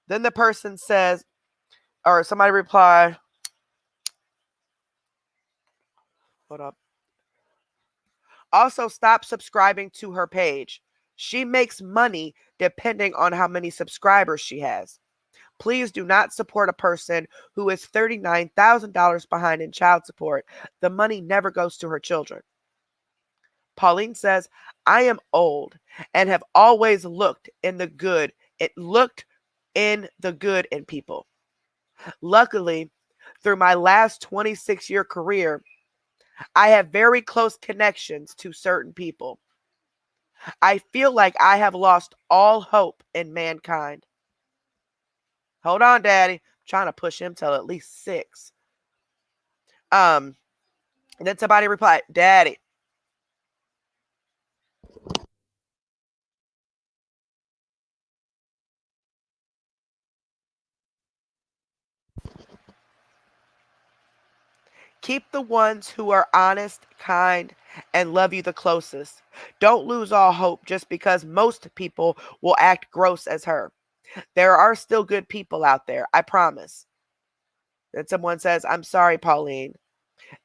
Then the person says, or somebody replied, hold up. Also, stop subscribing to her page. She makes money depending on how many subscribers she has. Please do not support a person who is $39,000 behind in child support. The money never goes to her children. Pauline says, I am old and have always looked in the good. It looked in the good in people. Luckily, through my last 26-year career, I have very close connections to certain people. I feel like I have lost all hope in mankind. Hold on, Daddy. I'm trying to push him till at least 6. And then somebody replied, Daddy. Keep the ones who are honest, kind, and love you the closest. Don't lose all hope just because most people will act gross as her. There are still good people out there, I promise. Then someone says, I'm sorry, Pauline.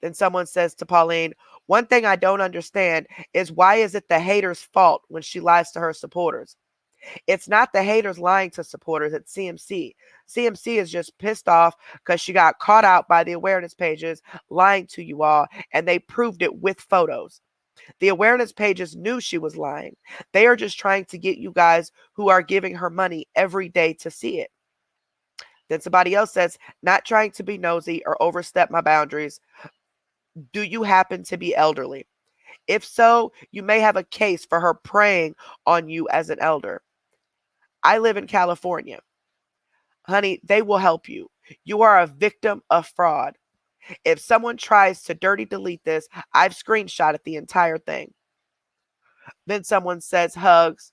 Then someone says to Pauline, one thing I don't understand is why is it the hater's fault when she lies to her supporters? It's not the haters lying to supporters, it's CMC. CMC is just pissed off because she got caught out by the awareness pages lying to you all, and they proved it with photos. The awareness pages knew she was lying. They are just trying to get you guys who are giving her money every day to see it. Then somebody else says, not trying to be nosy or overstep my boundaries. Do you happen to be elderly? If so, you may have a case for her preying on you as an elder. I live in California. Honey, they will help you. You are a victim of fraud. If someone tries to dirty delete this, I've screenshotted the entire thing. Then someone says, hugs.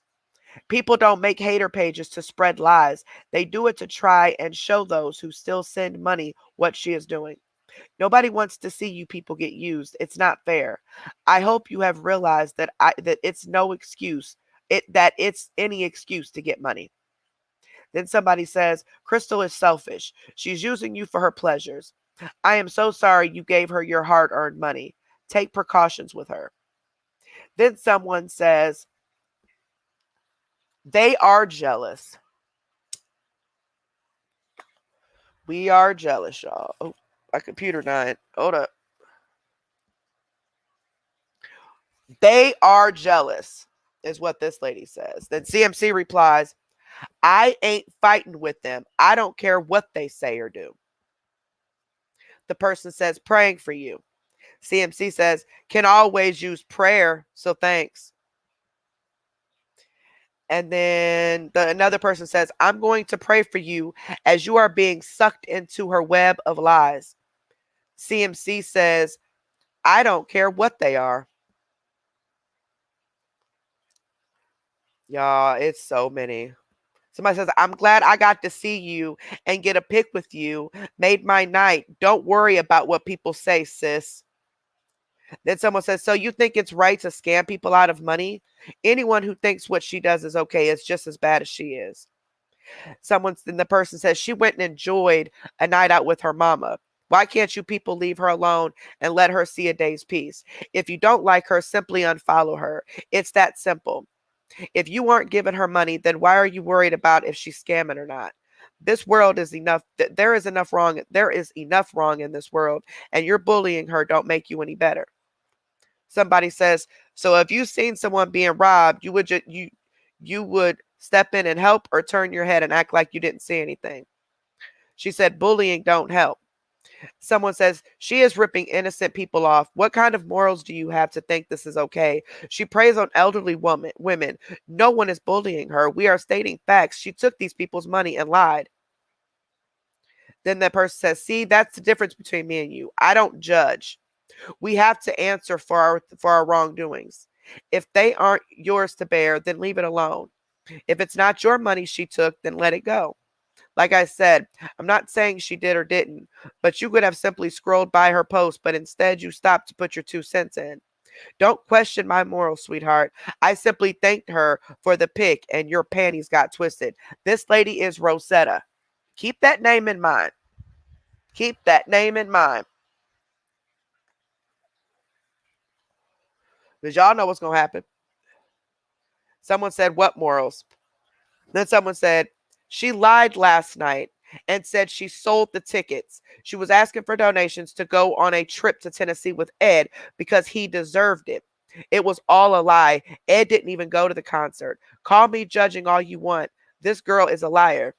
People don't make hater pages to spread lies. They do it to try and show those who still send money what she is doing. Nobody wants to see you people get used. It's not fair. I hope you have realized that it's no excuse. That it's any excuse to get money. Then somebody says, Crystal is selfish. She's using you for her pleasures. I am so sorry you gave her your hard-earned money. Take precautions with her. Then someone says, they are jealous. We are jealous, y'all. Oh, my computer died. Hold up. They are jealous, is what this lady says. Then CMC replies, I ain't fighting with them. I don't care what they say or do. The person says, praying for you. CMC says, can always use prayer, so thanks. And then another person says, I'm going to pray for you as you are being sucked into her web of lies. CMC says, I don't care what they are. Y'all, it's so many. Somebody says, I'm glad I got to see you and get a pic with you. Made my night. Don't worry about what people say, sis. Then someone says, so you think it's right to scam people out of money? Anyone who thinks what she does is okay is just as bad as she is. Then the person says, she went and enjoyed a night out with her mama. Why can't you people leave her alone and let her see a day's peace? If you don't like her, simply unfollow her. It's that simple. If you aren't giving her money, then why are you worried about if she's scamming or not? This world is enough. There is enough wrong. There is enough wrong in this world, and you're bullying her don't make you any better. Somebody says, so if you've seen someone being robbed, you would step in and help, or turn your head and act like you didn't see anything. She said, bullying don't help. Someone says, she is ripping innocent people off. What kind of morals do you have to think this is okay? She preys on elderly women. No one is bullying her. We are stating facts. She took these people's money and lied. Then that person says, see, that's the difference between me and you. I don't judge. We have to answer for our wrongdoings. If they aren't yours to bear, then leave it alone. If it's not your money she took, then let it go. Like I said, I'm not saying she did or didn't, but you could have simply scrolled by her post, but instead you stopped to put your 2 cents in. Don't question my morals, sweetheart. I simply thanked her for the pic and your panties got twisted. This lady is Rosetta. Keep that name in mind. Keep that name in mind. Because y'all know what's going to happen. Someone said, what morals? Then someone said, she lied last night and said she sold the tickets. She was asking for donations to go on a trip to Tennessee with Ed because he deserved it. It was all a lie. Ed didn't even go to the concert. Call me judging all you want. This girl is a liar.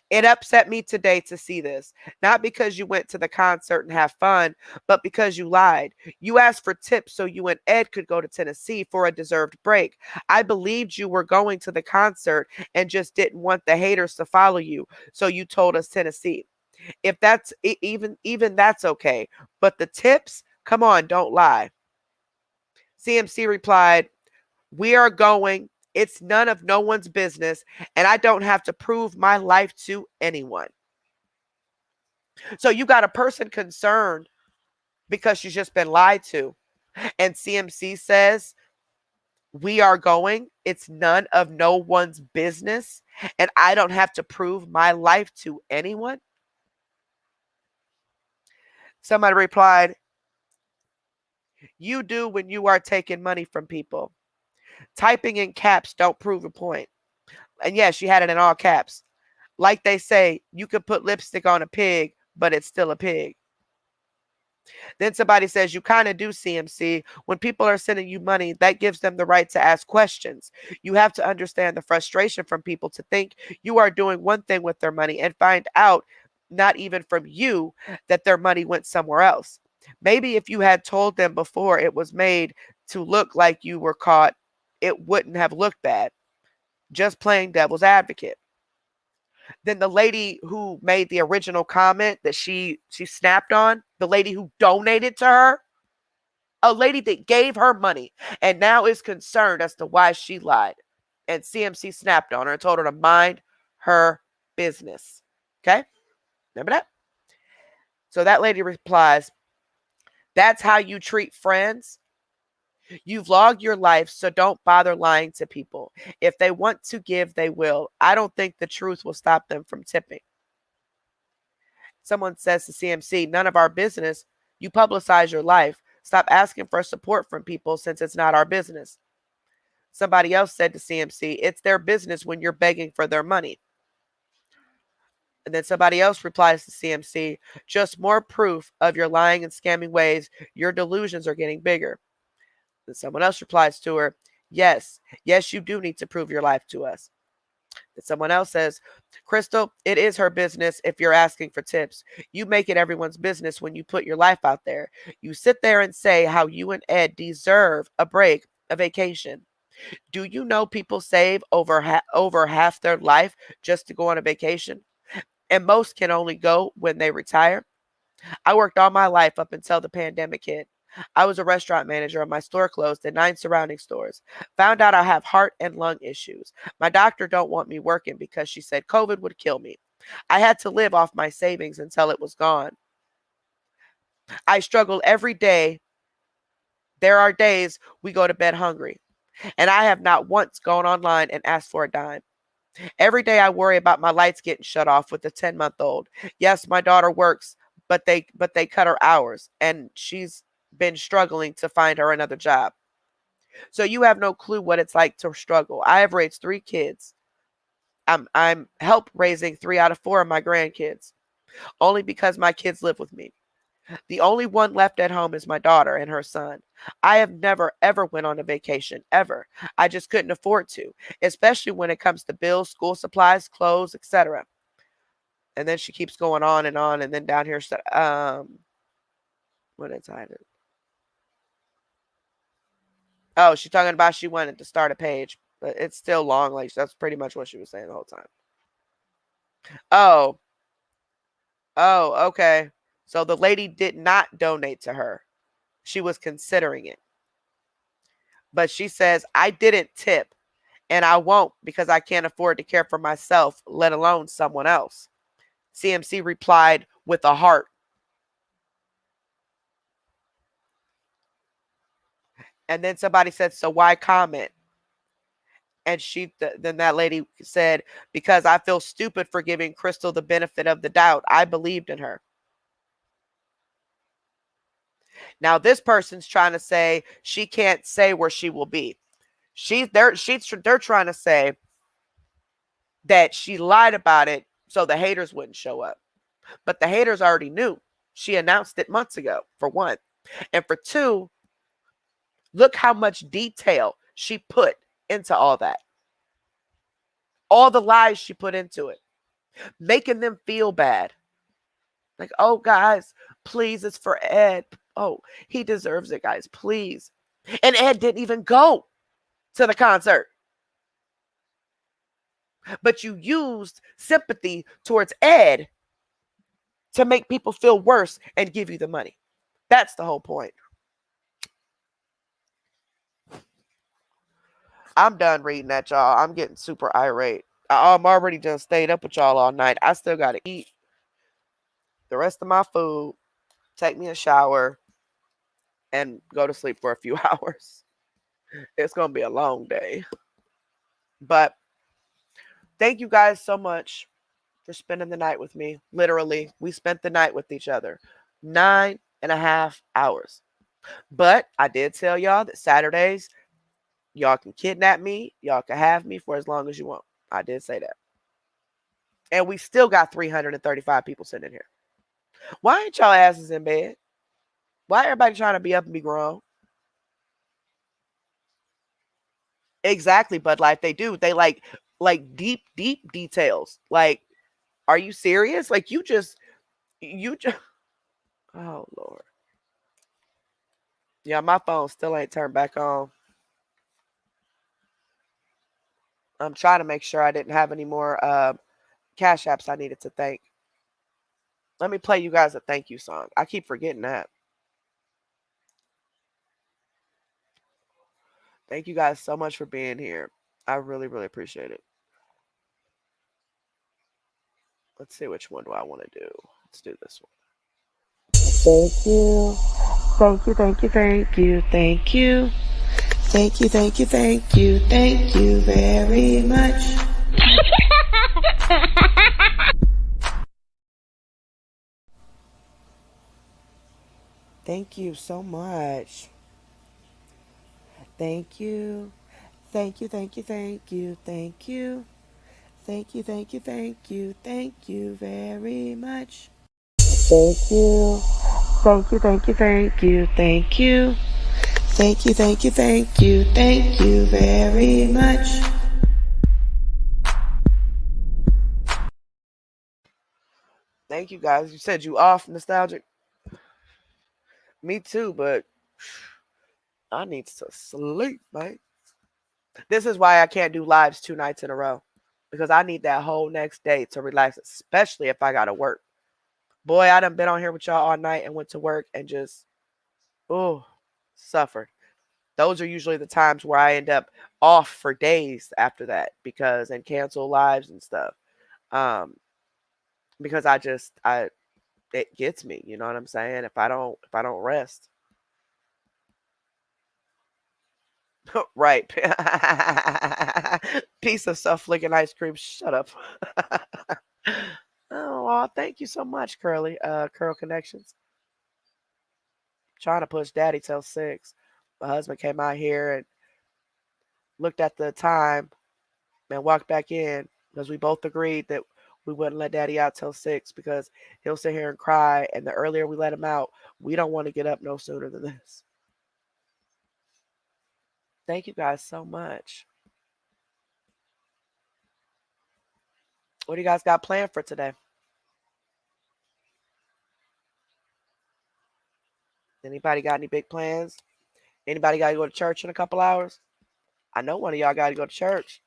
It upset me today to see this. Not because you went to the concert and have fun, but because you lied. You asked for tips so you and Ed could go to Tennessee for a deserved break. I believed you were going to the concert and just didn't want the haters to follow you, so you told us Tennessee. If that's even that's okay, but the tips, come on, don't lie. CMC replied, we are going. It's none of no one's business, and I don't have to prove my life to anyone. So you got a person concerned because she's just been lied to. And CMC says, we are going. It's none of no one's business, and I don't have to prove my life to anyone. Somebody replied, you do when you are taking money from people. Typing in caps don't prove a point. And yes, she had it in all caps. Like they say, you can put lipstick on a pig, but it's still a pig. Then somebody says, you kind of do, CMC. When people are sending you money, that gives them the right to ask questions. You have to understand the frustration from people to think you are doing one thing with their money and find out, not even from you, that their money went somewhere else. Maybe if you had told them before it was made to look like you were caught, it wouldn't have looked bad. Just playing devil's advocate. Then the lady who made the original comment that she snapped on, the lady who donated to her, a lady that gave her money and now is concerned as to why she lied. And CMC snapped on her and told her to mind her business. Okay? Remember that? So that lady replies, that's how you treat friends? You vlog your life, so don't bother lying to people. If they want to give, they will. I don't think the truth will stop them from tipping. Someone says to CMC, none of our business. You publicize your life. Stop asking for support from people since it's not our business. Somebody else said to CMC, it's their business when you're begging for their money. And then somebody else replies to CMC, just more proof of your lying and scamming ways. Your delusions are getting bigger. And someone else replies to her, yes, you do need to prove your life to us. And someone else says, Crystal, it is her business if you're asking for tips. You make it everyone's business when you put your life out there. You sit there and say how you and Ed deserve a break, a vacation. Do you know people save over half their life just to go on a vacation? And most can only go when they retire. I worked all my life up until the pandemic hit. I was a restaurant manager and my store closed and 9 surrounding stores. Found out I have heart and lung issues. My doctor don't want me working because she said COVID would kill me. I had to live off my savings until it was gone. I struggle every day. There are days we go to bed hungry. And I have not once gone online and asked for a dime. Every day I worry about my lights getting shut off with a 10-month-old. Yes, my daughter works, but they cut her hours and she's been struggling to find her another job. So you have no clue what it's like to struggle. I have raised 3 kids. I'm help raising 3 out of 4 of my grandkids, only because my kids live with me. The only one left at home is my daughter and her son. I have never ever went on a vacation ever. I just couldn't afford to, especially when it comes to bills, school supplies, clothes, etc. And then she keeps going on, and then down here, what is that? Oh, she's talking about she wanted to start a page, but it's still long. Like that's pretty much what she was saying the whole time. Oh, oh, okay. So the lady did not donate to her. She was considering it. But she says, I didn't tip and I won't because I can't afford to care for myself, let alone someone else. CMC replied with a heart. And then somebody said, so why comment? And then that lady said, because I feel stupid for giving Crystal the benefit of the doubt. I believed in her. Now this person's trying to say she can't say where she will be. They're trying to say that she lied about it so the haters wouldn't show up. But the haters already knew. She announced it months ago, for one. And for two, look how much detail she put into all that. All the lies she put into it. Making them feel bad. Like, oh, guys, please, it's for Ed. Oh, he deserves it, guys, please. And Ed didn't even go to the concert. But you used sympathy towards Ed to make people feel worse and give you the money. That's the whole point. I'm done reading that, y'all. I'm getting super irate. I'm already done stayed up with y'all all night. I still got to eat the rest of my food, take me a shower, and go to sleep for a few hours. It's going to be a long day. But thank you guys so much for spending the night with me. Literally, we spent the night with each other. 9.5 hours. But I did tell y'all that Saturdays, y'all can kidnap me. Y'all can have me for as long as you want. I did say that. And we still got 335 people sitting here. Why ain't y'all asses in bed? Why everybody trying to be up and be grown? Exactly, Bud Life. They do. They like deep details. Like, are you serious? Like you just oh Lord. Yeah, my phone still ain't turned back on. I'm trying to make sure I didn't have any more cash apps I needed to thank. Let me play you guys a thank you song. I keep forgetting that. Thank you guys so much for being here. I really, really appreciate it. Let's see, which one do I want to do? Let's do this one. Thank you. Thank you, thank you, thank you, thank you. Thank you, thank you, thank you, thank you very much. Thank you so much. Thank you. Thank you, thank you, thank you, thank you. Thank you, thank you, thank you, thank you very much. Thank you. Thank you, thank you, thank you, thank you. Thank you, thank you, thank you, thank you very much. Thank you guys. You said you off nostalgic. Me too, but I need to sleep, man. This is why I can't do lives 2 nights in a row. Because I need that whole next day to relax, especially if I gotta work. Boy, I done been on here with y'all all night and went to work and just suffered. Those are usually the times where I end up off for days after that and cancel lives and stuff. Because it gets me, you know what I'm saying? If I don't rest. Right. Piece of stuff flicking ice cream. Shut up. Oh, thank you so much, Curly. Curl Connections. Trying to push daddy till 6. My husband came out here and looked at the time and walked back in because we both agreed that we wouldn't let daddy out till 6 because he'll sit here and cry. And the earlier we let him out, we don't want to get up no sooner than this. Thank you guys so much. What do you guys got planned for today? Anybody got any big plans? Anybody got to go to church in a couple hours? I know one of y'all got to go to church.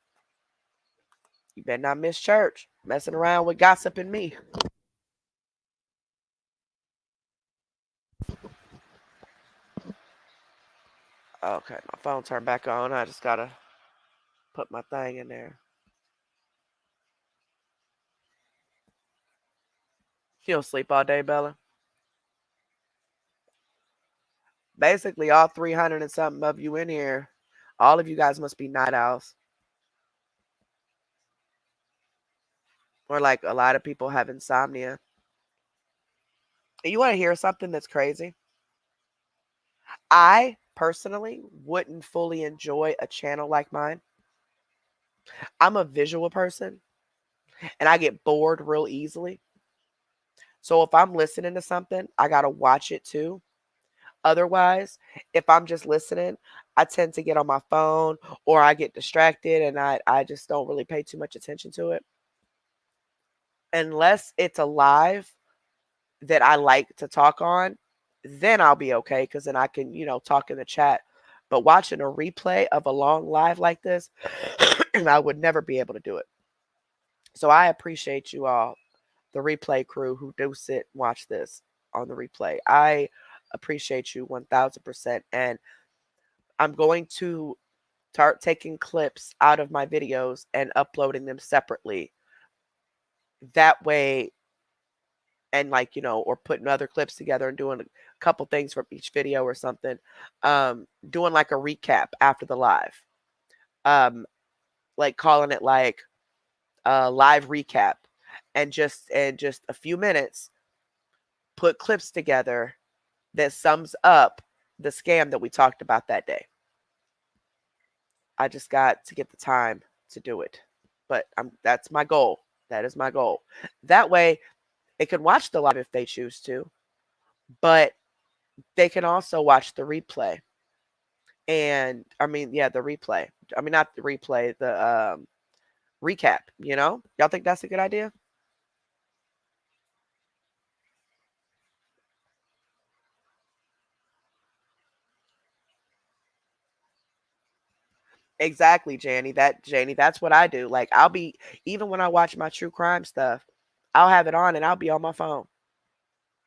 You better not miss church. Messing around with gossip and me. Okay, my phone turned back on. I just got to put my thing in there. You don't sleep all day, Bella? Basically, all 300 and something of you in here, all of you guys must be night owls. Or like a lot of people have insomnia. And you want to hear something that's crazy? I personally wouldn't fully enjoy a channel like mine. I'm a visual person and I get bored real easily. So if I'm listening to something, I got to watch it too. Otherwise, if I'm just listening, I tend to get on my phone or I get distracted and I just don't really pay too much attention to it. Unless it's a live that I like to talk on, then I'll be okay because then I can, talk in the chat. But watching a replay of a long live like this, I would never be able to do it. So I appreciate you all, the replay crew who do sit and watch this on the replay. I appreciate you 1000%. And I'm going to start taking clips out of my videos and uploading them separately. That way, and or putting other clips together and doing a couple things from each video or something. Doing like a recap after the live. Like calling it like a live recap. And just a few minutes, put clips together that sums up the scam that we talked about that day. I just got to get the time to do it. But that's my goal. That is my goal. That way, they can watch the live if they choose to, but they can also watch the replay. And the replay. I mean, not the replay, the recap, Y'all think that's a good idea? Exactly, Janie. That's what I do. Like I'll be, even when I watch my true crime stuff, I'll have it on and I'll be on my phone.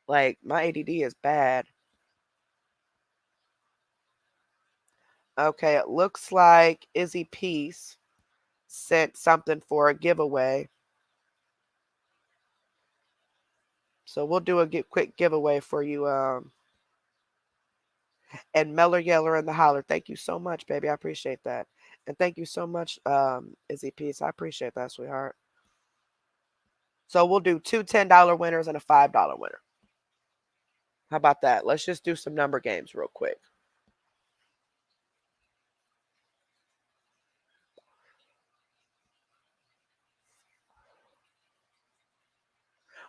Like my ADD is bad. Okay, it looks like Izzy Peace sent something for a giveaway. So we'll do a quick giveaway for you. And Meller Yeller in the Holler. Thank you so much, baby. I appreciate that. And thank you so much, Izzy Peace. I appreciate that, sweetheart. So we'll do two $10 winners and a $5 winner. How about that? Let's just do some number games real quick.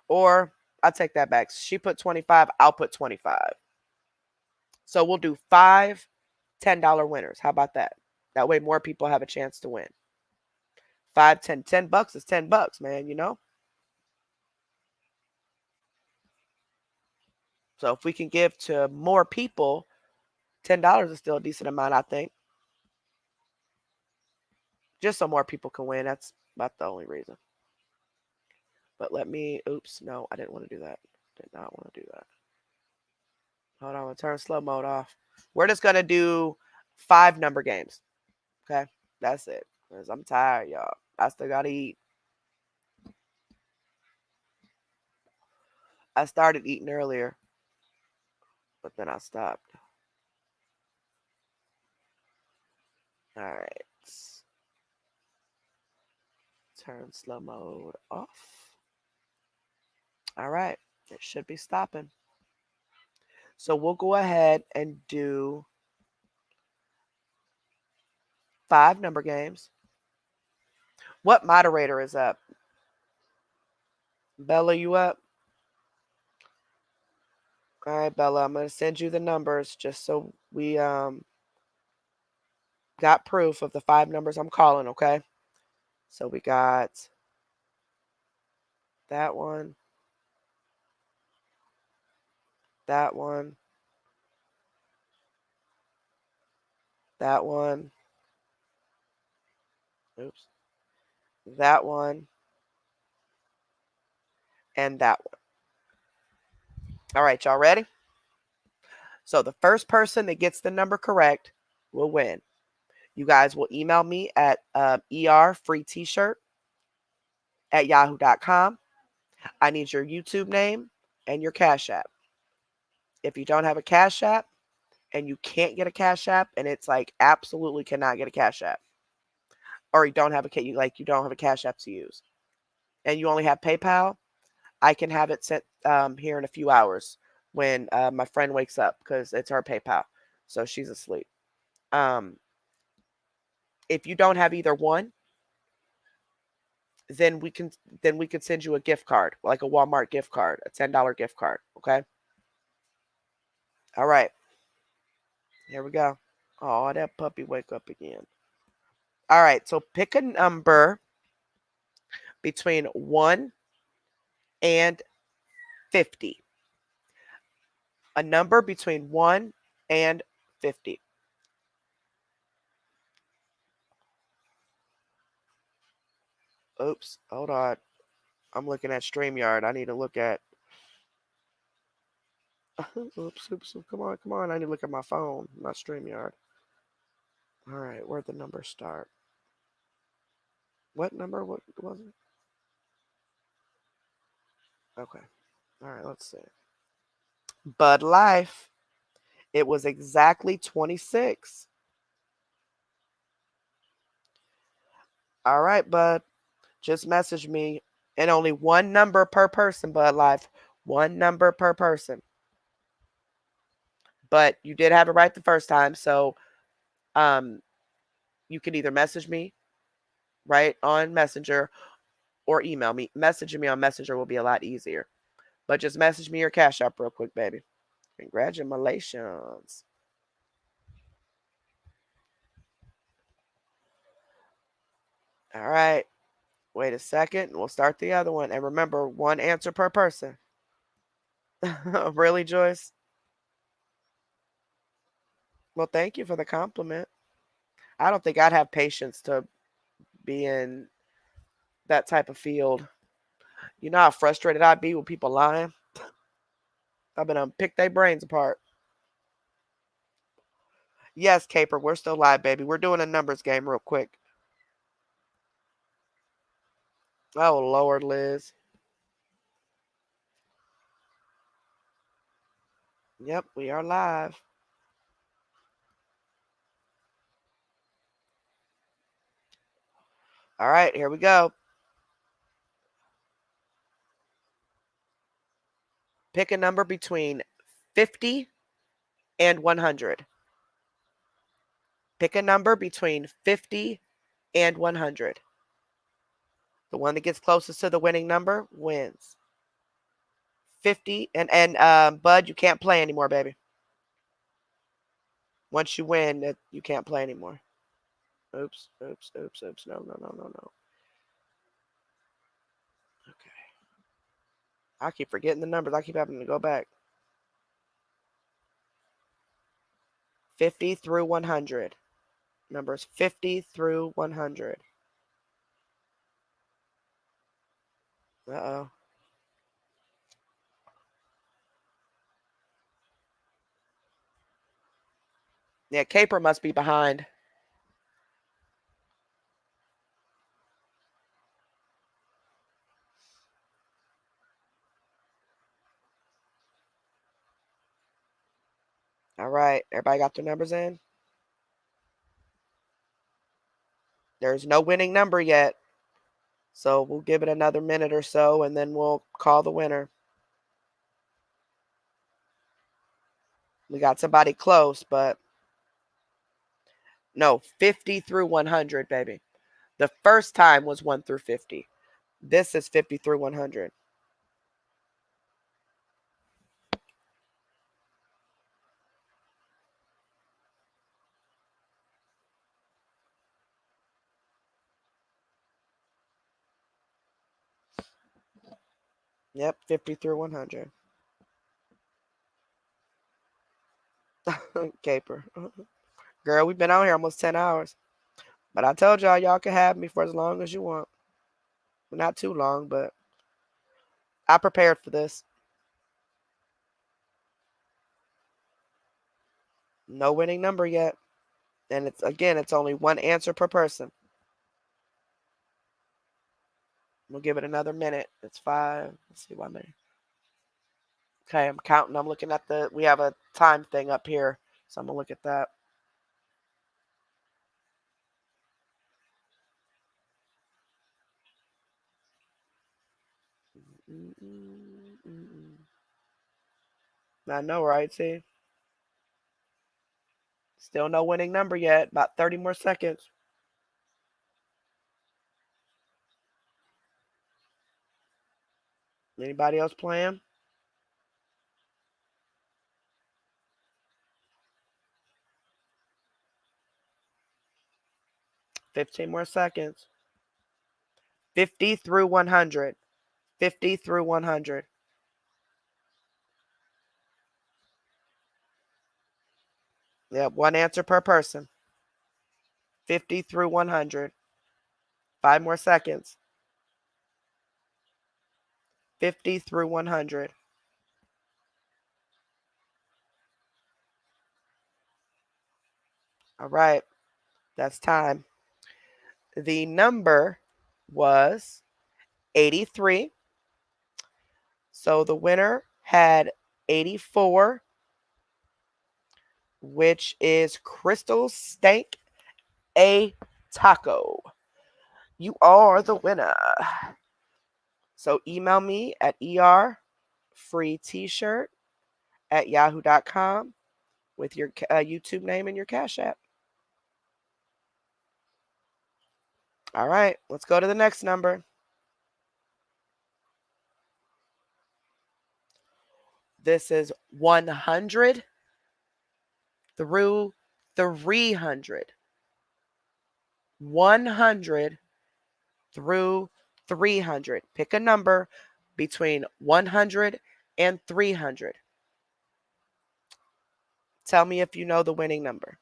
Or I'll take that back. She put 25. I'll put 25. So we'll do 5 $10 winners. How about that? That way more people have a chance to win. 5, 10. $10 is $10, man, So if we can give to more people, $10 is still a decent amount, I think. Just so more people can win. That's about the only reason. But oops, no, I didn't want to do that. Did not want to do that. Hold on, I'm going to turn slow mode off. We're just going to do 5 number games. Okay, that's it. Because I'm tired, y'all. I still got to eat. I started eating earlier, but then I stopped. All right. Turn slow mode off. All right. It should be stopping. So we'll go ahead and do 5 number games. What moderator is up? Bella, you up? All right, Bella, I'm going to send you the numbers just so we got proof of the 5 numbers I'm calling, okay? So we got that one, that one, that one, oops, that one, and that one. All right, y'all ready? So the first person that gets the number correct will win. You guys will email me at erfreet-shirt@yahoo.com. I need your YouTube name and your Cash App. If you don't have a Cash App and you can't get a Cash App and it's like absolutely cannot get a Cash App, or you don't have a Cash App to use, and you only have PayPal, I can have it sent here in a few hours when my friend wakes up because it's her PayPal, so she's asleep. If you don't have either one, then we can send you a gift card, like a Walmart gift card, a $10 gift card. Okay. All right. Here we go. Oh, that puppy wake up again. All right. So pick a number between 1 and 50. A number between 1 and 50. Oops. Hold on. I'm looking at StreamYard. I need to look at. Oops. Come on. I need to look at my phone, not StreamYard. All right. Where'd the number start? What number? What was it? Okay. All right. Let's see. Bud Life. It was exactly 26. All right, Bud. Just message me. And only one number per person, Bud Life. One number per person. But you did have it right the first time. So you can either message me right on Messenger or email me. Messaging me on Messenger will be a lot easier. But just message me your Cash App real quick, baby. Congratulations. All right. Wait a second. We'll start the other one. And remember, one answer per person. Really, Joyce? Well, thank you for the compliment. I don't think I'd have patience to be in that type of field. You know how frustrated I'd be with people lying? I've been pick their brains apart. Yes, Caper, we're still live, baby. We're doing a numbers game real quick. Oh, Lord, Liz. Yep, we are live. All right, here we go. Pick a number between 50 and 100. Pick a number between 50 and 100. The one that gets closest to the winning number wins. 50 and Bud, you can't play anymore, baby. Once you win, you can't play anymore. Oops. No. Okay. I keep forgetting the numbers. I keep having to go back. 50 through 100. Numbers 50 through 100. Uh-oh. Yeah, Caper must be behind. All right. Everybody got their numbers in? There's no winning number yet. So we'll give it another minute or so and then we'll call the winner. We got somebody close, but no, 50 through 100, baby. The first time was 1 through 50. This is 50 through 100. Yep, 50 through 100. Caper. Girl, we've been out here almost 10 hours. But I told y'all can have me for as long as you want. Not too long, but I prepared for this. No winning number yet. And it's only one answer per person. We'll give it another minute. It's 5. Let's see, 1 minute. Okay, I'm counting. I'm looking at we have a time thing up here. So I'm going to look at that. I know, right? See? Still no winning number yet. About 30 more seconds. Anybody else playing? 15 more seconds. 50 through 100. 50 through 100. Yep, one answer per person. 50 through 100. 5 more seconds. 50 through 100. All right, that's time. The number was 83. So the winner had 84, which is Crystal Stank a Taco. You are the winner. So email me at erfreet-shirt@yahoo.com with your YouTube name and your Cash App. All right, let's go to the next number. This is 100 through 300. 100 through 300. Pick a number between 100 and 300. Tell me if you know the winning number.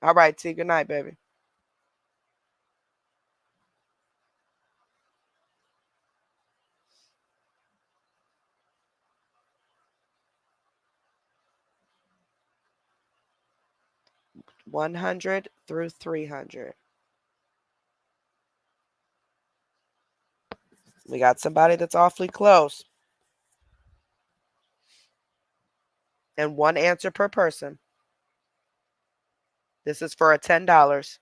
All right, T. Good night, baby. $100 through $300. We got somebody that's awfully close. And one answer per person. This is for a $10.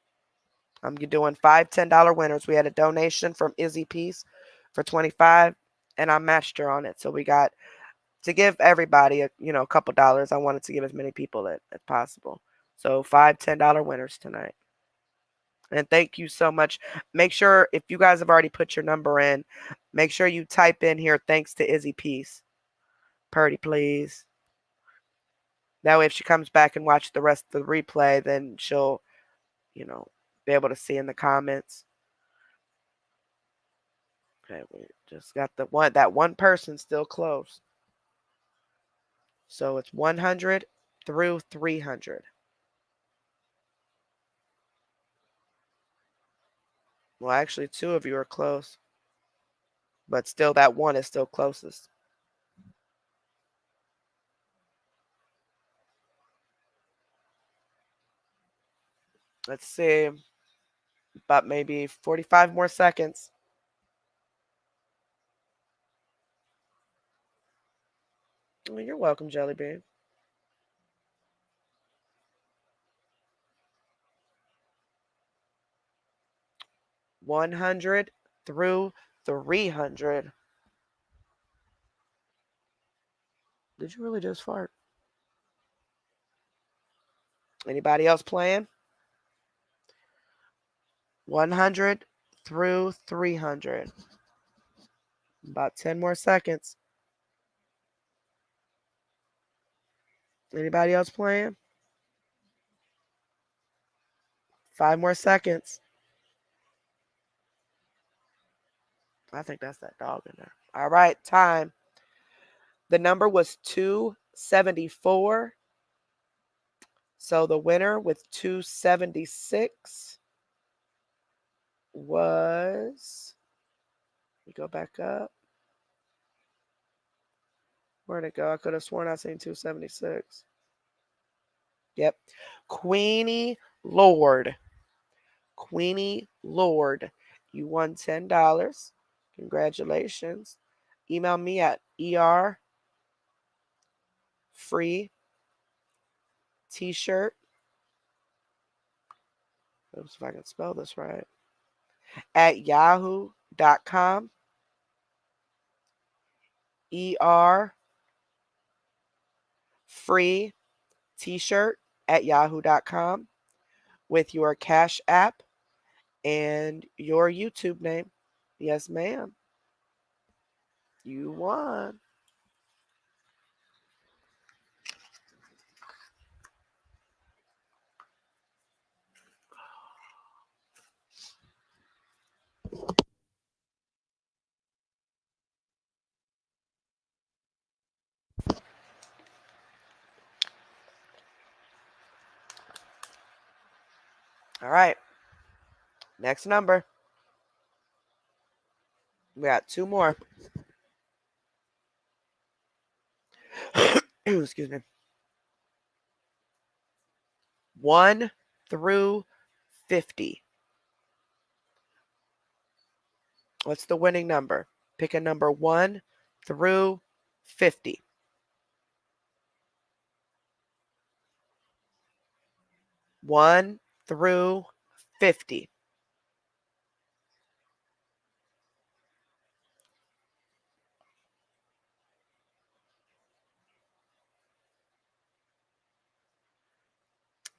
I'm doing 5 $10 winners. We had a donation from Izzy Peace for 25, and I matched her on it. So we got to give everybody a couple dollars. I wanted to give as many people as possible. So 5 $10 winners tonight. And thank you so much. Make sure if you guys have already put your number in, make sure you type in here, thanks to Izzy Peace. Purdy, please. That way if she comes back and watches the rest of the replay, then she'll, be able to see in the comments. Okay, we just got that one person still close. So it's 100 through 300. Well, actually, 2 of you are close. But still, that one is still closest. Let's see. About maybe 45 more seconds. Well, you're welcome, Jelly Bean. $100 through 300. Did you really just fart? Anybody else playing? 100 through 300. About 10 more seconds. Anybody else playing? 5 more seconds. I think that's that dog in there. All right, time. The number was 274. So the winner with 276 was, we go back up. Where'd it go? I could have sworn I seen 276. Yep. Queenie Lord. Queenie Lord. You won $10. Congratulations. Email me at free t-shirt. Oops, if I can spell this right. At yahoo.com. Free t-shirt at yahoo.com with your Cash App and your YouTube name. Yes, ma'am. You won. All right. Next number. We got two more. Excuse me. 1 through 50. What's the winning number? Pick a number 1 through 50. 1 through 50.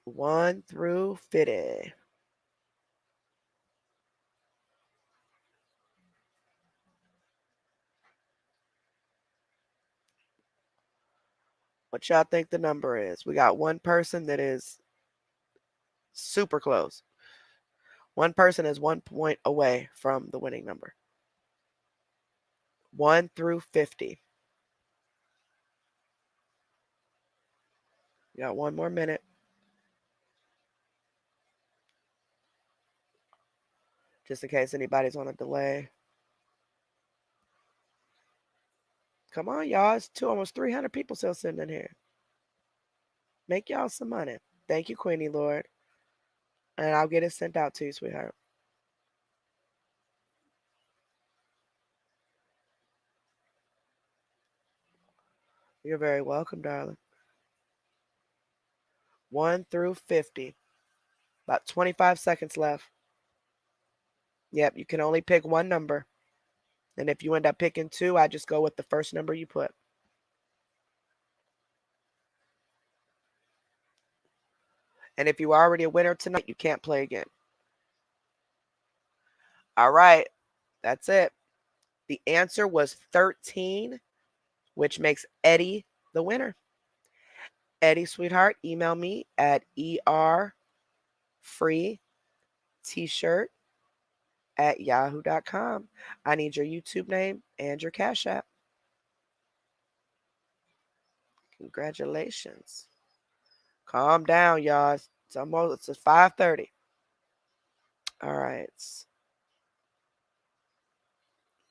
One through 50. What y'all think the number is? We got one person that is super close. One person is 1 point away from the winning number. 1 through 50. We got one more minute. Just in case anybody's on a delay. Come on, y'all. It's almost 300 people still sitting in here. Make y'all some money. Thank you, Queenie Lord. And I'll get it sent out to you, sweetheart. You're very welcome, darling. 1 through 50. About 25 seconds left. Yep, you can only pick one number. And if you end up picking two, I just go with the first number you put. And if you're already a winner tonight, you can't play again. All right, that's it. The answer was 13, which makes Eddie the winner. Eddie, sweetheart, email me at free t-shirt at yahoo.com. I need your YouTube name and your Cash App. Congratulations. Calm down, y'all. It's 5:30. All right.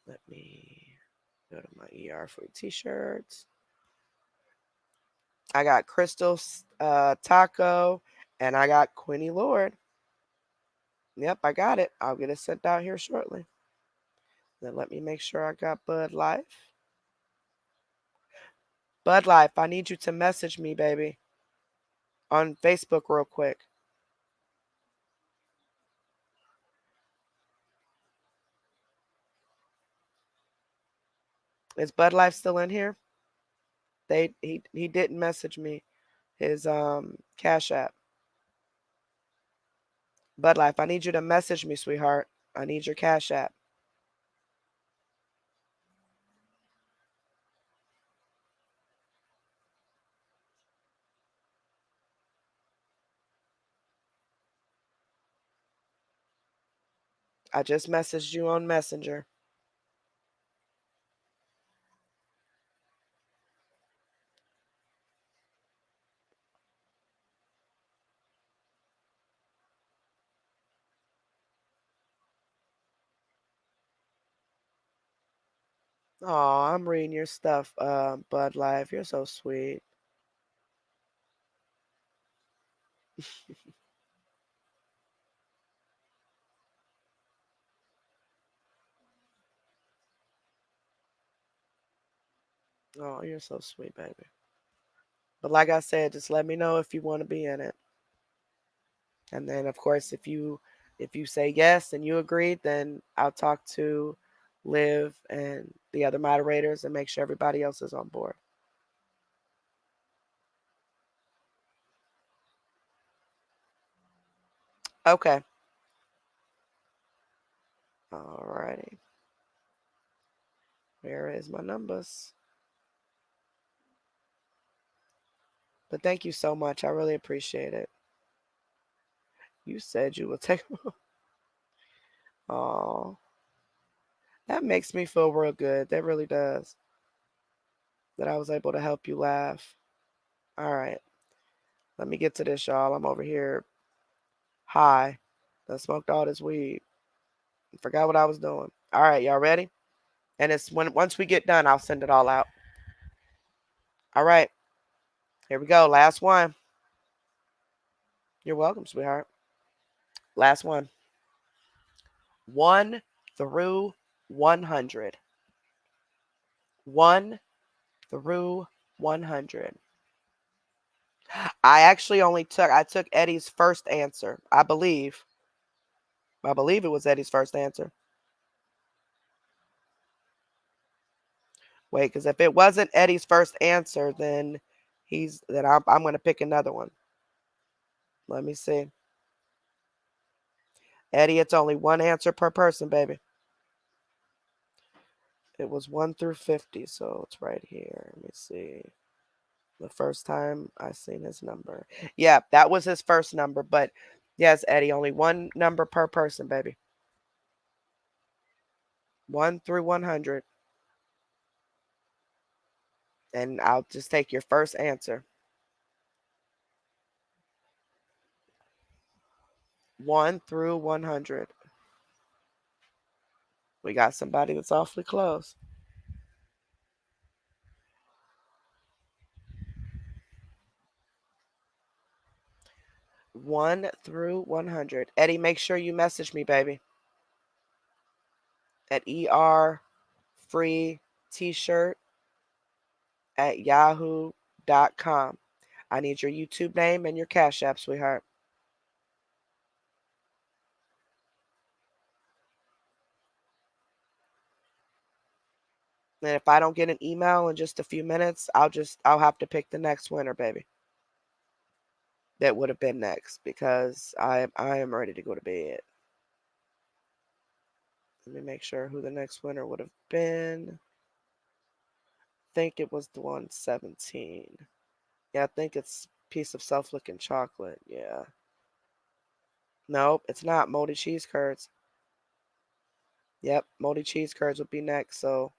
Let me go to my free t-shirts. I got Crystal Taco and I got Quinny Lord. Yep, I got it. I'll get it sent out here shortly. Then let me make sure I got Bud Life. Bud Life, I need you to message me, baby, on Facebook real quick. Is Bud Life still in here? He didn't message me his Cash App. Bud Life, I need you to message me, sweetheart. I need your Cash App. I just messaged you on Messenger. Oh, I'm reading your stuff, Bud Life. You're so sweet. Oh, you're so sweet, baby. But like I said, just let me know if you want to be in it. And then of course if you say yes and you agreed, then I'll talk to Liv and the other moderators and make sure everybody else is on board. Okay. Alrighty. Where is my numbers? But thank you so much. I really appreciate it. You said you would take. Oh, that makes me feel real good. That really does. That I was able to help you laugh. All right. Let me get to this, y'all. I'm over here high. I smoked all this weed. Forgot what I was doing. All right, y'all ready? And it's once we get done, I'll send it all out. All right. Here we go. Last one. You're welcome, sweetheart. Last one. 1 through 100. 1 through 100. I took Eddie's first answer. I believe it was Eddie's first answer. Wait, because if it wasn't Eddie's first answer, then I'm going to pick another one. Let me see. Eddie, it's only one answer per person, baby. It was 1 through 50, so it's right here. Let me see. The first time I seen his number. Yeah, that was his first number, but yes, Eddie, only one number per person, baby. 1 through 100. And I'll just take your first answer. 1 through 100. We got somebody that's awfully close. 1 through 100. Eddie, make sure you message me, baby. At free t-shirt at yahoo.com. I need your YouTube name and your Cash App, sweetheart. And if I don't get an email in just a few minutes, I'll have to pick the next winner, baby. That would have been next because I am ready to go to bed. Let me make sure who the next winner would have been. I think it was the 117. Yeah, I think it's piece of self-licking chocolate. Yeah. Nope, it's not. Moldy cheese curds. Yep, moldy cheese curds would be next. So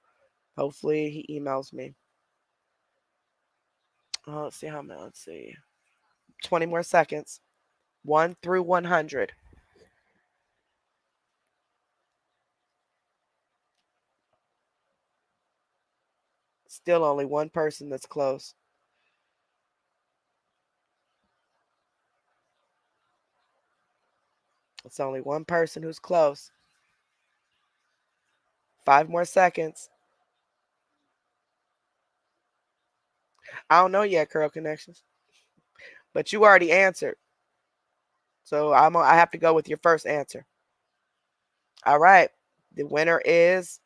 hopefully he emails me. Oh, let's see how many. Let's see. 20 more seconds. 1 through 100. Still only one person that's close. It's only one person who's close. 5 more seconds. I don't know yet, Curl Connections. But you already answered. So I have to go with your first answer. All right. The winner is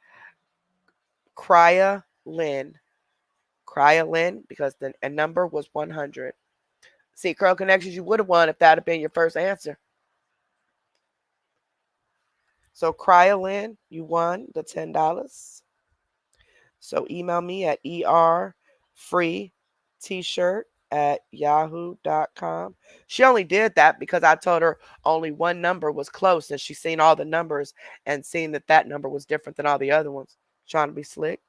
Crya Lynn. Crya Lynn, because the number was 100. See, Curl Connections, you would have won if that had been your first answer. So Crya Lynn, you won the $10. So email me at free t-shirt at yahoo.com. She only did that because I told her only one number was close, and she's seen all the numbers and seen that number was different than all the other ones. Trying to be slick.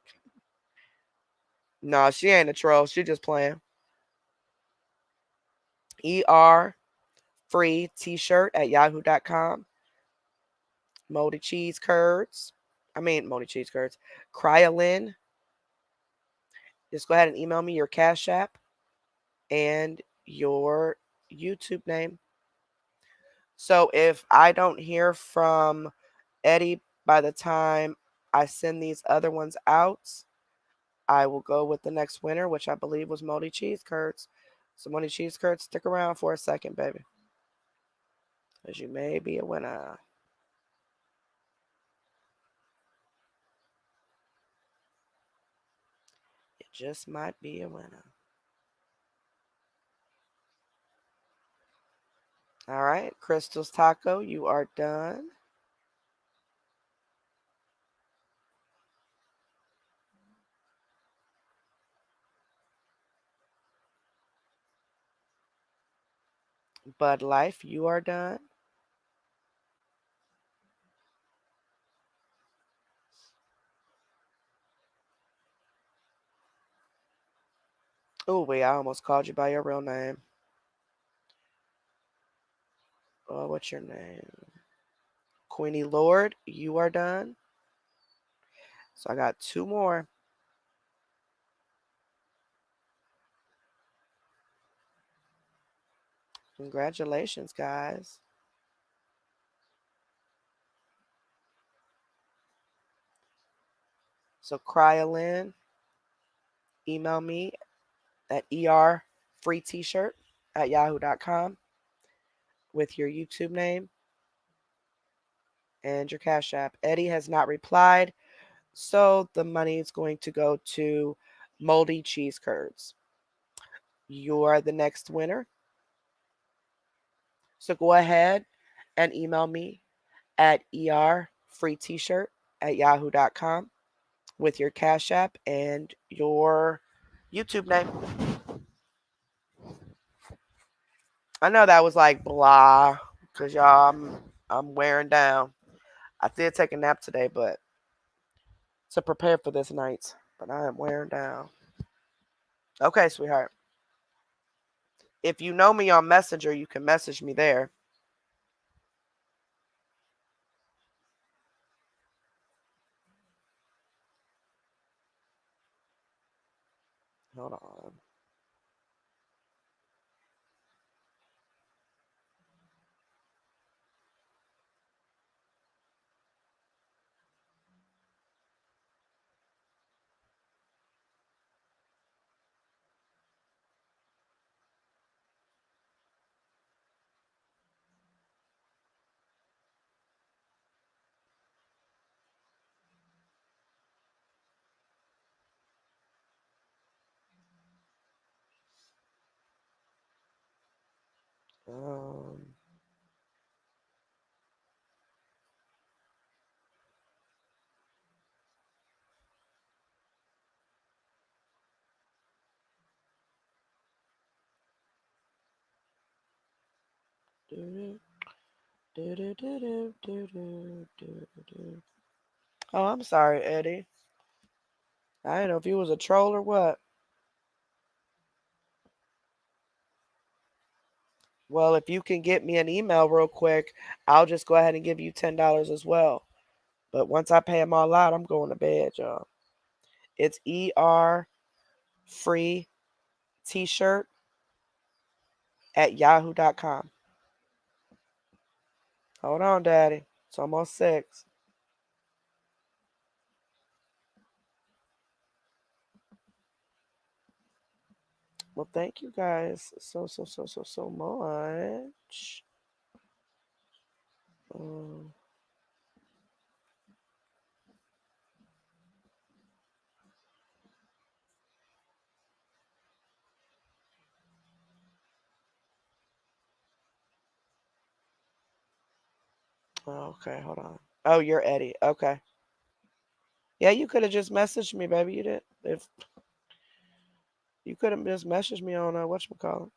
No, she ain't a troll. She just playing. Free t-shirt at yahoo.com. Moldy cheese curds. Moldy cheese curds. Cryolin Just go ahead and email me your Cash App and your YouTube name. So if I don't hear from Eddie by the time I send these other ones out, I will go with the next winner, which I believe was Moldy Cheese Curds. So Moldy Cheese Curds, stick around for a second, baby. Because you may be a winner. You just might be a winner. All right, Crystal's Taco, you are done. Bud Life, you are done. Oh, wait, I almost called you by your real name. Oh, what's your name? Queenie Lord, you are done. So I got two more. Congratulations, guys. So Cryolyn, email me at erfreet-shirt@yahoo.com with your YouTube name and your Cash App. Eddie has not replied, so the money is going to go to Moldy Cheese Curds. You are the next winner. So go ahead and email me at erfreet-shirt@yahoo.com with your Cash App and your YouTube name. I know that was like blah, cause y'all, I'm wearing down. I did take a nap today, but to prepare for this night, but I am wearing down. Okay, sweetheart. If you know me on Messenger, you can message me there. Hold on. Um, oh, I'm sorry, Eddie. I didn't know if you was a troll or what. Well, if you can get me an email real quick, I'll just go ahead and give you $10 as well. But once I pay them all out, I'm going to bed, y'all. It's free t-shirt at yahoo.com. Hold on, Daddy. It's almost 6. Well, thank you guys so much. Um, okay, hold on. Oh, you're Eddie. Okay. Yeah, you could have just messaged me, baby. You did. If you could have just messaged me on whatchamacallit.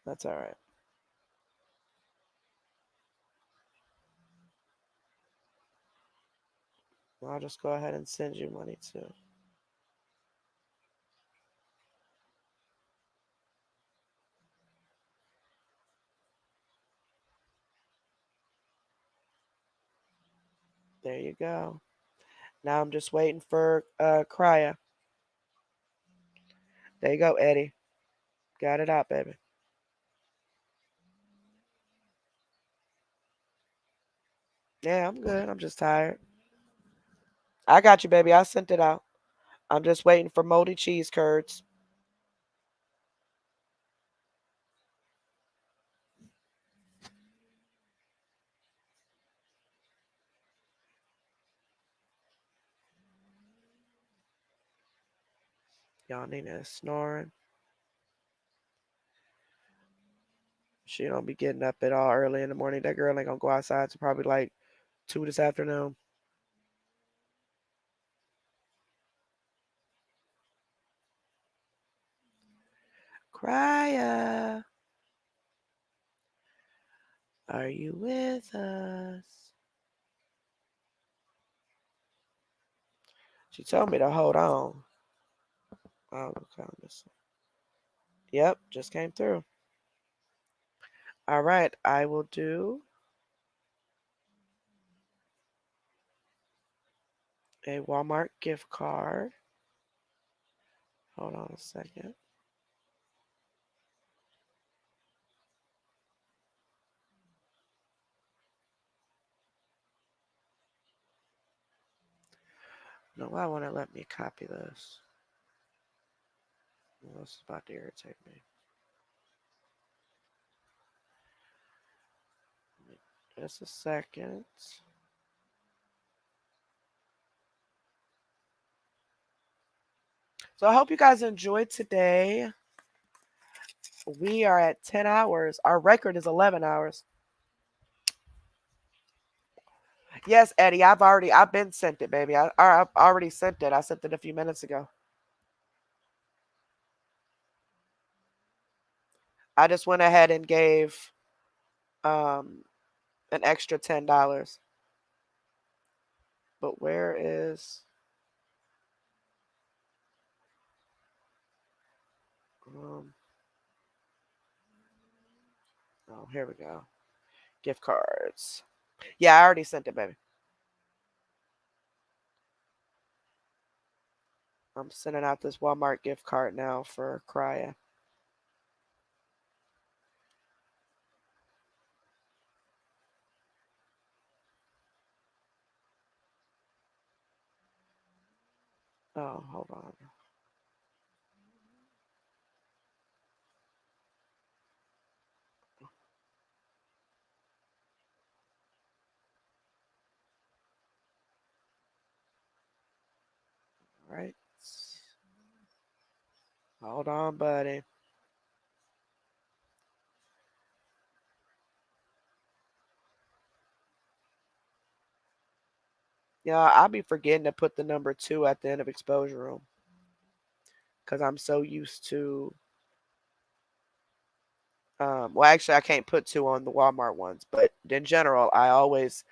That's all right. I'll just go ahead and send you money too. There you go. Now I'm just waiting for Krya. There you go, Eddie. Got it out, baby. Yeah, I'm good. I'm just tired. I got you, baby. I sent it out. I'm just waiting for moldy cheese curds. Y'all need to snoring. She don't be getting up at all early in the morning. That girl ain't gonna go outside to probably like 2 this afternoon. Krya, are you with us? She told me to hold on. Oh, okay. Yep, just came through. All right, I will do a Walmart gift card. Hold on a second. No, why won't it let me copy this? Well, this is about to irritate me. Just a second. So I hope you guys enjoyed today. We are at 10 hours. Our record is 11 hours. Yes, Eddie, I've been sent it, baby. I've already sent it. I sent it a few minutes ago. I just went ahead and gave um an extra $10. But where is um oh, here we go. Gift cards. Yeah, I already sent it, baby. I'm sending out this Walmart gift card now for Krya. Oh, hold on. All right. Hold on, buddy. Yeah, I'll be forgetting to put the number 2 at the end of exposure room because I'm so used to. Well, actually, I can't put 2 on the Walmart ones, but in general, I always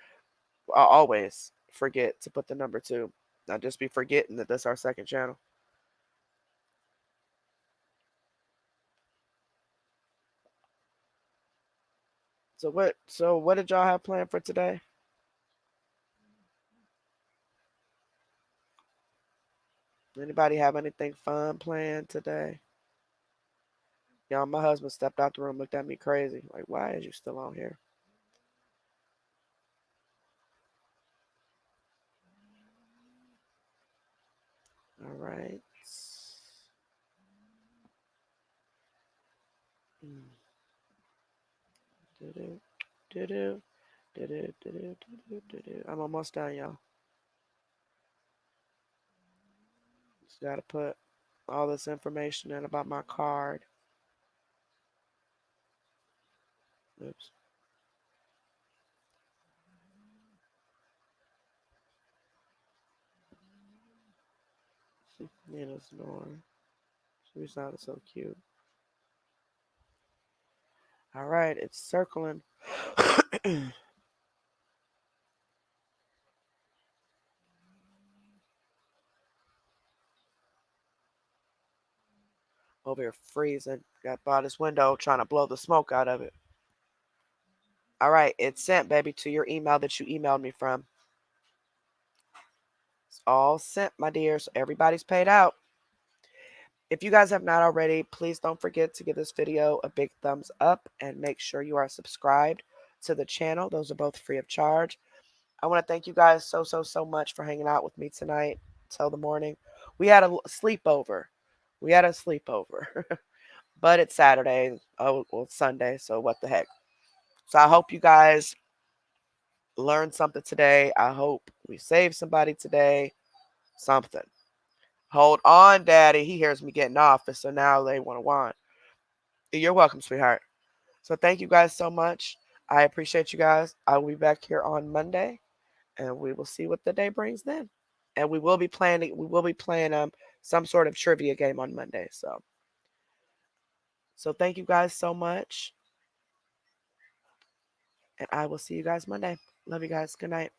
forget to put the number 2. I just be forgetting that that's our second channel. So what did y'all have planned for today? Anybody have anything fun planned today? Y'all, my husband stepped out the room, looked at me crazy. Like, why is you still on here? All right. Mm. Do-do, do-do, do-do, do-do, do-do, do-do. I'm almost done, y'all. Just gotta put all this information in about my card. Oops. Nina's snoring. She sounded so cute. All right, it's circling. Over here freezing. Got by this window trying to blow the smoke out of it. All right, it's sent, baby, to your email that you emailed me from. It's all sent, my dear. So everybody's paid out. If you guys have not already, please don't forget to give this video a big thumbs up and make sure you are subscribed to the channel. Those are both free of charge. I want to thank you guys so much for hanging out with me tonight till the morning. We had a sleepover. We had a sleepover. But it's Saturday. Oh, well, it's Sunday, so what the heck. So I hope you guys learned something today. I hope we saved somebody today. Something. Hold on, Daddy. He hears me getting off, so now they want to want. You're welcome, sweetheart. So thank you guys so much. I appreciate you guys. I will be back here on Monday, and we will see what the day brings then. And we will be playing some sort of trivia game on Monday. So thank you guys so much. And I will see you guys Monday. Love you guys. Good night.